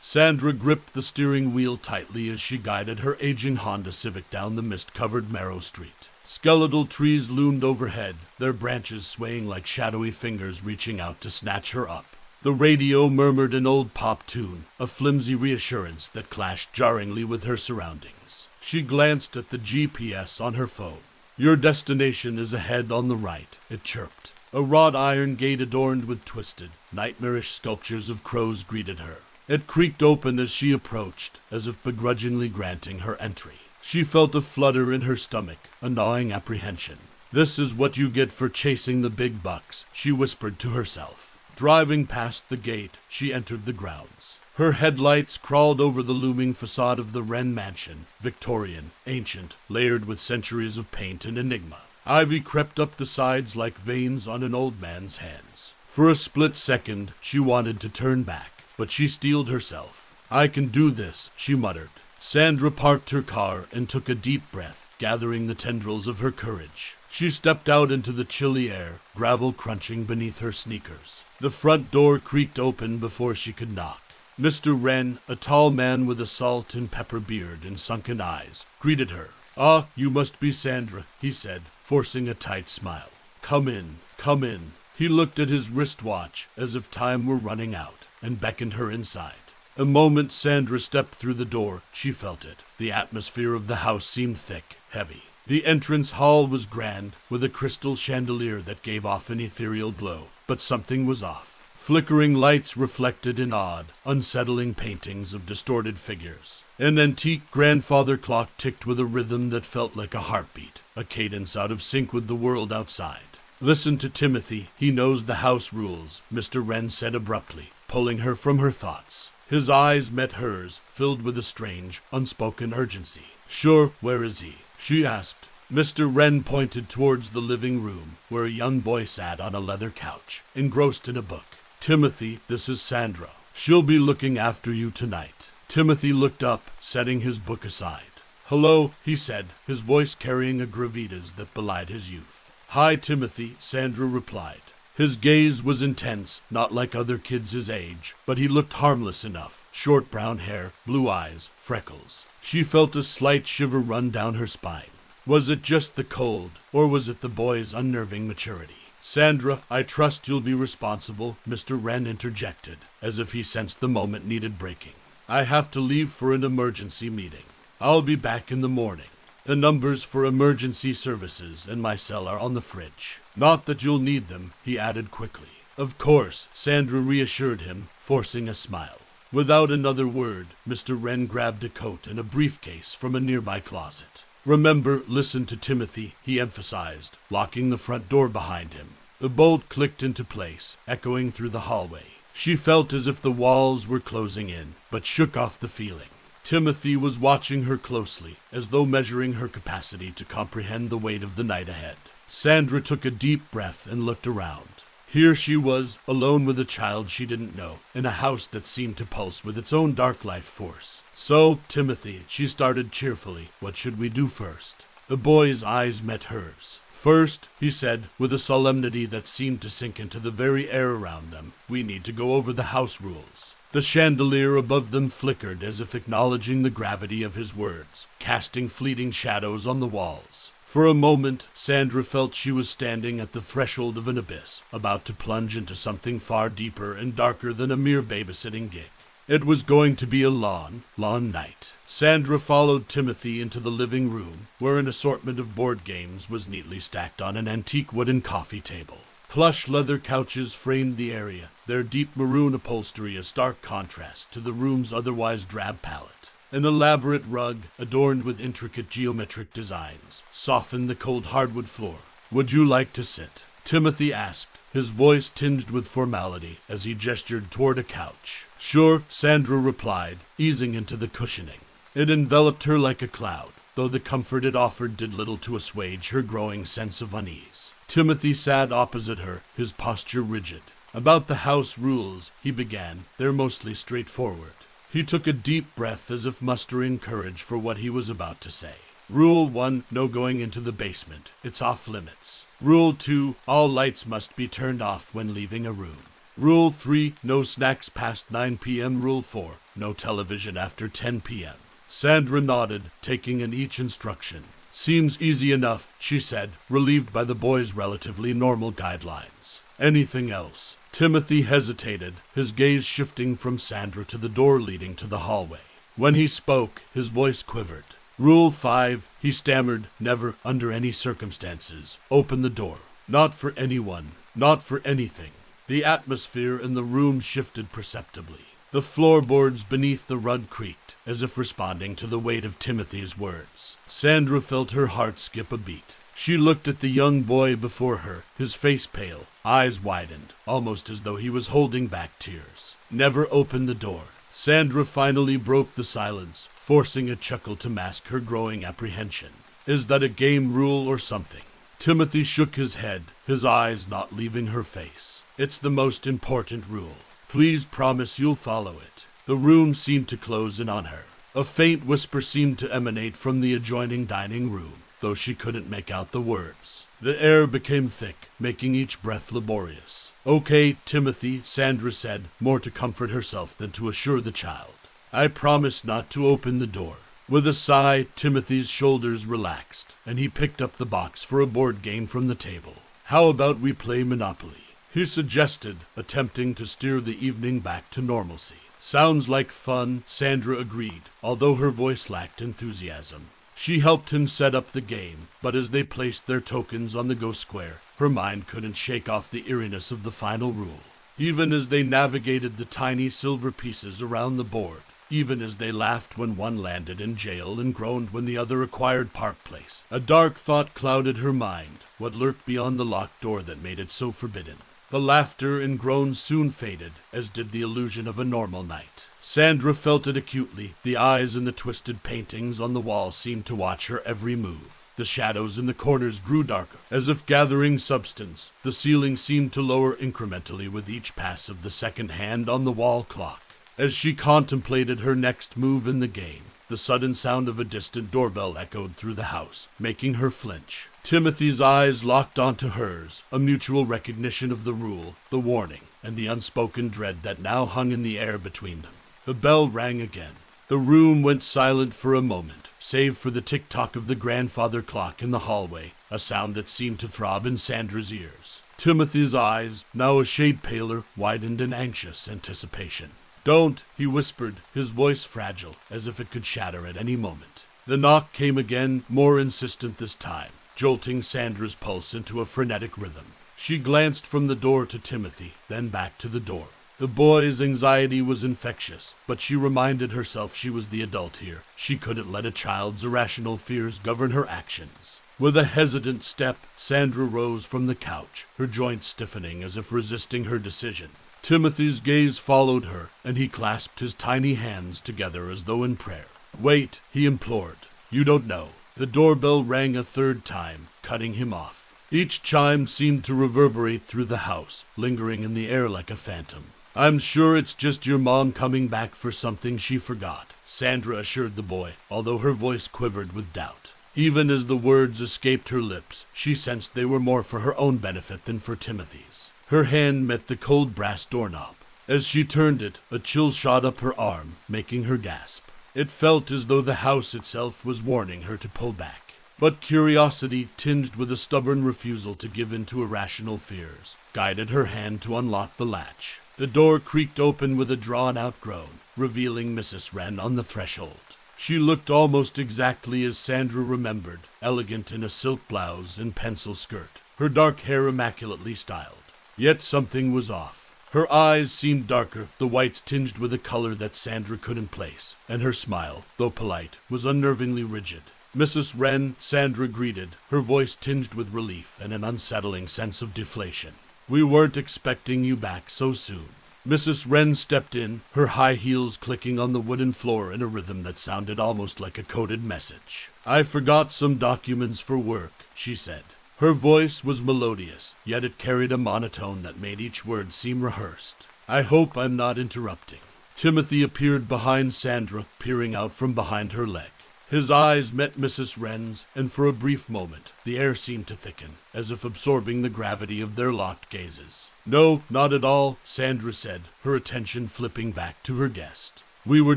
Sandra gripped the steering wheel tightly as she guided her aging Honda Civic down the mist-covered Marrow Street. Skeletal trees loomed overhead, their branches swaying like shadowy fingers reaching out to snatch her up. The radio murmured an old pop tune, a flimsy reassurance that clashed jarringly with her surroundings. She glanced at the GPS on her phone. "Your destination is ahead on the right," it chirped. A wrought iron gate adorned with twisted, nightmarish sculptures of crows greeted her. It creaked open as she approached, as if begrudgingly granting her entry. She felt a flutter in her stomach, a gnawing apprehension. "This is what you get for chasing the big bucks," she whispered to herself. Driving past the gate, she entered the grounds. Her headlights crawled over the looming facade of the Wren mansion, Victorian, ancient, layered with centuries of paint and enigma. Ivy crept up the sides like veins on an old man's hands. For a split second, she wanted to turn back, but she steeled herself. "I can do this," she muttered. Sandra parked her car and took a deep breath, gathering the tendrils of her courage. She stepped out into the chilly air, gravel crunching beneath her sneakers. The front door creaked open before she could knock. Mr. Wren, a tall man with a salt and pepper beard and sunken eyes, greeted her. "Ah, you must be Sandra," he said, forcing a tight smile. Come in, come in." He looked at his wristwatch as if time were running out and beckoned her inside. The moment Sandra stepped through the door, she felt it. The atmosphere of the house seemed thick, heavy. The entrance hall was grand, with a crystal chandelier that gave off an ethereal glow, but something was off. Flickering lights reflected in odd, unsettling paintings of distorted figures. An antique grandfather clock ticked with a rhythm that felt like a heartbeat, a cadence out of sync with the world outside. "Listen to Timothy, he knows the house rules," Mr. Wren said abruptly, pulling her from her thoughts. His eyes met hers, filled with a strange, unspoken urgency. Sure, where is he? She asked. Mr. Wren pointed towards the living room, where a young boy sat on a leather couch, engrossed in a book. Timothy, this is Sandra. She'll be looking after you tonight. Timothy looked up, setting his book aside. Hello, he said, his voice carrying a gravitas that belied his youth. Hi, Timothy, Sandra replied. His gaze was intense, not like other kids his age, but he looked harmless enough. Short brown hair, blue eyes, freckles. She felt a slight shiver run down her spine. Was it just the cold, or was it the boy's unnerving maturity? Sandra, I trust you'll be responsible, Mr. Wren interjected, as if he sensed the moment needed breaking. I have to leave for an emergency meeting. I'll be back in the morning. The numbers for emergency services and my cell are on the fridge. Not that you'll need them, he added quickly. Of course, Sandra reassured him, forcing a smile. Without another word, Mr. Wren grabbed a coat and a briefcase from a nearby closet. Remember, listen to Timothy, he emphasized, locking the front door behind him. The bolt clicked into place, echoing through the hallway. She felt as if the walls were closing in, but shook off the feeling. Timothy was watching her closely, as though measuring her capacity to comprehend the weight of the night ahead. Sandra took a deep breath and looked around. Here she was, alone with a child she didn't know, in a house that seemed to pulse with its own dark life force. So, Timothy, she started cheerfully, what should we do first? The boy's eyes met hers. First, he said, with a solemnity that seemed to sink into the very air around them, we need to go over the house rules. The chandelier above them flickered as if acknowledging the gravity of his words, casting fleeting shadows on the walls. For a moment, Sandra felt she was standing at the threshold of an abyss, about to plunge into something far deeper and darker than a mere babysitting gig. It was going to be a long night. Sandra followed Timothy into the living room, where an assortment of board games was neatly stacked on an antique wooden coffee table. Plush leather couches framed the area, their deep maroon upholstery a stark contrast to the room's otherwise drab palette. An elaborate rug, adorned with intricate geometric designs, softened the cold hardwood floor. Would you like to sit? Timothy asked, his voice tinged with formality as he gestured toward a couch. Sure, Sandra replied, easing into the cushioning. It enveloped her like a cloud, though the comfort it offered did little to assuage her growing sense of unease. Timothy sat opposite her, his posture rigid. About the house rules, he began, they're mostly straightforward. He took a deep breath as if mustering courage for what he was about to say. Rule 1, no going into the basement. It's off limits. Rule 2, all lights must be turned off when leaving a room. Rule 3, no snacks past 9 p.m. Rule 4, no television after 10 p.m. Sandra nodded, taking in each instruction. Seems easy enough, she said, relieved by the boy's relatively normal guidelines. Anything else? Timothy hesitated, his gaze shifting from Sandra to the door leading to the hallway. When he spoke, his voice quivered. Rule 5, he stammered, never, under any circumstances, open the door. Not for anyone, not for anything. The atmosphere in the room shifted perceptibly. The floorboards beneath the rug creaked, as if responding to the weight of Timothy's words. Sandra felt her heart skip a beat. She looked at the young boy before her, his face pale, eyes widened, almost as though he was holding back tears. Never open the door. Sandra finally broke the silence, forcing a chuckle to mask her growing apprehension. Is that a game rule or something? Timothy shook his head, his eyes not leaving her face. It's the most important rule. Please promise you'll follow it. The room seemed to close in on her. A faint whisper seemed to emanate from the adjoining dining room, though she couldn't make out the words. The air became thick, making each breath laborious. Okay, Timothy, Sandra said, more to comfort herself than to assure the child. I promise not to open the door. With a sigh, Timothy's shoulders relaxed, and he picked up the box for a board game from the table. How about we play Monopoly? He suggested, attempting to steer the evening back to normalcy. Sounds like fun, Sandra agreed, although her voice lacked enthusiasm. She helped him set up the game, but as they placed their tokens on the ghost square, her mind couldn't shake off the eeriness of the final rule. Even as they navigated the tiny silver pieces around the board, even as they laughed when one landed in jail and groaned when the other acquired Park Place, a dark thought clouded her mind, what lurked beyond the locked door that made it so forbidden. The laughter and groans soon faded, as did the illusion of a normal night. Sandra felt it acutely. The eyes in the twisted paintings on the wall seemed to watch her every move. The shadows in the corners grew darker, as if gathering substance. The ceiling seemed to lower incrementally with each pass of the second hand on the wall clock. As she contemplated her next move in the game, the sudden sound of a distant doorbell echoed through the house, making her flinch. Timothy's eyes locked onto hers, a mutual recognition of the rule, the warning, and the unspoken dread that now hung in the air between them. The bell rang again. The room went silent for a moment, save for the tick-tock of the grandfather clock in the hallway, a sound that seemed to throb in Sandra's ears. Timothy's eyes, now a shade paler, widened in anxious anticipation. "Don't," he whispered, his voice fragile, as if it could shatter at any moment. The knock came again, more insistent this time, jolting Sandra's pulse into a frenetic rhythm. She glanced from the door to Timothy, then back to the door. The boy's anxiety was infectious, but she reminded herself she was the adult here. She couldn't let a child's irrational fears govern her actions. With a hesitant step, Sandra rose from the couch, her joints stiffening as if resisting her decision. Timothy's gaze followed her, and he clasped his tiny hands together as though in prayer. "Wait," he implored. "You don't know." The doorbell rang a third time, cutting him off. Each chime seemed to reverberate through the house, lingering in the air like a phantom. "I'm sure it's just your mom coming back for something she forgot," Sandra assured the boy, although her voice quivered with doubt. Even as the words escaped her lips, she sensed they were more for her own benefit than for Timothy's. Her hand met the cold brass doorknob. As she turned it, a chill shot up her arm, making her gasp. It felt as though the house itself was warning her to pull back. But curiosity, tinged with a stubborn refusal to give in to irrational fears, guided her hand to unlock the latch. The door creaked open with a drawn-out groan, revealing Mrs. Wren on the threshold. She looked almost exactly as Sandra remembered, elegant in a silk blouse and pencil skirt, her dark hair immaculately styled. Yet something was off. Her eyes seemed darker, the whites tinged with a color that Sandra couldn't place, and her smile, though polite, was unnervingly rigid. "Mrs. Wren," Sandra greeted, her voice tinged with relief and an unsettling sense of deflation. "We weren't expecting you back so soon." Mrs. Wren stepped in, her high heels clicking on the wooden floor in a rhythm that sounded almost like a coded message. "I forgot some documents for work," she said. Her voice was melodious, yet it carried a monotone that made each word seem rehearsed. "I hope I'm not interrupting." Timothy appeared behind Sandra, peering out from behind her leg. His eyes met Mrs. Wren's, and for a brief moment, the air seemed to thicken, as if absorbing the gravity of their locked gazes. "No, not at all," Sandra said, her attention flipping back to her guest. "We were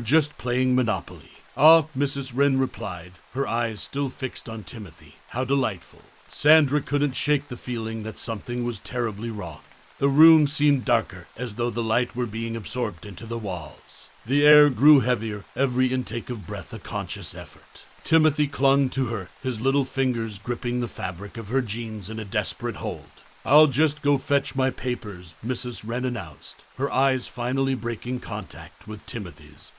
just playing Monopoly." "Ah," Mrs. Wren replied, her eyes still fixed on Timothy. "How delightful." Sandra couldn't shake the feeling that something was terribly wrong. The room seemed darker, as though the light were being absorbed into the walls. The air grew heavier, every intake of breath a conscious effort. Timothy clung to her, his little fingers gripping the fabric of her jeans in a desperate hold. "I'll just go fetch my papers," Mrs. Wren announced, her eyes finally breaking contact with Timothy's,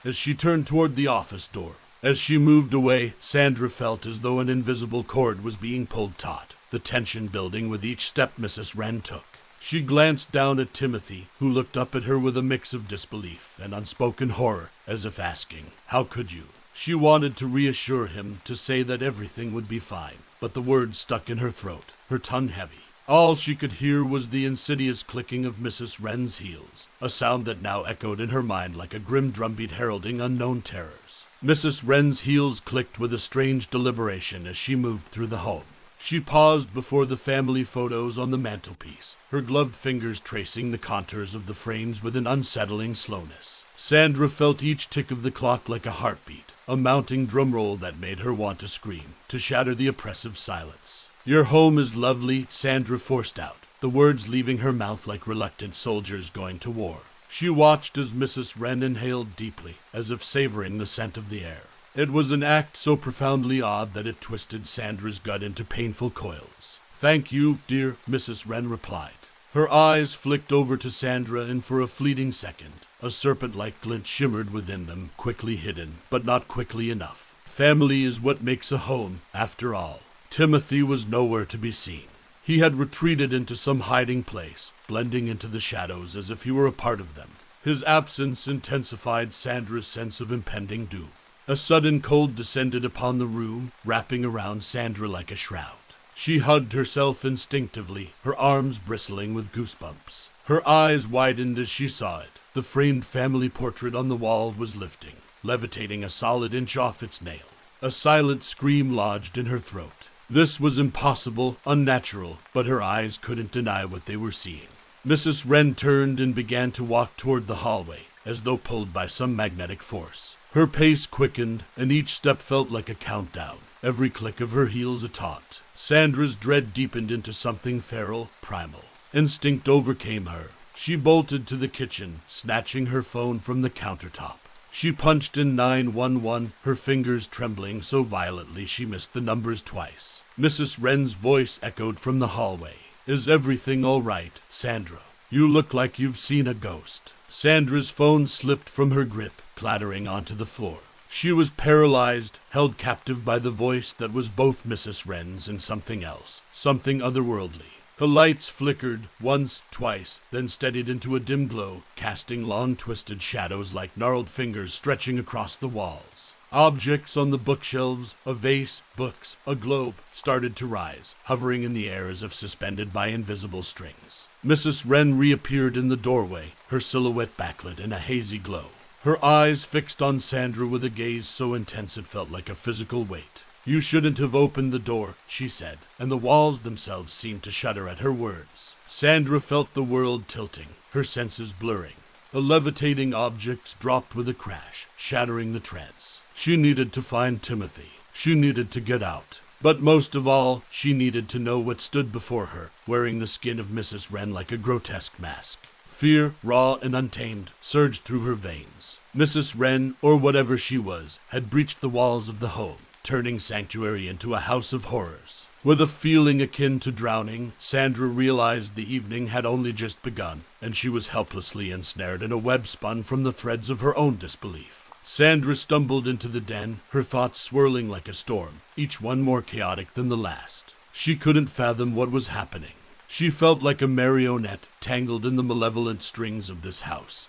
as she turned toward the office door. As she moved away, Sandra felt as though an invisible cord was being pulled taut, the tension building with each step Mrs. Wren took. She glanced down at Timothy, who looked up at her with a mix of disbelief and unspoken horror, as if asking, "How could you?" She wanted to reassure him, to say that everything would be fine, but the words stuck in her throat, her tongue heavy. All she could hear was the insidious clicking of Mrs. Wren's heels, a sound that now echoed in her mind like a grim drumbeat heralding unknown terrors. Mrs. Wren's heels clicked with a strange deliberation as she moved through the home. She paused before the family photos on the mantelpiece, her gloved fingers tracing the contours of the frames with an unsettling slowness. Sandra felt each tick of the clock like a heartbeat, a mounting drumroll that made her want to scream, to shatter the oppressive silence. "Your home is lovely," Sandra forced out, the words leaving her mouth like reluctant soldiers going to war. She watched as Mrs. Wren inhaled deeply, as if savoring the scent of the air. It was an act so profoundly odd that it twisted Sandra's gut into painful coils. "Thank you, dear," Mrs. Wren replied. Her eyes flicked over to Sandra, and for a fleeting second, a serpent-like glint shimmered within them, quickly hidden, but not quickly enough. Family is what makes a home, after all. Timothy was nowhere to be seen. He had retreated into some hiding place, blending into the shadows as if he were a part of them. His absence intensified Sandra's sense of impending doom. A sudden cold descended upon the room, wrapping around Sandra like a shroud. She hugged herself instinctively, her arms bristling with goosebumps. Her eyes widened as she saw it. The framed family portrait on the wall was lifting, levitating a solid inch off its nail. A silent scream lodged in her throat. This was impossible, unnatural, but her eyes couldn't deny what they were seeing. Mrs. Wren turned and began to walk toward the hallway, as though pulled by some magnetic force. Her pace quickened, and each step felt like a countdown, every click of her heels a taunt. Sandra's dread deepened into something feral, primal. Instinct overcame her. She bolted to the kitchen, snatching her phone from the countertop. She punched in 911, her fingers trembling so violently she missed the numbers twice. Mrs. Wren's voice echoed from the hallway. "Is everything all right, Sandra? You look like you've seen a ghost." Sandra's phone slipped from her grip, clattering onto the floor. She was paralyzed, held captive by the voice that was both Mrs. Wren's and something else, something otherworldly. The lights flickered once, twice, then steadied into a dim glow, casting long twisted shadows like gnarled fingers stretching across the walls. Objects on the bookshelves, a vase, books, a globe, started to rise, hovering in the air as if suspended by invisible strings. Mrs. Wren reappeared in the doorway, her silhouette backlit in a hazy glow. Her eyes fixed on Sandra with a gaze so intense it felt like a physical weight. "You shouldn't have opened the door," she said, and the walls themselves seemed to shudder at her words. Sandra felt the world tilting, her senses blurring. The levitating objects dropped with a crash, shattering the trance. She needed to find Timothy. She needed to get out. But most of all, she needed to know what stood before her, wearing the skin of Mrs. Wren like a grotesque mask. Fear, raw and untamed, surged through her veins. Mrs. Wren, or whatever she was, had breached the walls of the home, turning sanctuary into a house of horrors. With a feeling akin to drowning, Sandra realized the evening had only just begun, and she was helplessly ensnared in a web spun from the threads of her own disbelief. Sandra stumbled into the den, her thoughts swirling like a storm, each one more chaotic than the last. She couldn't fathom what was happening. She felt like a marionette tangled in the malevolent strings of this house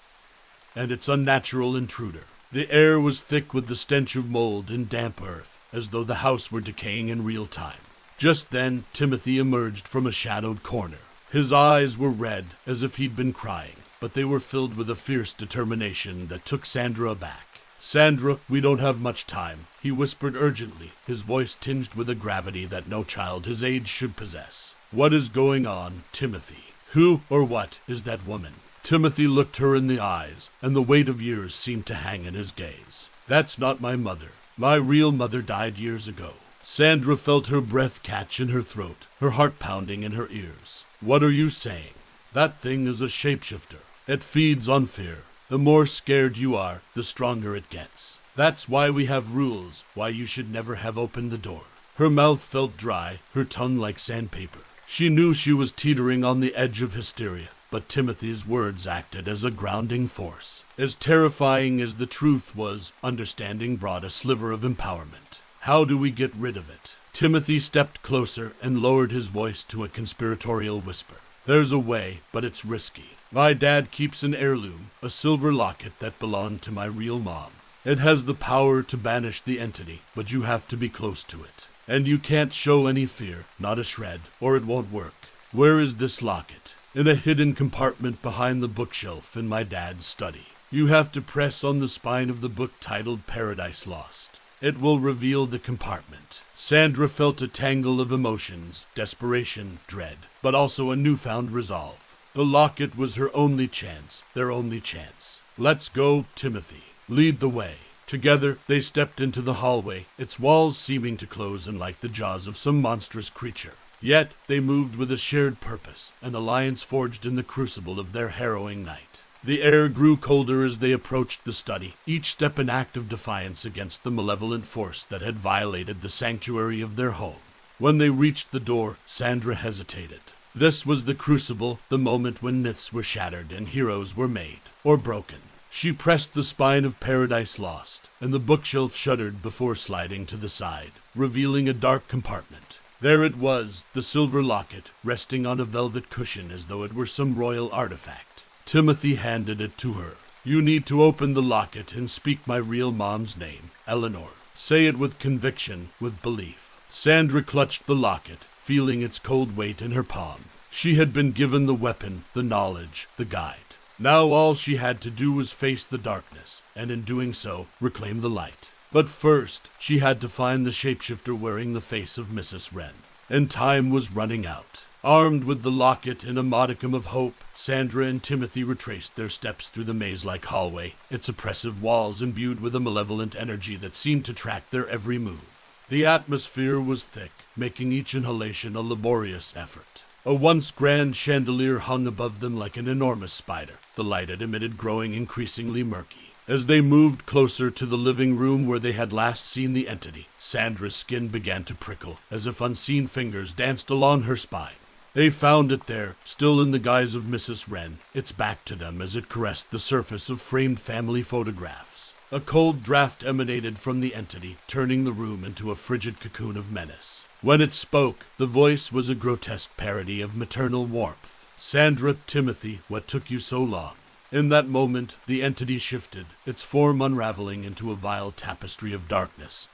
and its unnatural intruder. The air was thick with the stench of mold and damp earth, as though the house were decaying in real time. Just then, Timothy emerged from a shadowed corner. His eyes were red, as if he'd been crying, but they were filled with a fierce determination that took Sandra aback. "Sandra, we don't have much time," he whispered urgently, his voice tinged with a gravity that no child his age should possess. "What is going on, Timothy? Who or what is that woman?" Timothy looked her in the eyes, and the weight of years seemed to hang in his gaze. "That's not my mother. My real mother died years ago." Sandra felt her breath catch in her throat, her heart pounding in her ears. "What are you saying?" "That thing is a shapeshifter. It feeds on fear. The more scared you are, the stronger it gets. That's why we have rules, why you should never have opened the door." Her mouth felt dry, her tongue like sandpaper. She knew she was teetering on the edge of hysteria, but Timothy's words acted as a grounding force. As terrifying as the truth was, understanding brought a sliver of empowerment. "How do we get rid of it?" Timothy stepped closer and lowered his voice to a conspiratorial whisper. "There's a way, but it's risky. My dad keeps an heirloom, a silver locket that belonged to my real mom. It has the power to banish the entity, but you have to be close to it. And you can't show any fear, not a shred, or it won't work. Where is this locket?" "In a hidden compartment behind the bookshelf in my dad's study. You have to press on the spine of the book titled Paradise Lost. It will reveal the compartment." Sandra felt a tangle of emotions, desperation, dread, but also a newfound resolve. The locket was her only chance, their only chance. "Let's go, Timothy. Lead the way." Together, they stepped into the hallway, its walls seeming to close in like the jaws of some monstrous creature. Yet, they moved with a shared purpose, an alliance forged in the crucible of their harrowing night. The air grew colder as they approached the study, each step an act of defiance against the malevolent force that had violated the sanctuary of their home. When they reached the door, Sandra hesitated. This was the crucible, the moment when myths were shattered and heroes were made, or broken. She pressed the spine of Paradise Lost, and the bookshelf shuddered before sliding to the side, revealing a dark compartment. There it was, the silver locket, resting on a velvet cushion as though it were some royal artifact. Timothy handed it to her. "You need to open the locket and speak my real mom's name, Eleanor. Say it with conviction, with belief." Sandra clutched the locket, feeling its cold weight in her palm. She had been given the weapon, the knowledge, the guide. Now all she had to do was face the darkness, and in doing so, reclaim the light. But first, she had to find the shapeshifter wearing the face of Mrs. Wren. And time was running out. Armed with the locket and a modicum of hope, Sandra and Timothy retraced their steps through the maze-like hallway, its oppressive walls imbued with a malevolent energy that seemed to track their every move. The atmosphere was thick, making each inhalation a laborious effort. A once grand chandelier hung above them like an enormous spider, the light it emitted growing increasingly murky. As they moved closer to the living room where they had last seen the entity, Sandra's skin began to prickle, as if unseen fingers danced along her spine. They found it there, still in the guise of Mrs. Wren, its back to them as it caressed the surface of framed family photographs. A cold draft emanated from the entity, turning the room into a frigid cocoon of menace. When it spoke, the voice was a grotesque parody of maternal warmth. "Sandra, Timothy, what took you so long?" In that moment, the entity shifted, its form unraveling into a vile tapestry of darkness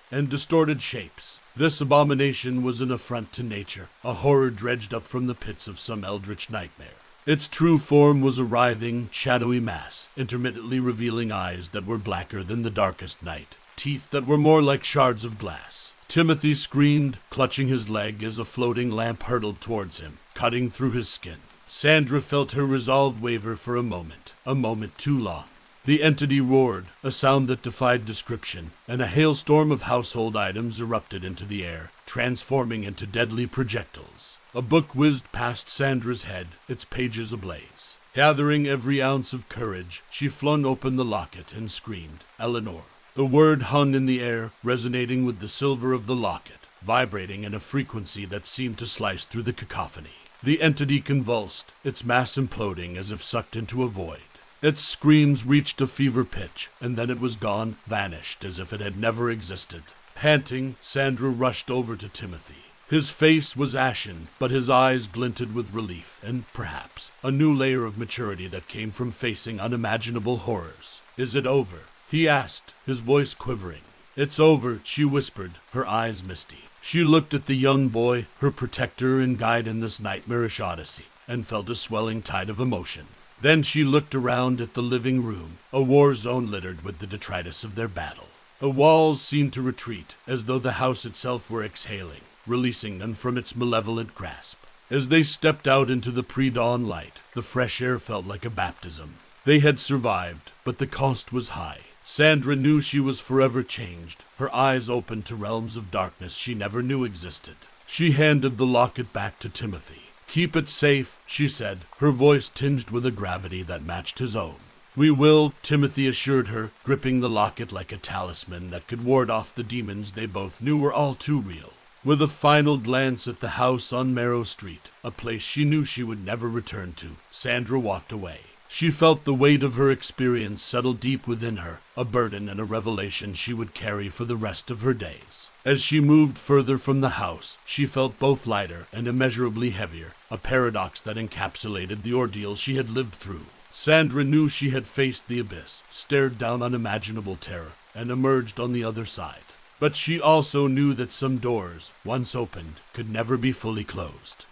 and distorted shapes. This abomination was an affront to nature, a horror dredged up from the pits of some eldritch nightmare. Its true form was a writhing, shadowy mass, intermittently revealing eyes that were blacker than the darkest night, teeth that were more like shards of glass. Timothy screamed, clutching his leg as a floating lamp hurtled towards him, cutting through his skin. Sandra felt her resolve waver for a moment too long. The entity roared, a sound that defied description, and a hailstorm of household items erupted into the air, transforming into deadly projectiles. A book whizzed past Sandra's head, its pages ablaze. Gathering every ounce of courage, she flung open the locket and screamed, "Eleanor." The word hung in the air, resonating with the silver of the locket, vibrating in a frequency that seemed to slice through the cacophony. The entity convulsed, its mass imploding as if sucked into a void. Its screams reached a fever pitch, and then it was gone, vanished, as if it had never existed. Panting, Sandra rushed over to Timothy. His face was ashen, but his eyes glinted with relief, and, perhaps, a new layer of maturity that came from facing unimaginable horrors. "Is it over?" he asked, his voice quivering. "It's over," she whispered, her eyes misty. She looked at the young boy, her protector and guide in this nightmarish odyssey, and felt a swelling tide of emotion. Then she looked around at the living room, a war zone littered with the detritus of their battle. The walls seemed to retreat, as though the house itself were exhaling, releasing them from its malevolent grasp. As they stepped out into the pre-dawn light, the fresh air felt like a baptism. They had survived, but the cost was high. Sandra knew she was forever changed, her eyes opened to realms of darkness she never knew existed. She handed the locket back to Timothy. "Keep it safe," she said, her voice tinged with a gravity that matched his own. "We will," Timothy assured her, gripping the locket like a talisman that could ward off the demons they both knew were all too real. With a final glance at the house on Marrow Street, a place she knew she would never return to, Sandra walked away. She felt the weight of her experience settle deep within her, a burden and a revelation she would carry for the rest of her days. As she moved further from the house, she felt both lighter and immeasurably heavier, a paradox that encapsulated the ordeal she had lived through. Sandra knew she had faced the abyss, stared down unimaginable terror, and emerged on the other side. But she also knew that some doors, once opened, could never be fully closed.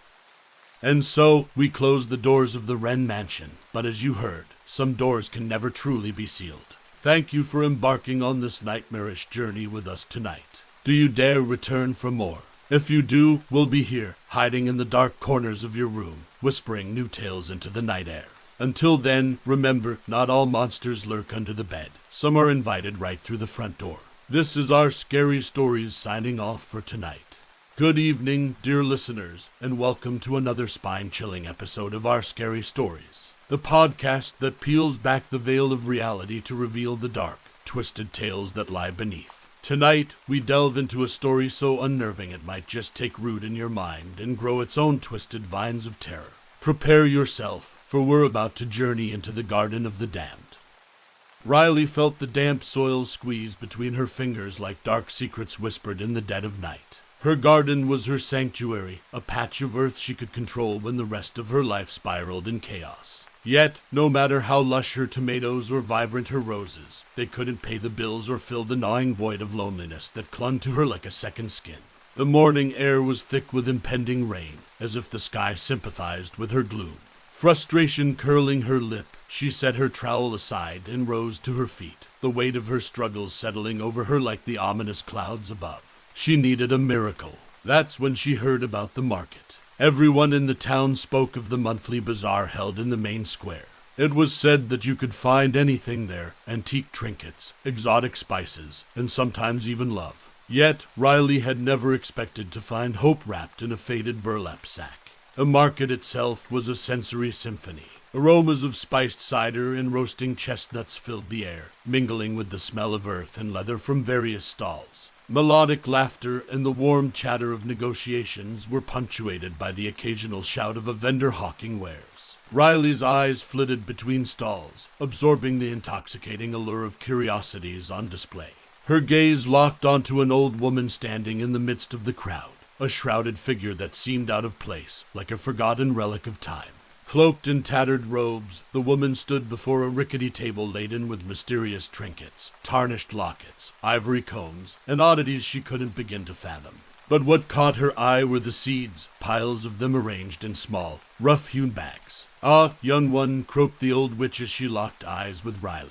And so, we closed the doors of the Wren Mansion, but as you heard, some doors can never truly be sealed. Thank you for embarking on this nightmarish journey with us tonight. Do you dare return for more? If you do, we'll be here, hiding in the dark corners of your room, whispering new tales into the night air. Until then, remember, not all monsters lurk under the bed. Some are invited right through the front door. This is our Scary Stories signing off for tonight. Good evening, dear listeners, and welcome to another spine-chilling episode of Our Scary Stories, the podcast that peels back the veil of reality to reveal the dark, twisted tales that lie beneath. Tonight, we delve into a story so unnerving it might just take root in your mind and grow its own twisted vines of terror. Prepare yourself, for we're about to journey into the Garden of the Damned. Riley felt the damp soil squeeze between her fingers like dark secrets whispered in the dead of night. Her garden was her sanctuary, a patch of earth she could control when the rest of her life spiraled in chaos. Yet, no matter how lush her tomatoes or vibrant her roses, they couldn't pay the bills or fill the gnawing void of loneliness that clung to her like a second skin. The morning air was thick with impending rain, as if the sky sympathized with her gloom. Frustration curling her lip, she set her trowel aside and rose to her feet, the weight of her struggles settling over her like the ominous clouds above. She needed a miracle. That's when she heard about the market. Everyone in the town spoke of the monthly bazaar held in the main square. It was said that you could find anything there, antique trinkets, exotic spices, and sometimes even love. Yet, Riley had never expected to find hope wrapped in a faded burlap sack. The market itself was a sensory symphony. Aromas of spiced cider and roasting chestnuts filled the air, mingling with the smell of earth and leather from various stalls. Melodic laughter and the warm chatter of negotiations were punctuated by the occasional shout of a vendor hawking wares. Riley's eyes flitted between stalls, absorbing the intoxicating allure of curiosities on display. Her gaze locked onto an old woman standing in the midst of the crowd, a shrouded figure that seemed out of place, like a forgotten relic of time. Cloaked in tattered robes, the woman stood before a rickety table laden with mysterious trinkets, tarnished lockets, ivory combs, and oddities she couldn't begin to fathom. But what caught her eye were the seeds, piles of them arranged in small, rough-hewn bags. "Ah, young one," croaked the old witch as she locked eyes with Riley,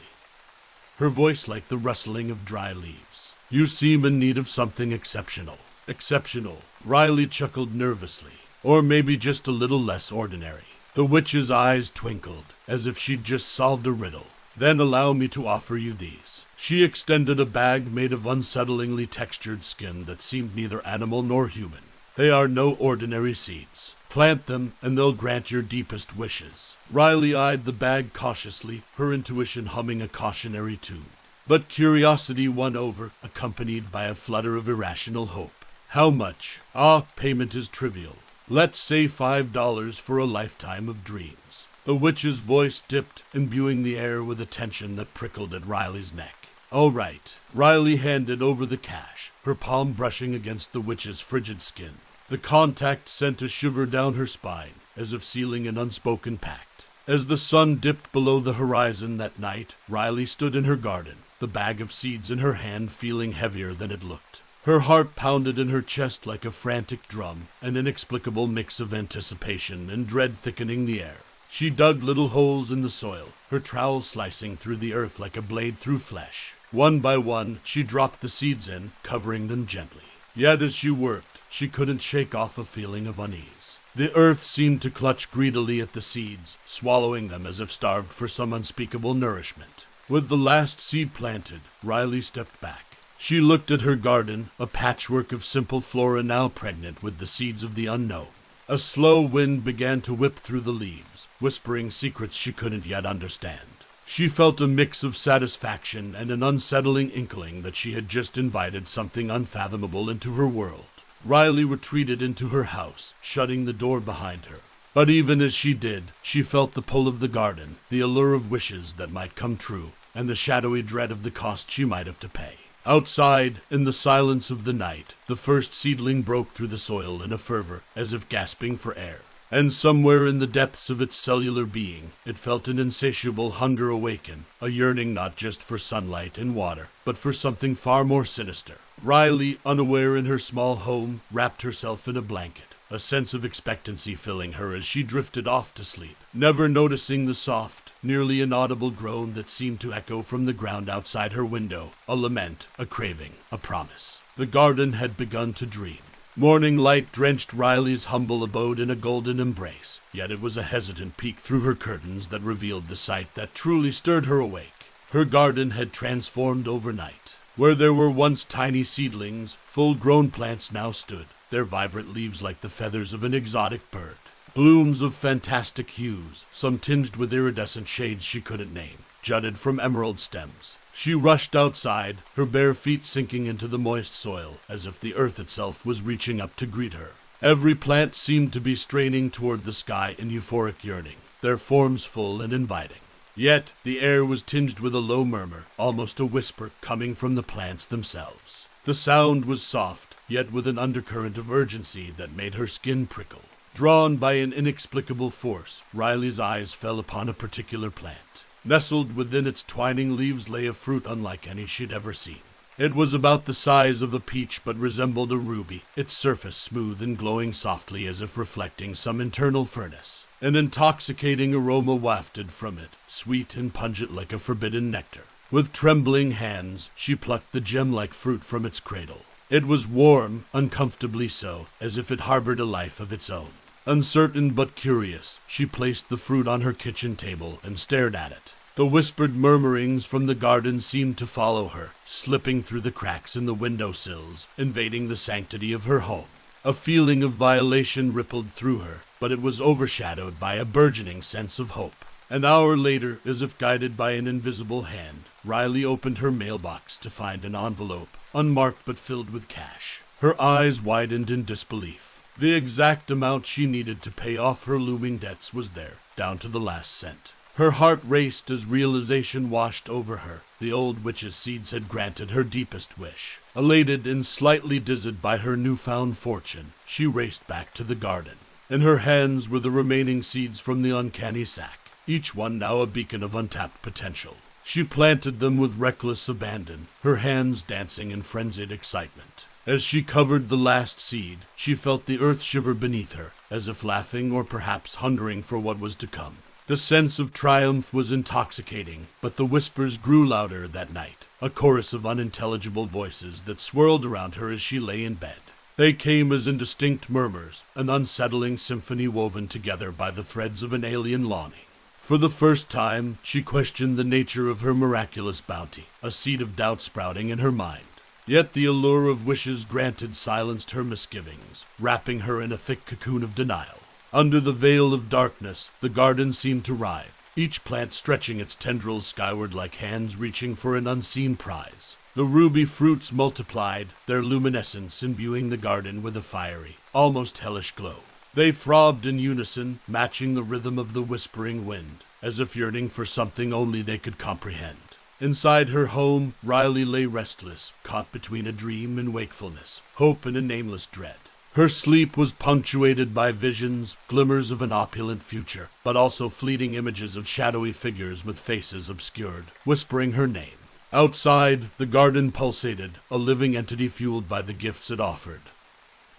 her voice like the rustling of dry leaves. "You seem in need of something exceptional." Exceptional, Riley chuckled nervously. Or maybe just a little less ordinary. The witch's eyes twinkled, as if she'd just solved a riddle. "Then allow me to offer you these." She extended a bag made of unsettlingly textured skin that seemed neither animal nor human. "They are no ordinary seeds. Plant them, and they'll grant your deepest wishes." Riley eyed the bag cautiously, her intuition humming a cautionary tune. But curiosity won over, accompanied by a flutter of irrational hope. "How much?" "Ah, payment is trivial. Let's say $5 for a lifetime of dreams." The witch's voice dipped, imbuing the air with a tension that prickled at Riley's neck. "All right." Riley handed over the cash, her palm brushing against the witch's frigid skin. The contact sent a shiver down her spine, as if sealing an unspoken pact. As the sun dipped below the horizon that night, Riley stood in her garden, the bag of seeds in her hand feeling heavier than it looked. Her heart pounded in her chest like a frantic drum, an inexplicable mix of anticipation and dread thickening the air. She dug little holes in the soil, her trowel slicing through the earth like a blade through flesh. One by one, she dropped the seeds in, covering them gently. Yet as she worked, she couldn't shake off a feeling of unease. The earth seemed to clutch greedily at the seeds, swallowing them as if starved for some unspeakable nourishment. With the last seed planted, Riley stepped back. She looked at her garden, a patchwork of simple flora now pregnant with the seeds of the unknown. A slow wind began to whip through the leaves, whispering secrets she couldn't yet understand. She felt a mix of satisfaction and an unsettling inkling that she had just invited something unfathomable into her world. Riley retreated into her house, shutting the door behind her. But even as she did, she felt the pull of the garden, the allure of wishes that might come true, and the shadowy dread of the cost she might have to pay. Outside, in the silence of the night, the first seedling broke through the soil in a fervor, as if gasping for air. And somewhere in the depths of its cellular being, it felt an insatiable hunger awaken, a yearning not just for sunlight and water, but for something far more sinister. Riley, unaware in her small home, wrapped herself in a blanket, a sense of expectancy filling her as she drifted off to sleep, never noticing the soft, nearly inaudible groan that seemed to echo from the ground outside her window, a lament, a craving, a promise. The garden had begun to dream. Morning light drenched Riley's humble abode in a golden embrace, yet it was a hesitant peek through her curtains that revealed the sight that truly stirred her awake. Her garden had transformed overnight. Where there were once tiny seedlings, full-grown plants now stood, their vibrant leaves like the feathers of an exotic bird. Blooms of fantastic hues, some tinged with iridescent shades she couldn't name, jutted from emerald stems. She rushed outside, her bare feet sinking into the moist soil, as if the earth itself was reaching up to greet her. Every plant seemed to be straining toward the sky in euphoric yearning, their forms full and inviting. Yet the air was tinged with a low murmur, almost a whisper, coming from the plants themselves. The sound was soft, yet with an undercurrent of urgency that made her skin prickle. Drawn by an inexplicable force, Riley's eyes fell upon a particular plant. Nestled within its twining leaves lay a fruit unlike any she'd ever seen. It was about the size of a peach but resembled a ruby, its surface smooth and glowing softly as if reflecting some internal furnace. An intoxicating aroma wafted from it, sweet and pungent like a forbidden nectar. With trembling hands, she plucked the gem-like fruit from its cradle. It was warm, uncomfortably so, as if it harbored a life of its own. Uncertain but curious, she placed the fruit on her kitchen table and stared at it. The whispered murmurings from the garden seemed to follow her, slipping through the cracks in the windowsills, invading the sanctity of her home. A feeling of violation rippled through her, but it was overshadowed by a burgeoning sense of hope. An hour later, as if guided by an invisible hand, Riley opened her mailbox to find an envelope, unmarked but filled with cash. Her eyes widened in disbelief. The exact amount she needed to pay off her looming debts was there, down to the last cent. Her heart raced as realization washed over her. The old witch's seeds had granted her deepest wish. Elated and slightly dizzied by her newfound fortune, she raced back to the garden. In her hands were the remaining seeds from the uncanny sack, each one now a beacon of untapped potential. She planted them with reckless abandon, her hands dancing in frenzied excitement. As she covered the last seed, she felt the earth shiver beneath her, as if laughing or perhaps hungering for what was to come. The sense of triumph was intoxicating, but the whispers grew louder that night, a chorus of unintelligible voices that swirled around her as she lay in bed. They came as indistinct murmurs, an unsettling symphony woven together by the threads of an alien longing. For the first time, she questioned the nature of her miraculous bounty, a seed of doubt sprouting in her mind. Yet the allure of wishes granted silenced her misgivings, wrapping her in a thick cocoon of denial. Under the veil of darkness, the garden seemed to writhe, each plant stretching its tendrils skyward like hands reaching for an unseen prize. The ruby fruits multiplied, their luminescence imbuing the garden with a fiery, almost hellish glow. They throbbed in unison, matching the rhythm of the whispering wind, as if yearning for something only they could comprehend. Inside her home, Riley lay restless, caught between a dream and wakefulness, hope and a nameless dread. Her sleep was punctuated by visions, glimmers of an opulent future, but also fleeting images of shadowy figures with faces obscured, whispering her name. Outside, the garden pulsated, a living entity fueled by the gifts it offered,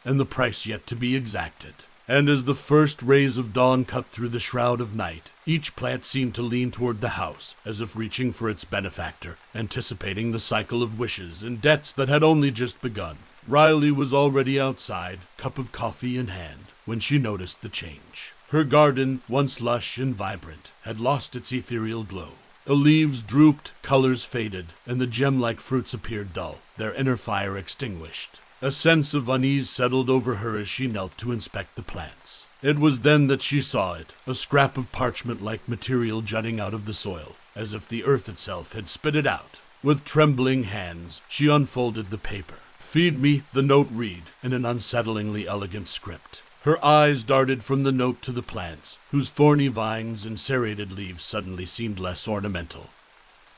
and the price yet to be exacted. And as the first rays of dawn cut through the shroud of night, each plant seemed to lean toward the house, as if reaching for its benefactor, anticipating the cycle of wishes and debts that had only just begun. Riley was already outside, cup of coffee in hand, when she noticed the change. Her garden, once lush and vibrant, had lost its ethereal glow. The leaves drooped, colors faded, and the gem-like fruits appeared dull, their inner fire extinguished. A sense of unease settled over her as she knelt to inspect the plants. It was then that she saw it, a scrap of parchment-like material jutting out of the soil, as if the earth itself had spit it out. With trembling hands, she unfolded the paper. "Feed me," the note read, in an unsettlingly elegant script. Her eyes darted from the note to the plants, whose thorny vines and serrated leaves suddenly seemed less ornamental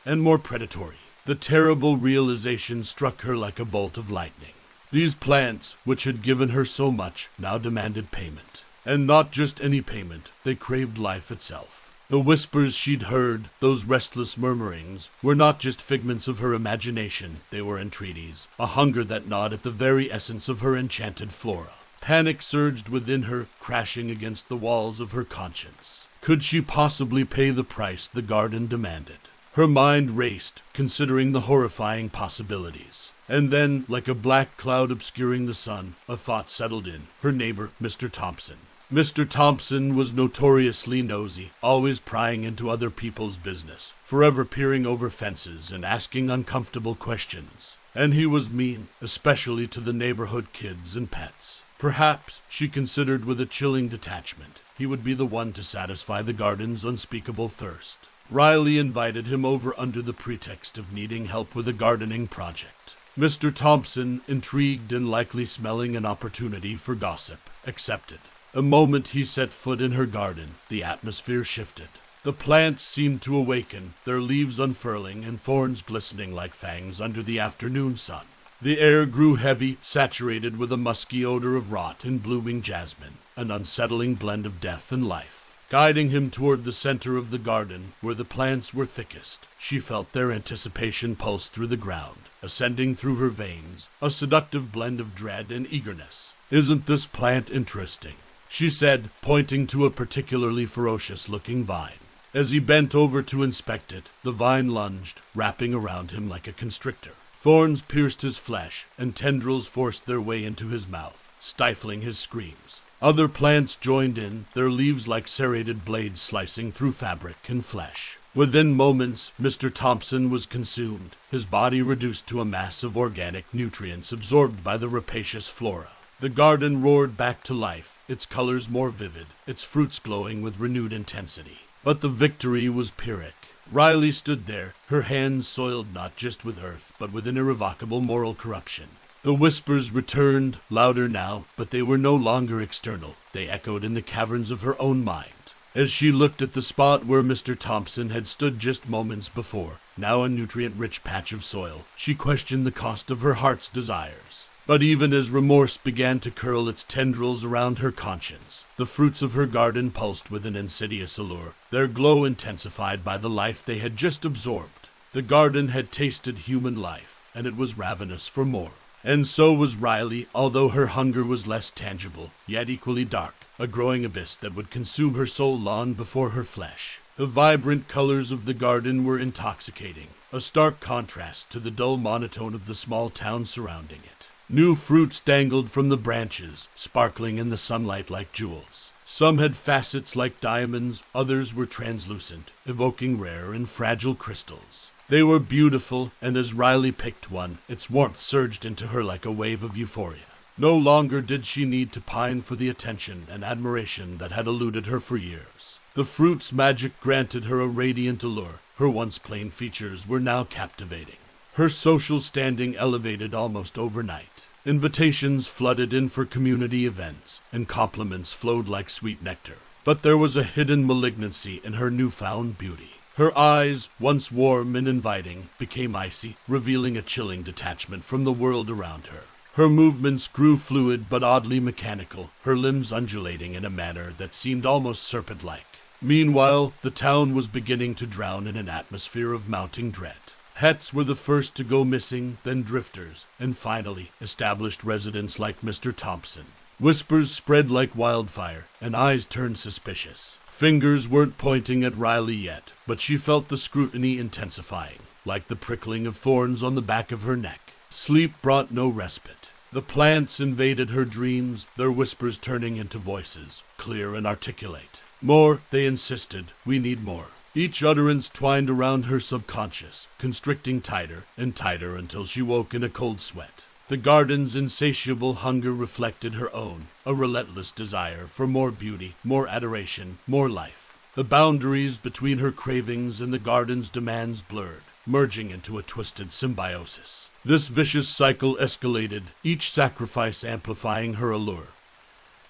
and more predatory. The terrible realization struck her like a bolt of lightning. These plants, which had given her so much, now demanded payment. And not just any payment, they craved life itself. The whispers she'd heard, those restless murmurings, were not just figments of her imagination, they were entreaties, a hunger that gnawed at the very essence of her enchanted flora. Panic surged within her, crashing against the walls of her conscience. Could she possibly pay the price the garden demanded? Her mind raced, considering the horrifying possibilities. And then, like a black cloud obscuring the sun, a thought settled in. Her neighbor, Mr. Thompson. Mr. Thompson was notoriously nosy, always prying into other people's business, forever peering over fences and asking uncomfortable questions. And he was mean, especially to the neighborhood kids and pets. Perhaps, she considered with a chilling detachment, he would be the one to satisfy the garden's unspeakable thirst. Riley invited him over under the pretext of needing help with a gardening project. Mr. Thompson, intrigued and likely smelling an opportunity for gossip, accepted. The moment he set foot in her garden, the atmosphere shifted. The plants seemed to awaken, their leaves unfurling and thorns glistening like fangs under the afternoon sun. The air grew heavy, saturated with a musky odor of rot and blooming jasmine, an unsettling blend of death and life. Guiding him toward the center of the garden, where the plants were thickest, she felt their anticipation pulse through the ground, ascending through her veins, a seductive blend of dread and eagerness. "Isn't this plant interesting?" she said, pointing to a particularly ferocious-looking vine. As he bent over to inspect it, the vine lunged, wrapping around him like a constrictor. Thorns pierced his flesh, and tendrils forced their way into his mouth, stifling his screams. Other plants joined in, their leaves like serrated blades slicing through fabric and flesh. Within moments, Mr. Thompson was consumed, his body reduced to a mass of organic nutrients absorbed by the rapacious flora. The garden roared back to life, its colors more vivid, its fruits glowing with renewed intensity. But the victory was Pyrrhic. Riley stood there, her hands soiled not just with earth, but with an irrevocable moral corruption. The whispers returned, louder now, but they were no longer external. They echoed in the caverns of her own mind. As she looked at the spot where Mr. Thompson had stood just moments before, now a nutrient-rich patch of soil, she questioned the cost of her heart's desires. But even as remorse began to curl its tendrils around her conscience, the fruits of her garden pulsed with an insidious allure, their glow intensified by the life they had just absorbed. The garden had tasted human life, and it was ravenous for more. And so was Riley, although her hunger was less tangible, yet equally dark, a growing abyss that would consume her soul long before her flesh. The vibrant colors of the garden were intoxicating, a stark contrast to the dull monotone of the small town surrounding it. New fruits dangled from the branches, sparkling in the sunlight like jewels. Some had facets like diamonds, others were translucent, evoking rare and fragile crystals. They were beautiful, and as Riley picked one, its warmth surged into her like a wave of euphoria. No longer did she need to pine for the attention and admiration that had eluded her for years. The fruit's magic granted her a radiant allure. Her once plain features were now captivating. Her social standing elevated almost overnight. Invitations flooded in for community events, and compliments flowed like sweet nectar. But there was a hidden malignancy in her newfound beauty. Her eyes, once warm and inviting, became icy, revealing a chilling detachment from the world around her. Her movements grew fluid but oddly mechanical, her limbs undulating in a manner that seemed almost serpent-like. Meanwhile, the town was beginning to drown in an atmosphere of mounting dread. Pets were the first to go missing, then drifters, and finally, established residents like Mr. Thompson. Whispers spread like wildfire, and eyes turned suspicious. Fingers weren't pointing at Riley yet, but she felt the scrutiny intensifying, like the prickling of thorns on the back of her neck. Sleep brought no respite. The plants invaded her dreams, their whispers turning into voices, clear and articulate. More, they insisted, we need more. Each utterance twined around her subconscious, constricting tighter and tighter until she woke in a cold sweat. The garden's insatiable hunger reflected her own, a relentless desire for more beauty, more adoration, more life. The boundaries between her cravings and the garden's demands blurred, merging into a twisted symbiosis. This vicious cycle escalated, each sacrifice amplifying her allure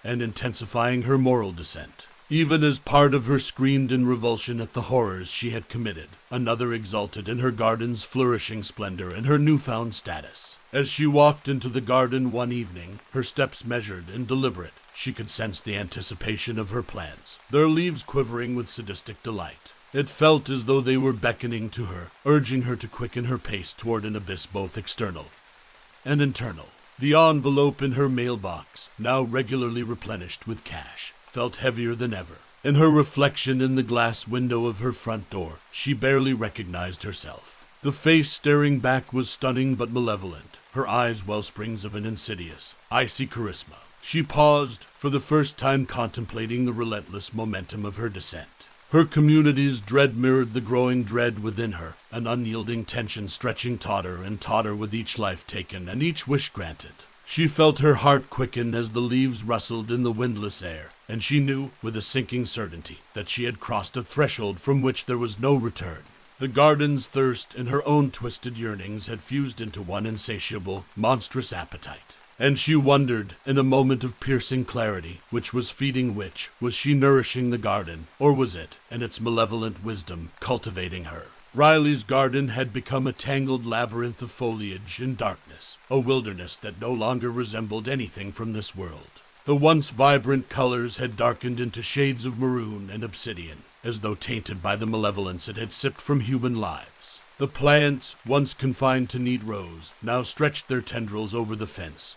and intensifying her moral descent. Even as part of her screamed in revulsion at the horrors she had committed, another exulted in her garden's flourishing splendor and her newfound status. As she walked into the garden one evening, her steps measured and deliberate, she could sense the anticipation of her plans, their leaves quivering with sadistic delight. It felt as though they were beckoning to her, urging her to quicken her pace toward an abyss both external and internal. The envelope in her mailbox, now regularly replenished with cash, felt heavier than ever. In her reflection in the glass window of her front door, she barely recognized herself. The face staring back was stunning but malevolent, her eyes wellsprings of an insidious, icy charisma. She paused, for the first time contemplating the relentless momentum of her descent. Her community's dread mirrored the growing dread within her, an unyielding tension stretching tauter and tauter with each life taken and each wish granted. She felt her heart quicken as the leaves rustled in the windless air, and she knew, with a sinking certainty, that she had crossed a threshold from which there was no return. The garden's thirst and her own twisted yearnings had fused into one insatiable, monstrous appetite. And she wondered, in a moment of piercing clarity, which was feeding which. Was she nourishing the garden, or was it, and its malevolent wisdom, cultivating her? Riley's garden had become a tangled labyrinth of foliage and darkness, a wilderness that no longer resembled anything from this world. The once vibrant colors had darkened into shades of maroon and obsidian, as though tainted by the malevolence it had sipped from human lives. The plants, once confined to neat rows, now stretched their tendrils over the fence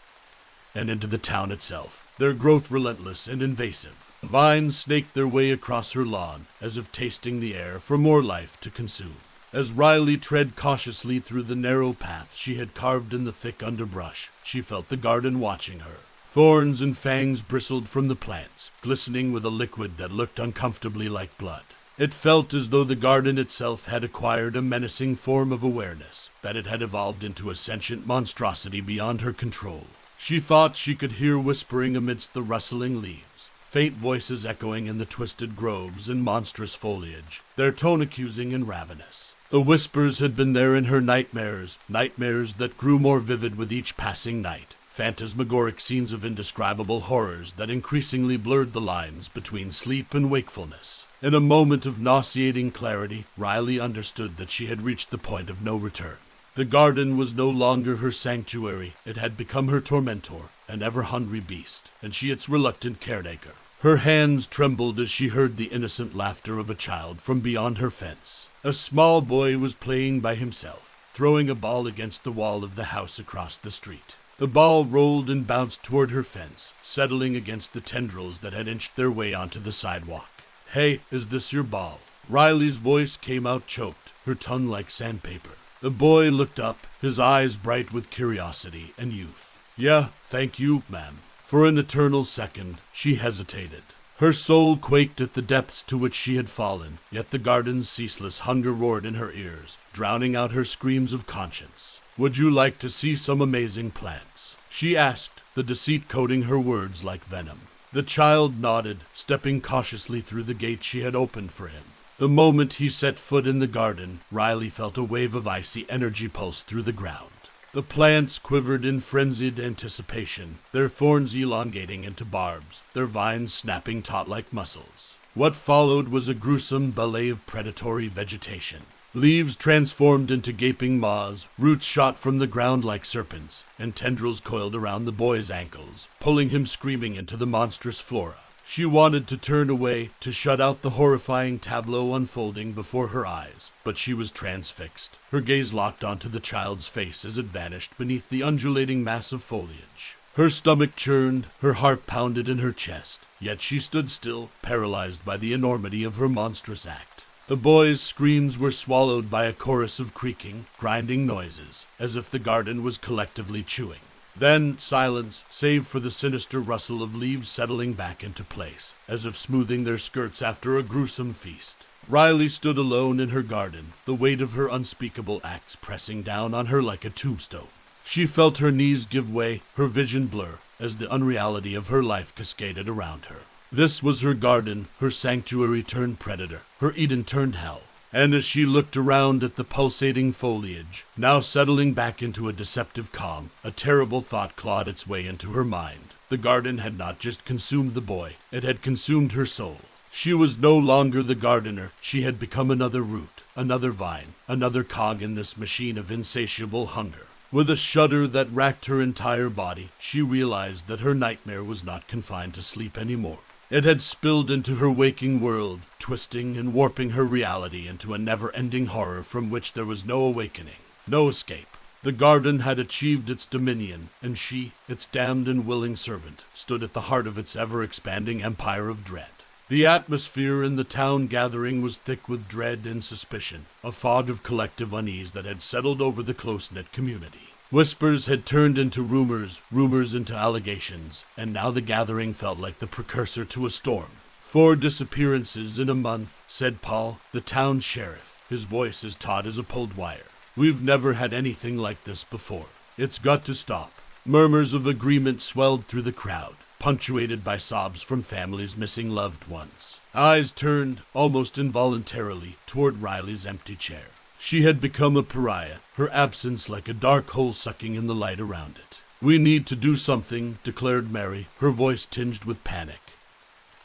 and into the town itself, their growth relentless and invasive. Vines snaked their way across her lawn, as if tasting the air for more life to consume. As Riley tread cautiously through the narrow path she had carved in the thick underbrush, she felt the garden watching her. Thorns and fangs bristled from the plants, glistening with a liquid that looked uncomfortably like blood. It felt as though the garden itself had acquired a menacing form of awareness, that it had evolved into a sentient monstrosity beyond her control. She thought she could hear whispering amidst the rustling leaves, faint voices echoing in the twisted groves and monstrous foliage, their tone accusing and ravenous. The whispers had been there in her nightmares that grew more vivid with each passing night, phantasmagoric scenes of indescribable horrors that increasingly blurred the lines between sleep and wakefulness. In a moment of nauseating clarity, Riley understood that she had reached the point of no return. The garden was no longer her sanctuary. It had become her tormentor, an ever-hungry beast, and she its reluctant caretaker. Her hands trembled as she heard the innocent laughter of a child from beyond her fence. A small boy was playing by himself, throwing a ball against the wall of the house across the street. The ball rolled and bounced toward her fence, settling against the tendrils that had inched their way onto the sidewalk. "Hey, is this your ball?" Riley's voice came out choked, her tongue like sandpaper. The boy looked up, his eyes bright with curiosity and youth. "Yeah, thank you, ma'am." For an eternal second, she hesitated. Her soul quaked at the depths to which she had fallen, yet the garden's ceaseless hunger roared in her ears, drowning out her screams of conscience. "Would you like to see some amazing plants?" she asked, the deceit coating her words like venom. The child nodded, stepping cautiously through the gate she had opened for him. The moment he set foot in the garden, Riley felt a wave of icy energy pulse through the ground. The plants quivered in frenzied anticipation, their thorns elongating into barbs, their vines snapping taut like muscles. What followed was a gruesome ballet of predatory vegetation. Leaves transformed into gaping maws, roots shot from the ground like serpents, and tendrils coiled around the boy's ankles, pulling him screaming into the monstrous flora. She wanted to turn away, to shut out the horrifying tableau unfolding before her eyes, but she was transfixed, her gaze locked onto the child's face as it vanished beneath the undulating mass of foliage. Her stomach churned, her heart pounded in her chest, yet she stood still, paralyzed by the enormity of her monstrous act. The boy's screams were swallowed by a chorus of creaking, grinding noises, as if the garden was collectively chewing. Then silence, save for the sinister rustle of leaves settling back into place, as if smoothing their skirts after a gruesome feast. Riley stood alone in her garden, the weight of her unspeakable acts pressing down on her like a tombstone. She felt her knees give way, her vision blur, as the unreality of her life cascaded around her. This was her garden, her sanctuary turned predator, her Eden turned hell. And as she looked around at the pulsating foliage, now settling back into a deceptive calm, a terrible thought clawed its way into her mind. The garden had not just consumed the boy, it had consumed her soul. She was no longer the gardener, she had become another root, another vine, another cog in this machine of insatiable hunger. With a shudder that racked her entire body, she realized that her nightmare was not confined to sleep anymore. It had spilled into her waking world, twisting and warping her reality into a never-ending horror from which there was no awakening, no escape. The garden had achieved its dominion, and she, its damned and willing servant, stood at the heart of its ever-expanding empire of dread. The atmosphere in the town gathering was thick with dread and suspicion, a fog of collective unease that had settled over the close-knit community. Whispers had turned into rumors, rumors into allegations, and now the gathering felt like the precursor to a storm. 4 disappearances in a month, said Paul, the town sheriff, his voice as taut as a pulled wire. We've never had anything like this before. It's got to stop. Murmurs of agreement swelled through the crowd, punctuated by sobs from families missing loved ones. Eyes turned, almost involuntarily, toward Riley's empty chair. She had become a pariah, her absence like a dark hole sucking in the light around it. "We need to do something," declared Mary, her voice tinged with panic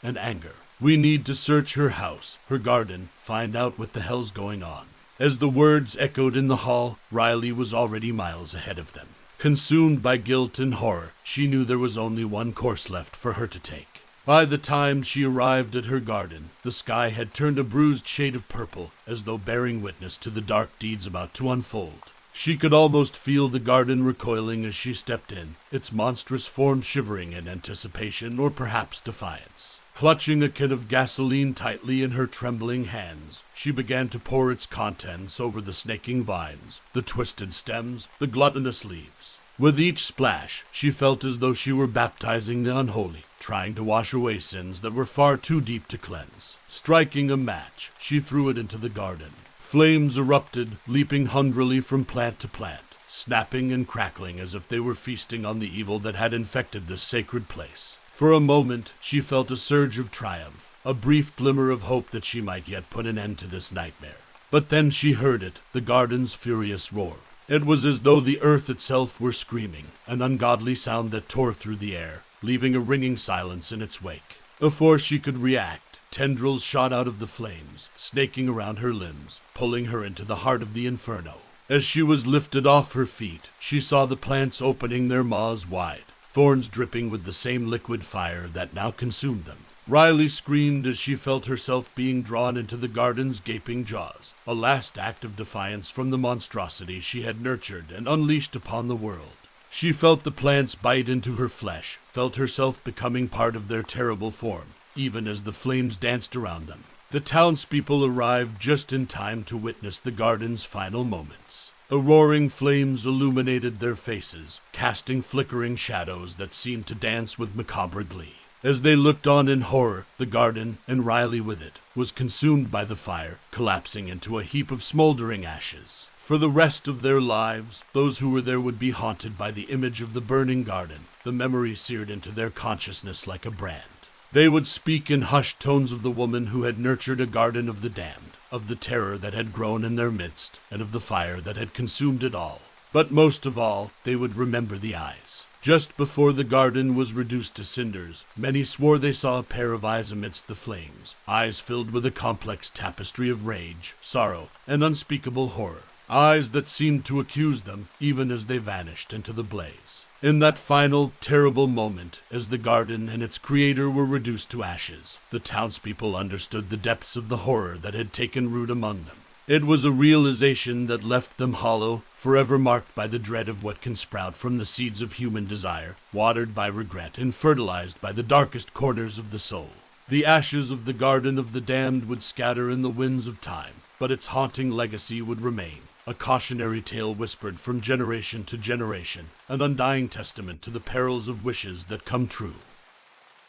and anger. "We need to search her house, her garden, find out what the hell's going on." As the words echoed in the hall, Riley was already miles ahead of them. Consumed by guilt and horror, she knew there was only one course left for her to take. By the time she arrived at her garden, the sky had turned a bruised shade of purple, as though bearing witness to the dark deeds about to unfold. She could almost feel the garden recoiling as she stepped in, its monstrous form shivering in anticipation or perhaps defiance. Clutching a can of gasoline tightly in her trembling hands, she began to pour its contents over the snaking vines, the twisted stems, the gluttonous leaves. With each splash, she felt as though she were baptizing the unholy, trying to wash away sins that were far too deep to cleanse. Striking a match, she threw it into the garden. Flames erupted, leaping hungrily from plant to plant, snapping and crackling as if they were feasting on the evil that had infected this sacred place. For a moment, she felt a surge of triumph, a brief glimmer of hope that she might yet put an end to this nightmare. But then she heard it, the garden's furious roar. It was as though the earth itself were screaming, an ungodly sound that tore through the air, leaving a ringing silence in its wake. Before she could react, tendrils shot out of the flames, snaking around her limbs, pulling her into the heart of the inferno. As she was lifted off her feet, she saw the plants opening their maws wide, thorns dripping with the same liquid fire that now consumed them. Riley screamed as she felt herself being drawn into the garden's gaping jaws, a last act of defiance from the monstrosity she had nurtured and unleashed upon the world. She felt the plants bite into her flesh, felt herself becoming part of their terrible form, even as the flames danced around them. The townspeople arrived just in time to witness the garden's final moments. The roaring flames illuminated their faces, casting flickering shadows that seemed to dance with macabre glee. As they looked on in horror, the garden, and Riley with it, was consumed by the fire, collapsing into a heap of smoldering ashes. For the rest of their lives, those who were there would be haunted by the image of the burning garden, the memory seared into their consciousness like a brand. They would speak in hushed tones of the woman who had nurtured a garden of the damned, of the terror that had grown in their midst, and of the fire that had consumed it all. But most of all, they would remember the eyes. Just before the garden was reduced to cinders, many swore they saw a pair of eyes amidst the flames, eyes filled with a complex tapestry of rage, sorrow, and unspeakable horror. Eyes that seemed to accuse them, even as they vanished into the blaze. In that final, terrible moment, as the garden and its creator were reduced to ashes, the townspeople understood the depths of the horror that had taken root among them. It was a realization that left them hollow, forever marked by the dread of what can sprout from the seeds of human desire, watered by regret and fertilized by the darkest corners of the soul. The ashes of the garden of the damned would scatter in the winds of time, but its haunting legacy would remain, a cautionary tale whispered from generation to generation, an undying testament to the perils of wishes that come true.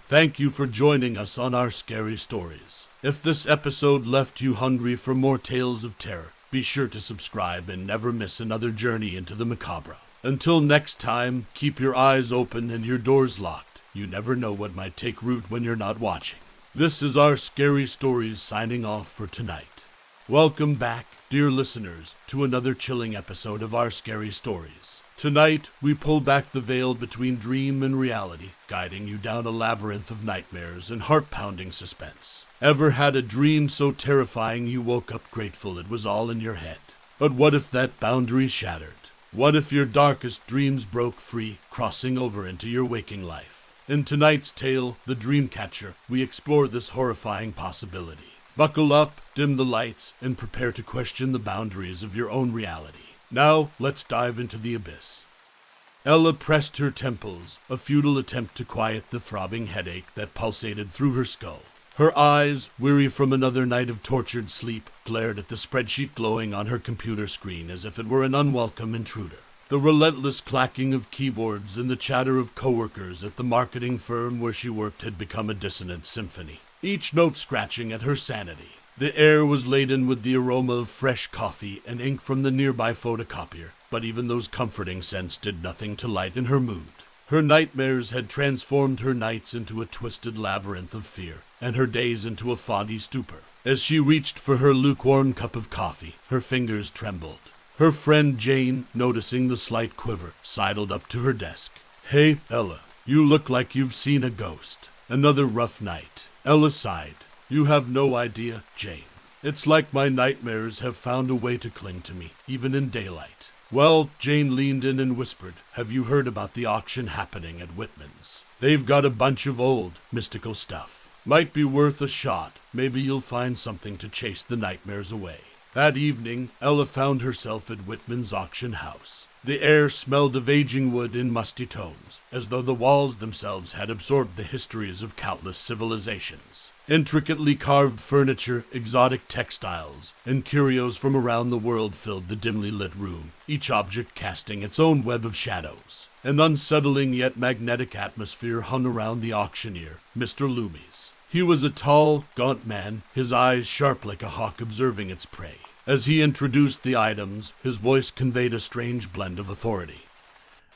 Thank you for joining us on our scary stories. If this episode left you hungry for more tales of terror, be sure to subscribe and never miss another journey into the macabre. Until next time, keep your eyes open and your doors locked. You never know what might take root when you're not watching. This is our Scary Stories signing off for tonight. Welcome back, dear listeners, to another chilling episode of our Scary Stories. Tonight, we pull back the veil between dream and reality, guiding you down a labyrinth of nightmares and heart-pounding suspense. Ever had a dream so terrifying you woke up grateful it was all in your head? But what if that boundary shattered? What if your darkest dreams broke free, crossing over into your waking life? In tonight's tale, The Dreamcatcher, we explore this horrifying possibility. Buckle up, dim the lights, and prepare to question the boundaries of your own reality. Now, let's dive into the abyss. Ella pressed her temples, a futile attempt to quiet the throbbing headache that pulsated through her skull. Her eyes, weary from another night of tortured sleep, glared at the spreadsheet glowing on her computer screen as if it were an unwelcome intruder. The relentless clacking of keyboards and the chatter of coworkers at the marketing firm where she worked had become a dissonant symphony, each note scratching at her sanity. The air was laden with the aroma of fresh coffee and ink from the nearby photocopier, but even those comforting scents did nothing to lighten her mood. Her nightmares had transformed her nights into a twisted labyrinth of fear, and her days into a foggy stupor. As she reached for her lukewarm cup of coffee, her fingers trembled. Her friend Jane, noticing the slight quiver, sidled up to her desk. "Hey, Ella, you look like you've seen a ghost. Another rough night." Ella sighed. "You have no idea, Jane. It's like my nightmares have found a way to cling to me, even in daylight. Well, Jane leaned in and whispered, have you heard about the auction happening at Whitman's? They've got a bunch of old, mystical stuff. Might be worth a shot. Maybe you'll find something to chase the nightmares away. That evening, Ella found herself at Whitman's auction house. The air smelled of aging wood in musty tones, as though the walls themselves had absorbed the histories of countless civilizations. Intricately carved furniture, exotic textiles, and curios from around the world filled the dimly lit room, each object casting its own web of shadows. An unsettling yet magnetic atmosphere hung around the auctioneer, Mr. Loomis. He was a tall, gaunt man, his eyes sharp like a hawk observing its prey. As he introduced the items, his voice conveyed a strange blend of authority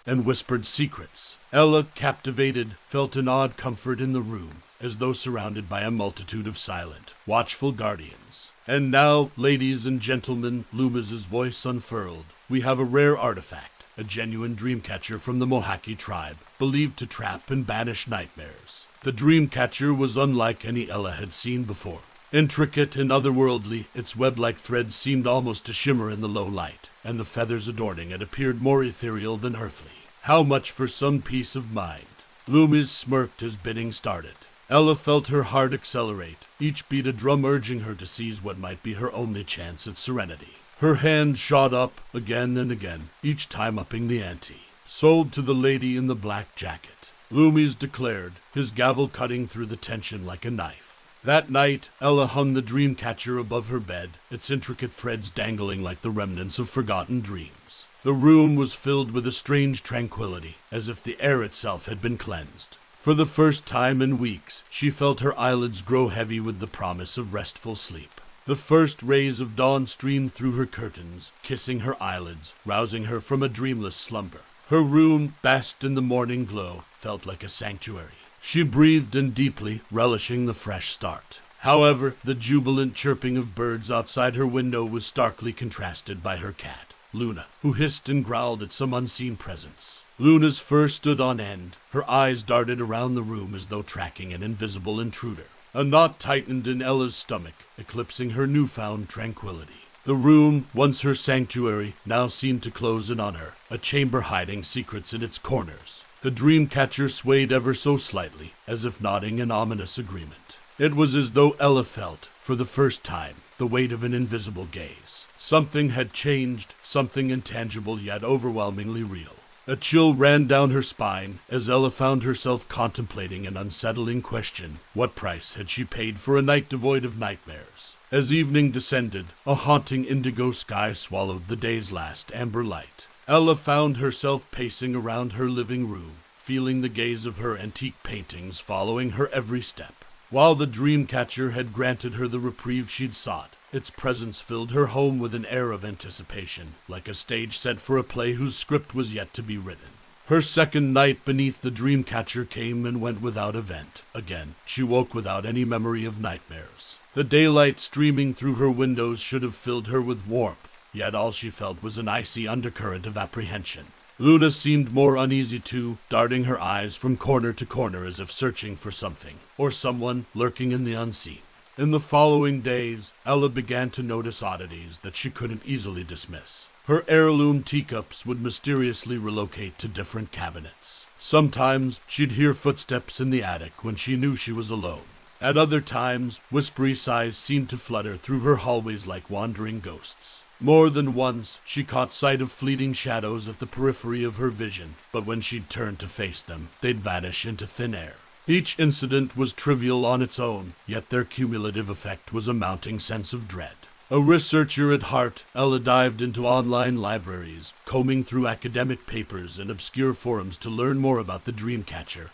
and whispered secrets. Ella, captivated, felt an odd comfort in the room, as though surrounded by a multitude of silent, watchful guardians. And now, ladies and gentlemen, Loomis's voice unfurled, we have a rare artifact, a genuine Dreamcatcher from the Mohaki tribe, believed to trap and banish nightmares. The Dreamcatcher was unlike any Ella had seen before. Intricate and otherworldly, its web-like threads seemed almost to shimmer in the low light, and the feathers adorning it appeared more ethereal than earthly. How much for some peace of mind? Loomis smirked as bidding started. Ella felt her heart accelerate, each beat a drum urging her to seize what might be her only chance at serenity. Her hand shot up again and again, each time upping the ante. Sold to the lady in the black jacket, Loomis declared, his gavel cutting through the tension like a knife. That night, Ella hung the Dreamcatcher above her bed, its intricate threads dangling like the remnants of forgotten dreams. The room was filled with a strange tranquility, as if the air itself had been cleansed. For the first time in weeks, she felt her eyelids grow heavy with the promise of restful sleep. The first rays of dawn streamed through her curtains, kissing her eyelids, rousing her from a dreamless slumber. Her room, basked in the morning glow, felt like a sanctuary. She breathed in deeply, relishing the fresh start. However, the jubilant chirping of birds outside her window was starkly contrasted by her cat, Luna, who hissed and growled at some unseen presence. Luna's fur stood on end. Her eyes darted around the room as though tracking an invisible intruder. A knot tightened in Ella's stomach, eclipsing her newfound tranquility. The room, once her sanctuary, now seemed to close in on her, a chamber hiding secrets in its corners. The Dreamcatcher swayed ever so slightly, as if nodding in ominous agreement. It was as though Ella felt, for the first time, the weight of an invisible gaze. Something had changed, something intangible yet overwhelmingly real. A chill ran down her spine as Ella found herself contemplating an unsettling question. What price had she paid for a night devoid of nightmares? As evening descended, a haunting indigo sky swallowed the day's last amber light. Ella found herself pacing around her living room, feeling the gaze of her antique paintings following her every step. While the Dreamcatcher had granted her the reprieve she'd sought, its presence filled her home with an air of anticipation, like a stage set for a play whose script was yet to be written. Her second night beneath the Dreamcatcher came and went without event. Again, she woke without any memory of nightmares. The daylight streaming through her windows should have filled her with warmth. Yet all she felt was an icy undercurrent of apprehension. Luna seemed more uneasy too, darting her eyes from corner to corner as if searching for something, or someone lurking in the unseen. In the following days, Ella began to notice oddities that she couldn't easily dismiss. Her heirloom teacups would mysteriously relocate to different cabinets. Sometimes she'd hear footsteps in the attic when she knew she was alone. At other times, whispery sighs seemed to flutter through her hallways like wandering ghosts. More than once, she caught sight of fleeting shadows at the periphery of her vision, but when she'd turn to face them, they'd vanish into thin air. Each incident was trivial on its own, yet their cumulative effect was a mounting sense of dread. A researcher at heart, Ella dived into online libraries, combing through academic papers and obscure forums to learn more about the Dreamcatcher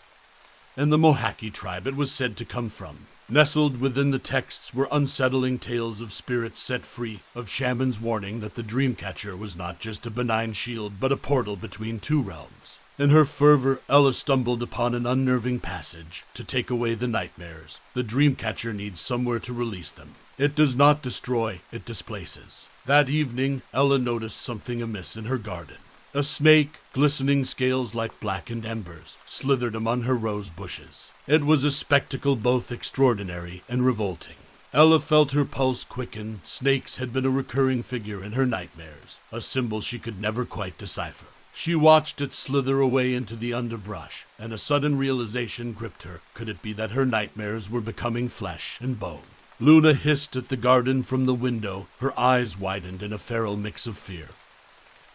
and the Mohaki tribe it was said to come from. Nestled within the texts were unsettling tales of spirits set free, of shamans warning that the Dreamcatcher was not just a benign shield but a portal between two realms. In her fervor, Ella stumbled upon an unnerving passage. To take away the nightmares, the Dreamcatcher needs somewhere to release them. It does not destroy, it displaces. That evening, Ella noticed something amiss in her garden. A snake, glistening scales like blackened embers, slithered among her rose bushes. It was a spectacle both extraordinary and revolting. Ella felt her pulse quicken. Snakes had been a recurring figure in her nightmares, a symbol she could never quite decipher. She watched it slither away into the underbrush, and a sudden realization gripped her. Could it be that her nightmares were becoming flesh and bone? Luna hissed at the garden from the window, her eyes widened in a feral mix of fear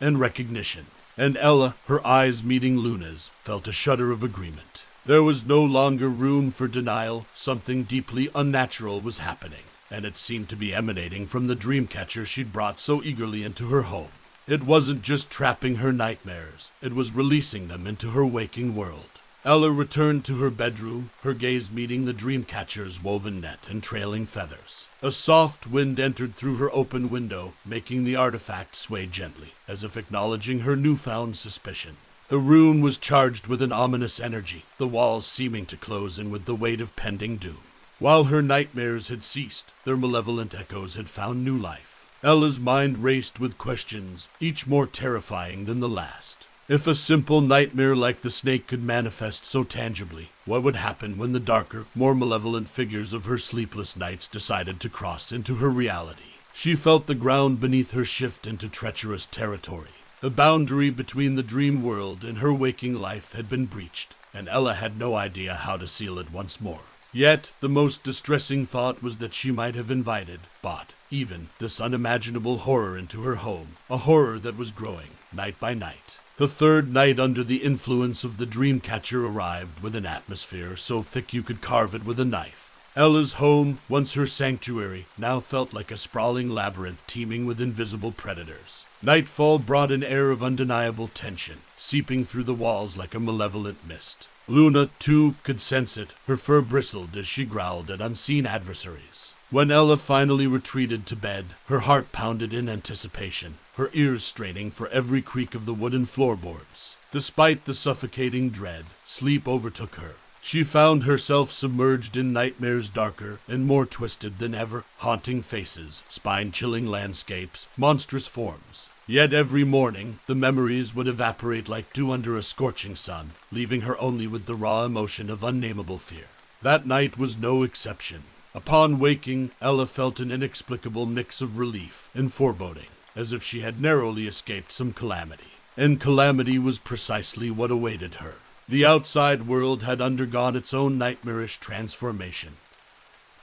and recognition. And Ella, her eyes meeting Luna's, felt a shudder of agreement. There was no longer room for denial. Something deeply unnatural was happening, and it seemed to be emanating from the Dreamcatcher she'd brought so eagerly into her home. It wasn't just trapping her nightmares, it was releasing them into her waking world. Ella returned to her bedroom, her gaze meeting the Dreamcatcher's woven net and trailing feathers. A soft wind entered through her open window, making the artifact sway gently, as if acknowledging her newfound suspicion. The room was charged with an ominous energy, the walls seeming to close in with the weight of pending doom. While her nightmares had ceased, their malevolent echoes had found new life. Ella's mind raced with questions, each more terrifying than the last. If a simple nightmare like the snake could manifest so tangibly, what would happen when the darker, more malevolent figures of her sleepless nights decided to cross into her reality? She felt the ground beneath her shift into treacherous territory. The boundary between the dream world and her waking life had been breached, and Ella had no idea how to seal it once more. Yet, the most distressing thought was that she might have invited, bought, even, this unimaginable horror into her home, a horror that was growing, night by night. The third night under the influence of the Dreamcatcher arrived with an atmosphere so thick you could carve it with a knife. Ella's home, once her sanctuary, now felt like a sprawling labyrinth teeming with invisible predators. Nightfall brought an air of undeniable tension, seeping through the walls like a malevolent mist. Luna, too, could sense it. Her fur bristled as she growled at unseen adversaries. When Ella finally retreated to bed, her heart pounded in anticipation, her ears straining for every creak of the wooden floorboards. Despite the suffocating dread, sleep overtook her. She found herself submerged in nightmares darker and more twisted than ever, haunting faces, spine-chilling landscapes, monstrous forms. Yet every morning, the memories would evaporate like dew under a scorching sun, leaving her only with the raw emotion of unnameable fear. That night was no exception. Upon waking, Ella felt an inexplicable mix of relief and foreboding, as if she had narrowly escaped some calamity. And calamity was precisely what awaited her. The outside world had undergone its own nightmarish transformation.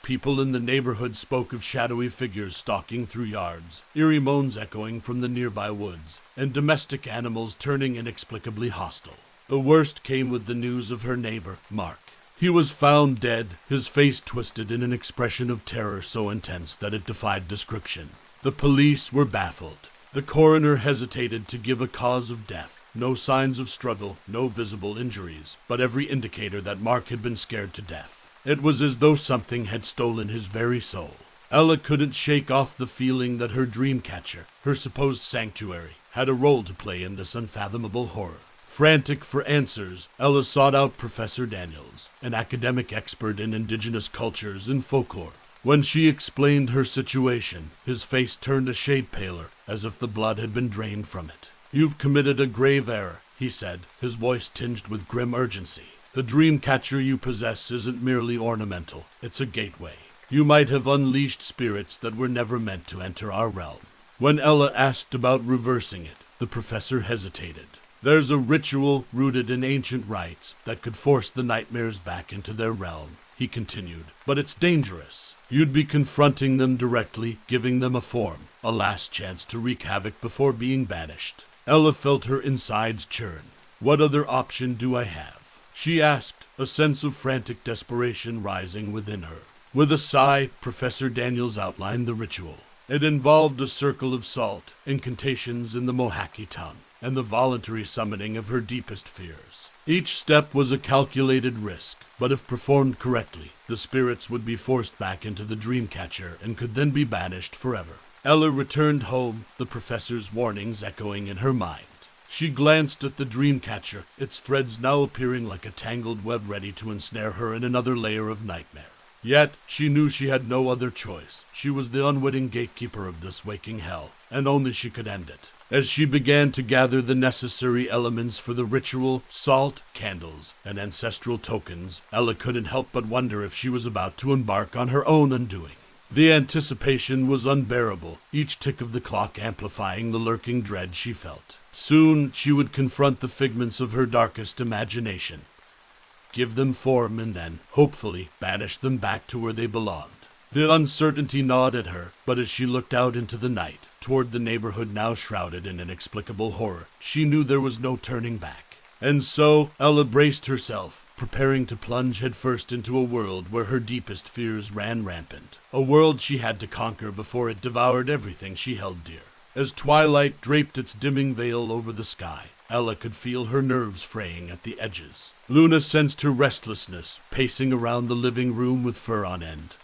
People in the neighborhood spoke of shadowy figures stalking through yards, eerie moans echoing from the nearby woods, and domestic animals turning inexplicably hostile. The worst came with the news of her neighbor, Mark. He was found dead, his face twisted in an expression of terror so intense that it defied description. The police were baffled. The coroner hesitated to give a cause of death. No signs of struggle, no visible injuries, but every indicator that Mark had been scared to death. It was as though something had stolen his very soul. Ella couldn't shake off the feeling that her Dreamcatcher, her supposed sanctuary, had a role to play in this unfathomable horror. Frantic for answers, Ella sought out Professor Daniels, an academic expert in indigenous cultures and folklore. When she explained her situation, his face turned a shade paler, as if the blood had been drained from it. "You've committed a grave error," he said, his voice tinged with grim urgency. "The Dreamcatcher you possess isn't merely ornamental, it's a gateway. You might have unleashed spirits that were never meant to enter our realm." When Ella asked about reversing it, the professor hesitated. "There's a ritual rooted in ancient rites that could force the nightmares back into their realm," he continued, "but it's dangerous. You'd be confronting them directly, giving them a form, a last chance to wreak havoc before being banished." Ella felt her insides churn. "What other option do I have?" she asked, a sense of frantic desperation rising within her. With a sigh, Professor Daniels outlined the ritual. It involved a circle of salt, incantations in the Mohaki tongue, and the voluntary summoning of her deepest fears. Each step was a calculated risk, but if performed correctly, the spirits would be forced back into the Dreamcatcher and could then be banished forever. Ella returned home, the professor's warnings echoing in her mind. She glanced at the Dreamcatcher, its threads now appearing like a tangled web ready to ensnare her in another layer of nightmare. Yet, she knew she had no other choice. She was the unwitting gatekeeper of this waking hell, and only she could end it. As she began to gather the necessary elements for the ritual, salt, candles, and ancestral tokens, Ella couldn't help but wonder if she was about to embark on her own undoing. The anticipation was unbearable, each tick of the clock amplifying the lurking dread she felt. Soon she would confront the figments of her darkest imagination, give them form, and then, hopefully, banish them back to where they belonged. The uncertainty gnawed at her, but as she looked out into the night, toward the neighborhood now shrouded in inexplicable horror, she knew there was no turning back. And so, Ella braced herself, preparing to plunge headfirst into a world where her deepest fears ran rampant. A world she had to conquer before it devoured everything she held dear. As twilight draped its dimming veil over the sky, Ella could feel her nerves fraying at the edges. Luna sensed her restlessness, pacing around the living room with fur on end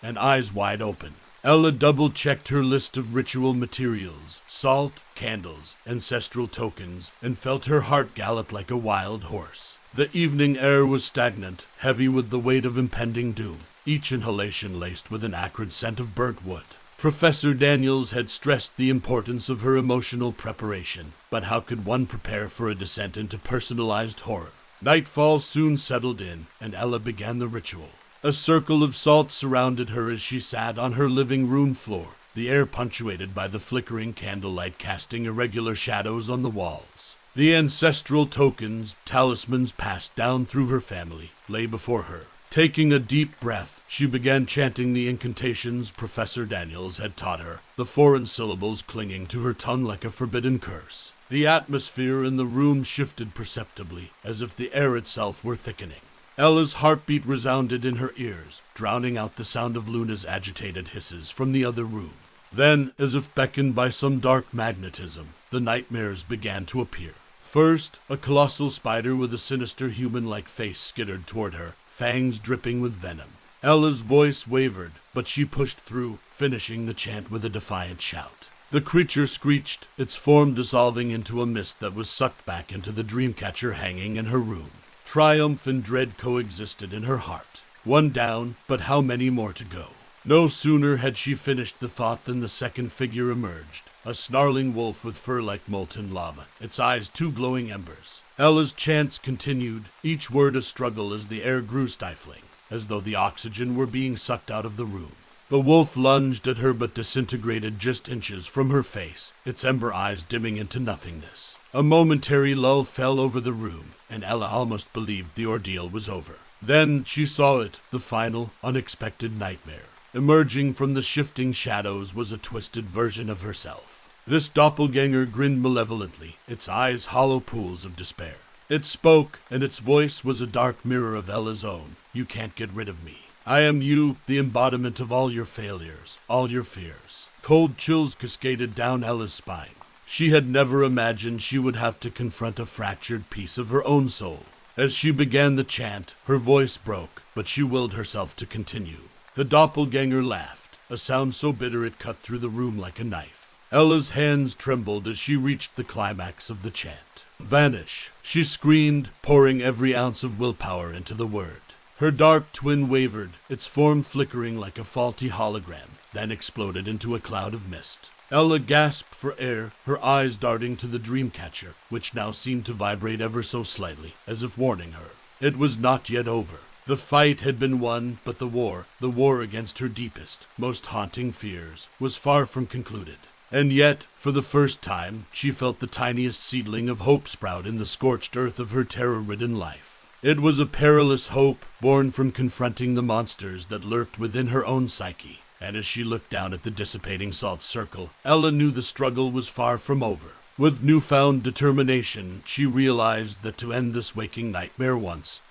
and eyes wide open. Ella double-checked her list of ritual materials, salt, candles, ancestral tokens, and felt her heart gallop like a wild horse. The evening air was stagnant, heavy with the weight of impending doom, each inhalation laced with an acrid scent of burnt wood. Professor Daniels had stressed the importance of her emotional preparation, but how could one prepare for a descent into personalized horror? Nightfall soon settled in, and Ella began the ritual. A circle of salt surrounded her as she sat on her living room floor, the air punctuated by the flickering candlelight casting irregular shadows on the walls. The ancestral tokens, talismans passed down through her family, lay before her. Taking a deep breath, she began chanting the incantations Professor Daniels had taught her, the foreign syllables clinging to her tongue like a forbidden curse. The atmosphere in the room shifted perceptibly, as if the air itself were thickening. Ella's heartbeat resounded in her ears, drowning out the sound of Luna's agitated hisses from the other room. Then, as if beckoned by some dark magnetism, the nightmares began to appear. First, a colossal spider with a sinister human-like face skittered toward her, fangs dripping with venom. Ella's voice wavered, but she pushed through, finishing the chant with a defiant shout. The creature screeched, its form dissolving into a mist that was sucked back into the Dreamcatcher hanging in her room. Triumph and dread coexisted in her heart. One down, but how many more to go? No sooner had she finished the thought than the second figure emerged, a snarling wolf with fur like molten lava, its eyes two glowing embers. Ella's chants continued, each word a struggle as the air grew stifling, as though the oxygen were being sucked out of the room. The wolf lunged at her but disintegrated just inches from her face, its ember eyes dimming into nothingness. A momentary lull fell over the room, and Ella almost believed the ordeal was over. Then she saw it, the final, unexpected nightmare. Emerging from the shifting shadows was a twisted version of herself. This doppelganger grinned malevolently, its eyes hollow pools of despair. It spoke, and its voice was a dark mirror of Ella's own. You can't get rid of me. I am you, the embodiment of all your failures, all your fears. Cold chills cascaded down Ella's spine. She had never imagined she would have to confront a fractured piece of her own soul. As she began the chant, her voice broke, but she willed herself to continue. The doppelganger laughed, a sound so bitter it cut through the room like a knife. Ella's hands trembled as she reached the climax of the chant. Vanish, she screamed, pouring every ounce of willpower into the word. Her dark twin wavered, its form flickering like a faulty hologram, then exploded into a cloud of mist. Ella gasped for air, her eyes darting to the Dreamcatcher, which now seemed to vibrate ever so slightly, as if warning her. It was not yet over. The fight had been won, but the war against her deepest, most haunting fears, was far from concluded. And yet, for the first time, she felt the tiniest seedling of hope sprout in the scorched earth of her terror-ridden life. It was a perilous hope, born from confronting the monsters that lurked within her own psyche. And as she looked down at the dissipating salt circle, Ella knew the struggle was far from over. With newfound determination, she realized that to end this waking nightmare once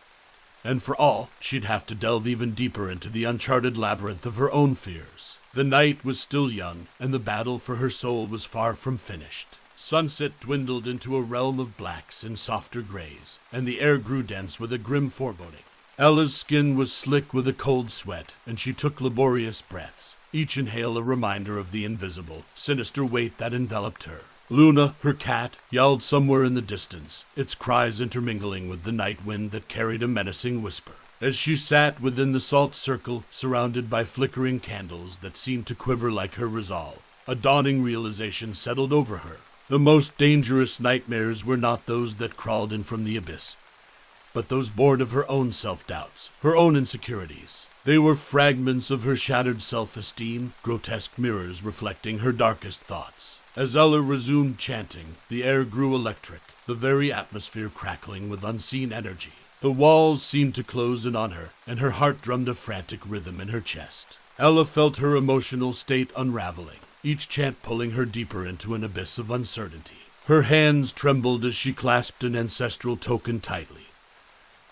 and for all, she'd have to delve even deeper into the uncharted labyrinth of her own fears. The night was still young, and the battle for her soul was far from finished. Sunset dwindled into a realm of blacks and softer grays, and the air grew dense with a grim foreboding. Ella's skin was slick with a cold sweat, and she took laborious breaths, each inhale a reminder of the invisible, sinister weight that enveloped her. Luna, her cat, yowled somewhere in the distance, its cries intermingling with the night wind that carried a menacing whisper. As she sat within the salt circle, surrounded by flickering candles that seemed to quiver like her resolve, a dawning realization settled over her. The most dangerous nightmares were not those that crawled in from the abyss, but those born of her own self-doubts, her own insecurities. They were fragments of her shattered self-esteem, grotesque mirrors reflecting her darkest thoughts. As Ella resumed chanting, the air grew electric, the very atmosphere crackling with unseen energy. The walls seemed to close in on her, and her heart drummed a frantic rhythm in her chest. Ella felt her emotional state unraveling, each chant pulling her deeper into an abyss of uncertainty. Her hands trembled as she clasped an ancestral token tightly.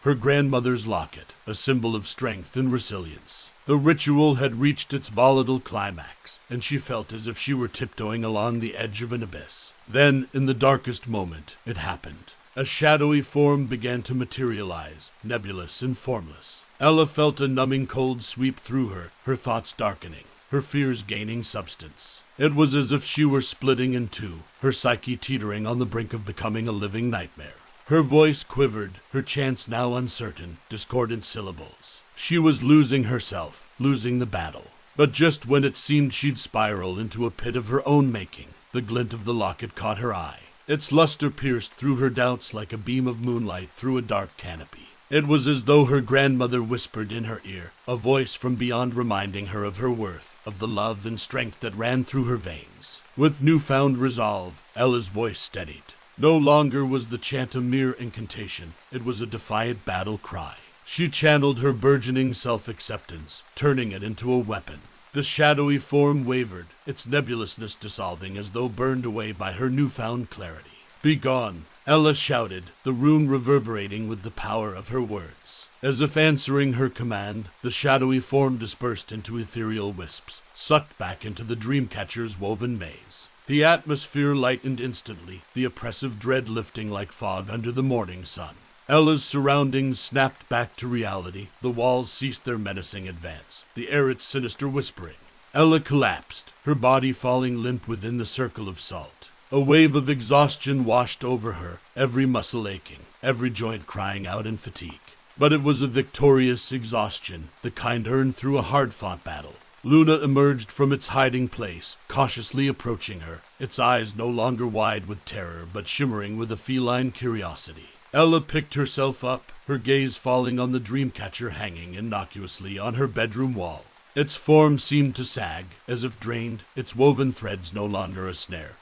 Her grandmother's locket, a symbol of strength and resilience. The ritual had reached its volatile climax, and she felt as if she were tiptoeing along the edge of an abyss. Then, in the darkest moment, it happened. A shadowy form began to materialize, nebulous and formless. Ella felt a numbing cold sweep through her, her thoughts darkening, her fears gaining substance. It was as if she were splitting in two, her psyche teetering on the brink of becoming a living nightmare. Her voice quivered, her chants now uncertain, discordant syllables. She was losing herself, losing the battle. But just when it seemed she'd spiral into a pit of her own making, the glint of the locket caught her eye. Its luster pierced through her doubts like a beam of moonlight through a dark canopy. It was as though her grandmother whispered in her ear, a voice from beyond reminding her of her worth, of the love and strength that ran through her veins. With newfound resolve, Ella's voice steadied. No longer was the chant a mere incantation, it was a defiant battle cry. She channeled her burgeoning self-acceptance, turning it into a weapon. The shadowy form wavered, its nebulousness dissolving as though burned away by her newfound clarity. "Begone!" Ella shouted, the rune reverberating with the power of her words. As if answering her command, the shadowy form dispersed into ethereal wisps, sucked back into the Dreamcatcher's woven maze. The atmosphere lightened instantly, the oppressive dread lifting like fog under the morning sun. Ella's surroundings snapped back to reality, the walls ceased their menacing advance, the air its sinister whispering. Ella collapsed, her body falling limp within the circle of salt. A wave of exhaustion washed over her, every muscle aching, every joint crying out in fatigue. But it was a victorious exhaustion, the kind earned through a hard-fought battle. Luna emerged from its hiding place, cautiously approaching her, its eyes no longer wide with terror, but shimmering with a feline curiosity. Ella picked herself up, her gaze falling on the Dreamcatcher hanging innocuously on her bedroom wall. Its form seemed to sag, as if drained, its woven threads no longer a snare,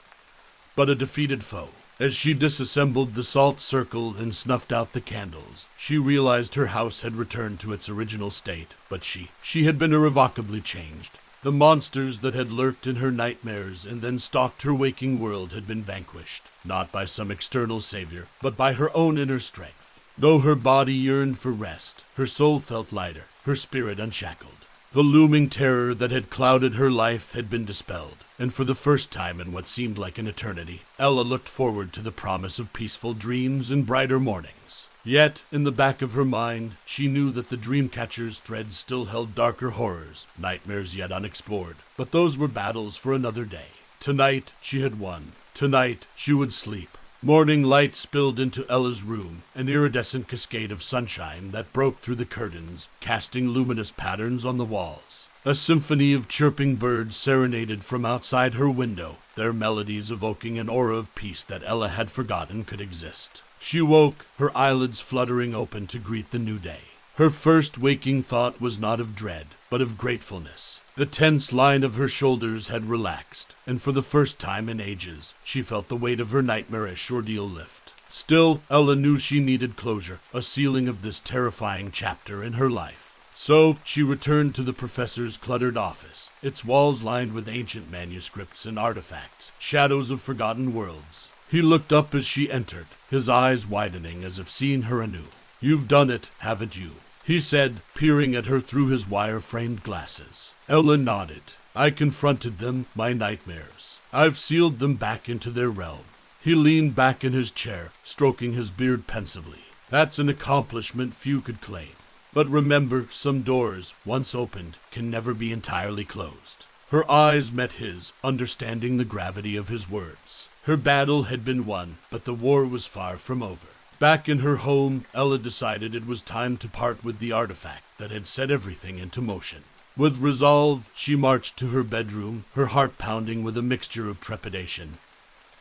but a defeated foe. As she disassembled the salt circle and snuffed out the candles, she realized her house had returned to its original state, but she had been irrevocably changed. The monsters that had lurked in her nightmares and then stalked her waking world had been vanquished, not by some external savior, but by her own inner strength. Though her body yearned for rest, her soul felt lighter, her spirit unshackled. The looming terror that had clouded her life had been dispelled, and for the first time in what seemed like an eternity, Ella looked forward to the promise of peaceful dreams and brighter mornings. Yet, in the back of her mind, she knew that the Dreamcatcher's threads still held darker horrors, nightmares yet unexplored. But those were battles for another day. Tonight, she had won. Tonight, she would sleep. Morning light spilled into Ella's room, an iridescent cascade of sunshine that broke through the curtains, casting luminous patterns on the walls. A symphony of chirping birds serenaded from outside her window, their melodies evoking an aura of peace that Ella had forgotten could exist. She woke, her eyelids fluttering open to greet the new day. Her first waking thought was not of dread, but of gratefulness. The tense line of her shoulders had relaxed, and for the first time in ages, she felt the weight of her nightmarish ordeal lift. Still, Ella knew she needed closure, a sealing of this terrifying chapter in her life. So, she returned to the professor's cluttered office, its walls lined with ancient manuscripts and artifacts, shadows of forgotten worlds. He looked up as she entered, his eyes widening as if seeing her anew. "You've done it, haven't you?" he said, peering at her through his wire-framed glasses. Ella nodded. "I confronted them, my nightmares. I've sealed them back into their realm." He leaned back in his chair, stroking his beard pensively. "That's an accomplishment few could claim. But remember, some doors, once opened, can never be entirely closed." Her eyes met his, understanding the gravity of his words. Her battle had been won, but the war was far from over. Back in her home, Ella decided it was time to part with the artifact that had set everything into motion. With resolve, she marched to her bedroom, her heart pounding with a mixture of trepidation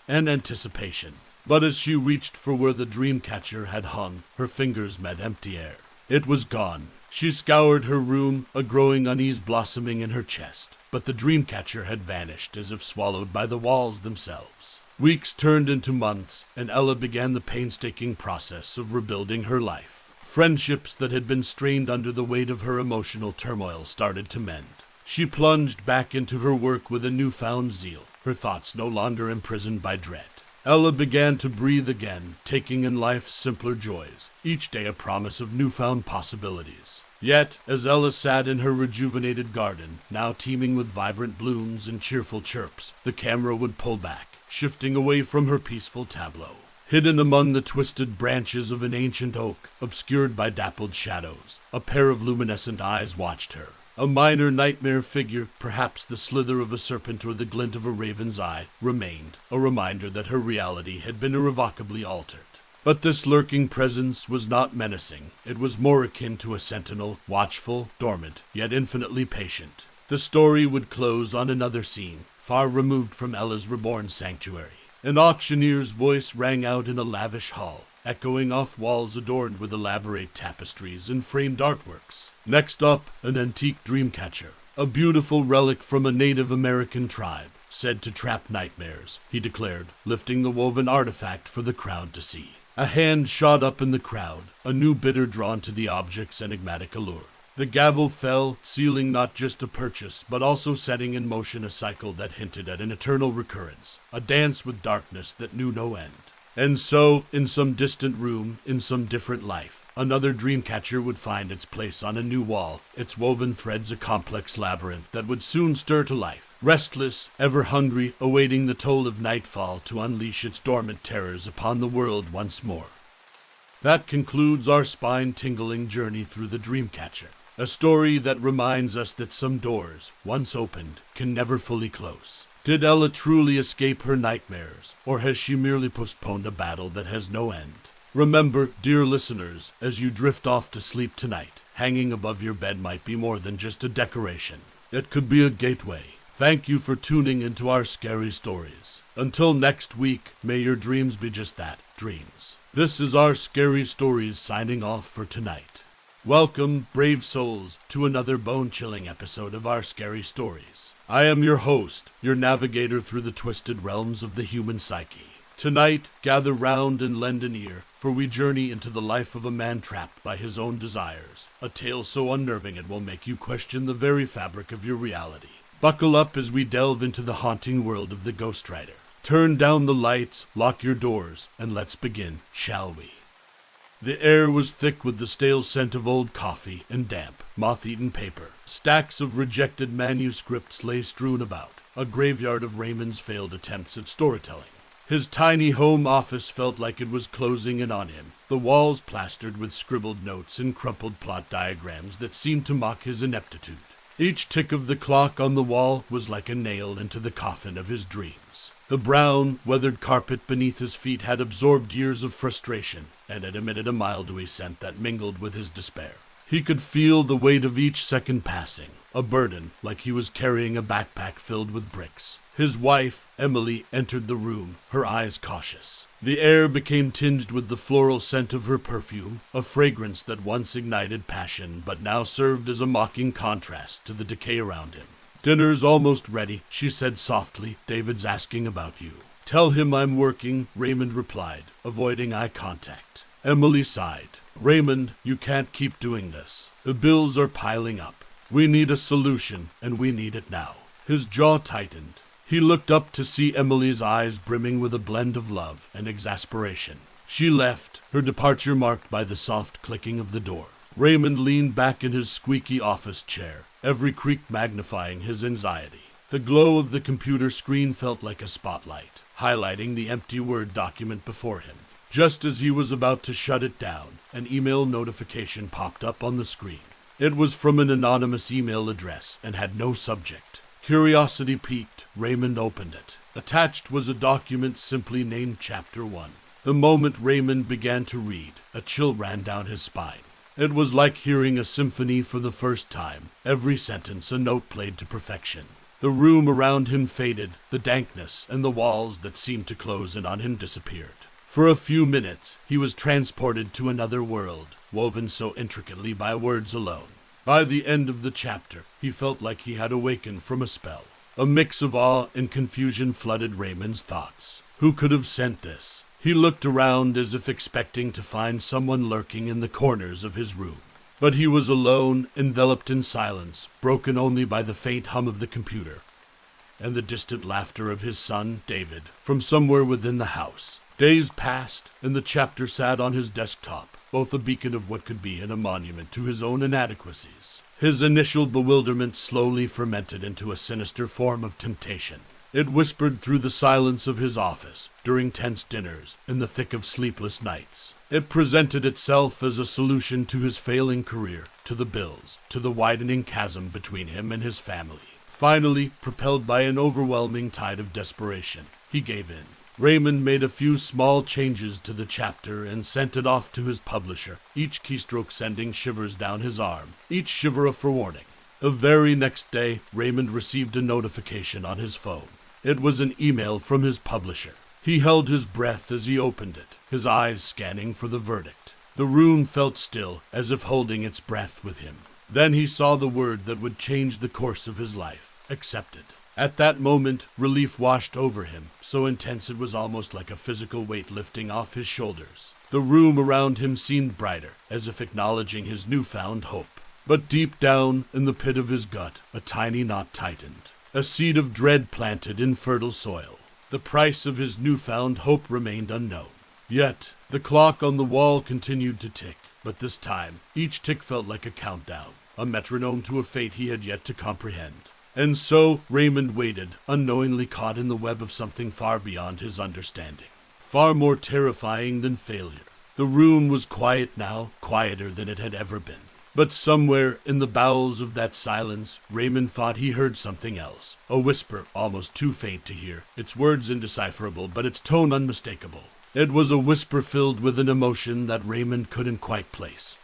and anticipation. But as she reached for where the Dreamcatcher had hung, her fingers met empty air. It was gone. She scoured her room, a growing unease blossoming in her chest, but the Dreamcatcher had vanished as if swallowed by the walls themselves. Weeks turned into months, and Ella began the painstaking process of rebuilding her life. Friendships that had been strained under the weight of her emotional turmoil started to mend. She plunged back into her work with a newfound zeal, her thoughts no longer imprisoned by dread. Ella began to breathe again, taking in life's simpler joys, each day a promise of newfound possibilities. Yet, as Ella sat in her rejuvenated garden, now teeming with vibrant blooms and cheerful chirps, the camera would pull back, shifting away from her peaceful tableau. Hidden among the twisted branches of an ancient oak, obscured by dappled shadows, a pair of luminescent eyes watched her. A minor nightmare figure, perhaps the slither of a serpent or the glint of a raven's eye, remained, a reminder that her reality had been irrevocably altered. But this lurking presence was not menacing. It was more akin to a sentinel, watchful, dormant, yet infinitely patient. The story would close on another scene, far removed from Ella's reborn sanctuary. An auctioneer's voice rang out in a lavish hall, echoing off walls adorned with elaborate tapestries and framed artworks. Next up, an antique Dreamcatcher, a beautiful relic from a Native American tribe, said to trap nightmares, he declared, lifting the woven artifact for the crowd to see. A hand shot up in the crowd, a new bidder drawn to the object's enigmatic allure. The gavel fell, sealing not just a purchase, but also setting in motion a cycle that hinted at an eternal recurrence, a dance with darkness that knew no end. And so, in some distant room, in some different life, another Dreamcatcher would find its place on a new wall, its woven threads a complex labyrinth that would soon stir to life, restless, ever hungry, awaiting the toll of nightfall to unleash its dormant terrors upon the world once more. That concludes our spine-tingling journey through the Dreamcatcher, a story that reminds us that some doors, once opened, can never fully close. Did Ella truly escape her nightmares, or has she merely postponed a battle that has no end? Remember, dear listeners, as you drift off to sleep tonight, hanging above your bed might be more than just a decoration. It could be a gateway. Thank you for tuning into our scary stories. Until next week, may your dreams be just that, dreams. This is our Scary Stories signing off for tonight. Welcome, brave souls, to another bone-chilling episode of our Scary Stories. I am your host, your navigator through the twisted realms of the human psyche. Tonight, gather round and lend an ear, for we journey into the life of a man trapped by his own desires, a tale so unnerving it will make you question the very fabric of your reality. Buckle up as we delve into the haunting world of the Ghostwriter. Turn down the lights, lock your doors, and let's begin, shall we? The air was thick with the stale scent of old coffee and damp, moth-eaten paper. Stacks of rejected manuscripts lay strewn about, a graveyard of Raymond's failed attempts at storytelling. His tiny home office felt like it was closing in on him, the walls plastered with scribbled notes and crumpled plot diagrams that seemed to mock his ineptitude. Each tick of the clock on the wall was like a nail into the coffin of his dreams. The brown, weathered carpet beneath his feet had absorbed years of frustration, and it emitted a mildewy scent that mingled with his despair. He could feel the weight of each second passing, a burden like he was carrying a backpack filled with bricks. His wife, Emily, entered the room, her eyes cautious. The air became tinged with the floral scent of her perfume, a fragrance that once ignited passion but now served as a mocking contrast to the decay around him. "Dinner's almost ready," she said softly. "David's asking about you." "Tell him I'm working," Raymond replied, avoiding eye contact. Emily sighed. "Raymond, you can't keep doing this. The bills are piling up. We need a solution, and we need it now." His jaw tightened. He looked up to see Emily's eyes brimming with a blend of love and exasperation. She left, her departure marked by the soft clicking of the door. Raymond leaned back in his squeaky office chair, every creak magnifying his anxiety. The glow of the computer screen felt like a spotlight, highlighting the empty Word document before him. Just as he was about to shut it down, an email notification popped up on the screen. It was from an anonymous email address and had no subject. Curiosity piqued, Raymond opened it. Attached was a document simply named Chapter 1. The moment Raymond began to read, a chill ran down his spine. It was like hearing a symphony for the first time, every sentence a note played to perfection. The room around him faded, the dankness and the walls that seemed to close in on him disappeared. For a few minutes, he was transported to another world, woven so intricately by words alone. By the end of the chapter, he felt like he had awakened from a spell. A mix of awe and confusion flooded Raymond's thoughts. Who could have sent this? He looked around as if expecting to find someone lurking in the corners of his room. But he was alone, enveloped in silence, broken only by the faint hum of the computer and the distant laughter of his son, David, from somewhere within the house. Days passed, and the chapter sat on his desktop, both a beacon of what could be and a monument to his own inadequacies. His initial bewilderment slowly fermented into a sinister form of temptation. It whispered through the silence of his office, during tense dinners, in the thick of sleepless nights. It presented itself as a solution to his failing career, to the bills, to the widening chasm between him and his family. Finally, propelled by an overwhelming tide of desperation, he gave in. Raymond made a few small changes to the chapter and sent it off to his publisher, each keystroke sending shivers down his arm, each shiver a forewarning. The very next day, Raymond received a notification on his phone. It was an email from his publisher. He held his breath as he opened it, his eyes scanning for the verdict. The room felt still, as if holding its breath with him. Then he saw the word that would change the course of his life. Accepted. At that moment, relief washed over him, so intense it was almost like a physical weight lifting off his shoulders. The room around him seemed brighter, as if acknowledging his newfound hope. But deep down, in the pit of his gut, a tiny knot tightened. A seed of dread planted in fertile soil. The price of his newfound hope remained unknown. Yet, the clock on the wall continued to tick, but this time, each tick felt like a countdown, a metronome to a fate he had yet to comprehend. And so Raymond waited, unknowingly caught in the web of something far beyond his understanding. Far more terrifying than failure. The room was quiet now, quieter than it had ever been. But somewhere in the bowels of that silence, Raymond thought he heard something else. A whisper, almost too faint to hear, its words indecipherable, but its tone unmistakable. It was a whisper filled with an emotion that Raymond couldn't quite place.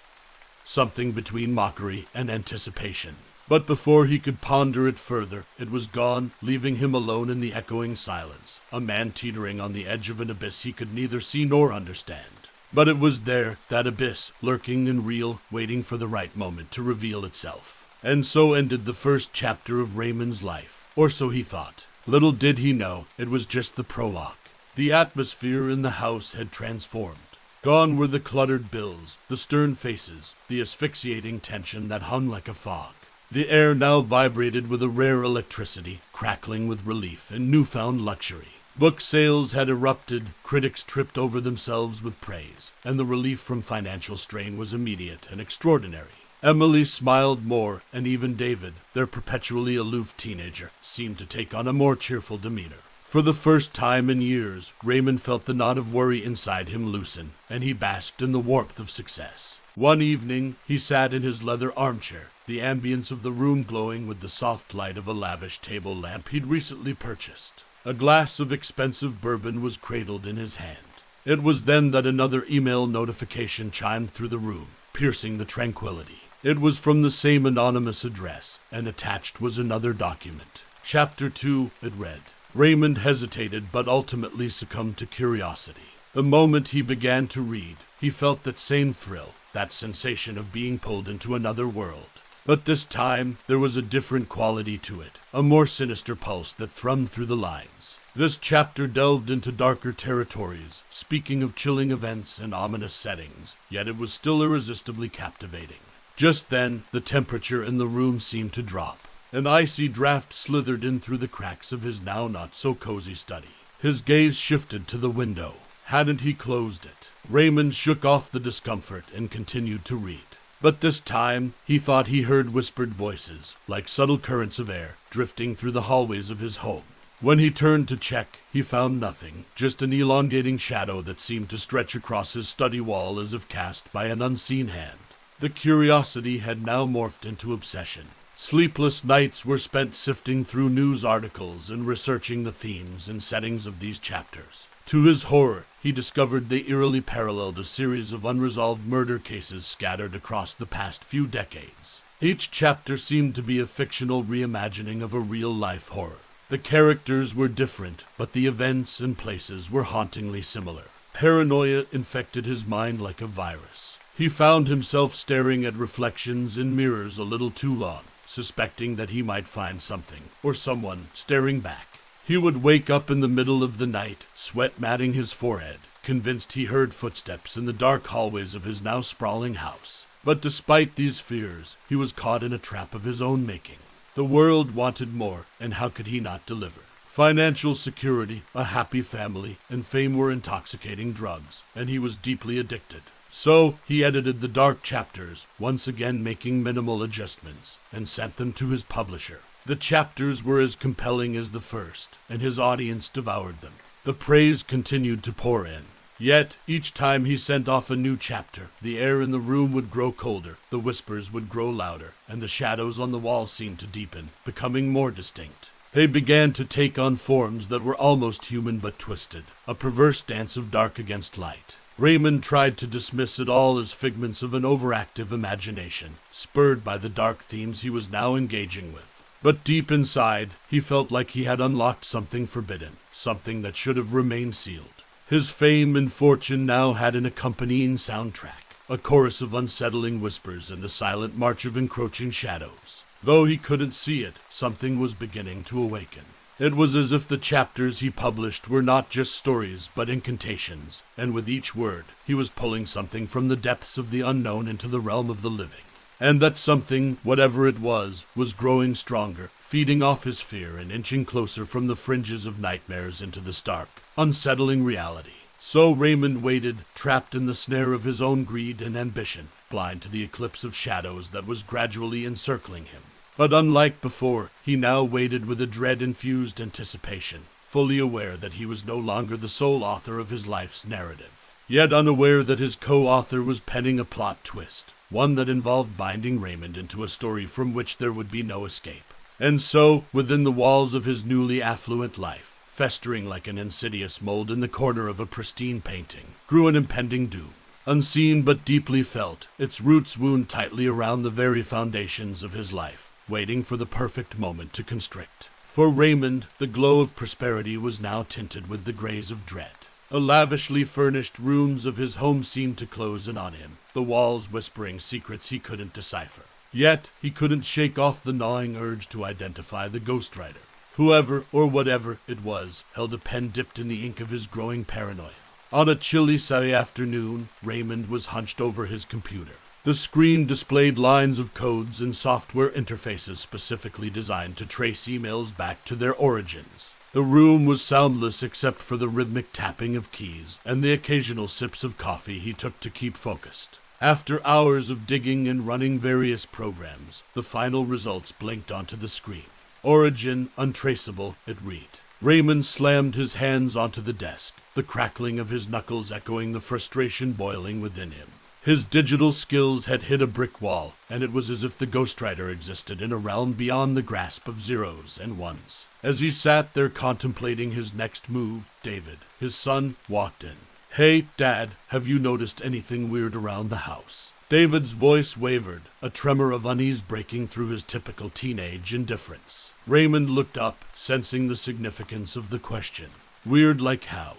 Something between mockery and anticipation. But before he could ponder it further, it was gone, leaving him alone in the echoing silence, a man teetering on the edge of an abyss he could neither see nor understand. But it was there, that abyss, lurking and real, waiting for the right moment to reveal itself. And so ended the first chapter of Raymond's life, or so he thought. Little did he know, it was just the prologue. The atmosphere in the house had transformed. Gone were the cluttered bills, the stern faces, the asphyxiating tension that hung like a fog. The air now vibrated with a rare electricity, crackling with relief and newfound luxury. Book sales had erupted, critics tripped over themselves with praise, and the relief from financial strain was immediate and extraordinary. Emily smiled more, and even David, their perpetually aloof teenager, seemed to take on a more cheerful demeanor. For the first time in years, Raymond felt the knot of worry inside him loosen, and he basked in the warmth of success. One evening, he sat in his leather armchair, the ambience of the room glowing with the soft light of a lavish table lamp he'd recently purchased. A glass of expensive bourbon was cradled in his hand. It was then that another email notification chimed through the room, piercing the tranquility. It was from the same anonymous address, and attached was another document. Chapter 2, it read. Raymond hesitated, but ultimately succumbed to curiosity. The moment he began to read, he felt that same thrill, that sensation of being pulled into another world. But this time, there was a different quality to it, a more sinister pulse that thrummed through the lines. This chapter delved into darker territories, speaking of chilling events and ominous settings, yet it was still irresistibly captivating. Just then, the temperature in the room seemed to drop. An icy draft slithered in through the cracks of his now not-so-cozy study. His gaze shifted to the window. Hadn't he closed it? Raymond shook off the discomfort and continued to read. But this time, he thought he heard whispered voices, like subtle currents of air, drifting through the hallways of his home. When he turned to check, he found nothing, just an elongating shadow that seemed to stretch across his study wall as if cast by an unseen hand. The curiosity had now morphed into obsession. Sleepless nights were spent sifting through news articles and researching the themes and settings of these chapters. To his horror, he discovered they eerily paralleled a series of unresolved murder cases scattered across the past few decades. Each chapter seemed to be a fictional reimagining of a real-life horror. The characters were different, but the events and places were hauntingly similar. Paranoia infected his mind like a virus. He found himself staring at reflections in mirrors a little too long, suspecting that he might find something, or someone, staring back. He would wake up in the middle of the night, sweat matting his forehead, convinced he heard footsteps in the dark hallways of his now sprawling house. But despite these fears, he was caught in a trap of his own making. The world wanted more, and how could he not deliver? Financial security, a happy family, and fame were intoxicating drugs, and he was deeply addicted. So he edited the dark chapters, once again making minimal adjustments, and sent them to his publisher. The chapters were as compelling as the first, and his audience devoured them. The praise continued to pour in. Yet, each time he sent off a new chapter, the air in the room would grow colder, the whispers would grow louder, and the shadows on the wall seemed to deepen, becoming more distinct. They began to take on forms that were almost human but twisted, a perverse dance of dark against light. Raymond tried to dismiss it all as figments of an overactive imagination, spurred by the dark themes he was now engaging with. But deep inside, he felt like he had unlocked something forbidden, something that should have remained sealed. His fame and fortune now had an accompanying soundtrack, a chorus of unsettling whispers and the silent march of encroaching shadows. Though he couldn't see it, something was beginning to awaken. It was as if the chapters he published were not just stories, but incantations, and with each word, he was pulling something from the depths of the unknown into the realm of the living. And that something, whatever it was growing stronger, feeding off his fear and inching closer from the fringes of nightmares into the stark, unsettling reality. So Raymond waited, trapped in the snare of his own greed and ambition, blind to the eclipse of shadows that was gradually encircling him. But unlike before, he now waited with a dread-infused anticipation, fully aware that he was no longer the sole author of his life's narrative, yet unaware that his co-author was penning a plot twist, one that involved binding Raymond into a story from which there would be no escape. And so, within the walls of his newly affluent life, festering like an insidious mold in the corner of a pristine painting, grew an impending doom. Unseen but deeply felt, its roots wound tightly around the very foundations of his life, waiting for the perfect moment to constrict. For Raymond, the glow of prosperity was now tinted with the grays of dread. The lavishly furnished rooms of his home seemed to close in on him, the walls whispering secrets he couldn't decipher. Yet, he couldn't shake off the gnawing urge to identify the Ghostwriter. Whoever, or whatever it was, held a pen dipped in the ink of his growing paranoia. On a chilly Sunday afternoon, Raymond was hunched over his computer. The screen displayed lines of codes and software interfaces specifically designed to trace emails back to their origins. The room was soundless except for the rhythmic tapping of keys and the occasional sips of coffee he took to keep focused. After hours of digging and running various programs, the final results blinked onto the screen. Origin untraceable, it read. Raymond slammed his hands onto the desk, the crackling of his knuckles echoing the frustration boiling within him. His digital skills had hit a brick wall, and it was as if the Ghostwriter existed in a realm beyond the grasp of zeros and ones. As he sat there contemplating his next move, David, his son, walked in. "Hey, Dad, have you noticed anything weird around the house?" David's voice wavered, a tremor of unease breaking through his typical teenage indifference. Raymond looked up, sensing the significance of the question. "Weird like how?"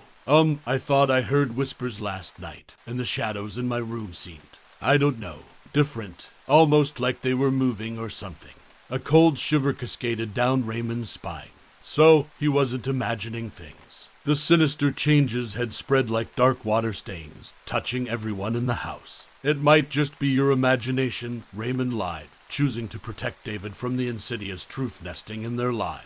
I thought I heard whispers last night, and the shadows in my room seemed, I don't know, different, almost like they were moving or something." A cold shiver cascaded down Raymond's spine. So, he wasn't imagining things. The sinister changes had spread like dark water stains, touching everyone in the house. "It might just be your imagination," Raymond lied, choosing to protect David from the insidious truth nesting in their lives.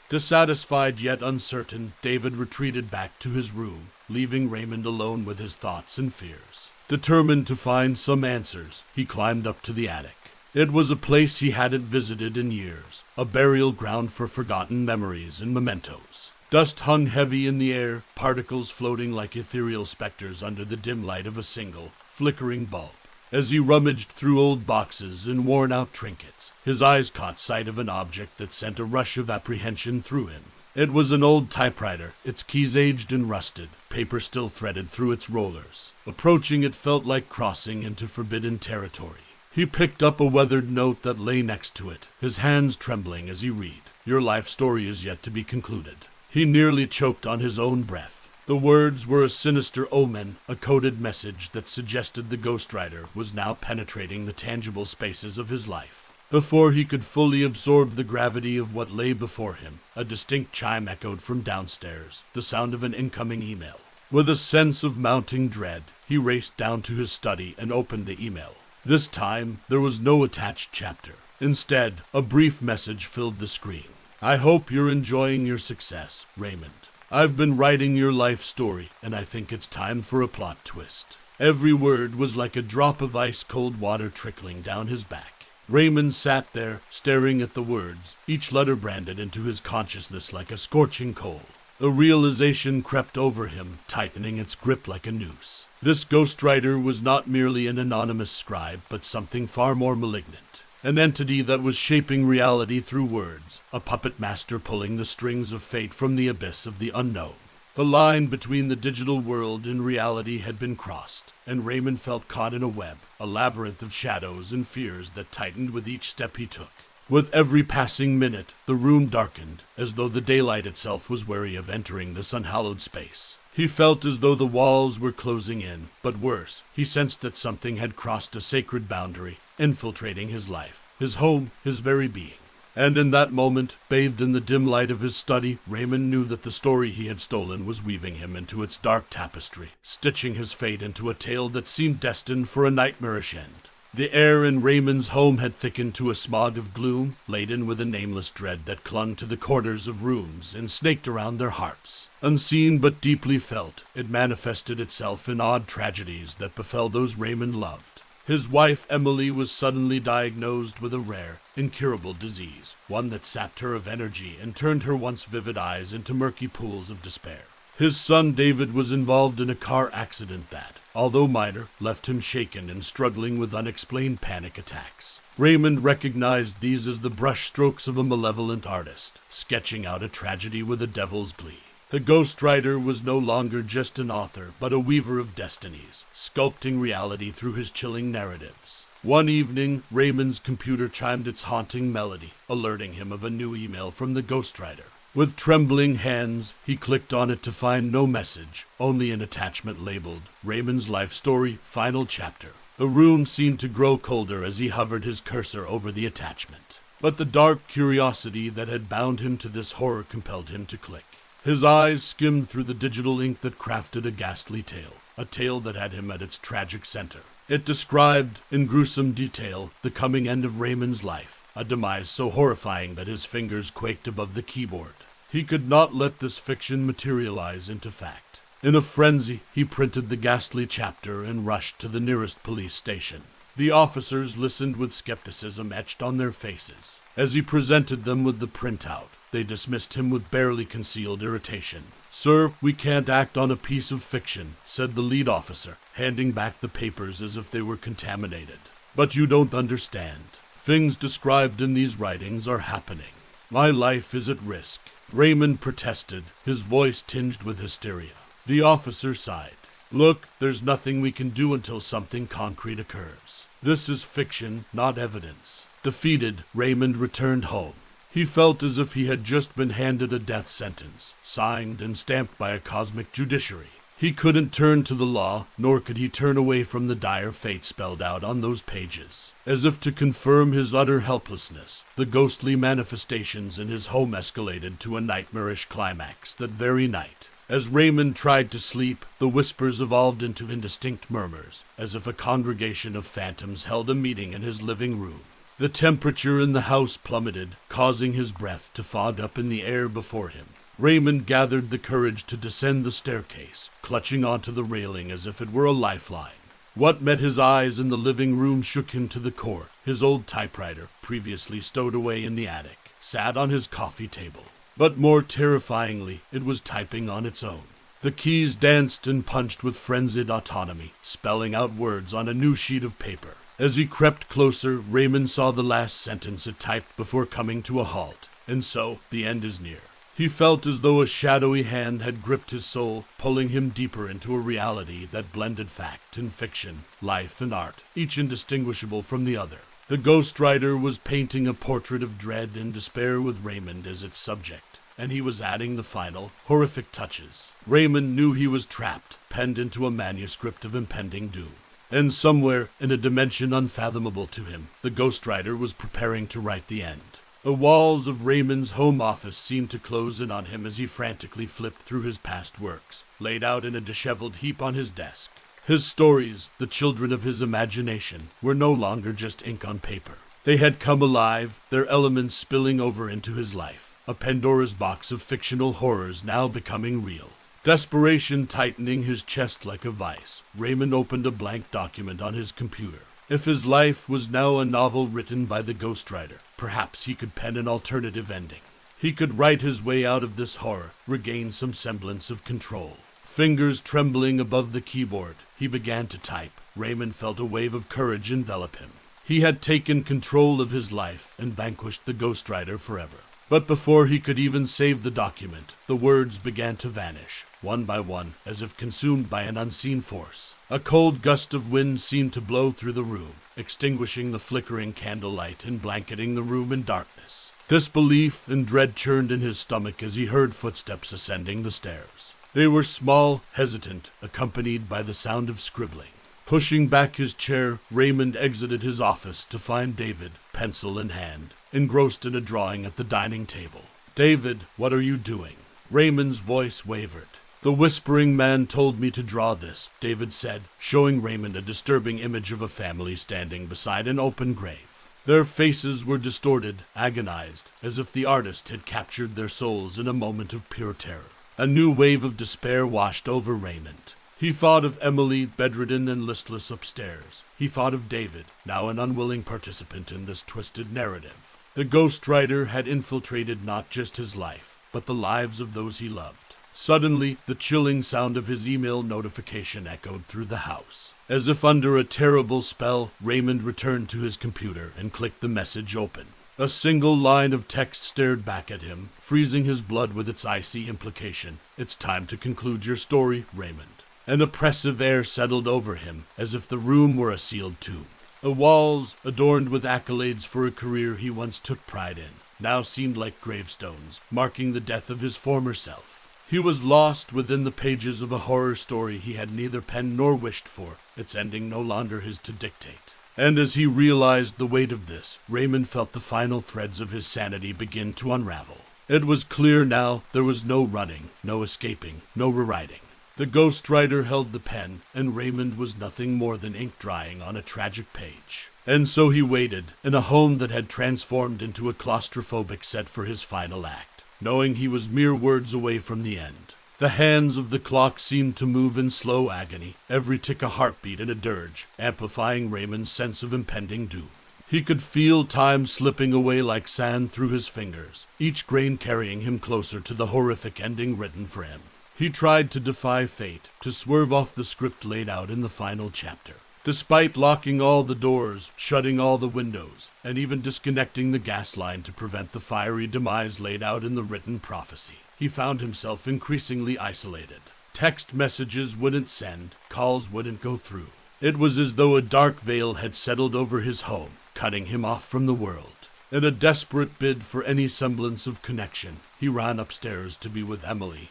Dissatisfied yet uncertain, David retreated back to his room, leaving Raymond alone with his thoughts and fears. Determined to find some answers, he climbed up to the attic. It was a place he hadn't visited in years, a burial ground for forgotten memories and mementos. Dust hung heavy in the air, particles floating like ethereal specters under the dim light of a single, flickering bulb. As he rummaged through old boxes and worn-out trinkets, his eyes caught sight of an object that sent a rush of apprehension through him. It was an old typewriter, its keys aged and rusted, paper still threaded through its rollers. Approaching it felt like crossing into forbidden territory. He picked up a weathered note that lay next to it, his hands trembling as he read. "Your life story is yet to be concluded." He nearly choked on his own breath. The words were a sinister omen, a coded message that suggested the Ghostwriter was now penetrating the tangible spaces of his life. Before he could fully absorb the gravity of what lay before him, a distinct chime echoed from downstairs, the sound of an incoming email. With a sense of mounting dread, he raced down to his study and opened the email. This time, there was no attached chapter. Instead, a brief message filled the screen. I hope you're enjoying your success, Raymond. I've been writing your life story, and I think it's time for a plot twist. Every word was like a drop of ice-cold water trickling down his back. Raymond sat there, staring at the words, each letter branded into his consciousness like a scorching coal. A realization crept over him, tightening its grip like a noose. This ghostwriter was not merely an anonymous scribe, but something far more malignant. An entity that was shaping reality through words, a puppet master pulling the strings of fate from the abyss of the unknown. The line between the digital world and reality had been crossed, and Raymond felt caught in a web, a labyrinth of shadows and fears that tightened with each step he took. With every passing minute, the room darkened, as though the daylight itself was wary of entering this unhallowed space. He felt as though the walls were closing in, but worse, he sensed that something had crossed a sacred boundary, infiltrating his life, his home, his very being. And in that moment, bathed in the dim light of his study, Raymond knew that the story he had stolen was weaving him into its dark tapestry, stitching his fate into a tale that seemed destined for a nightmarish end. The air in Raymond's home had thickened to a smog of gloom, laden with a nameless dread that clung to the corners of rooms and snaked around their hearts. Unseen but deeply felt, it manifested itself in odd tragedies that befell those Raymond loved. His wife, Emily, was suddenly diagnosed with a rare, incurable disease, one that sapped her of energy and turned her once vivid eyes into murky pools of despair. His son, David, was involved in a car accident that, although minor, left him shaken and struggling with unexplained panic attacks. Raymond recognized these as the brushstrokes of a malevolent artist, sketching out a tragedy with a devil's glee. The ghostwriter was no longer just an author, but a weaver of destinies, sculpting reality through his chilling narratives. One evening, Raymond's computer chimed its haunting melody, alerting him of a new email from the ghostwriter. With trembling hands, he clicked on it to find no message, only an attachment labeled, Raymond's Life Story, Final Chapter. The room seemed to grow colder as he hovered his cursor over the attachment. But the dark curiosity that had bound him to this horror compelled him to click. His eyes skimmed through the digital ink that crafted a ghastly tale, a tale that had him at its tragic center. It described, in gruesome detail, the coming end of Raymond's life, a demise so horrifying that his fingers quaked above the keyboard. He could not let this fiction materialize into fact. In a frenzy, he printed the ghastly chapter and rushed to the nearest police station. The officers listened with skepticism etched on their faces. As he presented them with the printout, they dismissed him with barely concealed irritation. "Sir, we can't act on a piece of fiction," said the lead officer, handing back the papers as if they were contaminated. "But you don't understand. Things described in these writings are happening. My life is at risk." Raymond protested, his voice tinged with hysteria. The officer sighed. "Look, there's nothing we can do until something concrete occurs. This is fiction, not evidence." Defeated, Raymond returned home. He felt as if he had just been handed a death sentence, signed and stamped by a cosmic judiciary. He couldn't turn to the law, nor could he turn away from the dire fate spelled out on those pages. As if to confirm his utter helplessness, the ghostly manifestations in his home escalated to a nightmarish climax that very night. As Raymond tried to sleep, the whispers evolved into indistinct murmurs, as if a congregation of phantoms held a meeting in his living room. The temperature in the house plummeted, causing his breath to fog up in the air before him. Raymond gathered the courage to descend the staircase, clutching onto the railing as if it were a lifeline. What met his eyes in the living room shook him to the core. His old typewriter, previously stowed away in the attic, sat on his coffee table. But more terrifyingly, it was typing on its own. The keys danced and punched with frenzied autonomy, spelling out words on a new sheet of paper. As he crept closer, Raymond saw the last sentence it typed before coming to a halt. And so, the end is near. He felt as though a shadowy hand had gripped his soul, pulling him deeper into a reality that blended fact and fiction, life and art, each indistinguishable from the other. The ghostwriter was painting a portrait of dread and despair with Raymond as its subject. and he was adding the final, horrific touches. Raymond knew he was trapped, penned into a manuscript of impending doom. And somewhere, in a dimension unfathomable to him, the Ghostwriter was preparing to write the end. The walls of Raymond's home office seemed to close in on him as he frantically flipped through his past works, laid out in a disheveled heap on his desk. His stories, the children of his imagination, were no longer just ink on paper. They had come alive, their elements spilling over into his life, a Pandora's box of fictional horrors now becoming real. Desperation tightening his chest like a vice, Raymond opened a blank document on his computer. If his life was now a novel written by the Ghostwriter, perhaps he could pen an alternative ending. He could write his way out of this horror, regain some semblance of control. Fingers trembling above the keyboard, he began to type. Raymond felt a wave of courage envelop him. He had taken control of his life and vanquished the Ghostwriter forever. But before he could even save the document, the words began to vanish, one by one, as if consumed by an unseen force. A cold gust of wind seemed to blow through the room, extinguishing the flickering candlelight and blanketing the room in darkness. Disbelief and dread churned in his stomach as he heard footsteps ascending the stairs. They were small, hesitant, accompanied by the sound of scribbling. Pushing back his chair, Raymond exited his office to find David, pencil in hand, engrossed in a drawing at the dining table. "David, what are you doing?" Raymond's voice wavered. "The whispering man told me to draw this," David said, showing Raymond a disturbing image of a family standing beside an open grave. Their faces were distorted, agonized, as if the artist had captured their souls in a moment of pure terror. A new wave of despair washed over Raymond. He thought of Emily, bedridden and listless upstairs. He thought of David, now an unwilling participant in this twisted narrative. The Ghostwriter had infiltrated not just his life, but the lives of those he loved. Suddenly, the chilling sound of his email notification echoed through the house. As if under a terrible spell, Raymond returned to his computer and clicked the message open. A single line of text stared back at him, freezing his blood with its icy implication. "It's time to conclude your story, Raymond." An oppressive air settled over him, as if the room were a sealed tomb. The walls, adorned with accolades for a career he once took pride in, now seemed like gravestones, marking the death of his former self. He was lost within the pages of a horror story he had neither penned nor wished for, its ending no longer his to dictate. And as he realized the weight of this, Raymond felt the final threads of his sanity begin to unravel. It was clear now there was no running, no escaping, no rewriting. The Ghostwriter held the pen, and Raymond was nothing more than ink drying on a tragic page. And so he waited, in a home that had transformed into a claustrophobic set for his final act, knowing he was mere words away from the end. The hands of the clock seemed to move in slow agony, every tick a heartbeat and a dirge, amplifying Raymond's sense of impending doom. He could feel time slipping away like sand through his fingers, each grain carrying him closer to the horrific ending written for him. He tried to defy fate, to swerve off the script laid out in the final chapter. Despite locking all the doors, shutting all the windows, and even disconnecting the gas line to prevent the fiery demise laid out in the written prophecy, he found himself increasingly isolated. Text messages wouldn't send, calls wouldn't go through. It was as though a dark veil had settled over his home, cutting him off from the world. In a desperate bid for any semblance of connection, he ran upstairs to be with Emily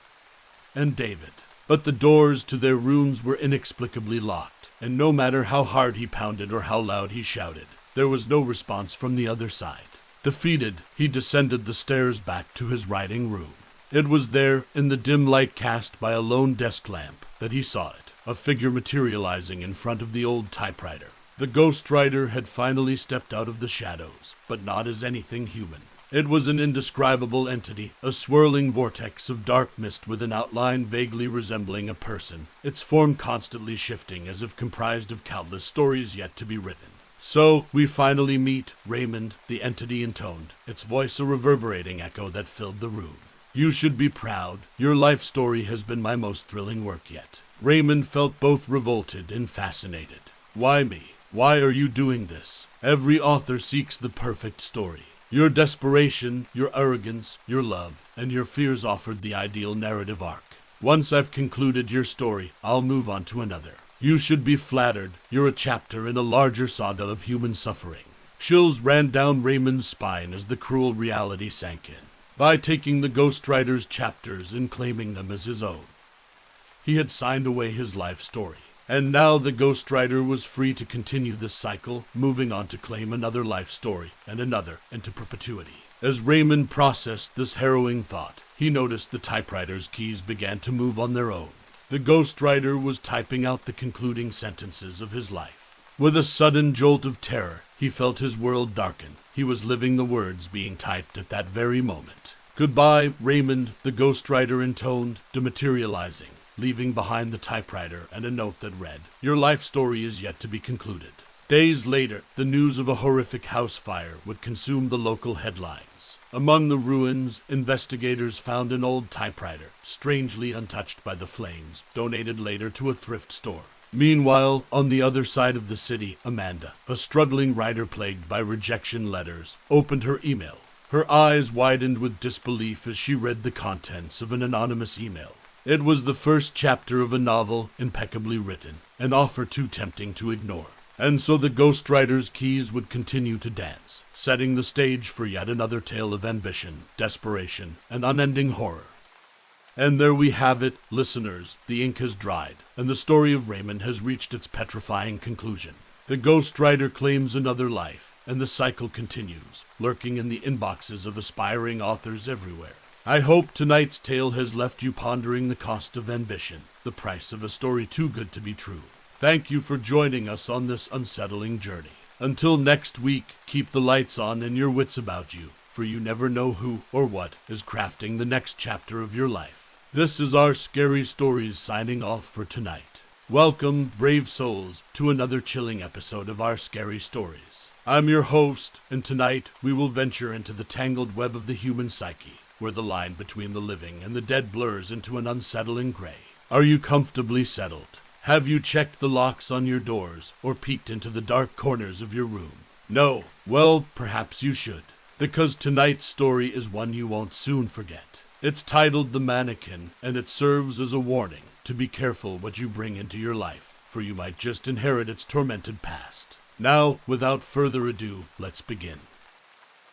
and David. But the doors to their rooms were inexplicably locked, and no matter how hard he pounded or how loud he shouted, there was no response from the other side. Defeated, he descended the stairs back to his writing room. It was there, in the dim light cast by a lone desk lamp, that he saw it, a figure materializing in front of the old typewriter. The Ghostwriter had finally stepped out of the shadows, but not as anything human. It was an indescribable entity, a swirling vortex of dark mist with an outline vaguely resembling a person, its form constantly shifting as if comprised of countless stories yet to be written. "So, we finally meet, Raymond," the entity intoned, its voice a reverberating echo that filled the room. "You should be proud. Your life story has been my most thrilling work yet." Raymond felt both revolted and fascinated. "Why me? Why are you doing this? Every author seeks the perfect story. Your desperation, your arrogance, your love, and your fears offered the ideal narrative arc. Once I've concluded your story, I'll move on to another. You should be flattered. You're a chapter in a larger saga of human suffering." Chills ran down Raymond's spine as the cruel reality sank in. by taking the Ghostwriter's chapters and claiming them as his own. He had signed away his life story, and now the Ghostwriter was free to continue this cycle, moving on to claim another life story and another into perpetuity. As Raymond processed this harrowing thought, he noticed the typewriter's keys began to move on their own. The Ghostwriter was typing out the concluding sentences of his life. With a sudden jolt of terror, he felt his world darken. He was living the words being typed at that very moment. "Goodbye, Raymond," the Ghostwriter intoned, dematerializing, leaving behind the typewriter and a note that read, "Your life story is yet to be concluded." Days later, the news of a horrific house fire would consume the local headlines. Among the ruins, investigators found an old typewriter, strangely untouched by the flames, donated later to a thrift store. Meanwhile, on the other side of the city, Amanda, a struggling writer plagued by rejection letters, opened her email. Her eyes widened with disbelief as she read the contents of an anonymous email. It was the first chapter of a novel, impeccably written, an offer too tempting to ignore. And so the Ghostwriter's keys would continue to dance, setting the stage for yet another tale of ambition, desperation, and unending horror. And there we have it, listeners. The ink has dried, and the story of Raymond has reached its petrifying conclusion. The Ghostwriter claims another life, and the cycle continues, lurking in the inboxes of aspiring authors everywhere. I hope tonight's tale has left you pondering the cost of ambition, the price of a story too good to be true. Thank you for joining us on this unsettling journey. Until next week, keep the lights on and your wits about you, for you never know who or what is crafting the next chapter of your life. This is our Scary Stories signing off for tonight. Welcome, brave souls, to another chilling episode of our Scary Stories. I'm your host, and tonight we will venture into the tangled web of the human psyche, where the line between the living and the dead blurs into an unsettling gray. Are you comfortably settled? Have you checked the locks on your doors or peeked into the dark corners of your room? No? Well, perhaps you should, because tonight's story is one you won't soon forget. It's titled The Mannequin, and it serves as a warning to be careful what you bring into your life, for you might just inherit its tormented past. Now, without further ado, let's begin.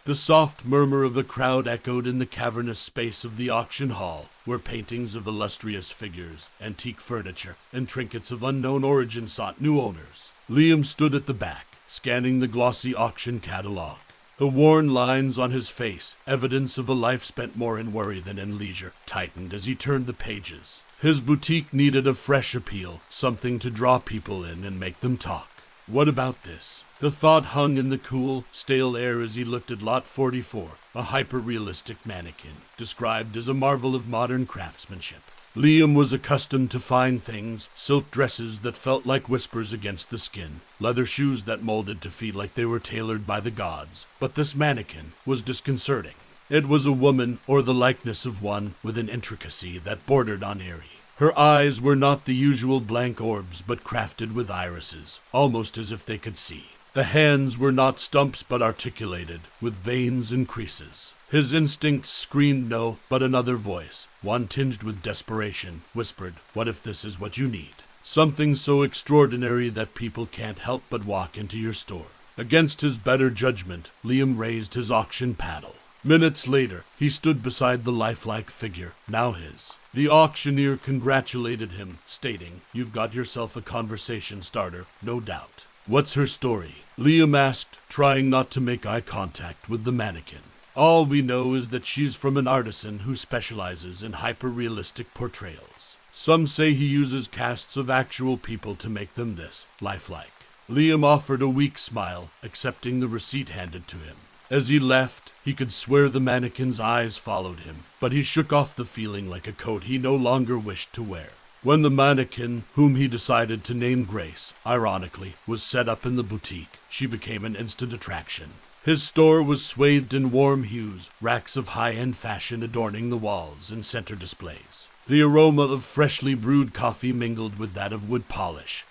The soft murmur of the crowd echoed in the cavernous space of the auction hall, where paintings of illustrious figures, antique furniture, and trinkets of unknown origin sought new owners. Liam stood at the back, scanning the glossy auction catalog. The worn lines on his face, evidence of a life spent more in worry than in leisure, tightened as he turned the pages. His boutique needed a fresh appeal, something to draw people in and make them talk. What about this? The thought hung in the cool, stale air as he looked at Lot 44, a hyper-realistic mannequin, described as a marvel of modern craftsmanship. Liam was accustomed to fine things, silk dresses that felt like whispers against the skin, leather shoes that molded to feel like they were tailored by the gods. But this mannequin was disconcerting. It was a woman, or the likeness of one, with an intricacy that bordered on eerie. Her eyes were not the usual blank orbs, but crafted with irises, almost as if they could see. The hands were not stumps but articulated, with veins and creases. His instincts screamed no, but another voice, one tinged with desperation, whispered, "What if this is what you need? Something so extraordinary that people can't help but walk into your store." Against his better judgment, Liam raised his auction paddle. Minutes later, he stood beside the lifelike figure, now his. The auctioneer congratulated him, stating, "You've got yourself a conversation starter, no doubt." "What's her story?" Liam asked, trying not to make eye contact with the mannequin. "All we know is that she's from an artisan who specializes in hyper-realistic portrayals. Some say he uses casts of actual people to make them this, lifelike." Liam offered a weak smile, accepting the receipt handed to him. As he left, he could swear the mannequin's eyes followed him, but he shook off the feeling like a coat he no longer wished to wear. When the mannequin, whom he decided to name Grace, ironically, was set up in the boutique, she became an instant attraction. His store was swathed in warm hues, racks of high-end fashion adorning the walls and center displays. The aroma of freshly brewed coffee mingled with that of wood polish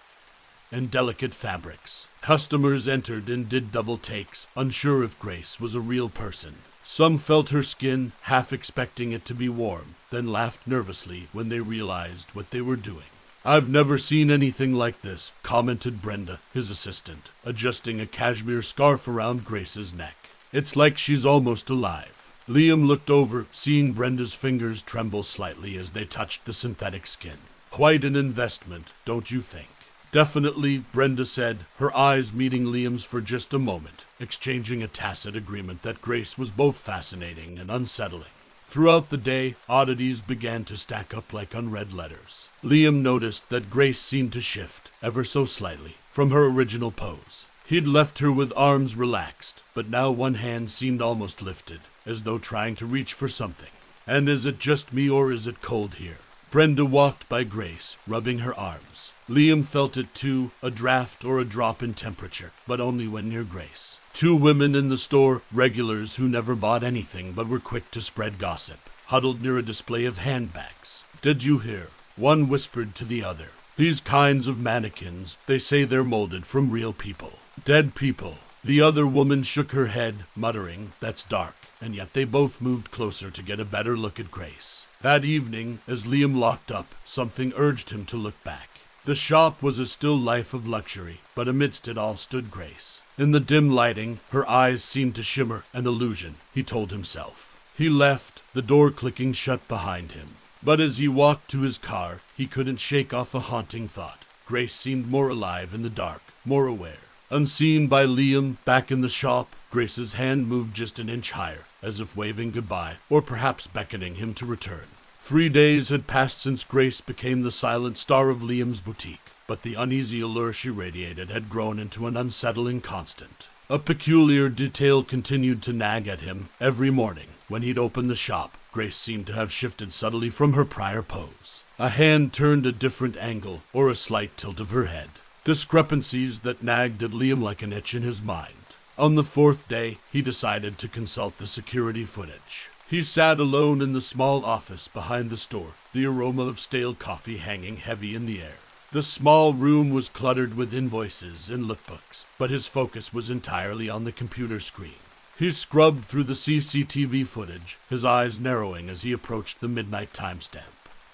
and delicate fabrics. Customers entered and did double takes, unsure if Grace was a real person. Some felt her skin, half expecting it to be warm, then laughed nervously when they realized what they were doing. "I've never seen anything like this," commented Brenda, his assistant, adjusting a cashmere scarf around Grace's neck. "It's like she's almost alive." Liam looked over, seeing Brenda's fingers tremble slightly as they touched the synthetic skin. Quite an investment, don't you think? Definitely, Brenda said, her eyes meeting Liam's for just a moment, exchanging a tacit agreement that Grace was both fascinating and unsettling. Throughout the day, oddities began to stack up like unread letters. Liam noticed that Grace seemed to shift, ever so slightly, from her original pose. He'd left her with arms relaxed, but now one hand seemed almost lifted, as though trying to reach for something. And is it just me or is it cold here? Brenda walked by Grace, rubbing her arms. Liam felt it too, a draft or a drop in temperature, but only when near Grace. Two women in the store, regulars who never bought anything but were quick to spread gossip, huddled near a display of handbags. Did you hear? One whispered to the other. These kinds of mannequins, they say they're molded from real people. Dead people. The other woman shook her head, muttering, that's dark, and yet they both moved closer to get a better look at Grace. That evening, as Liam locked up, something urged him to look back. The shop was a still life of luxury, but amidst it all stood Grace. In the dim lighting, her eyes seemed to shimmer, an illusion, he told himself. He left, the door clicking shut behind him. But as he walked to his car, he couldn't shake off a haunting thought. Grace seemed more alive in the dark, more aware. Unseen by Liam, back in the shop, Grace's hand moved just an inch higher, as if waving goodbye, or perhaps beckoning him to return. 3 days had passed since Grace became the silent star of Liam's boutique, but the uneasy allure she radiated had grown into an unsettling constant. A peculiar detail continued to nag at him every morning. When he'd open the shop, Grace seemed to have shifted subtly from her prior pose. A hand turned a different angle, or a slight tilt of her head. Discrepancies that nagged at Liam like an itch in his mind. On the 4th day, he decided to consult the security footage. He sat alone in the small office behind the store, the aroma of stale coffee hanging heavy in the air. The small room was cluttered with invoices and lookbooks, but his focus was entirely on the computer screen. He scrubbed through the CCTV footage, his eyes narrowing as he approached the midnight timestamp.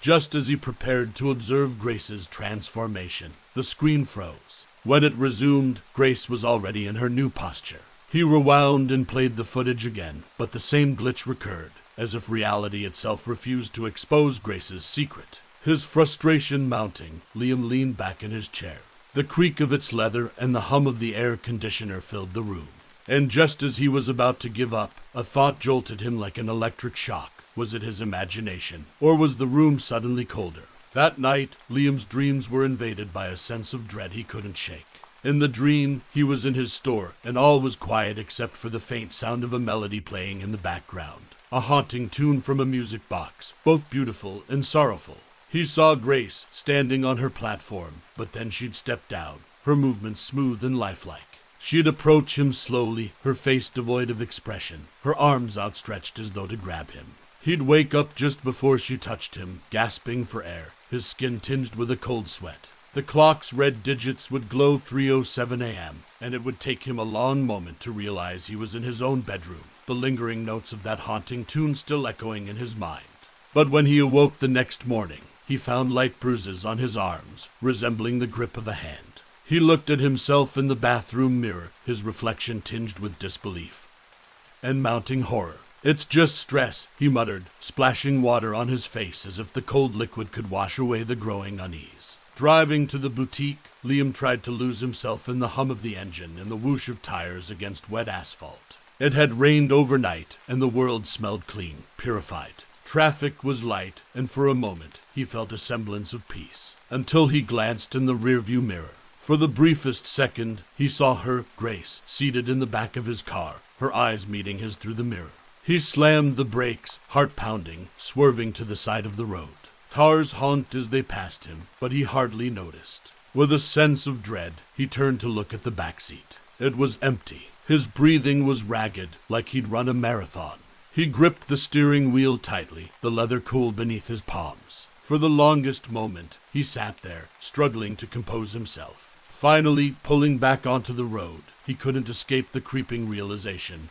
Just as he prepared to observe Grace's transformation, the screen froze. When it resumed, Grace was already in her new posture. He rewound and played the footage again, but the same glitch recurred, as if reality itself refused to expose Grace's secret. His frustration mounting, Liam leaned back in his chair. The creak of its leather and the hum of the air conditioner filled the room. And just as he was about to give up, a thought jolted him like an electric shock. Was it his imagination, or was the room suddenly colder? That night, Liam's dreams were invaded by a sense of dread he couldn't shake. In the dream, he was in his store, and all was quiet except for the faint sound of a melody playing in the background. A haunting tune from a music box, both beautiful and sorrowful. He saw Grace standing on her platform, but then she'd step down, her movements smooth and lifelike. She'd approach him slowly, her face devoid of expression, her arms outstretched as though to grab him. He'd wake up just before she touched him, gasping for air, his skin tinged with a cold sweat. The clock's red digits would glow 3:07 a.m., and it would take him a long moment to realize he was in his own bedroom, the lingering notes of that haunting tune still echoing in his mind. But when he awoke the next morning, he found light bruises on his arms, resembling the grip of a hand. He looked at himself in the bathroom mirror, his reflection tinged with disbelief and mounting horror. It's just stress, he muttered, splashing water on his face as if the cold liquid could wash away the growing unease. Driving to the boutique, Liam tried to lose himself in the hum of the engine and the whoosh of tires against wet asphalt. It had rained overnight, and the world smelled clean, purified. Traffic was light, and for a moment he felt a semblance of peace, until he glanced in the rearview mirror. For the briefest second, he saw her, Grace, seated in the back of his car, her eyes meeting his through the mirror. He slammed the brakes, heart pounding, swerving to the side of the road. Cars honked as they passed him, but he hardly noticed. With a sense of dread, he turned to look at the back seat. It was empty. His breathing was ragged, like he'd run a marathon. He gripped the steering wheel tightly, the leather cool beneath his palms. For the longest moment, he sat there, struggling to compose himself. Finally, pulling back onto the road, he couldn't escape the creeping realization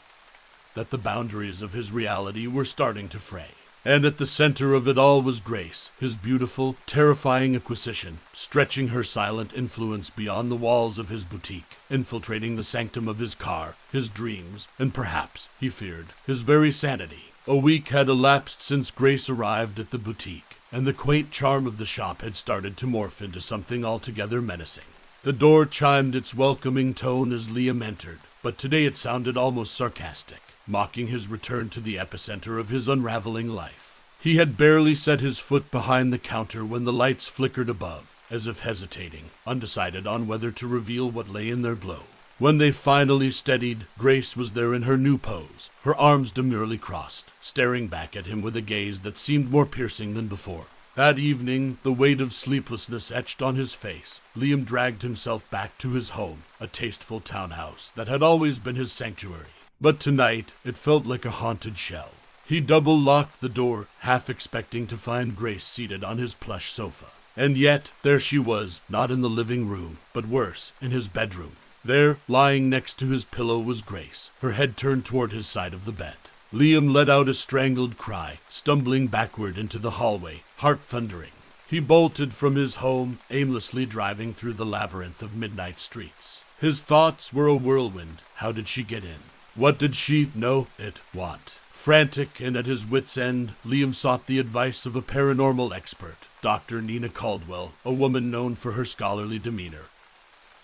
that the boundaries of his reality were starting to fray. And at the center of it all was Grace, his beautiful, terrifying acquisition, stretching her silent influence beyond the walls of his boutique, infiltrating the sanctum of his car, his dreams, and perhaps, he feared, his very sanity. A week had elapsed since Grace arrived at the boutique, and the quaint charm of the shop had started to morph into something altogether menacing. The door chimed its welcoming tone as Liam entered, but today it sounded almost sarcastic, mocking his return to the epicenter of his unraveling life. He had barely set his foot behind the counter when the lights flickered above, as if hesitating, undecided on whether to reveal what lay in their glow. When they finally steadied, Grace was there in her new pose, her arms demurely crossed, staring back at him with a gaze that seemed more piercing than before. That evening, the weight of sleeplessness etched on his face, Liam dragged himself back to his home, a tasteful townhouse that had always been his sanctuary. But tonight, it felt like a haunted shell. He double-locked the door, half expecting to find Grace seated on his plush sofa. And yet, there she was, not in the living room, but worse, in his bedroom. There, lying next to his pillow, was Grace, her head turned toward his side of the bed. Liam let out a strangled cry, stumbling backward into the hallway, heart thundering. He bolted from his home, aimlessly driving through the labyrinth of midnight streets. His thoughts were a whirlwind. How did she get in? What did she want? Frantic and at his wit's end, Liam sought the advice of a paranormal expert, Dr. Nina Caldwell, a woman known for her scholarly demeanor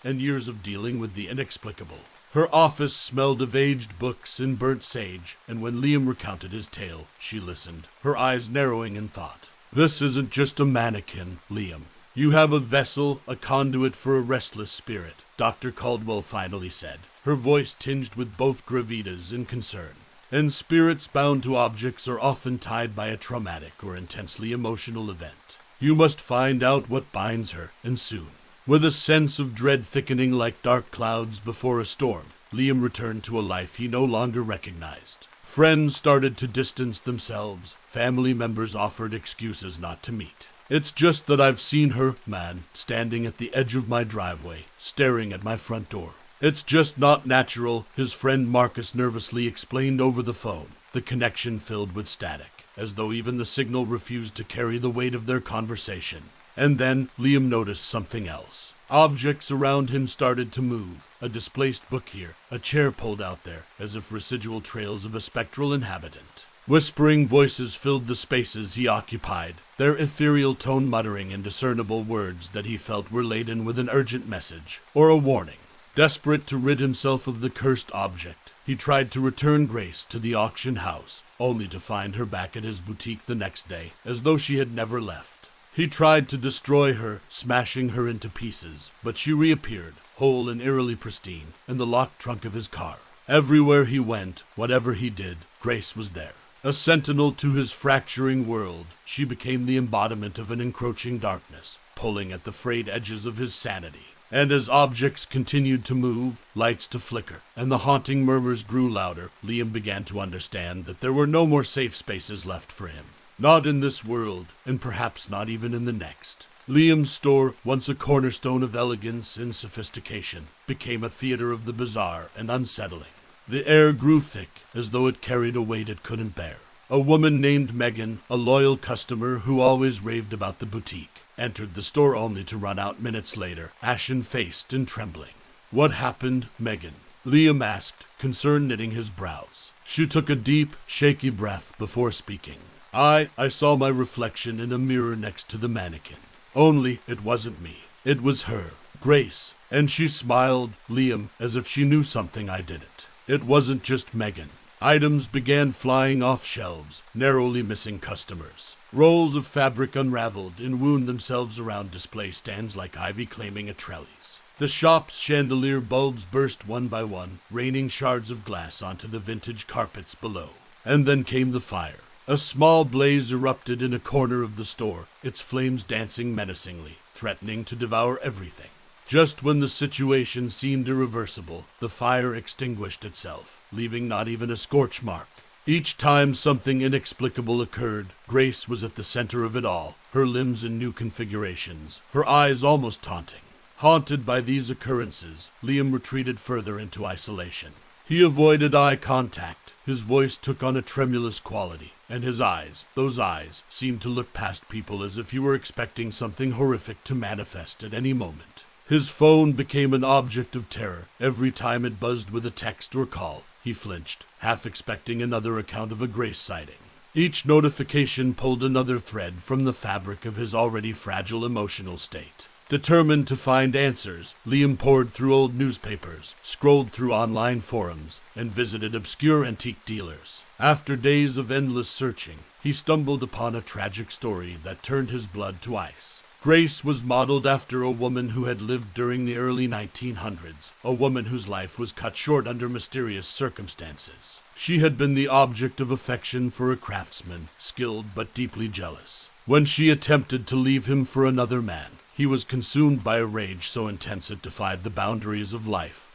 and years of dealing with the inexplicable. Her office smelled of aged books and burnt sage, and when Liam recounted his tale, she listened, her eyes narrowing in thought. This isn't just a mannequin, Liam. You have a vessel, a conduit for a restless spirit, Dr. Caldwell finally said, her voice tinged with both gravitas and concern. And spirits bound to objects are often tied by a traumatic or intensely emotional event. You must find out what binds her, and soon. With a sense of dread thickening like dark clouds before a storm, Liam returned to a life he no longer recognized. Friends started to distance themselves. Family members offered excuses not to meet. It's just that I've seen her, man, standing at the edge of my driveway, staring at my front door. It's just not natural, his friend Marcus nervously explained over the phone, the connection filled with static, as though even the signal refused to carry the weight of their conversation. And then Liam noticed something else. Objects around him started to move. A displaced book here, a chair pulled out there, as if residual trails of a spectral inhabitant. Whispering voices filled the spaces he occupied, their ethereal tone muttering indiscernible words that he felt were laden with an urgent message, or a warning. Desperate to rid himself of the cursed object, he tried to return Grace to the auction house, only to find her back at his boutique the next day, as though she had never left. He tried to destroy her, smashing her into pieces, but she reappeared, whole and eerily pristine, in the locked trunk of his car. Everywhere he went, whatever he did, Grace was there. A sentinel to his fracturing world, she became the embodiment of an encroaching darkness, pulling at the frayed edges of his sanity. And as objects continued to move, lights to flicker, and the haunting murmurs grew louder, Liam began to understand that there were no more safe spaces left for him. Not in this world, and perhaps not even in the next. Liam's store, once a cornerstone of elegance and sophistication, became a theater of the bizarre and unsettling. The air grew thick, as though it carried a weight it couldn't bear. A woman named Megan, a loyal customer who always raved about the boutique, entered the store only to run out minutes later, ashen-faced and trembling. What happened, Megan? Liam asked, concern knitting his brows. She took a deep, shaky breath before speaking. I saw my reflection in a mirror next to the mannequin. Only it wasn't me. It was her, Grace. And she smiled, Liam, as if she knew something I didn't. It wasn't just Megan. Items began flying off shelves, narrowly missing customers. Rolls of fabric unraveled and wound themselves around display stands like ivy claiming a trellis. The shop's chandelier bulbs burst one by one, raining shards of glass onto the vintage carpets below. And then came the fire. A small blaze erupted in a corner of the store, its flames dancing menacingly, threatening to devour everything. Just when the situation seemed irreversible, the fire extinguished itself, leaving not even a scorch mark. Each time something inexplicable occurred, Grace was at the center of it all, her limbs in new configurations, her eyes almost taunting. Haunted by these occurrences, Liam retreated further into isolation. He avoided eye contact. His voice took on a tremulous quality, and his eyes, those eyes, seemed to look past people as if he were expecting something horrific to manifest at any moment. His phone became an object of terror. Every time it buzzed with a text or call, he flinched, half expecting another account of a Grace sighting. Each notification pulled another thread from the fabric of his already fragile emotional state. Determined to find answers, Liam pored through old newspapers, scrolled through online forums, and visited obscure antique dealers. After days of endless searching, he stumbled upon a tragic story that turned his blood to ice. Grace was modeled after a woman who had lived during the early 1900s, a woman whose life was cut short under mysterious circumstances. She had been the object of affection for a craftsman, skilled but deeply jealous. When she attempted to leave him for another man, he was consumed by a rage so intense it defied the boundaries of life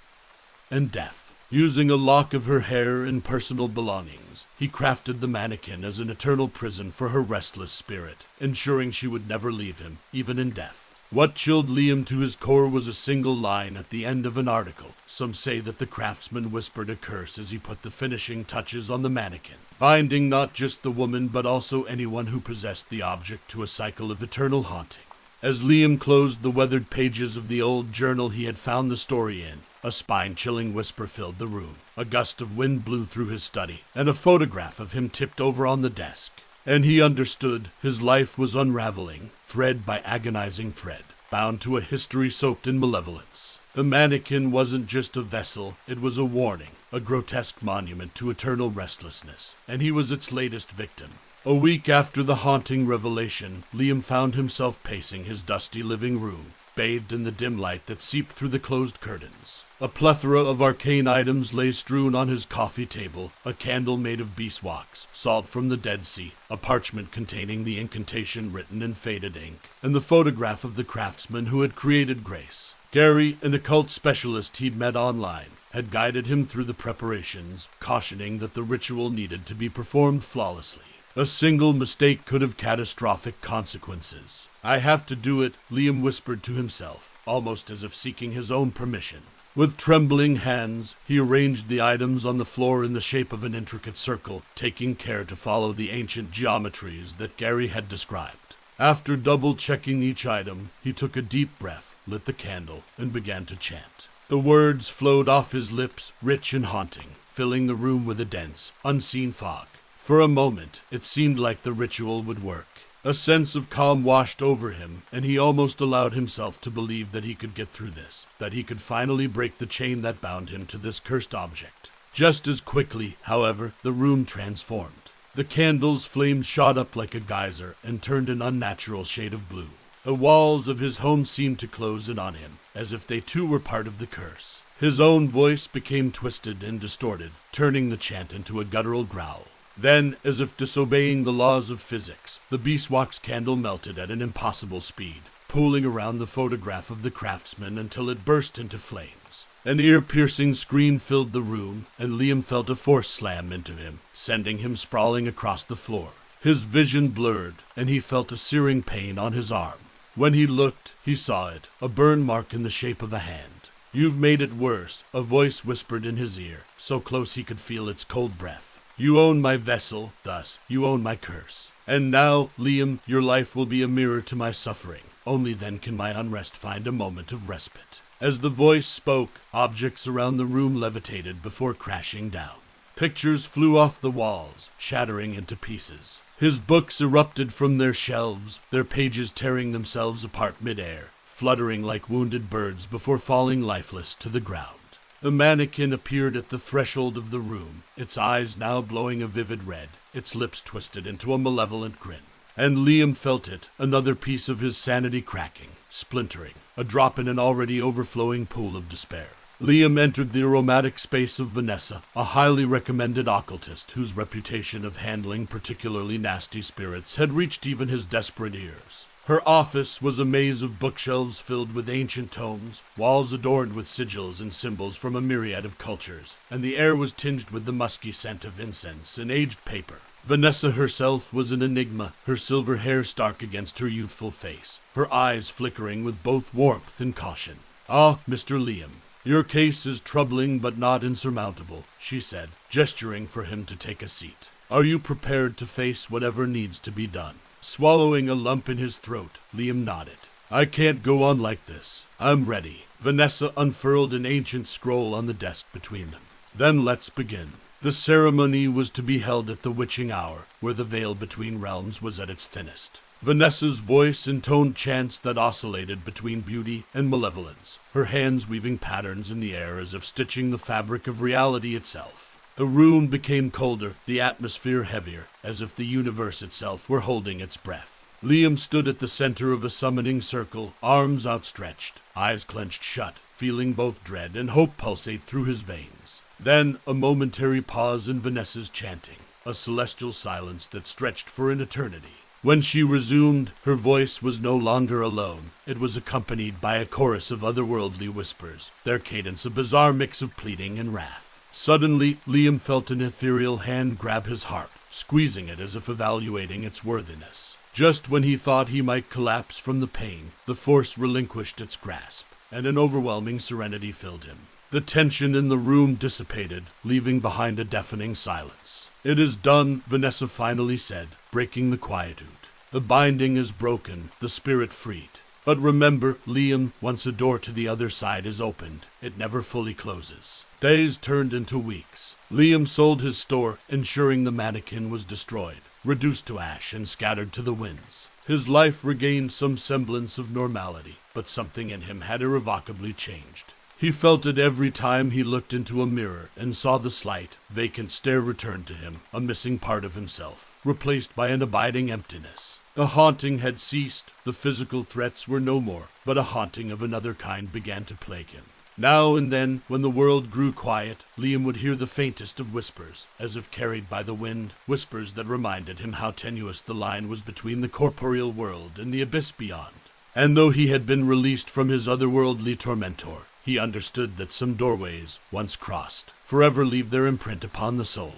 and death. Using a lock of her hair and personal belongings, he crafted the Mannequin as an eternal prison for her restless spirit, ensuring she would never leave him, even in death. What chilled Liam to his core was a single line at the end of an article. Some say that the craftsman whispered a curse as he put the finishing touches on the Mannequin, binding not just the woman but also anyone who possessed the object to a cycle of eternal haunting. As Liam closed the weathered pages of the old journal he had found the story in, a spine-chilling whisper filled the room. A gust of wind blew through his study, and a photograph of him tipped over on the desk. And he understood his life was unraveling, thread by agonizing thread, bound to a history soaked in malevolence. The Mannequin wasn't just a vessel, it was a warning, a grotesque monument to eternal restlessness, and he was its latest victim. A week after the haunting revelation, Liam found himself pacing his dusty living room, bathed in the dim light that seeped through the closed curtains. A plethora of arcane items lay strewn on his coffee table, a candle made of beeswax, salt from the Dead Sea, a parchment containing the incantation written in faded ink, and the photograph of the craftsman who had created Grace. Gary, an occult specialist he'd met online, had guided him through the preparations, cautioning that the ritual needed to be performed flawlessly. A single mistake could have catastrophic consequences. "I have to do it," Liam whispered to himself, almost as if seeking his own permission. With trembling hands, he arranged the items on the floor in the shape of an intricate circle, taking care to follow the ancient geometries that Gary had described. After double-checking each item, he took a deep breath, lit the candle, and began to chant. The words flowed off his lips, rich and haunting, filling the room with a dense, unseen fog. For a moment, it seemed like the ritual would work. A sense of calm washed over him, and he almost allowed himself to believe that he could get through this, that he could finally break the chain that bound him to this cursed object. Just as quickly, however, the room transformed. The candle's flame shot up like a geyser and turned an unnatural shade of blue. The walls of his home seemed to close in on him, as if they too were part of the curse. His own voice became twisted and distorted, turning the chant into a guttural growl. Then, as if disobeying the laws of physics, the beeswax candle melted at an impossible speed, pooling around the photograph of the craftsman until it burst into flames. An ear-piercing scream filled the room, and Liam felt a force slam into him, sending him sprawling across the floor. His vision blurred, and he felt a searing pain on his arm. When he looked, he saw it, a burn mark in the shape of a hand. "You've made it worse," a voice whispered in his ear, so close he could feel its cold breath. "You own my vessel, thus you own my curse. And now, Liam, your life will be a mirror to my suffering. Only then can my unrest find a moment of respite." As the voice spoke, objects around the room levitated before crashing down. Pictures flew off the walls, shattering into pieces. His books erupted from their shelves, their pages tearing themselves apart midair, fluttering like wounded birds before falling lifeless to the ground. The Mannequin appeared at the threshold of the room, its eyes now glowing a vivid red, its lips twisted into a malevolent grin. And Liam felt it, another piece of his sanity cracking, splintering, a drop in an already overflowing pool of despair. Liam entered the aromatic space of Vanessa, a highly recommended occultist whose reputation of handling particularly nasty spirits had reached even his desperate ears. Her office was a maze of bookshelves filled with ancient tomes, walls adorned with sigils and symbols from a myriad of cultures, and the air was tinged with the musky scent of incense and aged paper. Vanessa herself was an enigma, her silver hair stark against her youthful face, her eyes flickering with both warmth and caution. "Ah, Mr. Liam, your case is troubling but not insurmountable," she said, gesturing for him to take a seat. "Are you prepared to face whatever needs to be done?" Swallowing a lump in his throat, Liam nodded. "I can't go on like this. I'm ready." Vanessa unfurled an ancient scroll on the desk between them. Then let's begin. The ceremony was to be held at the witching hour, where the veil between realms was at its thinnest. Vanessa's voice intoned chants that oscillated between beauty and malevolence, her hands weaving patterns in the air as if stitching the fabric of reality itself. The room became colder, the atmosphere heavier, as if the universe itself were holding its breath. Liam stood at the center of a summoning circle, arms outstretched, eyes clenched shut, feeling both dread and hope pulsate through his veins. Then a momentary pause in Vanessa's chanting, a celestial silence that stretched for an eternity. When she resumed, her voice was no longer alone. It was accompanied by a chorus of otherworldly whispers, their cadence a bizarre mix of pleading and wrath. Suddenly, Liam felt an ethereal hand grab his heart, squeezing it as if evaluating its worthiness. Just when he thought he might collapse from the pain, the force relinquished its grasp, and an overwhelming serenity filled him. The tension in the room dissipated, leaving behind a deafening silence. "It is done," Vanessa finally said, breaking the quietude. "The binding is broken, the spirit freed. But remember, Liam, once a door to the other side is opened, it never fully closes." Days turned into weeks. Liam sold his store, ensuring the mannequin was destroyed, reduced to ash and scattered to the winds. His life regained some semblance of normality, but something in him had irrevocably changed. He felt it every time he looked into a mirror and saw the slight, vacant stare return to him, a missing part of himself, replaced by an abiding emptiness. The haunting had ceased, the physical threats were no more, but a haunting of another kind began to plague him. Now and then, when the world grew quiet, Liam would hear the faintest of whispers, as if carried by the wind, whispers that reminded him how tenuous the line was between the corporeal world and the abyss beyond. And though he had been released from his otherworldly tormentor, he understood that some doorways, once crossed, forever leave their imprint upon the soul.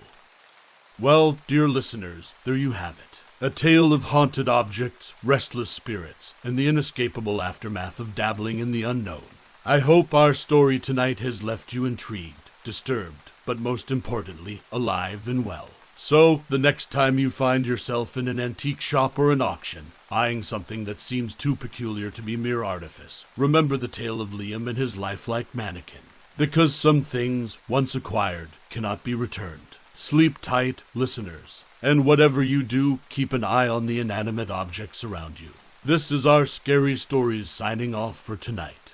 Well, dear listeners, there you have it. A tale of haunted objects, restless spirits, and the inescapable aftermath of dabbling in the unknown. I hope our story tonight has left you intrigued, disturbed, but most importantly, alive and well. So, the next time you find yourself in an antique shop or an auction, eyeing something that seems too peculiar to be mere artifice, remember the tale of Liam and his lifelike mannequin. Because some things, once acquired, cannot be returned. Sleep tight, listeners. And whatever you do, keep an eye on the inanimate objects around you. This is our Scary Stories signing off for tonight.